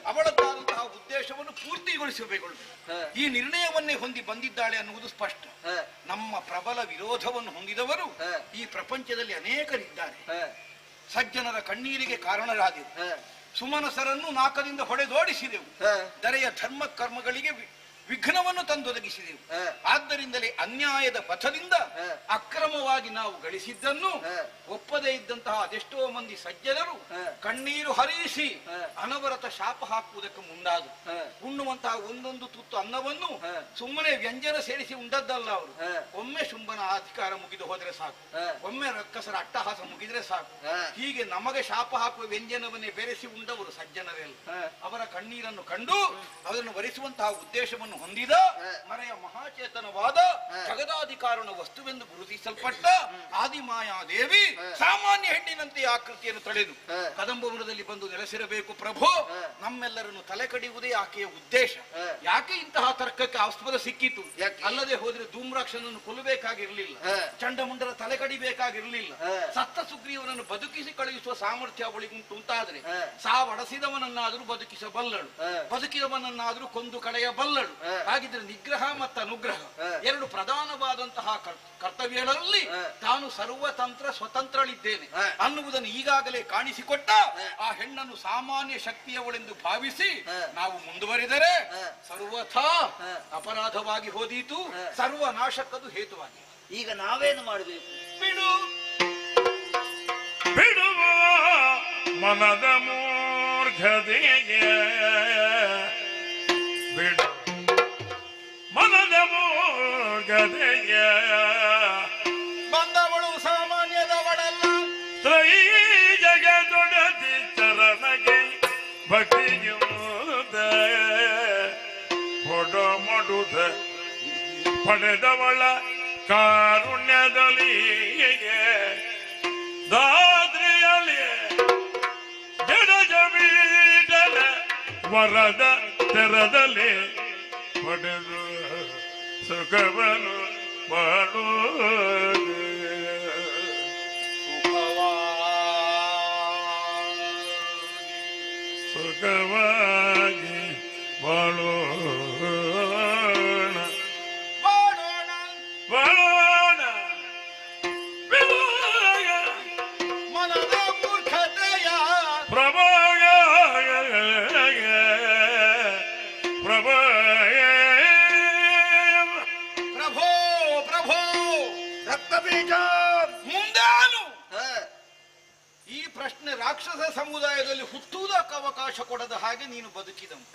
[SPEAKER 10] ಅವಳದ್ದಾದಂತಹ ಉದ್ದೇಶವನ್ನು ಪೂರ್ತಿಗೊಳಿಸಬೇಕು. ಈ ನಿರ್ಣಯವನ್ನೇ ಹೊಂದಿ ಬಂದಿದ್ದಾಳೆ ಅನ್ನುವುದು ಸ್ಪಷ್ಟ. ನಮ್ಮ ಪ್ರಬಲ ವಿರೋಧವನ್ನು ಹೊಂದಿದವರು ಈ ಪ್ರಪಂಚದಲ್ಲಿ ಅನೇಕರಿದ್ದಾರೆ. ಸಜ್ಜನರ ಕಣ್ಣೀರಿಗೆ ಕಾರಣರಾದೆವು, ಸುಮನಸರನ್ನು ನಾಕದಿಂದ ಹೊಡೆದೋಡಿಸಿದೆವು, ದರೆಯ ಧರ್ಮ ಕರ್ಮಗಳಿಗೆ ವಿಘ್ನವನ್ನು ತಂದೊದಗಿಸಿದೆವು. ಆದ್ದರಿಂದಲೇ ಅನ್ಯಾಯದ ಪಥದಿಂದ ಅಕ್ರಮವಾಗಿ ನಾವು ಗಳಿಸಿದ್ದನ್ನು ಒಪ್ಪದೇ ಇದ್ದಂತಹ ಅದೆಷ್ಟೋ ಮಂದಿ ಸಜ್ಜನರು ಕಣ್ಣೀರು ಹರಿಸಿ ಅನವರತ ಶಾಪ ಹಾಕುವುದಕ್ಕೆ ಮುಂದಾದರು. ಉಣ್ಣುವಂತಹ ಒಂದೊಂದು ತುತ್ತು ಅನ್ನವನ್ನು ಸುಮ್ಮನೆ ವ್ಯಂಜನ ಸೇರಿಸಿ ಉಂಡದ್ದಲ್ಲ ಅವರು. ಒಮ್ಮೆ ಶುಂಭನ ಅಧಿಕಾರ ಮುಗಿದು ಹೋದರೆ ಸಾಕು, ಒಮ್ಮೆ ರಕ್ಕಸರ ಅಟ್ಟಹಾಸ ಮುಗಿದ್ರೆ ಸಾಕು. ಹೀಗೆ ನಮಗೆ ಶಾಪ ಹಾಕುವ ವ್ಯಂಜನವನ್ನೇ ಬೆರೆಸಿ ಉಂಡವರು ಸಜ್ಜನರೆಲ್ಲ. ಅವರ ಕಣ್ಣೀರನ್ನು ಕಂಡು ಅದನ್ನು ಭರಿಸುವಂತಹ ಉದ್ದೇಶವನ್ನು ಹೊಂದಿದ ಮರೆಯ ಮಹಾಚೇತನವಾದ ಜಗದಾಧಿಕಾರಣ ವಸ್ತುವೆಂದು ಗುರುತಿಸಲ್ಪಟ್ಟ ಆದಿಮಾಯಾದೇವಿ ಸಾಮಾನ್ಯ ಹೆಣ್ಣಿನಂತೆ ಆಕೃತಿಯನ್ನು ತಳೆದು ಕದಂಬವನದಲ್ಲಿ ಬಂದು ನೆಲೆಸಿರಬೇಕು. ಪ್ರಭು, ನಮ್ಮೆಲ್ಲರನ್ನು ತಲೆ ಕಡಿಯುವುದೇ ಆಕೆಯ ಉದ್ದೇಶ. ಯಾಕೆ ಇಂತಹ ತರ್ಕಕ್ಕೆ ಆಸ್ಪದ ಸಿಕ್ಕಿತು? ಅಲ್ಲದೆ ಹೋದ್ರೆ ಧೂಮ್ರಾಕ್ಷನನ್ನು ಕೊಲ್ಲಬೇಕಾಗಿರಲಿಲ್ಲ, ಚಂಡಮುಂಡರ ತಲೆ ಕಡಿಬೇಕಾಗಿರಲಿಲ್ಲ. ಸತ್ತ ಸುಗ್ರೀವನನ್ನು ಬದುಕಿಸಿ ಕಳುಹಿಸುವ ಸಾಮರ್ಥ್ಯ ಅವಳಿಗುಂಟು ಅಂತಾದ್ರೆ ಸಾವಡಸಿದವನನ್ನಾದರೂ ಬದುಕಿಸಬಲ್ಲಳು, ಬದುಕಿದವನನ್ನಾದರೂ ಕೊಂದು ಕಳೆಯಬಲ್ಲಳು. ಹಾಗಿದ್ರೆ ನಿಗ್ರಹ ಮತ್ತು ಅನುಗ್ರಹ ಎರಡು ಪ್ರಧಾನವಾದಂತಹ ಕರ್ತವ್ಯಗಳಲ್ಲಿ ತಾನು ಸರ್ವತಂತ್ರ ಸ್ವತಂತ್ರಳಿದ್ದೇನೆ ಅನ್ನುವುದನ್ನು ಈಗಾಗಲೇ ಕಾಣಿಸಿಕೊಟ್ಟ ಆ ಹೆಣ್ಣನ್ನು ಸಾಮಾನ್ಯ ಶಕ್ತಿಯವಳೆಂದು ಭಾವಿಸಿ ನಾವು ಮುಂದುವರಿದರೆ ಸರ್ವಥಾ ಅಪರಾಧವಾಗಿ ಹೋದೀತು, ಸರ್ವನಾಶಕ್ಕದು ಹೇತುವಾಗಿ.
[SPEAKER 11] ಈಗ ನಾವೇನು ಮಾಡಬೇಕು?
[SPEAKER 12] ಬಿಡುವ ಮನದ ಮೂರ್ಖತೆಗೆ, ಬಿಡು ಮನದ ಮೂರ್ಖತೆಗೆ,
[SPEAKER 10] ಬಂದವಳು ಸಾಮಾನ್ಯದವಳಲ್ಲ,
[SPEAKER 12] ತ್ರೈ ಜಗದೊಡತಿ ಚರಣಗೆ ಭಕ್ತಿಯುದ ಹೊಡ ಮಾಡುತ್ತ ಪಡೆದವಳ ಕಾರುಣ್ಯದಲ್ಲಿ ದಾದ್ರಿಯಲ್ಲಿ ಜಡಜಬೀಡಲ ವರದ ತೆರದಲ್ಲಿ ಪಡೆದು ಸುಖವನ್ನು ಮಾಡು ಸುಖವಾಗಿ ಬಾಳೋಣ
[SPEAKER 10] ಮಾಡೋಣ
[SPEAKER 12] ಬಾಳೋಣ
[SPEAKER 10] ಮನದ ಮೂರ್ಖತೆಯ
[SPEAKER 12] ಪ್ರಭಾಗ ಪ್ರಭಾ
[SPEAKER 10] ಪ್ರಭೋ ಪ್ರಭೋ
[SPEAKER 11] ರಕ್ತಬೀಜ
[SPEAKER 10] ಮುಂದಾನು ಈ ಪ್ರಶ್ನೆ ರಾಕ್ಷಸ ಸಮುದಾಯದಲ್ಲಿ ಹುಟ್ಟುವುದಕ್ಕೆ ಅವಕಾಶ ಕೊಡದ ಹಾಗೆ ನೀನು ಬದುಕಿದನು.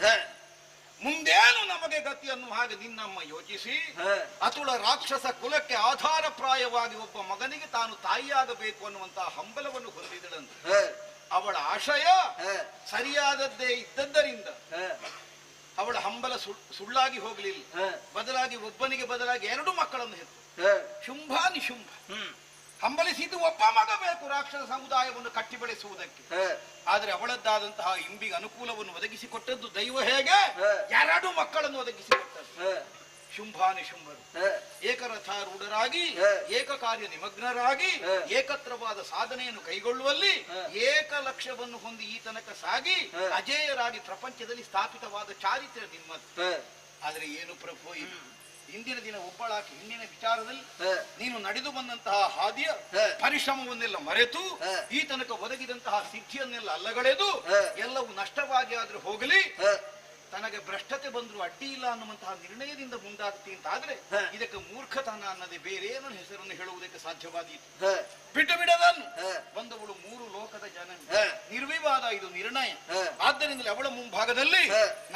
[SPEAKER 10] ಮುಂದೇನು ನಮಗೆ ಗತಿ ಅನ್ನುವ ಹಾಗೆ ನಿನ್ನಮ್ಮ ಯೋಚಿಸಿ ಅತುಳ ರಾಕ್ಷಸ ಕುಲಕ್ಕೆ ಆಧಾರಪ್ರಾಯವಾಗಿ ಒಬ್ಬ ಮಗನಿಗೆ ತಾನು ತಾಯಿಯಾಗಬೇಕು ಅನ್ನುವಂತಹ ಹಂಬಲವನ್ನು ಹೊಂದಿದಳಂತೆ. ಅವಳ ಆಶಯ ಸರಿಯಾದದ್ದೇ ಇದ್ದದ್ದರಿಂದ ಅವಳ ಹಂಬಲ ಸುಳ್ಳಾಗಿ ಹೋಗಲಿಲ್ಲ. ಬದಲಾಗಿ ಒಬ್ಬನಿಗೆ ಬದಲಾಗಿ ಎರಡು ಮಕ್ಕಳನ್ನು ಹೆತ್ತು. ಶುಂಭ ನಿಶುಂಭ. ಹಂಬಲಿಸಿದ್ದು ಒಬ್ಬ ಮಗ ಬೇಕು ರಾಕ್ಷಸ ಸಮುದಾಯವನ್ನು ಕಟ್ಟಿ ಬೆಳೆಸುವುದಕ್ಕೆ. ಆದ್ರೆ ಅವಳದ್ದಾದಂತಹ ಇಂಬಿಗೆ ಅನುಕೂಲವನ್ನು ಒದಗಿಸಿಕೊಟ್ಟದ್ದು ದೈವ. ಹೇಗೆ? ಎರಡು ಮಕ್ಕಳನ್ನು ಒದಗಿಸಿಕೊಟ್ಟದ್ದು. ಶುಂಭಾನಿಶುಂಭರು ಏಕರಥಾರೂಢರಾಗಿ ಏಕಕಾರ್ಯ ನಿಮಗ್ನರಾಗಿ ಏಕತ್ರವಾದ ಸಾಧನೆಯನ್ನು ಕೈಗೊಳ್ಳುವಲ್ಲಿ ಏಕ ಲಕ್ಷ್ಯವನ್ನು ಹೊಂದಿ ಈ ತನಕ ಸಾಗಿ ಅಜೇಯರಾಗಿ ಪ್ರಪಂಚದಲ್ಲಿ ಸ್ಥಾಪಿತವಾದ ಚಾರಿತ್ರ್ಯ ನಿಮ್ಮದು. ಆದ್ರೆ ಏನು ಪ್ರಭು, ಇಂದಿನ ದಿನ ಒಬ್ಬಳಾಕಿ ಹಿಂದಿನ ವಿಚಾರದಲ್ಲಿ ನೀನು ನಡೆದು ಬಂದಂತಹ ಹಾದಿಯ ಪರಿಶ್ರಮವನ್ನೆಲ್ಲ ಮರೆತು ಈ ತನಕ ಒದಗಿದಂತಹ ಸಿದ್ಧಿಯನ್ನೆಲ್ಲ ಅಲ್ಲಗಳೆದು ಎಲ್ಲವೂ ನಷ್ಟವಾಗಿ ಆದ್ರೂ ಹೋಗಲಿ, ತನಗೆ ಭ್ರಷ್ಟತೆ ಬಂದ್ರು ಅಡ್ಡಿ ಇಲ್ಲ ಅನ್ನುವಂತಹ ನಿರ್ಣಯದಿಂದ ಮುಂದಾಗ್ತಿ ಅಂತ ಆದ್ರೆ ಇದಕ್ಕೆ ಮೂರ್ಖತನ ಅನ್ನದೇ ಬೇರೆ ಏನೋ ಹೆಸರನ್ನು ಹೇಳುವುದಕ್ಕೆ ಸಾಧ್ಯವಾದೀತು. ಬಿಟ್ಟು ಬಿಡದನ್ನು ಬಂದವಳು ಮೂರು ಲೋಕದ ಜನ, ನಿರ್ವಿವಾದ ಇದು ನಿರ್ಣಯ. ಆದ್ದರಿಂದಲೇ ಅವಳ ಮುಂಭಾಗದಲ್ಲಿ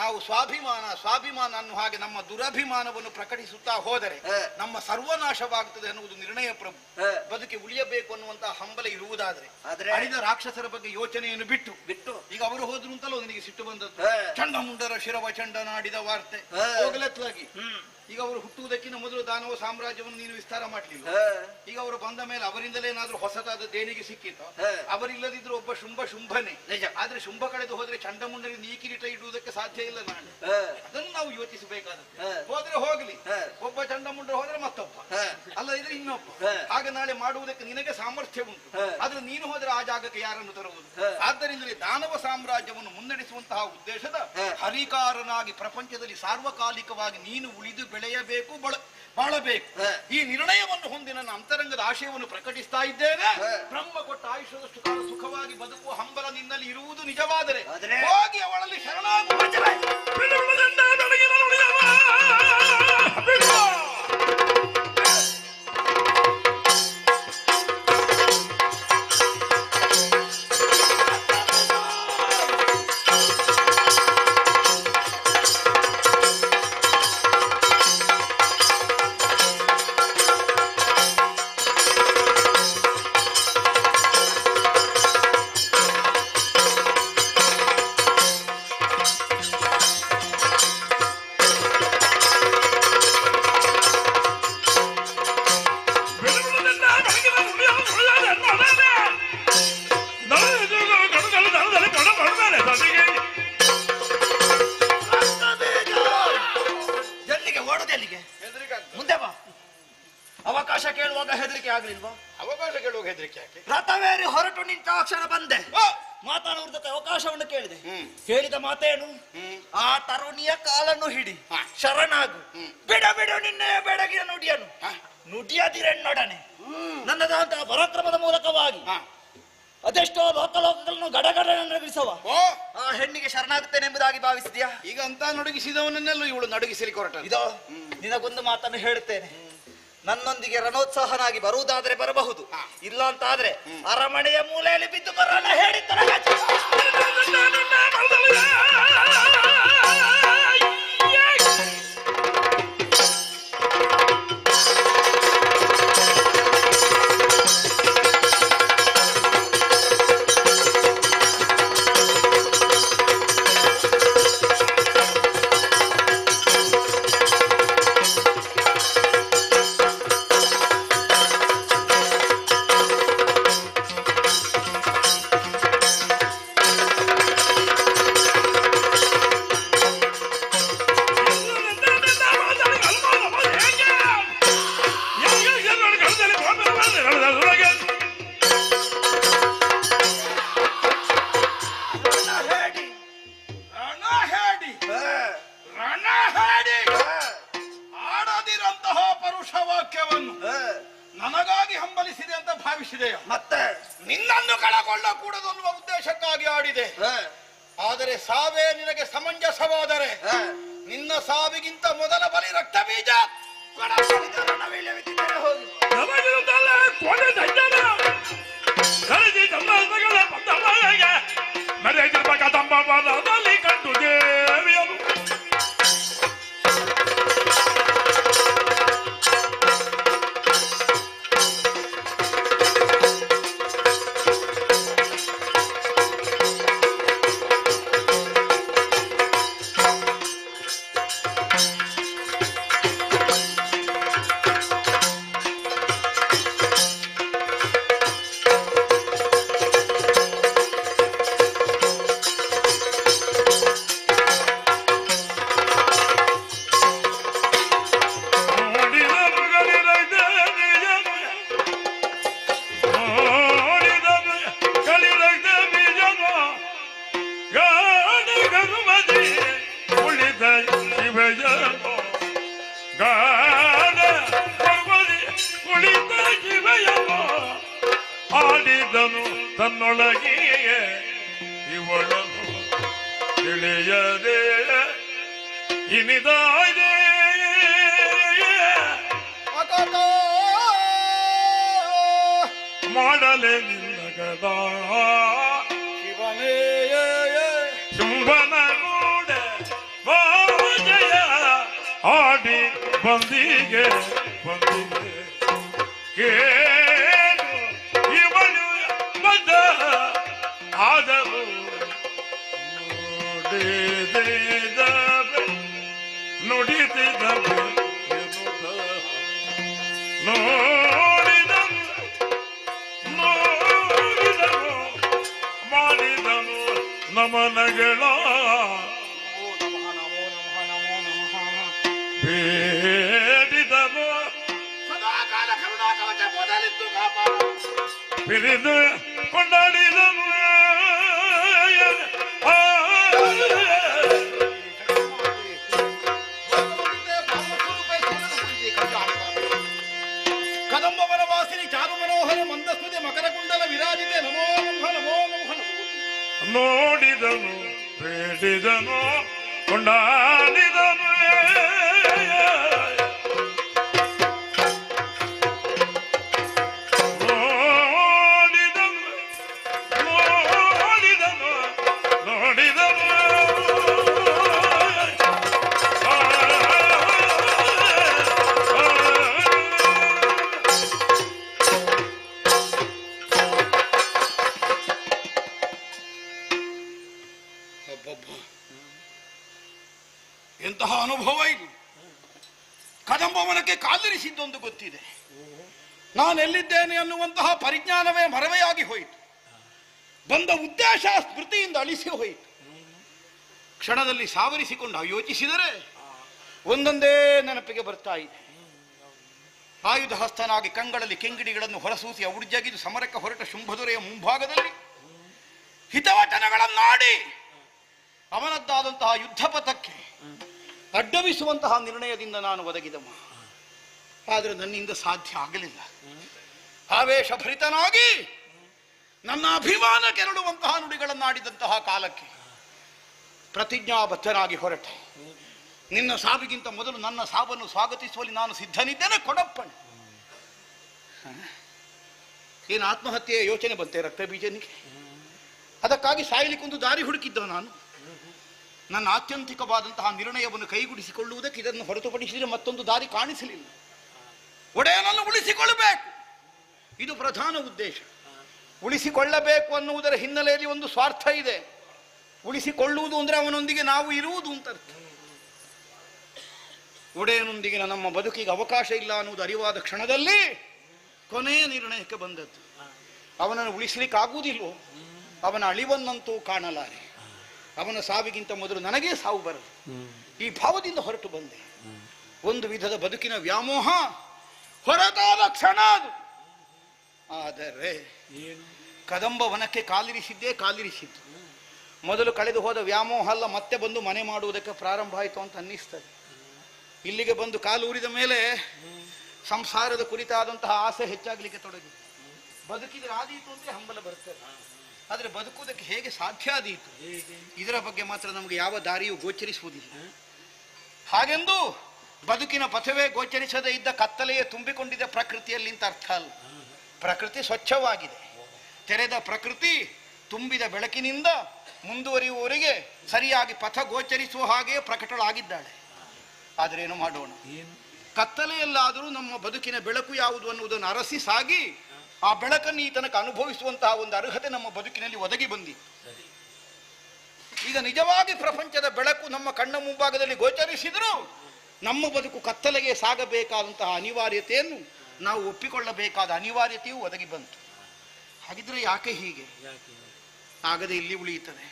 [SPEAKER 10] ನಾವು ಸ್ವಾಭಿಮಾನ ಅನ್ನುವ ಹಾಗೆ ನಮ್ಮ ದುರಭಿಮಾನವನ್ನು ಪ್ರಕಟಿಸುತ್ತಾ ಹೋದರೆ ನಮ್ಮ ಸರ್ವನಾಶವಾಗುತ್ತದೆ ಅನ್ನುವುದು ನಿರ್ಣಯ ಪ್ರಭು. ಬದುಕಿ ಉಳಿಯಬೇಕು ಅನ್ನುವಂತಹ ಹಂಬಲ ಇರುವುದಾದ್ರೆ ಅಳಿದ ರಾಕ್ಷಸರ ಬಗ್ಗೆ ಯೋಚನೆಯನ್ನು ಬಿಟ್ಟು ಈಗ ಅವರು ಹೋದ್ರು ಅಂತಲೂ ನನಗೆ ಸಿಟ್ಟು ಬಂದದ್ದು. ಚಂಡಮುಂಡರ ಶಿರವ ಚಂಡನಾಡಿದ ವಾರ್ತೆ ಹೋಗಲತ್ವಾಗಿ. ಈಗ ಅವರು ಹುಟ್ಟುವುದಕ್ಕಿಂತ ಮೊದಲು ದಾನವ ಸಾಮ್ರಾಜ್ಯವನ್ನು ನೀನು ವಿಸ್ತಾರ ಮಾಡಲಿಲ್ಲ. ಈಗ ಅವರು ಬಂದ ಮೇಲೆ ಅವರಿಂದಲೇ ಏನಾದ್ರೂ ಹೊಸದಾದ ದೇಣಿಗೆ ಸಿಕ್ಕಿತ್ತು. ಅವರಿಲ್ಲದಿದ್ರು ಒಬ್ಬ ಶುಂಭನೇ. ಆದ್ರೆ ಶುಂಭ ಕಳೆದು ಹೋದ್ರೆ ಚಂಡಮುಂಡನಿಂದ ಈ ಕಿರೀಟ ಇಡುವುದಕ್ಕೆ ಸಾಧ್ಯ ಇಲ್ಲ ನಾಳೆ. ಅದನ್ನು ನಾವು ಯೋಚಿಸಬೇಕಾದದ್ದು. ಹೋದ್ರೆ ಹೋಗ್ಲಿ, ಒಬ್ಬ ಚಂಡಮುಂಡ ಹೋದ್ರೆ ಮತ್ತೊಬ್ಬ. ಅಲ್ಲದಿದ್ರೆ ಇನ್ನೊಬ್ಬ. ಆಗ ನಾಳೆ ಮಾಡುವುದಕ್ಕೆ ನಿನಗೆ ಸಾಮರ್ಥ್ಯ ಉಂಟು. ಆದ್ರೆ ನೀನು ಹೋದ್ರೆ ಆ ಜಾಗಕ್ಕೆ ಯಾರನ್ನು ತರುವುದು? ಆದ್ದರಿಂದಲೇ ದಾನವ ಸಾಮ್ರಾಜ್ಯವನ್ನು ಮುನ್ನಡೆಸುವಂತಹ ಉದ್ದೇಶದ ಹರಿಕಾರನಾಗಿ ಪ್ರಪಂಚದಲ್ಲಿ ಸಾರ್ವಕಾಲಿಕವಾಗಿ ನೀನು ಉಳಿದು ಬೆಳೆಯಬೇಕು, ಬಾಳಬೇಕು. ಈ ನಿರ್ಣಯವನ್ನು ಹೊಂದಿ ನನ್ನ ಅಂತರಂಗದ ಆಶಯವನ್ನು ಪ್ರಕಟಿಸ್ತಾ ಇದ್ದೇನೆ. ಬ್ರಹ್ಮ ಕೊಟ್ಟ ಆಯುಷ್ಯದಷ್ಟು ಕಾಲ ಸುಖವಾಗಿ ಬದುಕುವ ಹಂಬಲ ನಿನ್ನಲ್ಲಿ ಇರುವುದು ನಿಜವಾದರೆ ಹೋಗಿ ಅವಳಲ್ಲಿ ಶರಣಾಗು.
[SPEAKER 4] ಮುಂದೆ ಬಾ. ಅವಕಾಶ ಕೇಳುವಾಗ ಹೆದರಿಕೆ ಆಗ್ಲಿಲ್ವಾ?
[SPEAKER 10] ಅವಕಾಶ ಕೇಳುವಾಗ ಹೆದರಿಕೆ ಯಾಕೆ?
[SPEAKER 4] ರಥವೇರಿ ಹೊರಟು ನಿಂತ ಕ್ಷಣ ಬಂದೆ, ಮಾತಾಡುವ ಜೊತೆ ಅವಕಾಶವನ್ನು ಕೇಳಿದೆ. ಹೇಳಿದ ಮಾತೇನು? ಆ ತರುಣಿಯ ಕಾಲನ್ನು ಹಿಡಿ, ಶರಣಾಗು, ಬಿಡ ಬಿಡು ನಿನ್ನೆಯ ಬೆಡಗಿನ ನುಡಿಯನ್ನು, ನುಡಿಯದಿರೆನ್ನೊಡನೆ ನನ್ನದಂತಹ ಪರಾಕ್ರಮದ ಮೂಲಕವಾಗಿ ಅದೆಷ್ಟೋ ಲೋಕಲೋಕಗಳನ್ನು ಗಡಗಡ ನಡಗಿಸುವ ಆ ಹೆಣ್ಣಿಗೆ ಶರಣಾಗುತ್ತೇನೆ ಎಂಬುದಾಗಿ ಭಾವಿಸಿದ್ಯಾ?
[SPEAKER 10] ಈಗ ಅಂತ ನಡುಗಿಸಿದವನನ್ನೆಲ್ಲ ಇವಳು ನಡುಗಿಸಲಿಕ್ಕೆ ಹೊರಟ.
[SPEAKER 4] ಇದೋ ನಿನಗೊಂದು ಮಾತನ್ನು ಹೇಳುತ್ತೇನೆ. ನನ್ನೊಂದಿಗೆ ರಣೋತ್ಸಾಹನಾಗಿ ಬರುವುದಾದ್ರೆ ಬರಬಹುದು, ಇಲ್ಲ ಅಂತ ಆದ್ರೆ ಅರಮನೆಯ ಮೂಲೆಯಲ್ಲಿ ಬಿದ್ದು ಬರೋಣ ಹೇಳಿದ್ದ.
[SPEAKER 10] ಆಡದಿರಂತಹ ಪರುಷವಾಕ್ಯವನ್ನು ನನಗಾಗಿ ಹಂಬಲಿಸಿದೆ ಅಂತ ಭಾವಿಸಿದೆಯ?
[SPEAKER 4] ಮತ್ತೆ
[SPEAKER 10] ನಿನ್ನನ್ನು ಕಳಕೊಳ್ಳಕೂಡದು ಅನ್ನುವ ಉದ್ದೇಶಕ್ಕಾಗಿ ಆಡಿದೆ. ಆದರೆ ಸಾವೇ ನಿನಗೆ ಸಮಂಜಸವಾದರೆ ನಿನ್ನ ಸಾವಿಗಿಂತ ಮೊದಲ ಬಲಿ ರಕ್ತ ಬೀಜ.
[SPEAKER 12] ಕಂಡು ದೇವಿಯರು ಆಡಿದನು ತನ್ನೊಳಗೆ ಇವಳನು ತಿಳಿಯದೆ ಇನಿದಾದೆ ಮಾಡಲೆ ನಿನ್ನಗದ ಶುಂಭನ ಕೂಡ ಜಯ ಆಡಿ ಬಂದಿಗೆ ಕೇಳು ಇವಳು ಮದ ಆದರೂ ನುಡಿದಿದ್ದನು ಮಾಡಿದನು ನಮನಗಳ ಬೇಡಿದನು
[SPEAKER 10] ಸದಾಕಾಲ
[SPEAKER 12] ಪಿರಿದು ಕೊಂಡಾಡಿದನು
[SPEAKER 7] ಕದಂಬ ವನವಾಸಿನಿ ಚಾರು ಮನೋಹರ ಮಂದಸ್ಮೃತಿ ಮಕರ ಕುಂಡಲ ವಿರಾಜಿತೆ ನಮೋ ನಮಃ ನಮೋ ನಮಃ.
[SPEAKER 12] ನೋಡಿದನು ಬೇಡಿದನು ಕೊಂಡಾಡಿದನು
[SPEAKER 7] ಎಂತಹ ಅನುಭವ ಇದು. ಕದಂಬವನಕ್ಕೆ ಕಾಲಿರಿಸಿದ್ದೊಂದು ಗೊತ್ತಿದೆ. ನಾನೆಲ್ಲಿದ್ದೇನೆ ಅನ್ನುವಂತಹ ಪರಿಜ್ಞಾನವೇ ಮರವೆಯಾಗಿ ಹೋಯಿತು. ಬಂದ ಉದ್ದೇಶ ಸ್ಮೃತಿಯಿಂದ ಅಳಿಸಿ ಹೋಯಿತು. ಕ್ಷಣದಲ್ಲಿ ಸಾವರಿಸಿಕೊಂಡು ಯೋಚಿಸಿದರೆ ಒಂದೊಂದೇ ನೆನಪಿಗೆ ಬರ್ತಾ ಇದೆ. ಆಯುಧ ಹಸ್ತನಾಗಿ ಕಂಗಳಲ್ಲಿ ಕೆಂಗಿಡಿಗಳನ್ನು ಹೊರಸೂಸಿ ಔಡ್ಜಗಿದು ಸಮರಕ್ಕೆ ಹೊರಟ ಶುಂಭದೊರೆಯ ಮುಂಭಾಗದಲ್ಲಿ ಹಿತವಚನಗಳನ್ನಾಡಿ ಅವನದ್ದಾದಂತಹ ಯುದ್ಧ ಪಥಕ್ಕೆ ಅಡ್ಡವಿಸುವಂತಹ ನಿರ್ಣಯದಿಂದ ನಾನು ಒದಗಿದಮ್ಮ. ಆದರೆ ನನ್ನಿಂದ ಸಾಧ್ಯ ಆಗಲಿಲ್ಲ. ಆವೇಶಭರಿತನಾಗಿ ನನ್ನ ಅಭಿಮಾನ ಕೆರಳುವಂತಹ ನುಡಿಗಳನ್ನಾಡಿದಂತಹ ಕಾಲಕ್ಕೆ ಪ್ರತಿಜ್ಞಾಬದ್ಧನಾಗಿ ಹೊರಟೆ. ನಿನ್ನ ಸಾವಿಗಿಂತ ಮೊದಲು ನನ್ನ ಸಾವನ್ನು ಸ್ವಾಗತಿಸುವಲ್ಲಿ ನಾನು ಸಿದ್ಧನಿದ್ದೇನೆ ಕೊಡಪ್ಪಣೆ. ಏನು ಆತ್ಮಹತ್ಯೆಯ ಯೋಚನೆ ಬಂತೆ ರಕ್ತ ಬೀಜನಿಗೆ? ಅದಕ್ಕಾಗಿ ಸಾಯಲಿಕ್ಕೊಂದು ದಾರಿ ಹುಡುಕಿದ್ದ ನಾನು. ನನ್ನ ಆತ್ಯಂತಿಕವಾದಂತಹ ನಿರ್ಣಯವನ್ನು ಕೈಗೂಡಿಸಿಕೊಳ್ಳುವುದಕ್ಕೆ ಇದನ್ನು ಹೊರತುಪಡಿಸಿದರೆ ಮತ್ತೊಂದು ದಾರಿ ಕಾಣಿಸಲಿಲ್ಲ. ಒಡೆಯನನ್ನು ಉಳಿಸಿಕೊಳ್ಳಬೇಕು, ಇದು ಪ್ರಧಾನ ಉದ್ದೇಶ. ಉಳಿಸಿಕೊಳ್ಳಬೇಕು ಅನ್ನುವುದರ ಹಿನ್ನೆಲೆಯಲ್ಲಿ ಒಂದು ಸ್ವಾರ್ಥ ಇದೆ. ಉಳಿಸಿಕೊಳ್ಳುವುದು ಅಂದರೆ ಅವನೊಂದಿಗೆ ನಾವು ಇರುವುದು ಅಂತ ಅರ್ಥ. ಒಡೆಯನೊಂದಿಗೆ ನಮ್ಮ ಬದುಕಿಗೆ ಅವಕಾಶ ಇಲ್ಲ ಅನ್ನುವುದು ಅರಿವಾದ ಕ್ಷಣದಲ್ಲಿ ಕೊನೆಯ ನಿರ್ಣಯಕ್ಕೆ ಬಂದದ್ದು. ಅವನನ್ನು ಉಳಿಸಲಿಕ್ಕಾಗುವುದಿಲ್ಲೋ, ಅವನ ಅಳಿವನ್ನಂತೂ ಕಾಣಲಾರೆ. ಅವನ ಸಾವಿಗಿಂತ ಮೊದಲು ನನಗೇ ಸಾವು ಬರದು, ಈ ಭಾವದಿಂದ ಹೊರಟು ಬಂದೆ. ಒಂದು ವಿಧದ ಬದುಕಿನ ವ್ಯಾಮೋಹ ಹೊರತಾದ ಕ್ಷಣ ಅದು. ಆದರೆ ಕದಂಬ ವನಕ್ಕೆ ಕಾಲಿರಿಸಿದ್ದು ಮೊದಲು ಕಳೆದು ಹೋದ ವ್ಯಾಮೋಹ ಅಲ್ಲ, ಮತ್ತೆ ಬಂದು ಮನೆ ಮಾಡುವುದಕ್ಕೆ ಪ್ರಾರಂಭ ಆಯಿತು ಅಂತ ಅನ್ನಿಸ್ತದೆ. ಇಲ್ಲಿಗೆ ಬಂದು ಕಾಲು ಊರಿದ ಮೇಲೆ ಸಂಸಾರದ ಕುರಿತಾದಂತಹ ಆಸೆ ಹೆಚ್ಚಾಗಲಿಕ್ಕೆ ತೊಡಗಿದೆ. ಬದುಕಿದ್ರೆ ಆದೀತು ಅಂತ ಹಂಬಲ ಬರ್ತದೆ, ಆದರೆ ಬದುಕುವುದಕ್ಕೆ ಹೇಗೆ ಸಾಧ್ಯ ಆದೀತು ಇದರ ಬಗ್ಗೆ ಮಾತ್ರ ನಮಗೆ ಯಾವ ದಾರಿಯೂ ಗೋಚರಿಸುವುದಿಲ್ಲ. ಹಾಗೆಂದು ಬದುಕಿನ ಪಥವೇ ಗೋಚರಿಸದೇ ಇದ್ದ ಕತ್ತಲೆಯೇ ತುಂಬಿಕೊಂಡಿದ್ದ ಪ್ರಕೃತಿಯಲ್ಲಿ ಅಂತ ಅರ್ಥ ಅಲ್ಲ. ಪ್ರಕೃತಿ ಸ್ವಚ್ಛವಾಗಿದೆ. ತೆರೆದ ಪ್ರಕೃತಿ ತುಂಬಿದ ಬೆಳಕಿನಿಂದ ಮುಂದುವರಿಯುವವರೆಗೆ ಸರಿಯಾಗಿ ಪಥ ಗೋಚರಿಸುವ ಹಾಗೆ ಪ್ರಕಟಳಾಗಿದ್ದಾಳೆ. ಆದರೆ ಏನು ಮಾಡೋಣ, ಕತ್ತಲೆಯಲ್ಲಾದರೂ ನಮ್ಮ ಬದುಕಿನ ಬೆಳಕು ಯಾವುದು ಅನ್ನುವುದನ್ನು ಅರಸಿ ಸಾಗಿ ಆ ಬೆಳಕನ್ನು ಈ ತನಕ ಅನುಭವಿಸುವಂತಹ ಒಂದು ಅರ್ಹತೆ ನಮ್ಮ ಬದುಕಿನಲ್ಲಿ ಒದಗಿ ಬಂದಿತ್ತು. ಈಗ ನಿಜವಾಗಿ ಪ್ರಪಂಚದ ಬೆಳಕು ನಮ್ಮ ಕಣ್ಣ ಮುಂಭಾಗದಲ್ಲಿ ಗೋಚರಿಸಿದರೂ ನಮ್ಮ ಬದುಕು ಕತ್ತಲೆಗೆ ಸಾಗಬೇಕಾದಂತಹ ಅನಿವಾರ್ಯತೆಯನ್ನು ನಾವು ಒಪ್ಪಿಕೊಳ್ಳಬೇಕಾದ ಅನಿವಾರ್ಯತೆಯೂ ಒದಗಿ ಬಂತು. ಹಾಗಿದ್ರೆ ಯಾಕೆ ಹೀಗೆ ಆಗದೆ ಇಲ್ಲಿ ಉಳಿಯುತ್ತದೆ?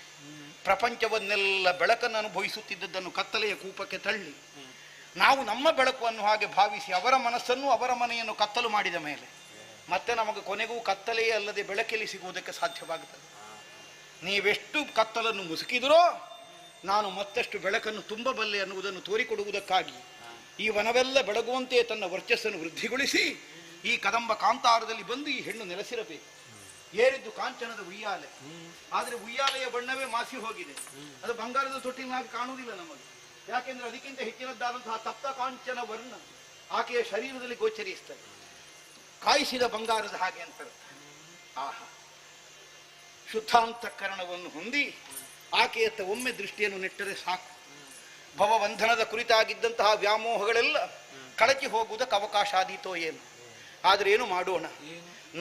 [SPEAKER 7] ಪ್ರಪಂಚವನ್ನೆಲ್ಲ ಬೆಳಕನ್ನು ಅನುಭವಿಸುತ್ತಿದ್ದದ್ದನ್ನು ಕತ್ತಲೆಯ ಕೂಪಕ್ಕೆ ತಳ್ಳಿ ನಾವು ನಮ್ಮ ಬೆಳಕನ್ನು ಹಾಗೆ ಭಾವಿಸಿ ಅವರ ಮನಸ್ಸನ್ನು ಅವರ ಮನೆಯನ್ನು ಕತ್ತಲು ಮಾಡಿದ ಮೇಲೆ ಮತ್ತೆ ನಮಗೆ ಕೊನೆಗೂ ಕತ್ತಲೆಯೇ ಅಲ್ಲದೆ ಬೆಳಕಲ್ಲಿ ಸಿಗುವುದಕ್ಕೆ ಸಾಧ್ಯವಾಗುತ್ತದೆ. ನೀವೆಷ್ಟು ಕತ್ತಲನ್ನು ಮುಸುಕಿದರೋ ನಾನು ಮತ್ತಷ್ಟು ಬೆಳಕನ್ನು ತುಂಬಬಲ್ಲೆ ಅನ್ನುವುದನ್ನು ತೋರಿಕೊಡುವುದಕ್ಕಾಗಿ ಈ ವನವೆಲ್ಲ ಬೆಳಗುವಂತೆ ತನ್ನ ವರ್ಚಸ್ಸನ್ನು ವೃದ್ಧಿಗೊಳಿಸಿ ಈ ಕದಂಬ ಕಾಂತಾರದಲ್ಲಿ ಬಂದು ಈ ಹೆಣ್ಣು ನೆಲೆಸಿರಬೇಕು. ಏರಿದ್ದು ಕಾಂಚನದ ಉಯ್ಯಾಲೆ, ಆದರೆ ಉಯ್ಯಾಲೆಯ ಬಣ್ಣವೇ ಮಾಸಿ ಹೋಗಿದೆ. ಅದು ಬಂಗಾರದ ತೊಟ್ಟಿನಾಗಿ ಕಾಣುವುದಿಲ್ಲ ನಮಗೆ. ಯಾಕೆಂದ್ರೆ ಅದಕ್ಕಿಂತ ಹೆಚ್ಚಿನದ್ದಾದಂತಹ ತಪ್ತ ಕಾಂಚನ ವರ್ಣ ಆಕೆಯ ಶರೀರದಲ್ಲಿ ಗೋಚರಿಸ್ತದೆ. ಕಾಯಿಸಿದ ಬಂಗಾರದ ಹಾಗೆ ಅಂತಾರೆ. ಆಹಾ, ಶುದ್ಧಾಂತಃಕರಣವನ್ನು ಹೊಂದಿ ಆಕೆಯತ್ತ ಒಮ್ಮೆ ದೃಷ್ಟಿಯನ್ನು ನೆಟ್ಟರೆ ಸಾಕು. ಭವಬಂಧನದ ಕುರಿತಾಗಿದ್ದಂತಹ ವ್ಯಾಮೋಹಗಳೆಲ್ಲ ಕಳಚಿ ಹೋಗುವುದಕ್ಕೆ ಅವಕಾಶ ಆದೀತೋ ಏನು. ಆದರೆ ಏನು ಮಾಡೋಣ,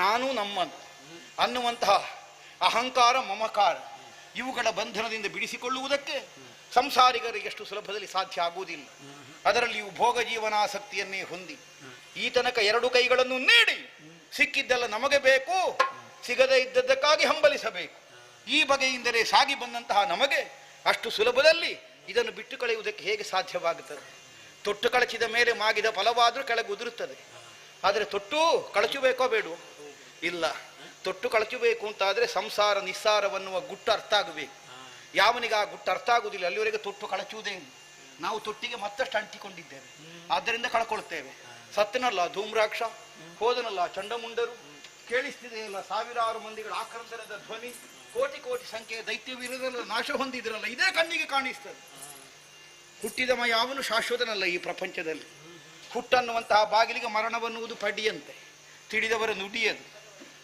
[SPEAKER 7] ನಾನು ನಮ್ಮದು ಅನ್ನುವಂತಹ ಅಹಂಕಾರ ಮಮಕಾರ ಇವುಗಳ ಬಂಧನದಿಂದ ಬಿಡಿಸಿಕೊಳ್ಳುವುದಕ್ಕೆ ಸಂಸಾರಿಗರಿಗೆ ಎಷ್ಟು ಸುಲಭದಲ್ಲಿ ಸಾಧ್ಯ ಆಗುವುದಿಲ್ಲ. ಅದರಲ್ಲಿಯೂ ಭೋಗ ಜೀವನಾಸಕ್ತಿಯನ್ನೇ ಹೊಂದಿ ಈ ತನಕ ಎರಡು ಕೈಗಳನ್ನು ನೀಡಿ ಸಿಕ್ಕಿದ್ದೆಲ್ಲ ನಮಗೆ ಬೇಕು, ಸಿಗದೇ ಇದ್ದದ್ದಕ್ಕಾಗಿ ಹಂಬಲಿಸಬೇಕು. ಈ ಬಗೆಯಿಂದಲೇ ಸಾಗಿ ಬಂದಂತಹ ನಮಗೆ ಅಷ್ಟು ಸುಲಭದಲ್ಲಿ ಇದನ್ನು ಬಿಟ್ಟು ಕಳೆಯುವುದಕ್ಕೆ ಹೇಗೆ ಸಾಧ್ಯವಾಗುತ್ತದೆ? ತೊಟ್ಟು ಕಳಚಿದ ಮೇಲೆ ಮಾಗಿದ ಫಲವಾದರೂ ಕೆಳಗೆ ಉದುರುತ್ತದೆ. ಆದರೆ ತೊಟ್ಟು ಕಳಚಬೇಕೋ ಬೇಡ?
[SPEAKER 13] ಇಲ್ಲ, ತೊಟ್ಟು ಕಳಚಬೇಕು ಅಂತಾದ್ರೆ ಸಂಸಾರ ನಿಸ್ಸಾರವನ್ನುವ ಗುಟ್ಟು ಅರ್ಥ ಆಗಬೇಕು. ಯಾವನಿಗೆ ಆ ಗುಟ್ಟು ಅರ್ಥ ಆಗುವುದಿಲ್ಲ ಅಲ್ಲಿವರೆಗೆ ತೊಟ್ಟು ಕಳಚುವುದೇ ಇಲ್ಲ. ನಾವು ತೊಟ್ಟಿಗೆ ಮತ್ತಷ್ಟು ಅಂಟಿಕೊಂಡಿದ್ದೇವೆ, ಆದ್ದರಿಂದ ಕಳ್ಕೊಳ್ತೇವೆ. ಸತ್ತನಲ್ಲ ಧೂಮ್ರಾಕ್ಷ, ಹೋದನಲ್ಲ ಚಂಡಮುಂಡರು, ಕೇಳಿಸ್ತಿದೆಯಲ್ಲ ಸಾವಿರಾರು ಮಂದಿಗಳ ಆಕ್ರಂದನದ ಧ್ವನಿ, ಕೋಟಿ ಕೋಟಿ ಸಂಖ್ಯೆಯ ದೈತ್ಯವೀರರೆಲ್ಲ ನಾಶ ಹೊಂದಿದ್ರಲ್ಲ, ಇದೇ ಕಣ್ಣಿಗೆ ಕಾಣಿಸ್ತದೆ. ಹುಟ್ಟಿದವ ಯಾವನು ಶಾಶ್ವತನಲ್ಲ ಈ ಪ್ರಪಂಚದಲ್ಲಿ. ಹುಟ್ಟನ್ನುವಂತಹ ಬಾಗಿಲಿಗೆ ಮರಣವನ್ನುವುದು ಪಡಿಯಂತೆ, ತಿಳಿದವರ ನುಡಿಯದು.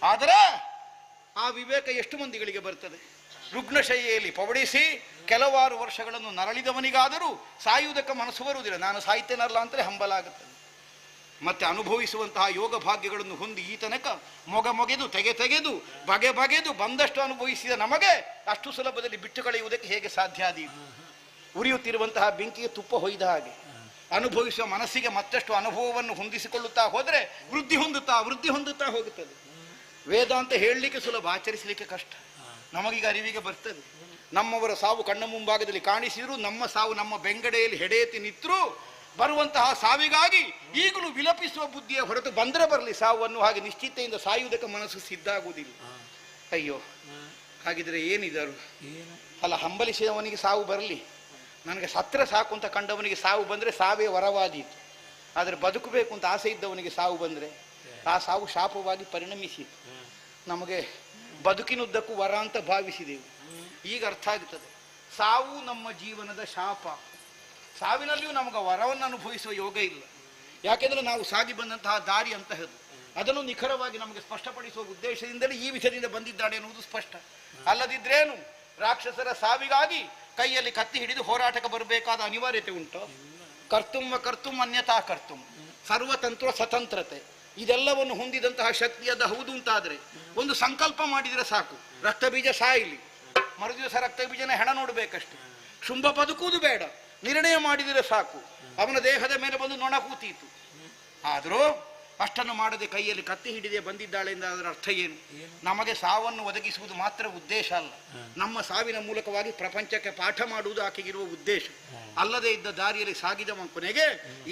[SPEAKER 13] ಆದರೆ ಆ ವಿವೇಕ ಎಷ್ಟು ಮಂದಿಗಳಿಗೆ ಬರ್ತದೆ? ರುಗ್ಣಶಯ್ಯೆಯಲ್ಲಿ ಪವಡಿಸಿ ಕೆಲವಾರು ವರ್ಷಗಳನ್ನು ನರಳಿದವನಿಗಾದರೂ ಸಾಯುವುದಕ್ಕೆ ಮನಸ್ಸು ಬರುವುದಿಲ್ಲ. ನಾನು ಸಾಯ್ತೇನಲ್ಲ ಅಂತಲೇ ಹಂಬಲ ಆಗುತ್ತದೆ. ಮತ್ತೆ ಅನುಭವಿಸುವಂತಹ ಯೋಗ ಭಾಗ್ಯಗಳನ್ನು ಹೊಂದಿ ಈ ತನಕ ಮೊಗೆದು ತೆಗೆದು ಬಗೆದು ಬಂದಷ್ಟು ಅನುಭವಿಸಿದ ನಮಗೆ ಅಷ್ಟು ಸುಲಭದಲ್ಲಿ ಬಿಟ್ಟು ಕಳೆಯುವುದಕ್ಕೆ ಹೇಗೆ ಸಾಧ್ಯ ಆದೀತು? ಉರಿಯುತ್ತಿರುವಂತಹ ಬೆಂಕಿಗೆ ತುಪ್ಪ ಹೊಯ್ದ ಹಾಗೆ ಅನುಭವಿಸುವ ಮನಸ್ಸಿಗೆ ಮತ್ತಷ್ಟು ಅನುಭವವನ್ನು ಹೊಂದಿಸಿಕೊಳ್ಳುತ್ತಾ ಹೋದರೆ ವೃದ್ಧಿ ಹೊಂದುತ್ತಾ ಹೋಗುತ್ತದೆ. ವೇದಾಂತ ಹೇಳಲಿಕ್ಕೆ ಸುಲಭ, ಆಚರಿಸಲಿಕ್ಕೆ ಕಷ್ಟ. ನಮಗೀಗ ಅರಿವಿಗೆ ಬರ್ತದೆ. ನಮ್ಮವರ ಸಾವು ಕಣ್ಣ ಮುಂಭಾಗದಲ್ಲಿ ಕಾಣಿಸಿದ್ರು, ನಮ್ಮ ಸಾವು ನಮ್ಮ ಬೆಂಗಡೆಯಲ್ಲಿ ಹೆಡೆಯೆತ್ತಿ ನಿಂತರೂ ಬರುವಂತಹ ಸಾವಿಗಾಗಿ ಈಗಲೂ ವಿಲಪಿಸುವ ಬುದ್ಧಿಯ ಹೊರತು ಬಂದರೆ ಬರಲಿ ಸಾವನ್ನು, ಹಾಗೆ ನಿಶ್ಚಿತೆಯಿಂದ ಸಾಯುವುದಕ್ಕೆ ಮನಸ್ಸು ಸಿದ್ಧ ಆಗುವುದಿಲ್ಲ. ಅಯ್ಯೋ, ಹಾಗಿದ್ರೆ ಏನಿದರು ಅಲ್ಲ, ಹಂಬಲಿಸಿದವನಿಗೆ ಸಾವು ಬರಲಿ, ನನಗೆ ಸತ್ರ ಸಾಕು ಅಂತ ಕಂಡವನಿಗೆ ಸಾವು ಬಂದರೆ ಸಾವೇ ವರವಾದೀತು. ಆದರೆ ಬದುಕಬೇಕು ಅಂತ ಆಸೆ ಇದ್ದವನಿಗೆ ಸಾವು ಬಂದರೆ ಆ ಸಾವು ಶಾಪವಾಗಿ ಪರಿಣಮಿಸಿತು. ನಮಗೆ ಬದುಕಿನುದ್ದಕ್ಕೂ ವರ ಅಂತ ಭಾವಿಸಿದೆವು. ಈಗ ಅರ್ಥ ಆಗುತ್ತದೆ, ಸಾವು ನಮ್ಮ ಜೀವನದ ಶಾಪ. ಸಾವಿನಲ್ಲಿಯೂ ನಮಗೆ ವರವನ್ನು ಅನುಭವಿಸುವ ಯೋಗ ಇಲ್ಲ. ಯಾಕೆಂದರೆ ನಾವು ಸಾಗಿ ಬಂದಂತಹ ದಾರಿ ಅಂತಹದ್ದು. ಅದನ್ನು ನಿಖರವಾಗಿ ನಮಗೆ ಸ್ಪಷ್ಟಪಡಿಸುವ ಉದ್ದೇಶದಿಂದಲೇ ಈ ವಿಷಯದಿಂದ ಬಂದಿದ್ದಾಳೆ ಎನ್ನುವುದು ಸ್ಪಷ್ಟ. ಅಲ್ಲದಿದ್ರೇನು ರಾಕ್ಷಸರ ಸಾವಿಗಾಗಿ ಕೈಯಲ್ಲಿ ಕತ್ತಿ ಹಿಡಿದು ಹೋರಾಟಕ್ಕೆ ಬರಬೇಕಾದ ಅನಿವಾರ್ಯತೆ ಉಂಟು? ಕರ್ತುಂ ಅನ್ಯಥಾ ಕರ್ತುಂ, ಸರ್ವತಂತ್ರ ಸ್ವತಂತ್ರತೆ, ಇದೆಲ್ಲವನ್ನು ಹೊಂದಿದಂತಹ ಶಕ್ತಿಯದ ಹೌದು ಅಂತಾದರೆ ಒಂದು ಸಂಕಲ್ಪ ಮಾಡಿದರೆ ಸಾಕು. ರಕ್ತ ಬೀಜ ಸಾಯಿಲಿ, ಮರುದಿವಸ ರಕ್ತ ಬೀಜನ ಹೆಣ ನೋಡಬೇಕಷ್ಟೆ. ಶುಂಭ ಬದುಕುವುದು ಬೇಡ, ನಿರ್ಣಯ ಮಾಡಿದರೆ ಸಾಕು. ಅವನ ದೇಹದ ಮೇಲೆ ಬಂದು ನೊಣ ಕೂತೀತು. ಆದರೂ ಅಷ್ಟನ್ನು ಮಾಡದೆ ಕೈಯಲ್ಲಿ ಕತ್ತಿ ಹಿಡಿದೇ ಬಂದಿದ್ದಾಳೆ ಎಂದಾದರ ಅರ್ಥ ಏನು? ನಮಗೆ ಸಾವನ್ನು ಒದಗಿಸುವುದು ಮಾತ್ರ ಉದ್ದೇಶ ಅಲ್ಲ, ನಮ್ಮ ಸಾವಿನ ಮೂಲಕವಾಗಿ ಪ್ರಪಂಚಕ್ಕೆ ಪಾಠ ಮಾಡುವುದು ಆಕೆಗಿರುವ ಉದ್ದೇಶ. ಅಲ್ಲದೆ ಇದ್ದ ದಾರಿಯಲ್ಲಿ ಸಾಗಿದವ ಕೊನೆಗೆ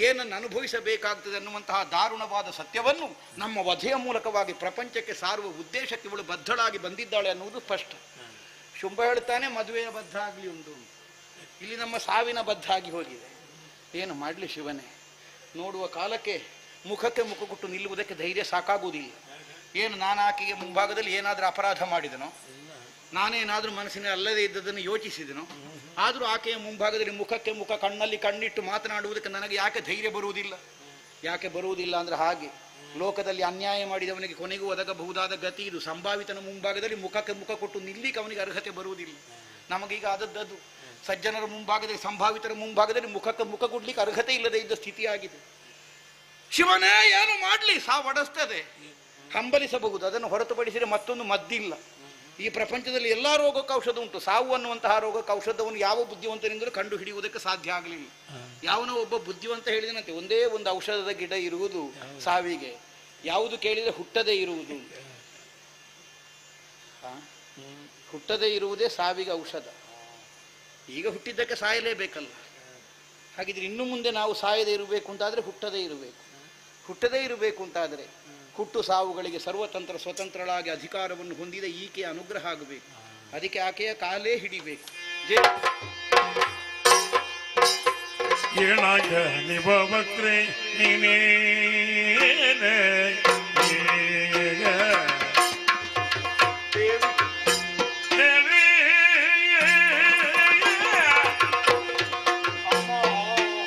[SPEAKER 13] ಏನನ್ನು ಅನುಭವಿಸಬೇಕಾಗ್ತದೆ ಅನ್ನುವಂತಹ ದಾರುಣವಾದ ಸತ್ಯವನ್ನು ನಮ್ಮ ವಧೆಯ ಮೂಲಕವಾಗಿ ಪ್ರಪಂಚಕ್ಕೆ ಸಾರುವ ಉದ್ದೇಶಕ್ಕೆ ಇವಳು ಬದ್ಧಳಾಗಿ ಬಂದಿದ್ದಾಳೆ ಅನ್ನುವುದು ಸ್ಪಷ್ಟ. ಶುಂಭ ಹೇಳ್ತಾನೆ ಮದುವೆಯ ಬದ್ಧ ಆಗಲಿ ಉಂಟು, ಇಲ್ಲಿ ನಮ್ಮ ಸಾವಿನ ಬದ್ಧ ಆಗಿ ಹೋಗಿದೆ. ಏನು ಮಾಡಲಿ ಶಿವನೇ? ನೋಡುವ ಕಾಲಕ್ಕೆ ಮುಖಕ್ಕೆ ಮುಖ ಕೊಟ್ಟು ನಿಲ್ಲುವುದಕ್ಕೆ ಧೈರ್ಯ ಸಾಕಾಗುವುದಿಲ್ಲ. ಏನು ನಾನು ಆಕೆಗೆ ಮುಂಭಾಗದಲ್ಲಿ ಏನಾದರೂ ಅಪರಾಧ ಮಾಡಿದನೋ, ನಾನೇನಾದರೂ ಮನಸ್ಸಿನ ಅಲ್ಲದೇ ಇದ್ದದನ್ನು ಯೋಚಿಸಿದನೋ? ಆದರೂ ಆಕೆಯ ಮುಂಭಾಗದಲ್ಲಿ ಮುಖಕ್ಕೆ ಮುಖ ಕಣ್ಣಲ್ಲಿ ಕಣ್ಣಿಟ್ಟು ಮಾತನಾಡುವುದಕ್ಕೆ ನನಗೆ ಯಾಕೆ ಧೈರ್ಯ ಬರುವುದಿಲ್ಲ? ಯಾಕೆ ಬರುವುದಿಲ್ಲ ಅಂದರೆ ಹಾಗೆ ಲೋಕದಲ್ಲಿ ಅನ್ಯಾಯ ಮಾಡಿದವನಿಗೆ ಕೊನೆಗೂ ಒದಗಬಹುದಾದ ಗತಿ ಇದು. ಸಂಭಾವಿತನ ಮುಂಭಾಗದಲ್ಲಿ ಮುಖಕ್ಕೆ ಮುಖ ಕೊಟ್ಟು ನಿಲ್ಲಿಕ್ಕೆ ಅವನಿಗೆ ಅರ್ಹತೆ ಬರುವುದಿಲ್ಲ. ನಮಗೀಗ ಆದದ್ದದು. ಸಜ್ಜನರ ಮುಂಭಾಗದಲ್ಲಿ, ಸಂಭಾವಿತರ ಮುಂಭಾಗದಲ್ಲಿ ಮುಖಕ್ಕೆ ಮುಖ ಕೊಡ್ಲಿಕ್ಕೆ ಅರ್ಹತೆ ಇಲ್ಲದೆ ಇದ್ದ ಸ್ಥಿತಿಯಾಗಿದೆ. ಶಿವನೇ ಏನು ಮಾಡಲಿ, ಸಾವಡಿಸ್ತದೆ. ಹಂಬಲಿಸಬಹುದು, ಅದನ್ನು ಹೊರತುಪಡಿಸಿದರೆ ಮತ್ತೊಂದು ಮದ್ದಿಲ್ಲ. ಈ ಪ್ರಪಂಚದಲ್ಲಿ ಎಲ್ಲ ರೋಗಕ್ಕೆ ಔಷಧ ಉಂಟು. ಸಾವು ಅನ್ನುವಂತಹ ರೋಗಕ್ಕೆ ಔಷಧವನ್ನು ಯಾವ ಬುದ್ಧಿವಂತರಿಂದಲೂ ಕಂಡು ಹಿಡಿಯುವುದಕ್ಕೆ ಸಾಧ್ಯ ಆಗಲಿಲ್ಲ. ಯಾವನೋ ಒಬ್ಬ ಬುದ್ಧಿವಂತ ಹೇಳಿದನಂತೆ, ಒಂದೇ ಒಂದು ಔಷಧದ ಗಿಡ ಇರುವುದು ಸಾವಿಗೆ, ಯಾವುದು ಕೇಳಿದರೆ ಹುಟ್ಟದೇ ಇರುವುದು. ಹುಟ್ಟದೇ ಇರುವುದೇ ಸಾವಿಗೆ ಔಷಧ. ಈಗ ಹುಟ್ಟಿದ್ದಕ್ಕೆ ಸಾಯಲೇಬೇಕಲ್ಲ. ಹಾಗಿದ್ರೆ ಇನ್ನು ಮುಂದೆ ನಾವು ಸಾಯದೇ ಇರಬೇಕು ಅಂತಾದರೆ ಹುಟ್ಟದೇ ಇರಬೇಕು. ಹುಟ್ಟದೇ ಇರಬೇಕು ಅಂತಾದರೆ ಹುಟ್ಟು ಸಾವುಗಳಿಗೆ ಸರ್ವತಂತ್ರ ಸ್ವತಂತ್ರಳಾಗಿ ಅಧಿಕಾರವನ್ನು ಹೊಂದಿದ ಈಕೆಯ ಅನುಗ್ರಹ ಆಗಬೇಕು. ಅದಕ್ಕೆ ಆಕೆಯ ಕಾಲೇ ಹಿಡಿಬೇಕು.
[SPEAKER 12] ಏನಾಗ ನಿಭವಕ್ರೆ ನೀನೇ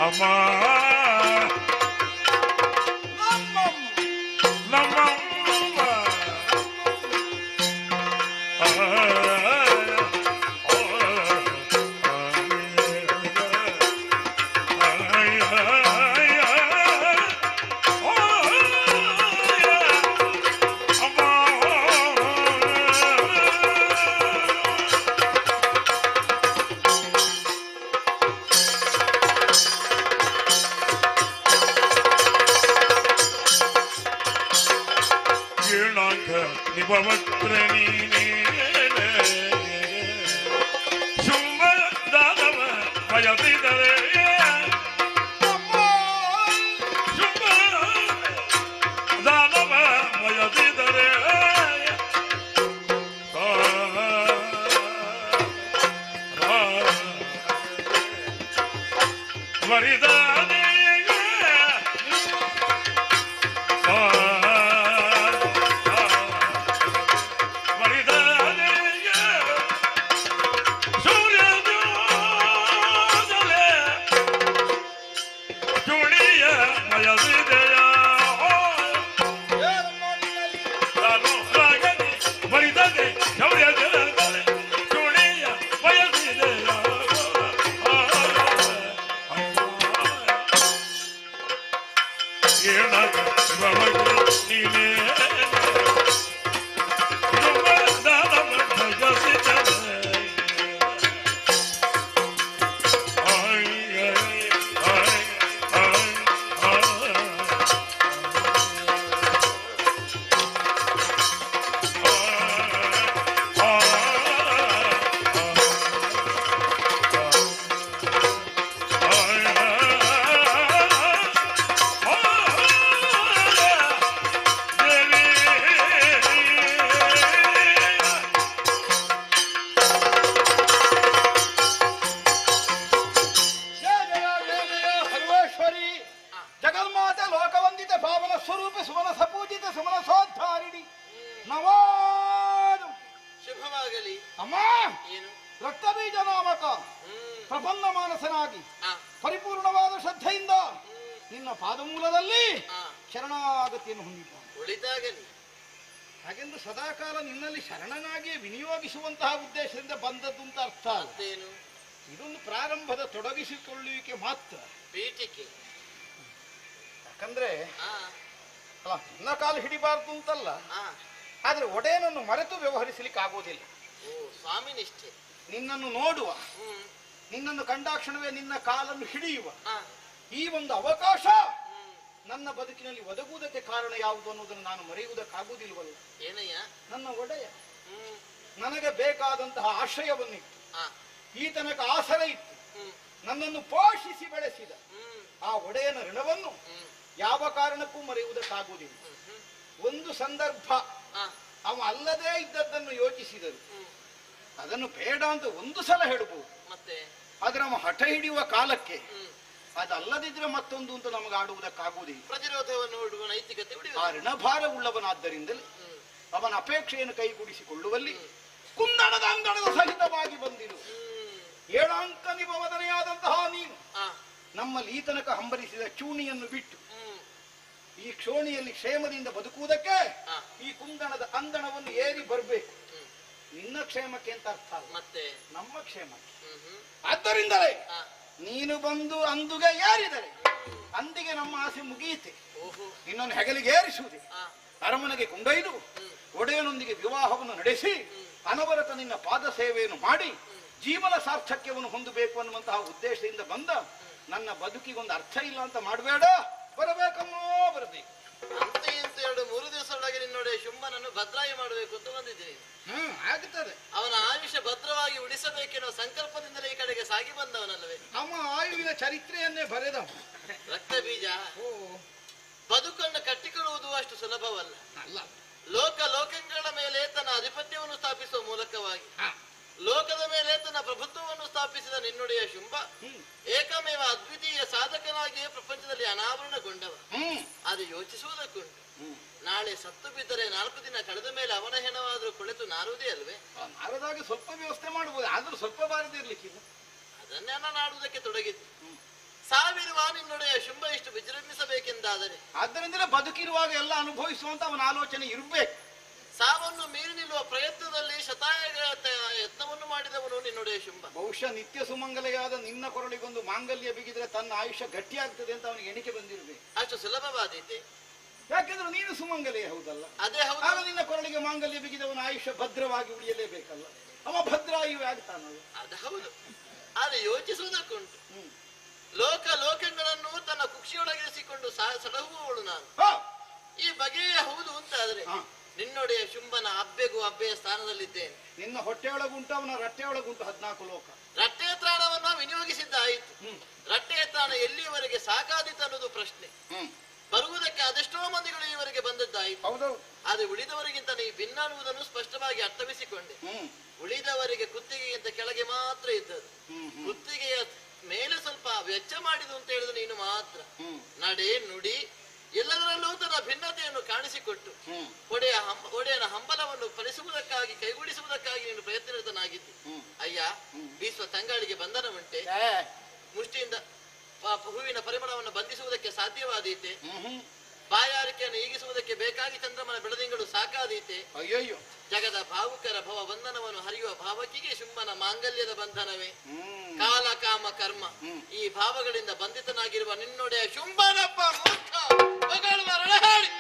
[SPEAKER 12] ಅಮ್ಮ ನಿಭವಕ್ರ ನೀನೇ ಶುಂಭ ದಾನವ ಭಯದಿದರೆ ಶುಂಭ ದಾನವ ಭಯದಿದರೆ
[SPEAKER 13] ಪರಿಪೂರ್ಣವಾದ ಶ್ರದ್ಧೆಯಿಂದ ನಿನ್ನ ಪಾದಮೂಲದಲ್ಲಿ ಶರಣಾಗತಿಯನ್ನು ಹೊಂದಿದ್ದಾನೆ. ಹಾಗೆಂದು ಸದಾಕಾಲ ನಿನ್ನಲ್ಲಿ ಶರಣನಾಗಿ ವಿನಿಯೋಗಿಸುವಂತಹ ಉದ್ದೇಶದಿಂದ ಬಂದದ್ದು ಅಂತ ಅರ್ಥ. ಇದೊಂದು ಪ್ರಾರಂಭದ ತೊಡಗಿಸಿಕೊಳ್ಳುವಿಕೆ ಮಾತ್ರ. ಯಾಕಂದ್ರೆ ಅಲ್ಲ, ನಿನ್ನ ಕಾಲು ಹಿಡಿಬಾರ್ದು ಅಂತಲ್ಲ, ಆದ್ರೆ ಒಡೆಯನನ್ನು ಮರೆತು ವ್ಯವಹರಿಸಲಿಕ್ಕೆ ಆಗೋದಿಲ್ಲ.
[SPEAKER 1] ಸ್ವಾಮಿ ನಿಷ್ಠೆ.
[SPEAKER 13] ನಿನ್ನನ್ನು ನೋಡುವ, ನಿನ್ನನ್ನು ಕಂಡಾಕ್ಷಣವೇ ನಿನ್ನ ಕಾಲನ್ನು ಹಿಡಿಯುವ ಈ ಒಂದು ಅವಕಾಶ ನನ್ನ ಬದುಕಿನಲ್ಲಿ ಒದಗುವುದಕ್ಕೆ ಕಾರಣ ಯಾವುದು ಅನ್ನೋದನ್ನು ನಾನು ಮರೆಯುವುದಕ್ಕಾಗುವುದಿಲ್ವಲ್ಲ.
[SPEAKER 1] ಏನಯ್ಯ?
[SPEAKER 13] ನನ್ನ ಒಡೆಯ ನನಗೆ ಬೇಕಾದಂತಹ ಆಶ್ರಯವನ್ನಿತ್ತು, ಈ ತನಕ ಆಸರೆ ಇತ್ತು, ನನ್ನನ್ನು ಪೋಷಿಸಿ ಬೆಳೆಸಿದ ಆ ಒಡೆಯನ ಋಣವನ್ನು ಯಾವ ಕಾರಣಕ್ಕೂ ಮರೆಯುವುದಕ್ಕಾಗುವುದಿಲ್ಲ. ಒಂದು ಸಂದರ್ಭ ಅವ ಅಲ್ಲದೇ ಇದ್ದದ್ದನ್ನು ಯೋಚಿಸಿದರು, ಅದನ್ನು ಬೇಡ ಅಂತ ಒಂದು ಸಲ ಹೇಳಬಹುದು, ಆದ್ರೆ ಅವ ಹಠ ಹಿಡಿಯುವ ಕಾಲಕ್ಕೆ ಅದಲ್ಲದಿದ್ರೆ ಮತ್ತೊಂದು ಅಂತ ನಮಗೆ ಆಡುವುದಕ್ಕಾಗುವುದಿಲ್ಲ.
[SPEAKER 1] ಪ್ರತಿರೋಧವನ್ನು ನೋಡುವ ನೈತಿಕತೆ.
[SPEAKER 13] ಆ ಋಣಭಾರ ಉಳ್ಳವನಾದ್ದರಿಂದಲೇ ಅವನ ಅಪೇಕ್ಷೆಯನ್ನು ಕೈಗೂಡಿಸಿಕೊಳ್ಳುವಲ್ಲಿ ಕುಂದಣದ ಅಂಗಣದ ಸಹಿತವಾಗಿ ಬಂದಿರು. 7 ಅಂಕ ನಿಬವದನೆಯಾದಂತಹ ನೀನು ನಮ್ಮಲ್ಲಿ ಈ ತನಕ ಹಂಬಲಿಸಿದ ಚೂಣಿಯನ್ನು ಬಿಟ್ಟು ಈ ಕ್ಷೋಣಿಯಲ್ಲಿ ಕ್ಷೇಮದಿಂದ ಬದುಕುವುದಕ್ಕೆ ಈ ಕುಂದಣದ ಅಂಗಣವನ್ನು ಏರಿ ಬರಬೇಕು. ನಿನ್ನ ಕ್ಷೇಮಕ್ಕೆ ಅಂತ ಅರ್ಥ ಅಲ್ಲ, ಮತ್ತೆ ನಮ್ಮ ಕ್ಷೇಮಕ್ಕೆ. ಆದ್ದರಿಂದಲೇ ನೀನು ಬಂದು ಅಂದುಗೆ ಏರಿದರೆ ಅಂದಿಗೆ ನಮ್ಮ ಆಸೆ ಮುಗಿಯಿತೆ. ನಿನ್ನನ್ನು ಹೆಗಲಿಗೆ ಏರಿಸುವುದೇ, ಅರಮನೆಗೆ ಕೊಂಡೊಯ್ದು ಒಡೆಯನೊಂದಿಗೆ ವಿವಾಹವನ್ನು ನಡೆಸಿ ಅನವರತ ನಿನ್ನ ಪಾದ ಸೇವೆಯನ್ನು ಮಾಡಿ ಜೀವನ ಸಾರ್ಥಕ್ಯವನ್ನು ಹೊಂದಬೇಕು ಅನ್ನುವಂತಹ ಉದ್ದೇಶದಿಂದ ಬಂದ ನನ್ನ ಬದುಕಿಗೊಂದು ಅರ್ಥ ಇಲ್ಲ ಅಂತ ಮಾಡಬೇಡ. ಬರಬೇಕನ್ನೋ ಬರಬೇಕು.
[SPEAKER 1] ಅಂತ ಇಂತ 2-3 ದಿವಸದೊಳಗೆ ನಿನ್ನೊಡೆ ಶುಂಭನನ್ನು ಭದ್ರಾಯಿ ಮಾಡಬೇಕು ಅಂತ ಬಂದಿದ್ದೀನಿ.
[SPEAKER 13] ಆಗುತ್ತದೆ.
[SPEAKER 1] ಅವನ ಆಯುಷ್ಯ ಭದ್ರವಾಗಿ ಉಳಿಸಬೇಕೆನ್ನುವ ಸಂಕಲ್ಪದಿಂದಲೇ ಈ ಕಡೆಗೆ ಸಾಗಿ ಬಂದವನಲ್ಲವೇ?
[SPEAKER 13] ಅವ ಆಯುವಿನ ಚರಿತ್ರೆಯನ್ನೇ ಬರೆದ
[SPEAKER 1] ರಕ್ತ ಬೀಜ. ಬದುಕನ್ನು ಕಟ್ಟಿಕೊಳ್ಳುವುದು ಅಷ್ಟು ಸುಲಭವಲ್ಲ. ಲೋಕಗಳ ಮೇಲೆ ತನ್ನ ಆಧಿಪತ್ಯವನ್ನು ಸ್ಥಾಪಿಸುವ ಮೂಲಕವಾಗಿ ಲೋಕದ ಮೇಲೆ ತನ್ನ ಪ್ರಭುತ್ವವನ್ನು ಸ್ಥಾಪಿಸಿದ ನಿನ್ನುಡೆಯ ಶುಂಭ ಏಕಮೇವ ಅದ್ವಿತೀಯ ಸಾಧಕನಾಗಿಯೇ ಪ್ರಪಂಚದಲ್ಲಿ ಅನಾವರಣಗೊಂಡವ. ಅದು ಯೋಚಿಸುವುದಕ್ಕುಂಟು. ನಾಳೆ ಸತ್ತು ಬಿದ್ದರೆ 4 ದಿನ ಕಳೆದ ಮೇಲೆ ಅವನ ಹೆಣವಾದ್ರೂ ಕುಳಿತು ನಾರುವುದೇ ಅಲ್ವೇ?
[SPEAKER 13] ನಾರದಾಗ ಸ್ವಲ್ಪ ವ್ಯವಸ್ಥೆ ಮಾಡಬಹುದು, ಆದ್ರೂ ಸ್ವಲ್ಪ ಬಾರದಿರ್ಲಿಕ್ಕಿಲ್ಲ.
[SPEAKER 1] ಅದನ್ನೆಲ್ಲ ನಾಡುವುದಕ್ಕೆ ತೊಡಗಿತ್ತು. ಸಾವಿರುವ ನಿನ್ನುಡೆಯ ಶುಂಭ ಇಷ್ಟು ವಿಜೃಂಭಿಸಬೇಕೆಂದಾದರೆ
[SPEAKER 13] ಆದ್ದರಿಂದಲೇ ಬದುಕಿರುವಾಗ ಎಲ್ಲ ಅನುಭವಿಸುವಂತ ಅವನ ಆಲೋಚನೆ ಇರಬೇಕು.
[SPEAKER 1] ಸಾವನ್ನು ಮೀರಿ ನಿಲ್ಲುವ ಪ್ರಯತ್ನದಲ್ಲಿ ಯತ್ನವನ್ನು ಮಾಡಿದವನು ನಿನ್ನುಡೆಯ ಶುಂಭ.
[SPEAKER 13] ಬಹುಶಃ ನಿತ್ಯ ಸುಮಂಗಲೆಯಾದ ನಿನ್ನ ಕೊರಳಿಗೊಂದು ಮಾಂಗಲ್ಯ ಬಿಗಿದ್ರೆ ತನ್ನ ಆಯುಷ್ಯ ಗಟ್ಟಿಯಾಗ್ತದೆ ಅಂತ ಅವನಿಗೆ ಎಣಿಕೆ ಬಂದಿರಬೇಕು.
[SPEAKER 1] ಅಷ್ಟು ಸುಲಭವಾದೀತೆ?
[SPEAKER 13] ಯಾಕೆಂದ್ರೆ ನೀನು ಸುಮಂಗಲೆಯೇ ಹೌದಲ್ಲ.
[SPEAKER 1] ಅದೇ ಹೌದು.
[SPEAKER 13] ನಿನ್ನ ಕೊರಳಿಗೆ ಮಾಂಗಲ್ಯ ಬಿಗಿದವನ ಆಯುಷ್ಯ ಭದ್ರವಾಗಿ ಉಳಿಯಲೇಬೇಕಲ್ಲ. ಅವ ಭದ್ರಾಯುವೆ ಆಗ್ತಾನಲ್ಲ.
[SPEAKER 1] ಅದು ಹೌದು. ಆದ್ರೆ ಯೋಚಿಸುವುದಕ್ಕುಂಟು. ಲೋಕಗಳನ್ನು ತನ್ನ ಕುಕ್ಷಿಯೊಳಗಿರಿಸಿಕೊಂಡು ಸಡಹುವವಳು ನಾನು. ಈ ಬಗೆಯೇ ಹೌದು ಅಂತ ಆದ್ರೆ ನಿನ್ನೊಡೆಯ ಶುಂಭನ ಅಬ್ಬೆಯ ಸ್ಥಾನದಲ್ಲಿದ್ದೇನೆ.
[SPEAKER 13] ನಿನ್ನ ಹೊಟ್ಟೆಯೊಳಗುಂಟು, ಅವನ ರಟ್ಟೆಯೊಳಗುಂಟು 14 ಲೋಕ.
[SPEAKER 1] ರಟ್ಟೆಯ ತ್ರಾಣವನ್ನು ವಿನಿಯೋಗಿಸಿದ್ದಾಯಿತು. ರಟ್ಟೆಯ ತ್ರಾಣ ಎಲ್ಲಿಯವರೆಗೆ ಸಾಕಾದೀತು ಅನ್ನೋದು ಪ್ರಶ್ನೆ. ಬರುವುದಕ್ಕೆ ಅದೆಷ್ಟೋ ಮಂದಿಗಳು ಈವರೆಗೆ ಬಂದದ್ದಾಯಿತು. ಆದ್ರೆ ಉಳಿದವರಿಗಿಂತ ನೀ ಭಿನ್ನ ಅನ್ನುವುದನ್ನು ಸ್ಪಷ್ಟವಾಗಿ ಅರ್ಥವಿಸಿಕೊಂಡೆ. ಉಳಿದವರಿಗೆ ಕುತ್ತಿಗೆಗಿಂತ ಕೆಳಗೆ ಮಾತ್ರ ಇದ್ದದ್ದು. ಕುತ್ತಿಗೆಯ ಮೇಲೆ ಸ್ವಲ್ಪ ವೆಚ್ಚ ಮಾಡಿದು ಅಂತ ಹೇಳಿದ್ರೆ ನೀನು ಮಾತ್ರ. ನಡೆ ನುಡಿ ಎಲ್ಲದರಲ್ಲೂ ತನ್ನ ಭಿನ್ನತೆಯನ್ನು ಕಾಣಿಸಿಕೊಟ್ಟು ಒಡೆಯನ ಹಂಬಲವನ್ನು ಫಲಿಸುವುದಕ್ಕಾಗಿ ಕೈಗೂಡಿಸುವುದಕ್ಕಾಗಿ ನೀನು ಪ್ರಯತ್ನನಿರತನಾಗಿದ್ದು. ಅಯ್ಯ, ಬೀಸುವ ತಂಗಾಳಿಗೆ ಬಂಧನ ಉಂಟೆ? ಮುಷ್ಟಿಯಿಂದ ಹೂವಿನ ಪರಿಮಳವನ್ನು ಬಂಧಿಸುವುದಕ್ಕೆ ಸಾಧ್ಯವಾದೀತೆ? ಬಾಯಾರಿಕೆಯನ್ನು ಈಗಿಸುವುದಕ್ಕೆ ಬೇಕಾಗಿ ಚಂದ್ರಮನ ಬೆಳದಿಂಗಳು ಸಾಕಾದೀತೆ?
[SPEAKER 13] ಅಯ್ಯಯ್ಯೋ,
[SPEAKER 1] ಜಗದ ಭಾವುಕರ ಭವ ಬಂಧನವನ್ನು ಹರಿಯುವ ಭಾವಕಿಗೆ ಶುಂಭನ ಮಾಂಗಲ್ಯದ ಬಂಧನವೇ? ಕಾಲ ಕಾಮ ಕರ್ಮ ಈ ಭಾವಗಳಿಂದ ಬಂಧಿತನಾಗಿರುವ ನಿನ್ನೊಡೆಯ ಶುಂಭನಪ್ಪ ಮೂರ್ಖ ಹೊಗಳುವ ರಣಹಾಡಿ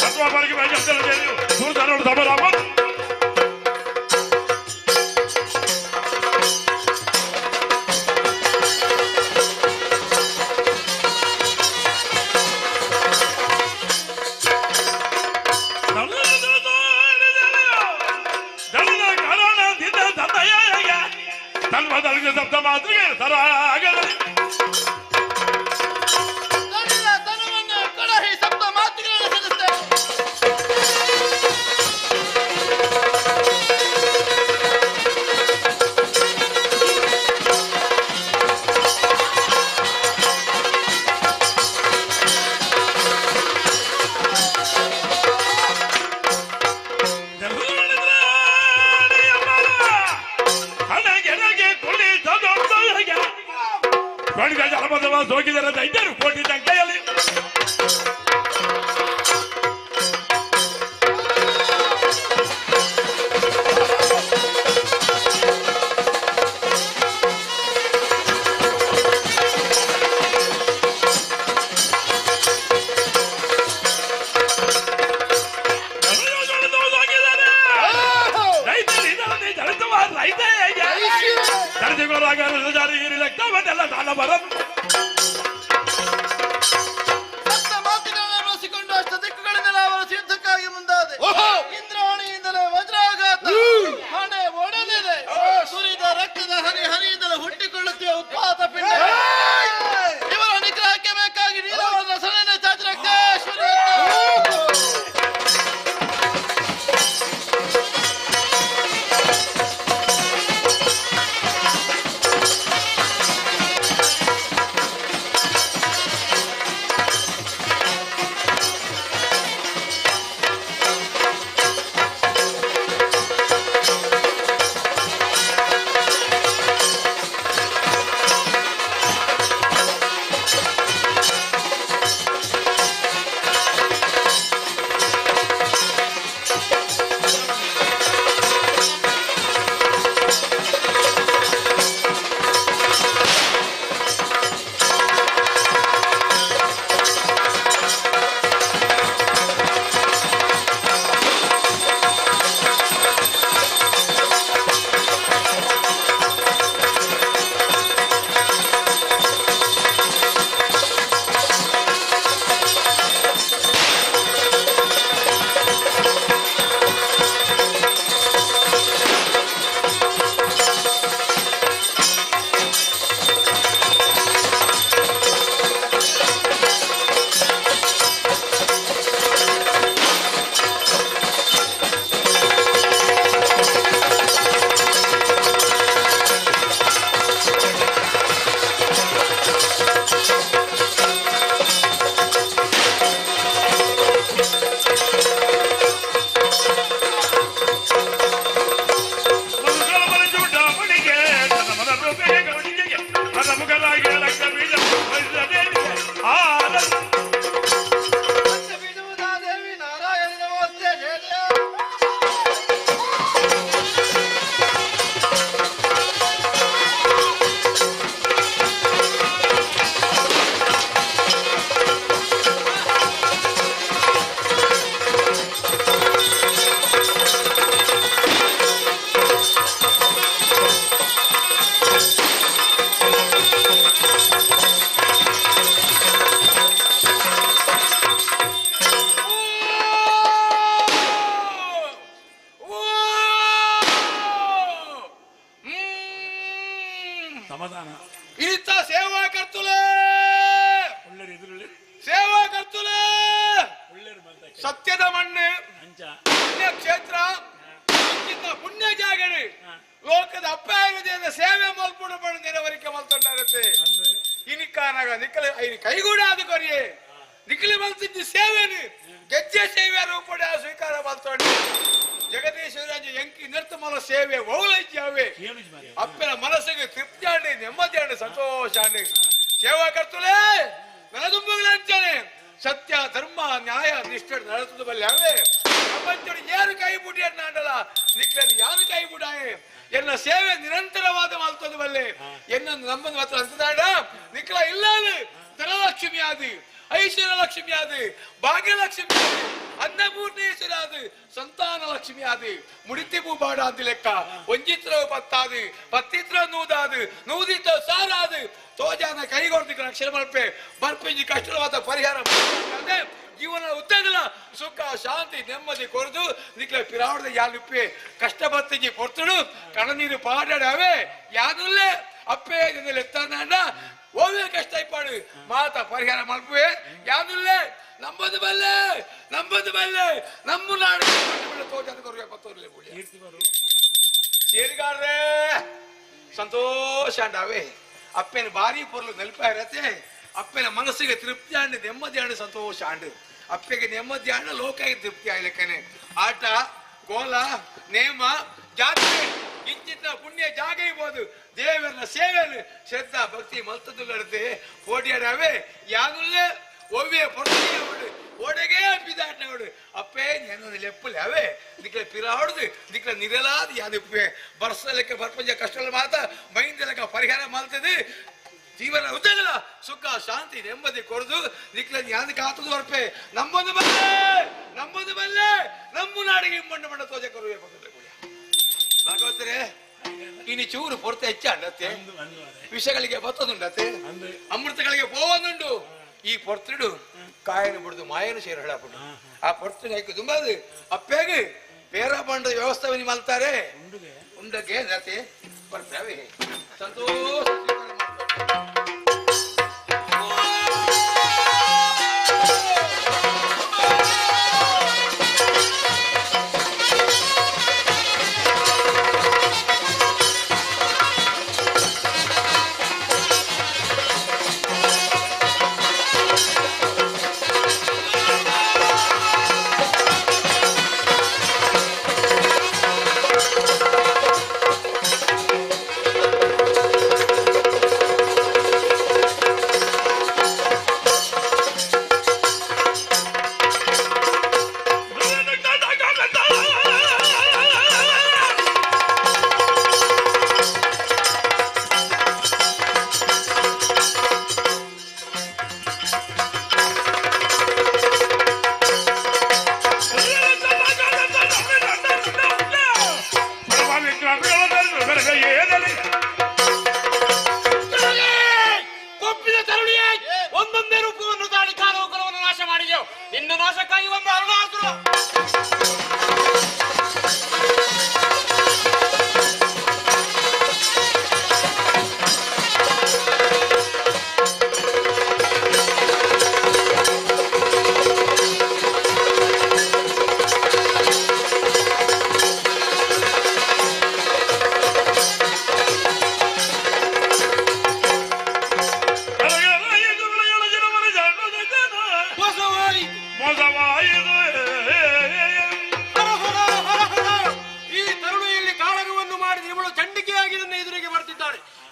[SPEAKER 12] ಶಬ್ದ ಮಾತ್ರ
[SPEAKER 1] ಕೊಡಹಿ ಶಬ್ದ ಮಾತುಗಳನ್ನು ಸಲ್ಲಿಸ್ತೇವೆ.
[SPEAKER 12] ಹೋಗಿದರ ದೈತ್ಯರು ಕೋಟಿ ಕೈಯಲ್ಲಿ ಲೆಕ್ಕವನ್ನೆಲ್ಲ ನಾನು ಬರೋದು
[SPEAKER 1] ಮಾತುಗಳನ್ನು ಅಷ್ಟ ದಿಕ್ಕುಗಳಿಂದಲೇ ಅವರ ಯುದ್ಧಕ್ಕಾಗಿ ಮುಂದಾದೆ. ಇಂದ್ರಾಣಿಯಿಂದಲೇ ವಜ್ರಾಘಾತ, ಹಣೆ ಒಡಲಿದೆ, ಸುರಿದ ರಕ್ತದ ಹನಿಯಿಂದಲೇ ಹುಟ್ಟಿಕೊಳ್ಳುತ್ತಿವೆ ಉತ್ಪಾತ ಪಿಂಡ. ಇವರ ನಿಗ್ರಹಕ್ಕೆ ಬೇಕಾಗಿ ನೀಲವರ್ಣ ಸರಳ ಚಾಚರಕ್ತೇಶ್ವರಿ
[SPEAKER 10] ದಾನಾಗ ನಿಕ್ಕಲೆ ಕೈಗೂಡ ಅದು ಕೊರಿಯೇ ನಿಕ್ಕಲೆ ಮಲ್ತಿದ್ದು ಸೇವೆನು ಗೆಜ್ಜೆ ಸೇವೆ ರೂಪಡೆ ಸ್ವೀಕಾರ ಮಾಡ್ತೊಂಡು ಜಗದೀಶ್ವರಾಜ ಎಂಕಿ ನಿರ್ತಮಲ ಸೇವೆ ಔಲಜ್ಯವೇ ಅಪ್ಪನ ಮನಸ್ಸಿಗೆ ತೃಪ್ತಿ ಆಂಡಿ ನೆಮ್ಮದಿ ಆಂಡಿ ಸಂತೋಷ ಆಂಡಿ ಸೇವಾ ಕರ್ತುಲೇ ನನದುಂಬಗಳಂತಾನೆ ಸತ್ಯ ಧರ್ಮ ನ್ಯಾಯ ನಿಷ್ಠೆ ನಡೆಸುದು ಬಲ್ಲೆ ಅವೇ ಪ್ರಪಂಚದ ಯಾರು ಕೈ ಬುಡಿ ಅನ್ನಾಡಲ್ಲ ನಿಕ್ಕಲ್ಲಿ ಯಾರು ಕೈ ಬುಡಾಯೆ ಎನ್ನ ಸೇವೆ ನಿರಂತರವಾದ ಮಾಡ್ತದ ಬಲ್ಲೆ ಎನ್ನೊಂದು ನಮ್ಮದು ಮಾತ್ರ ಅಂತದಾಡ ನಿಕ್ಕಲ ಇಲ್ಲ ಧನಲಕ್ಷ್ಮಿ ಆದಿ ಐಶ್ವರ್ಯ ಲಕ್ಷ್ಮಿ ಆದಿ ಭಾಗ್ಯಲಕ್ಷ್ಮಿ ಆದಿ ಅನ್ನಪೂರ್ಣೇಶ್ವರ ಆದಿ ಸಂತಾನ ಲಕ್ಷ್ಮಿ ಆದಿ ಮುಡಿತಿ ಭೂಬಾಡ ಅಂತ ಲೆಕ್ಕ ಒಂಜಿತ್ರ ಪತ್ತಾದಿ ಪತ್ತಿತ್ರ ನೂದಾದಿ ನೂದಿತ ಸಾರಾದಿ ತೋಜಾನ ಕೈಗೊಡ್ತಿಕ ಅಕ್ಷರ ಮಲ್ಪೆ ಬರ್ಪಿಂಜಿ ಕಷ್ಟವಾದ ಪರಿಹಾರ ಜೀವನ ಉದ್ದಗಲ ಸುಖ ಶಾಂತಿ ನೆಮ್ಮದಿ ಕೊರದು ನಿಕ್ಲ ಪಿರಾವಣದ ಯಾಲಿಪ್ಪೆ ಕಷ್ಟ ಬತ್ತಿಜಿ ಪೊರ್ತುಡು ಕಣನೀರು ಪಾಡಾಡವೆ ಯಾನುಲ್ಲೇ ಅಪ್ಪೆ ಎತ್ತಾನ ಓವೇ ಕಷ್ಟ ಇಪ್ಪಾಡು ಮಾತ ಪರಿಹಾರ ಮಲ್ಪುವೆ ಯಾನುಲ್ಲೇ ನಂಬದು ಬಲ್ಲೆ ನಮ್ಮ ನಾಡು ತೋಜಾನ ಕೊರುವೆ ಪತ್ತೋರ್ಲೆ ಸೇರಿಗಾರ್ರೆ ಸಂತೋಷ ಅಂಡಾವೆ ಅಪ್ಪನ ಭಾರಿ ಪೊರ್ಲು ನೆನಪ ಇರತ್ತೆ ಅಪ್ಪನ ಮನಸ್ಸಿಗೆ ತೃಪ್ತಿ ಆಂಡು ನೆಮ್ಮದಿ ಆಂಡು ಸಂತೋಷ ಆಂಡು ಅಪ್ಪಗೆ ನೆಮ್ಮದಿ ಆಂಡು ಲೋಕಕ್ಕೆ ತೃಪ್ತಿ ಆಗ್ಲಿಕ್ಕನೆ ಆಟ ಗೋಲ ನೇಮ ಜಾತ್ರೆ ಕಿಂಚಿತ್ತ ಪುಣ್ಯ ಜಾಗ ಇರ್ಬೋದು ದೇವರ ಸೇವೆಯನ್ನು ಶ್ರದ್ಧಾ ಭಕ್ತಿ ಮಲ್ತದ್ದು ನಡತೆ ಓಡಿಯಾಡವೆ ಯಾನುಲ್ಲೇ ಒವ್ವೆ ಪೊರ್ತಿಯೋಡು ಓಡೆಗೆ ಬಿದಾಡ್ನವಡು ಅಪ್ಪೇ ನಾನು ಲೆಪ್ಪಲೆ ಅವೇ ದಿಕ್ಲ ಪಿರಾಡುದು ದಿಕ್ಲ ನಿರಲಾದ ಯಾದಿಪ್ಪೆ ಬರ್ಸಲೆಕ್ಕ ಬರ್ಪಂಜ ಕಷ್ಟಗಳ ಮಾತ ಮೈಂದಲಕ ಪರಿಹಾರ ಮಾಡ್ತದೆ ಜೀವನ ಉದ್ದಗಲ ಸುಖ ಶಾಂತಿ ನೆಮ್ಮದಿ ಕೊರದು ದಿಕ್ಲ ಯಾದಕ್ಕೆ ಆತದು ಬರ್ಪೆ ನಮ್ಮದು ಬಲ್ಲೆ ನಮ್ಮ ನಾಡಿಗೆ ಮಣ್ಣ ತೋಜ ಕರುವೆ ಭಾಗವತರೇ ಇನ್ನು ಚೂರು ಪೊರ್ತೆ ಹೆಚ್ಚ ಅಂಡತ್ತೆ ವಿಷಗಳಿಗೆ ಬತ್ತದುಂಡತ್ತೆ ಅಮೃತಗಳಿಗೆ ಹೋವನುಂಡು ಈ ಪೊರ್ತಿಡು ಕಾಯನು ಬಿಡುದು ಮಾಯನು ಸೇರು ಹೇಳಬಿಡು ಆ ಪೊರ್ತಿನ ಹಾಕಿ ತುಂಬದು ಅಪ್ಪೆಗೆ ಬೇರ ಬಂಡ ವ್ಯವಸ್ಥೆ ಮಲ್ತಾರೆ ಉಂಡಗೆ ಜಾತಿ ಬರ್ತೇವೆ ಸಂತೋಷ
[SPEAKER 11] ಒಂದೊಂದೇ ರೂಪವನ್ನು ತಾಳಿ ಕಾಲೋಕರವನ್ನು ನಾಶ ಮಾಡಿದೆವು ನಿನ್ನ ನಾಶಕ್ಕಾಗಿ ಒಂದು ಅರುಣಾಸುರ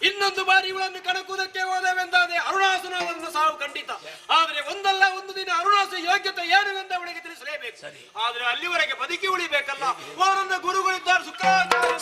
[SPEAKER 11] ಇನ್ನೊಂದು ಬಾರಿ ಇವಳನ್ನು ಕಣಕುವುದಕ್ಕೆ ಹೋದವೆಂದಾದರೆ ಅರುಣಾಸುರನ ಸಾವು ಖಂಡಿತ. ಆದರೆ ಒಂದಲ್ಲ ಒಂದು ದಿನ ಅರುಣಾಸು ಯೋಗ್ಯತೆ ಏನೆಂದು ಅವಳಿಗೆ ತಿಳಿಸಲೇಬೇಕು. ಆದರೆ ಅಲ್ಲಿವರೆಗೆ ಬದುಕಿ ಉಳಿಬೇಕಲ್ಲ. ಅವರನ್ನ ಗುರುಗಳಿದ್ದಾರೆ ಶುಕ್ರಾಚಾರ್ಯ.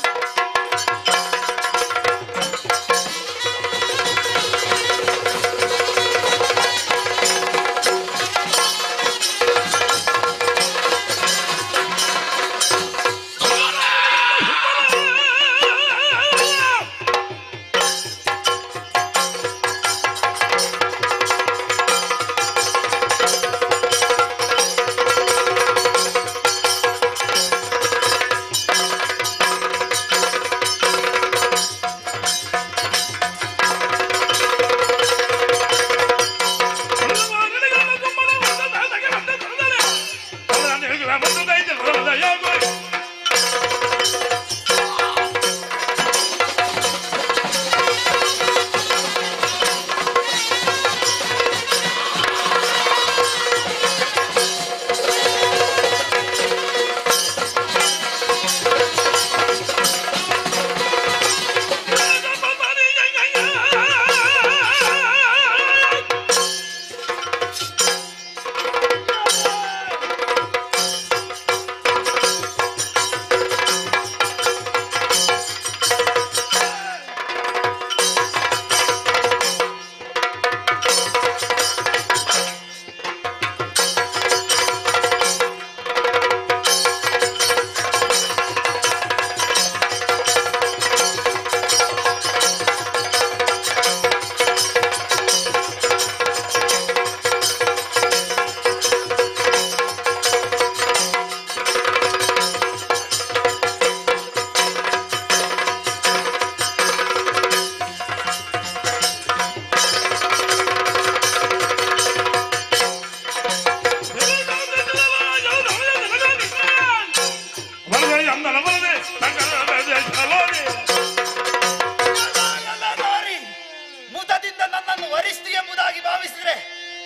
[SPEAKER 9] ನನ್ನನ್ನು ವರಿಷ್ಠ ಎಂಬುದಾಗಿ ಭಾವಿಸಿದ್ರೆ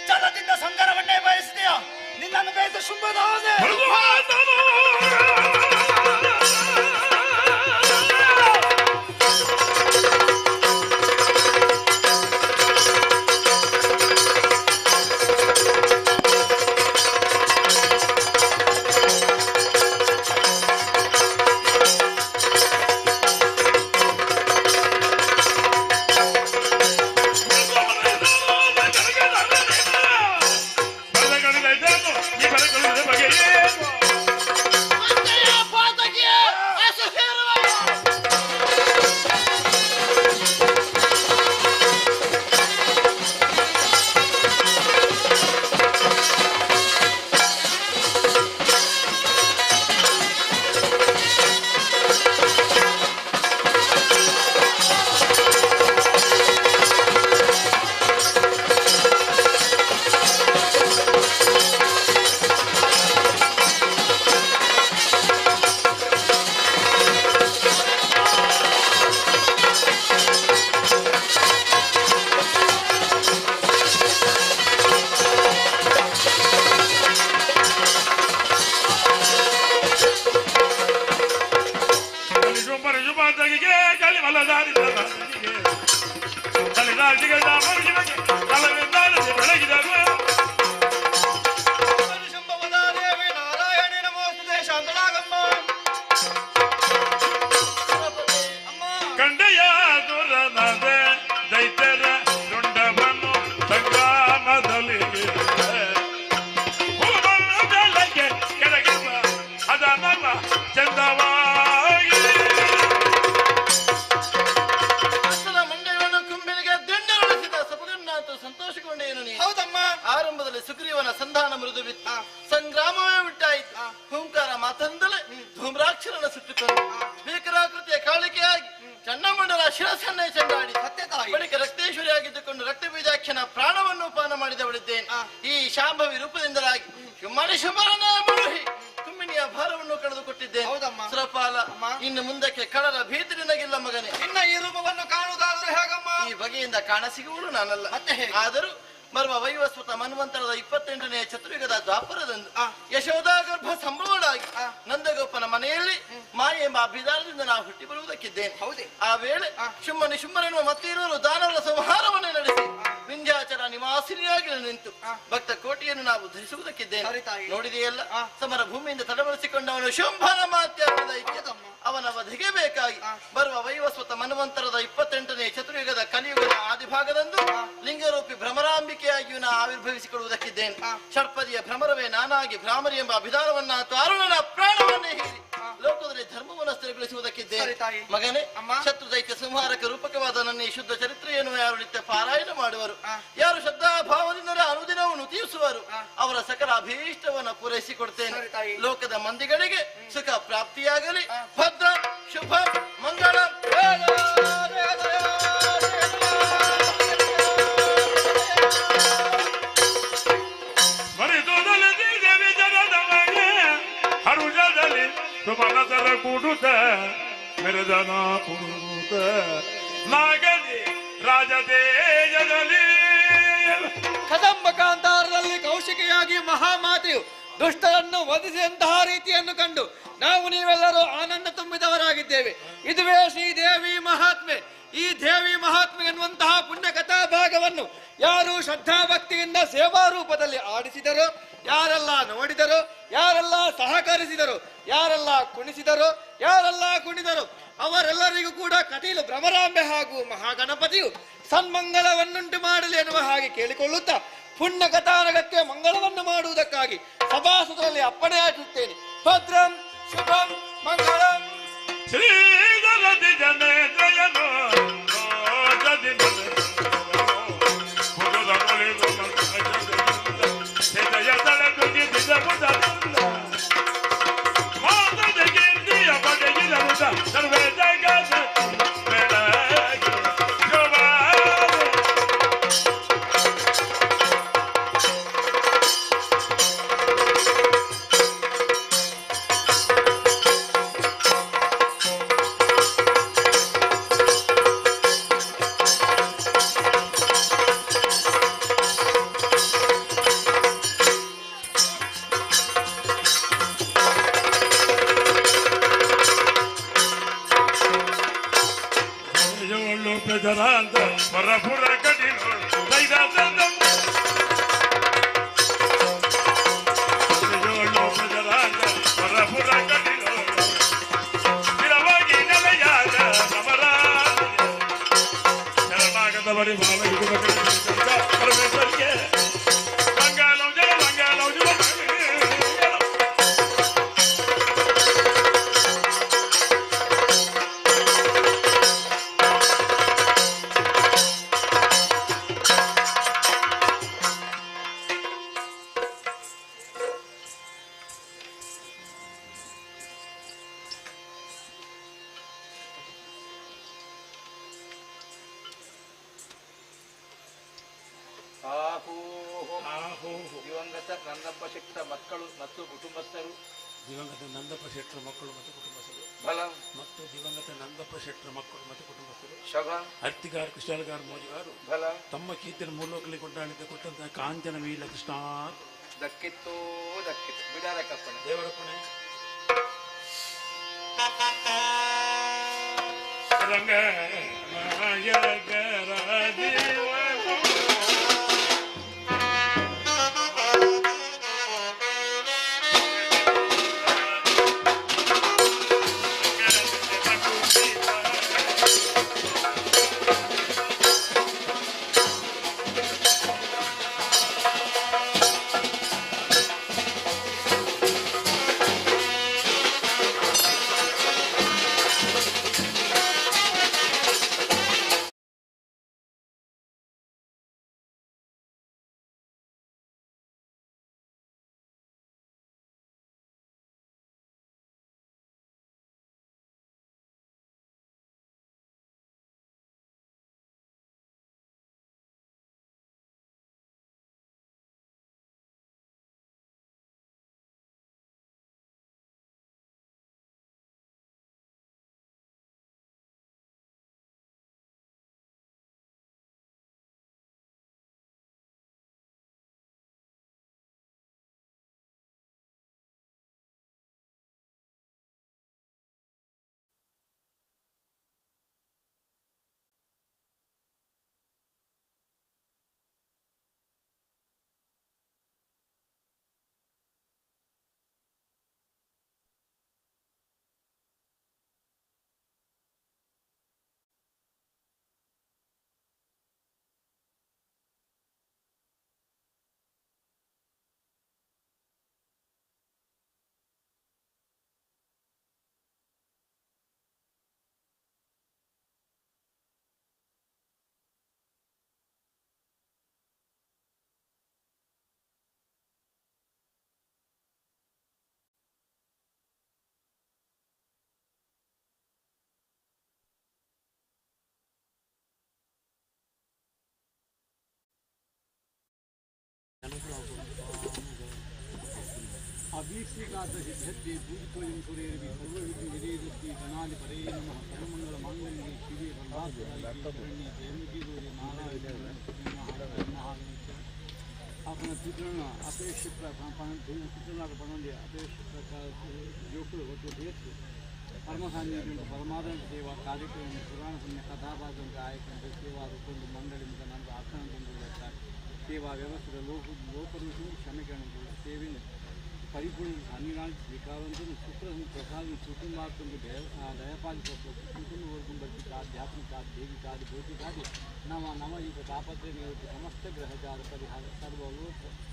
[SPEAKER 9] ಛಲದಿಂದ ಸಂಗರವನ್ನೇ ಬಯಸಿದೆಯೋ ನಿನ್ನನ್ನು ಬಯಸ ಶುಂಭದಾನೆ.
[SPEAKER 12] ಕಂಡೆಯ ದುರನದ ದೈತ್ಯರ ರುಂಡವನ್ನು ಸಂಗ್ರಾಮದಲ್ಲಿ ಬೆಳಗ್ಗೆ ಕೆಳಗಿರುವ ಅದ ನಮ್ಮ ಚಂದವಾಗಿ
[SPEAKER 1] ಮಂಗಳವನ್ನು ಕುಂಬಿಳಿಗೆ ದಂಡರಳಿಸಿದ ಸಪಗನ್ನಾತು ಸಂತೋಷಗೊಂಡೇನು ನೀನು.
[SPEAKER 9] ಹೌದಮ್ಮ.
[SPEAKER 1] ಆರಂಭದಲ್ಲಿ ಸುಗ್ರೀವನ ಸಂಧಾನ ಮೃದು ಬಿತ್ತು, ಸಂಗ್ರಾಮವೇ ಉಂಟಾಯಿತು. ಹುಂಕಾರ ಮಾತಂದಲೇ ಧೂಮ್ರಾಕ್ಷರನ ಸುಟ್ಟುಕೊಂಡು ಭೀಕರಾಕೃತಿಯ ಕಾಳಿಕೆಯಾಗಿ ಚನ್ನಮಂಡಲ ಶಿರಸನ್ನೇ ಚೆಂಡಾಡಿ ಬಳಿಕ ರಕ್ತೇಶ್ವರಿ ಆಗಿದ್ದುಕೊಂಡು ರಕ್ತ ಬೀಜಾಖ್ಯನ ಪ್ರಾಣವನ್ನು ಪಾನ ಮಾಡಿದವಳಿದ್ದೇನೆ. ಈ ಶಾಂಭವಿ ರೂಪದಿಂದಲಾಗಿ ಶುಂಭರನೇ ಮುಳುಹಿ ಕುಮ್ಮಿಣಿಯ ಭಾರವನ್ನು ಕಳೆದುಕೊಟ್ಟಿದ್ದೇನೆ. ಸುರಪಾಲ, ಇನ್ನು ಮುಂದಕ್ಕೆ ಕಡಲ ಭೀತಿ ನಿನಗಿಲ್ಲ ಮಗನೇ.
[SPEAKER 4] ಇನ್ನ ಈ ರೂಪವನ್ನು ಕಾಣುವುದಾದರೂ ಹೇಗಮ್ಮ?
[SPEAKER 1] ಈ ಬಗೆಯಿಂದ ಕಾಣಸಿಗುವುದು ನಾನಲ್ಲ. ಆದರೂ ಬರುವ ವೈವಸ್ವತ ಮನ್ವಂತರದ 28ನೇ ಚತುರ್ಯುಗದ ದ್ವಾಪರದಂದು ಯಶೋಧ ಗರ್ಭ ಸಂಭ್ರಮಳಾಗಿ ನಂದಗೋಪನ ಮನೆಯಲ್ಲಿ ಮಾಯೆ ಎಂಬ ಅಭಿಧಾನದಿಂದ ನಾವು ಹುಟ್ಟಿ ಬರುವುದಕ್ಕಿದ್ದೇನೆ. ಆ ವೇಳೆ ಶುಂಭನೆನ್ನುವ ಮತ್ತಿರುವರು ದಾನವರ ಸಂಹಾರವನ್ನೇ ನಡೆಸಿ ವಿಂಧ್ಯಾಚಲ ನಿವಾಸಿನಿಯಾಗಿ ನಿಂತು ಭಕ್ತ ಕೋಟಿಯನ್ನು ನಾವು ಧರಿಸುವುದಕ್ಕಿದ್ದೇನೆ. ನೋಡಿದೆಯಲ್ಲ, ಸಮರ ಭೂಮಿಯಿಂದ ತಡಮರೆಸಿಕೊಂಡವನು ಶುಂಭನ ಮಾತ್ಯಾದ ಅವನ ವಧೆಗೆ ಬೇಕಾಗಿ ಬರುವ ವೈವಸ್ವತ ಮನ್ವಂತರದ 28ನೇ ಚತುರ್ಯುಗದ ಕಲಿಯುಗದ ಆದಿಭಾಗದಂದು ಲಿಂಗರೂಪಿ ಭ್ರಮರಾಂಬಿಕೆಯಾಗಿಯೂ ನಾ ಆವಿರ್ಭವಿಸಿಕೊಳ್ಳುವುದಕ್ಕಿದ್ದೇನೆ. ಷಟ್ಪದಿಯ ಭ್ರಮರವೇ ನಾನಾಗಿ ಭ್ರಾಮರಿ ಎಂಬ ಅಭಿಧಾನವನ್ನ ಅರುಣನ ಪ್ರಾಣವನ್ನೇ ಹೀರಿ ಲೋಕದಲ್ಲಿ ಧರ್ಮವನ್ನು ಸ್ಥಿರಗೊಳಿಸುವುದಕ್ಕಿದ್ದೇನೆ. ಮಗನೇ, ಶತ್ರು ದೈತ್ಯ ಸಂಹಾರಕ ರೂಪಕವಾದ ನನ್ನ ಈ ಶುದ್ಧ ಚರಿತ್ರೆಯನ್ನು ಯಾರು ನಿತ್ಯ ಪಾರಾಯಣ ಮಾಡುವರು, ಯಾರು ಶ್ರದ್ಧಾಭಾವದಿಂದ ಅನುದಿನವೂ ನುತಿಸುವರು, ಅವರ ಸಕಲ ಅಭೀಷ್ಟವನ್ನು ಪೂರೈಸಿಕೊಡ್ತೇನೆ. ಲೋಕದ ಮಂದಿಗಳಿಗೆ ಸುಖ ಪ್ರಾಪ್ತಿಯಾಗಲಿ. ಭದ್ರ ಶುಭ ಮಂಗಳ.
[SPEAKER 12] ಹರುಜದಲ್ಲಿ ಸುಮನಸರ ಕೂಡುತ್ತ ಮೆರೆದನ ಕೂಡುತ್ತ ನಾಗದಿ ರಾಜತೇಜದಲ್ಲಿ
[SPEAKER 4] ಕದಂಬ ಕಾಂತಾರದಲ್ಲಿ ಕೌಶಿಕೆಯಾಗಿ ಮಹಾಮಾತೆಯು ದುಷ್ಟರನ್ನು ವಧಿಸಿದಂತಹ ರೀತಿಯನ್ನು ಕಂಡು ನಾವು ನೀವೆಲ್ಲರೂ ಆನಂದ ತುಂಬಿದವರಾಗಿದ್ದೇವೆ. ಇದುವೇ ಶ್ರೀದೇವಿ ಮಹಾತ್ಮೆ. ಈ ದೇವಿ ಮಹಾತ್ಮೆ ಎನ್ನುವಂತಹ ಪುಣ್ಯ ಕಥಾ ಭಾಗವನ್ನು ಯಾರು ಶ್ರದ್ಧಾಭಕ್ತಿಯಿಂದ ಸೇವಾ ರೂಪದಲ್ಲಿ ಆಡಿಸಿದರೋ, ಯಾರೆಲ್ಲ ನೋಡಿದರೋ, ಯಾರೆಲ್ಲ ಸಹಕರಿಸಿದರು, ಯಾರೆಲ್ಲ ಕುಣಿಸಿದರು, ಯಾರೆಲ್ಲ ಕುಣಿದರು, ಅವರೆಲ್ಲರಿಗೂ ಕೂಡ ಕಟೀಲು ಭ್ರಮರಾಂಬೆ ಹಾಗೂ ಮಹಾಗಣಪತಿಯು ಸನ್ಮಂಗಳವನ್ನುಂಟು ಮಾಡಲಿ ಎನ್ನುವ ಹಾಗೆ ಕೇಳಿಕೊಳ್ಳುತ್ತಾ ಪುಣ್ಯ ಕಥಾನಗಕ್ಕೆ ಮಂಗಳವನ್ನು ಮಾಡುವುದಕ್ಕಾಗಿ ಸಭಾಸದರಲ್ಲಿ ಅಪ್ಪಣೆ ಹಾಕುತ್ತೇನೆ. ಭದ್ರಂ ಶುಭಂ ಮಂಗಳಂ.
[SPEAKER 12] ಶ್ರೀಧರದಿ ಜನೇಂದ್ರಯನು ಸರ್ವೇ ಜಗತ್
[SPEAKER 13] ದಿವಂಗತ ನನ್ನಪ್ಪ ಶೆಟ್ಟರ ಮಕ್ಕಳು ಮತ್ತು ಕುಟುಂಬಸ್ಥರು,
[SPEAKER 2] ದಿವಂಗತ ನಂದಪ್ಪ ಶೆಟ್ಟರ ಮಕ್ಕಳು ಮತ್ತು ಕುಟುಂಬಸ್ಥರು,
[SPEAKER 13] ಬಲ
[SPEAKER 2] ಮತ್ತು ದಿವಂಗತ ನಂದಪ್ಪ ಶೆಟ್ಟರ ಮಕ್ಕಳು ಮತ್ತು ಕುಟುಂಬಸ್ಥರು,
[SPEAKER 13] ಶಗ
[SPEAKER 2] ಹತ್ತಿಗಾರ್ ಕುಶಾಲಗಾರ್ ಮೋಜುಗಾರು
[SPEAKER 13] ಬಲ
[SPEAKER 2] ತಮ್ಮ ಕೀರ್ತಿಯನ್ನು ಮೂಲೋಕಲಿ ಕೊಟ್ಟಂತಹ ಕಾಂಚನ ವೀಲ ಕೃಷ್ಣ
[SPEAKER 13] ದಕ್ಕಿತ್ತು ಬಿಡಾರ ಕಪ್ಪಣೆ
[SPEAKER 2] ದೇವರಪ್ಪಣೆ
[SPEAKER 12] ರಂಗ ನಾಯಕರ ದೇವರು
[SPEAKER 2] ಅಭೀಕ್ಷಿಕಾತ ಸಿದ್ಧತೆ ಪೂಜಿತೋಯಂ ಸುರೇರ್ವಿ ಸರ್ವವಿಧಿ ವಿಧೇಯಸ್ತಿ ಗಣಾಲಿ ಪರೇ ನಮಃ ಸರ್ವಮಂಗಲ ಮಾಂಗಲ್ಯೆ ಶಿವೆ ಬಂಧಾಸುರಣ್ಯ ಜಯಂತಿ ಗೌರಿ ನಾರಾಯಣ अपना चित्रण अपेक्षित चित्रणाक बनवले अपेक्षित जोखुल होतो देश परमसान्निध्य परमादन सेवा कार्यक्रम पुराण पुण्य कथाभागं गायकं सेवा रूपंद मंडली नंतर आख्यान सेवा व्यवस्थित लोकरूप क्षमेकरण सेवे परिपूर्ण अनिवार्य स्वीकारों शुक्र प्रसाद कुटुंबार्थों दयापालित कुटुंब आध्यात्मिक देवी कार्य भौतिक कार्य नव नव तापत्र समस्त ग्रहचार परिहार सर्व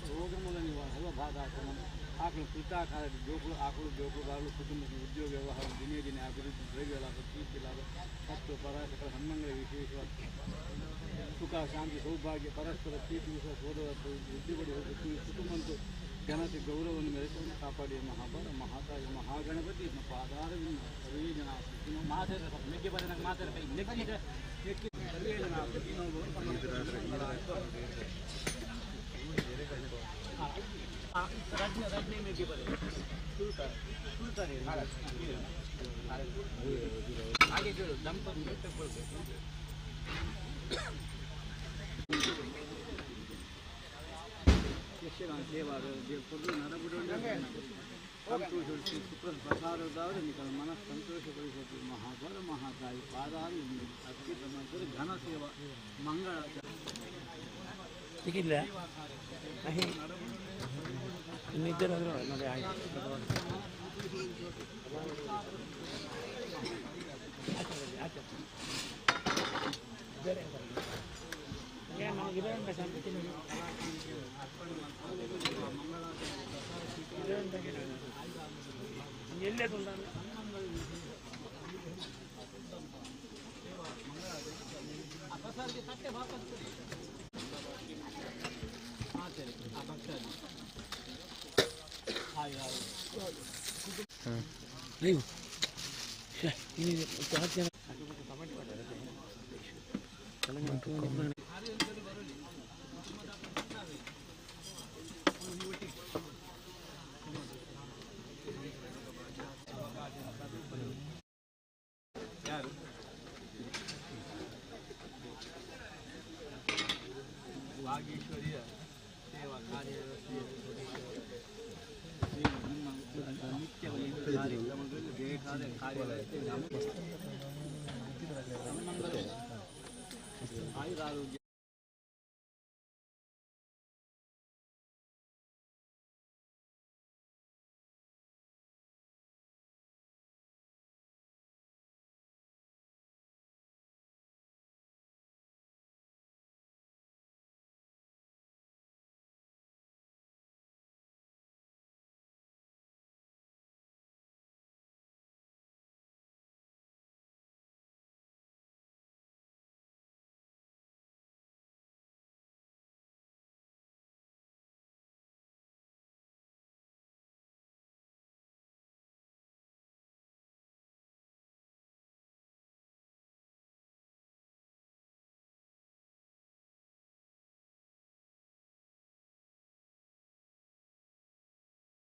[SPEAKER 2] रोगमूल निवारण सर्वबाधाक्रमण आकल कृताकार जोकुल आकल जोकुगारु कुटुंब उद्योग व्यवहार दिने दिने अभिवृद्धि द्रव्य लाभ कीर्ति लाभ सत्व पराशक हन्मंगल विशेष सुख शांति सौभाग्य परस्पर प्रीति विश्वास ಸೋದರತ್ವ ವೃದ್ಧಿಪಡಿ ಹೋಗಿ ಕುಟುಂಬಂತೂ ಜನತೆ ಗೌರವವನ್ನು ಮೆರೆಸುವಂತೆ ಕಾಪಾಡಿ ಮಹಾಬಲ ಮಹಾತಾಯಿ ಮಹಾಗಣಪತಿ ಪಾದಾರವಿಂದ ಸರ್ವೇ ಜನ ಮಾತಾಡ ಮೆಗ್ಗೆ ಬರ ಮಾತಾಡ ನೆಕ್ಕಿದ ನೆಕ್ಕಿ ಸರ್ವೇ ಜನ ರಜ್ನೆ ಮೆಗ್ಗೆ ಬರ ಸುಲ್ತಾನೆ ಹಾಗೆ ದಂಪತಿ ತಗೊಳ್ಬೇಕು ಯಕ್ಷಗಾನ ಸೇವಾ ಸಂತೋಷ ಶುಕ್ರ ಪ್ರಸಾದದವರು ನಿಮ್ಮ ಮನಸ್ಸು ಸಂತೋಷಪಡಿಸುತ್ತೆ ಮಹಾಬಲ ಮಹಾತಾಯಿ ಪಾದಾರಿ ಅತ್ಯುತ್ತಮ ಘನ ಸೇವಾ ಮಂಗಳ ಸಿಕ್ಕಿಲ್ಲ ಇನ್ನಿದ್ದರಾದರೂ ನೋಡಿ ಆಯ್ತು ಎಲ್ಲೇ ತುಂಡ ನೀವು ಯೋಗೀಶ್ವರಿಯ ಸೇವಾ ಕಾರ್ಯವ್ಯವಸ್ಥೆಯನ್ನು ನಿಮ್ಮ ನಿತ್ಯ ಕಾರ್ಯಕ್ರಮಗಳಲ್ಲಿ ಬೇಕಾದ ಕಾರ್ಯವ್ಯವಸ್ಥೆ ಆಯುರಾರೋಗ್ಯ